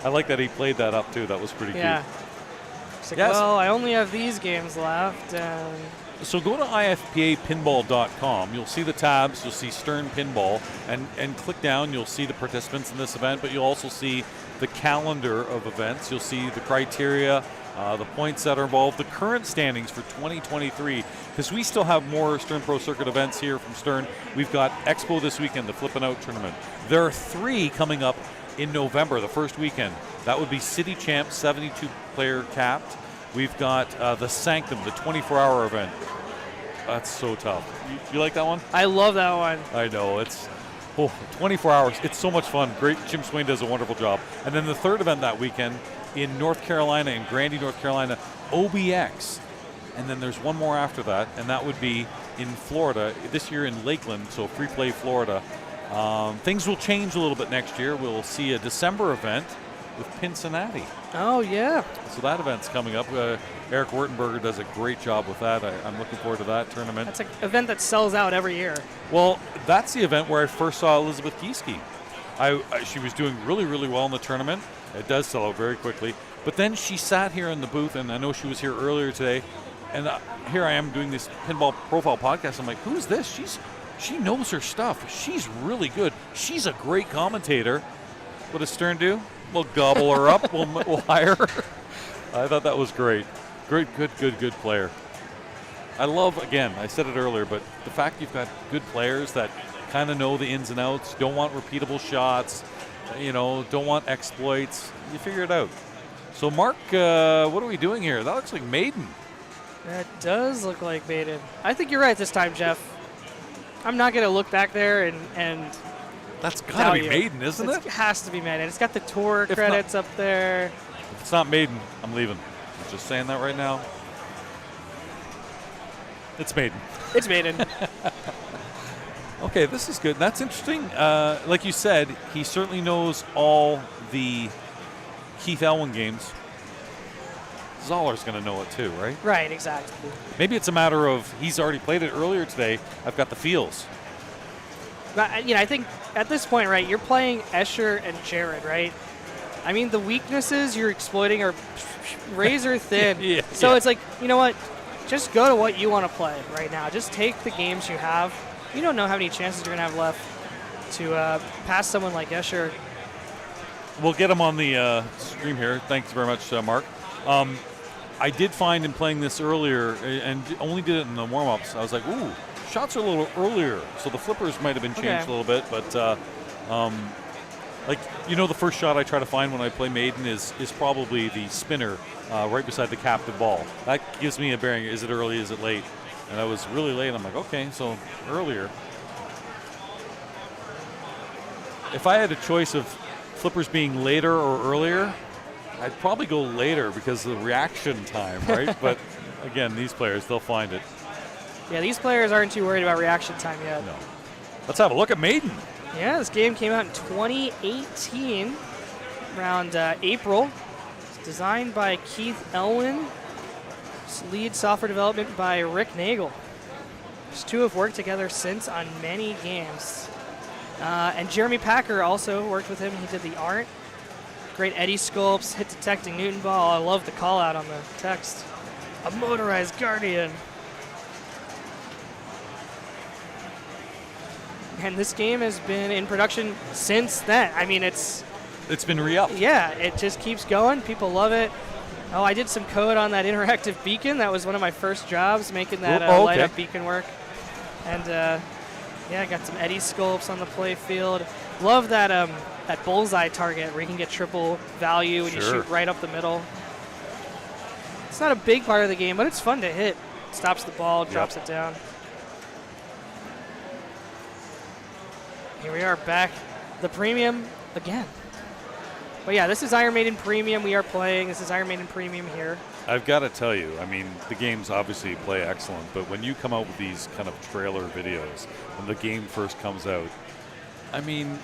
I like that he played that up, too. That was pretty Yeah. cute. It's like, Yes. well, I only have these games left. And So go to ifpapinball.com. You'll see the tabs. You'll see Stern Pinball. And click down. You'll see the participants in this event, but you'll also see the calendar of events. You'll see the criteria, the points that are involved, the current standings for 2023, because we still have more Stern Pro Circuit events here from Stern. We've got Expo this weekend, the Flippin' Out tournament. There are 3 coming up in November, the first weekend. That would be City Champ, 72-player capped. We've got the Sanctum, the 24-hour event. That's so tough. You like that one? I love that one. I know. It's 24 hours. It's so much fun. Great. Jim Swain does a wonderful job. And then the third event that weekend in North Carolina, in Grandy, North Carolina, OBX. And then there's one more after that, and that would be in Florida, this year in Lakeland, so Free Play, Florida. Things will change a little bit next year. We'll see a December event with Cincinnati. Oh, yeah. So that event's coming up. Eric Wurtenberger does a great job with that. I'm looking forward to that tournament. That's an event that sells out every year. Well, that's the event where I first saw Elizabeth Gieske. She was doing really, really well in the tournament. It does sell out very quickly. But then she sat here in the booth, and I know she was here earlier today, and here I am doing this Pinball Profile podcast. I'm like, who's this? She knows her stuff. She's really good. She's a great commentator. What does Stern do? We'll gobble her up. We'll hire her. I thought that was great. Great, good player. I love, again, I said it earlier, but the fact you've got good players that kind of know the ins and outs, don't want repeatable shots, don't want exploits. You figure it out. So, Mark, what are we doing here? That looks like Maiden. That does look like Maiden. I think you're right this time, Jeff. I'm not going to look back there and That's got to be Maiden, isn't it? It has to be Maiden. It's got the tour credits up there. If it's not Maiden, I'm leaving. I'm just saying that right now. It's Maiden. It's Maiden. Okay, this is good. That's interesting. Like you said, he certainly knows all the Keith Elwin games. Zoller's going to know it too, right? Right, exactly. Maybe it's a matter of he's already played it earlier today. I've got the feels. But, I think at this point, right, you're playing Escher and Jared, right? I mean, the weaknesses you're exploiting are razor thin. So it's like, you know what? Just go to what you want to play right now. Just take the games you have. You don't know how many chances you're going to have left to pass someone like Escher. We'll get him on the stream here. Thanks very much, Mark. I did find in playing this earlier, and only did it in the warm-ups, I was like, ooh, shots are a little earlier. So the flippers might have been changed a little bit, but the first shot I try to find when I play Maiden is probably the spinner right beside the captive ball. That gives me a bearing. Is it early? Is it late? And I was really late. I'm like, okay, so earlier. If I had a choice of flippers being later or earlier, I'd probably go later because of the reaction time, right? But again, these players, they'll find it. Yeah, these players aren't too worried about reaction time yet. No. Let's have a look at Maiden. Yeah, this game came out in 2018, around April. It's designed by Keith Elwin. Lead software development by Rick Nagel. These two have worked together since on many games. And Jeremy Packer also worked with him. He did the art. Great eddy sculpts, hit detecting Newton ball. I love the call out on the text. A motorized Guardian. And this game has been in production since then. I mean, it's been re-upped. Yeah, it just keeps going. People love it. Oh, I did some code on that interactive beacon. That was one of my first jobs, making that light up beacon work. And I got some eddy sculpts on the play field. Love that that bullseye target where you can get triple value when you shoot right up the middle. It's not a big part of the game, but it's fun to hit. Stops the ball, drops it down. Here we are back. The premium again. But yeah, this is Iron Maiden Premium we are playing. This is Iron Maiden Premium here. I've got to tell you, I mean, the games obviously play excellent, but when you come out with these kind of trailer videos, when the game first comes out, I mean,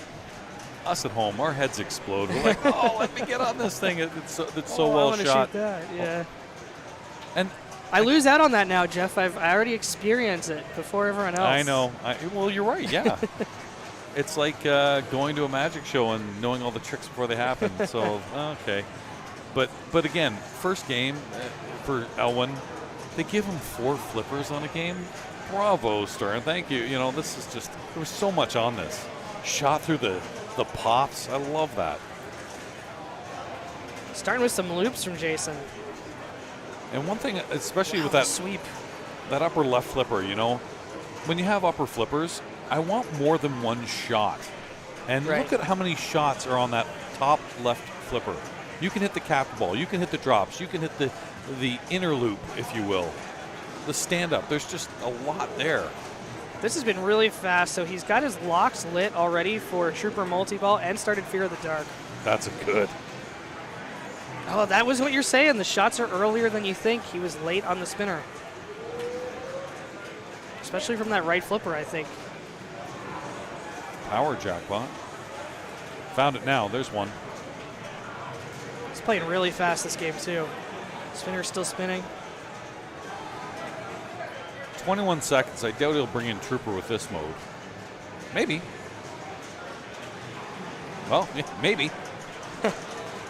us at home, our heads explode. We're like, oh, let me get on this thing. It's so well I want to shot. shoot that, yeah. And I lose out on that now, Jeff. I already experienced it before everyone else. I know. Well, you're right, yeah. It's like going to a magic show and knowing all the tricks before they happen. So, okay. But again, first game for Elwin, they give him 4 flippers on a game. Bravo, Stern. Thank you. You know, this is just, there was so much on this. Shot through the pops. I love that. Starting with some loops from Jason. And one thing, especially with that sweep, that upper left flipper, you know, when you have upper flippers, I want more than one shot. And look at how many shots are on that top left flipper. You can hit the cap ball, you can hit the drops, you can hit the inner loop, if you will. The stand-up, there's just a lot there. This has been really fast, so he's got his locks lit already for Trooper Multiball and started Fear of the Dark. That's a good. Oh, that was what you're saying. The shots are earlier than you think. He was late on the spinner. Especially from that right flipper, I think. Power jackpot. Found it now. There's one. He's playing really fast this game, too. Spinner's still spinning. 21 seconds. I doubt he'll bring in Trooper with this mode. Maybe. Well, yeah, maybe.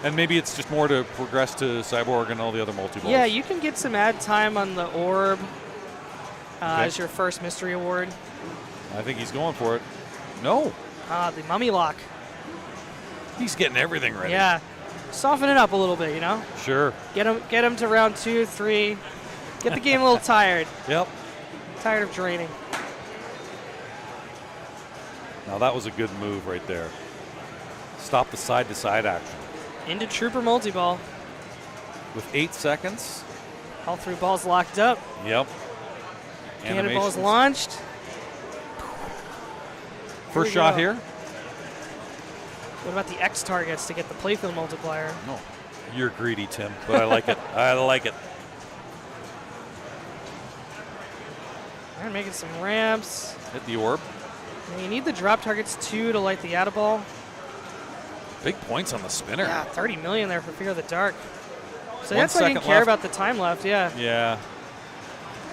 And maybe it's just more to progress to Cyborg and all the other multi-balls. Yeah, you can get some ad time on the orb as your first mystery award. I think he's going for it. No. The mummy lock. He's getting everything ready. Yeah. Soften it up a little bit, you know? Sure. Get him to round 2, 3. Get the game a little tired. Yep. Tired of draining. Now that was a good move right there. Stop the side-to-side action. Into Trooper Multiball. With 8 seconds. All 3 balls locked up. Yep. Cannonball's launched. First shot here. What about the X targets to get the playfield multiplier? No. You're greedy, Tim, but I like it. I like it. All right, making some ramps. Hit the orb. And you need the drop targets, too, to light the out ball. Big points on the spinner. Yeah, 30 million there for Fear of the Dark. So that's why I didn't care about the time left, yeah. Yeah.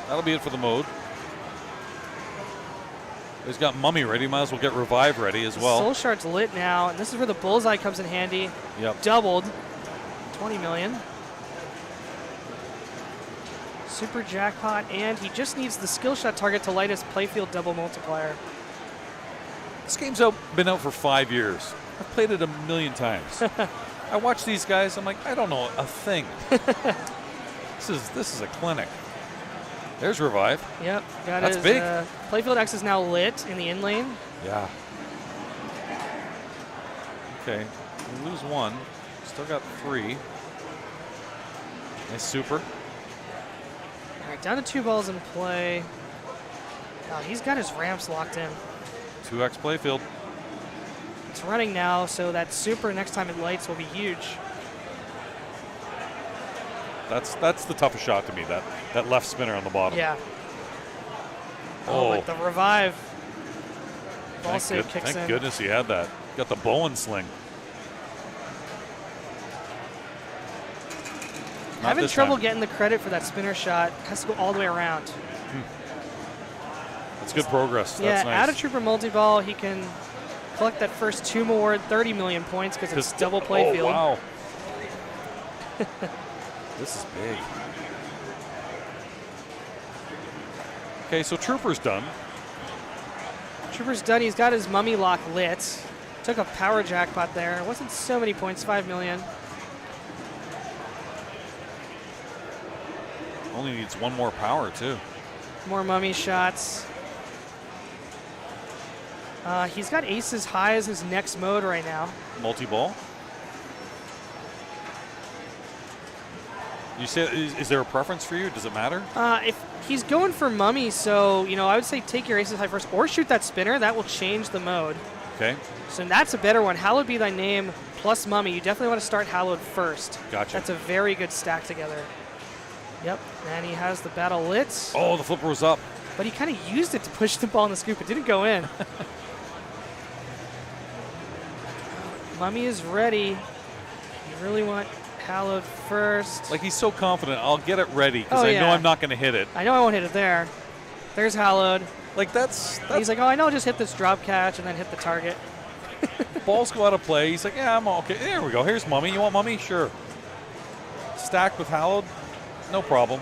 That'll be it for the mode. He's got Mummy ready. Might as well get Revive ready as well. Soul Shard's lit now, and this is where the Bullseye comes in handy. Yep. Doubled. 20 million. Super Jackpot, and he just needs the skill shot target to light his playfield double multiplier. This game's been out for 5 years. I've played it a million times. I watch these guys. I'm like, I don't know a thing. This is a clinic. There's Revive. Yep. That's big. Playfield X is now lit in the in lane. Yeah. Okay. We lose one. Still got 3. Nice super. All right, down to 2 balls in play. Oh, he's got his ramps locked in. 2x playfield. It's running now, so that super next time it lights will be huge. That's the toughest shot to me, that left spinner on the bottom. Yeah. Oh, but the Revive. Ball save kicks in. Thank goodness he had that. Got the Bowen sling. Having trouble getting the credit for that spinner shot. Has to go all the way around. That's good progress. Yeah, That's nice. add a Trooper multi-ball. He can collect that first Tomb Award, 30 million points because it's double playfield. Oh, wow. This is big. Okay, so Trooper's done. Trooper's done. He's got his Mummy Lock lit. Took a power jackpot there. It wasn't so many points, 5 million. Only needs one more power, too. More Mummy shots. He's got aces high as his next mode right now. Multi-ball. You say, is there a preference for you? Does it matter? If he's going for Mummy, so, I would say take your aces high first or shoot that spinner. That will change the mode. Okay. So that's a better one. Hallowed be thy name plus Mummy. You definitely want to start Hallowed first. Gotcha. That's a very good stack together. Yep, and he has the battle lit. Oh, the flipper was up. But he kind of used it to push the ball in the scoop. It didn't go in. Mummy is ready. You really want Hallowed first. Like, he's so confident. I'll get it ready because I know I'm not going to hit it. I know I won't hit it there. There's Hallowed. Like, that's he's like, oh, I know, I'll just hit this drop catch and then hit the target. Balls go out of play. He's like, yeah, I'm okay. There we go. Here's Mummy. You want Mummy? Sure. Stacked with Hallowed? No problem.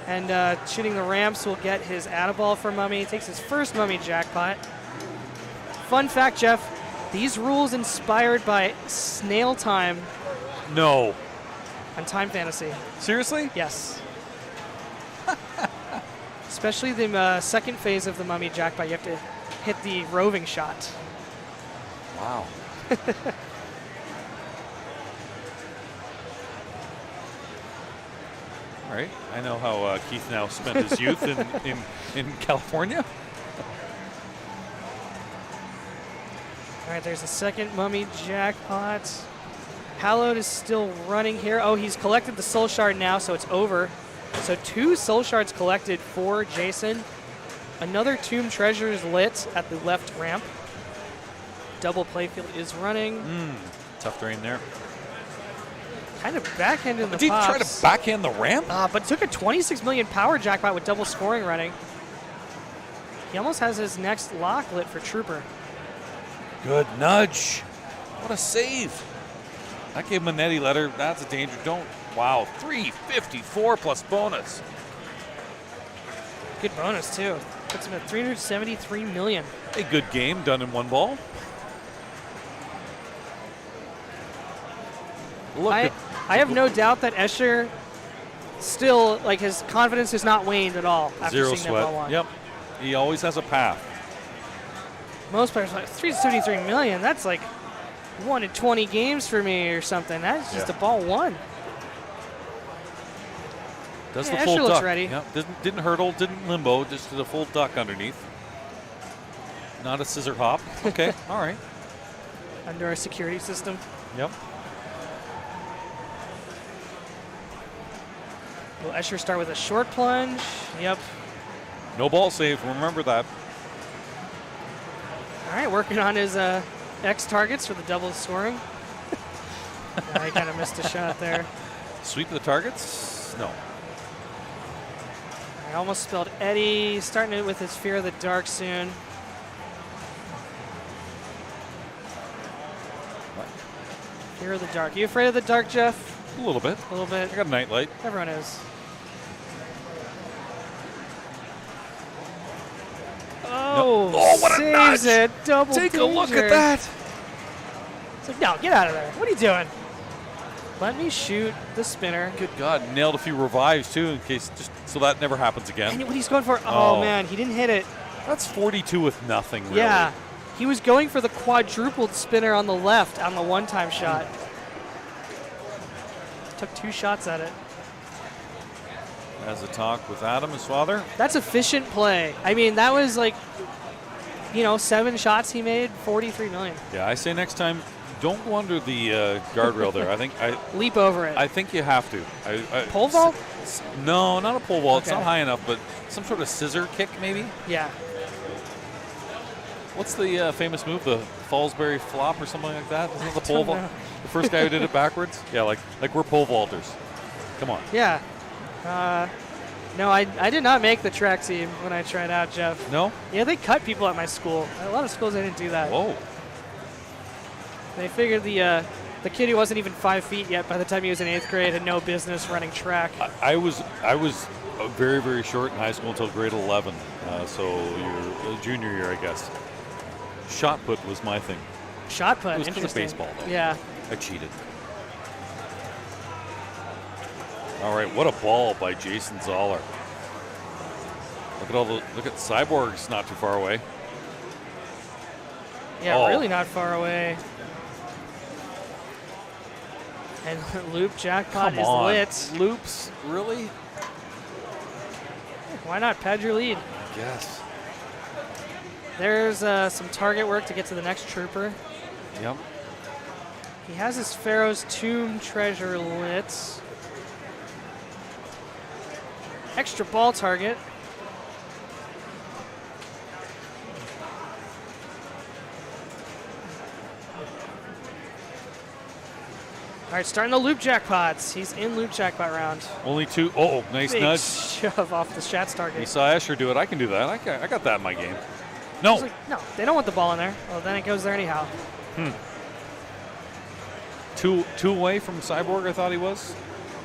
And shooting the ramps will get his add-a-ball for Mummy. He takes his first Mummy jackpot. Fun fact, Jeff, these rules inspired by Snail Time. No. On Time Fantasy. Seriously? Yes. Especially the second phase of the Mummy jackpot. You have to hit the roving shot. Wow. All right. I know how Keith now spent his youth in California. All right, there's a second Mummy jackpot. Hallowed is still running here. Oh, he's collected the Soul Shard now, so it's over. So 2 Soul Shards collected for Jason. Another Tomb Treasure is lit at the left ramp. Double playfield is running. Tough drain there. Kind of backhanded the Did he pops. try to backhand the ramp? But took a 26 million power jackpot with double scoring running. He almost has his next lock lit for Trooper. Good nudge. What a save. That gave him a netty letter. That's a danger. Don't. Wow. 354 plus bonus. Good bonus, too. Puts him at 373 million. A good game done in one ball. Look I have no doubt that Escher still, like, his confidence has not waned at all after Zero seeing that ball sweat. one. Yep. He always has a path. Most players are like 373 million. That's like 1 in 20 games for me or something. That's just a ball one. Does Yeah, the full Escher looks duck. ready. Yep. Didn't hurdle, didn't limbo, just did a full duck underneath. Not a scissor hop. Okay. All right. Under a security system. Yep. Will Escher start with a short plunge? Yep. No ball save. Remember that. All right, working on his X targets for the double scoring. He kind of missed a shot there. Sweep of the targets? No. I almost spelled Eddie. Starting it with his Fear of the Dark soon. What? Fear of the Dark. You afraid of the dark, Jeff? A little bit. A little bit. I got a nightlight. Everyone is. Oh, No. Oh, what a saves nudge. it. Double Take a look danger. at that. It's like, no, get out of there. What are you doing? Let me shoot the spinner. Good God, nailed a few revives too, in case just so that never happens again. And what he's going for? Oh, Oh. man, he didn't hit it. That's 42 with nothing. Really. Yeah, he was going for the quadrupled spinner on the left on the one-time shot. Took 2 shots at it. As a talk with Adam, his father. That's efficient play. I mean, that was like, 7 shots he made, 43 million. Yeah, I say next time, don't go under the guardrail there. Leap over it. I think you have to. Pole vault? No, not a pole vault. It's Okay. not high enough, but some sort of scissor kick, maybe. Yeah. What's the famous move? The Fallsbury flop or something like that? Isn't it the pole don't vault? know. The first guy who did it backwards? Yeah, like we're pole vaulters. Come on. Yeah. No, I did not make the track team when I tried out, Jeff. No? Yeah, they cut people at my school. A lot of schools, they didn't do that. Whoa. They figured the kid who wasn't even 5 feet yet by the time he was in 8th grade had no business running track. I was very, very short in high school until grade 11. So your junior year, I guess. Shot put was my thing. Shot put, It was 'cause of interesting. baseball, though. Yeah. I cheated. All right, what a ball by Jason Zoller. Look at Cyborg's not too far away. Yeah, Oh. really not far away. And loop jackpot Come is on. lit. Loops, really? Why not pad your lead? Yes. There's some target work to get to the next trooper. Yep. He has his Pharaoh's Tomb treasure lit. Extra ball target. All right, starting the loop jackpots. He's in loop jackpot round. Only 2. Oh, nice Big nudge. shove off the Shats target. You saw Escher do it. I can do that. I got that in my game. I No. was like, no, they don't want the ball in there. Well, then it goes there anyhow. Two away from Cyborg, I thought he was.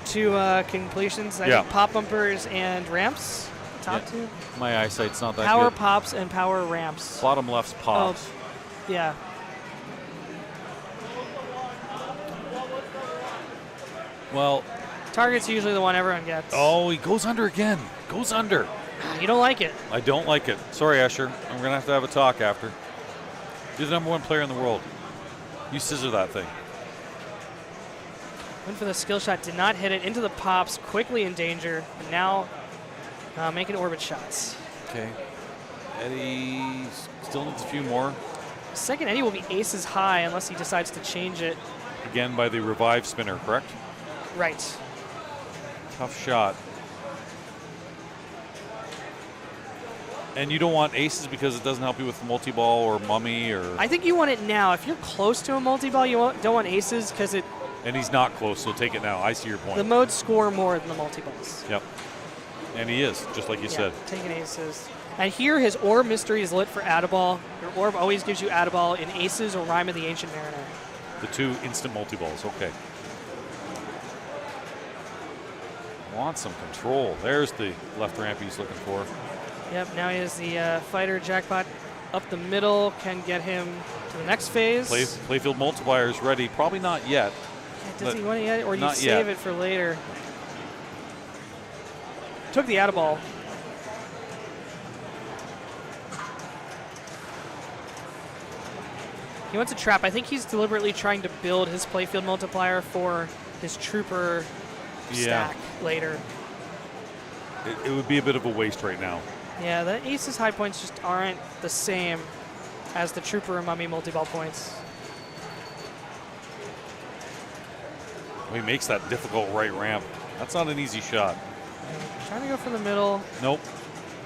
2 completions. I Yeah. think pop bumpers and ramps. Top Yeah. 2. My eyesight's not that Power good. pops and power ramps. Bottom left's pops. Yeah. Well, Target's usually the one everyone gets. oh, he goes under again. Goes under. You don't like it. I don't like it. Sorry, Escher. I'm going to have a talk after. You're the #1 player in the world. You scissor that thing. Went for the skill shot, did not hit it. Into the pops, quickly in danger. And now making orbit shots. Okay. Eddie still needs a few more. Second Eddie will be aces high unless he decides to change it. Again by the revive spinner, correct? Right. Tough shot. And you don't want aces because it doesn't help you with multi-ball or mummy or... I think you want it now. If you're close to a multi-ball, you don't want aces because And he's not close, so take it now. I see your point. the modes score more than the multi-balls. Yep. And he is, just like you said. Taking aces. And here his orb mystery is lit for Adaball. Your orb always gives you Adaball in aces or Rhyme of the Ancient Mariner. The 2 instant multi-balls, okay. Want some control. There's the left ramp he's looking for. Yep, now he has the fighter jackpot up the middle, can get him to the next phase. Playfield multiplier is ready. Probably not yet. Yeah, does he want it yet, or do you Not save yet. it for later? Took the Adaball. He wants a trap. I think he's deliberately trying to build his playfield multiplier for his trooper stack later. It would be a bit of a waste right now. Yeah, the aces high points just aren't the same as the trooper and mummy multi-ball points. He makes that difficult right ramp. That's not an easy shot. Trying to go for the middle. Nope.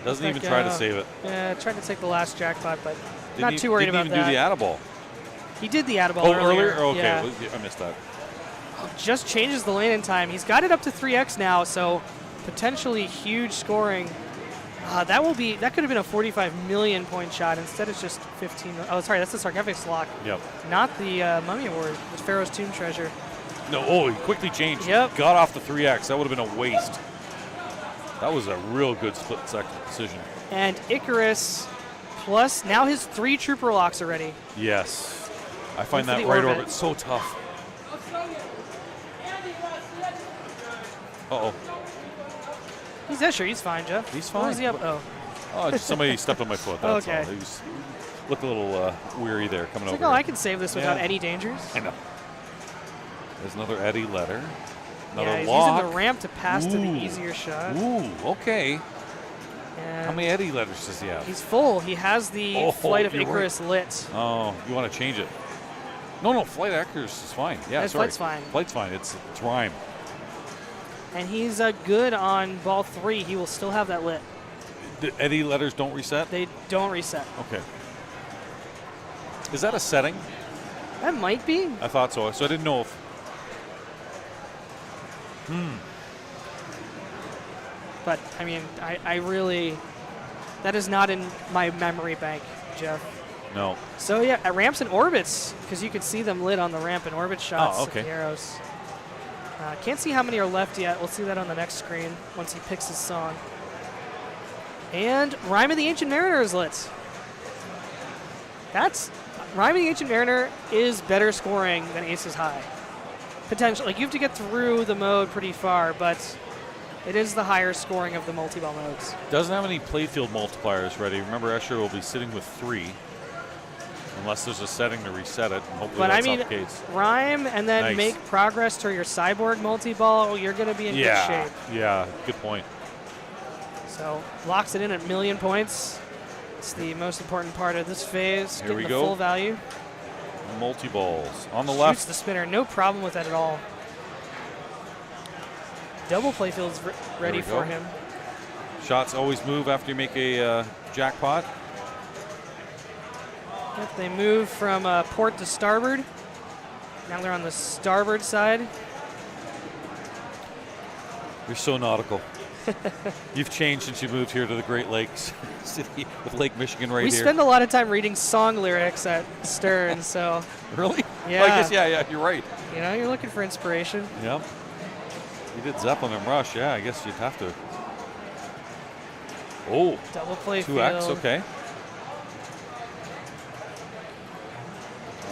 Doesn't even try to save it. Yeah, tried to take the last jackpot, but not too worried about Didn't even that. do the Atta-ball. He did the Atta-ball Oh, earlier. earlier? Oh, okay, Yeah. I missed that. Just changes the lane in time. He's got it up to 3x now, so potentially huge scoring. That could have been a 45 million point shot. Instead, it's just 15. Oh, sorry, that's the Sargephix lock. Yep. Not the Mummy Award, the Pharaoh's Tomb treasure. No, oh, he quickly changed. Yep. Got off the 3x. That would have been a waste. That was a real good split-second decision. And Icarus, plus now his 3 trooper locks already. Yes. I find Into that the right orbit. orbit so tough. Uh-oh. He's that sure. He's fine, Jeff. He's What was fine. he up? Oh. Oh, just somebody stepped on my foot. That's Okay. all. He was looked a little weary there coming It's over. like, oh, here. I can save this without Yeah. any dangers. I know. There's another Eddie letter. Another Yeah, he's lock. using the ramp to pass to the Ooh. easier shot. Ooh, okay. And How many Eddie letters does he have? he's full. He has the Oh, Flight of you're right. Icarus lit. Oh, you want to change it? No, Flight of Icarus is fine. Yeah, Yeah, sorry. Flight's fine. Flight's fine. It's rhyme. And he's good on ball 3. He will still have that lit. The Eddie letters don't reset? They don't reset. Okay. Is that a setting? That might be. I thought so. So I didn't know if. But, I mean, I really, that is not in my memory bank, Jeff. No. So, yeah, at ramps and orbits, because you can see them lit on the ramp and orbit shots Oh, okay. of the arrows. Can't see how many are left yet. We'll see that on the next screen once he picks his song. And Rhyme of the Ancient Mariner is lit. Rhyme of the Ancient Mariner is better scoring than Aces High. Potentially. Like, you have to get through the mode pretty far, but it is the higher scoring of the multi-ball modes. Doesn't have any playfield multipliers ready. Remember, Escher will be sitting with 3. Unless there's a setting to reset it. And hopefully But I that's mean, not the case. Rhyme and then Nice. make progress to your Cyborg multi-ball, you're going to be in good shape. Yeah, good point. So locks it in at 1,000,000 points. It's the most important part of this phase. Here getting we the go. full value. Multi-balls. On the Shoots left. the spinner. No problem with that at all. Double playfield's ready we for go. him. Shots always move after you make a jackpot. Yep, they move from port to starboard. Now they're on the starboard side. You're so nautical. You've changed since you moved here to the Great Lakes city with Lake Michigan right We here. spend a lot of time reading song lyrics at Stern, so Really? Yeah. I guess, yeah, you're right. you know, you're looking for inspiration. Yep. You did Zeppelin and Rush. Yeah, I guess you'd have to. Oh, Double playfield. 2x, okay.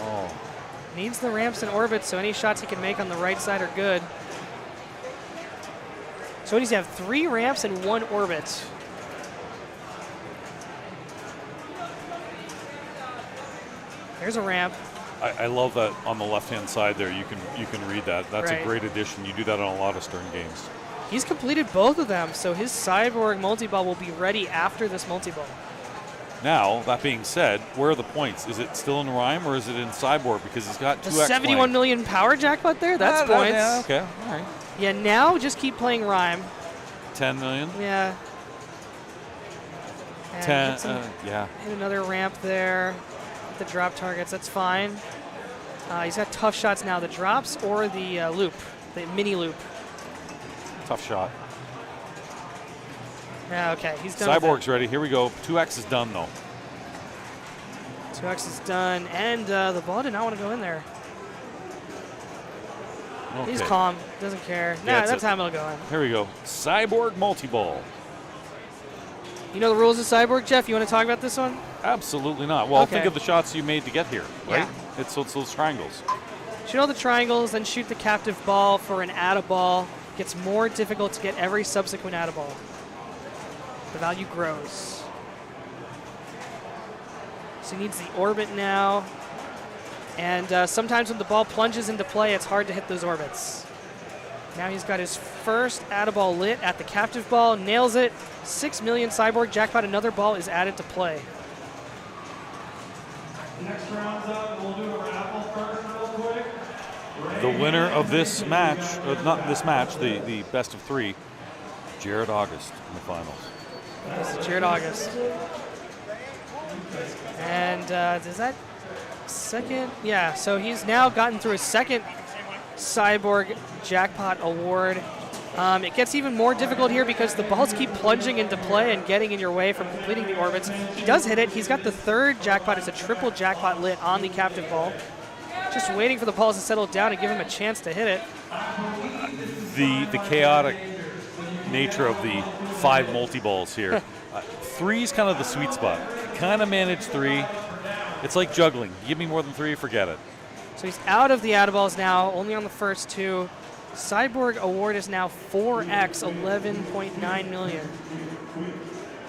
Oh, Needs the ramps and orbits, so any shots he can make on the right side are good. So he needs to have 3 ramps and 1 orbit. There's a ramp. I love that on the left-hand side there. You can read that. That's Right. a great addition. You do that on a lot of Stern games. He's completed both of them, so his Cyborg multi-ball will be ready after this multi-ball. Now, that being said, where are the points? Is it still in Rhyme or is it in Cyborg? Because he's got The 2x 71 playing. million power jackpot there, that's points. Yeah, okay, all right. Yeah, now just keep playing Rhyme. 10 million. Yeah. And 10, hit some- yeah. hit another ramp there. The drop targets, that's fine. He's got tough shots now, the drops or the loop, the mini loop. Tough shot. Yeah, okay, he's done. with Cyborg's ready. Here we go. 2x is done, though. that. 2x is done, and the ball did not want to go in there. Okay. He's calm, doesn't care. Yeah, Nah, it's that a- time it'll go in. Here we go. Cyborg multi-ball. You know the rules of Cyborg, Jeff? You want to talk about this one? Absolutely not. Well, think Okay. of the shots you made to get here, right? Yeah. It's those triangles. Shoot all the triangles, then shoot the captive ball for an add-a ball. Gets more difficult to get every subsequent add-a ball. The value grows. So he needs the orbit now. And sometimes when the ball plunges into play, it's hard to hit those orbits. Now he's got his first add-a ball lit at the captive ball, nails it. 6 million Cyborg jackpot, another ball is added to play. Next round's up. We'll do a raffle first real quick. The winner of this match, not this match, the best of 3, Jared August in the finals. This is Jared August. And does that second? Yeah, so he's now gotten through his second Cyborg Jackpot Award. It gets even more difficult here because the balls keep plunging into play and getting in your way from completing the orbits. He does hit it. He's got the third jackpot. It's a triple jackpot lit on the captive ball. Just waiting for the balls to settle down and give him a chance to hit it. The chaotic nature of the 5 multi-balls here. 3 is kind of the sweet spot. Kind of manage 3. It's like juggling. Give me more than 3, forget it. So he's out of the out-of-balls now, only on the first 2. Cyborg Award is now 4x, 11.9 million.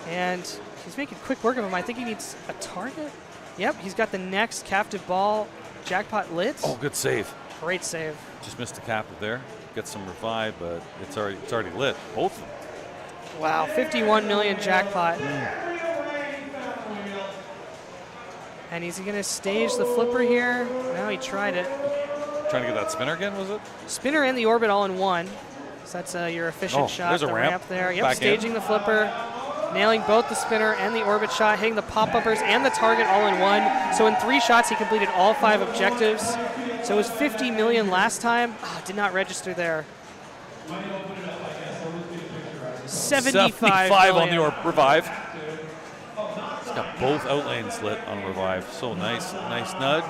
And he's making quick work of him. I think he needs a target. Yep, he's got the next captive ball jackpot lit. Oh, good save. Great save. Just missed the captive there. Gets some revive, but it's already lit. Both of them. Wow, 51 million jackpot. And he's going to stage the flipper here. No, he tried it. Trying to get that spinner again, was it? Spinner and the orbit all in one. So that's your efficient shot. There's a ramp there. Yep, back staging the flipper, nailing both the spinner and the orbit shot, hitting the pop-uppers and the target all in one. So in 3 shots, he completed all 5 objectives. So it was 50 million last time. Oh, did not register there. 75 on the revive. He's got both outlanes lit on revive. So nice. Nice nudge.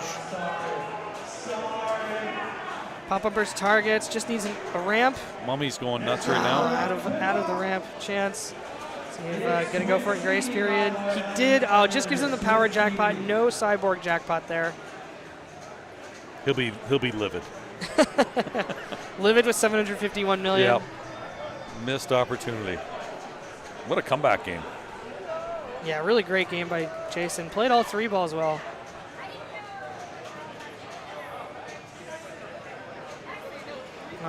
Pop-uppers targets, just needs a ramp. Mummy's going nuts right now. Out of the ramp chance. So he's going to go for it in grace period. He did. Oh, just gives him the power jackpot. No cyborg jackpot there. He'll be livid. Livid with 751 million. Yep. Missed opportunity. What a comeback game. Yeah, really great game by Jason. Played all 3 balls well.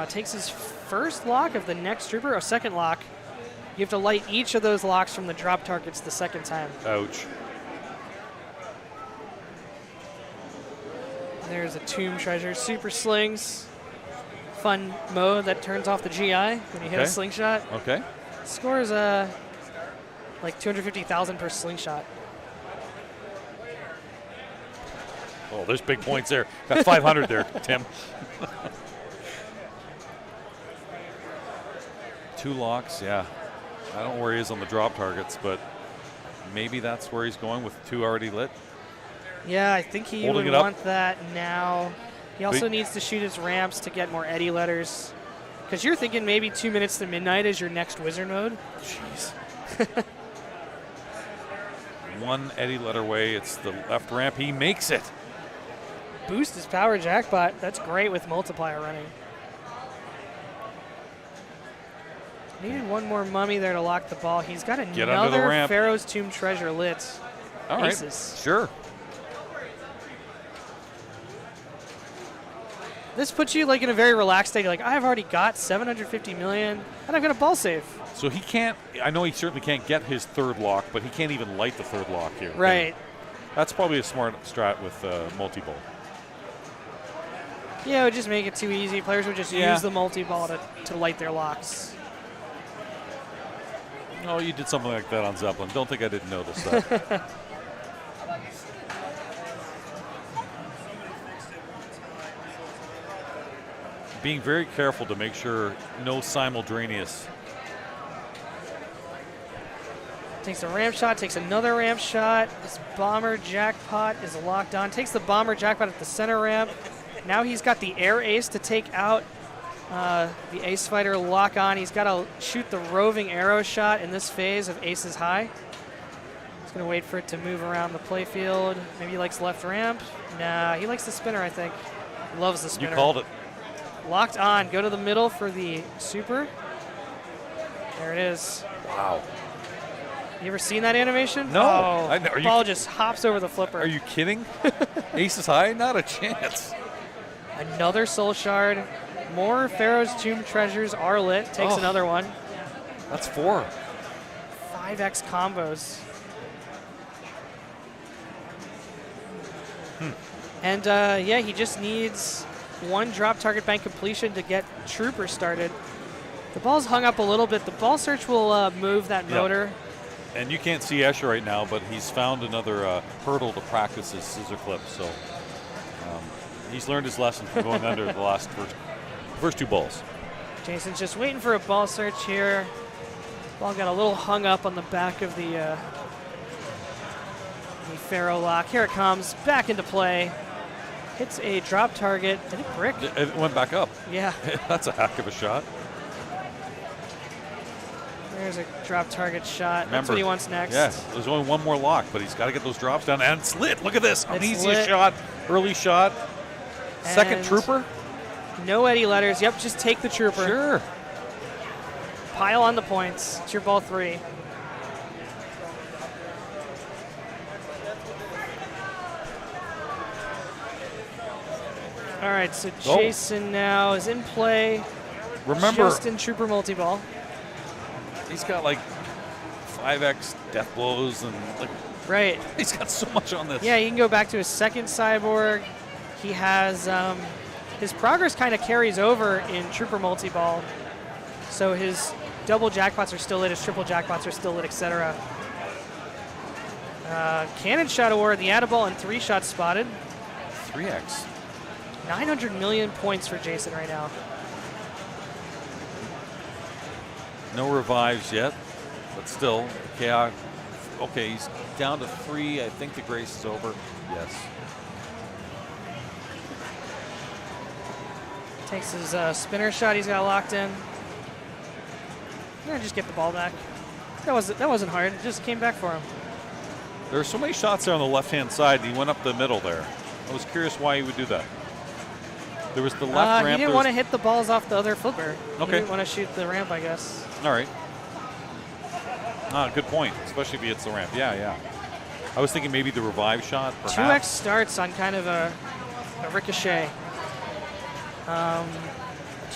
Takes his first lock of the next trooper, a second lock. You have to light each of those locks from the drop targets the second time. Ouch. There's a Tomb Treasure. Super Slings. Fun mode that turns off the GI when you hit a slingshot. Okay. Scores like 250,000 per slingshot. Oh, there's big points there. Got 500 there, Tim. 2 locks, yeah. I don't know where he is on the drop targets, but maybe that's where he's going with 2 already lit. Yeah, I think he would want that now. He also needs to shoot his ramps to get more Eddie letters. Because you're thinking maybe 2 minutes to midnight is your next wizard mode. Jeez. 1 Eddie letter away. It's the left ramp. He makes it. Boost his power jackpot. That's great with multiplier running. Needed 1 more mummy there to lock the ball. He's got another Pharaoh's Tomb Treasure lit. All right, Aces. sure. This puts you like in a very relaxed state. You're like, I've already got 750 million, and I've got a ball save. So he can't, I know he certainly can't get his 3rd lock, but he can't even light the 3rd lock here. Right. That's probably a smart strat with multi-ball. Yeah, it would just make it too easy. Players would just use the multi-ball to light their locks. Oh, you did something like that on Zeppelin. Don't think I didn't notice that. Being very careful to make sure no simultaneous. Takes a ramp shot, takes another ramp shot. This bomber jackpot is locked on. Takes the bomber jackpot at the center ramp. Now he's got the air ace to take out the ace fighter lock on. He's got to shoot the roving arrow shot in this phase of aces high. He's going to wait for it to move around the playfield. Maybe he likes left ramp. Nah, he likes the spinner, I think. He loves the spinner. You called it. Locked on. Go to the middle for the super. There it is. Wow. You ever seen that animation? No. Oh, the ball just hops over the flipper. Are you kidding? Aces high? Not a chance. Another soul shard. More Pharaoh's Tomb Treasures are lit. Takes another one. That's 4. 5x combos. And yeah, he just needs 1 drop target bank completion to get Trooper started. The ball's hung up a little bit. The ball search will move that motor. And you can't see Escher right now, but he's found another hurdle to practice his scissor clip. So he's learned his lesson from going under the last First 2 balls. Jason's just waiting for a ball search here. Ball got a little hung up on the back of the Pharaoh lock. Here it comes, back into play. Hits a drop target. Did it brick? It went back up. Yeah. That's a heck of a shot. There's a drop target shot. Remember, that's what he wants next. Yes, there's only one more lock, but he's got to get those drops down. And it's lit. Look at this. An It's easy lit. shot. Early shot. Second And trooper. No Eddie letters. Yep, just take the trooper. Sure. Pile on the points. It's your ball 3. All right, so Jason now is in play. Remember, Just in trooper multi-ball. he's got like 5x death blows and like Right. he's got so much on this. Yeah, you can go back to his second cyborg. He has his progress kind of carries over in trooper multi-ball. So his double jackpots are still lit, his triple jackpots are still lit, etc. Cannon shot award, the add ball, and 3 shots spotted. 3x. 900 million points for Jason right now. No revives yet, but still, chaos. Okay, he's down to 3. I think the grace is over. Yes. Takes his spinner shot he's got locked in. Yeah, just get the ball back. That wasn't hard. It just came back for him. There are so many shots there on the left-hand side, and he went up the middle there. I was curious why he would do that. There was the left ramp. He didn't want to hit the balls off the other flipper. Okay. He didn't want to shoot the ramp, I guess. All right. Good point, especially if he hits the ramp. Yeah. I was thinking maybe the revive shot, perhaps. 2x starts on kind of a ricochet.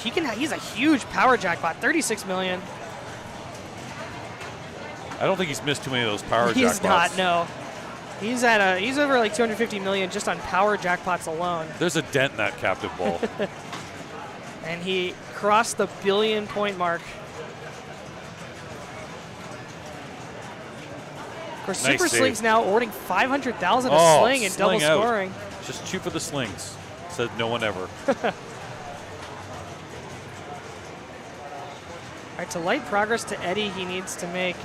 He's a huge power jackpot, 36 million. I don't think he's missed too many of those power jackpots. He's not, no. He's over like 250 million just on power jackpots alone. There's a dent in that captive ball. And he crossed the billion-point mark. Of course, Nice Super save. Sling's now awarding 500,000 a sling and double sling out. scoring. Just shoot for the slings, said no one ever. All right, to light progress to Eddie, he needs to make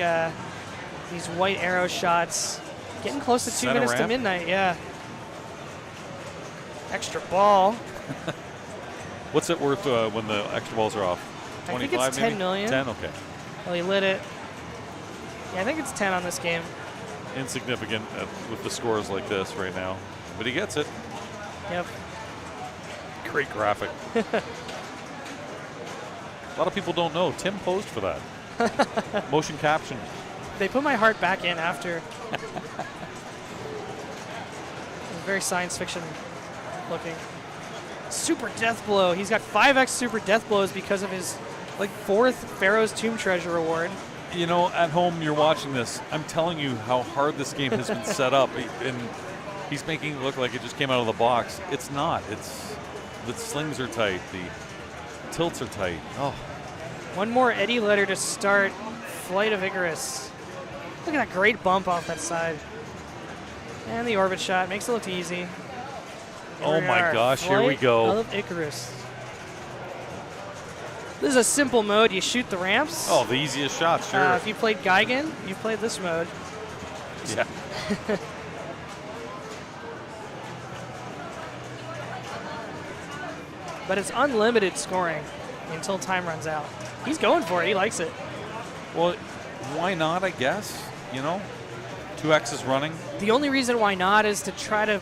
these white arrow shots. Getting close to 2 Center minutes to ramp. midnight, yeah. Extra ball. What's it worth when the extra balls are off? I 25 think it's 10 maybe? million. 10, okay. Well, he lit it. Yeah, I think it's 10 on this game. Insignificant with the scores like this right now. But he gets it. Yep. Great graphic. A lot of people don't know. Tim posed for that. Motion caption. They put my heart back in after. It was very science fiction looking. Super death blow. He's got 5x super death blows because of his 4th Pharaoh's Tomb Treasure award. You know, at home you're watching this. I'm telling you how hard this game has been set up, and he's making it look like it just came out of the box. It's not. The slings are tight. The tilts are tight. Oh, One more Eddie letter to start Flight of Icarus. Look at that great bump off that side. And the orbit shot makes it look easy. Here oh we my are. gosh! Here we Flight go. of Icarus. This is a simple mode. You shoot the ramps. Oh, the easiest shot, sure. If you played Geigen, you played this mode. Yeah. But it's unlimited scoring until time runs out. He's going for it. He likes it. Well, why not? I guess. You know, 2x is running. The only reason why not is to try to,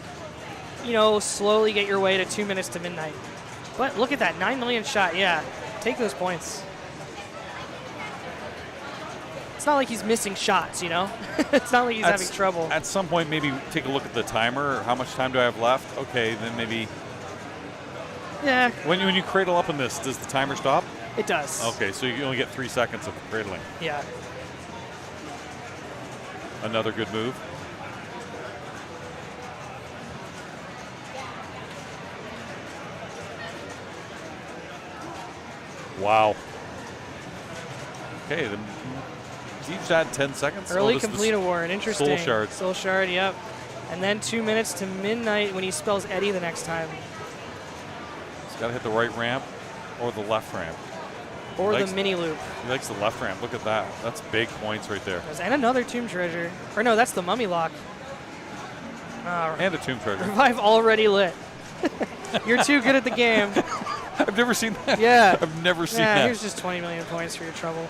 slowly get your way to 2 minutes to midnight. But look at that 9 million shot. Yeah, take those points. It's not like he's missing shots, It's not like he's having trouble. At some point, maybe take a look at the timer. How much time do I have left? Okay, then maybe. Yeah, When you cradle up in this, does the timer stop? it does. Okay, so you only get 3 seconds of cradling. Yeah. Another good move. Wow. Okay, then each had 10 seconds. Early this is complete award. Interesting. Soul Shard. Soul Shard, yep. And then 2 minutes to midnight when he spells Eddie the next time. He's got to hit the right ramp. or the left ramp. Or the mini loop. He likes the left ramp. Look at that. That's big points right there. And another Tomb Treasure. Or no, that's the Mummy Lock. And a Tomb Treasure. Revive already lit. You're too good at the game. I've never seen that. Yeah. I've never seen that. Here's just 20 million points for your trouble.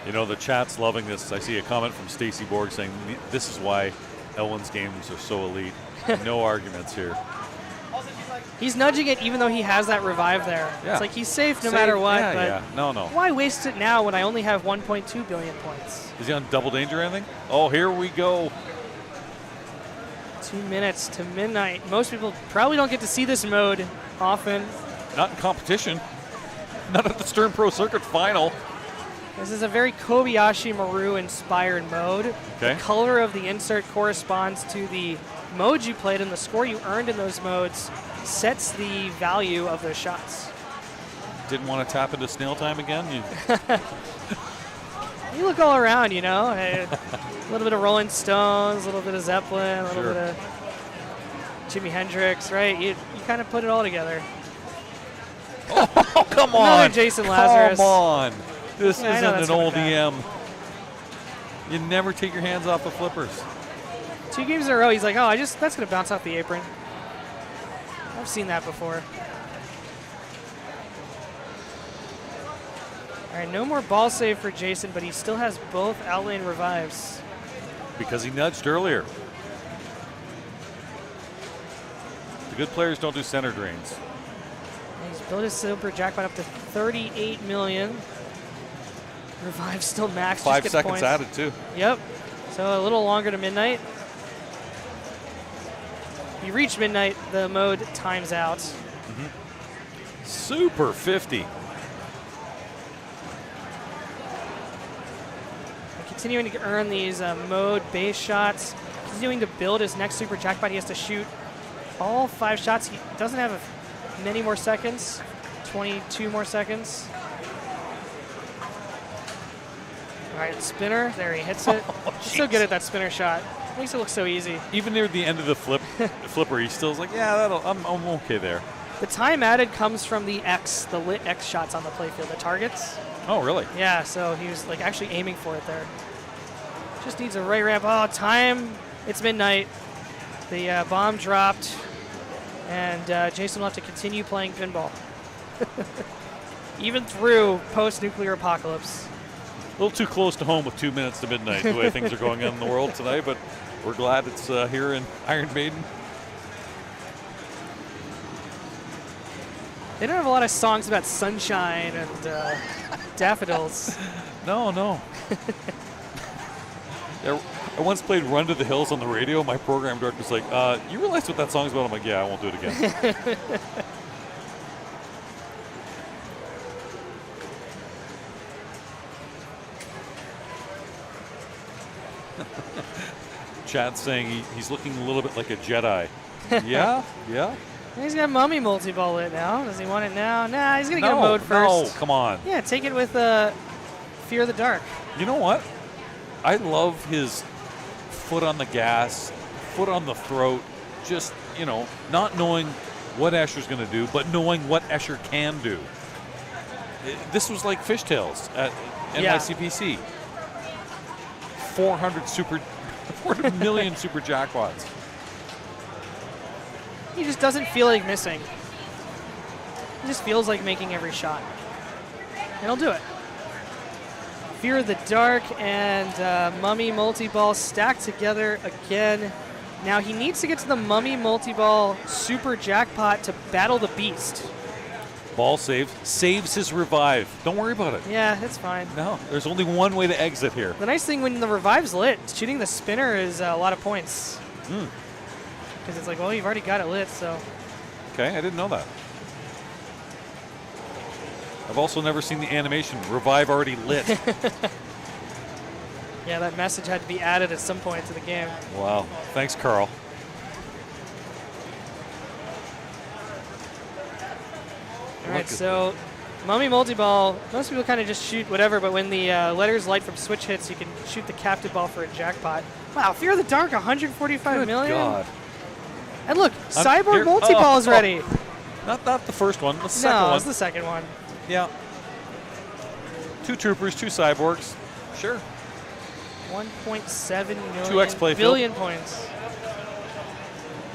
You know, the chat's loving this. I see a comment from Stacy Borg saying, this is why Elwin's games are so elite. No arguments here. He's nudging it even though he has that revive there. Yeah. It's like he's safe no matter what. Yeah, but yeah. No. Why waste it now when I only have 1.2 billion points? Is he on double danger or anything? Oh, here we go. 2 minutes to midnight. Most people probably don't get to see this mode often. Not in competition. Not at the Stern Pro Circuit final. This is a very Kobayashi Maru inspired mode. Okay. The color of the insert corresponds to the modes you played, and the score you earned in those modes sets the value of those shots. Didn't want to tap into snail time again? You look all around, you know. A little bit of Rolling Stones, a little bit of Zeppelin, a little bit of Jimi Hendrix, right? You kind of put it all together. Oh, come on. Another Jason Lazarus. Come on. This Yeah, I know isn't that's an gonna old be EM. You never take your hands off the flippers. 2 games in a row, he's like, oh, that's going to bounce off the apron. I've seen that before. All right, no more ball save for Jason, but he still has both outlane revives. Because he nudged earlier. The good players don't do center drains. He's built his super jackpot up to 38 million. Revive still max. 5 seconds added too. Yep. So a little longer to midnight. You reach midnight, the mode times out. Super 50. Continuing to earn these mode base shots. Continuing to build his next super jackpot. He has to shoot all 5 shots. He doesn't have many more seconds. 22 more seconds. All right, spinner. There, he hits it. He's so good at that spinner shot. Makes it look so easy. Even near the end of the flipper, he still's like, yeah, I'm okay there. The time added comes from the lit X shots on the playfield, the targets. Oh, really? Yeah, so he was like actually aiming for it there. Just needs a right ramp. Oh, time. It's midnight. The bomb dropped. And Jason will have to continue playing pinball. Even through post-nuclear apocalypse. A little too close to home with 2 minutes to midnight, the way things are going on in the world today, but we're glad it's here in Iron Maiden. They don't have a lot of songs about sunshine and daffodils. No. I once played Run to the Hills on the radio. My program director was like, you realize what that song's about? I'm like, yeah, I won't do it again. Chad's saying he's looking a little bit like a Jedi. Yeah. He's got Mummy multi-ball lit now. Does he want it now? Nah, he's going to get a mode first. No, come on. Yeah, take it with Fear of the Dark. You know what? I love his foot on the gas, foot on the throat, just, not knowing what Escher's going to do, but knowing what Escher can do. This was like Fishtails at NYCPC. 400 million super jackpots. He just doesn't feel like missing. He just feels like making every shot. And he'll do it. Fear of the Dark and Mummy multi-ball stacked together again. Now he needs to get to the Mummy multi-ball super jackpot to battle the beast. Ball saves his revive. Don't worry about it. Yeah, it's fine. No, there's only one way to exit here. The nice thing when the revive's lit, shooting the spinner is a lot of points. Because it's like, well, you've already got it lit, so. Okay, I didn't know that. I've also never seen the animation, revive already lit. Yeah, that message had to be added at some point to the game. Wow, thanks, Carl. All right, so Mummy multi-ball, most people kind of just shoot whatever, but when the letters light from switch hits, you can shoot the captive ball for a jackpot. Wow, Fear of the Dark, 145 Good million? God. And look, Here- Cyborg multi-ball is ready. Not the first one, the second No, one. it's the second one. Yeah. 2 troopers, 2 cyborgs. Sure. 1.7 million 2x playfield. billion points.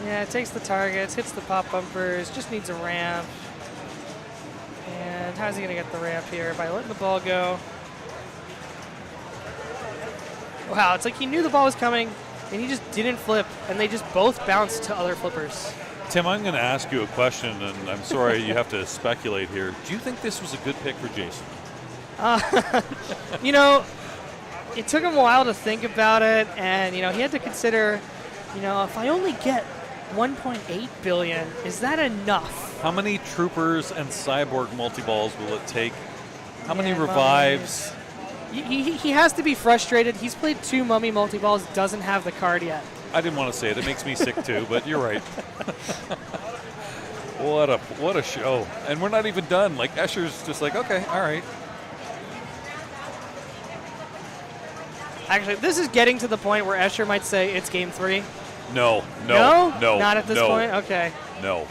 Yeah, it takes the targets, hits the pop bumpers, just needs a ramp. And how's he going to get the ramp here? By letting the ball go. Wow, it's like he knew the ball was coming, and he just didn't flip, and they just both bounced to other flippers. Tim, I'm going to ask you a question, and I'm sorry you have to speculate here. Do you think this was a good pick for Jason? You know, it took him a while to think about it, and, you know, he had to consider, you know, if I only get 1.8 billion, is that enough? How many troopers and cyborg multi-balls will it take? How many Yeah, revives? He has to be frustrated. He's played 2 mummy multi-balls, doesn't have the card yet. I didn't want to say it. It makes me sick too, but you're right. What a show. And we're not even done. Like, Escher's just like, okay, all right. Actually, this is getting to the point where Escher might say it's game 3. No. Not at this point? Okay. No.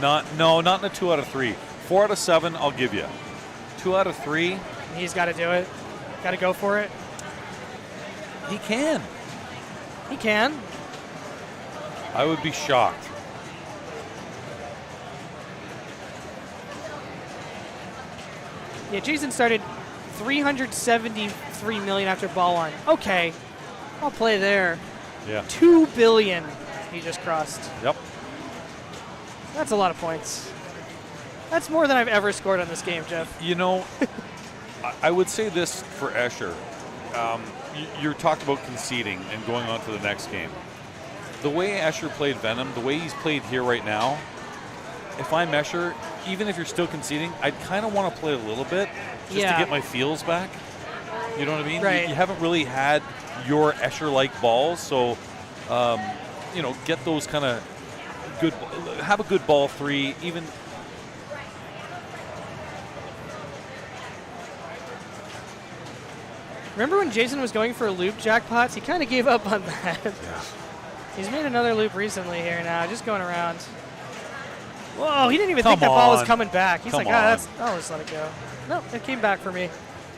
Not in a 2 out of 3. 4 out of 7, I'll give you. 2 out of 3. He's got to do it. Got to go for it. He can. He can. I would be shocked. Yeah, Jason started 373 million after ball 1. Okay. I'll play there. Yeah. 2 billion he just crossed. Yep. That's a lot of points. That's more than I've ever scored on this game, Jeff. You know, I would say this for Escher. You talked about conceding and going on to the next game. The way Escher played Venom, the way he's played here right now, if I'm Escher, even if you're still conceding, I'd kind of want to play a little bit just to get my feels back. You know what I mean? Right. You haven't really had your Escher-like balls, so, you know, get those kind of good, have a good ball 3, even. Remember when Jason was going for loop jackpots? He kind of gave up on that. Yeah. He's made another loop recently here now, just going around. Whoa, he didn't even Come think that ball was on. coming back. He's Come like, on. I'll just let it go. Nope, it came back for me.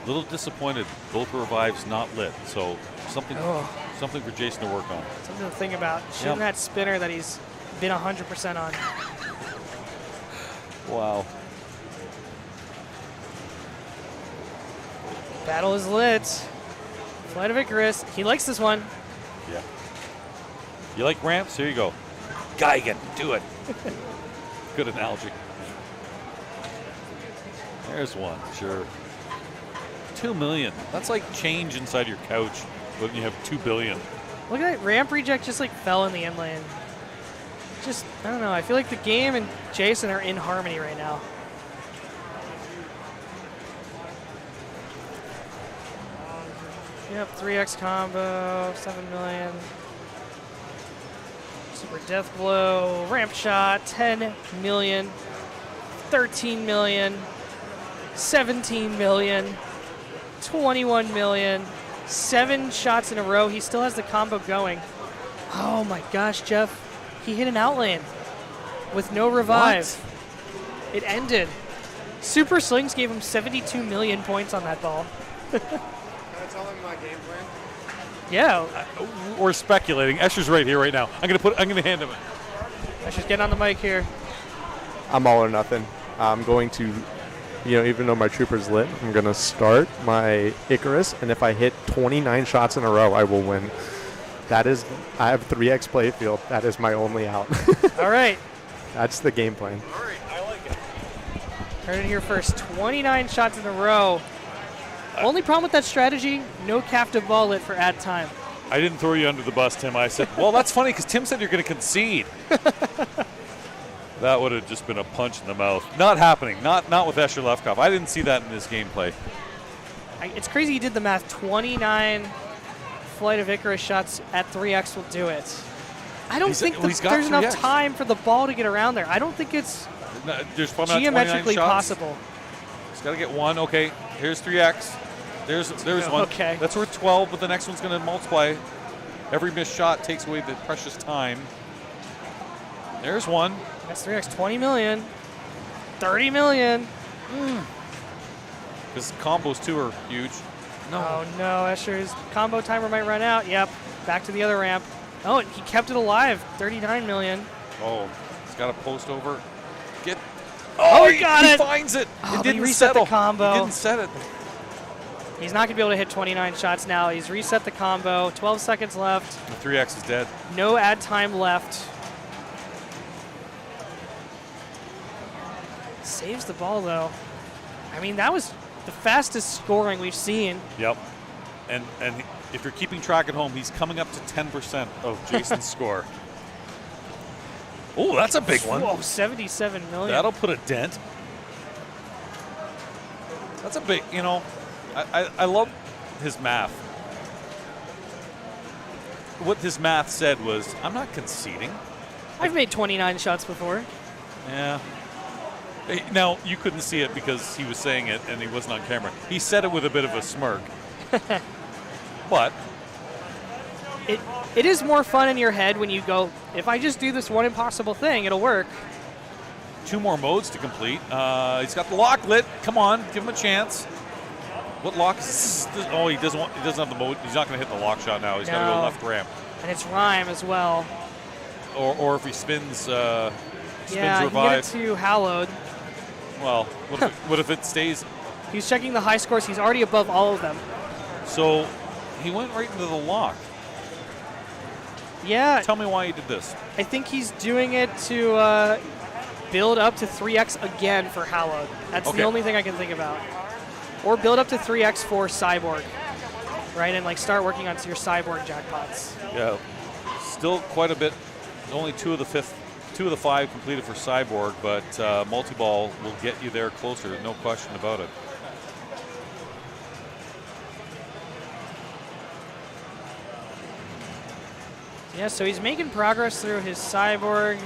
A little disappointed. Both revives not lit, so something for Jason to work on. Something to think about. Shooting that spinner that he's been 100% on. Wow. Battle is lit. Flight of Icarus. He likes this one. Yeah. You like ramps? Here you go. Geigen, do it. Good analogy. There's one, sure. 2 million. That's like change inside your couch when you have 2 billion. Look at that ramp reject just like fell in the end lane. Just, I don't know. I feel like the game and Jason are in harmony right now. Yep, 3x combo, 7 million. Super death blow, ramp shot, 10 million, 13 million, 17 million, 21 million, 7 shots in a row. He still has the combo going. Oh my gosh, Jeff. He hit an outlane with no revive. What? It ended. Super Slings gave him 72 million points on that ball. Can I tell him my game plan? Yeah. We're speculating. Escher's right here, right now. I'm gonna hand him it. Escher's getting on the mic here. I'm all or nothing. I'm going to, even though my trooper's lit, I'm going to start my Icarus, and if I hit 29 shots in a row, I will win. I have 3x playfield. That is my only out. All right. That's the game plan. All right, I like it. Heard it here first. 29 shots in a row. Only problem with that strategy, no captive ball lit for ad time. I didn't throw you under the bus, Tim. I said, well, that's funny because Tim said you're going to concede. That would have just been a punch in the mouth. Not happening. Not with Escher Lefkoff. I didn't see that in this gameplay. It's crazy he did the math. 29 Flight of Icarus shots at 3x will do it. I don't think there's enough time for the ball to get around there. I don't think it's There's probably not 29 geometrically shots. possible. He's got to get one. Okay, here's 3x. There's one. Okay. That's worth 12, but the next one's going to multiply. Every missed shot takes away the precious time. There's one. That's 3x, 20 million. 30 million. Because combos, too, are huge. Oh, no. Escher's combo timer might run out. Yep. Back to the other ramp. Oh, he kept it alive. 39 million. Oh, he's got a post over. Get. Oh, he got he it. finds it. Oh, It but he didn't reset settle. the combo. He didn't set it. He's not going to be able to hit 29 shots now. He's reset the combo. 12 seconds left. The 3x is dead. No ad time left. Saves the ball, though. I mean, that was the fastest scoring we've seen. Yep. And if you're keeping track at home, he's coming up to 10% of Jason's score. Oh, that's a big one. Whoa, 77 million. That'll put a dent. That's a big, I love his math. What his math said was, I'm not conceding. I've made 29 shots before. Yeah. Now, you couldn't see it because he was saying it and he wasn't on camera. He said it with a bit of a smirk. But it is more fun in your head when you go, if I just do this one impossible thing, it'll work. 2 more modes to complete. He's got the lock lit. Come on, give him a chance. What lock is this? Oh, he doesn't have the mode. He's not going to hit the lock shot now. He's got to go left ramp. And it's rhyme as well. Or if he spins Yeah, you can revive. get it to Hallowed. Well, what if it stays? He's checking the high scores. He's already above all of them. So he went right into the lock. Yeah. Tell me why he did this. I think he's doing it to build up to 3x again for Hallowed. That's the only thing I can think about. Or build up to 3x for Cyborg, right? And start working on your Cyborg jackpots. Yeah, still quite a bit. Only 2 of the 5 completed for Cyborg, but multi-ball will get you there closer. No question about it. Yeah, so he's making progress through his Cyborg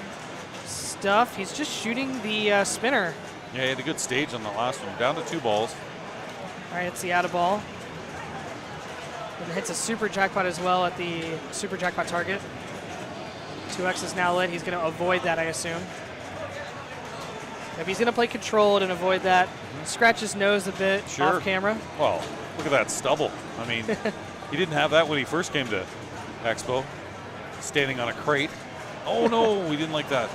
stuff. He's just shooting the spinner. Yeah, he had a good stage on the last one. Down to 2 balls. All right, it's the out of ball. And hits a super jackpot as well at the super jackpot target. 2x is now lit. He's going to avoid that, I assume. If he's going to play controlled and avoid that, scratch his nose a bit off camera. Well, look at that stubble. I mean, he didn't have that when he first came to Expo. Standing on a crate. Oh, no, we didn't like that.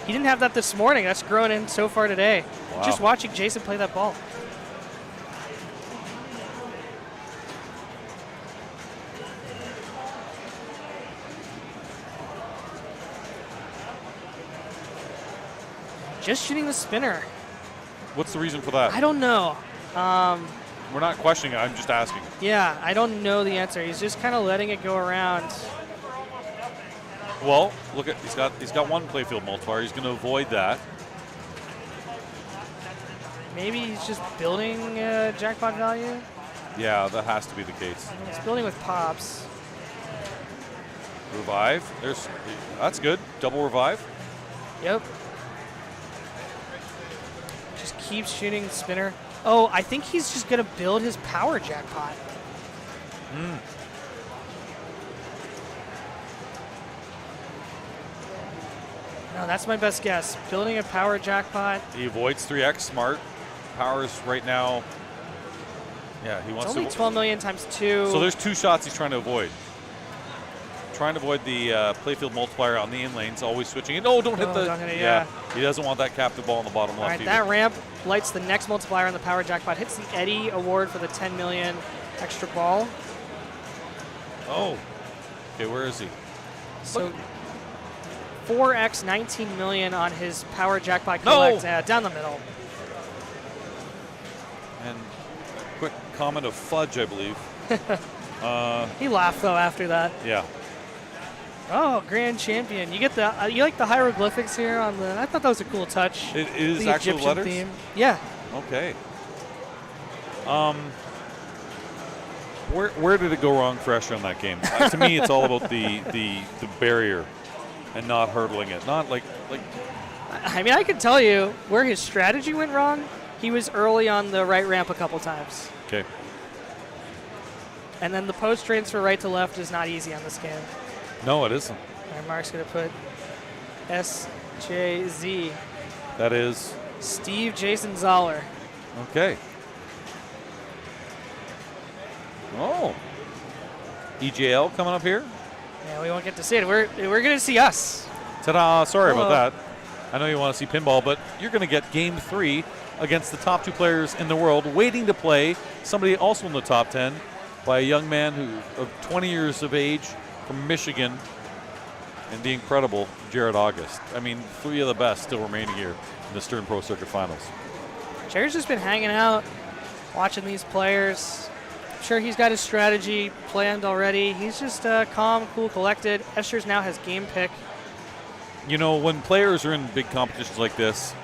He didn't have that this morning. That's grown in so far today. Wow. Just watching Jason play that ball. Just shooting the spinner. What's the reason for that? I don't know. We're not questioning it. I'm just asking. Yeah, I don't know the answer. He's just kind of letting it go around. Well, look at he's got 1 playfield multiplier. He's going to avoid that. Maybe he's just building jackpot value. Yeah, that has to be the case. He's building with pops. Revive. That's good. Double revive. Yep. Just keeps shooting the spinner. Oh, I think he's just going to build his power jackpot. No, that's my best guess. Building a power jackpot. He avoids 3x. Smart. Power's right now. Yeah, he wants It's only to. 12 million times 2. So there's 2 shots he's trying to avoid. Trying to avoid the playfield multiplier on the in lanes, always switching it. Oh, don't hit the. Don't hit it, yeah. He doesn't want that captive ball on the bottom All left right, either. that ramp lights the next multiplier on the power jackpot. Hits the Eddie award for the 10 million extra ball. Oh. Okay, where is he? So 4x 19 million on his power jackpot No! collect down the middle. And quick comment of fudge, I believe. He laughed though after that. Yeah. Oh, grand champion! You get the you like the hieroglyphics here on the. I thought that was a cool touch. It is the actual Egyptian letters? theme. Yeah. Okay. Where did it go wrong for Escher on that game? To me, it's all about the barrier and not hurdling it. Not like I mean, I can tell you where his strategy went wrong. He was early on the right ramp a couple times. Okay. And then the post transfer right to left is not easy on this game. No, it isn't. And Mark's going to put SJZ. That is. Steve Jason Zoller. Okay. Oh. EJL coming up here. Yeah, we won't get to see it. We're going to see us. Ta-da. Sorry Hello. about that. I know you want to see pinball, but you're going to get game 3 against the top 2 players in the world, waiting to play somebody also in the top 10 by a young man who of 20 years of age from Michigan, and the incredible Jared August. I mean, 3 of the best still remaining here in the Stern Pro Circuit Finals. Jared's just been hanging out, watching these players. I'm sure he's got his strategy planned already. He's just calm, cool, collected. Eschers now has game pick. You know, when players are in big competitions like this,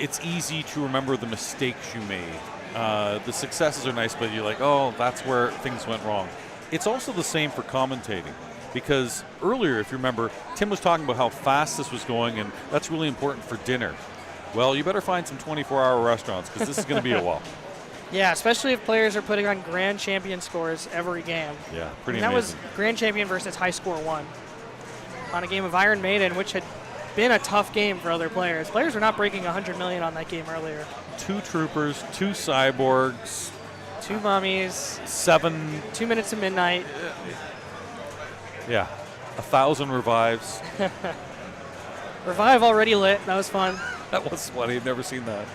it's easy to remember the mistakes you made. The successes are nice, but you're like, oh, that's where things went wrong. It's also the same for commentating, because earlier, if you remember, Tim was talking about how fast this was going, and that's really important for dinner. Well, you better find some 24-hour restaurants, because this is going to be a while. Yeah, especially if players are putting on grand champion scores every game. Yeah, pretty and that amazing. was grand champion versus high score 1 on a game of Iron Maiden, which had been a tough game for other players. Players were not breaking 100 million on that game earlier. 2 troopers, 2 cyborgs, 2 mummies, 7. 2 minutes to midnight. Yeah, 1,000 revives. Revive already lit. That was fun. That was funny. I've never seen that.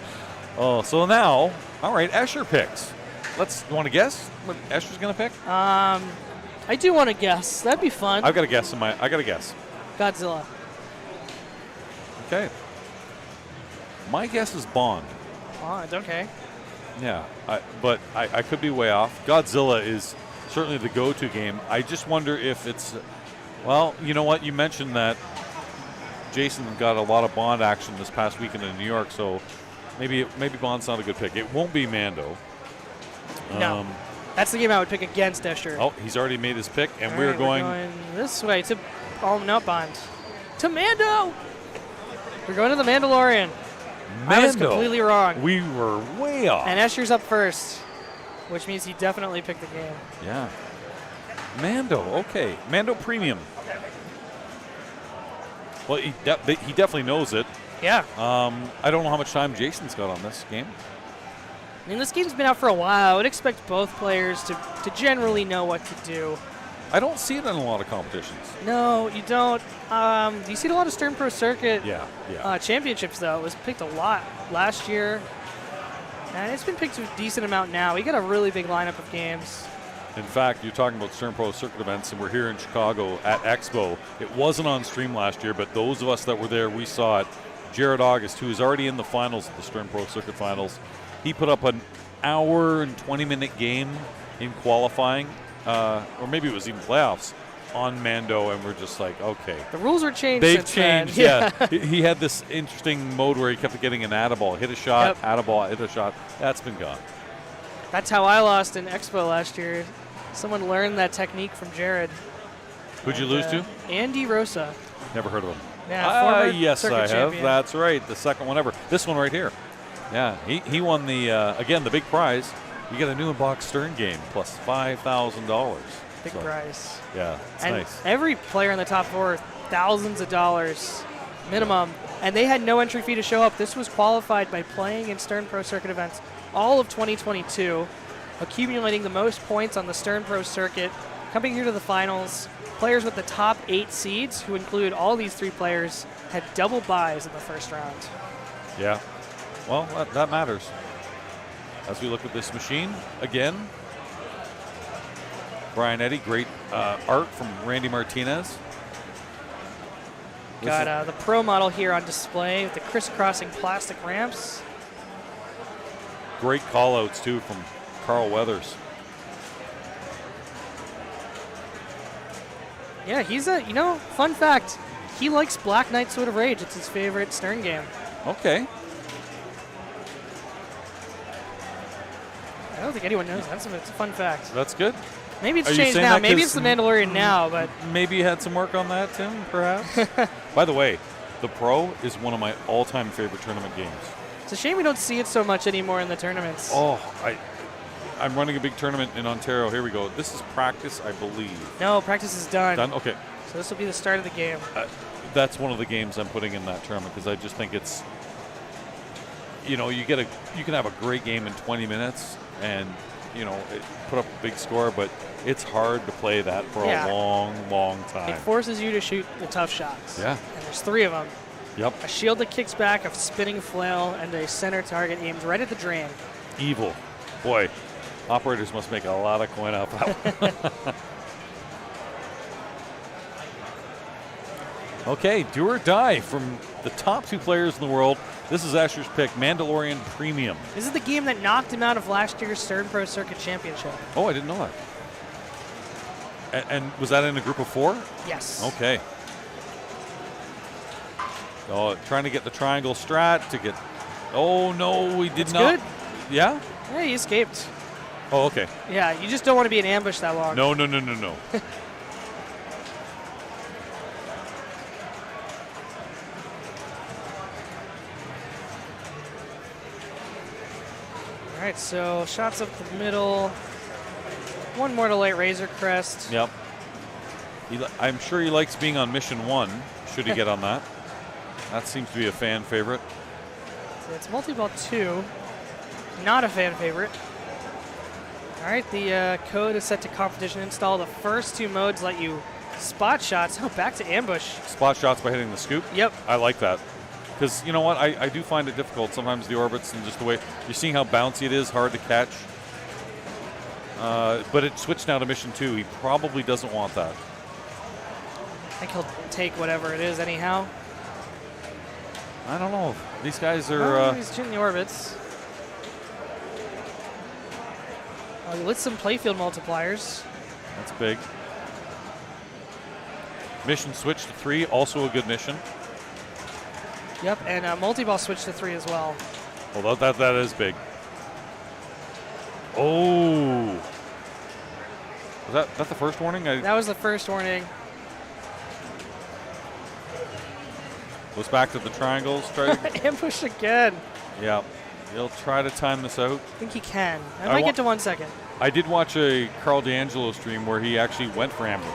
Oh, so now, all right, Escher picks. You want to guess what Escher's going to pick? I do want to guess. That'd be fun. I got a guess. Godzilla. Okay. My guess is Bond. Bond, okay. Yeah, but I could be way off. Godzilla is certainly the go-to game. I just wonder if it's, well, you know what? You mentioned that Jason got a lot of Bond action this past weekend in New York, so maybe Bond's not a good pick. It won't be Mando. No. That's the game I would pick against Escher. Oh, he's already made his pick, and All we're right, going this way to, not Bond, to Mando. We're going to the Mandalorian. Mando. I was completely wrong. We were way off. And Escher's up first, which means he definitely picked the game. Yeah. Mando, okay. Mando Premium. Well, he definitely knows it. Yeah. I don't know how much time Jason's got on this game. I mean, this game's been out for a while. I would expect both players to generally know what to do. I don't see it in a lot of competitions. No, you don't. You see it a lot of Stern Pro Circuit championships, though. It was picked a lot last year. And it's been picked a decent amount now. We got a really big lineup of games. In fact, you're talking about Stern Pro Circuit events, and we're here in Chicago at Expo. It wasn't on stream last year, but those of us that were there, we saw it. Jared August, who is already in the finals of the Stern Pro Circuit Finals, he put up an hour and 20-minute game in qualifying, or maybe it was even playoffs, on Mando, and we're just like, okay. The rules were changed. They've since changed, then. yeah. He had this interesting mode where he kept getting an atta-ball, hit a shot, atta-ball, hit a shot. That's been gone. That's how I lost in Expo last year. Someone learned that technique from Jared. Who'd you lose to? Andy Rosa. Never heard of him. Yeah, former yes, circuit I have. champion. That's right. The second one ever. This one right here. Yeah, he won the, again, the big prize. You get a new in-box Stern game plus $5,000. Big prize. Yeah, it's and nice. Every player in the top 4, thousands of dollars minimum. And they had no entry fee to show up. This was qualified by playing in Stern Pro Circuit events all of 2022, accumulating the most points on the Stern Pro Circuit, coming here to the finals. Players with the top 8 seeds, who include all these 3 players, had double buys in the first round. Yeah. Well, that matters. As we look at this machine again, Brian Eddy, great art from Randy Martinez. Got the Pro model here on display with the crisscrossing plastic ramps. Great call-outs, too, from Carl Weathers. Yeah, he's fun fact, he likes Black Knight Sword of Rage. It's his favorite Stern game. Okay. I don't think anyone knows that. It's a fun fact. That's good. Maybe it's Are you changed saying now. that Maybe 'cause it's the Mandalorian now, but maybe you had some work on that, Tim, perhaps? By the way, the Pro is one of my all-time favorite tournament games. It's a shame we don't see it so much anymore in the tournaments. Oh, I'm running a big tournament in Ontario. Here we go. This is practice, I believe. No, practice is done. Done? Okay. So this will be the start of the game. That's one of the games I'm putting in that tournament because I just think it's, you know, you can have a great game in 20 minutes and, you know, put up a big score, but it's hard to play that for a long, long time. It forces you to shoot the tough shots. Yeah. And there's 3 of them. Yep. A shield that kicks back, a spinning flail, and a center target aimed right at the drain. Evil. Boy, operators must make a lot of coin off that. Okay, do or die from the top 2 players in the world. This is Asher's pick, Mandalorian Premium. This is the game that knocked him out of last year's Stern Pro Circuit Championship. Oh, I didn't know that. And was that in a group of 4? Yes. Okay. Oh, trying to get the triangle strat to get. Oh no, we did not. Good. Yeah. Yeah, he escaped. Oh, okay. Yeah, you just don't want to be in ambush that long. No. All right, so shots up the middle. One more to light Razor Crest. Yep. I'm sure he likes being on mission 1. Should he get on that? That seems to be a fan favorite. So it's multi-ball 2. Not a fan favorite. All right, the code is set to competition install. The first 2 modes let you spot shots. Oh, back to ambush. Spot shots by hitting the scoop? Yep. I like that. Because you know what? I do find it difficult sometimes, the orbits and just the way you're seeing how bouncy it is, hard to catch. But it switched now to mission 2. He probably doesn't want that. I think he'll take whatever it is anyhow. I don't know. These guys are. Oh, he's shooting the orbits. He lit some playfield multipliers. That's big. Mission switch to 3, also a good mission. Yep, and multi-ball switch to 3 as well. Well, that is big. Oh. Was that the first warning? That was the first warning. Goes back to the triangles. Try to ambush again. Yeah. He'll try to time this out. I think he can. I might get to 1 second. I did watch a Carl D'Angelo stream where he actually went for ambush.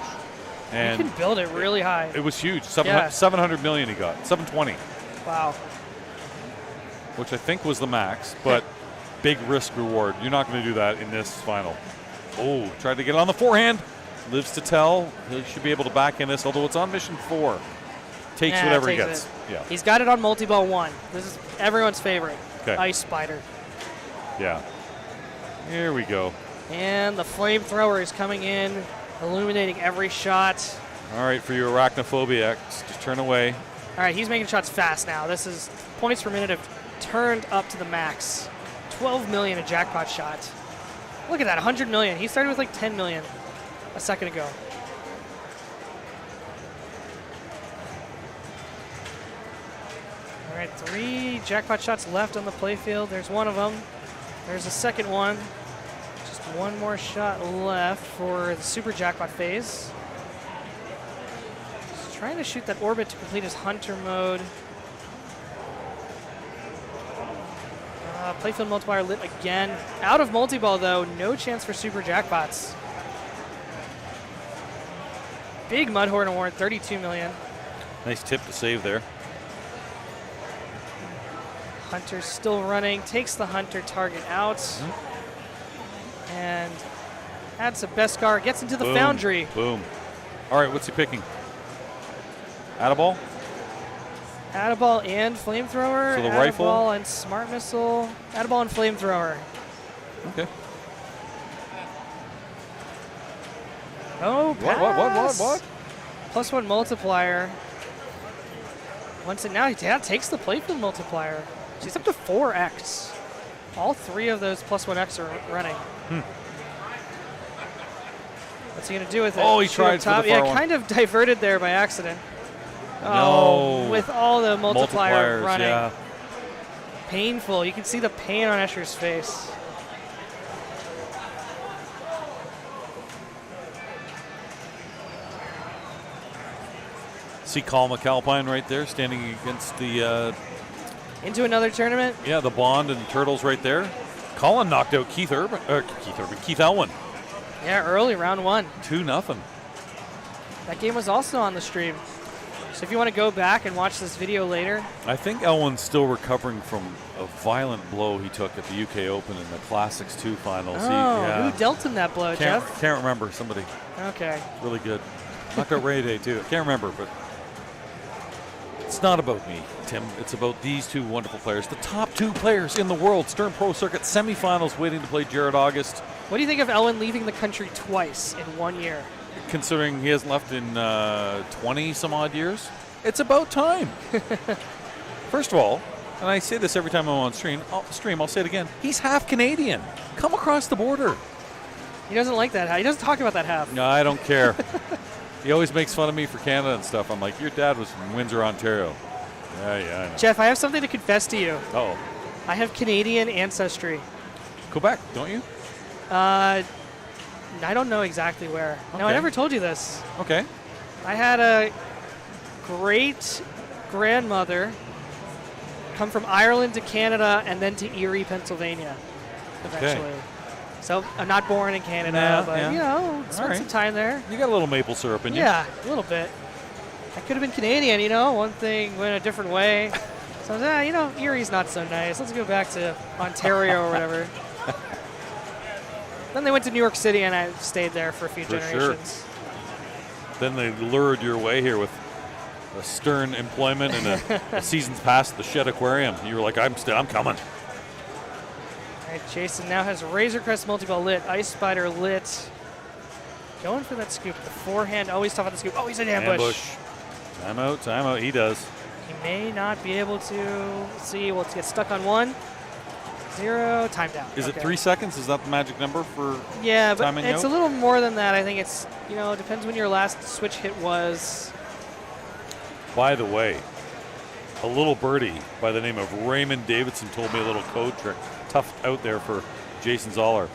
And you can build it really high. It was huge. 700 million he got. 720. Wow. Which I think was the max, but big risk reward. You're not going to do that in this final. Oh, tried to get on the forehand. Lives to tell. He should be able to back in this, although it's on mission 4. Takes whatever he gets. Yeah. He's got it on multi-ball 1. This is everyone's favorite. Okay. Ice Spider. Yeah. Here we go. And the flamethrower is coming in, illuminating every shot. All right, for your arachnophobiacs, just turn away. All right, he's making shots fast now. This is points per minute have turned up to the max. 12 million a jackpot shot. Look at that, 100 million. He started with like 10 million a second ago. All right, 3 jackpot shots left on the playfield. There's one of them. There's a second one. Just one more shot left for the super jackpot phase. Just trying to shoot that orbit to complete his hunter mode. Playfield multiplier lit again. Out of multi-ball though, no chance for super jackpots. Big Mudhorn award, 32 million. Nice tip to save there. Hunter's still running, takes the hunter target out. And adds a Beskar, gets into the Boom. foundry. Boom. All right, what's he picking? Add-a-ball? Add-a-ball and flamethrower. So the rifle. rifle? And smart missile. Add-a-ball and flamethrower. Okay. Oh, pass. What? +1 multiplier. Once it now, he takes the playfield multiplier. She's up to 4x. All 3 of those +1x are running. What's he going to do with it? Oh, he Shoot tried up for top. the far Yeah, one. kind of diverted there by accident. No. Oh, with all the multiplier Multipliers, running. yeah. Painful. You can see the pain on Escher's face. See Colin McAlpine right there standing against the Into another tournament. Yeah, the Bond and Turtles right there. Colin knocked out Keith Elwin. Yeah, early round 1. 2-0. That game was also on the stream. So if you want to go back and watch this video later. I think Elwin's still recovering from a violent blow he took at the UK Open in the Classics 2 finals. Oh, who dealt him that blow, Jeff? Can't remember. Somebody. Okay. Really good. Knocked out Ray Day, too. I can't remember, but it's not about me, Tim. It's about these two wonderful players. The top 2 players in the world. Stern Pro Circuit semifinals waiting to play Jared August. What do you think of Elwin leaving the country twice in 1 year? Considering he hasn't left in 20 some odd years, it's about time. First of all, and I say this every time I'm on stream, I'll say it again, he's half Canadian. Come across the border. He doesn't like that half. He doesn't talk about that half. No, I don't care. He always makes fun of me for Canada and stuff. I'm like, your dad was from Windsor, Ontario. Yeah, I know. Jeff, I have something to confess to you. Oh. I have Canadian ancestry. Quebec, don't you? I don't know exactly where. No, I Okay. never told you this. Okay. I had a great grandmother come from Ireland to Canada and then to Erie, Pennsylvania, eventually. So I'm not born in Canada, but you know, spent some time there. You got a little maple syrup in you. Yeah, a little bit. I could have been Canadian, you know. One thing went a different way. So I was, you know, Erie's not so nice. Let's go back to Ontario or whatever. Then they went to New York City, and I stayed there for a few generations. Sure. Then they lured your way here with a Stern employment and a season's pass at the Shed Aquarium. You were like, I'm coming. All right, Jason now has Razor Crest multi-ball lit, Ice Spider lit. Going for that scoop. The forehand, always tough on the scoop. Oh, he's in ambush. Timeout. He does. He may not be able to. Let's see, we'll get stuck on 1. 0, timed out. Is it 3 seconds? Is that the magic number for Yeah, but timing it's out? a little more than that. I think it's, you know, it depends when your last switch hit was. By the way, a little birdie by the name of Raymond Davidson told me a little code trick. Tough out there for Jason Zoller.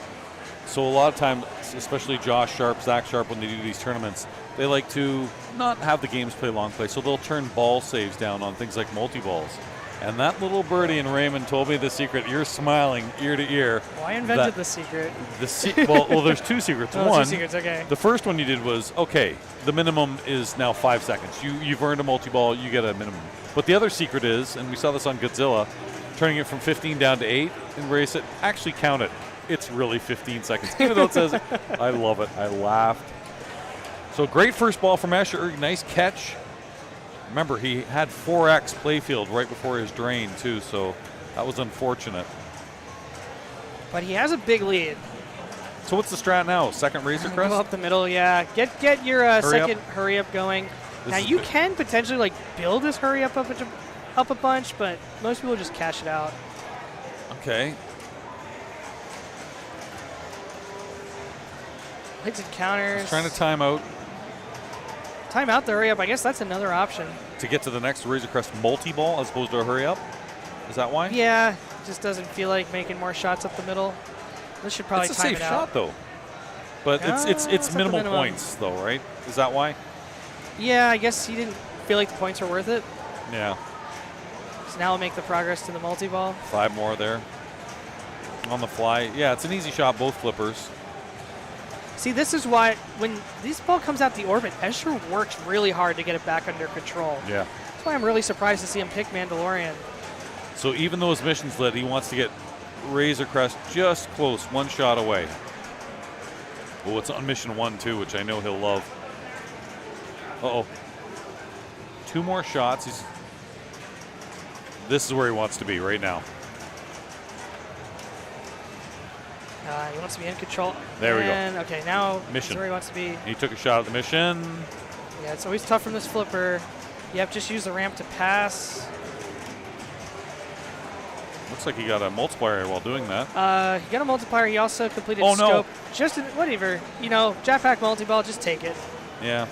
So a lot of times, especially Josh Sharp, Zach Sharp, when they do these tournaments, they like to not have the games play long play, so they'll turn ball saves down on things like multi-balls. And that little birdie and Raymond told me the secret. You're smiling ear to ear. Well, I invented the secret. Well, there's 2 secrets. Oh, One, 2 secrets, okay. the first one you did was, okay, the minimum is now 5 seconds. You've earned a multi-ball, you get a minimum. But the other secret is, and we saw this on Godzilla, turning it from 15 down to 8 and race it. Actually count it. It's really 15 seconds. Even though it says, I love it. I laughed. So great first ball from Escher. Nice catch. Remember, he had 4X playfield right before his drain, too, so that was unfortunate. But he has a big lead. So what's the strat now? Second Razor Crest? Go up the middle, yeah. Get your second hurry up going. Now you can potentially like build this hurry up a bunch, but most people just cash it out. Okay. Hits and counters. He's trying to time out. Time out the hurry up. I guess that's another option. To get to the next Razor Crest multi-ball as opposed to a hurry up? Is that why? Yeah, just doesn't feel like making more shots up the middle. This should probably it's a time safe it out. shot, though. But it's minimal points, though, right? Is that why? Yeah, I guess he didn't feel like the points were worth it. Yeah. So now we'll make the progress to the multi-ball. 5 more there. On the fly. Yeah, it's an easy shot, both flippers. See, this is why when this ball comes out the orbit, Escher works really hard to get it back under control. Yeah. That's why I'm really surprised to see him pick Mandalorian. So even though his mission's lit, he wants to get Razor Crest just close, 1 shot away. Oh, it's on mission 1, too, which I know he'll love. Uh-oh. 2 more shots. This is where he wants to be right now. He wants to be in control. There we go. And okay, now Mission. this is where he wants to be. He took a shot at the mission. Yeah, it's always tough from this flipper. Yep, just use the ramp to pass. Looks like he got a multiplier while doing that. He got a multiplier. He also completed Oh, no. scope. Just whatever, you know, jetpack multi-ball, just take it. Yeah.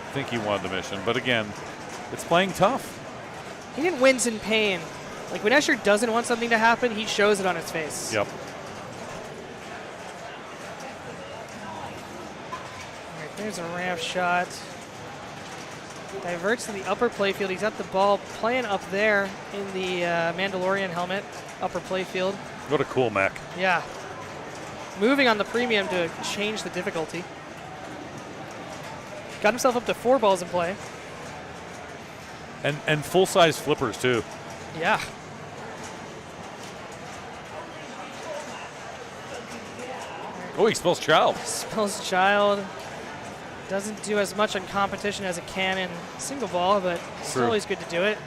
I think he won the mission, but again, it's playing tough. He didn't wins in pain. Like when Escher doesn't want something to happen, he shows it on his face. Yep. All right, There's a ramp shot. Diverts to the upper playfield. He's got the ball playing up there in the Mandalorian helmet, upper playfield. What a cool mech. Yeah. Moving on the premium to change the difficulty. Got himself up to 4 balls in play. And full-size flippers, too. Yeah. Oh, he spells child. Spells child. Doesn't do as much on competition as it can in single ball, but it's True. always good to do it.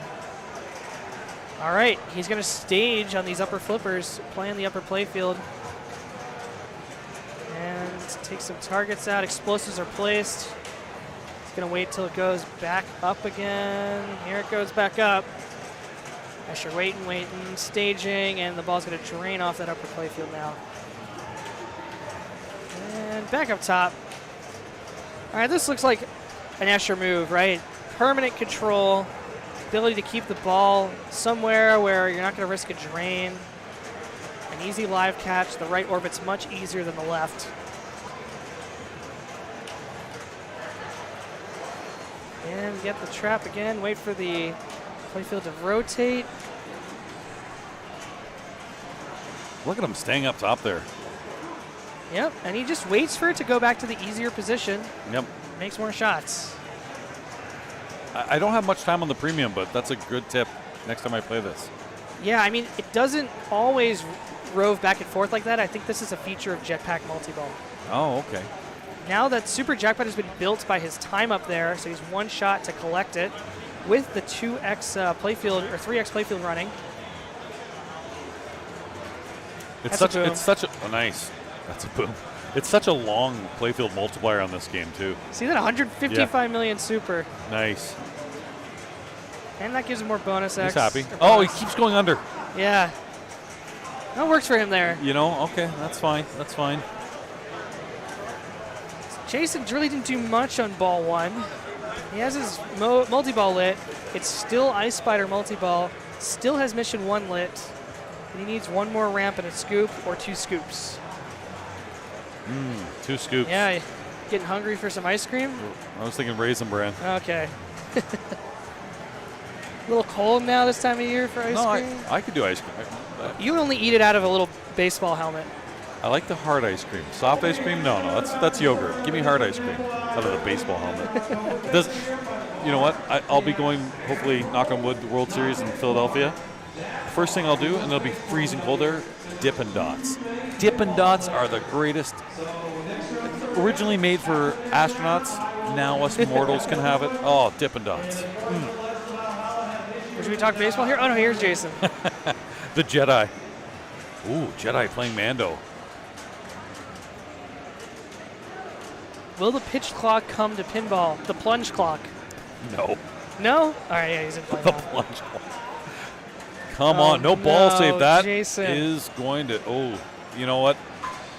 All right, he's going to stage on these upper flippers, playing the upper playfield. And take some targets out. Explosives are placed. He's going to wait till it goes back up again. Here it goes back up. Escher waiting, staging, and the ball's going to drain off that upper playfield now. And back up top. All right, this looks like an Escher move, right? Permanent control, ability to keep the ball somewhere where you're not going to risk a drain. An easy live catch. The right orbit's much easier than the left. And get the trap again. Wait for the playfield to rotate. Look at him staying up top there. Yep, and he just waits for it to go back to the easier position. Yep. Makes more shots. I don't have much time on the premium, but that's a good tip next time I play this. Yeah, I mean, it doesn't always rove back and forth like that. I think this is a feature of Jetpack Multi-Ball. Oh, okay. Now that Super Jackpot has been built by his time up there, so he's one shot to collect it with the 2x playfield or 3x playfield running. It's That's such a oh, nice. That's a boom. It's such a long playfield multiplier on this game too. See that 155 million super. Nice. And that gives him more bonus He's X. happy. or Oh, he bonus. keeps going under. Yeah. That works for him there. You know, okay, that's fine. That's fine. Jason really didn't do much on ball 1. He has his multi-ball lit. It's still Ice Spider multi-ball. Still has mission 1 lit. And he needs 1 more ramp and a scoop or 2 scoops. 2 scoops. Yeah, getting hungry for some ice cream? I was thinking Raisin Bran. Okay. A little cold now this time of year for ice No, cream? I could do ice cream. You only eat it out of a little baseball helmet. I like the hard ice cream. Soft ice cream? No, that's yogurt. Give me hard ice cream out of the baseball helmet. You know what? I'll be going, hopefully, knock on wood, the World Series in Philadelphia. First thing I'll do, and it'll be freezing cold there, Dippin' Dots. Dippin' Dots are the greatest. Originally made for astronauts, now us mortals can have it. Oh, Dippin' Dots. Should we talk baseball here? Oh, no, here's Jason. The Jedi. Ooh, Jedi playing Mando. Will the pitch clock come to pinball? The plunge clock? No. No? All right, yeah, he's in play The now. plunge clock. Come on, no ball no, save. That Jason. is going to, oh, you know what?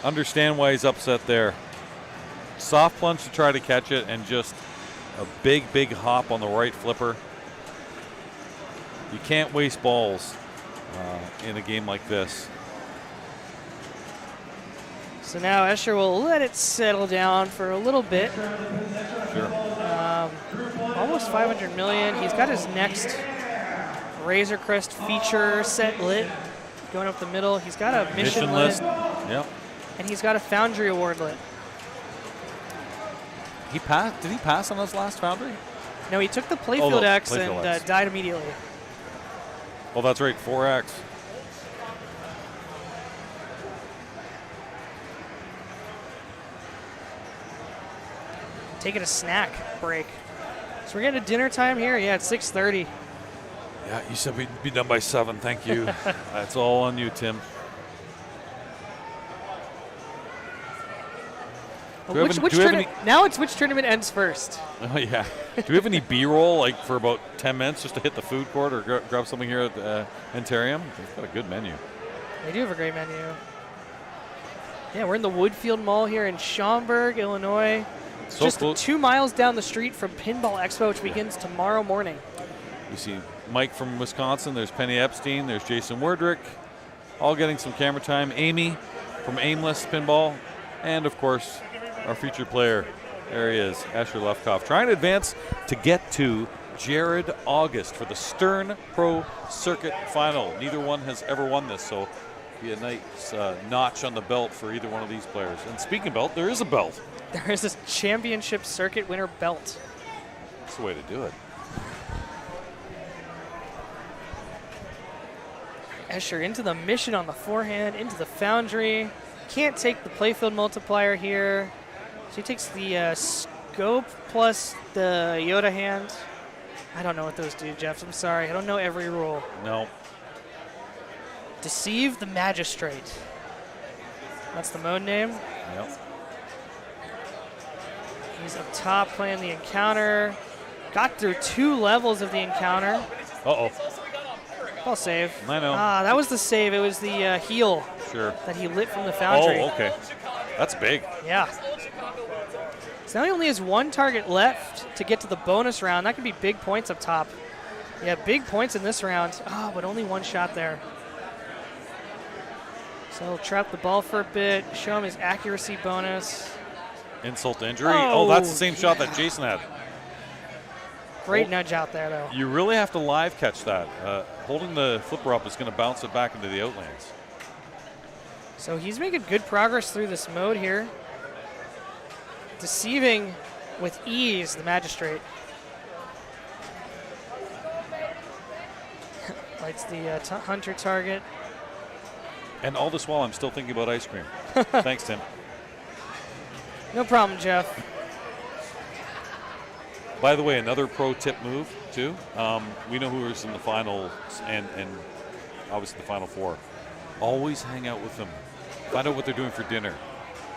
Understand why he's upset there. Soft plunge to try to catch it and just a big, big hop on the right flipper. You can't waste balls in a game like this. So now Escher will let it settle down for a little bit. Sure. Almost 500 million. He's got his next Razor Crest feature set lit going up the middle. He's got a mission list. lit. Yep. And he's got a Foundry Award lit. He passed. Did he pass on his last Foundry? No, he took the Playfield X Playfield and X. died immediately. Oh, that's right. 4X. Taking a snack break. So we're getting to dinner time here. Yeah, it's 6:30. Yeah, you said we'd be done by 7. Thank you. That's all on you, Tim. Now it's which tournament ends first. Oh, yeah. Do we have any B-roll, like, for about 10 minutes just to hit the food court or grab something here at Antarium? They've got a good menu. They do have a great menu. Yeah, we're in the Woodfield Mall here in Schaumburg, Illinois. So just close. 2 miles down the street from Pinball Expo, which begins tomorrow morning. You see Mike from Wisconsin. There's Penny Epstein. There's Jason Werdrick. All getting some camera time. Amy from Aimless Pinball. And, of course, our featured player, There he is, Asher Lefkoff, trying to advance to get to Jared August for the Stern Pro Circuit Final. Neither one has ever won this, so be a nice notch on the belt for either one of these players. And speaking of belt, there is a belt. There is this championship circuit winner belt. That's the way to do it. Escher into the mission on the forehand, into the foundry. Can't take the playfield multiplier here. So he takes the scope plus the Yoda hand. I don't know what those do, Jeff. I'm sorry. I don't know every rule. No. Deceive the Magistrate. That's the mode name. Yep. He's up top playing the encounter. Got through 2 levels of the encounter. Uh-oh. Ball save. I know. Ah, that was the save. It was the heel Sure. that he lit from the foundry. Oh, okay. That's big. Yeah. So now he only has 1 target left to get to the bonus round. That could be big points up top. Yeah, big points in this round. Oh, but only 1 shot there. So he'll trap the ball for a bit, show him his accuracy bonus. Insult to injury. Oh, that's the same shot that Jason had. Great nudge out there, though. You really have to live catch that. Holding the flipper up is going to bounce it back into the outlands. So he's making good progress through this mode here. Deceiving with ease the Magistrate. Lights the hunter target. And all this while, I'm still thinking about ice cream. Thanks, Tim. No problem, Jeff. By the way, another pro tip move, too. We know who is in the finals and obviously the Final Four. Always hang out with them. Find out what they're doing for dinner.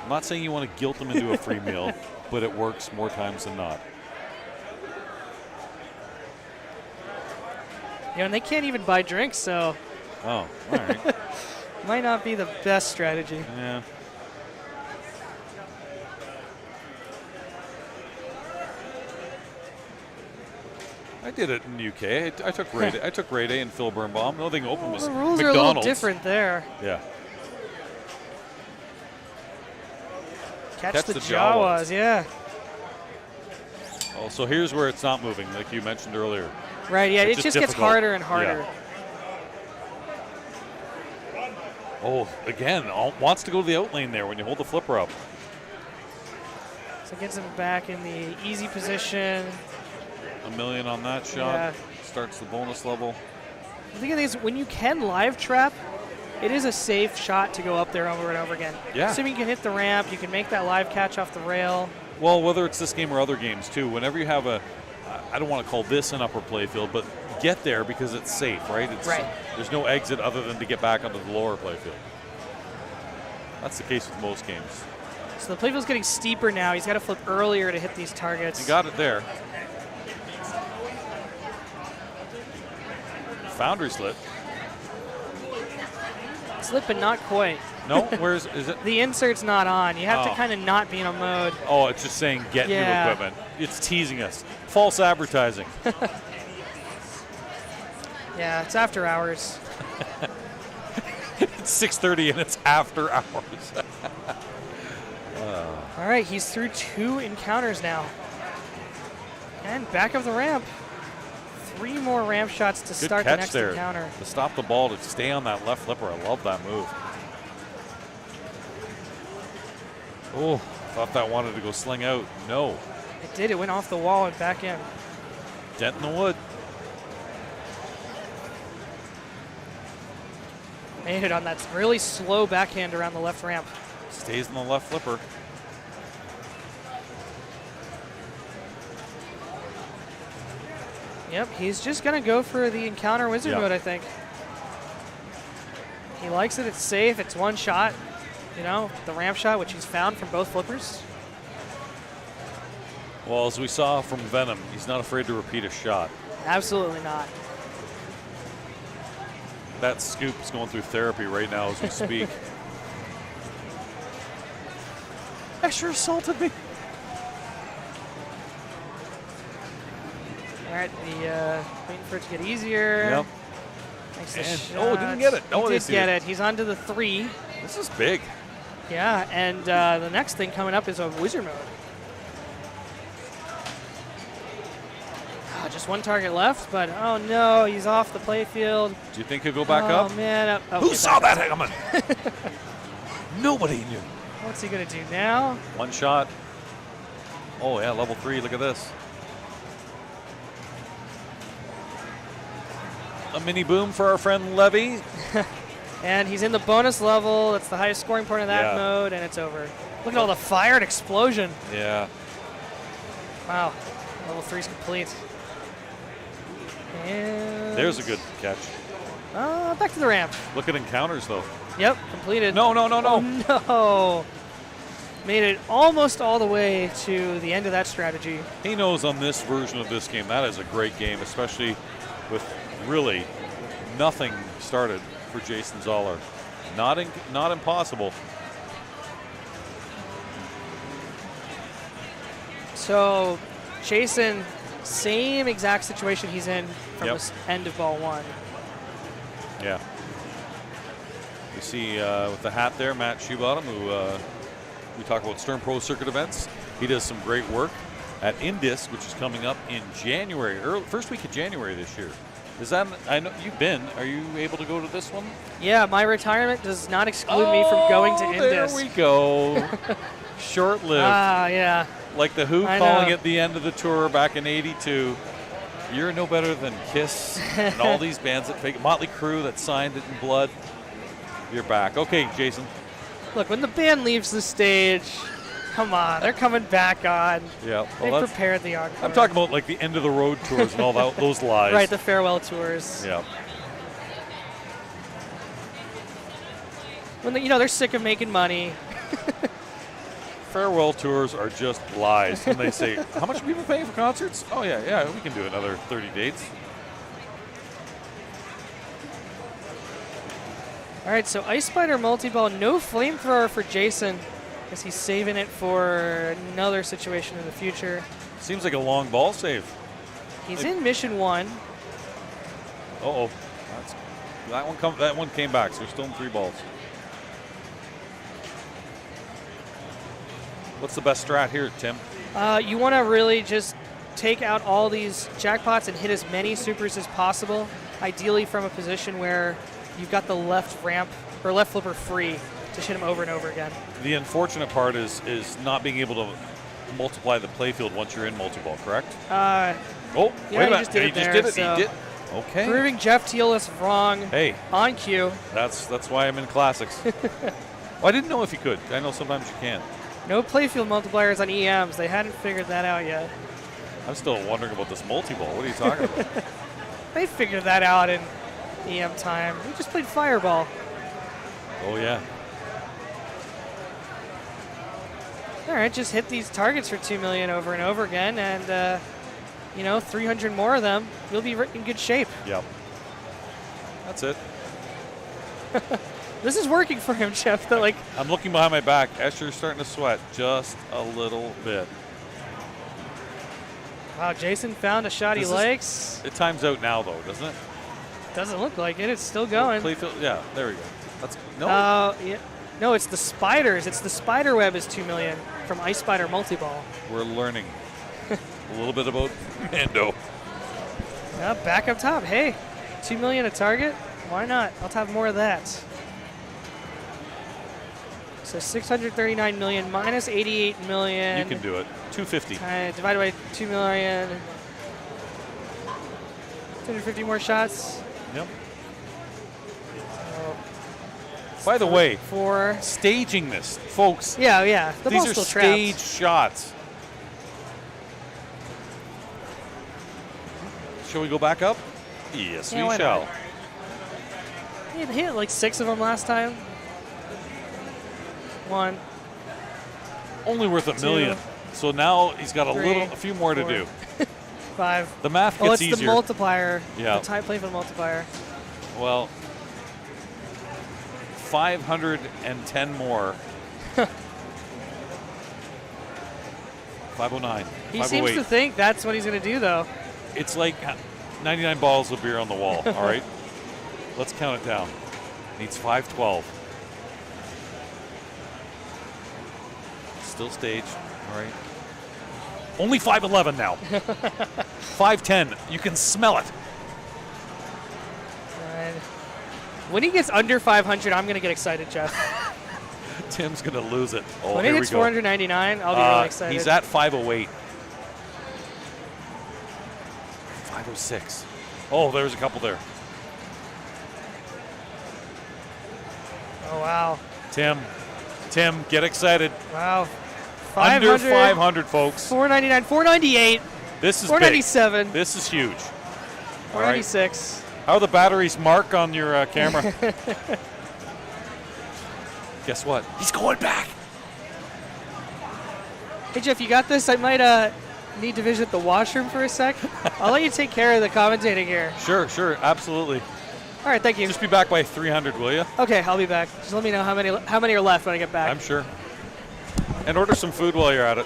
I'm not saying you want to guilt them into a free meal, but it works more times than not. Yeah, and they can't even buy drinks, so Oh, all right. might not be the best strategy. Yeah. I did it in the UK. I took Ray Day and Phil Birnbaum. Nothing open was The rules McDonald's. are a little different there. Yeah. Catch the Jawas, yeah. Oh, so here's where it's not moving, like you mentioned earlier. Right, yeah, It's it just just gets difficult. harder and harder. Yeah. Oh, again, wants to go to the out lane there when you hold the flipper up. So it gets him back in the easy position. $1 million on that shot. Yeah. Starts the bonus level. The thing is, when you can live trap, it is a safe shot to go up there over and over again. Yeah. Assuming you can hit the ramp, you can make that live catch off the rail. Well, whether it's this game or other games too, whenever you have I don't want to call this an upper playfield, but get there because it's safe, right? Right. There's no exit other than to get back onto the lower playfield. That's the case with most games. So the playfield's getting steeper now. He's got to flip earlier to hit these targets. You got it there. Foundry slit. Slip, but not quite. No, is it? The insert's not on. You have Oh. to kind of not be in a mode. Oh, it's just saying get Yeah. new equipment. It's teasing us. False advertising. Yeah, it's after hours. It's 6:30 and it's after hours. All right, he's through 2 encounters now. And back of the ramp. 3 more ramp shots to Good start the catch next there. encounter. To stop the ball, to stay on that left flipper. I love that move. Oh, thought that wanted to go sling out. No. It did. It went off the wall and back in. Dent in the wood. Made it on that really slow backhand around the left ramp. Stays in the left flipper. Yep, he's just going to go for the encounter wizard Yeah. mode, I think. He likes it. It's safe. It's 1 shot. You know, the ramp shot, which he's found from both flippers. Well, as we saw from Venom, he's not afraid to repeat a shot. Absolutely not. That Scoop's going through therapy right now as we speak. Escher assaulted me. All right, waiting for it to get easier. Yep. Makes the And- shot. oh, didn't get it. Oh, He they did see get it. it. He's onto the 3. This is big. Yeah, and the next thing coming up is a wizard mode. Just one target left, but oh no, he's off the playfield. Do you think he'll go back up? Oh man. Who saw that coming? Nobody knew. What's he going to do now? One shot. Oh, yeah, level 3. Look at this. A mini boom for our friend Levy. And he's in the bonus level. That's the highest scoring point of that mode, and it's over. Look at all the fire and explosion. Yeah. Wow. Level 3's complete. And There's a good catch. back to the ramp. Look at encounters, though. Yep, completed. No. Oh, no. Made it almost all the way to the end of that strategy. He knows on this version of this game, that is a great game, especially with really nothing started for Jason Zoller. Not impossible. So, Jason, same exact situation he's in from the end of ball 1. Yeah. You see with the hat there, Matt Shoebottom, who we talk about Stern Pro Circuit events. He does some great work at Indis, which is coming up in January, first week of January this year. Is that, I know you've been, are you able to go to this one? Yeah, my retirement does not exclude me from going to Indus. There we go. Short-lived. Yeah. Like the Who calling it the end of the tour back in '82. You're no better than Kiss and all these bands that fake Motley Crue that signed it in blood. You're back. Okay, Jason. Look, when the band leaves the stage, come on, they're coming back on. Yeah, they prepared the encore. I'm talking about like the end of the road tours and all that, those lies. Right, the farewell tours. Yeah. When they're sick of making money. Farewell tours are just lies. When they say, how much are people paying for concerts? Oh, yeah, we can do another 30 dates. All right, so Ice Spider multi-ball, no flamethrower for Jason. Guess he's saving it for another situation in the future. Seems like a long ball save. He's in mission 1. Uh-oh. That one came back, so we're still in 3 balls. What's the best strat here, Tim? You want to really just take out all these jackpots and hit as many supers as possible, ideally from a position where you've got the left ramp or left flipper free to hit him over and over again. The unfortunate part is not being able to multiply the playfield once you're in multi-ball, correct? Yeah, wait a minute. He just did it. He did. Okay. Proving Jeff Teolis wrong. Hey. On cue. That's why I'm in classics. Well, I didn't know if you could. I know sometimes you can. No playfield multipliers on EMs. They hadn't figured that out yet. I'm still wondering about this multi-ball. What are you talking about? They figured that out in EM time. We just played Fireball. Oh, yeah. All right, just hit these targets for 2 million over and over again, and 300 more of them, you'll be in good shape. Yep. That's it. This is working for him, Jeff. I'm looking behind my back. Escher's starting to sweat just a little bit. Wow, Jason found a shot he likes. It times out now, though, doesn't it? Doesn't look like it. It's still going. Playfield, yeah, there we go. That's no. Yeah. No, it's the spiders. It's the spider web is 2 million from Ice Spider multi-ball. We're learning a little bit about Mando. Back up top. Hey, 2 million a target. Why not? I'll have more of that. So 639 million minus 88 million. You can do it. 250. Divided by 2 million. 250 more shots. Yep. By the way, staging this, folks. Yeah. These are staged shots. Shall we go back up? Yes, we shall. He hit like 6 of them last time. 1. Only worth $1 million. So now he's got a few more to do. 5. The math gets easier. It's the multiplier. Yeah. The time playfield multiplier. Well, 510 more. 509. He seems to think that's what he's going to do, though. It's like 99 balls of beer on the wall, all right? Let's count it down. Needs 512. Still staged, all right? Only 5'11" now. 5'10". You can smell it. And when he gets under 500, I'm going to get excited, Jeff. Tim's going to lose it. Oh, when he here hits we go. 499, I'll be really excited. He's at 508. 506. Oh, there's a couple there. Oh, wow. Tim, get excited. Wow. Under 500, folks. 499, 498. This is 497. big. This is huge. 496. All right. How are the batteries, Mark, on your camera? Guess what? He's going back. Hey, Jeff, you got this? I might need to visit the washroom for a sec. I'll let you take care of the commentating here. Sure, absolutely. All right, thank you. Just be back by 300, will you? Okay, I'll be back. Just let me know how many are left when I get back. I'm sure. And order some food while you're at it.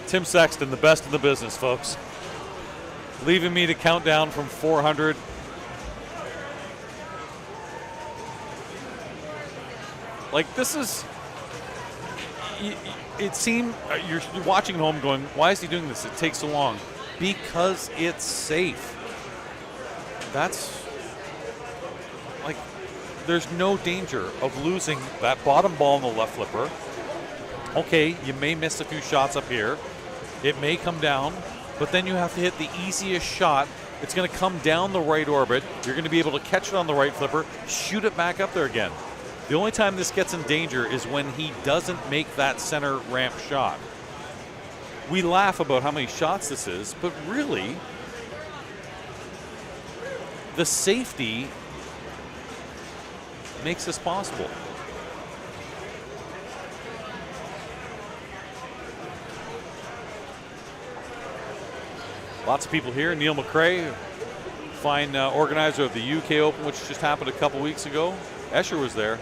Tim Sexton, the best in the business, folks. Leaving me to count down from 400. Like, this is... It seemed... You're watching at home going, why is he doing this? It takes so long. Because it's safe. That's... Like, there's no danger of losing that bottom ball in the left flipper. Okay, you may miss a few shots up here. It may come down, but then you have to hit the easiest shot. It's going to come down the right orbit. You're going to be able to catch it on the right flipper, shoot it back up there again. The only time this gets in danger is when he doesn't make that center ramp shot. We laugh about how many shots this is, but really, the safety makes this possible. Lots of people here. Neil McRae, fine organizer of the UK Open, which just happened a couple weeks ago. Escher was there.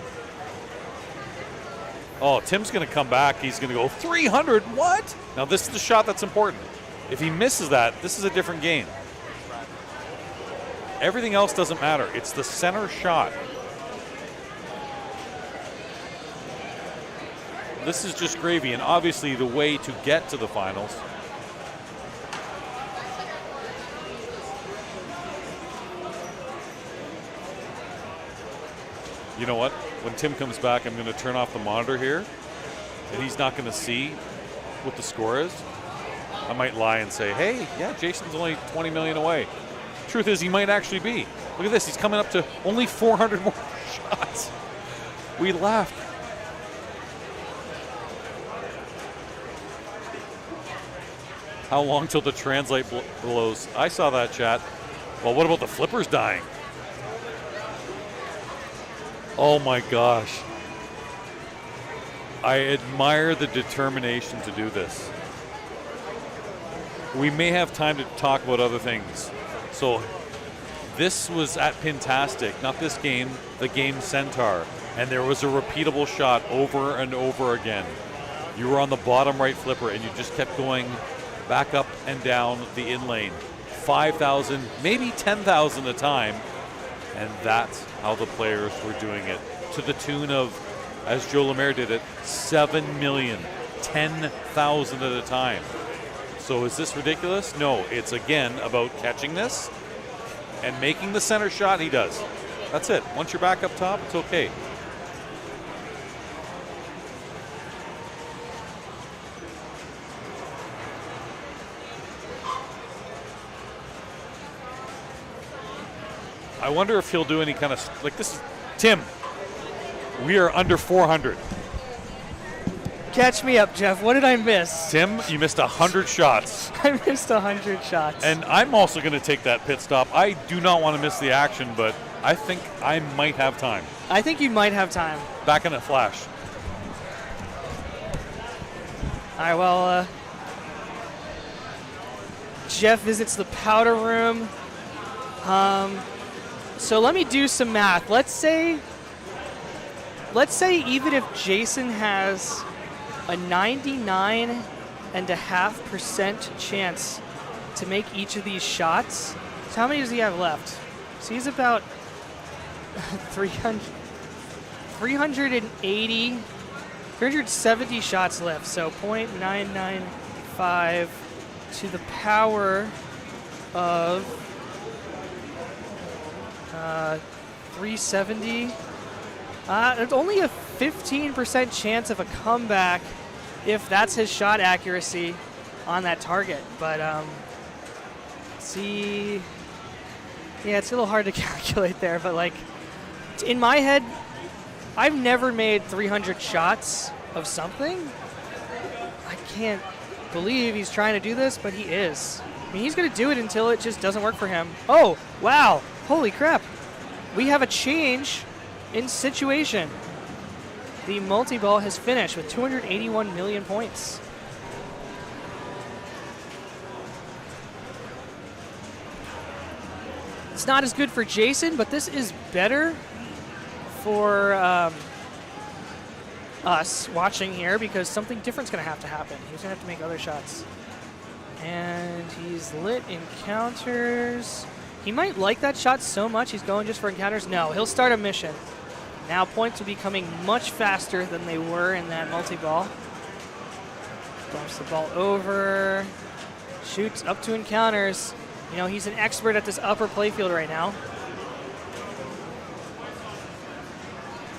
Oh, Tim's going to come back. He's going to go 300. What? Now, this is the shot that's important. If he misses that, this is a different game. Everything else doesn't matter. It's the center shot. This is just gravy, and obviously the way to get to the finals. You know what? When Tim comes back, I'm going to turn off the monitor here, and he's not going to see what the score is. I might lie and say, hey, yeah, Jason's only 20 million away. Truth is, he might actually be. Look at this. He's coming up to only 400 more shots. We laughed. How long till the translate blows? I saw that, chat. Well, what about the flippers dying? Oh my gosh. I admire the determination to do this. We may have time to talk about other things. So this was at Pintastic, not this game, the game Centaur. And there was a repeatable shot over and over again. You were on the bottom right flipper and you just kept going back up and down the in lane. 5,000, maybe 10,000 a time. And that's how the players were doing it. To the tune of, as Joe Lemaire did it, 7 million, 10,000 at a time. So is this ridiculous? No, it's again about catching this and making the center shot. He does. That's it. Once you're back up top, it's okay. I wonder if he'll do any kind of, like this is, Tim, we are under 400. Catch me up, Jeff. What did I miss? Tim, you missed 100 shots. I missed 100 shots. And I'm also going to take that pit stop. I do not want to miss the action, but I think I might have time. I think you might have time. Back in a flash. All right, well, Jeff visits the powder room. So let me do some math. Let's say even if Jason has a 99.5% chance to make each of these shots, so how many does he have left? So he's about 380 370 shots left, so 0.995 to the power of 370. There's only a 15% chance of a comeback if that's his shot accuracy on that target. But see, yeah, it's a little hard to calculate there. But like in my head, I've never made 300 shots of something. I can't believe he's trying to do this, but he is. I mean, he's going to do it until it just doesn't work for him. Oh, wow. Holy crap. We have a change in situation. The multi-ball has finished with 281 million points. It's not as good for Jason, but this is better for us watching here because something different's going to happen. He's going to have to make other shots. And he's lit encounters. He might like that shot so much he's going just for encounters. No, he'll start a mission. Now points will be coming much faster than they were in that multi-ball. Bumps the ball over. Shoots up to encounters. You know, he's an expert at this upper playfield right now.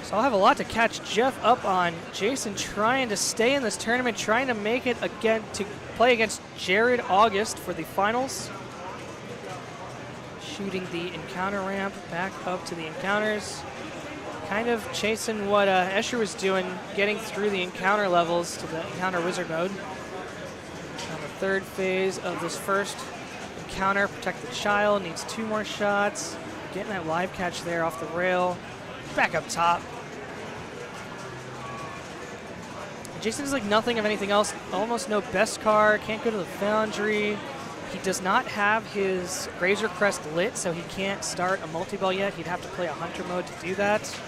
So I'll have a lot to catch Jeff up on. Jason trying to stay in this tournament, trying to make it again to play against Jared August for the finals. Shooting the encounter ramp back up to the encounters. Kind of chasing what Escher was doing, getting through the encounter levels to the encounter wizard mode. On the third phase of this first encounter, protect the child, needs 2 more shots. Getting that live catch there off the rail. Back up top. Jason is like nothing of anything else. Almost no best car. Can't go to the foundry. He does not have his Razor Crest lit, so he can't start a multi-ball yet. He'd have to play a hunter mode to do that.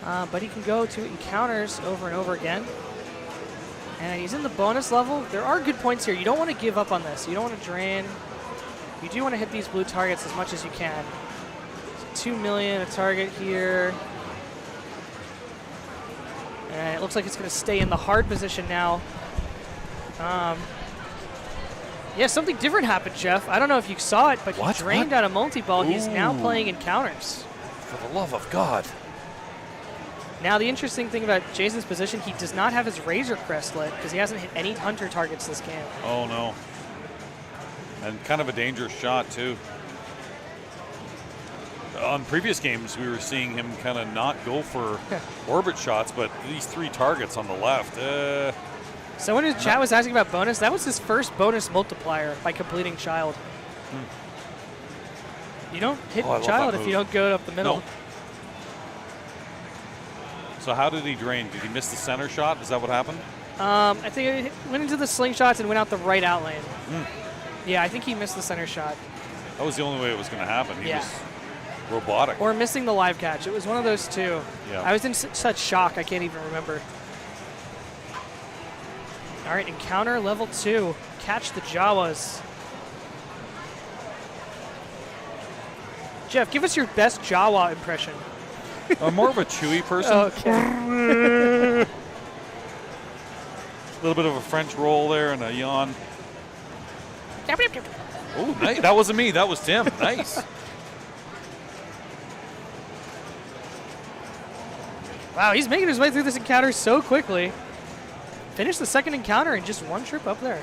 But he can go to encounters over and over again. And he's in the bonus level. There are good points here. You don't want to give up on this. You don't want to drain. You do want to hit these blue targets as much as you can. So 2 million a target here. And it looks like it's going to stay in the hard position now. Yeah, something different happened, Jeff. I don't know if you saw it, but he drained out a multi-ball. He's now playing encounters. For the love of God. Now, the interesting thing about Jason's position, he does not have his Razor Crest lit because he hasn't hit any hunter targets this game. Oh, no. And kind of a dangerous shot, too. On previous games, we were seeing him kind of not go for orbit shots, but these 3 targets on the left. Someone in the chat was asking about bonus. That was his first bonus multiplier by completing child. You don't hit child if you don't go up the middle. No. So how did he drain? Did he miss the center shot? Is that what happened? I think he went into the slingshots and went out the right out lane. Yeah, I think he missed the center shot. That was the only way it was going to happen. He was robotic. Or missing the live catch. It was one of those two. Yeah. I was in such shock, I can't even remember. All right, encounter level 2. Catch the Jawas. Jeff, give us your best Jawa impression. I'm more of a Chewy person. Okay. A little bit of a French roll there and a yawn. Oh, nice. That wasn't me. That was Tim. Nice. Wow, he's making his way through this encounter so quickly. Finished the second encounter in just 1 trip up there.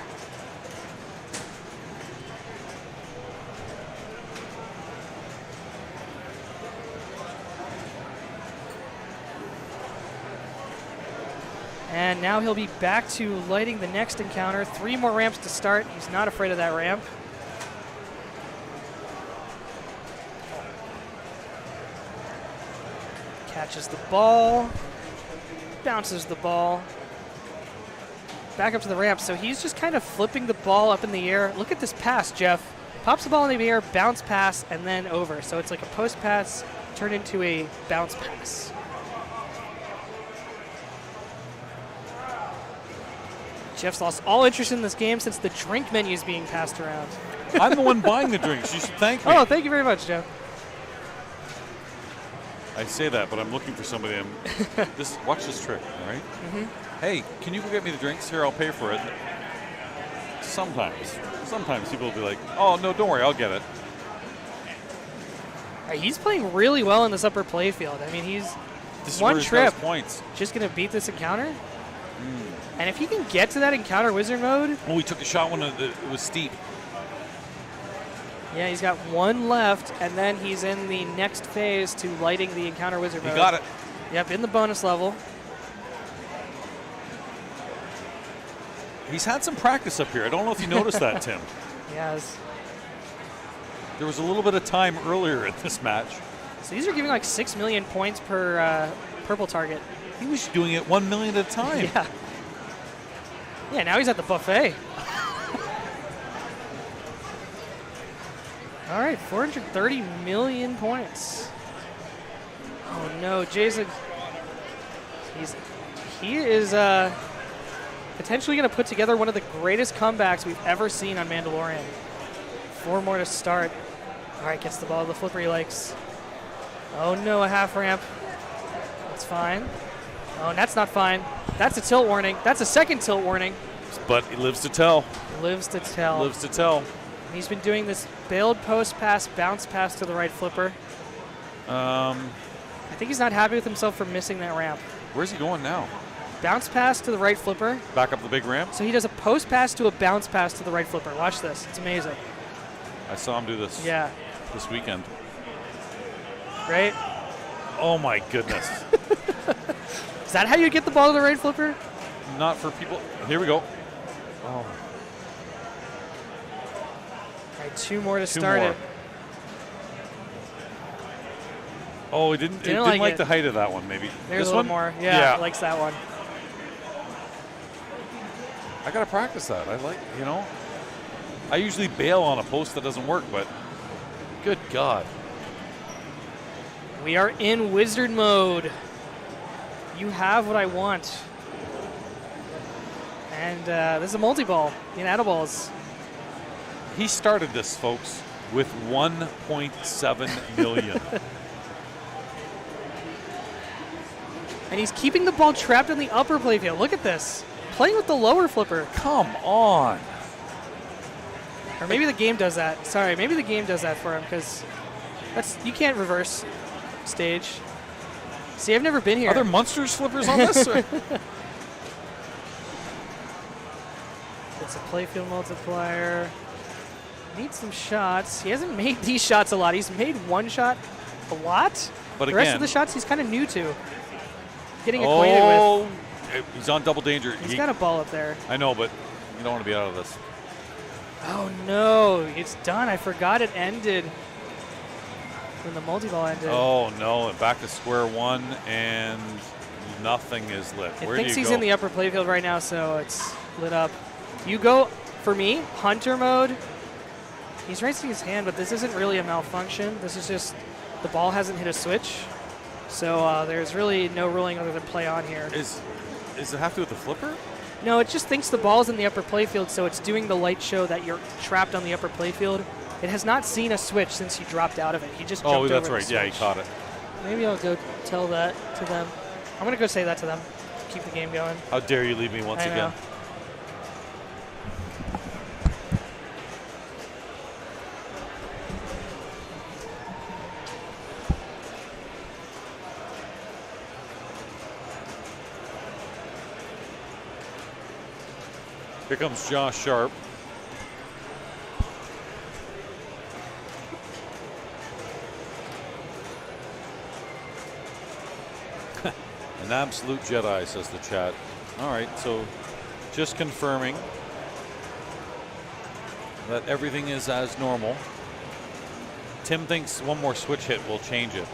And now he'll be back to lighting the next encounter. 3 more ramps to start. He's not afraid of that ramp. Catches the ball. Bounces the ball. Back up to the ramp. So he's just kind of flipping the ball up in the air. Look at this pass, Jeff. Pops the ball in the air, bounce pass, and then over. So it's like a post pass turned into a bounce pass. Jeff's lost all interest in this game since the drink menu is being passed around. I'm the one buying the drinks. You should thank me. Oh, thank you very much, Jeff. I say that, but I'm looking for somebody. Watch this trick, all right? hey, can you go get me the drinks? Here, I'll pay for it. Sometimes people will be like, oh, no, don't worry, I'll get it. He's playing really well in this upper playfield. I mean, he's This is one where he's trip got his points. just going to beat this encounter. And if he can get to that encounter wizard mode. Oh, he took a shot when it was steep. Yeah, he's got one left, and then he's in the next phase to lighting the encounter wizard He mode. got it. Yep, in the bonus level. He's had some practice up here. I don't know if you noticed that, Tim. Yes. There was a little bit of time earlier in this match. So these are giving like 6 million points per purple target. He was doing it 1 million at a time. Yeah. Yeah, now he's at the buffet. All right, 430 million points. Oh no, Jason. He is potentially going to put together one of the greatest comebacks we've ever seen on Mandalorian. 4 more to start. All right, gets the ball to the flipper he likes. Oh no, a half ramp. That's fine. Oh, and that's not fine. That's a tilt warning. That's a second tilt warning. But he lives to tell. Lives to tell. Lives to tell. He's been doing this bailed post pass, bounce pass to the right flipper. I think he's not happy with himself for missing that ramp. Where's he going now? Bounce pass to the right flipper. Back up the big ramp? So he does a post pass to a bounce pass to the right flipper. Watch this. It's amazing. I saw him do this this weekend. Right? Oh, my goodness. Is that how you get the ball to the right flipper? Not for people. Here we go. Oh. All right, 2 more to start it. Oh, he didn't like the height of that one, maybe. There's this a little one? more. Yeah, likes that one. I got to practice that. I usually bail on a post that doesn't work, but good God. We are in wizard mode. You have what I want. And this is a multi-ball in Ediballs. He started this, folks, with 1.7 million. And he's keeping the ball trapped in the upper playfield. Look at this. Playing with the lower flipper. Come on. Or maybe the game does that. Sorry, maybe the game does that for him because you can't reverse stage. See, I've never been here. Are there Munsters flippers on this? It's a playfield multiplier. Needs some shots. He hasn't made these shots a lot. He's made one shot a lot. But the rest again, of the shots he's kind of new to. Getting acquainted with. He's on double danger. He's got a ball up there. I know, but you don't want to be out of this. Oh no, it's done. I forgot it ended when the multi-ball ended. Oh no, and back to square one, and nothing is lit. It Where thinks do you he's go? in the upper playfield right now, so it's lit up. You go, for me, hunter mode. He's raising his hand, but this isn't really a malfunction. This is just the ball hasn't hit a switch. So there's really no ruling other than play on here. Does it have to do with the flipper? No, it just thinks the ball's in the upper playfield, so it's doing the light show that you're trapped on the upper playfield. It has not seen a switch since you dropped out of it. He just jumped over that's the right. Yeah, he switch. caught it. Maybe I'll go tell that to them. I'm going to go say that to them. Keep the game going. How dare you leave me once I again? know. Here comes Josh Sharp. An absolute Jedi, says the chat. All right, so just confirming that everything is as normal. Tim thinks one more switch hit will change it.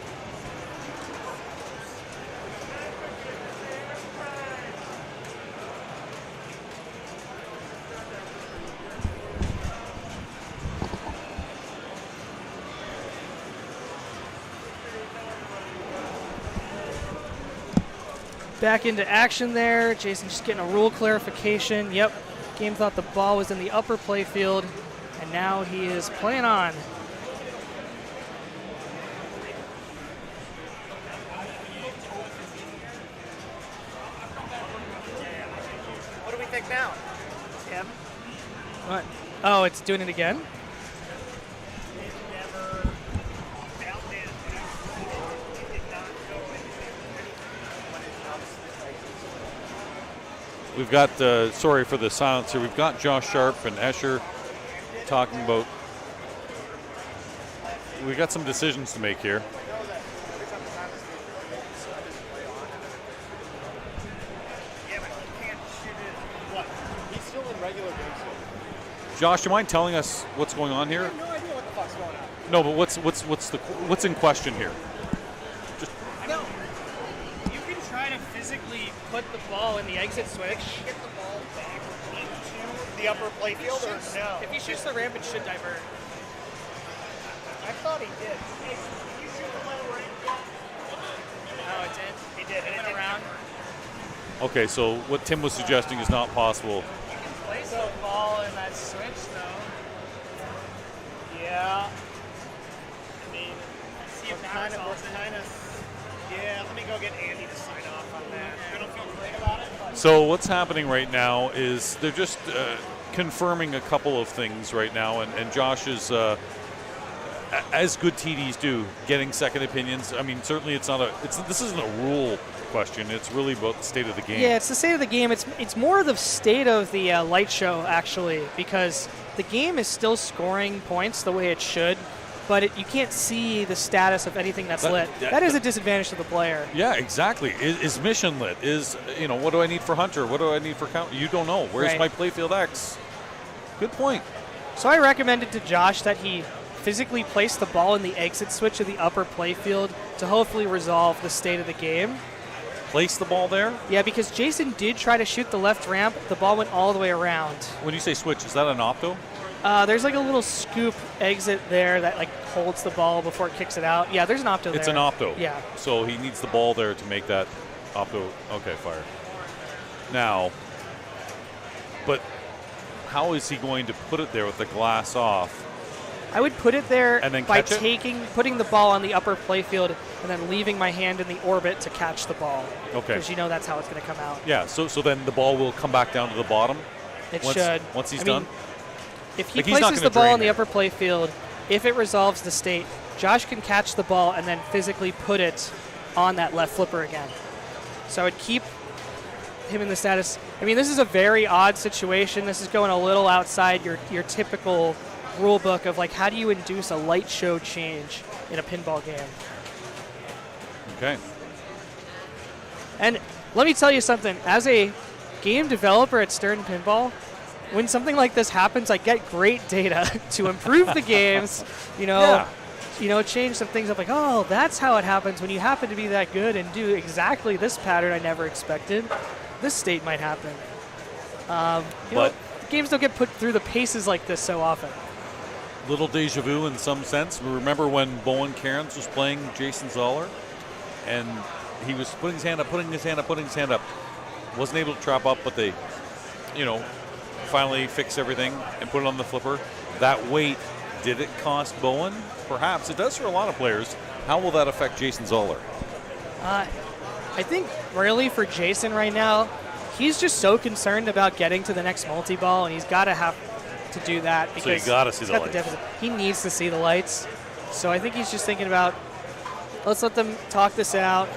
Back into action there. Jason just getting a rule clarification. Yep, game thought the ball was in the upper playfield, and now he is playing on. Oh, it's doing it again? We've got, sorry for the silence here, we've got Josh Sharp and Escher talking about, we've got some decisions to make here. Josh, do you mind telling us what's going on here? I have no idea what the fuck's going on. No, but what's in question here? No. You can try to physically put the ball in the exit switch. Get the ball back into the upper playfield or no? If he shoots the ramp, it should divert. I thought he did. Hey, did you shoot the ball right? No, it did. He did. It went around. Okay, so what Tim was suggesting is not possible. Place the ball in that switch, though. Yeah. I mean, see if that Kind resolves of. it. Yeah, let me go get Andy to sign off on that. I don't feel great about it, but So what's happening right now is they're just confirming a couple of things right now, and Josh is, as good TDs do, getting second opinions. I mean, certainly this isn't a rule question. It's really about the state of the game. Yeah, it's the state of the game. It's more the state of the light show, actually, because the game is still scoring points the way it should, but you can't see the status of anything that's lit. That is a disadvantage to the player. Yeah, exactly. Is mission lit? What do I need for Hunter? What do I need for Count? You don't know. Where's my playfield X? Good point. So I recommended to Josh that he physically place the ball in the exit switch of the upper playfield to hopefully resolve the state of the game. Place the ball there? Yeah, because Jason did try to shoot the left ramp. The ball went all the way around. When you say switch, is that an opto? There's like a little scoop exit there that like holds the ball before it kicks it out. Yeah, there's an opto there. It's an opto. Yeah. So he needs the ball there to make that opto. Okay, fire. Now, but how is he going to put it there with the glass off? I would put it there and then by catch putting the ball on the upper playfield and then leaving my hand in the orbit to catch the ball. Okay. Because you know that's how it's going to come out. Yeah, so then the ball will come back down to the bottom? It should. Once he's done? If he places the ball in the upper playfield, if it resolves the state, Josh can catch the ball and then physically put it on that left flipper again. So I would keep him in the status. I mean, this is a very odd situation. This is going a little outside your typical rule book of like how do you induce a light show change in a pinball game. Okay. And let me tell you something. As a game developer at Stern Pinball, when something like this happens, I get great data to improve the games, change some things up like, oh, that's how it happens when you happen to be that good and do exactly this pattern I never expected. This state might happen. Games don't get put through the paces like this so often. Little deja vu in some sense. Remember when Bowen Cairns was playing Jason Zoller and he was putting his hand up, wasn't able to trap up, but they, finally fixed everything and put it on the flipper. That weight, did it cost Bowen? Perhaps. It does for a lot of players. How will that affect Jason Zoller? I think really for Jason right now, he's just so concerned about getting to the next multi-ball, and he's got to have to do that because so you got to see the lights. He needs to see the lights. So I think he's just thinking about, let's let them talk this out.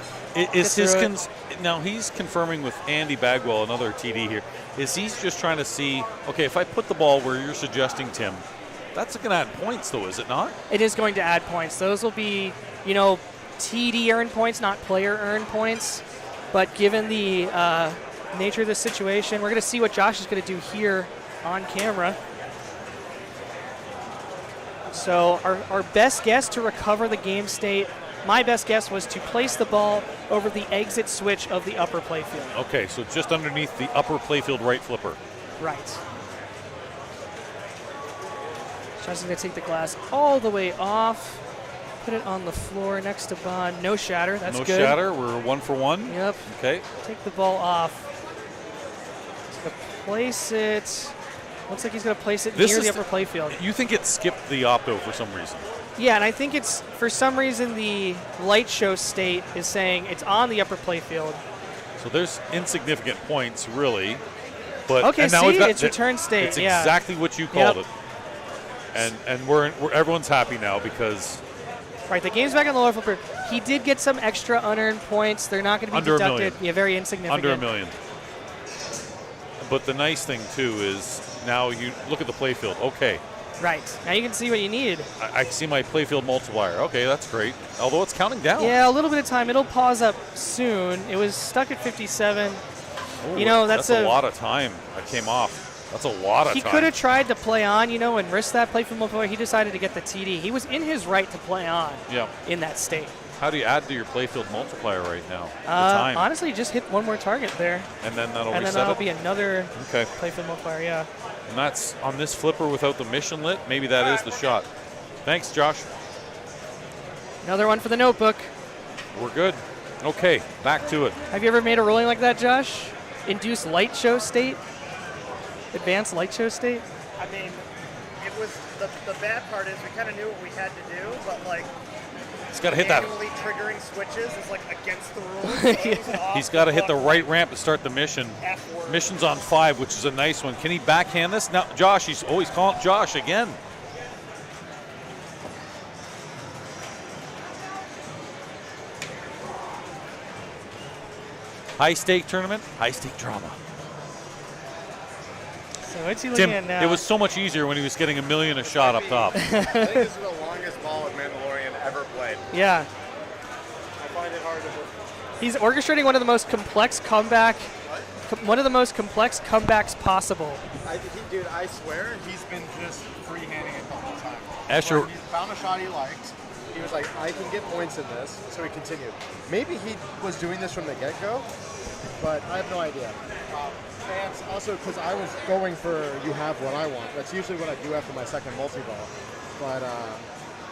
Now he's confirming with Andy Bagwell, another TD here, is he's just trying to see, okay, if I put the ball where you're suggesting, Tim, that's going to add points though, is it not? It is going to add points. Those will be, TD earned points, not player earned points. But given the nature of the situation, we're going to see what Josh is going to do here on camera. So our best guess to recover the game state, my best guess was to place the ball over the exit switch of the upper playfield. Okay, so just underneath the upper playfield right flipper. Right. Josh is going to take the glass all the way off, put it on the floor next to Bond. No shatter, that's good. No shatter, we're 1 for 1. Yep. Okay. Take the ball off. He's going to place it. Looks like he's going to place it near the upper playfield. You think it skipped the opto for some reason? Yeah, and I think it's, for some reason, the light show state is saying it's on the upper playfield. So there's insignificant points, really. But Okay, and now see, we've got it's return state. It's yeah. exactly what you called Yep. it. And we're everyone's happy now because Right, the game's back on the lower flipper. He did get some extra unearned points. They're not going to be Under $1 deducted. million. Yeah, very insignificant. under $1 million. But the nice thing too is now you look at the playfield. Okay, Right. Now you can see what you need. I see my playfield multiplier. Okay, that's great. Although it's counting down. Yeah, a little bit of time. It'll pause up soon. It was stuck at 57. Ooh, You know, that's a lot of time that came off. That's a lot of He time. could have tried to play on, and risk that playfield multiplier. He decided to get the TD. He was in his right to play on Yeah. in that state. How do you add to your playfield multiplier right now? The time. Honestly, just hit one more target there. And then that'll And then reset that'll it? be another Okay. playfield multiplier, yeah. And that's on this flipper without the mission lit. Maybe that is the shot. Thanks, Josh. Another one for the notebook. We're good. Okay, back to it. Have you ever made a rolling like that, Josh? Induced light show state? Advanced light show state? I mean, it was the bad part is we kind of knew what we had to do, but like He's got to hit that. manually triggering switches is like against the rules. So it was off He's got to hit the hook. right ramp to start the mission. F word. Mission's on 5, which is a nice one. Can he backhand this? Now, Josh, he's calling Josh again. High stake tournament, high stake drama. So what's he looking Tim, at now? it was so much easier when he was getting $1 million a shot up top. I think this is the longest ball of Mandalorian ever played. Yeah. I find it hard to believe. He's orchestrating one of the most complex comebacks possible. Dude, I swear he's been just freehanding it the whole time. Escher- Like, he found a shot he liked. He was like, I can get points in this, so he continued. Maybe he was doing this from the get-go, but I have no idea. And also because I was going for you have what I want. That's usually what I do after my second multi-ball. But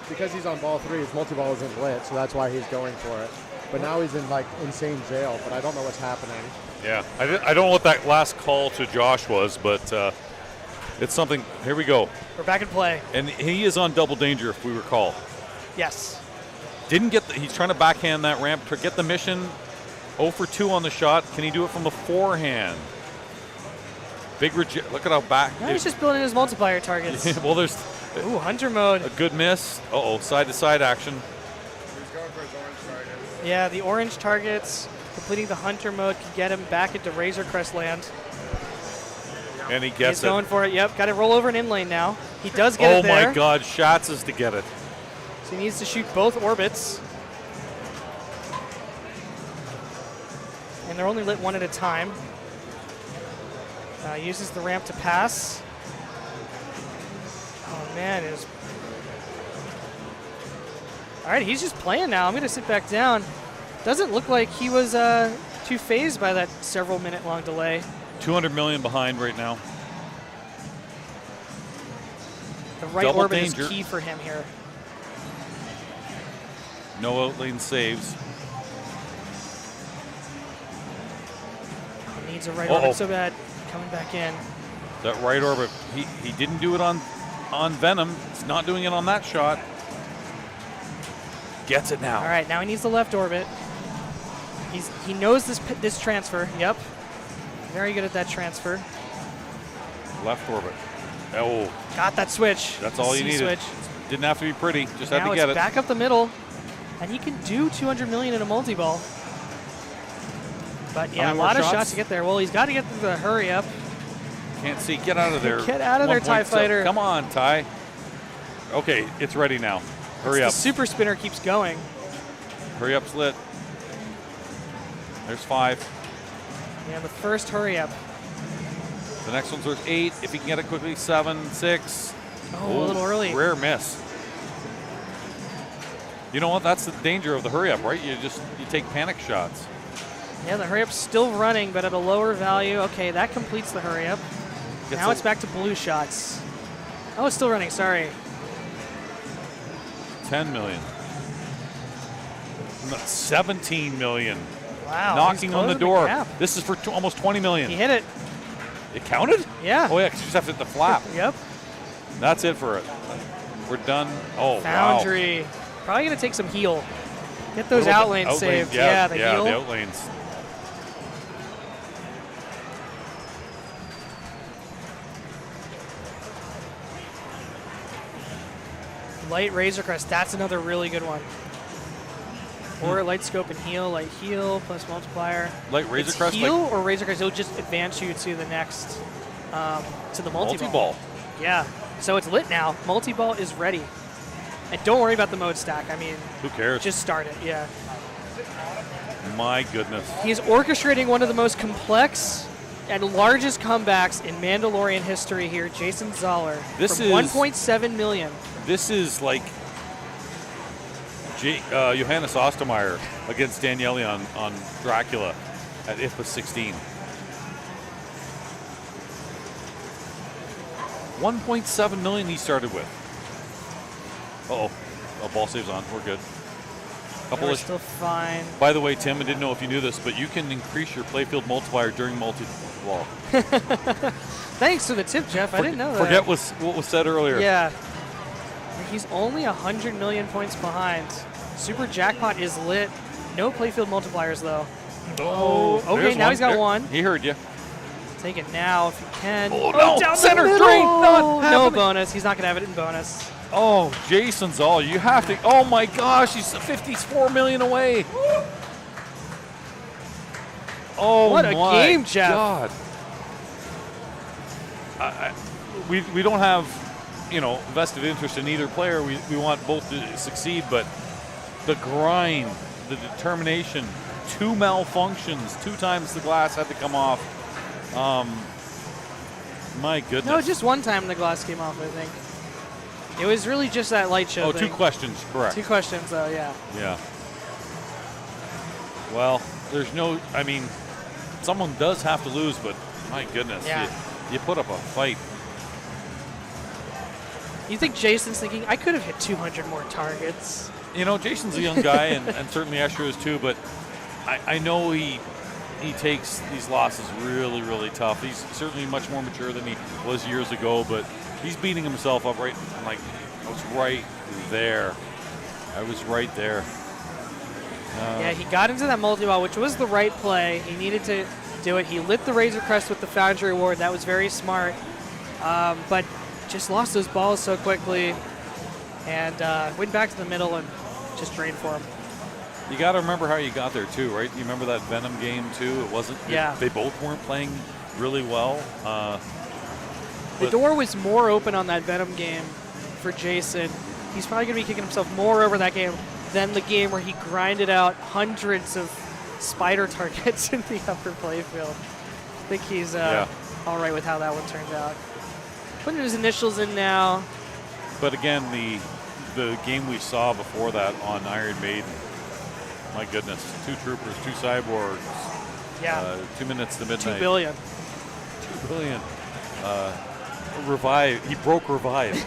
because he's on ball 3, his multi-ball isn't lit, so that's why he's going for it. But now he's in like insane jail, but I don't know what's happening. Yeah, I don't know what that last call to Josh was, but it's something. Here we go. We're back in play. And he is on double danger, if we recall. Yes. Didn't get. He's trying to backhand that ramp to get the mission. 0 for 2 on the shot. Can he do it from the forehand? Big reject. Look at how back. Now he's just building his multiplier targets. Well, there's Ooh, hunter mode. a good miss. Uh-oh, side-to-side action. He's going for his orange target. Yeah, the orange targets, completing the hunter mode, can get him back into Razor Crest land. And he He's gets going it. for it. Yep, got to roll over an in lane now. He does get Oh it there. my God, Schatz is to get it. So he needs to shoot both orbits. And they're only lit one at a time. Uses the ramp to pass. Oh man, it was. All right, he's just playing now. I'm going to sit back down. Doesn't look like he was too phased by that several minute long delay. 200 million behind right now. The right Double orbit danger. is key for him here. No outlane saves. He needs a right Uh-oh. orbit so bad. Coming back in. That right orbit. He didn't do it on Venom. He's not doing it on that shot. Gets it now. All right, now he needs the left orbit. He knows this transfer. Yep. Very good at that transfer. Left orbit. Oh, Got that switch. that's all you C needed. switch. Didn't have to be pretty. Just Now had to it's get it. back up the middle, and he can do 200 million in a multi-ball. But yeah, many a more lot of shots? shots to get there. Well, he's got to get through the hurry up. Can't see. Get out of there. Get out of there, TIE 1.7. Fighter. Come on, TIE. Okay, it's ready now. Hurry The up. super spinner keeps going. Hurry up's lit. There's 5. Yeah, the first hurry up. The next one's worth 8. If he can get it quickly, 7, 6. Oh, a little early. Rare miss. You know what? That's the danger of the hurry up, right? You take panic shots. Yeah, the hurry up's still running, but at a lower value. Okay, that completes the hurry up. Now it's back to blue shots. Oh, it's still running. Sorry. 10 million. No, 17 million. Wow. Knocking he's on the closing door. gap. This is for almost 20 million. He hit it. It counted? Yeah. Oh, yeah, 'cause you just have to hit the flap. Yep. That's it for it. We're done. Oh, Foundry. Probably going to take some heal. Get those Little outlanes bit- saved. Yeah, the heal. the outlanes. Light Razor Crest, that's another really good one. Or light scope and light heal plus multiplier. Light Razor It's Crest? heal or Razor Crest, it'll just advance you to the next, to the multi-ball. Multi-ball. Yeah, so it's lit now. Multi-ball is ready. And don't worry about the mode stack. I mean, Who cares? just start it, yeah. My goodness. He's orchestrating one of the most complex and largest comebacks in Mandalorian history here, Jason Zoller. This from is 1.7 million. This is like Johannes Ostermeyer against Daniele on Dracula at IFA 16. 1.7 million he started with. Uh-oh. Oh, ball save's on. We're good. We're still fine. By the way, Tim, I didn't know if you knew this, but you can increase your playfield multiplier during multi-ball. Thanks for the tip, Jeff. I didn't know that. Forget what was said earlier. Yeah. He's only 100 million points behind. Super Jackpot is lit. No playfield multipliers, though. Oh, okay, now he's got one. He heard you. Take it now if you can. Oh, no. Down Center the drain. middle. No bonus. He's not going to have it in bonus. Oh, Jason's all. You have to. Oh, my gosh. He's 54 million away. Oh, what a my game, Jeff. God. We don't have, vested interest in either player. We want both to succeed, but the grind, the determination, 2 malfunctions, 2 times the glass had to come off. My goodness. No, just one time the glass came off, I think. It was really just that light show Oh, thing. 2 questions, correct. 2 questions, though, yeah. Yeah. Well, there's no, someone does have to lose, but my goodness, Yeah. you put up a fight. You think Jason's thinking, I could have hit 200 more targets? Jason's a young guy, and certainly Escher is too, but I know he takes these losses really, really tough. He's certainly much more mature than he was years ago, but he's beating himself up right. I'm like, I was right there. Yeah, he got into that multi-ball, which was the right play. He needed to do it. He lit the Razor Crest with the Foundry Award. That was very smart. But just lost those balls so quickly and went back to the middle and just drained for him. You got to remember how you got there too, right? You remember that Venom game too? It wasn't. Yeah. They both weren't playing really well. The door was more open on that Venom game for Jason. He's probably going to be kicking himself more over that game than the game where he grinded out hundreds of spider targets in the upper playfield. I think he's all right with how that one turned out. Putting his initials in now. But again, the game we saw before that on Iron Maiden, my goodness, 2 troopers, 2 cyborgs. Yeah. 2 minutes to midnight. 2 billion. 2 billion. Revive. He broke Revive.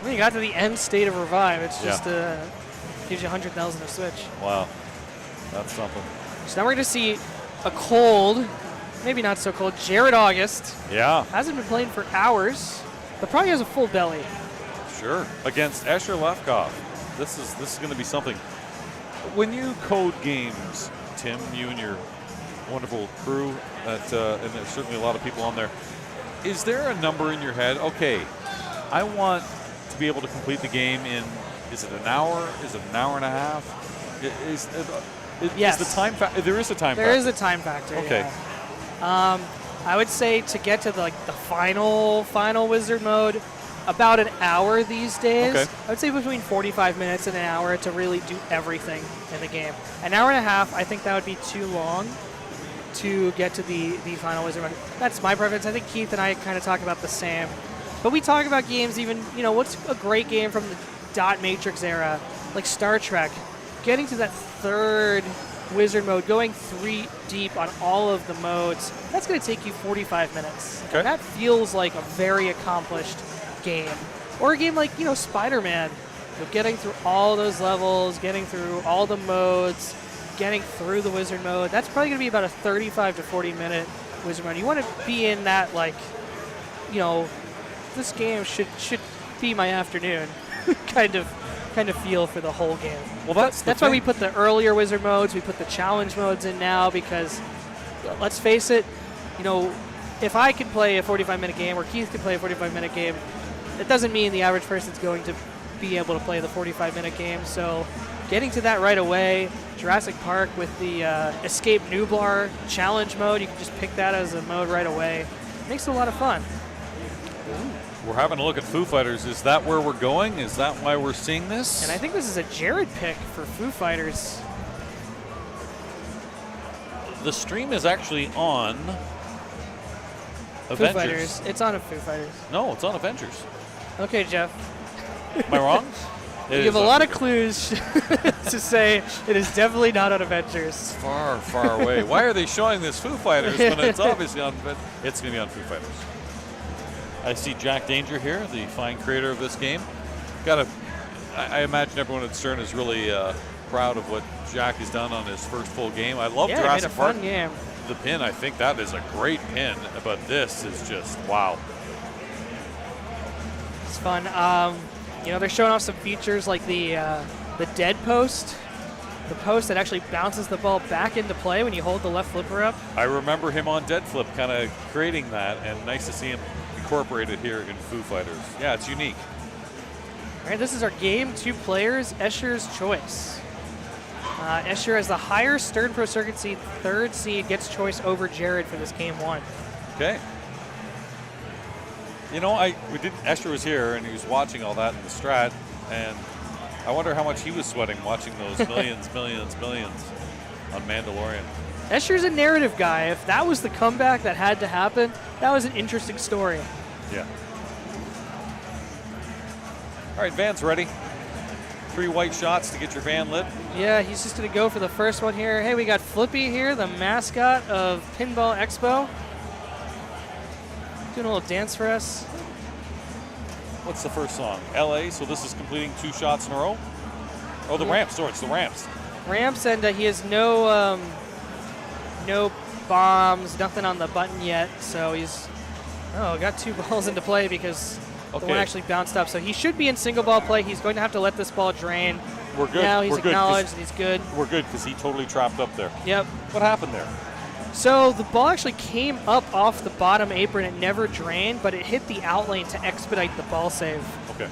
When you got to the end state of Revive, it's just gives you 100,000 to switch. Wow. That's something. So now we're going to see a cold, maybe not so cold, Jared August. Yeah. Hasn't been playing for hours, but probably has a full belly. Sure. Against Escher Lefkoff. This is going to be something. When you code games, Tim, you and your wonderful crew, and there's certainly a lot of people on there, is there a number in your head? Okay, I want to be able to complete the game in, is it an hour? Is it an hour and a half? Yes. Is the time there is a time factor. There is a time factor, okay. Yeah. I would say to get to the final wizard mode, about an hour these days. Okay. I would say between 45 minutes and an hour to really do everything in the game. An hour and a half, I think that would be too long to get to the final wizard mode. That's my preference. I think Keith and I kind of talk about the same. But we talk about games even, what's a great game from the dot matrix era, like Star Trek. Getting to that 3rd wizard mode, going 3 deep on all of the modes, that's going to take you 45 minutes. Okay. And that feels like a very accomplished game. Or a game like, Spider-Man. Getting through all those levels, getting through all the modes, getting through the wizard mode, that's probably going to be about a 35 to 40 minute wizard mode. You want to be in that, this game should be my afternoon kind of feel for the whole game. Well, that's why we put the earlier wizard modes, we put the challenge modes in now, because let's face it, if I could play a 45-minute game or Keith could play a 45-minute game, it doesn't mean the average person's going to be able to play the 45-minute game. So getting to that right away, Jurassic Park with the Escape Nublar challenge mode, you can just pick that as a mode right away. Makes it a lot of fun. We're having a look at Foo Fighters. Is that where we're going? Is that why we're seeing this? And I think this is a Jared pick for Foo Fighters. The stream is actually on Foo Avengers. Fighters. It's on a Foo Fighters. No, it's on Avengers. Okay, Jeff. Am I wrong? You give a lot of clues to say it is definitely not on Avengers. Far, far away. Why are they showing this Foo Fighters when it's obviously on? It's going to be on Foo Fighters. I see Jack Danger here, the fine creator of this game. I imagine everyone at Stern is really proud of what Jack has done on his first full game. I love Jurassic Park. Fun game. The pin, I think that is a great pin, but this is just wow. It's fun. They're showing off some features like the dead post, the post that actually bounces the ball back into play when you hold the left flipper up. I remember him on Dead Flip kind of creating that, and nice to see him incorporated here in Foo Fighters. Yeah, it's unique. All right, this is our game. 2 players, Escher's choice. Escher has the higher Stern Pro Circuit seed, 3rd seed, gets choice over Jared for this game 1. Okay. You know, Escher was here and he was watching all that in the strat, and I wonder how much he was sweating watching those millions on Mandalorian. Escher's a narrative guy. If that was the comeback that had to happen, that was an interesting story. Yeah. All right, van's ready. 3 white shots to get your van lit. Yeah, he's just going to go for the first one here. Hey, we got Flippy here, the mascot of Pinball Expo. Doing a little dance for us. What's the first song? LA, so this is completing 2 shots in a row? Oh, the ramps. Sorry, it's the ramps. Ramps, and he has no bombs, nothing on the button yet. So he's got 2 balls into play because the one actually bounced up. So he should be in single ball play. He's going to have to let this ball drain. We're good. Now he's acknowledged and he's good. We're good because he totally trapped up there. Yep. What happened there? So the ball actually came up off the bottom apron. It never drained, but it hit the out lane to expedite the ball save. Okay.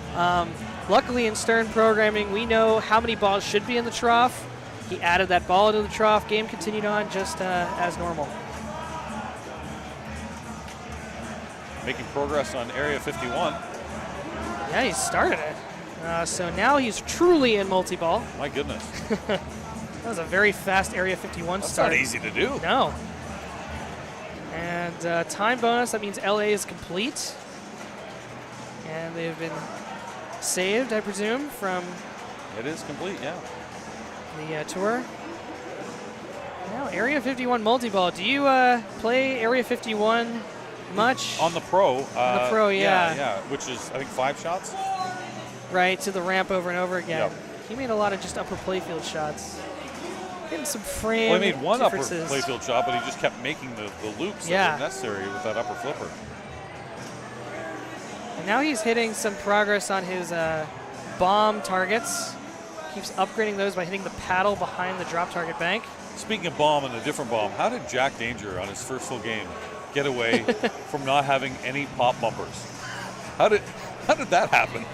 Luckily in Stern programming, we know how many balls should be in the trough. He added that ball into the trough. Game continued on just as normal. Making progress on Area 51. Yeah, he started it. So now he's truly in multi-ball. My goodness. That was a very fast Area 51 start. That's not easy to do. No. And time bonus, that means LA is complete. And they've been saved, I presume, from... It is complete, yeah. The tour. Now, Area 51 multi-ball. Do you play Area 51 much? On the Pro. On the Pro, yeah. Yeah, which is, I think, 5 shots? Right, to the ramp over and over again. Yep. He made a lot of just upper playfield shots. Getting some frame Well, he made one upper differences. playfield shot, but he just kept making the loops that were necessary with that upper flipper. And now he's hitting some progress on his bomb targets. Keeps upgrading those by hitting the paddle behind the drop target bank. Speaking of bomb and a different bomb, how did Jack Danger on his first full game get away from not having any pop bumpers? How did that happen?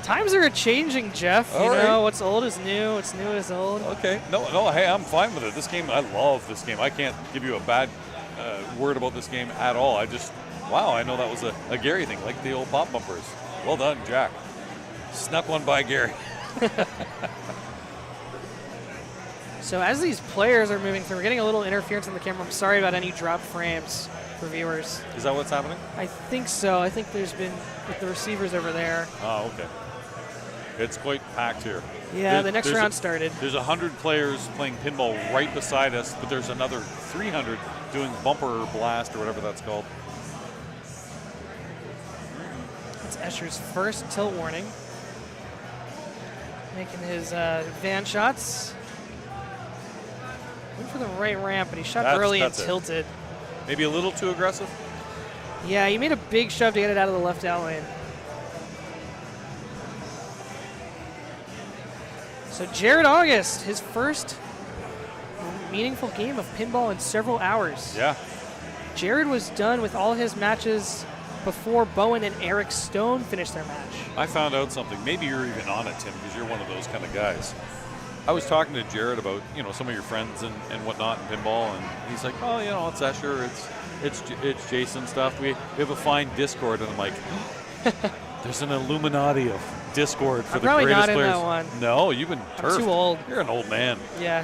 Times are changing, Jeff. All you right. know, what's old is new, what's new is old. Okay. No, hey, I'm fine with it. This game, I love this game. I can't give you a bad word about this game at all. Wow, I know that was a Gary thing, like the old pop bumpers. Well done, Jack. Snuck one by Gary. So as these players are moving through, we're getting a little interference in the camera. I'm sorry about any dropped frames for viewers. Is that what's happening? I think so. I think there's been with the receivers over there. Oh, okay. It's quite packed here. Yeah, the next round started. There's 100 players playing pinball right beside us, but there's another 300 doing bumper blast or whatever that's called. It's Escher's first tilt warning. Making his van shots. Went for the right ramp, but he shot early and tilted. Maybe a little too aggressive? Yeah, he made a big shove to get it out of the left out lane. So Jared August, his first meaningful game of pinball in several hours. Yeah. Jared was done with all his matches before Bowen and Eric Stone finished their match. I found out something. Maybe you're even on it, Tim, because you're one of those kind of guys. I was talking to Jared about, some of your friends and whatnot in pinball, and he's like, oh, it's Escher, it's Jason stuff. We have a fine Discord, and I'm like, there's an Illuminati of Discord for I'm the probably greatest not players. in that one. No, you've been turfed. I'm too old. You're an old man. Yeah.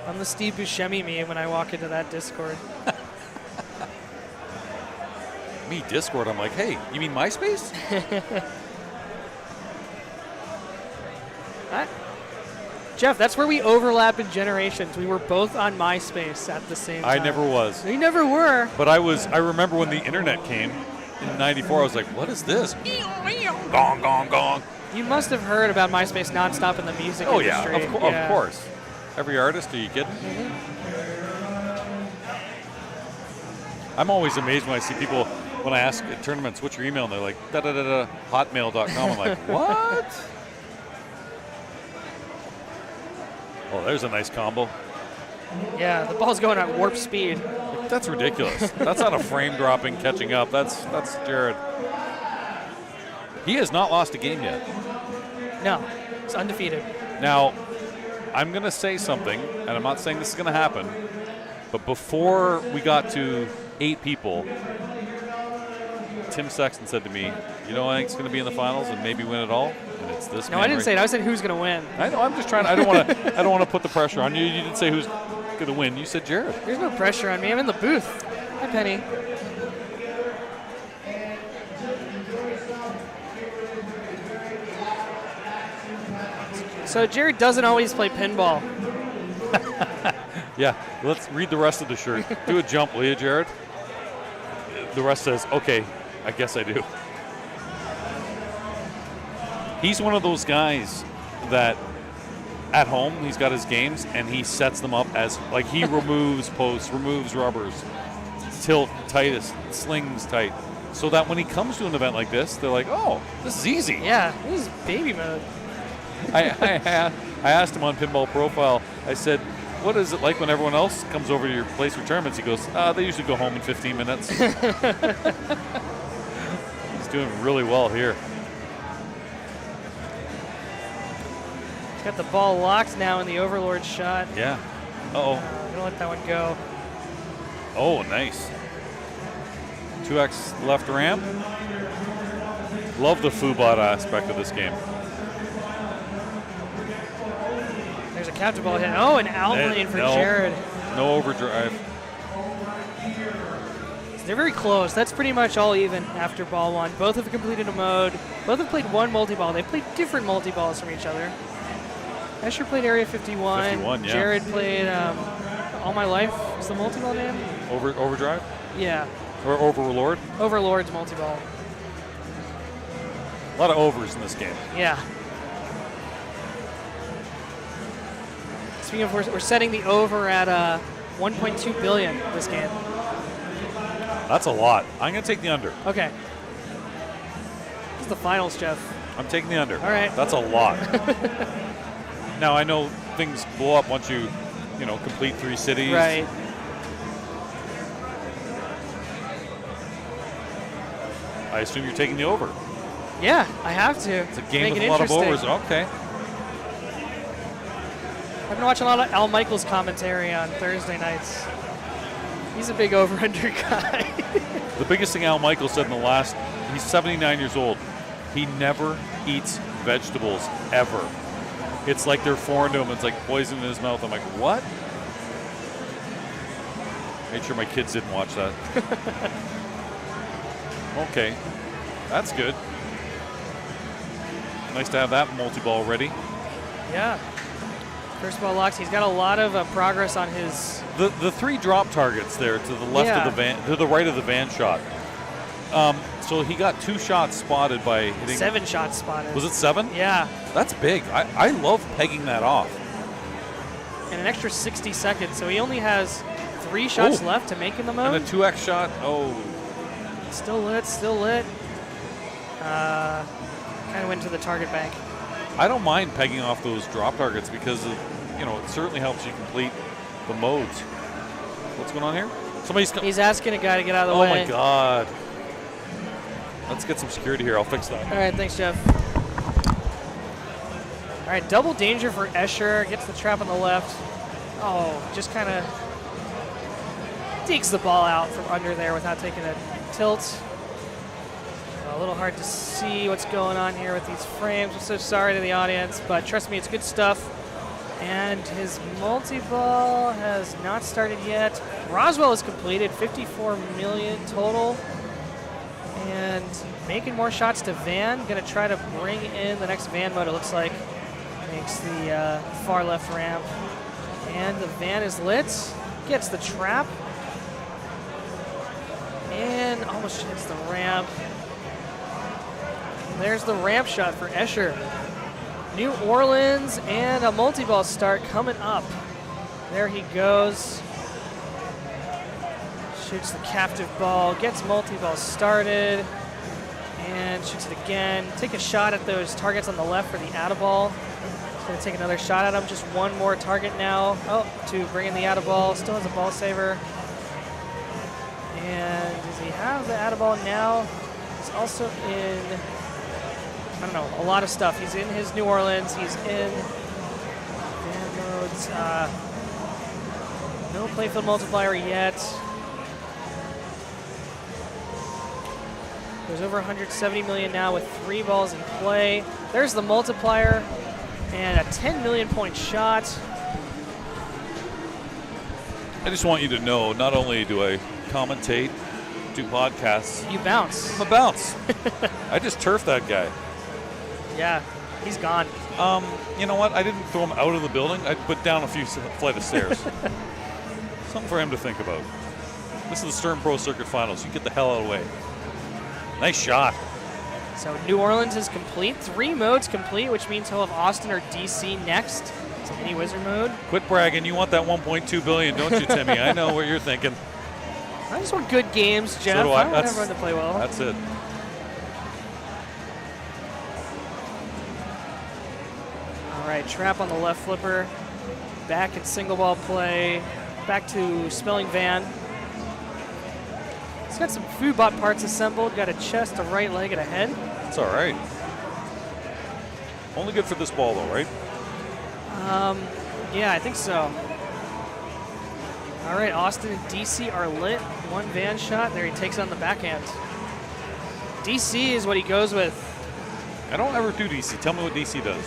I'm the Steve Buscemi meme when I walk into that Discord. Me, Discord, I'm like, hey, you mean MySpace? Jeff, that's where we overlap in generations. We were both on MySpace at the same time. I never was. You never were. But I remember when the internet came in '94, I was like, what is this? Gong, gong, gong. You must have heard about MySpace nonstop in the music Oh, industry. yeah, of course. Every artist, are you kidding? I'm always amazed when I see people, when I ask at tournaments, what's your email? And they're like, da-da-da-da, hotmail.com. I'm like, what? Oh, there's a nice combo. Yeah, the ball's going at warp speed. That's ridiculous. That's not a frame dropping, catching up. That's Jared. He has not lost a game yet. No, it's undefeated. Now, I'm going to say something, and I'm not saying this is going to happen, but before we got to 8 people, Tim Sexton said to me, you know, I think it's going to be in the finals and maybe win it all. And it's this. No, I didn't say it. I said who's going to win. I know. I'm just trying. I don't want to put the pressure on you. You didn't say who's going to win. You said Jared. There's no pressure on me. I'm in the booth. Hi, Penny. So Jared doesn't always play pinball. Yeah. Let's read the rest of the shirt. Do a jump, will you, Jared? The rest says, okay, I guess I do. He's one of those guys that at home, he's got his games and he sets them up as, like, he removes posts, removes rubbers, tilt tightest, slings tight, so that when he comes to an event like this, they're like, oh, this is easy. Yeah, this is baby mode. I asked him on Pinball Profile, I said, what is it like when everyone else comes over to your place for tournaments? He goes, they usually go home in 15 minutes. He's doing really well here. He's got the ball locked now in the Overlord shot. Yeah. Uh-oh. Gonna let that one go. Oh, nice. 2x left ramp. Love the Fubot aspect of this game. There's a capture ball hit. Oh, an out lane for Jared. No overdrive. They're very close. That's pretty much all even after ball one. Both have completed a mode. Both have played one multi-ball. They've played different multi-balls from each other. Escher played Area 51. 51, yeah. Jared played All My Life. Is the multi-ball name? Overdrive? Yeah. Or Overlord? Overlord's multi-ball. A lot of overs in this game. Yeah. Speaking of, we're setting the over at 1.2 billion this game. That's a lot. I'm going to take the under. Okay. This is the finals, Jeff. I'm taking the under. All right. That's a lot. Now, I know things blow up once you complete 3 cities. Right. I assume you're taking the over. Yeah, I have to. It's a game with a lot of overs. Okay. I've been watching a lot of Al Michaels commentary on Thursday nights. He's a big over-under guy. The biggest thing Al Michaels said in the last, he's 79 years old. He never eats vegetables, ever. It's like they're foreign to him. It's like poison in his mouth. I'm like, what? Made sure my kids didn't watch that. Okay. That's good. Nice to have that multi-ball ready. Yeah. First ball locks. He's got a lot of progress on his. The 3 drop targets there to the left of the van, to the right of the van shot. So he got 2 shots spotted by hitting. 7 shots spotted. Was it 7? Yeah. That's big. I love pegging that off. And an extra 60 seconds, so he only has 3 shots left to make in the mode. And a 2x shot. Oh. Still lit. Still lit. Kind of went to the target bank. I don't mind pegging off those drop targets because it certainly helps you complete the modes. What's going on here? He's asking a guy to get out of the Oh way. my God. Let's get some security here. I'll fix that. All right, thanks, Jeff. All right, double danger for Escher. Gets the trap on the left. Oh, just kind of digs the ball out from under there without taking a tilt. A little hard to see what's going on here with these frames. I'm so sorry to the audience, but trust me, it's good stuff. And his multi-ball has not started yet. Roswell is completed, 54 million total. And making more shots to Van. Going to try to bring in the next Van mode, it looks like. Makes the far left ramp. And the Van is lit. Gets the trap. And almost hits the ramp. There's the ramp shot for Escher. New Orleans and a multi-ball start coming up. There he goes. Shoots the captive ball, gets multi-ball started, and shoots it again. Take a shot at those targets on the left for the out-of-ball. He's going to take another shot at him. Just one more target now. Oh, to bring in the out-of-ball. Still has a ball saver. And does he have the out-of-ball now? He's also in, I don't know, a lot of stuff. He's in his New Orleans. He's in fan modes. No playfield multiplier yet. There's over 170 million now with 3 balls in play. There's the multiplier and a 10 million point shot. I just want you to know, not only do I commentate, do podcasts. You bounce. I'm a bounce. I just turfed that guy. Yeah, he's gone. You know what? I didn't throw him out of the building. I put down a few flight of stairs. Something for him to think about. This is the Stern Pro Circuit Finals. You get the hell out of the way. Nice shot. So New Orleans is complete. 3 modes complete, which means he'll have Austin or DC next. So mini wizard mode. Quit bragging. You want that 1.2 billion, don't you, Timmy? I know what you're thinking. I just want good games, Jeff. So do I. I want everyone to play well. That's it. All right, trap on the left flipper. Back at single ball play. Back to Spelling Van. He's got some food bot parts assembled. Got a chest, a right leg, and a head. It's all right. Only good for this ball, though, right? Yeah, I think so. All right, Austin and DC are lit. 1 Van shot. There he takes it on the backhand. DC is what he goes with. I don't ever do DC. Tell me what DC does.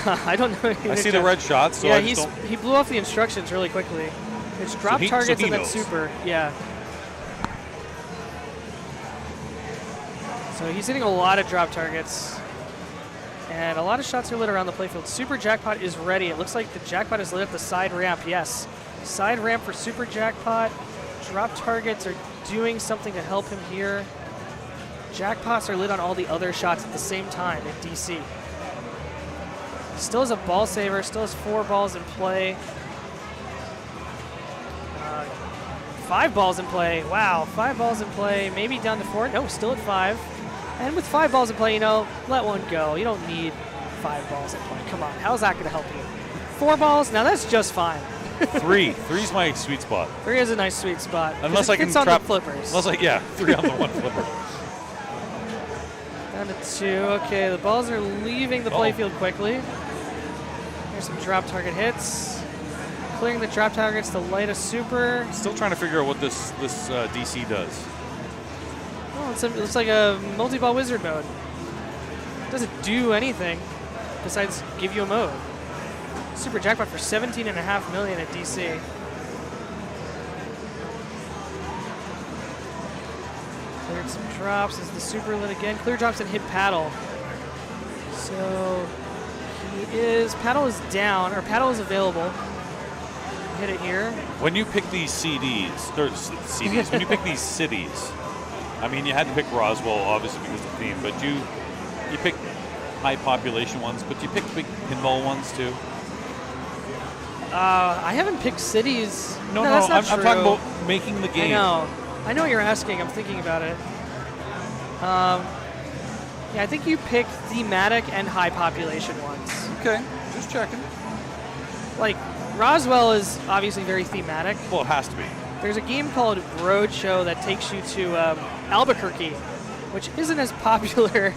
I don't know. I see the red shots, so yeah, I just don't. He blew off the instructions really quickly. It's drop targets and then knows. super. Yeah. So he's hitting a lot of drop targets. And a lot of shots are lit around the playfield. Super Jackpot is ready. It looks like the Jackpot is lit up the side ramp. Yes. Side ramp for Super Jackpot. Drop targets are doing something to help him here. Jackpots are lit on all the other shots at the same time in DC. Still has a ball saver. Still has 4 balls in play. 5 balls in play. Wow, 5 balls in play. Maybe down to 4. No, still at 5. And with 5 balls in play, you know, let one go. You don't need 5 balls in play. Come on, how's that going to help you? 4 balls? Now that's just fine. 3. 3's my sweet spot. 3 is a nice sweet spot. Unless I can on trap the flippers. Unless 3 on the 1 flipper. Down to 2. Okay, the balls are leaving the playfield quickly. Here's some drop target hits. Clearing the drop targets to light a super. Still trying to figure out what this DC does. Oh, it looks like a multi-ball wizard mode. It doesn't do anything besides give you a mode. Super Jackpot for 17.5 million at DC. Cleared some drops as the super lit again. Clear drops and hit paddle. So paddle is down, or paddle is available. Hit it here. When you pick these when you pick these cities, I mean, you had to pick Roswell, obviously, because of the theme, but you pick high population ones, but you pick big pinball ones, too? I haven't picked cities. No, that's not I'm true. talking about making the game. I know what you're asking. I'm thinking about it. Yeah, I think you pick thematic and high population ones. Okay, just checking. Like, Roswell is obviously very thematic. Well, it has to be. There's a game called Roadshow that takes you to Albuquerque, which isn't as popular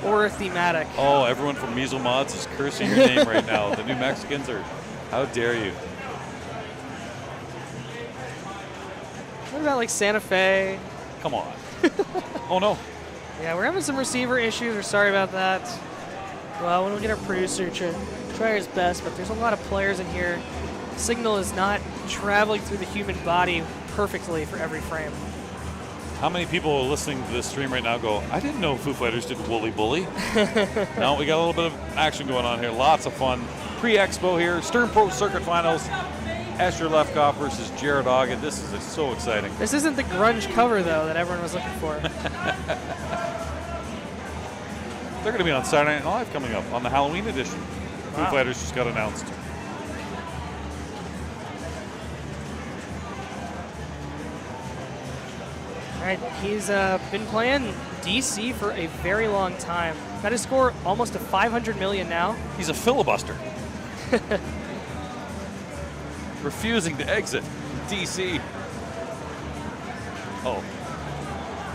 or thematic. Oh, everyone from Measle Mods is cursing your name right now. The New Mexicans are, how dare you? What about like Santa Fe? Come on. Oh, no. Yeah, we're having some receiver issues. We're sorry about that. Well, we'll get our producer to try his best, but there's a lot of players in here. Signal is not traveling through the human body perfectly for every frame. How many people listening to this stream right now go, I didn't know Foo Fighters did Wooly Bully? No, we got a little bit of action going on here. Lots of fun. Pre-expo here. Stern Pro Circuit Finals. Escher Lefkoff versus Jared Ogden. This is so exciting. This isn't the grunge cover, though, that everyone was looking for. They're going to be on Saturday Night Live coming up on the Halloween edition. Wow. Foo Fighters just got announced. All right, he's been playing DC for a very long time. Got his score almost to 500 million now. He's a filibuster. Refusing to exit DC. Oh,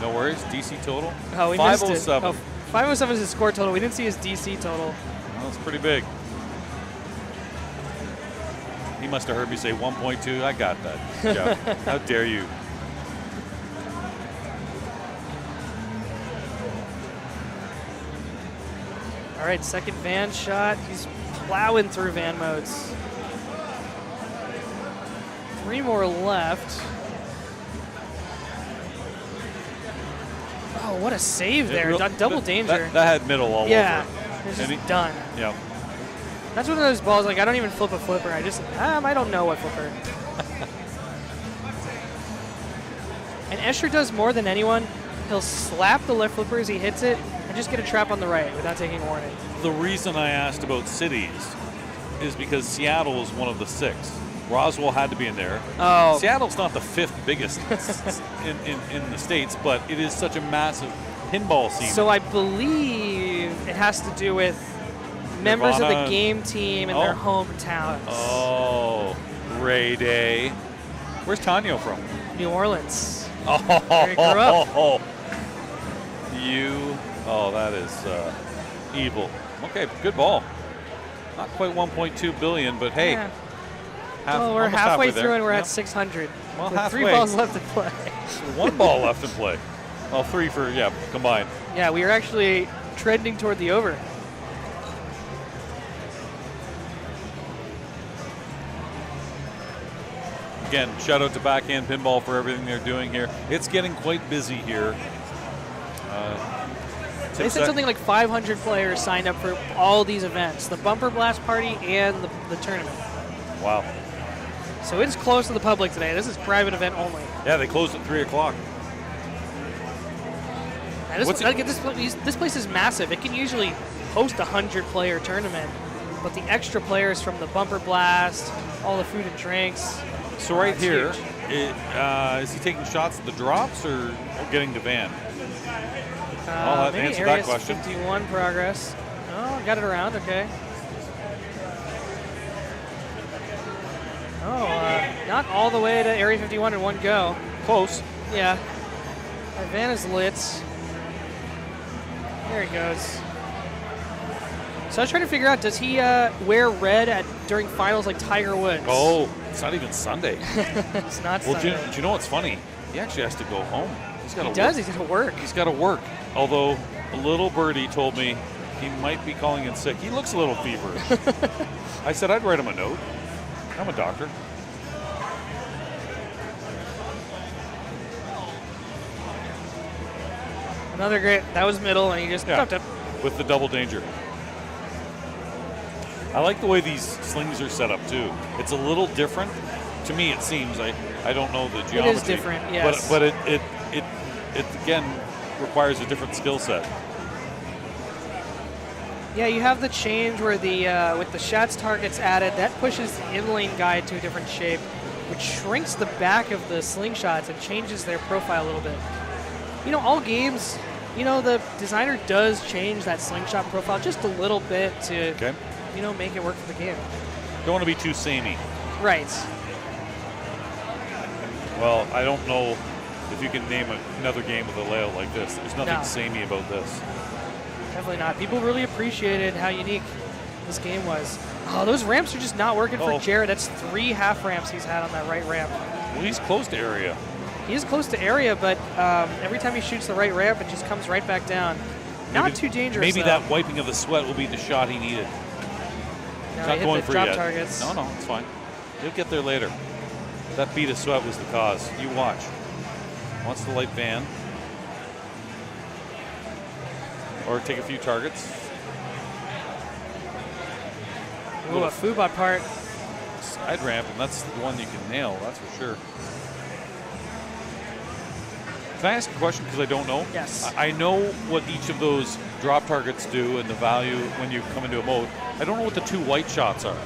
no worries. DC total. Oh, we missed it. 507. Oh, 507 is his score total. We didn't see his DC total. Well, that's pretty big. He must have heard me say 1.2. I got that. Jeff. How dare you? All right, second van shot. He's plowing through van modes. 3 more left. Oh, what a save there. Double danger. That had middle all over. Yeah, it's just done. Yeah. That's one of those balls, like, I don't even flip a flipper. I just, I don't know what flipper. And Escher does more than anyone. He'll slap the left flipper as he hits it and just get a trap on the right without taking warning. The reason I asked about cities is because Seattle is one of the 6. Roswell had to be in there. Oh. Seattle's not the 5th biggest in the States, but it is such a massive pinball scene. So I believe it has to do with members of the game team in their hometowns. Oh, Ray Day. Where's Tanyo from? New Orleans. Oh, Where he grew up. Oh, that is evil. Okay, good ball. Not quite 1.2 billion, but hey. Yeah. Well, we're halfway through and we're at 600. Well, with halfway. 3 balls left to play. 1 ball left in play. Well, 3 for, combined. Yeah, we are actually trending toward the over. Again, shout out to Backhand Pinball for everything they're doing here. It's getting quite busy here. They said something like 500 players signed up for all these events, the Bumper Blast Party and the tournament. Wow. So it's closed to the public today. This is private event only. Yeah, they closed at 3 o'clock. And this place is massive. It can usually host a 100-player tournament, but the extra players from the Bumper Blast, all the food and drinks. So right here, huge. is he taking shots at the drops or getting the van? I'll Maybe answer Area that question. 51 progress. Oh, got it around. Okay. Oh, not all the way to Area 51 in one go. Close. Yeah. Our van is lit. There he goes. So I was trying to figure out, does he wear red during finals like Tiger Woods? Oh, it's not even Sunday. It's not Sunday. Sunday. Do you know what's funny? He actually has to go home. He's got to work. He's got to work. He's got to work. Although a little birdie told me he might be calling in sick. He looks a little feverish. I said I'd write him a note. I'm a doctor. Another great. That was middle, and he just dropped it. With the double danger. I like the way these slings are set up too. It's a little different. To me, it seems. I don't know the geometry. It is different, yes. But it again requires a different skill set. Yeah, you have the change where the with the shots targets added, that pushes the inlane guide to a different shape, which shrinks the back of the slingshots and changes their profile a little bit. You know, all games, the designer does change that slingshot profile just a little bit to, make it work for the game. Don't want to be too samey. Right. Well, I don't know if you can name another game with a layout like this. There's nothing No. samey about this. Definitely not. People really appreciated how unique this game was. Oh, those ramps are just not working Uh-oh. for Jared. That's 3 half ramps he's had on that right ramp. Well, he's close to area. He is close to area, but every time he shoots the right ramp, it just comes right back down. Not too dangerous. Maybe though. that wiping of the sweat will be the shot he needed. No, He's he not hit going the for drop yet. targets. No, it's fine. He'll get there later. That bead of sweat was the cause. You watch. Wants the light van. Or take a few targets. Ooh, a Foobot part. Side ramp, and that's the one you can nail, that's for sure. Can I ask a question, because I don't know? Yes. I know what each of those drop targets do and the value when you come into a mode. I don't know what the 2 white shots are.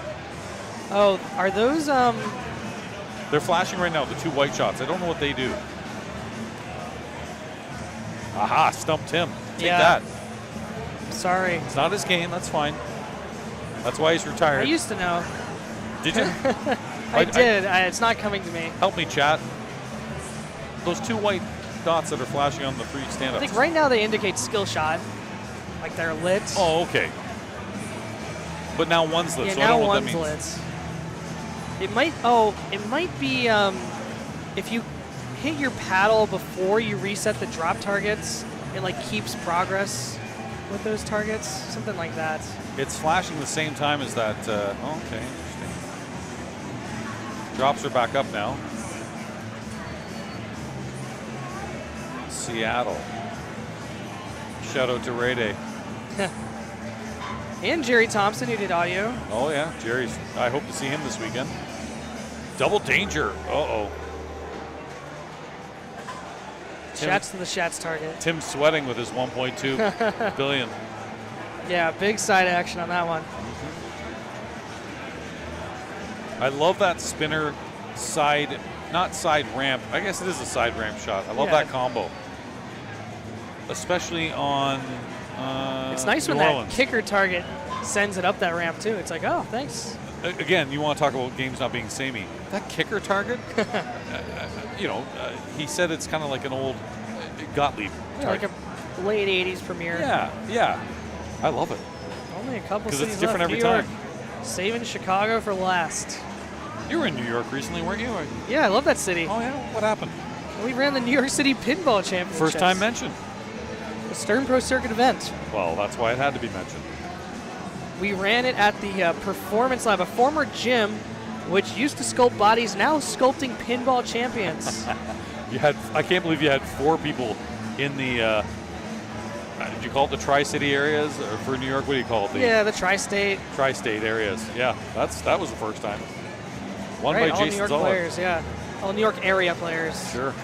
Oh, are those They're flashing right now, the 2 white shots. I don't know what they do. Aha, stumped him. Take that. Sorry. It's not his game, that's fine. That's why he's I retired. used to know. Did you? I did. It's not coming to me. Help me, chat. Those 2 white dots that are flashing on the 3 I stand-ups. think right now they indicate skill shot. Like they're lit. Oh, okay. But now one's lit, Yeah, so I don't now know what one's that means. lit. It might be if you hit your paddle before you reset the drop targets, it like keeps progress with those targets, something like that. It's flashing the same time as that. Okay, interesting. Drops are back up now. Seattle. Shout out to Ray Day. And Jerry Thompson, who did audio. Oh yeah, Jerry's. I hope to see him this weekend. Double danger. Uh-oh. Shats to the Shats target. Tim's sweating with his 1.2 billion. Yeah, big side action on that one. I love that spinner side, not side ramp. I guess it is a side ramp shot. I love Yeah. that combo. Especially on It's nice New when Orleans. that kicker target sends it up that ramp too. It's like, oh, thanks. Again, you want to talk about games not being samey. That kicker target, he said it's kind of like an old Gottlieb Yeah, like target. a late 80s premiere. Yeah. I love it. Only a couple 'Cause cities it's different left. every New York, time. saving Chicago for last. You were in New York recently, weren't you? Yeah, I love that city. Oh, yeah? What happened? We ran the New York City Pinball Championships. First time mentioned. The Stern Pro Circuit event. Well, that's why it had to be mentioned. We ran it at the Performance Lab, a former gym which used to sculpt bodies, now sculpting pinball champions. I can't believe you had 4 people in the, did you call it the Tri-City areas? Or for New York, what do you call it? Yeah, the Tri-State. Tri-State areas. Yeah, that was the first time. Won Right, by all Jason New York Zoller. players, yeah. All New York area players. Sure.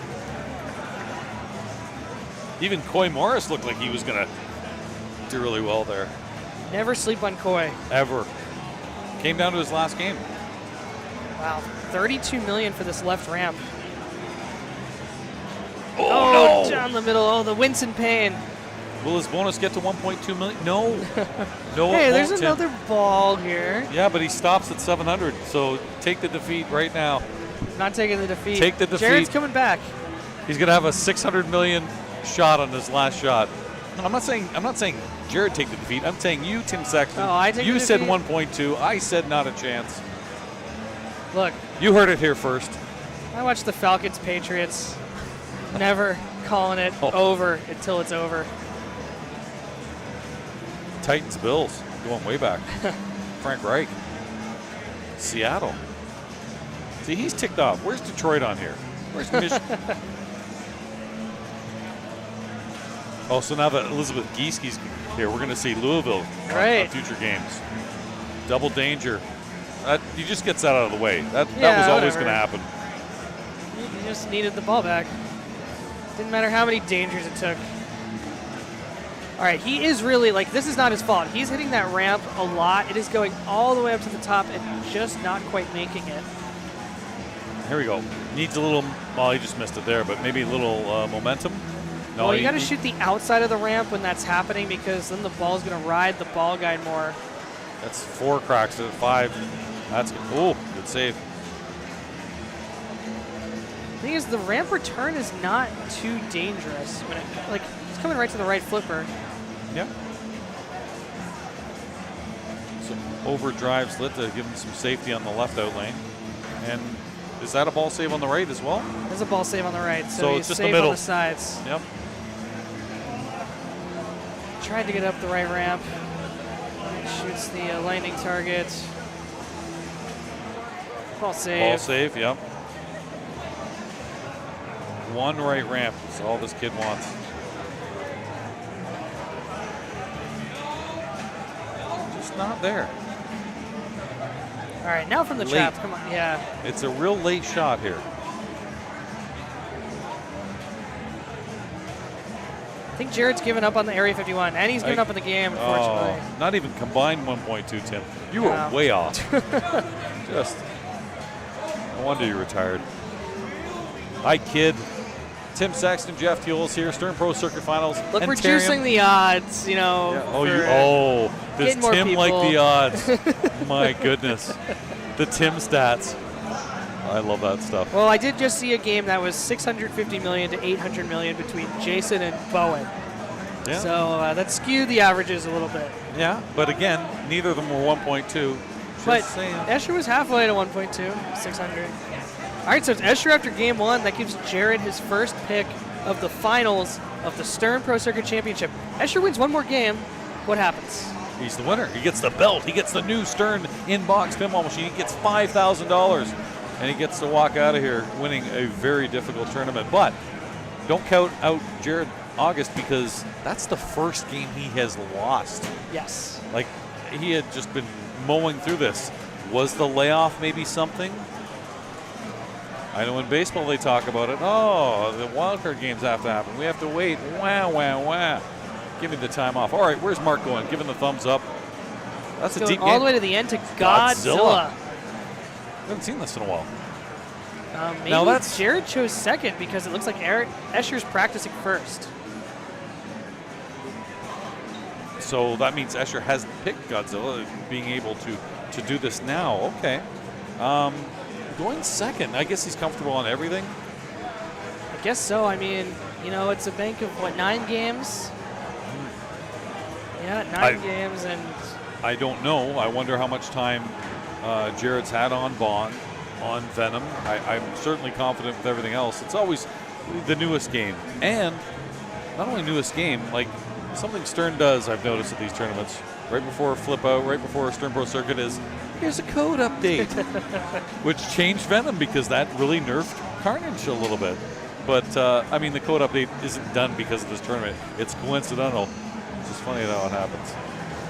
Even Coy Morris looked like he was going to do really well there. Never sleep on Coy. Ever. Came down to his last game. Wow, 32 million for this left ramp. Oh, no! Down the middle. Oh, the Winston Payne. Will his bonus get to 1.2 million? No. No. Hey, it there's won't, Tim. another ball here. Yeah, but he stops at 700. So take the defeat right now. Not taking the defeat. Take the defeat. Jared's coming back. He's going to have a 600 million shot on his last shot. No, I'm not saying Jared take the defeat. I'm saying you, Tim Sexton. Oh, I take you the said defeat? 1.2. I said not a chance. Look, You heard it here first. I watched the Falcons Patriots. Never calling it over until it's over. Titans Bills going way back. Frank Reich. Seattle. See, he's ticked off. Where's Detroit on here? Where's Michigan? Oh, so now that Elizabeth Gieski's here, we're going to see Louisville on future games. Double danger. He just gets that out of the way. That was always going to happen. He just needed the ball back. Didn't matter how many dangers it took. All right, he is really, this is not his fault. He's hitting that ramp a lot. It is going all the way up to the top and just not quite making it. Here we go. Needs a little, well, he just missed it there, but maybe a little momentum. No, Well, you got to shoot the outside of the ramp when that's happening because then the ball's going to ride the ball guide more. That's 4 cracks at 5. That's good. Oh, good save. thing is, the ramp return is not too dangerous. When it's coming right to the right flipper. Yeah. Some overdrive slit to give him some safety on the left out lane. And is that a ball save on the right as well? There's a ball save on the right, so he's it's just safe the middle. on the sides. Yep. Tried to get up the right ramp. Shoots the landing target. Ball save. Ball save, yep. One right ramp is all this kid wants. Just not there. All right, now from the Late. trap. Come on, yeah. It's a real late shot here. I think Jared's given up on the Area 51, and he's given up on the game, unfortunately. Oh, not even combined 1.2, Tim. You Yeah. were way off. Just, no wonder you retired. Hi, kid. Tim Sexton, Jeff Fuels here, Stern Pro Circuit Finals. Look, and reducing Tarium. the odds, you know. Yeah. Does getting more Tim like people. the odds? My goodness. The Tim stats. I love that stuff. Well, I did just see a game that was 650 million to 800 million between Jason and Bowen. Yeah. So that skewed the averages a little bit. Yeah, but again, neither of them were 1.2. But Just saying. Escher was halfway to 1.2, 600. All right, so it's Escher after game one. That gives Jared his first pick of the finals of the Stern Pro Circuit Championship. Escher wins one more game. What happens? He's the winner. He gets the belt. He gets the new Stern inbox pinball machine. He gets $5,000. And he gets to walk out of here winning a very difficult tournament. But don't count out Jared August because that's the first game he has lost. Yes. Like, he had just been mowing through this. Was the layoff maybe something? I know in baseball they talk about it. Oh, the wildcard games have to happen. We have to wait. Wah, wah, wah. Give me the time off. All right, where's Mark going? Giving the thumbs up. That's a Going deep all game. the way to the end to Godzilla. I haven't seen this in a while. Maybe Now that's- Jared chose second because it looks like Escher's practicing first. So that means Escher hasn't picked Godzilla, being able to do this now. Okay. Going second. I guess he's comfortable on everything. I guess so. I mean, you know, it's a bank of, what, 9 games? Yeah, 9 games, and I don't know. I wonder how much time Jared's had on Bond, on Venom. I'm certainly confident with everything else. It's always the newest game. And not only newest game, like something Stern does, I've noticed at these tournaments, right before flip out, right before Stern Pro Circuit is, here's a code update, which changed Venom because that really nerfed Carnage a little bit. But, I mean, the code update isn't done because of this tournament. It's coincidental. It's just funny how it happens.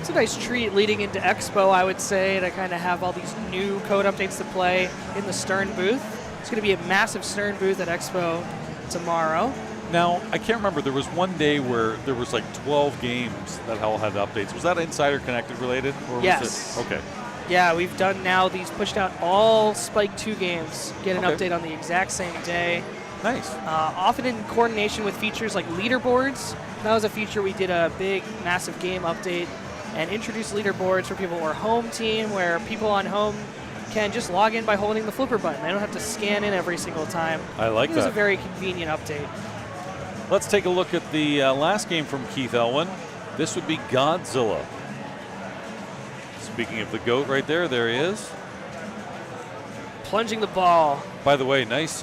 it's a nice treat leading into Expo, I would say, to kind of have all these new code updates to play in the Stern booth. It's going to be a massive Stern booth at Expo tomorrow. Now, I can't remember. There was one day where there was like 12 games that all had updates. Was that Insider Connected related? Or Yes. Was it? Okay. Yeah, we've done now these pushed out all Spike 2 games. Get an Okay. update on the exact same day. Nice. Often in coordination with features like leaderboards. That was a feature we did a big, massive game update and introduced leaderboards for people who are home team, where people on home can just log in by holding the flipper button. They don't have to scan in every single time. I like It was that. a very convenient update. Let's take a look at the last game from Keith Elwin. This would be Godzilla. Speaking of the GOAT right there, there he is. Plunging the ball. By the way, nice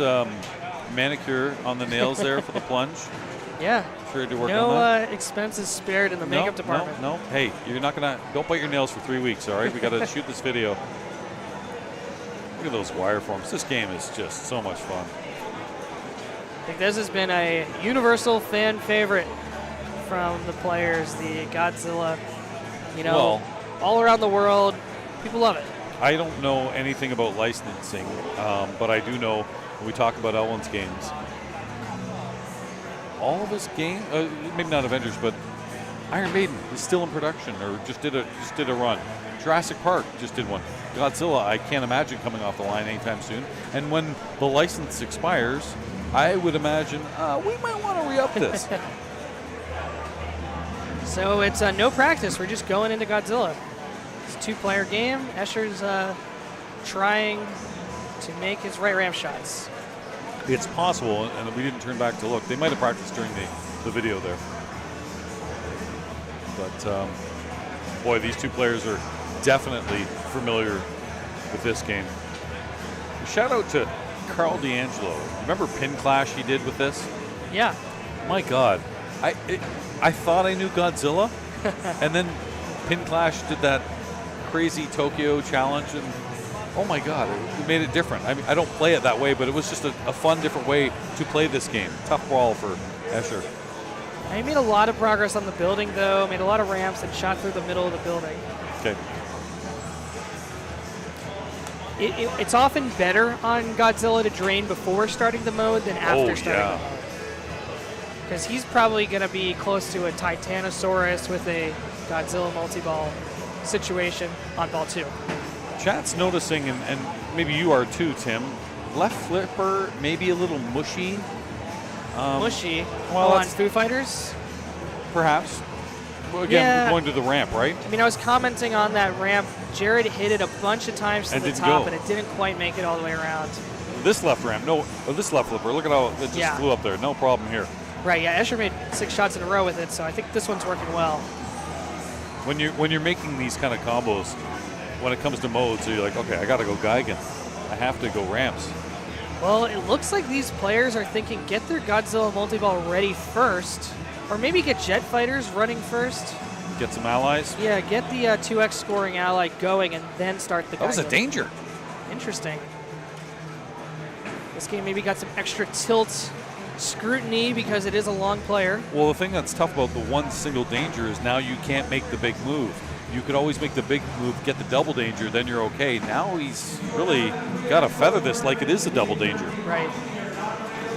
manicure on the nails there for the plunge. Yeah. Sure you had to work No on that. expenses spared in the makeup department. No. Hey, you're not gonna. Don't bite your nails for 3 weeks. All right, we got to shoot this video. Look at those wire forms. This game is just so much fun. I think this has been a universal fan favorite from the players, the Godzilla. You know, Well, all around the world, people love it. I don't know anything about licensing, but I do know when we talk about Elwin's games. All of his games, maybe not Avengers, but Iron Maiden is still in production, or just did a run. Jurassic Park just did one. Godzilla, I can't imagine coming off the line anytime soon. And when the license expires, I would imagine we might want to re-up this. So it's no practice. We're just going into Godzilla. It's a 2-player game. Escher's trying to make his right ramp shots. It's possible, and we didn't turn back to look. They might have practiced during the video there. But, boy, these two players are definitely familiar with this game. Shout out to Carl D'Angelo. Remember Pin Clash he did with this? Yeah. My God. I thought I knew Godzilla, and then Pin Clash did that crazy Tokyo challenge, and oh my God, it made it different. I mean, I don't play it that way, but it was just a fun, different way to play this game. Tough ball for Escher. He made a lot of progress on the building, though. Made a lot of ramps and shot through the middle of the building. Okay. It's often better on Godzilla to drain before starting the mode than after starting the mode. Because he's probably going to be close to a Titanosaurus with a Godzilla multi-ball situation on ball 2. Chat's noticing, and maybe you are too, Tim, left flipper maybe a little mushy. Mushy? Well, on Foo Fighters? Perhaps. Well, again, we're going to the ramp, right? I mean, I was commenting on that ramp. Jared hit it a bunch of times to the top, and it didn't quite make it all the way around. This left ramp, this left flipper, look at how it just flew up there. No problem here. Right, yeah, Escher made 6 shots in a row with it, so I think this one's working well. When you're making these kind of combos, when it comes to modes, so you're like, okay, I got to go Geigen. I have to go ramps. Well, it looks like these players are thinking get their Godzilla multi-ball ready first, or maybe get Jet Fighters running first. Get some allies? Yeah, get the 2x scoring ally going and then start the Geigen. That was a danger. Interesting. This game maybe got some extra tilt scrutiny because it is a long player. Well, the thing that's tough about the one single danger is now you can't make the big move. You could always make the big move, get the double danger, then you're okay. Now he's really got to feather this like it is a double danger. Right.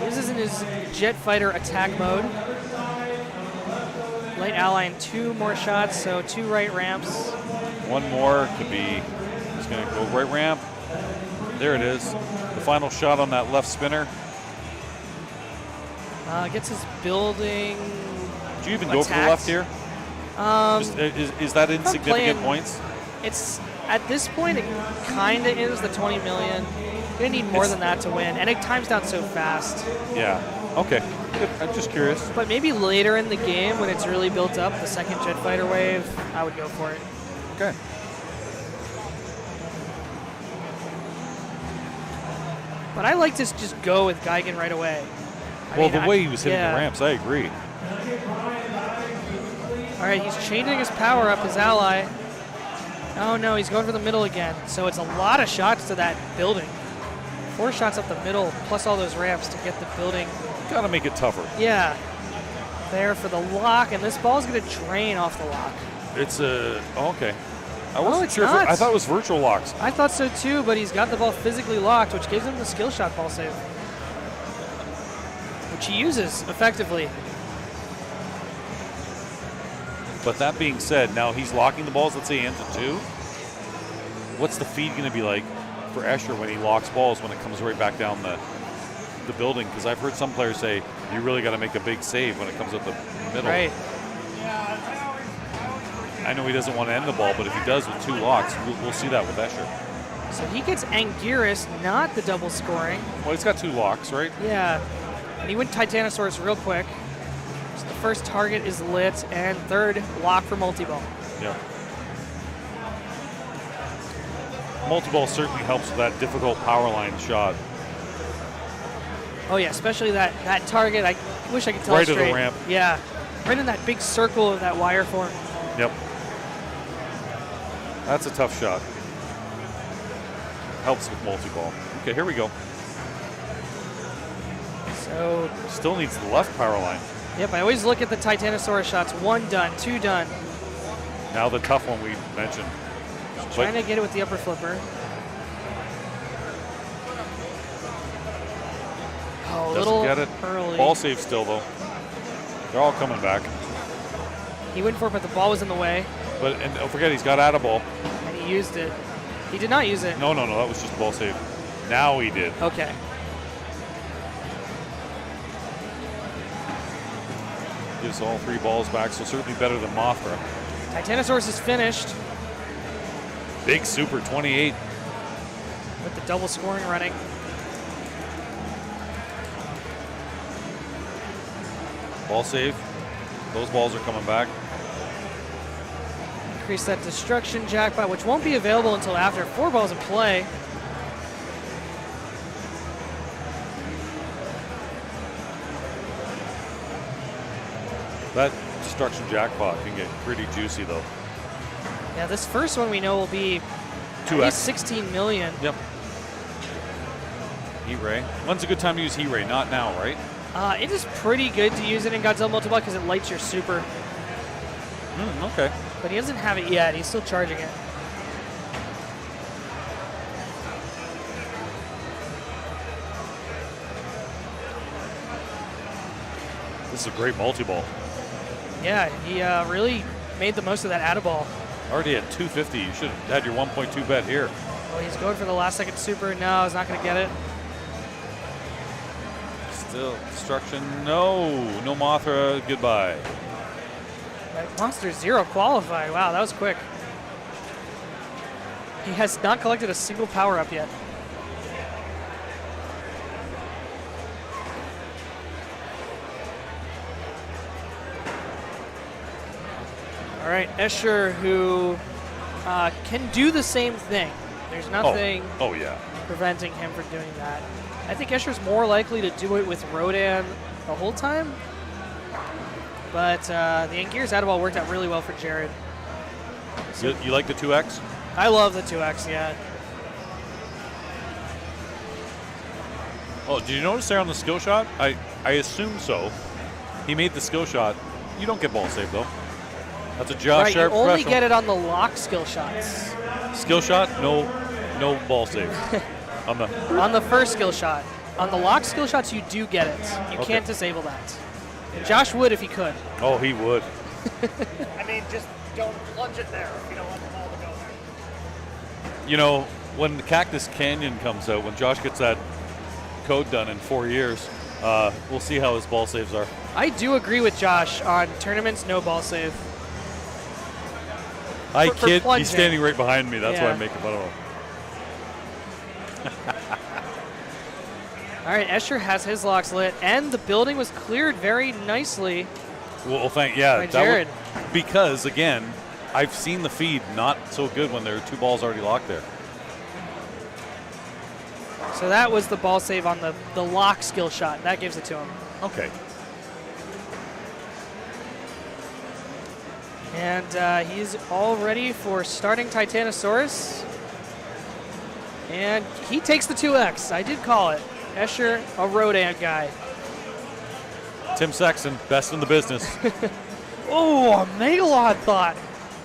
This is in his Jet Fighter attack mode. Light ally in 2 more shots, so 2 right ramps. One more could be, he's going to go right ramp. There it is. The final shot on that left spinner. Gets his building. Do you even go for the left here? Is that insignificant points? It's at this point, it kind of is the 20 million. You're gonna need more than that to win, and it times down so fast. Yeah. Okay. Good. I'm just curious. But maybe later in the game, when it's really built up, the second Jet Fighter wave, I would go for it. Okay. But I like to just go with Geigen right away. The way he was hitting the ramps, I agree. All right, he's changing his power up, his ally. Oh no, he's going for the middle again. So it's a lot of shots to that building. 4 shots up the middle, plus all those ramps to get the building. Got to make it tougher. Yeah. There for the lock, and this ball's going to drain off the lock. It's okay. I wasn't it's sure. not. I thought it was virtual locks. I thought so too, but he's got the ball physically locked, which gives him the skill shot ball save, which he uses effectively. But that being said, now he's locking the balls, let's say into 2. What's the feed going to be like for Escher when he locks balls when it comes right back down the building? Because I've heard some players say you really got to make a big save when it comes up the middle. Right. I know he doesn't want to end the ball, but if he does with 2 locks, we'll see that with Escher. So he gets Anguirus, not the double scoring. Well, he's got 2 locks, right? Yeah. And he went Titanosaurus real quick. So the first target is lit, and third lock for multi-ball. Yeah. Multi-ball certainly helps with that difficult power line shot. Oh yeah, especially that target. I wish I could tell right straight. Right to the ramp. Yeah, right in that big circle of that wire form. Yep. That's a tough shot. Helps with multi-ball. Okay, here we go. So still needs the left power line. Yep, I always look at the Titanosaurus shots. 1 done, 2 done. Now the tough one we mentioned. Trying to get it with the upper flipper. Oh, a little get it. early. Ball save still, though. They're all coming back. He went for it, but the ball was in the way. And don't forget, he's got a ball. And he used it. He did not use it. No, that was just ball save. Now he did. Okay. Gives all 3 balls back, so certainly better than Mothra. Titanosaurus is finished. Big super, 28. With the double scoring running. Ball save. Those balls are coming back. Increase that destruction jackpot, which won't be available until after 4 balls in play. That destruction jackpot can get pretty juicy, though. Yeah, this first one we know will be 2x. at least 16 million. Yep. Heat Ray. When's a good time to use Heat Ray? Not now, right? It is pretty good to use it in Godzilla Multiball because it lights your super. Okay. But he doesn't have it yet. He's still charging it. This is a great multi-ball. Yeah, he really made the most of that add-a-ball. Already at 250. You should have had your 1.2 bet here. Well, he's going for the last second super. No, he's not going to get it. Still destruction. No. No Mothra. Goodbye. Right, Monster 0 qualified. Wow, that was quick. He has not collected a single power-up yet. All right, Escher, who can do the same thing. There's nothing Oh, yeah. preventing him from doing that. I think Escher's more likely to do it with Rodan the whole time. But the Angear's Add-a-Ball worked out really well for Jared. You like the 2X? I love the 2X, yeah. Oh, did you notice there on the skill shot? I assume so. He made the skill shot. You don't get ball save, though. That's a Josh Right, you Sharp only special. get it on the lock skill shots. Skill shot, no ball save. On the first skill shot. On the lock skill shots, you do get it. You Okay. can't disable that. And Josh would if he could. Oh, he would. I mean, just don't plunge it there if you don't want the ball to go there. You know, when the Cactus Canyon comes out, when Josh gets that code done in 4 years, we'll see how his ball saves are. I do agree with Josh on tournaments, no ball save. Hi, For kid. plunging. He's standing right behind me. That's why Yeah. I'm making fun of him. All right, Escher has his locks lit, and the building was cleared very nicely. Well, By that Jared. because, again, I've seen the feed not so good when there are 2 balls already locked there. So that was the ball save on the lock skill shot. That gives it to him. Okay. And he's all ready for starting Titanosaurus. And he takes the 2X. I did call it. Escher, a Rodan guy. Tim Sexton, best in the business. Oh, a Megalod thought.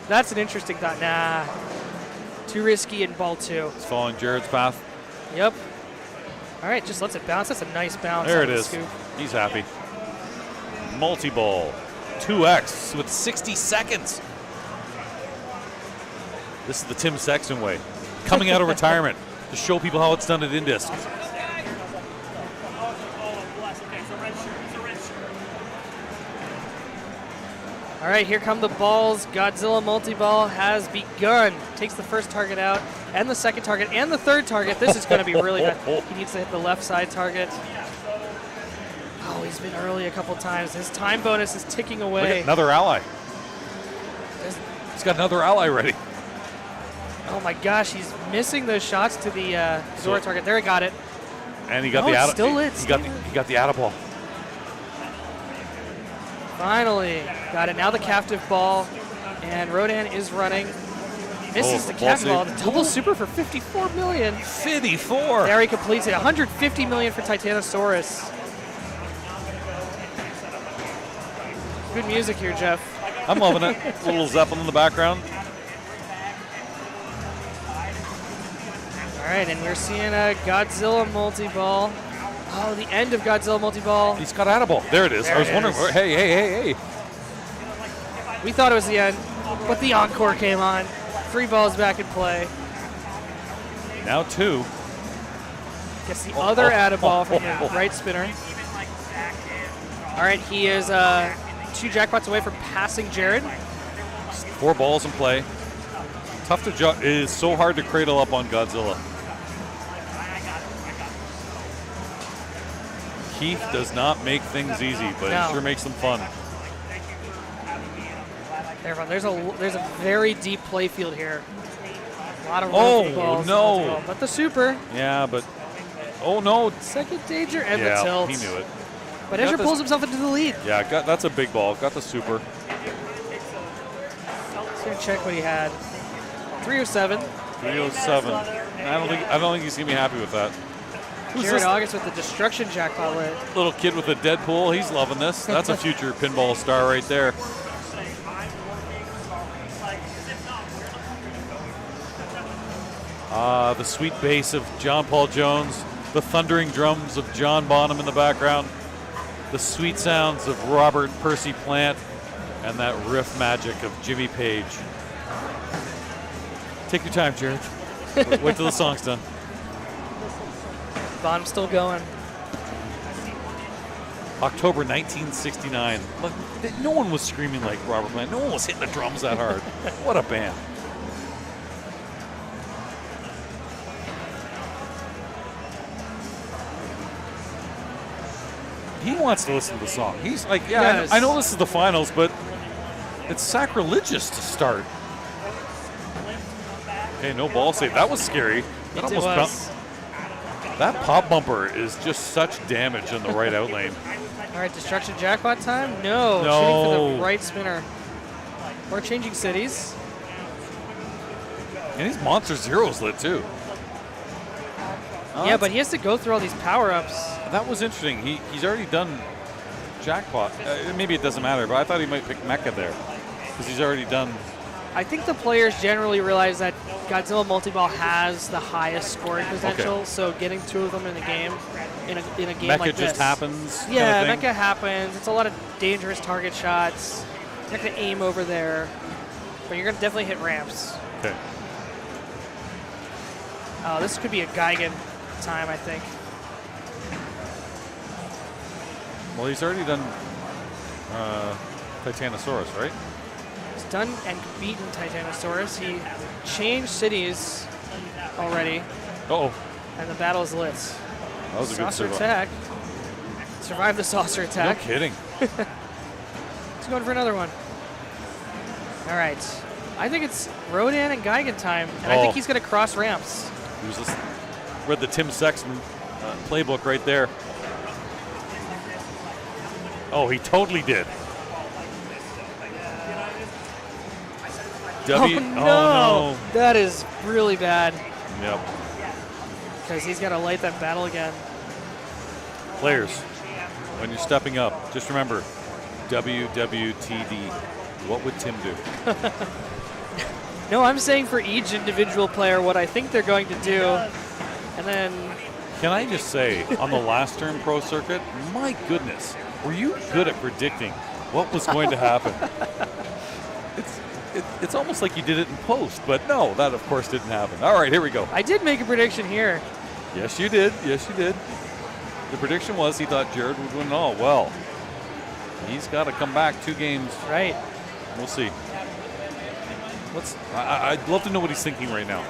That's an interesting thought. Nah. Too risky in ball 2. He's following Jared's path. Yep. All right, just lets it bounce. That's a nice bounce. There on it the is. scoop. He's happy. Multi-ball. 2X with 60 seconds. This is the Tim Sexton way. Coming out of retirement to show people how it's done at Indisc. All right, here come the balls. Godzilla multi-ball has begun. Takes the first target out, and the second target, and the third target. This is going to be really bad. He needs to hit the left side target. Oh, he's been early a couple times. His time bonus is ticking Look away. at another ally. He's got another ally ready. Oh my gosh, he's missing those shots to the Zora target. There, he got it. And he got No, the it's still lit, He got the Atta-ball. Finally, got it. Now the captive ball, and Rodan is running. Misses the ball captive ball. save. The double super for 54 million. 54. There he completes it. 150 million for Titanosaurus. Good music here, Jeff. I'm loving it. Little Zeppelin in the background. All right, and we're seeing a Godzilla multi-ball. Oh, the end of Godzilla multi-ball. He's got Atta-ball. There it is. There I was it wondering. is. Hey. We thought it was the end, but the encore came on. 3 balls back in play. Now 2. Gets the other Atta-ball from the right spinner. All right, he is 2 jackpots away from passing Jared. 4 balls in play. Tough to it is so hard to cradle up on Godzilla. Keith does not make things easy, but No. he sure makes them fun. Everyone, there's a very deep play field here. A lot of room for the balls. No. But the super. Yeah, but oh no. Second danger and Yeah, the tilt. he knew it. But Got Escher this- pulls himself into the lead. Yeah, that's a big ball. Got the super. Let's go check what he had. 307. 307. I don't think he's gonna be happy with that. Who's Jared this August with the destruction jackpot lit. little kid with a Deadpool? He's loving this. That's a future pinball star right there. The sweet bass of John Paul Jones, the thundering drums of John Bonham in the background, the sweet sounds of Robert Percy Plant, and that riff magic of Jimmy Page. Take your time, Jared. Wait till the song's done. Bottom's still going. October 1969. Look, no one was screaming like Robert Plant. No one was hitting the drums that hard. What a band. He wants to listen to the song. He's like, yeah, Yes. I know this is the finals, but it's sacrilegious to start. Okay, no ball save. That was scary. That almost bounced. That pop bumper is just such damage in the right out lane. All right, destruction jackpot time? No. No. Shooting for the right spinner. We're changing cities. And he's Monster Zero's lit too. Oh, Yeah, but he has to go through all these power-ups. that was interesting. He's already done jackpot. Maybe it doesn't matter, but I thought he might pick Mecha there because he's already done. I think the players generally realize that Godzilla Multiball has the highest scoring potential, so getting two of them in a game, in a game Mecha like this. just happens. Yeah, kind of thing. Mecha happens. It's a lot of dangerous target shots. You're not going to aim over there, but you're going to definitely hit ramps. Okay. Oh, this could be a Geigen time, I think. Well, he's already done Titanosaurus, right? He's done and beaten Titanosaurus. He changed cities already, Uh-oh. and the battle is lit. That was a good Saucer survival. attack. Survived the saucer attack. No kidding. He's going for another one. All right. I think it's Rodan and Geigen time, and I think he's going to cross ramps. He was just read the Tim Sexton playbook right there. Oh, he totally did. Oh, no. That is really bad Yep. because he's got to light that battle again. Players, when you're stepping up, just remember WWTD. What would Tim do? No, I'm saying for each individual player what I think they're going to do, and then Can I just say, on the last term pro circuit, my goodness, were you good at predicting what was going to happen? It's almost like you did it in post, but no, that of course didn't happen. All right, here we go. I did make a prediction here. Yes, you did. Yes, you did. The prediction was he thought Jared would win it all. Well, he's got to come back 2 games. Right. We'll see. I'd love to know what he's thinking right now.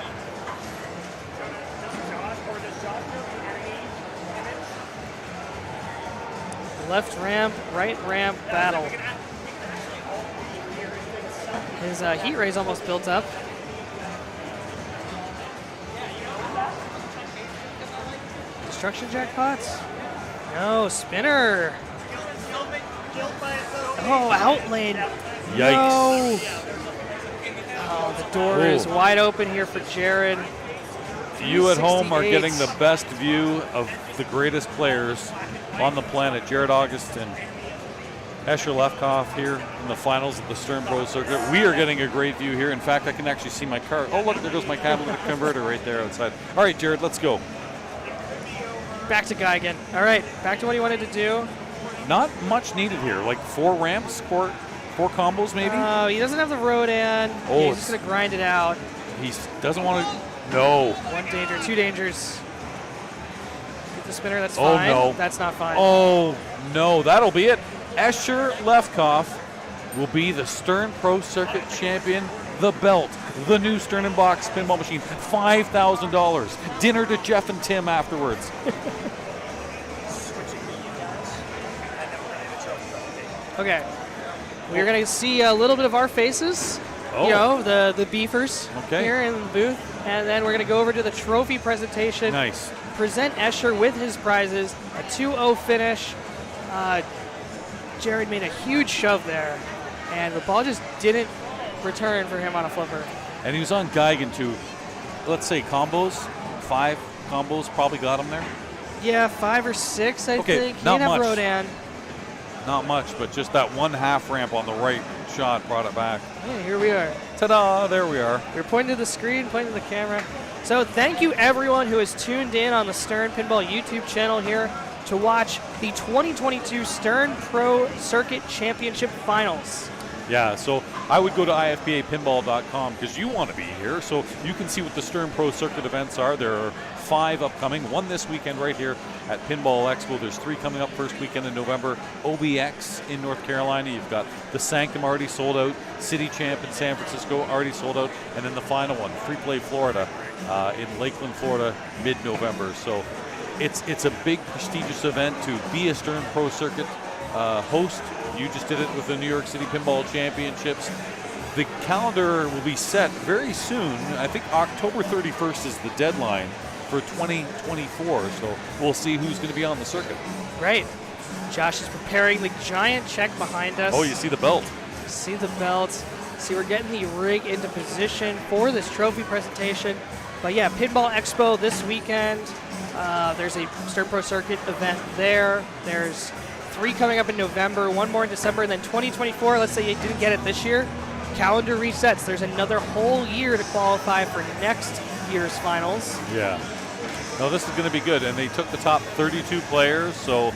Left ramp, right ramp battle. His heat ray's almost built up. Destruction jackpots? No, spinner. Oh, outlane. Yikes. No. Oh, the door is wide open here for Jared. You at home are 368. getting the best view of the greatest players on the planet. Jared August and Escher Lefkoff here in the finals of the Stern Pro Circuit. We are getting a great view here. In fact, I can actually see my car. Oh, look, there goes my catalytic converter right there outside. All right, Jared, let's go. Back to Geigen. All right, back to what he wanted to do. Not much needed here. Like 4 ramps, four combos maybe? He doesn't have the Rodan. Oh, He's just going to grind it out. He doesn't want to. No. 1 danger, 2 dangers. Get the spinner, that's Oh, fine. no. That's not fine. Oh, no. That'll be it. Escher Lefkoff will be the Stern Pro Circuit champion. The belt, the new Stern & Box pinball machine, $5,000. Dinner to Jeff and Tim afterwards. Okay. We're going to see a little bit of our faces. Oh. You know, the beefers Okay. here in the booth. And then we're going to go over to the trophy presentation. Nice. Present Escher with his prizes. A 2-0 finish. Jared made a huge shove there. And the ball just didn't return for him on a flipper. And he was on Geigen too. Let's say combos. 5 combos probably got him there. Yeah, 5 or 6, I Okay, think. He not didn't have much. Rodan. Not much, but just that one half ramp on the right shot brought it back. Hey, here we are. Ta-da, there we are. We're pointing to the screen, pointing to the camera. So thank you everyone who has tuned in on the Stern Pinball YouTube channel here to watch the 2022 Stern Pro Circuit Championship Finals. Yeah, so I would go to ifpapinball.com because you want to be here, so you can see what the Stern Pro Circuit events are. There are 5 upcoming, 1 this weekend right here at Pinball Expo. There's 3 coming up first weekend in November. OBX in North Carolina. You've got the Sanctum already sold out, City Champ in San Francisco already sold out, and then the final one, Free Play Florida in Lakeland, Florida, mid-November. So it's a big prestigious event to be a Stern Pro Circuit host. You just did it with the New York City Pinball Championships. The calendar will be set very soon. I think October 31st is the deadline for 2024. So we'll see who's going to be on the circuit. Right. Josh is preparing the giant check behind us. Oh, you see the belt. See the belt. See, we're getting the rig into position for this trophy presentation. But yeah, Pinball Expo this weekend. There's a Stern Pro Circuit event there. There's 3 coming up in November, 1 more in December, and then 2024, let's say you didn't get it this year, calendar resets. There's another whole year to qualify for next year's finals. Yeah. No, this is going to be good. And they took the top 32 players. So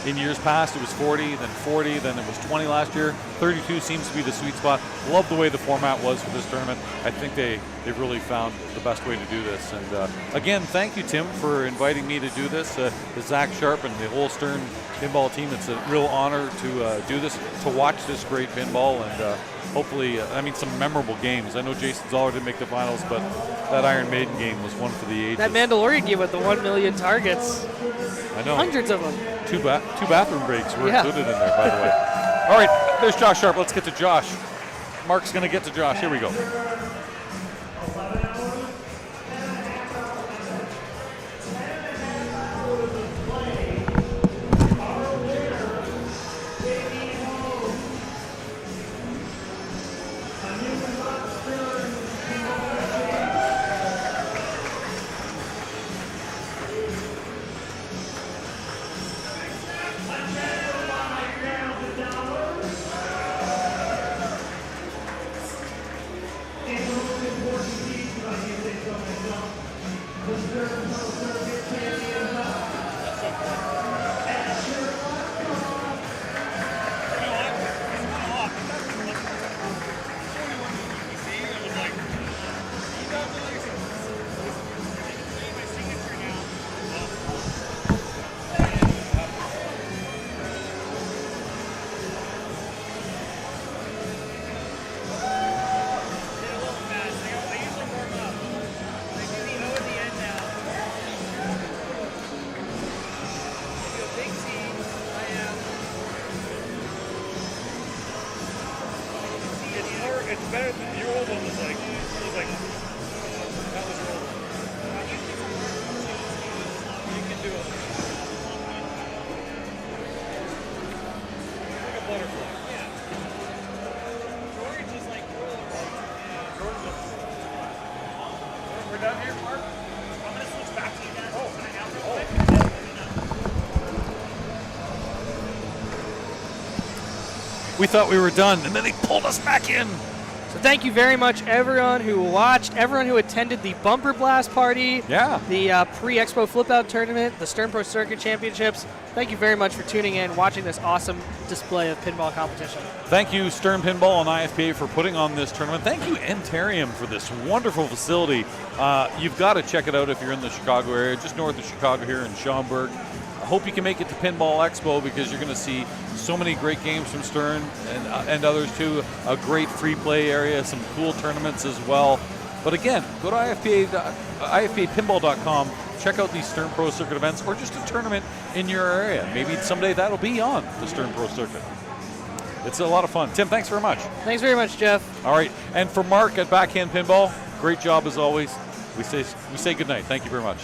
in years past, it was 40, then 40, then it was 20 last year. 32 seems to be the sweet spot. Love the way the format was for this tournament. I think they've really found the best way to do this. And again, thank you, Tim, for inviting me to do this. Zach Sharp and the whole Stern Pinball team. It's a real honor to do this, to watch this great pinball, and hopefully, some memorable games. I know Jason Zoller didn't make the finals, but that Iron Maiden game was one for the ages. That Mandalorian game with the 1 million targets. I know. Hundreds of them. Two bathroom breaks were included in there, by the way. All right, there's Josh Sharp. Let's get to Josh. Mark's going to get to Josh. Here we go. It's better than your old one was like, that was your old one. You can do it. Like a butterfly. Yeah. George is like roller. Yeah, George is. We're done here, Mark? I'm going to switch back to you guys. Oh, can I have real quick? We thought we were done, and then they pulled us back in. So thank you very much, everyone who watched, everyone who attended the Bumper Blast Party, Yeah. the pre-Expo Flip-Out Tournament, the Stern Pro Circuit Championships. Thank you very much for tuning in, watching this awesome display of pinball competition. Thank you, Stern Pinball and IFPA, for putting on this tournament. Thank you, Entarium, for this wonderful facility. You've got to check it out if you're in the Chicago area, just north of Chicago here in Schaumburg. I hope you can make it to Pinball Expo because you're going to see so many great games from Stern and others too. A great free play area, some cool tournaments as well. But again, go to IFPApinball.com, check out these Stern Pro Circuit events or just a tournament in your area. Maybe someday that'll be on the Stern Pro Circuit. It's a lot of fun. Tim, thanks very much. Thanks very much, Jeff. All right, and for Mark at Backhand Pinball, great job as always. We say good night. Thank you very much.